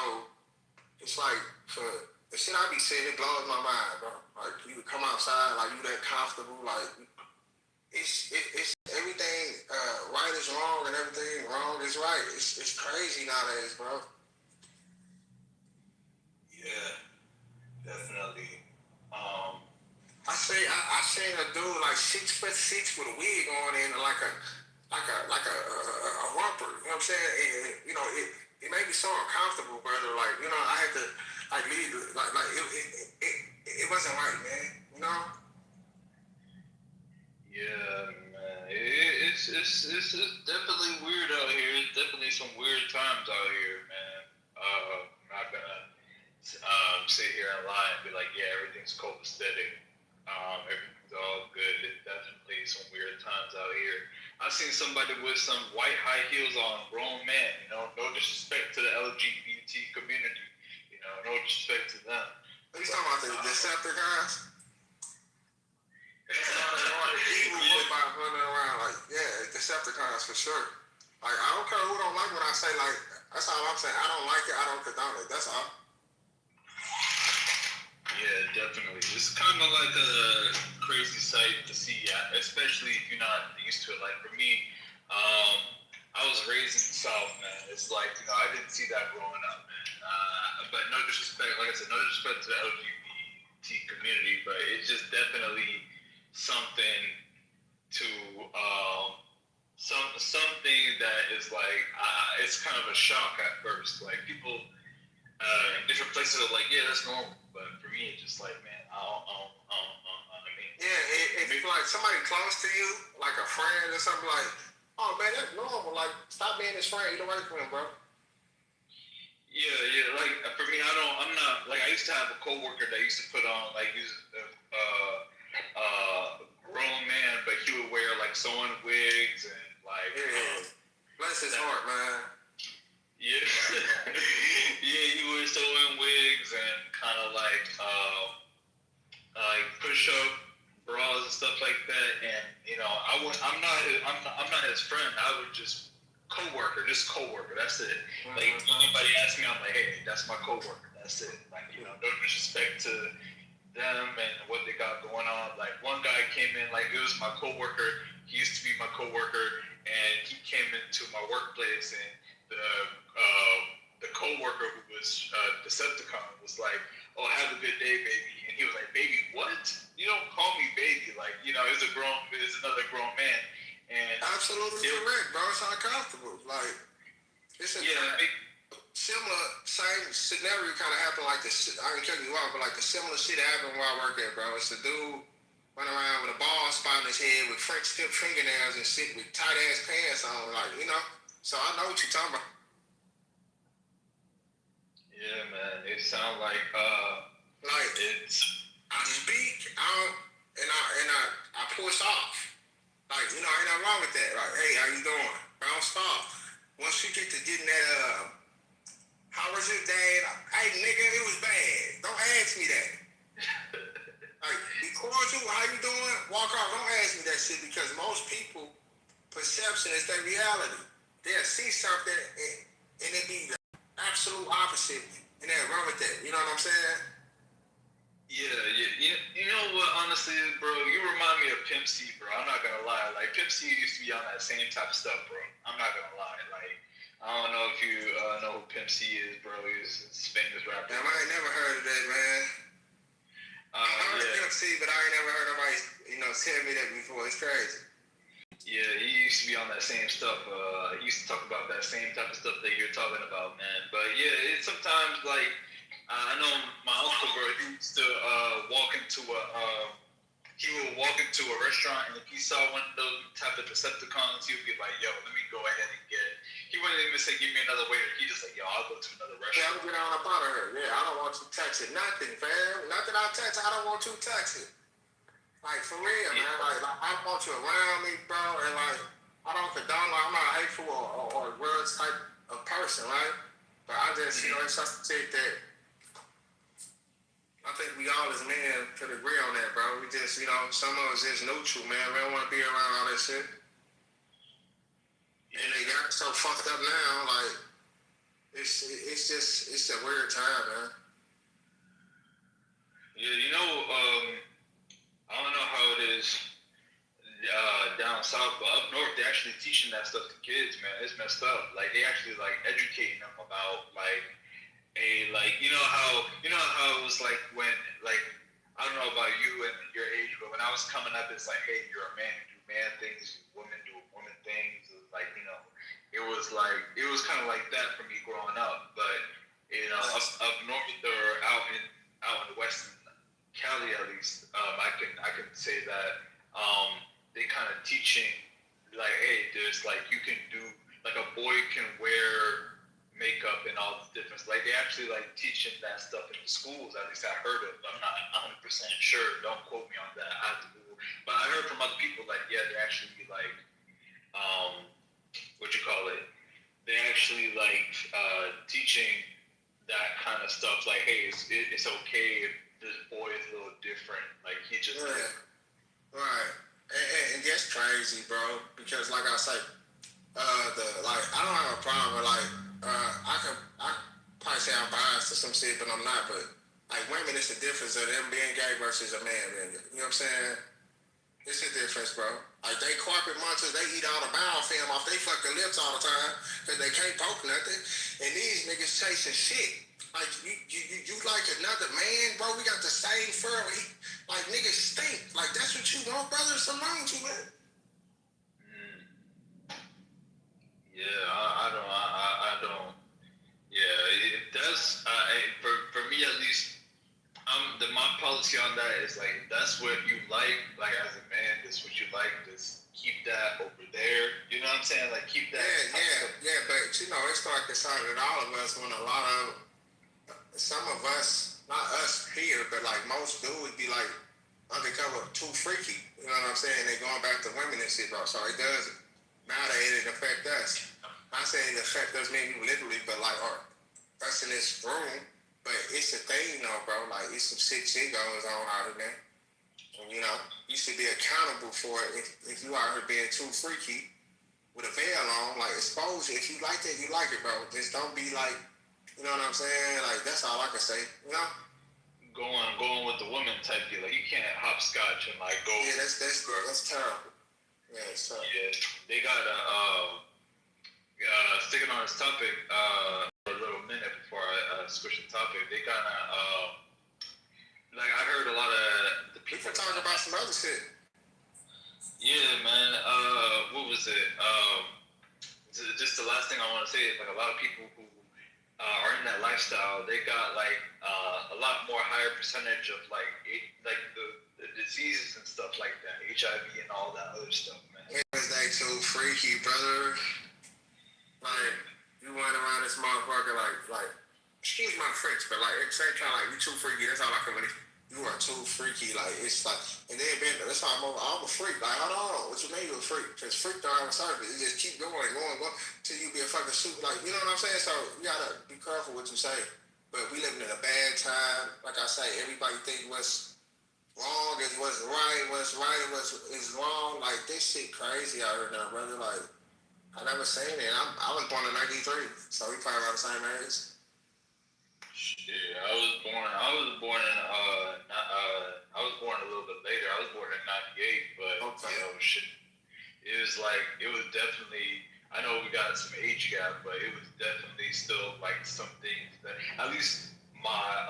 it's like for the shit I be saying, it blows my mind, bro. Like, you come outside, like you that comfortable, like it's everything right is wrong and everything wrong is right. It's crazy nowadays, bro. Yeah, definitely. I seen a dude like 6'6" with a wig on and like a romper. You know what I'm saying? And, you know, it made me so uncomfortable, brother. Like, you know, I had to like leave. Like it wasn't right, man. You know? Yeah, man. It's definitely weird out here. It's definitely some weird times out here, man. I'm not gonna sit here and lie and be like, yeah, everything's copacetic. Everything's all good. It's definitely some weird times out here. I've seen somebody with some white high heels on, grown man. You know, no disrespect to the LGBT community. You know, no disrespect to them. What you talking about? The Decepticons? Evil robots running around like, yeah, Decepticons for sure. Like, I don't care who don't like what I say. Like, that's all I'm saying. I don't like it. I don't condone it. That's all. Yeah, definitely. It's kind of like a crazy sight to see, especially if you're not used to it. Like for me, I was raised in the South, man. It's like, you know, I didn't see that growing up, man. But no disrespect, like I said, no disrespect to the LGBT community, but it's just definitely something to something that is like it's kind of a shock at first. Like people in different places are like, yeah, that's normal. But for me, it's just like, man, I mean, yeah, if like somebody close to you, like a friend or something, like, oh man, that's normal. Like, stop being his friend. You don't work with him, bro. Yeah. Like for me, I'm not like I used to have a coworker that used to put on like he's grown man, but he would wear like sewing wigs and like. Bless his heart, man. Yeah, yeah, he wears sewing wigs and kind of like push-up bras and stuff like that. And you know, I'm not his friend. I would just coworker. That's it. Like anybody asks me, I'm like, hey, that's my coworker. That's it. Like, you know, no disrespect to them and what they got going on. Like one guy came in, like it was my coworker. He used to be my coworker, and he came into my workplace and the coworker who was Decepticon was like, "Oh, have a good day, baby." And he was like, "Baby, what? You don't call me baby." Like, you know, it's another grown man. And absolutely correct, bro. It's uncomfortable. Like, it's a similar same scenario kind of happened. Like this, I ain't cutting you off, but like the similar shit happened where I work at, bro. It's a dude running around with a bald spot on his head with French tip fingernails and shit with tight ass pants on, like, you know. So I know what you're talking about. Yeah, man. It sounds like it's. I speak, I push off. Like, you know, ain't nothing wrong with that. Like, hey, how you doing? Bounce off. Once you get to getting that, how was your day? Hey, nigga, it was bad. Don't ask me that. Like, be cordial. How you doing? Walk off. Don't ask me that shit because most people perception is their reality. They'll see something and it be the absolute opposite, and they'll run with that. You know what I'm saying? Yeah. You know what? Honestly, bro, you remind me of Pimp C, bro. I'm not gonna lie. Like Pimp C used to be on that same type of stuff, bro. I'm not gonna lie. Like I don't know if you know who Pimp C is, bro. He's a famous rapper. Damn, I ain't never heard of that, man. I heard of Pimp C, but I ain't never heard nobody, you know, tell me that before. It's crazy. Yeah, he used to be on that same stuff. He used to talk about that same type of stuff that you're talking about, man. But yeah, it's sometimes like I know my uncle, bro. He used to walk into a restaurant, and if he saw one of those type of Decepticons, he would be like, "Yo, let me go ahead and get it." He wouldn't even say, "Give me another waiter." He just like, "Yo, I'll go to another restaurant." Yeah, I'm get on up out of her. Yeah, I don't want you touching nothing, fam. Nothing I touch, I don't want you touching. Like, for real, man. Like, I want you around me, bro, and like, I don't condone, like, I'm not a hateful or words type of person, right? But I just, it's just said that I think we all as men could agree on that, bro. We just, some of us just neutral, man. We don't want to be around all that shit. And they got so fucked up now, like, it's a weird time, man. Yeah, I don't know how it is down south, but up north they actually teaching that stuff to kids, man. It's messed up. Like they actually like educating them about like how it was like when like I don't know about you and your age, but when I was coming up, it's like, hey, you're a man, you do man things, women do woman things. It was like it was kind of like that for me growing up. But up north or out in the western Cali at least, I can say that they kind of teaching like, hey, there's like you can do like a boy can wear makeup and all the different like they actually like teaching that stuff in the schools. At least I heard of. I'm not 100% sure. Don't quote me on that. I have to Google. But I heard from other people like yeah, they're actually like what you call it? They actually like teaching that kind of stuff. Like hey, it's okay if this boy is a little different. Like he just right. And that's crazy, bro. Because like I say, I don't have a problem with I probably say I'm biased to some shit, but I'm not. But like women, it's the difference of them being gay versus a man being gay. You know what I'm saying? It's a difference, bro. Like they carpet munchers, they eat all the biofilm off their fucking lips all the time because they can't poke nothing. And these niggas chasing shit. Like you like another man, bro? We got the same fur. Like niggas stink. Like that's what you want, brother? Something wrong with you, man? Yeah, I don't. Yeah, it does. For me at least, my policy on that is like if that's what you like as a man, this what you like, just keep that over there. You know what I'm saying? Like keep that. Yeah. But it started deciding all of us when a lot of some of us, not us here, but like most dudes be like undercover too freaky. You know what I'm saying? They going back to women and shit, bro. So it does matter. It affect us. Not saying it affect us maybe literally, but like us in this room. But it's a thing, bro. Like it's some sick shit goes on out here, man. And you should be accountable for it if you out here being too freaky with a veil on. Like expose it. If you like that, you like it, bro. Just don't be like. You know what I'm saying? Like that's all I can say. Going with the woman type deal. Like you can't hopscotch and like go. Yeah, that's terrible. Yeah, it's terrible. Yeah, they got sticking on this topic for a little minute before I switch the topic. They kind of like I heard a lot of the people talking about some other shit. Yeah, man. What was it? Just the last thing I want to say is like a lot of people who are in that lifestyle, they got like a lot more higher percentage of like the diseases and stuff like that, HIV and all that other stuff, man. It's like too freaky, brother. Like you went around this motherfucker like excuse my French, but like at the same time like you too freaky. That's all I can really. You are too freaky. Like it's like, and then that's how I'm a freak. Like hold on, what you mean you a freak? Because freak don't have a service. You just keep going till you be a fucking super. Like you know what I'm saying? So you gotta be careful what you say. But we living in a bad time. Like I say, everybody think what's wrong is what's right. What's right is wrong. Like this shit crazy out here now, brother. Like I never seen it. I was born in '93, so we probably around the same age. Shit, I was born a little bit later. I was born in '98, but shit. It was definitely. I know we got some age gap, but it was definitely still like some things that at least my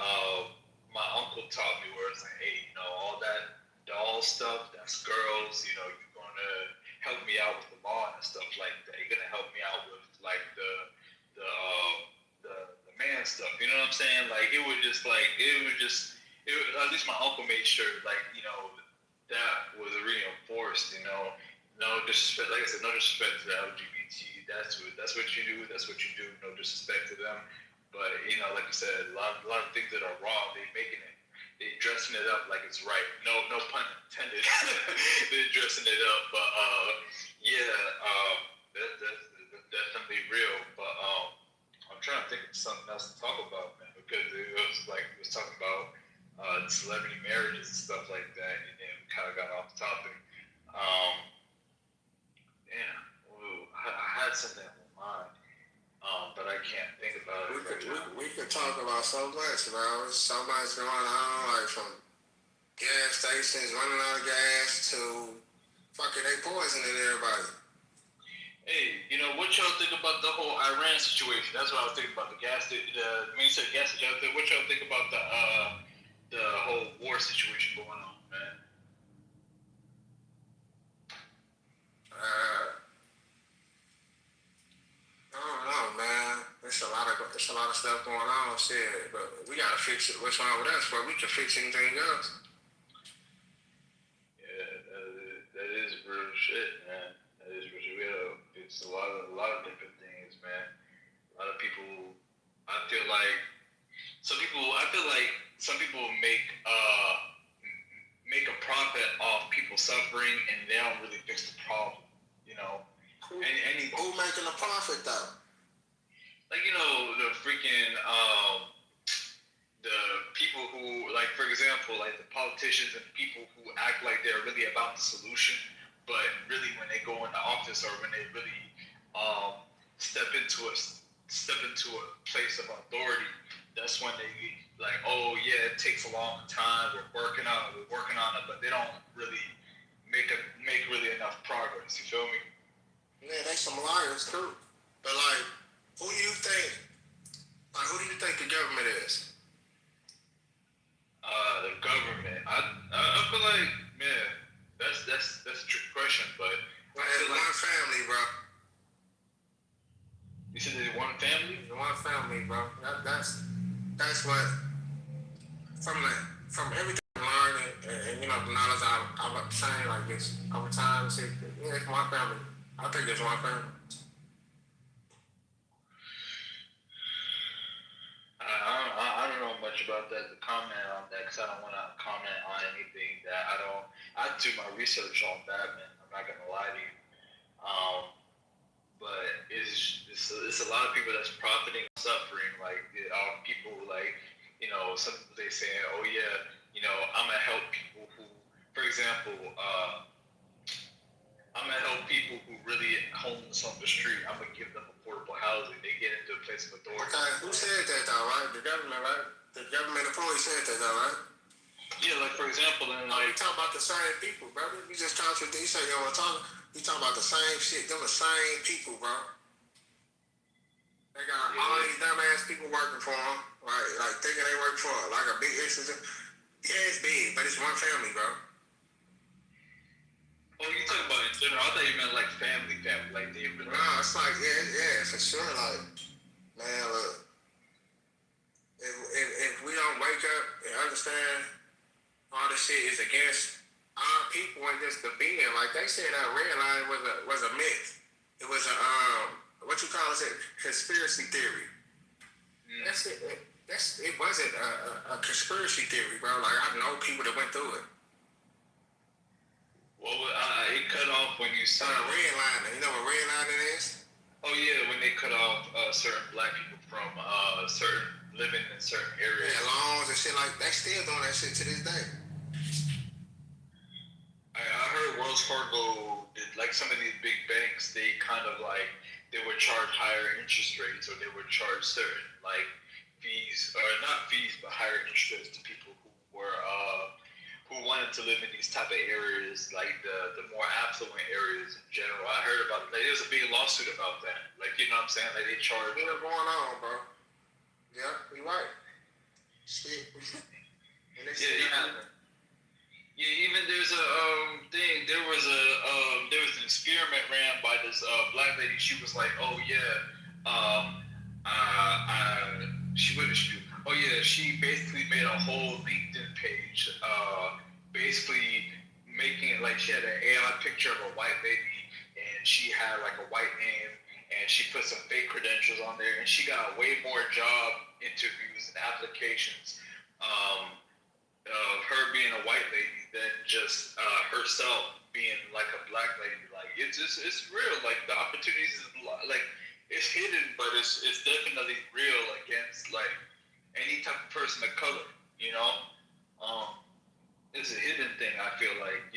uncle taught me where it's like, hey, all that doll stuff, that's girls. You're gonna help me out with the law and stuff like that. You're gonna help me out with like the man stuff. You know what I'm saying? Like at least my uncle made sure that was reinforced. No disrespect. Like I said, no disrespect to the LGBT. That's what you do. That's what you do. No disrespect to them. But like you said, a lot of things that are wrong, they making it. they dressing it up like it's right. No pun intended. They're dressing it up, but that's definitely real. But I'm trying to think of something else to talk about, man, because it was talking about celebrity marriages and stuff like that, and then we kind of got off the topic. I had something on my mind, but I can't think about it. We could talk about so much, bro. There's so much going on, like from gas stations running out of gas to fucking they poisoning everybody. Hey, what y'all think about the whole Iran situation? That's what I was thinking about. When you said gas station, what y'all think about the whole war situation going on, man? I don't know, man. There's a lot of stuff going on, shit. But we gotta fix it. What's wrong with us? But we can fix anything else. Yeah, that is real shit, man. That is real. It's a lot of different things, man. A lot of people. I feel like some people make a profit off people suffering, and they don't really fix the problem. Who making a profit though? Like the freaking the people who, like, for example, like the politicians and people who act like they're really about the solution, but really when they go into office or when they really step into a place of authority, that's when they like, oh yeah, it takes a long time. We're working on it, but they don't really make really enough progress. You feel me? Yeah, they some liars too. But like, who do you think the government is? The government. I feel like, man, that's a trick question, but it's one family, bro. You said there's one family? One family, bro. That's what from everything I learned and the knowledge I've obtained like this over time. It's one family. I think there's one family. I don't know much about that to comment on that because I don't want to comment on anything that I do my research on that, man. I'm not gonna lie to you. But it's a lot of people that's profiting, suffering. Like people like some people they say, oh yeah, I'm gonna help people who, for example, I'm gonna help people who really homeless on the street. I'm gonna give them affordable housing. They get into a place of authority. Okay, who said that though, right? The government, right? The government employees said that though, right? Yeah, like for example, then like we talk about the same people, brother. You just contradict. You say you don't want to talk. We talk about the same shit. Them the same people, bro. They got all these dumbass people working for them, right? Like thinking they work for like a big institution. Yeah, it's big, but it's one family, bro. Oh, you talking about in general? I thought you meant like family, like they really. No, it's like yeah, for sure. Like, man, look, if we don't wake up and understand all this shit is against our people and just the being, like they said, that red line was a myth. It was a what you call it, conspiracy theory. That's it. It wasn't a conspiracy theory, bro. Like I know people that went through it. Well, it cut off when you saw redlining. You know what redlining is? Oh yeah, when they cut off certain black people from certain living in certain areas. Yeah, loans and shit like they still doing that shit to this day. I heard Wells Fargo did, like some of these big banks, they kind of like they would charge higher interest rates or they would charge certain like fees or not fees but higher interest rates to people who were who wanted to live in these type of areas, like the more affluent areas in general. I heard about it. Like, there was a big lawsuit about that. Like, you know what I'm saying? Like, they charge. What's going on, bro? Yeah, you right. Shit. Even there's a thing. There was an experiment ran by this black lady. She was like, oh yeah, she what did she do? Oh yeah, she basically made a whole LinkedIn page, basically making it like she had an AI picture of a white lady, and she had like a white name, and she put some fake credentials on there, and she got way more job interviews and applications her being a white lady than just herself being like a black lady. Like it's real. Like the opportunities is like it's hidden, but it's definitely real against like any type of person of color. You know, it's a hidden thing. I feel like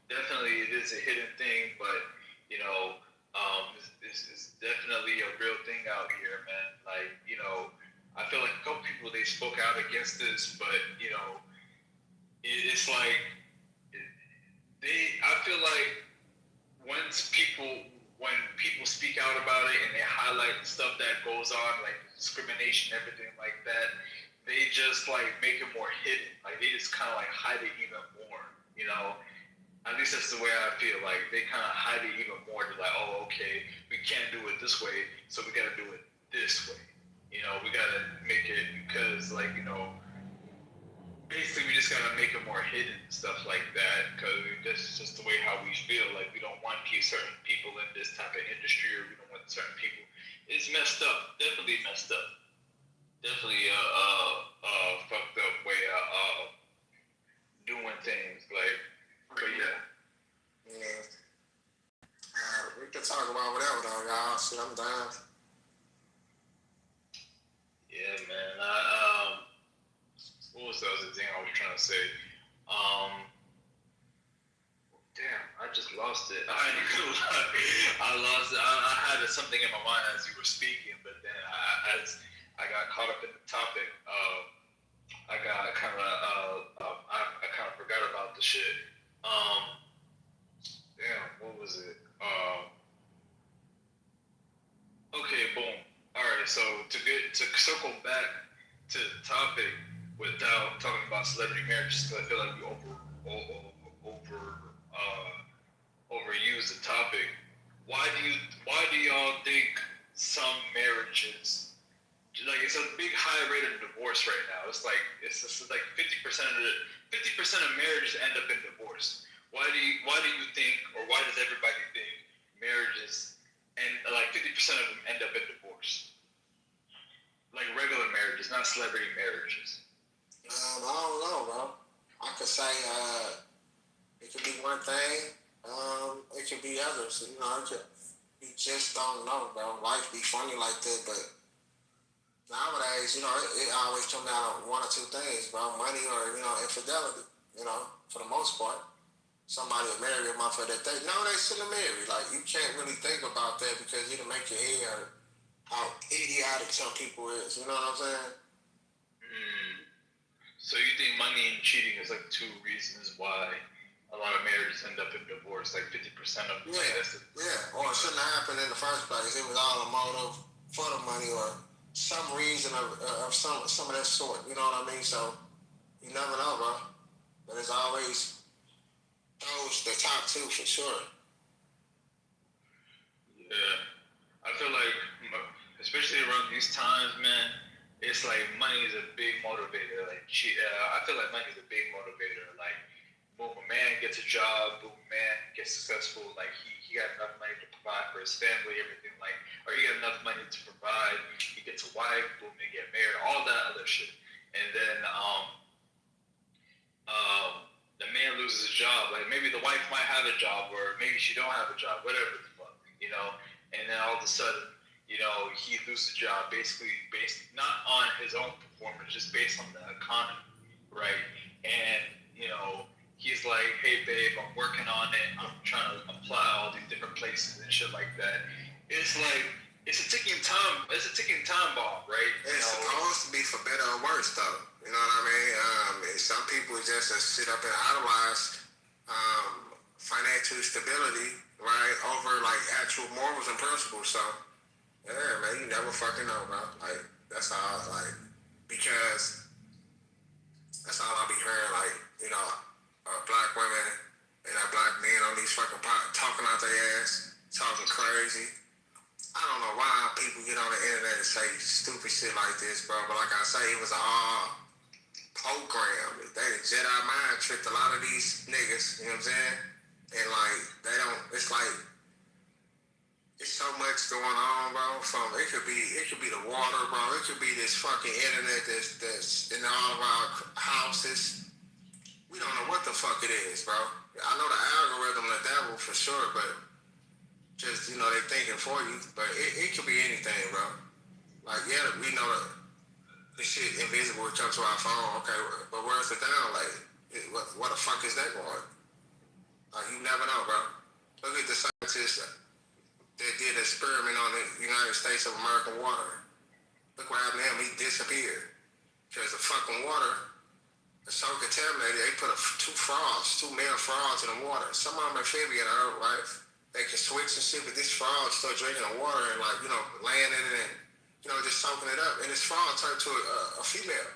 definitely it is a hidden thing, but it's definitely a real thing out here, man. Like I feel like a couple people they spoke out against this, but it's like I feel like when people speak out about it and they highlight the stuff that goes on, like discrimination, everything like that, they just like make it more hidden. Like they just kind of like hide it even more. At least that's the way I feel. Like they kind of hide it even more. They're like, oh, okay, we can't do it this way, so we got to do it this way. We got to make it because basically we just gotta make it more hidden and stuff like that because that's just the way how we feel. Like we don't want certain people in this type of industry, or we don't want certain people. It's messed up. Definitely messed up. Definitely fucked up way of doing things. Like, but yeah. Yeah. We can talk about whatever though, y'all. Shit, I'm down. Yeah, man. What was the other thing I was trying to say? Damn, I just lost it. I lost it. I had something in my mind as you were speaking, but then as I got caught up in the topic, I got kind of I kind of forgot about the shit. Damn, what was it? Okay, boom. All right, so to circle back to the topic without talking about celebrity marriages, because I feel like we overuse the topic. Why do y'all think some marriages, like it's a big high rate of divorce right now? It's like 50% of marriages end up in divorce. Why do you think, or why does everybody think marriages and like 50% of them end up in divorce? Like regular marriages, not celebrity marriages. I don't know, bro. I could say it could be one thing. It could be others. You just don't know, bro. Life be funny like that, but nowadays, it always comes down to one or two things, bro. Money or, infidelity, for the most part. Somebody will marry a motherfucker that they know they shouldn't marry. Like, you can't really think about that because it'll make your head hurt how idiotic some people is. You know what I'm saying? So you think money and cheating is like two reasons why a lot of marriages end up in divorce? Like 50% of them. Yeah. Or it shouldn't have happened in the first place. It was all a motive for the money or some reason of some of that sort. You know what I mean? So you never know, bro. But it's always the top two for sure. Yeah. I feel like, especially around these times, man, it's like money is a big motivator. Like, I feel like money is a big motivator. Like, boom, a man gets a job, boom, a man gets successful. Like, he got enough money to provide for his family, everything. Like, or he got enough money to provide. He gets a wife, boom, they get married, all that other shit. And then, the man loses his job. Like maybe the wife might have a job, or maybe she don't have a job, whatever the fuck, And then all of a sudden, he loses the job basically based not on his own performance, just based on the economy, right? And he's like, hey babe, I'm working on it. I'm trying to apply all these different places and shit like that. It's like it's a ticking time bomb, right? It's supposed to be for better or worse, though. You know what I mean? Some people just sit up and idolize financial stability, right, over like actual morals and principles. So, yeah, man, you never fucking know, bro. Like that's all, because that's all I be hearing, black women and black men on these fucking talking out their ass, talking crazy. I don't know why people get on the internet and say stupid shit like this, bro. But like I say, it was all program. They Jedi mind tricked a lot of these niggas, you know what I'm saying? And they don't, it's so much going on, bro. It could be the water, bro. It could be this fucking internet that's in all of our houses. we don't know what the fuck it is, bro. I know the algorithm, the devil for sure, but just, you know, they thinking for you. But it could be anything, bro. Like, yeah, we know the shit invisible comes to our phone, okay, but where's the download? What the fuck is that going? Like, you never know, bro. Look at the scientists that did an experiment on the United States of American water. Look what happened to him. He disappeared. Because the fucking water is so contaminated, they put two male frogs in the water. Some of them amphibian, right? They can switch and shit, but this frog start drinking the water and, like, you know, laying in it and, you know, just soaking it up. And this frog turned to a female.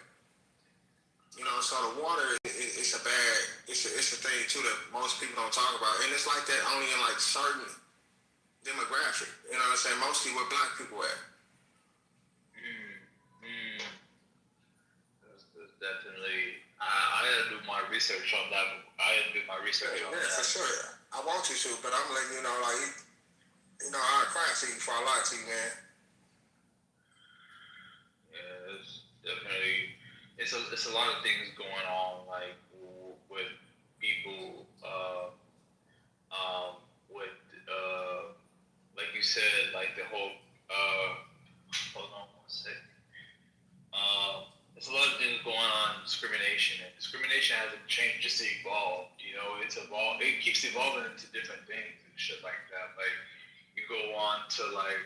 You know, so the water, it's a thing, too, that most people don't talk about. And it's like that only in, like, certain demographic. You know what I'm saying? Mostly where black people at. That's definitely, I had to do my research on that. Yeah, for sure. I want you to, but I'm letting you know, like, you know, I'll cry to you before I lie to you, man. Yeah, it's definitely, it's a lot of things going on, like, with people, like you said, like the whole, hold on one second. There's a lot of things going on, discrimination, and discrimination hasn't changed, just evolved. You know, it's evolved. It keeps evolving into different things and shit like that. Like, you go on to like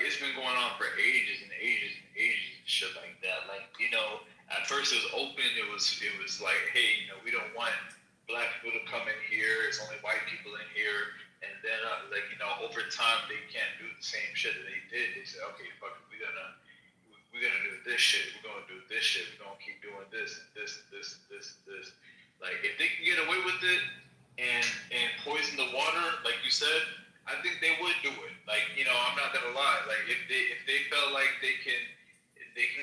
it's been going on for ages and ages and ages and shit like that. Like, you know, at first it was open. It was like, hey, you know, we don't want black people to come in here. It's only white people in here. And then like, you know, over time they can't do the same shit that they did. They said, okay, fuck it, we're gonna do this shit. We're gonna do this shit. We're gonna keep doing this and this and this and this and this. Like, if they can get away with it and poison the water, like you said, I think they would do it. Like, you know, I'm not gonna lie. Like, if they felt like they can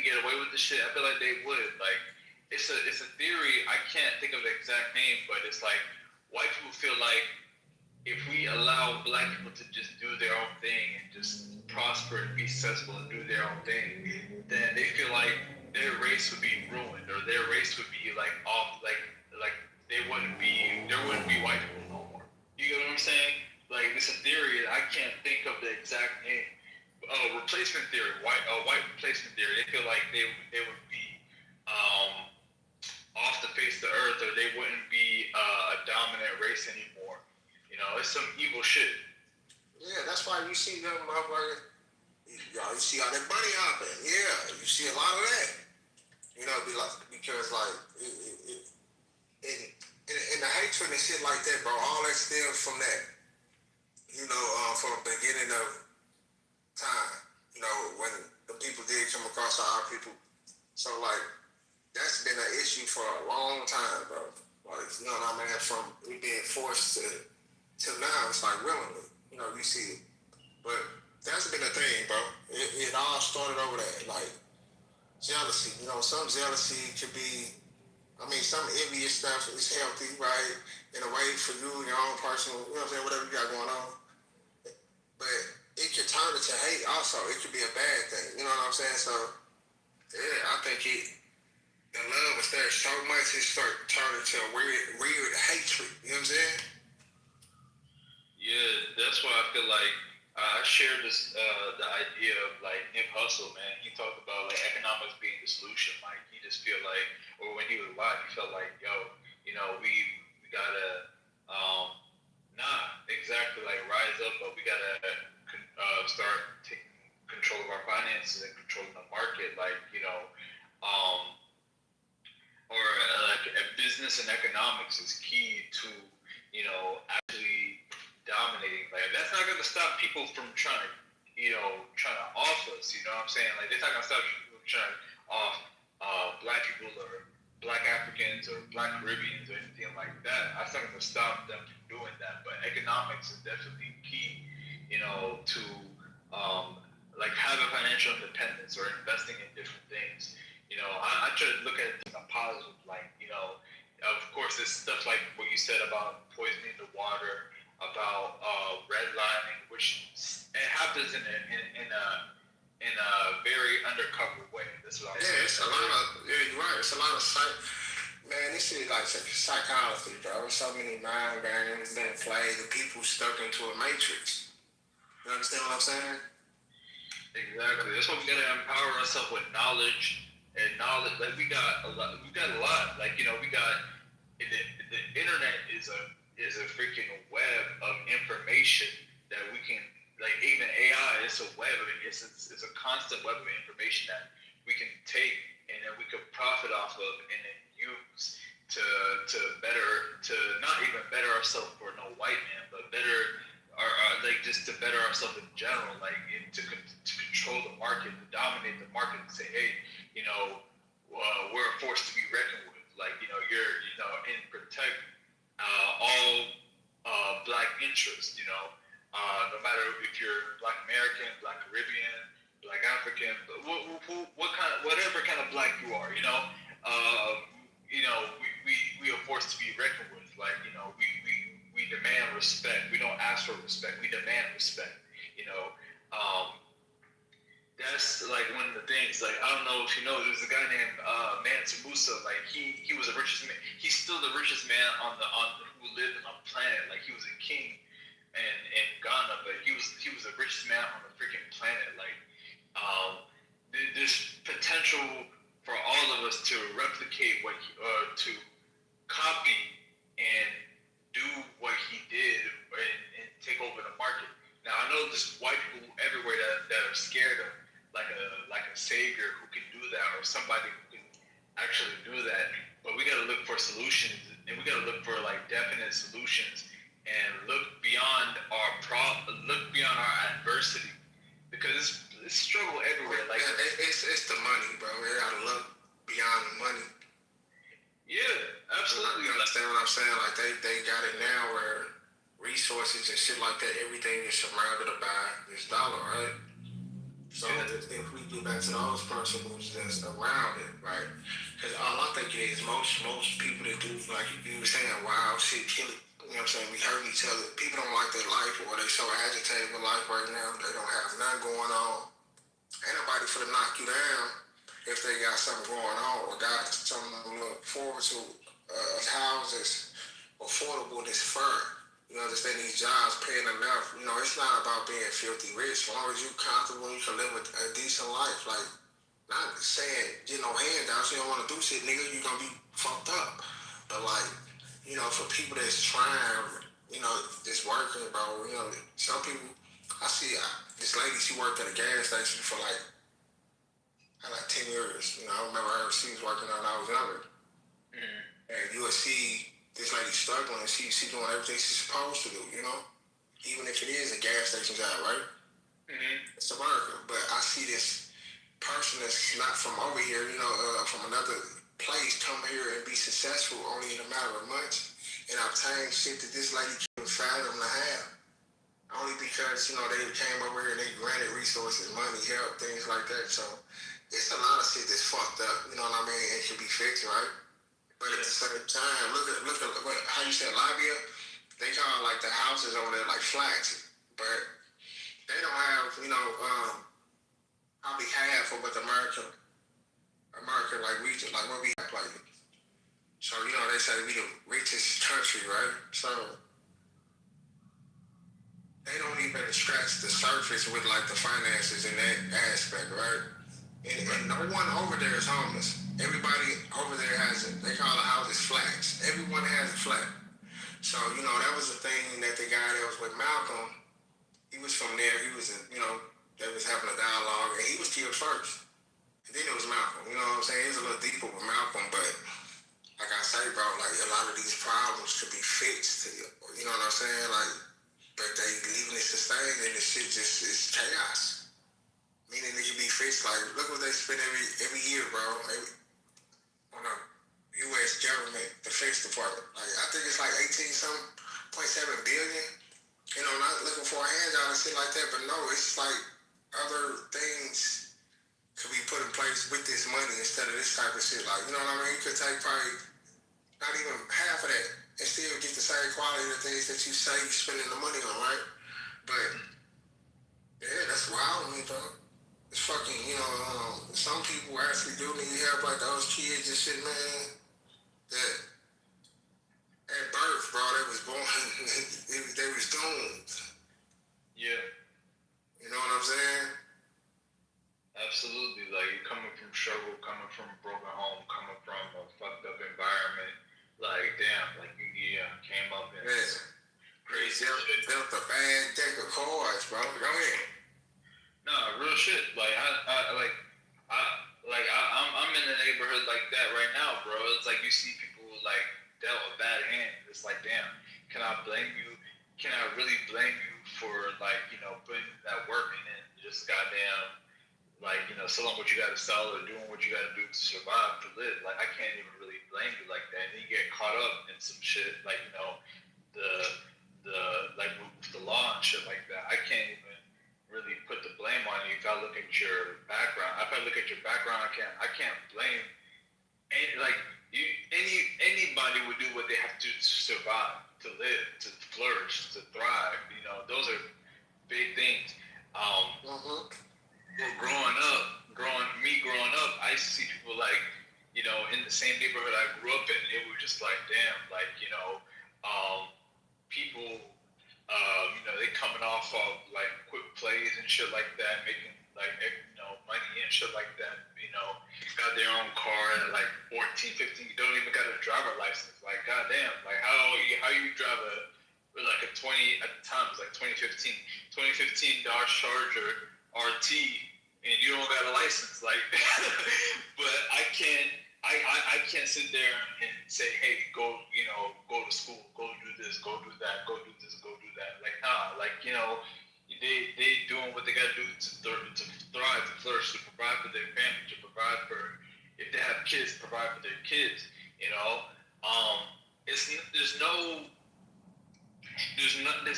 get away with the shit, I feel like they would. Like, it's a theory. I can't think of the exact name, but it's like white people feel like if we allow black people to just do their own thing and just prosper and be successful and do their own thing, then they feel like their race would be ruined, or their race would be like off, like there wouldn't be white people no more. You get what I'm saying? Like, it's a theory, I can't think of the exact name. Replacement theory, white replacement theory. They feel like they would be off the face of the earth, or they wouldn't be a dominant race anymore. You know, it's some evil shit. Yeah, that's why you see them motherfuckers. Y'all, you see all that money hopping. Yeah, you see a lot of that. You know, because like, and the hatred and shit like that, bro, all that stems from that. You know, from the beginning of time. You know, when the people did come across our people. So, like, that's been an issue for a long time, bro. Like, you know what I mean? From we being forced to now, it's like willingly. You know, you see it. But that's been a thing, bro. It all started over that, like, jealousy. You know, some jealousy could be, I mean, some envious stuff is healthy, right? In a way for you, your own personal, you know what I'm saying, whatever you got going on. But it could turn into hate also. It could be a bad thing. You know what I'm saying? So, yeah, I think the love was there so much it started turning to a weird hatred. You know what I'm saying? Yeah, that's why I feel like I share this the idea of like Nip Hustle, man. He talked about like economics being the solution. Like, he just feel like, or when he was alive, he felt like, yo, you know, we gotta not exactly like rise up, but we gotta start taking control of our finances and controlling the market. Like, you know, or like business and economics is key to, you know, actually dominating. Like, that's not gonna stop people from trying to off us. You know what I'm saying? Like, that's not gonna stop people from trying to off black people or black Africans or black Caribbeans or anything like that. That's not gonna stop them from doing that. But economics is definitely key, you know, to like having financial independence or investing in different things. You know, I try to look at it as a positive. Like, you know, of course, there's stuff like what you said about poisoning the water, about redlining, which it happens in a very undercover way. That's what I'm saying. It's a lot of, yeah, you're right. It's a lot of shit like psychology, bro. So many mind games being played and people stuck into a matrix. You understand what I'm saying? Exactly. That's why we gotta empower ourselves with knowledge and knowledge. Like we got a lot. We got a lot. Like we got the internet is a freaking web of information that we can like. Even AI, it's a web. It's a constant web of information that we can take and then we can profit off of and then use to not even better ourselves for no white man, but better. Like just to better ourselves in general, like to control the market, to dominate the market, and say, hey, we're a force to be reckoned with. Like you're and protect all black interests. No matter if you're Black American, Black Caribbean, Black African, whatever kind of black you are. We are forced to be reckoned with. Like we demand respect. We don't ask for respect. We demand respect. That's like one of the things. Like I don't know if you know, there's a guy named Mansa Musa. Like he was the richest man. He's still the richest man on who lived on the planet. Like he was a king in Ghana, but he was the richest man on the freaking planet. Like there's potential for all of us to replicate to copy and do what he did and take over the market. Now I know there's white people everywhere that are scared of like a savior who can do that or somebody who can actually do that. But we gotta look for solutions and we gotta look for like definite solutions and look beyond our adversity because it's struggle everywhere. Like it's the money, bro. We gotta look beyond the money. Yeah, absolutely. You understand what I'm saying? Like they got it now where resources and shit like that, everything is surrounded by this dollar, right? So if we get back to those principles that's around it, right? Because all I think is most people that do, like you were saying, wild shit, kill it. You know what I'm saying? We hurt each other. People don't like their life or they so agitated with life right now. They don't have nothing going on. Ain't nobody finna knock you down if they got something going on or got something to look forward to. Houses, affordable, this fur. You understand these jobs paying enough. It's not about being filthy rich. As long as you comfortable, you can live a decent life. Like, not saying, no handouts, you don't want to do shit, nigga, you gonna be fucked up. But like, for people that's trying, just working, bro, some people, I see this lady, she worked at a gas station for like 10 years. I remember her, she was working when I was younger. Mm-hmm. And you would see this lady struggling, she doing everything she's supposed to do, even if it is a gas station job, right? Mm-hmm. It's America. But I see this person that's not from over here, from another place come here and be successful only in a matter of months and obtain shit that this lady couldn't fathom to have. Only because, they came over here and they granted resources, money, help, things like that. So it's a lot of shit that's fucked up, you know what I mean? It can be fixed, right? But at the same time, look at how you said Libya. They call like the houses over there like flats, but they don't have probably half of what the American like region like what we have like. So they say we the richest country, right? So they don't even scratch the surface with like the finances in that aspect, right? And no one over there is homeless. Everybody over there has it. They call the houses flats. Everyone has a flat. So, that was the thing that the guy that was with Malcolm, he was from there. He was, they was having a dialogue, and he was killed first. And then it was Malcolm. You know what I'm saying? It was a little deeper with Malcolm, but like I say, bro, like a lot of these problems could be fixed. You know what I'm saying? Like, but they leaving it sustained, and the shit just is chaos. Meaning it can be fixed. Like, look what they spend every year, bro. On the U.S. government, defense department. Like, I think it's like 18.7 billion. Not looking for a handout and shit like that, but no, it's like other things could be put in place with this money instead of this type of shit. Like, you know what I mean? You could take probably not even half of that and still get the same quality of the things that you say you're spending the money on, right? But yeah, that's wild to me, bro. It's fucking, some people actually do need help, like those kids and shit, man. That born, they was doomed. Yeah. You know what I'm saying? Absolutely. Like, you're coming from struggle, coming from a broken home, coming from a fucked up environment. Like, damn, like, you came up in crazy shit. Dealt a bad deck of cards, bro. Go ahead. Nah, real shit. Like, I'm in a neighborhood like that right now, bro. It's like you see people like dealt a bad hand. It's like, damn, can I blame you? Can I really blame you for like, you know, putting that work in and just goddamn, like, you know, selling what you got to sell or doing what you got to do to survive, to live? Like, I can't even really blame you like that. And you get caught up in some shit, like, you know, like with the law and shit like that. I can't even really put the blame on you if I look at your background. If I look at your background, I can't blame anybody would do what they have to survive, to live, to flourish, to thrive. You know, those are big things. Growing up, I used to see people like, you know, in the same neighborhood I grew up in. It was just like, damn, like, you know, people, you know, they coming off of like quick plays and shit like that, making like, you know, money and shit like that. You know, got their own car at like 14, 15. You don't even got a driver license. Like, goddamn, like how you drive like a 20 at the time it was like 2015 Dodge Charger RT and you don't got a license, like. But I can't sit there and say, hey, go to school, go do this, go do that, go do this, go do that. Like, nah, like, you know, they doing what they gotta do to thrive, to flourish, to provide for their family, to provide for, if they have kids, provide for their kids. You know, there's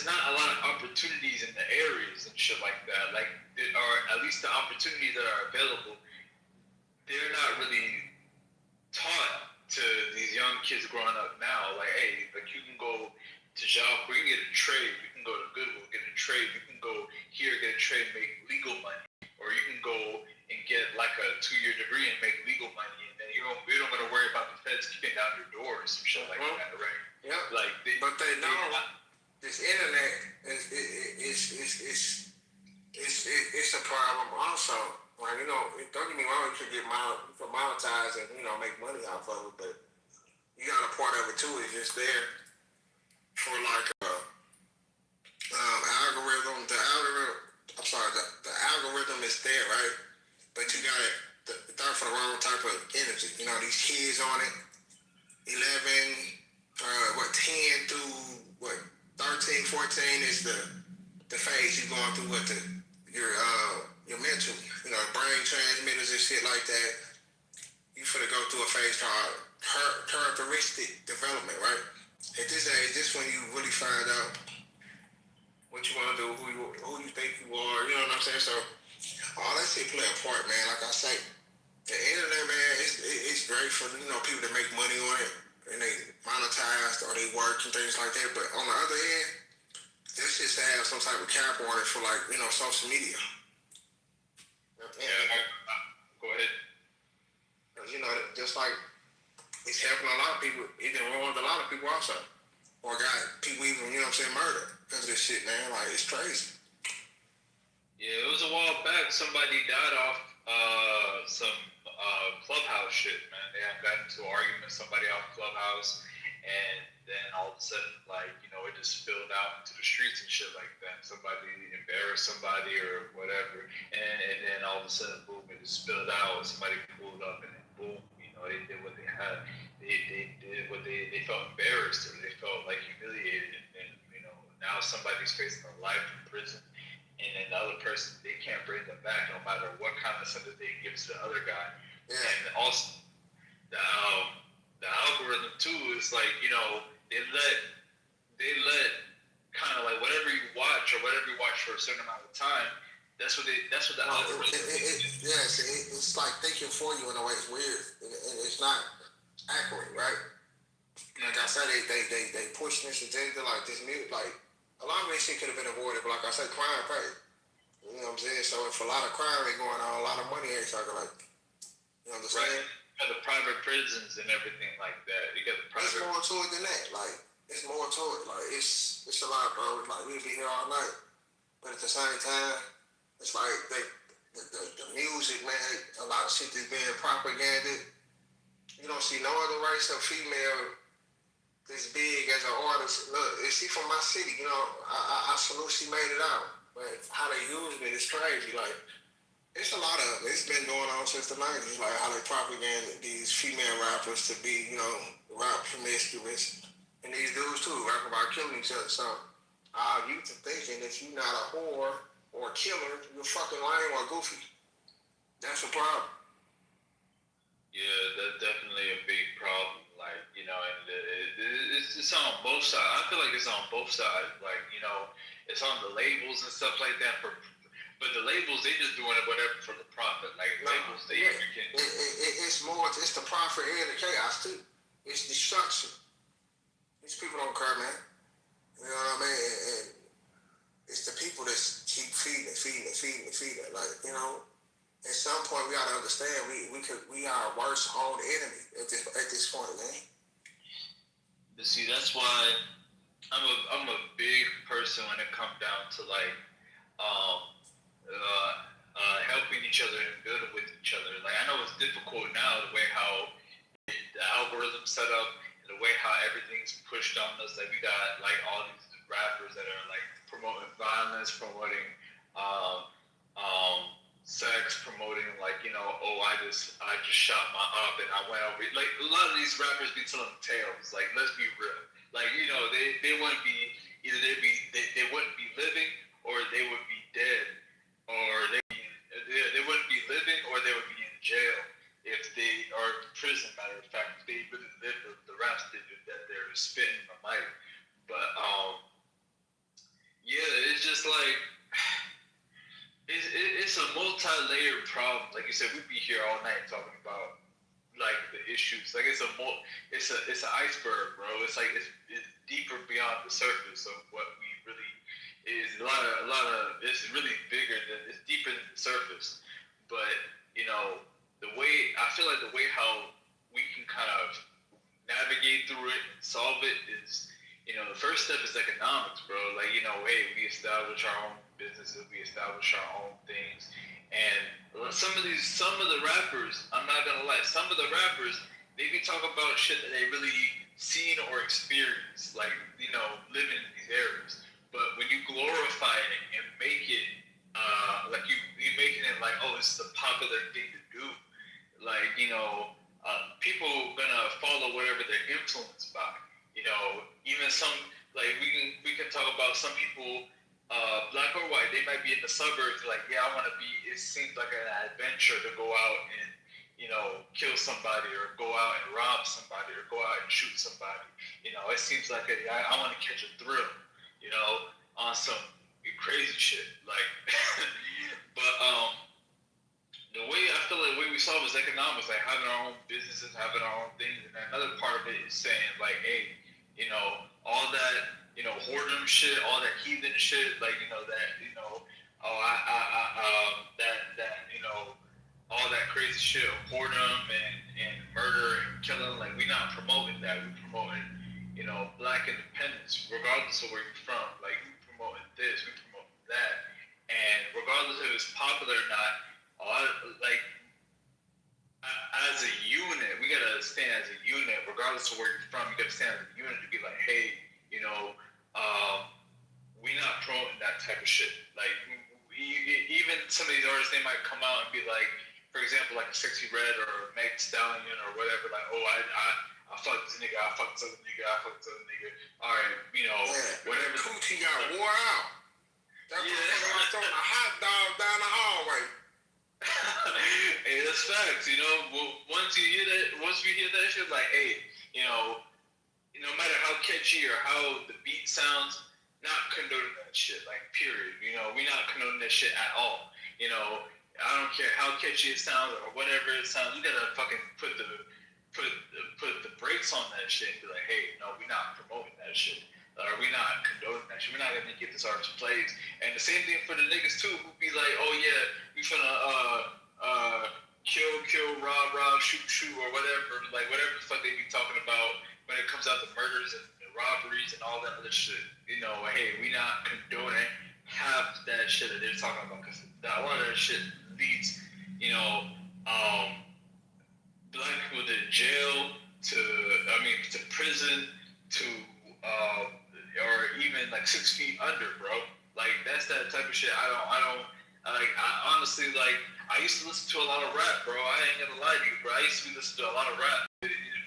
not a lot of opportunities in the areas and shit like that. Like, or at least the opportunities that are available, they're not really taught to these young kids growing up now. Like, hey, like, you can go to job, we can get a trade, you can go to Goodwill, get a trade, you can go here, get a trade, make legal money, or you can go and get like a 2-year degree and make legal money, and then you don't gotta worry about the feds kicking down your door or some shit like that, right? Yeah. Like, but they know this internet it's a problem also. Like, you know, don't get me wrong, you should get monetized and, you know, make money off of it, but you got a part of it too, it's just there for like algorithm. The algorithm is there, right? But you got it there for the wrong type of energy. You know, these kids on it, 11, 10 through 13, 14 is the phase you're going through with your mental, you know, brain transmitters and shit like that. You finna go through a phase called characteristic development, right? At this age, this when you really find out what you want to do, who you think you are, you know what I'm saying? So all that shit play a part, man. Like I say, the internet, man, it's great for, you know, people that make money on it and they monetize or they work and things like that. But on the other end, this just to have some type of cap on it for, like, you know, social media. Go ahead. You know, just like it's helping a lot of people, it ruined a lot of people also. Or got people even, you know what I'm saying, murdered because of this shit, man. Like, it's crazy. Yeah, it was a while back. Somebody died off some Clubhouse shit, man. They had gotten into an argument with somebody off Clubhouse, and then all of a sudden, like, you know, it just spilled out into the streets and shit like that. Somebody embarrassed somebody or whatever, and then all of a sudden, boom, it just spilled out. Somebody pulled up, and then boom, you know, they did what they had. They did what they felt embarrassed or they felt like humiliated, and you know, now somebody's facing a life in prison. And then the other person, they can't bring them back no matter what kind of something they give to the other guy. Yeah. And also, the algorithm too is like, you know, they let kind of like whatever you watch or whatever you watch for a certain amount of time, that's what the algorithm is. Yes, it's like thinking for you in a way. It's weird and it's not accurate, right? Like I said, they push this agenda, like this music, like a lot of this shit could have been avoided, but like I said, crime pays. You know what I'm saying? So if a lot of crime ain't going on, a lot of money ain't talking, like, you know what I'm saying? Right. You got the private prisons and everything like that. You got the private. There's more to it than that. Like, it's more to it. Like it's a lot, bro. Like we'll be here all night, but at the same time, it's like the music, man. A lot of shit is being propaganded. You don't see no other race or female this big as an artist. Look, is she from my city? You know, I salute she made it out. But how they use it is crazy. Like, it's a lot of it. It's been going on since the 90s. Like, how they propaganda these female rappers to be, you know, rap promiscuous. And these dudes, too, rap about killing each other. So, our youth are thinking if you're not a whore or a killer, you're fucking lame or goofy. That's a problem. Yeah, that's definitely a big problem. Like, you know, and it's on both sides. I feel like it's on both sides. Like, you know, it's on the labels and stuff like that. But the labels, they just doing it whatever for the profit. Like, labels, they freaking... It's more, it's the profit and the chaos, too. It's destruction. These people don't care, man. You know what I mean? And it's the people that keep feeding. Like, you know, at some point we gotta understand we are our worst own enemy at this point, man. But see, that's why I'm a big person when it comes down to like helping each other and building with each other. Like I know it's difficult now the way how the algorithm's set up and the way how everything's pushed on us. Like we got like all these rappers that are like promoting violence, promoting sex, promoting like, you know, oh I just shot my up and I went over. Like a lot of these rappers be telling tales. Like let's be real. Like, you know, they wouldn't be either they wouldn't be living or they would be dead, or they wouldn't be living or they would be in jail if they are in prison. Matter of fact, if they really live the raps that they're spitting from life. But yeah, it's just like it's a multi-layered problem. Like you said, we'd be here all night talking about like the issues. Like it's an iceberg, bro. It's like it's deeper beyond the surface of what we really is. A lot of it's really bigger than it's deeper than the surface. But you know, I feel like the way how we can kind of navigate through it and solve it is, you know, the first step is economics, bro. Like, you know, hey, we establish our own businesses, we establish our own things. And some of the rappers, I'm not gonna lie, some of the rappers, they be talking about shit that they really seen or experienced, like, you know, living in these areas. But when you glorify it and make it, like you making it like, oh, this is a popular thing to do, like, you know, people gonna follow whatever they're influenced by. You know, even some, like we can talk about some people, black or white, they might be in the suburbs, like, yeah, I want to be, it seems like an adventure to go out and, you know, kill somebody or go out and rob somebody or go out and shoot somebody. You know, it seems like I want to catch a thrill, you know, on some crazy shit. Like, but the way I feel like the way we solve is economics, like having our own businesses, having our own things. And another part of it is saying like, hey, you know, all that, you know, whoredom shit, all that heathen shit, like, you know, that, you know, that, you know, all that crazy shit of whoredom and murder and killing, like, we not promoting that. We promoting, you know, black independence, regardless of where you're from. Like, we promoting this, we promoting that. And regardless if it's popular or not, like, as a unit, we gotta stand as a unit, regardless of where you're from. You gotta stand as a unit to be like, hey, you know, we not promoting that type of shit. Like, even some of these artists, they might come out and be like, for example, like a Sexy Red or Meg Stallion or whatever, like, oh, I fuck this nigga, I fuck this other nigga, I fuck this other nigga. All right, you know, whatever. Coochie got wore out. That motherfucker like throwing a hot dog down the hallway. Hey, that's facts. You know, once we hear that shit, like, hey, you know, no matter how catchy or how the beat sounds, not condoning that shit. Like, period. You know, we not condoning that shit at all. You know, I don't care how catchy it sounds or whatever it sounds. You gotta fucking put the brakes on that shit and be like, hey, no, we not promoting that shit. We not condoning that shit. We're not gonna give this artist plays. And the same thing for the niggas too, who be like, oh yeah, we finna kill, rob, shoot, or whatever. Like whatever the fuck they be talking about when it comes out to murders and the robberies and all that other shit. You know, hey, we not condoning half that shit that they're talking about, because a lot of that shit leads, you know, black people to jail, to prison, to or even like 6 feet under, bro. Like that's that type of shit. I honestly, like, I used to listen to a lot of rap, bro. I ain't gonna lie to you, bro. I used to listen to a lot of rap,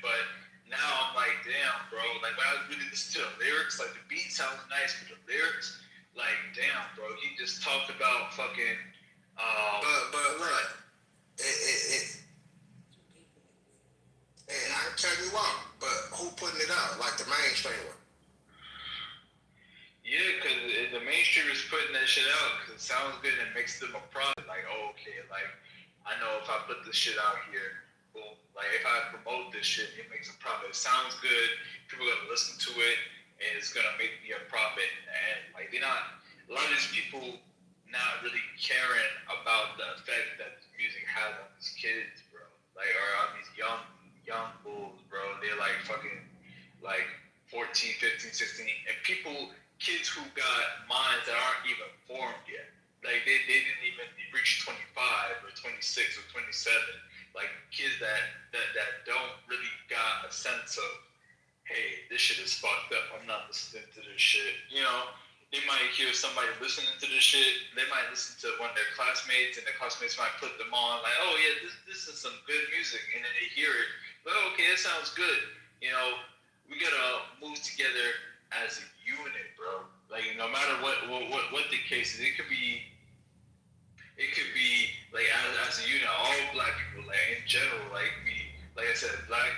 but now I'm like, damn, bro. Like when I really listen to the lyrics, like the beat sounds nice, but the lyrics, like, damn, bro. He just talked about fucking. But look, and I can tell you what, but who putting it out? Like the mainstream one. Yeah, because the mainstream is putting that shit out because it sounds good and it makes them a profit. Like, oh, okay, like, I know if I put this shit out here, boom, like, if I promote this shit, it makes a profit. It sounds good, people are going to listen to it, and it's going to make me a profit. And, like, they're not, a lot of these people not really caring about the effect that this music has on these kids, bro. Like, or on these young bulls, bro. They're, like, fucking, like, 14, 15, 16, and kids who got minds that aren't even formed yet. Like they didn't even reach 25 or 26 or 27. Like kids that don't really got a sense of, hey, this shit is fucked up. I'm not listening to this shit. You know, they might hear somebody listening to this shit. They might listen to one of their classmates, and their classmates might put them on, like, oh yeah, this is some good music, and then they hear it. But okay, it sounds good. You know, we gotta move together as a unit, bro. Like no matter what the case is, it could be like as a unit, all black people, like in general, like I said, black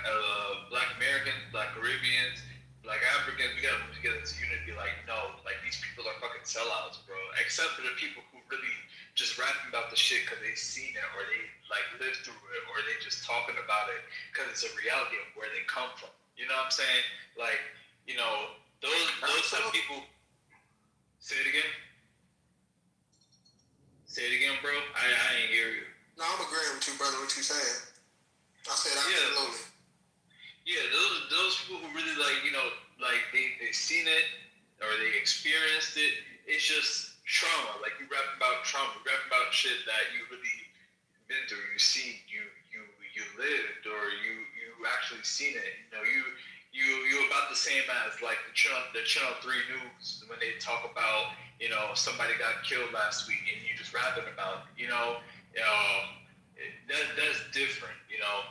Americans, black Caribbeans, black Africans, we gotta move together as a unit. Be like, no, like these people are fucking sellouts, bro. Except for the people who really just rapping about the shit because they seen it or they like lived through it or they just talking about it because it's a reality of where they come from. You know what I'm saying? Like, you know. Those type of people. Say it again. Say it again, bro. I ain't hear you. No, I'm agreeing with you, brother. What you saying? I said absolutely. Yeah, those people who really like, you know, like they seen it or they experienced it. It's just trauma. Like you rap about trauma. You rap about shit that you really been through. You seen. You lived or you actually seen it. You know you about the same as like the Channel 3 news when they talk about, you know, somebody got killed last week and you just rapping about it, you know. That's different, you know.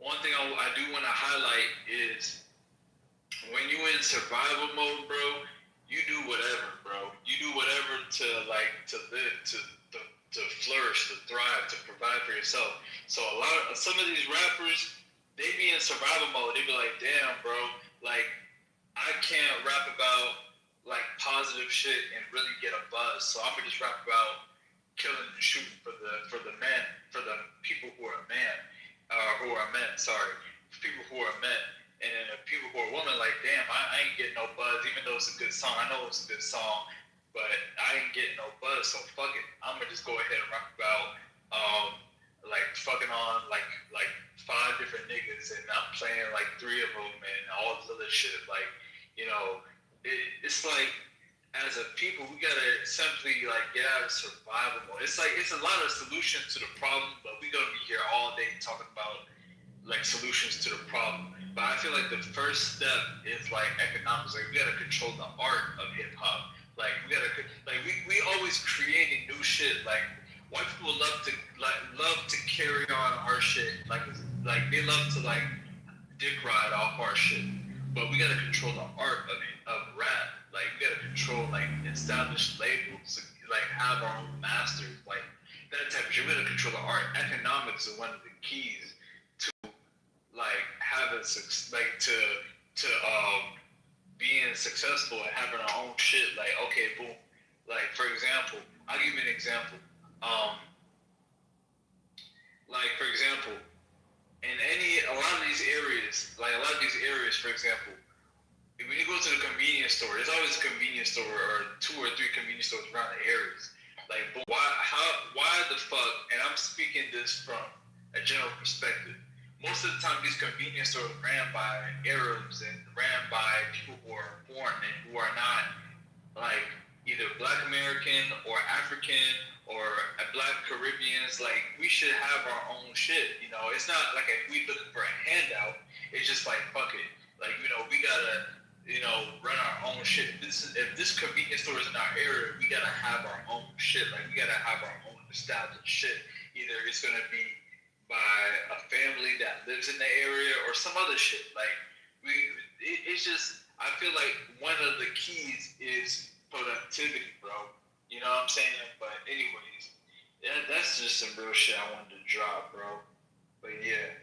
One thing I do want to highlight is when you in survival mode, bro, you do whatever, bro. You do whatever to live, to flourish, to thrive, to provide for yourself. So some of these rappers, they be in survival mode. They be like, damn, bro, like, I can't rap about, like, positive shit and really get a buzz. So I'm going to just rap about killing and shooting for the men, for the people who are men, people who are men. And then the people who are women, like, damn, I ain't getting no buzz, even though it's a good song. I know it's a good song, but I ain't getting no buzz, so fuck it. I'm going to just go ahead and rap about, like fucking on like 5 different niggas and I'm playing like 3 of them and all this other shit. Like, you know, it's like as a people we gotta simply like get out of survival mode. It's like it's a lot of solutions to the problem, but we gonna be here all day talking about like solutions to the problem. But I feel like the first step is like economics. Like we gotta control the art of hip hop. Like we gotta we always creating new shit. Like white people love to carry on our shit. Like they love to like dick ride off our shit. But we gotta control the art of rap. Like we gotta control like established labels. Like have our own masters. Like that type of shit. We gotta control the art. Economics is one of the keys to like having to being successful and having our own shit. Like okay, boom. Like for example, I'll give you an example. Like for example, in a lot of these areas, for example, when you go to the convenience store, there's always a convenience store or 2 or 3 convenience stores around the areas. Like, why the fuck? And I'm speaking this from a general perspective. most of the time these convenience stores are ran by Arabs and ran by people who are foreign and who are not like either Black American or African or Black Caribbeans. Like we should have our own shit. You know, it's not like if we looking for a handout. It's just like fuck it. Like we gotta run our own shit. If this convenience store is in our area, we gotta have our own shit. Like we gotta have our own established shit. Either it's gonna be by a family that lives in the area or some other shit. Like it's just I feel like one of the keys is productivity, bro. You know what I'm saying? But anyways, that's just some real shit I wanted to drop, bro. But yeah.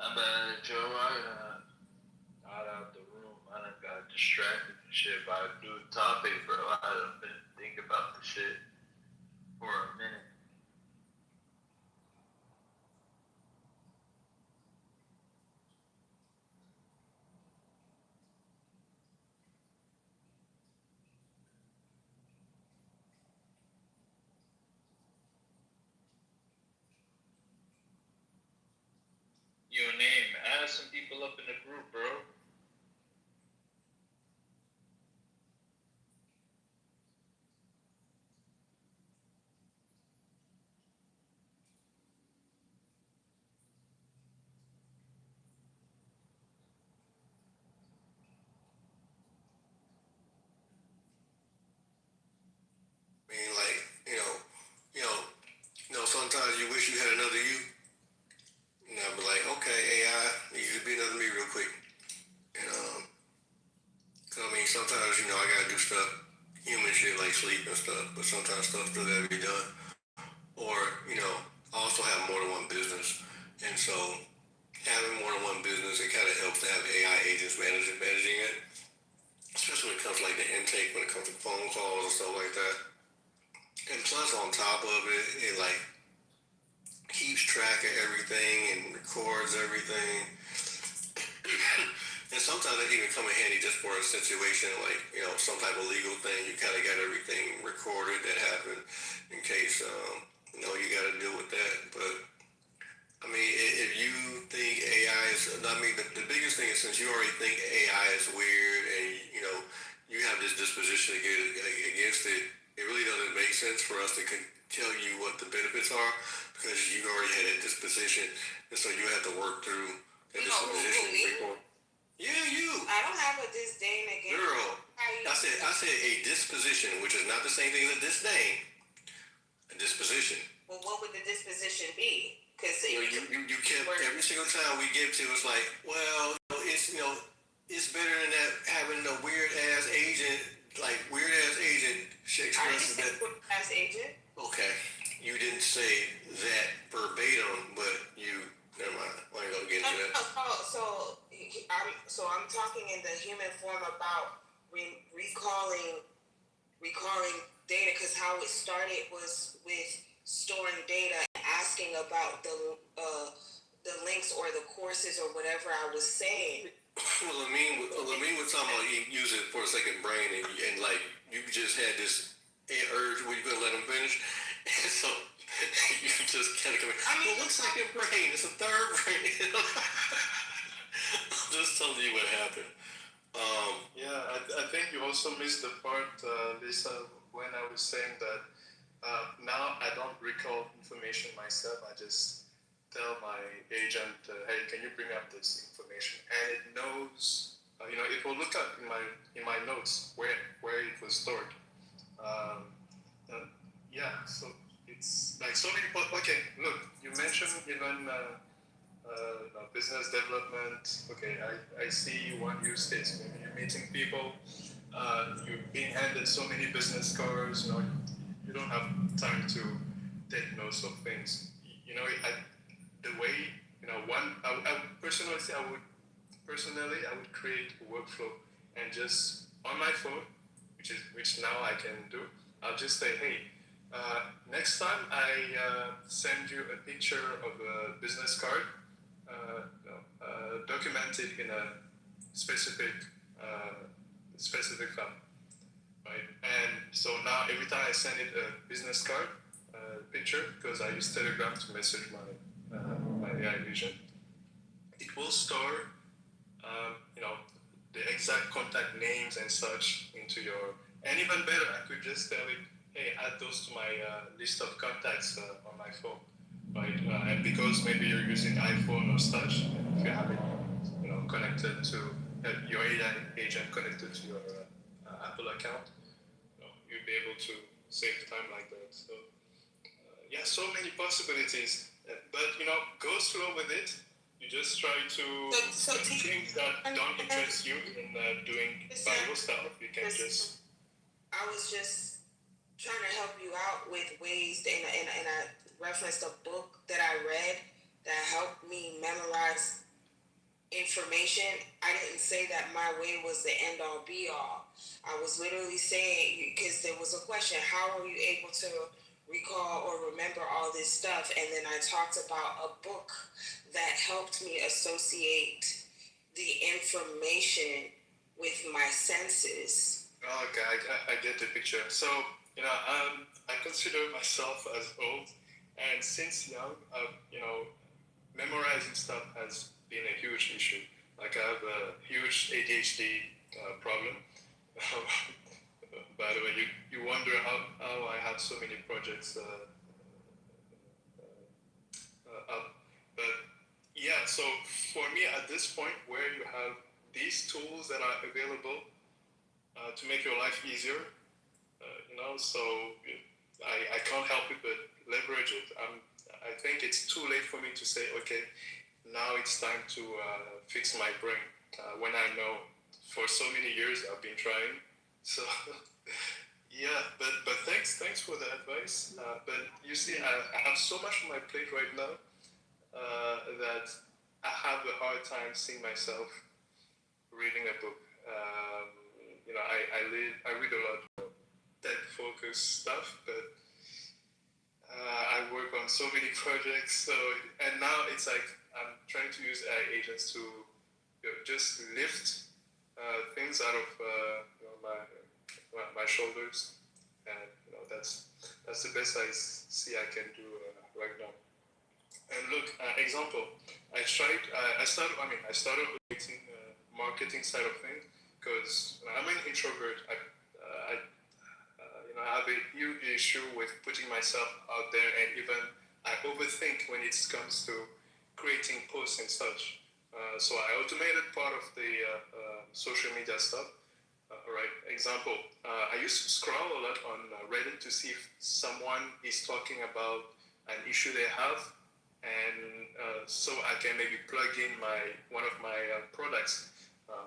My bad, Joe. I got out the room. I done got distracted and shit by a new topic, bro. I done been thinking about the shit for a minute. Your name. Add some people up in the group, bro. I mean, like, sometimes you wish you had another you. And I'd be like, okay, AI, need you to be another me real quick. And, 'cause I mean, sometimes, I gotta do stuff, human shit like sleep and stuff, but sometimes stuff still gotta be done. Or, I also have more than one business. And so having more than one business, it kind of helps to have AI agents managing it. Especially when it comes to like the intake, when it comes to phone calls and stuff like that. And plus on top of it, it like keeps track of everything and records everything. And sometimes it even come in handy just for a situation like, some type of legal thing. You kind of got everything recorded that happened in case, you got to deal with that. But, I mean, if you think AI is, the biggest thing is since you already think AI is weird and, you have this disposition against it, it really doesn't make sense for us to tell you what the benefits are because you already had that disposition. And so you have to work through that disposition. Yeah, you. I don't have a disdain against girl. I said a disposition, which is not the same thing as a disdain. A disposition. Well, what would the disposition be? Because you kept every single time we give to it's like, well, it's better than that having a weird ass agent expresses that. Weird ass agent. Okay, you didn't say that verbatim, but you. Never mind. I ain't gonna get into that. So I'm talking in the human form about recalling data because how it started was with storing data, asking about the links or the courses or whatever I was saying. Well, Lamine was talking about use it for a second brain and like you just had this urge where you couldn't let him finish, and so you just kind of come in. Well, it looks like a brain. It's a third brain. I'm just telling you what happened. I think you also missed the part, Lisa, when I was saying that now I don't recall information myself. I just tell my agent, hey, can you bring up this information? And it knows, it will look up in my notes where it was stored. So it's like so many. Okay, look, you mentioned even business development. Okay, I see one use case. Maybe you're meeting people. You've been handed so many business cards. You don't have time to take notes of things. The way I would create a workflow and just on my phone, which now I can do. I'll just say, hey, next time I send you a picture of a business card, documented in a specific file, right? And so now every time I send it a business card picture, because I use Telegram to message my AI agent, it will store the exact contact names and such into your. And even better, I could just tell it, hey, add those to my list of contacts on my phone, right? And because maybe you're using iPhone or such, if you have it, connected to your AI agent connected to your Apple account, you'll be able to save time like that. So, so many possibilities. But go slow with it. You just try to things that don't interest you in doing Bible stuff. You can just. I was just trying to help you out with ways, and I referenced a book that I read that helped me memorize information. I didn't say that my way was the end all be all. I was literally saying, because there was a question, how were you able to recall or remember all this stuff? And then I talked about a book that helped me associate the information with my senses. Okay, I get the picture. So, I consider myself as old, and since young, memorizing stuff has been a huge issue. Like, I have a huge ADHD problem. By the way, you wonder how I had so many projects up. But yeah, so for me at this point where you have these tools that are available to make your life easier, so I can't help it but leverage it. I think it's too late for me to say, okay, now it's time to fix my brain. When I know for so many years I've been trying. So yeah, but thanks for the advice. But you see, I have so much on my plate right now that I have a hard time seeing myself reading a book. I read a lot of tech-focused stuff, but I work on so many projects. So, and now it's like I'm trying to use AI agents to just lift things out of my shoulders, and that's the best I see I can do right now. And look, example, I started with marketing side of things because I'm an introvert. I have a huge issue with putting myself out there, and even I overthink when it comes to creating posts and such. So I automated part of the social media stuff. Right. Example, I used to scroll a lot on Reddit to see if someone is talking about an issue they have, and so I can maybe plug in one of my products.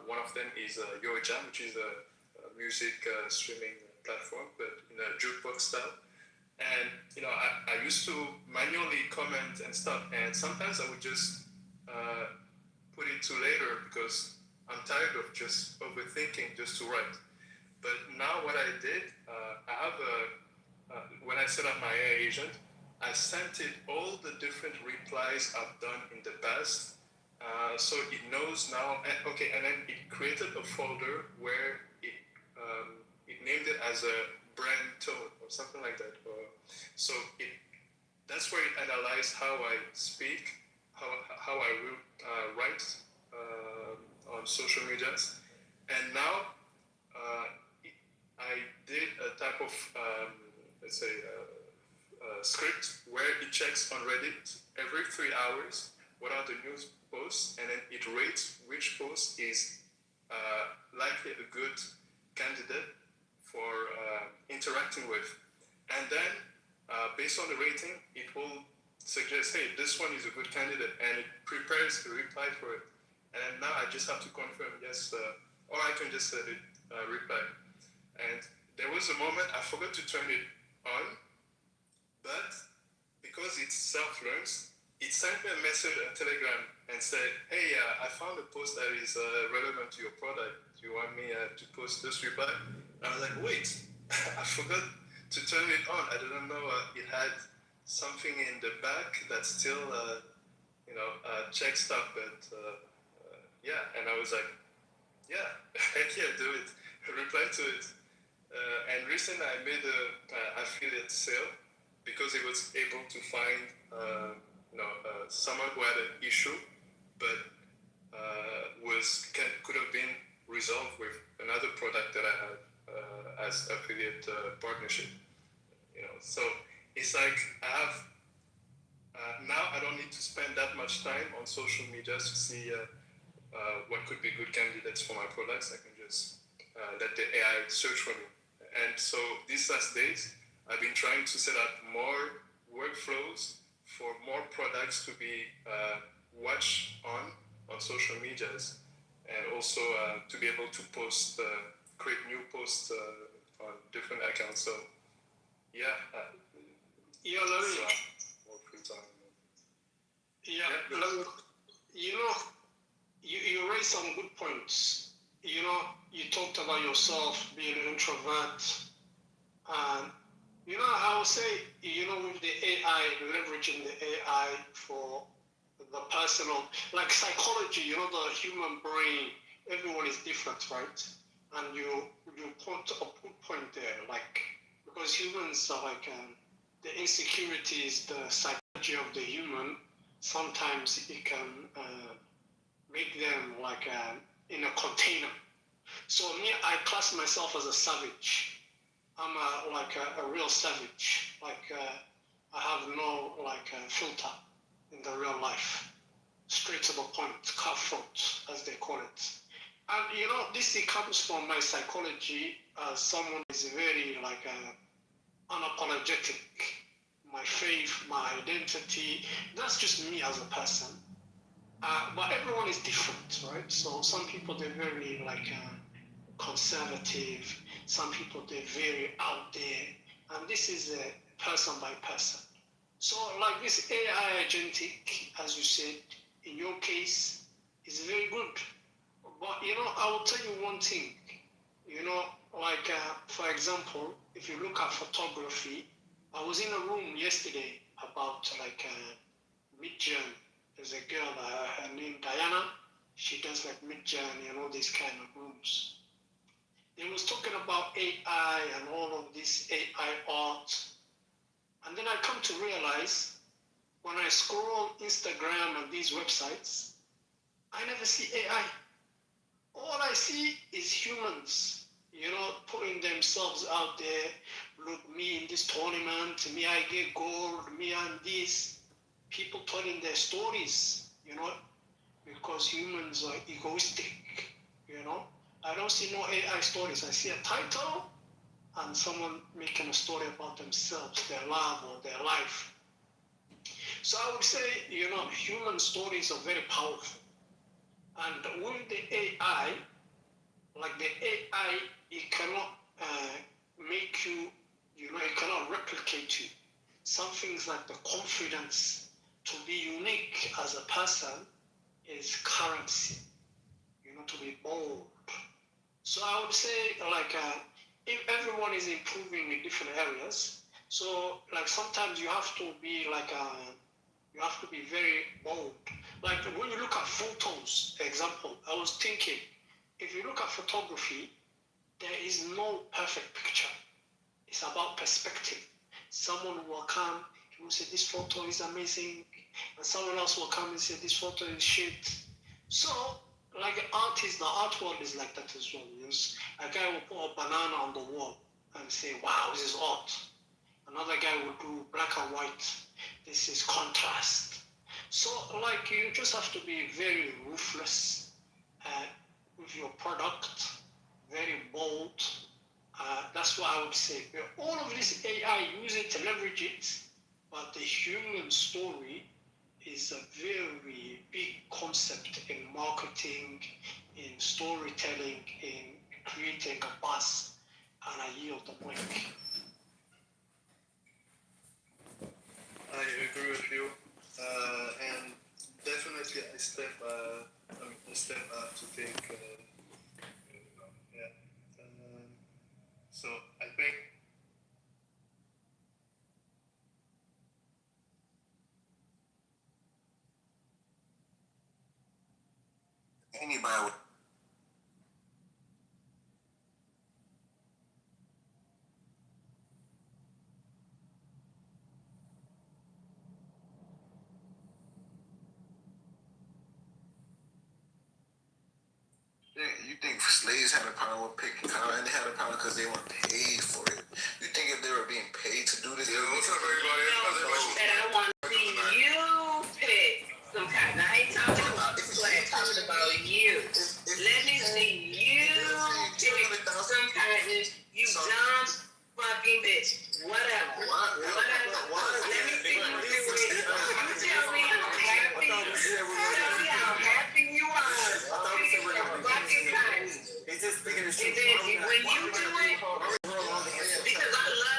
One of them is YoJam, which is a music streaming platform, but in a jukebox style. And I used to manually comment and stuff, and sometimes I would just put it to later because I'm tired of just overthinking just to write. But now what I did, when I set up my AI agent, I sent it all the different replies I've done in the past. So it knows now, and then it created a folder where it named it as a brand tone or something like that. So that's where it analyzed how I speak, how I will write on social medias. And now I did a type of, script where it checks on Reddit every 3 hours what are the news posts, and then it rates which post is likely a good candidate for interacting with. And then, based on the rating, it will suggest, hey, this one is a good candidate, and it prepares a reply for it. And now I just have to confirm yes, or I can just let it reply. And there was a moment I forgot to turn it on, but because it self-learns, it sent me a message on Telegram and said, hey, I found a post that is relevant to your product. Do you want me to post this reply? And I was like, wait, I forgot to turn it on. I didn't know it had something in the back that still, checks stuff. But yeah, and I was like, yeah, heck yeah, do it. Reply to it. And recently I made an affiliate sale because it was able to find someone who had an issue, but could have been resolved with another product that I had as affiliate partnership. So it's like I have now I don't need to spend that much time on social media to see what could be good candidates for my products. I can just let the AI search for me. And so these last days, I've been trying to set up more workflows for more products to be watched on social medias, and also to be able to post, create new posts on different accounts. So yeah, let me. More free time. Yeah, let me, you raised some good points. You know, you talked about yourself being an introvert, and you know, I would say, you know, with the AI, leveraging the AI for the personal, like psychology, you know, the human brain, everyone is different, right? And you put a good point there, like, because humans are like, the insecurities, the psychology of the human, sometimes it can make them like in a container. So me, I class myself as a savage. I'm a real savage. Like I have no filter in the real life. Straight to the point, cutthroat, as they call it. And you know, this it comes from my psychology as someone is very unapologetic. My faith, my identity, that's just me as a person. But everyone is different, right? So some people they're very conservative. Some people they're very out there, and this is person by person. So like this AI agentic, as you said, in your case, is very good. But you know, I will tell you one thing. You know, for example, if you look at photography, I was in a room yesterday about mid-journey. There's a girl, her name Diana. She does like mid-journey and all these kind of rooms. They was talking about AI and all of this AI art. And then I come to realize when I scroll Instagram and these websites, I never see AI. All I see is humans, you know, putting themselves out there. Look, me in this tournament, me I get gold, me and this. People telling their stories, you know, because humans are egoistic, you know. I don't see no AI stories. I see a title and someone making a story about themselves, their love or their life. So I would say, you know, human stories are very powerful. And with the AI, like the AI, it cannot make you, you know, it cannot replicate you. Some things like the confidence to be unique as a person is currency, you know, to be bold. So I would say, if everyone is improving in different areas, so like sometimes you have to be you have to be very bold. Like when you look at photos, example, I was thinking, if you look at photography, there is no perfect picture. It's about perspective. Someone will come, he will say, this photo is amazing. And someone else will come and say, this photo is shit. So, like an artist, the art world is like that as well. Yes. A guy will put a banana on the wall and say, wow, this is art. Another guy will do black and white. This is contrast. So, like, you just have to be very ruthless with your product, very bold. That's what I would say. All of this AI, use it to leverage it, but the human story is a very big concept in marketing, in storytelling, in creating a buzz, and I yield the mic. I agree with you, and definitely I step up to think, yeah. So I think Anybody would. You think slaves had the power of picking cotton, and they had the power because they weren't paid for it. You think if they were being paid to do this? Yo, what's up, everybody? That I want to see you pick some cotton. I ain't talking about this class, talking about you. Let me see you pick some cotton, you dumb fucking bitch. Whatever. Let me see you do it. You tell me how happy. Tell me how happy you are. Picking some fucking cotton. And then when you do it,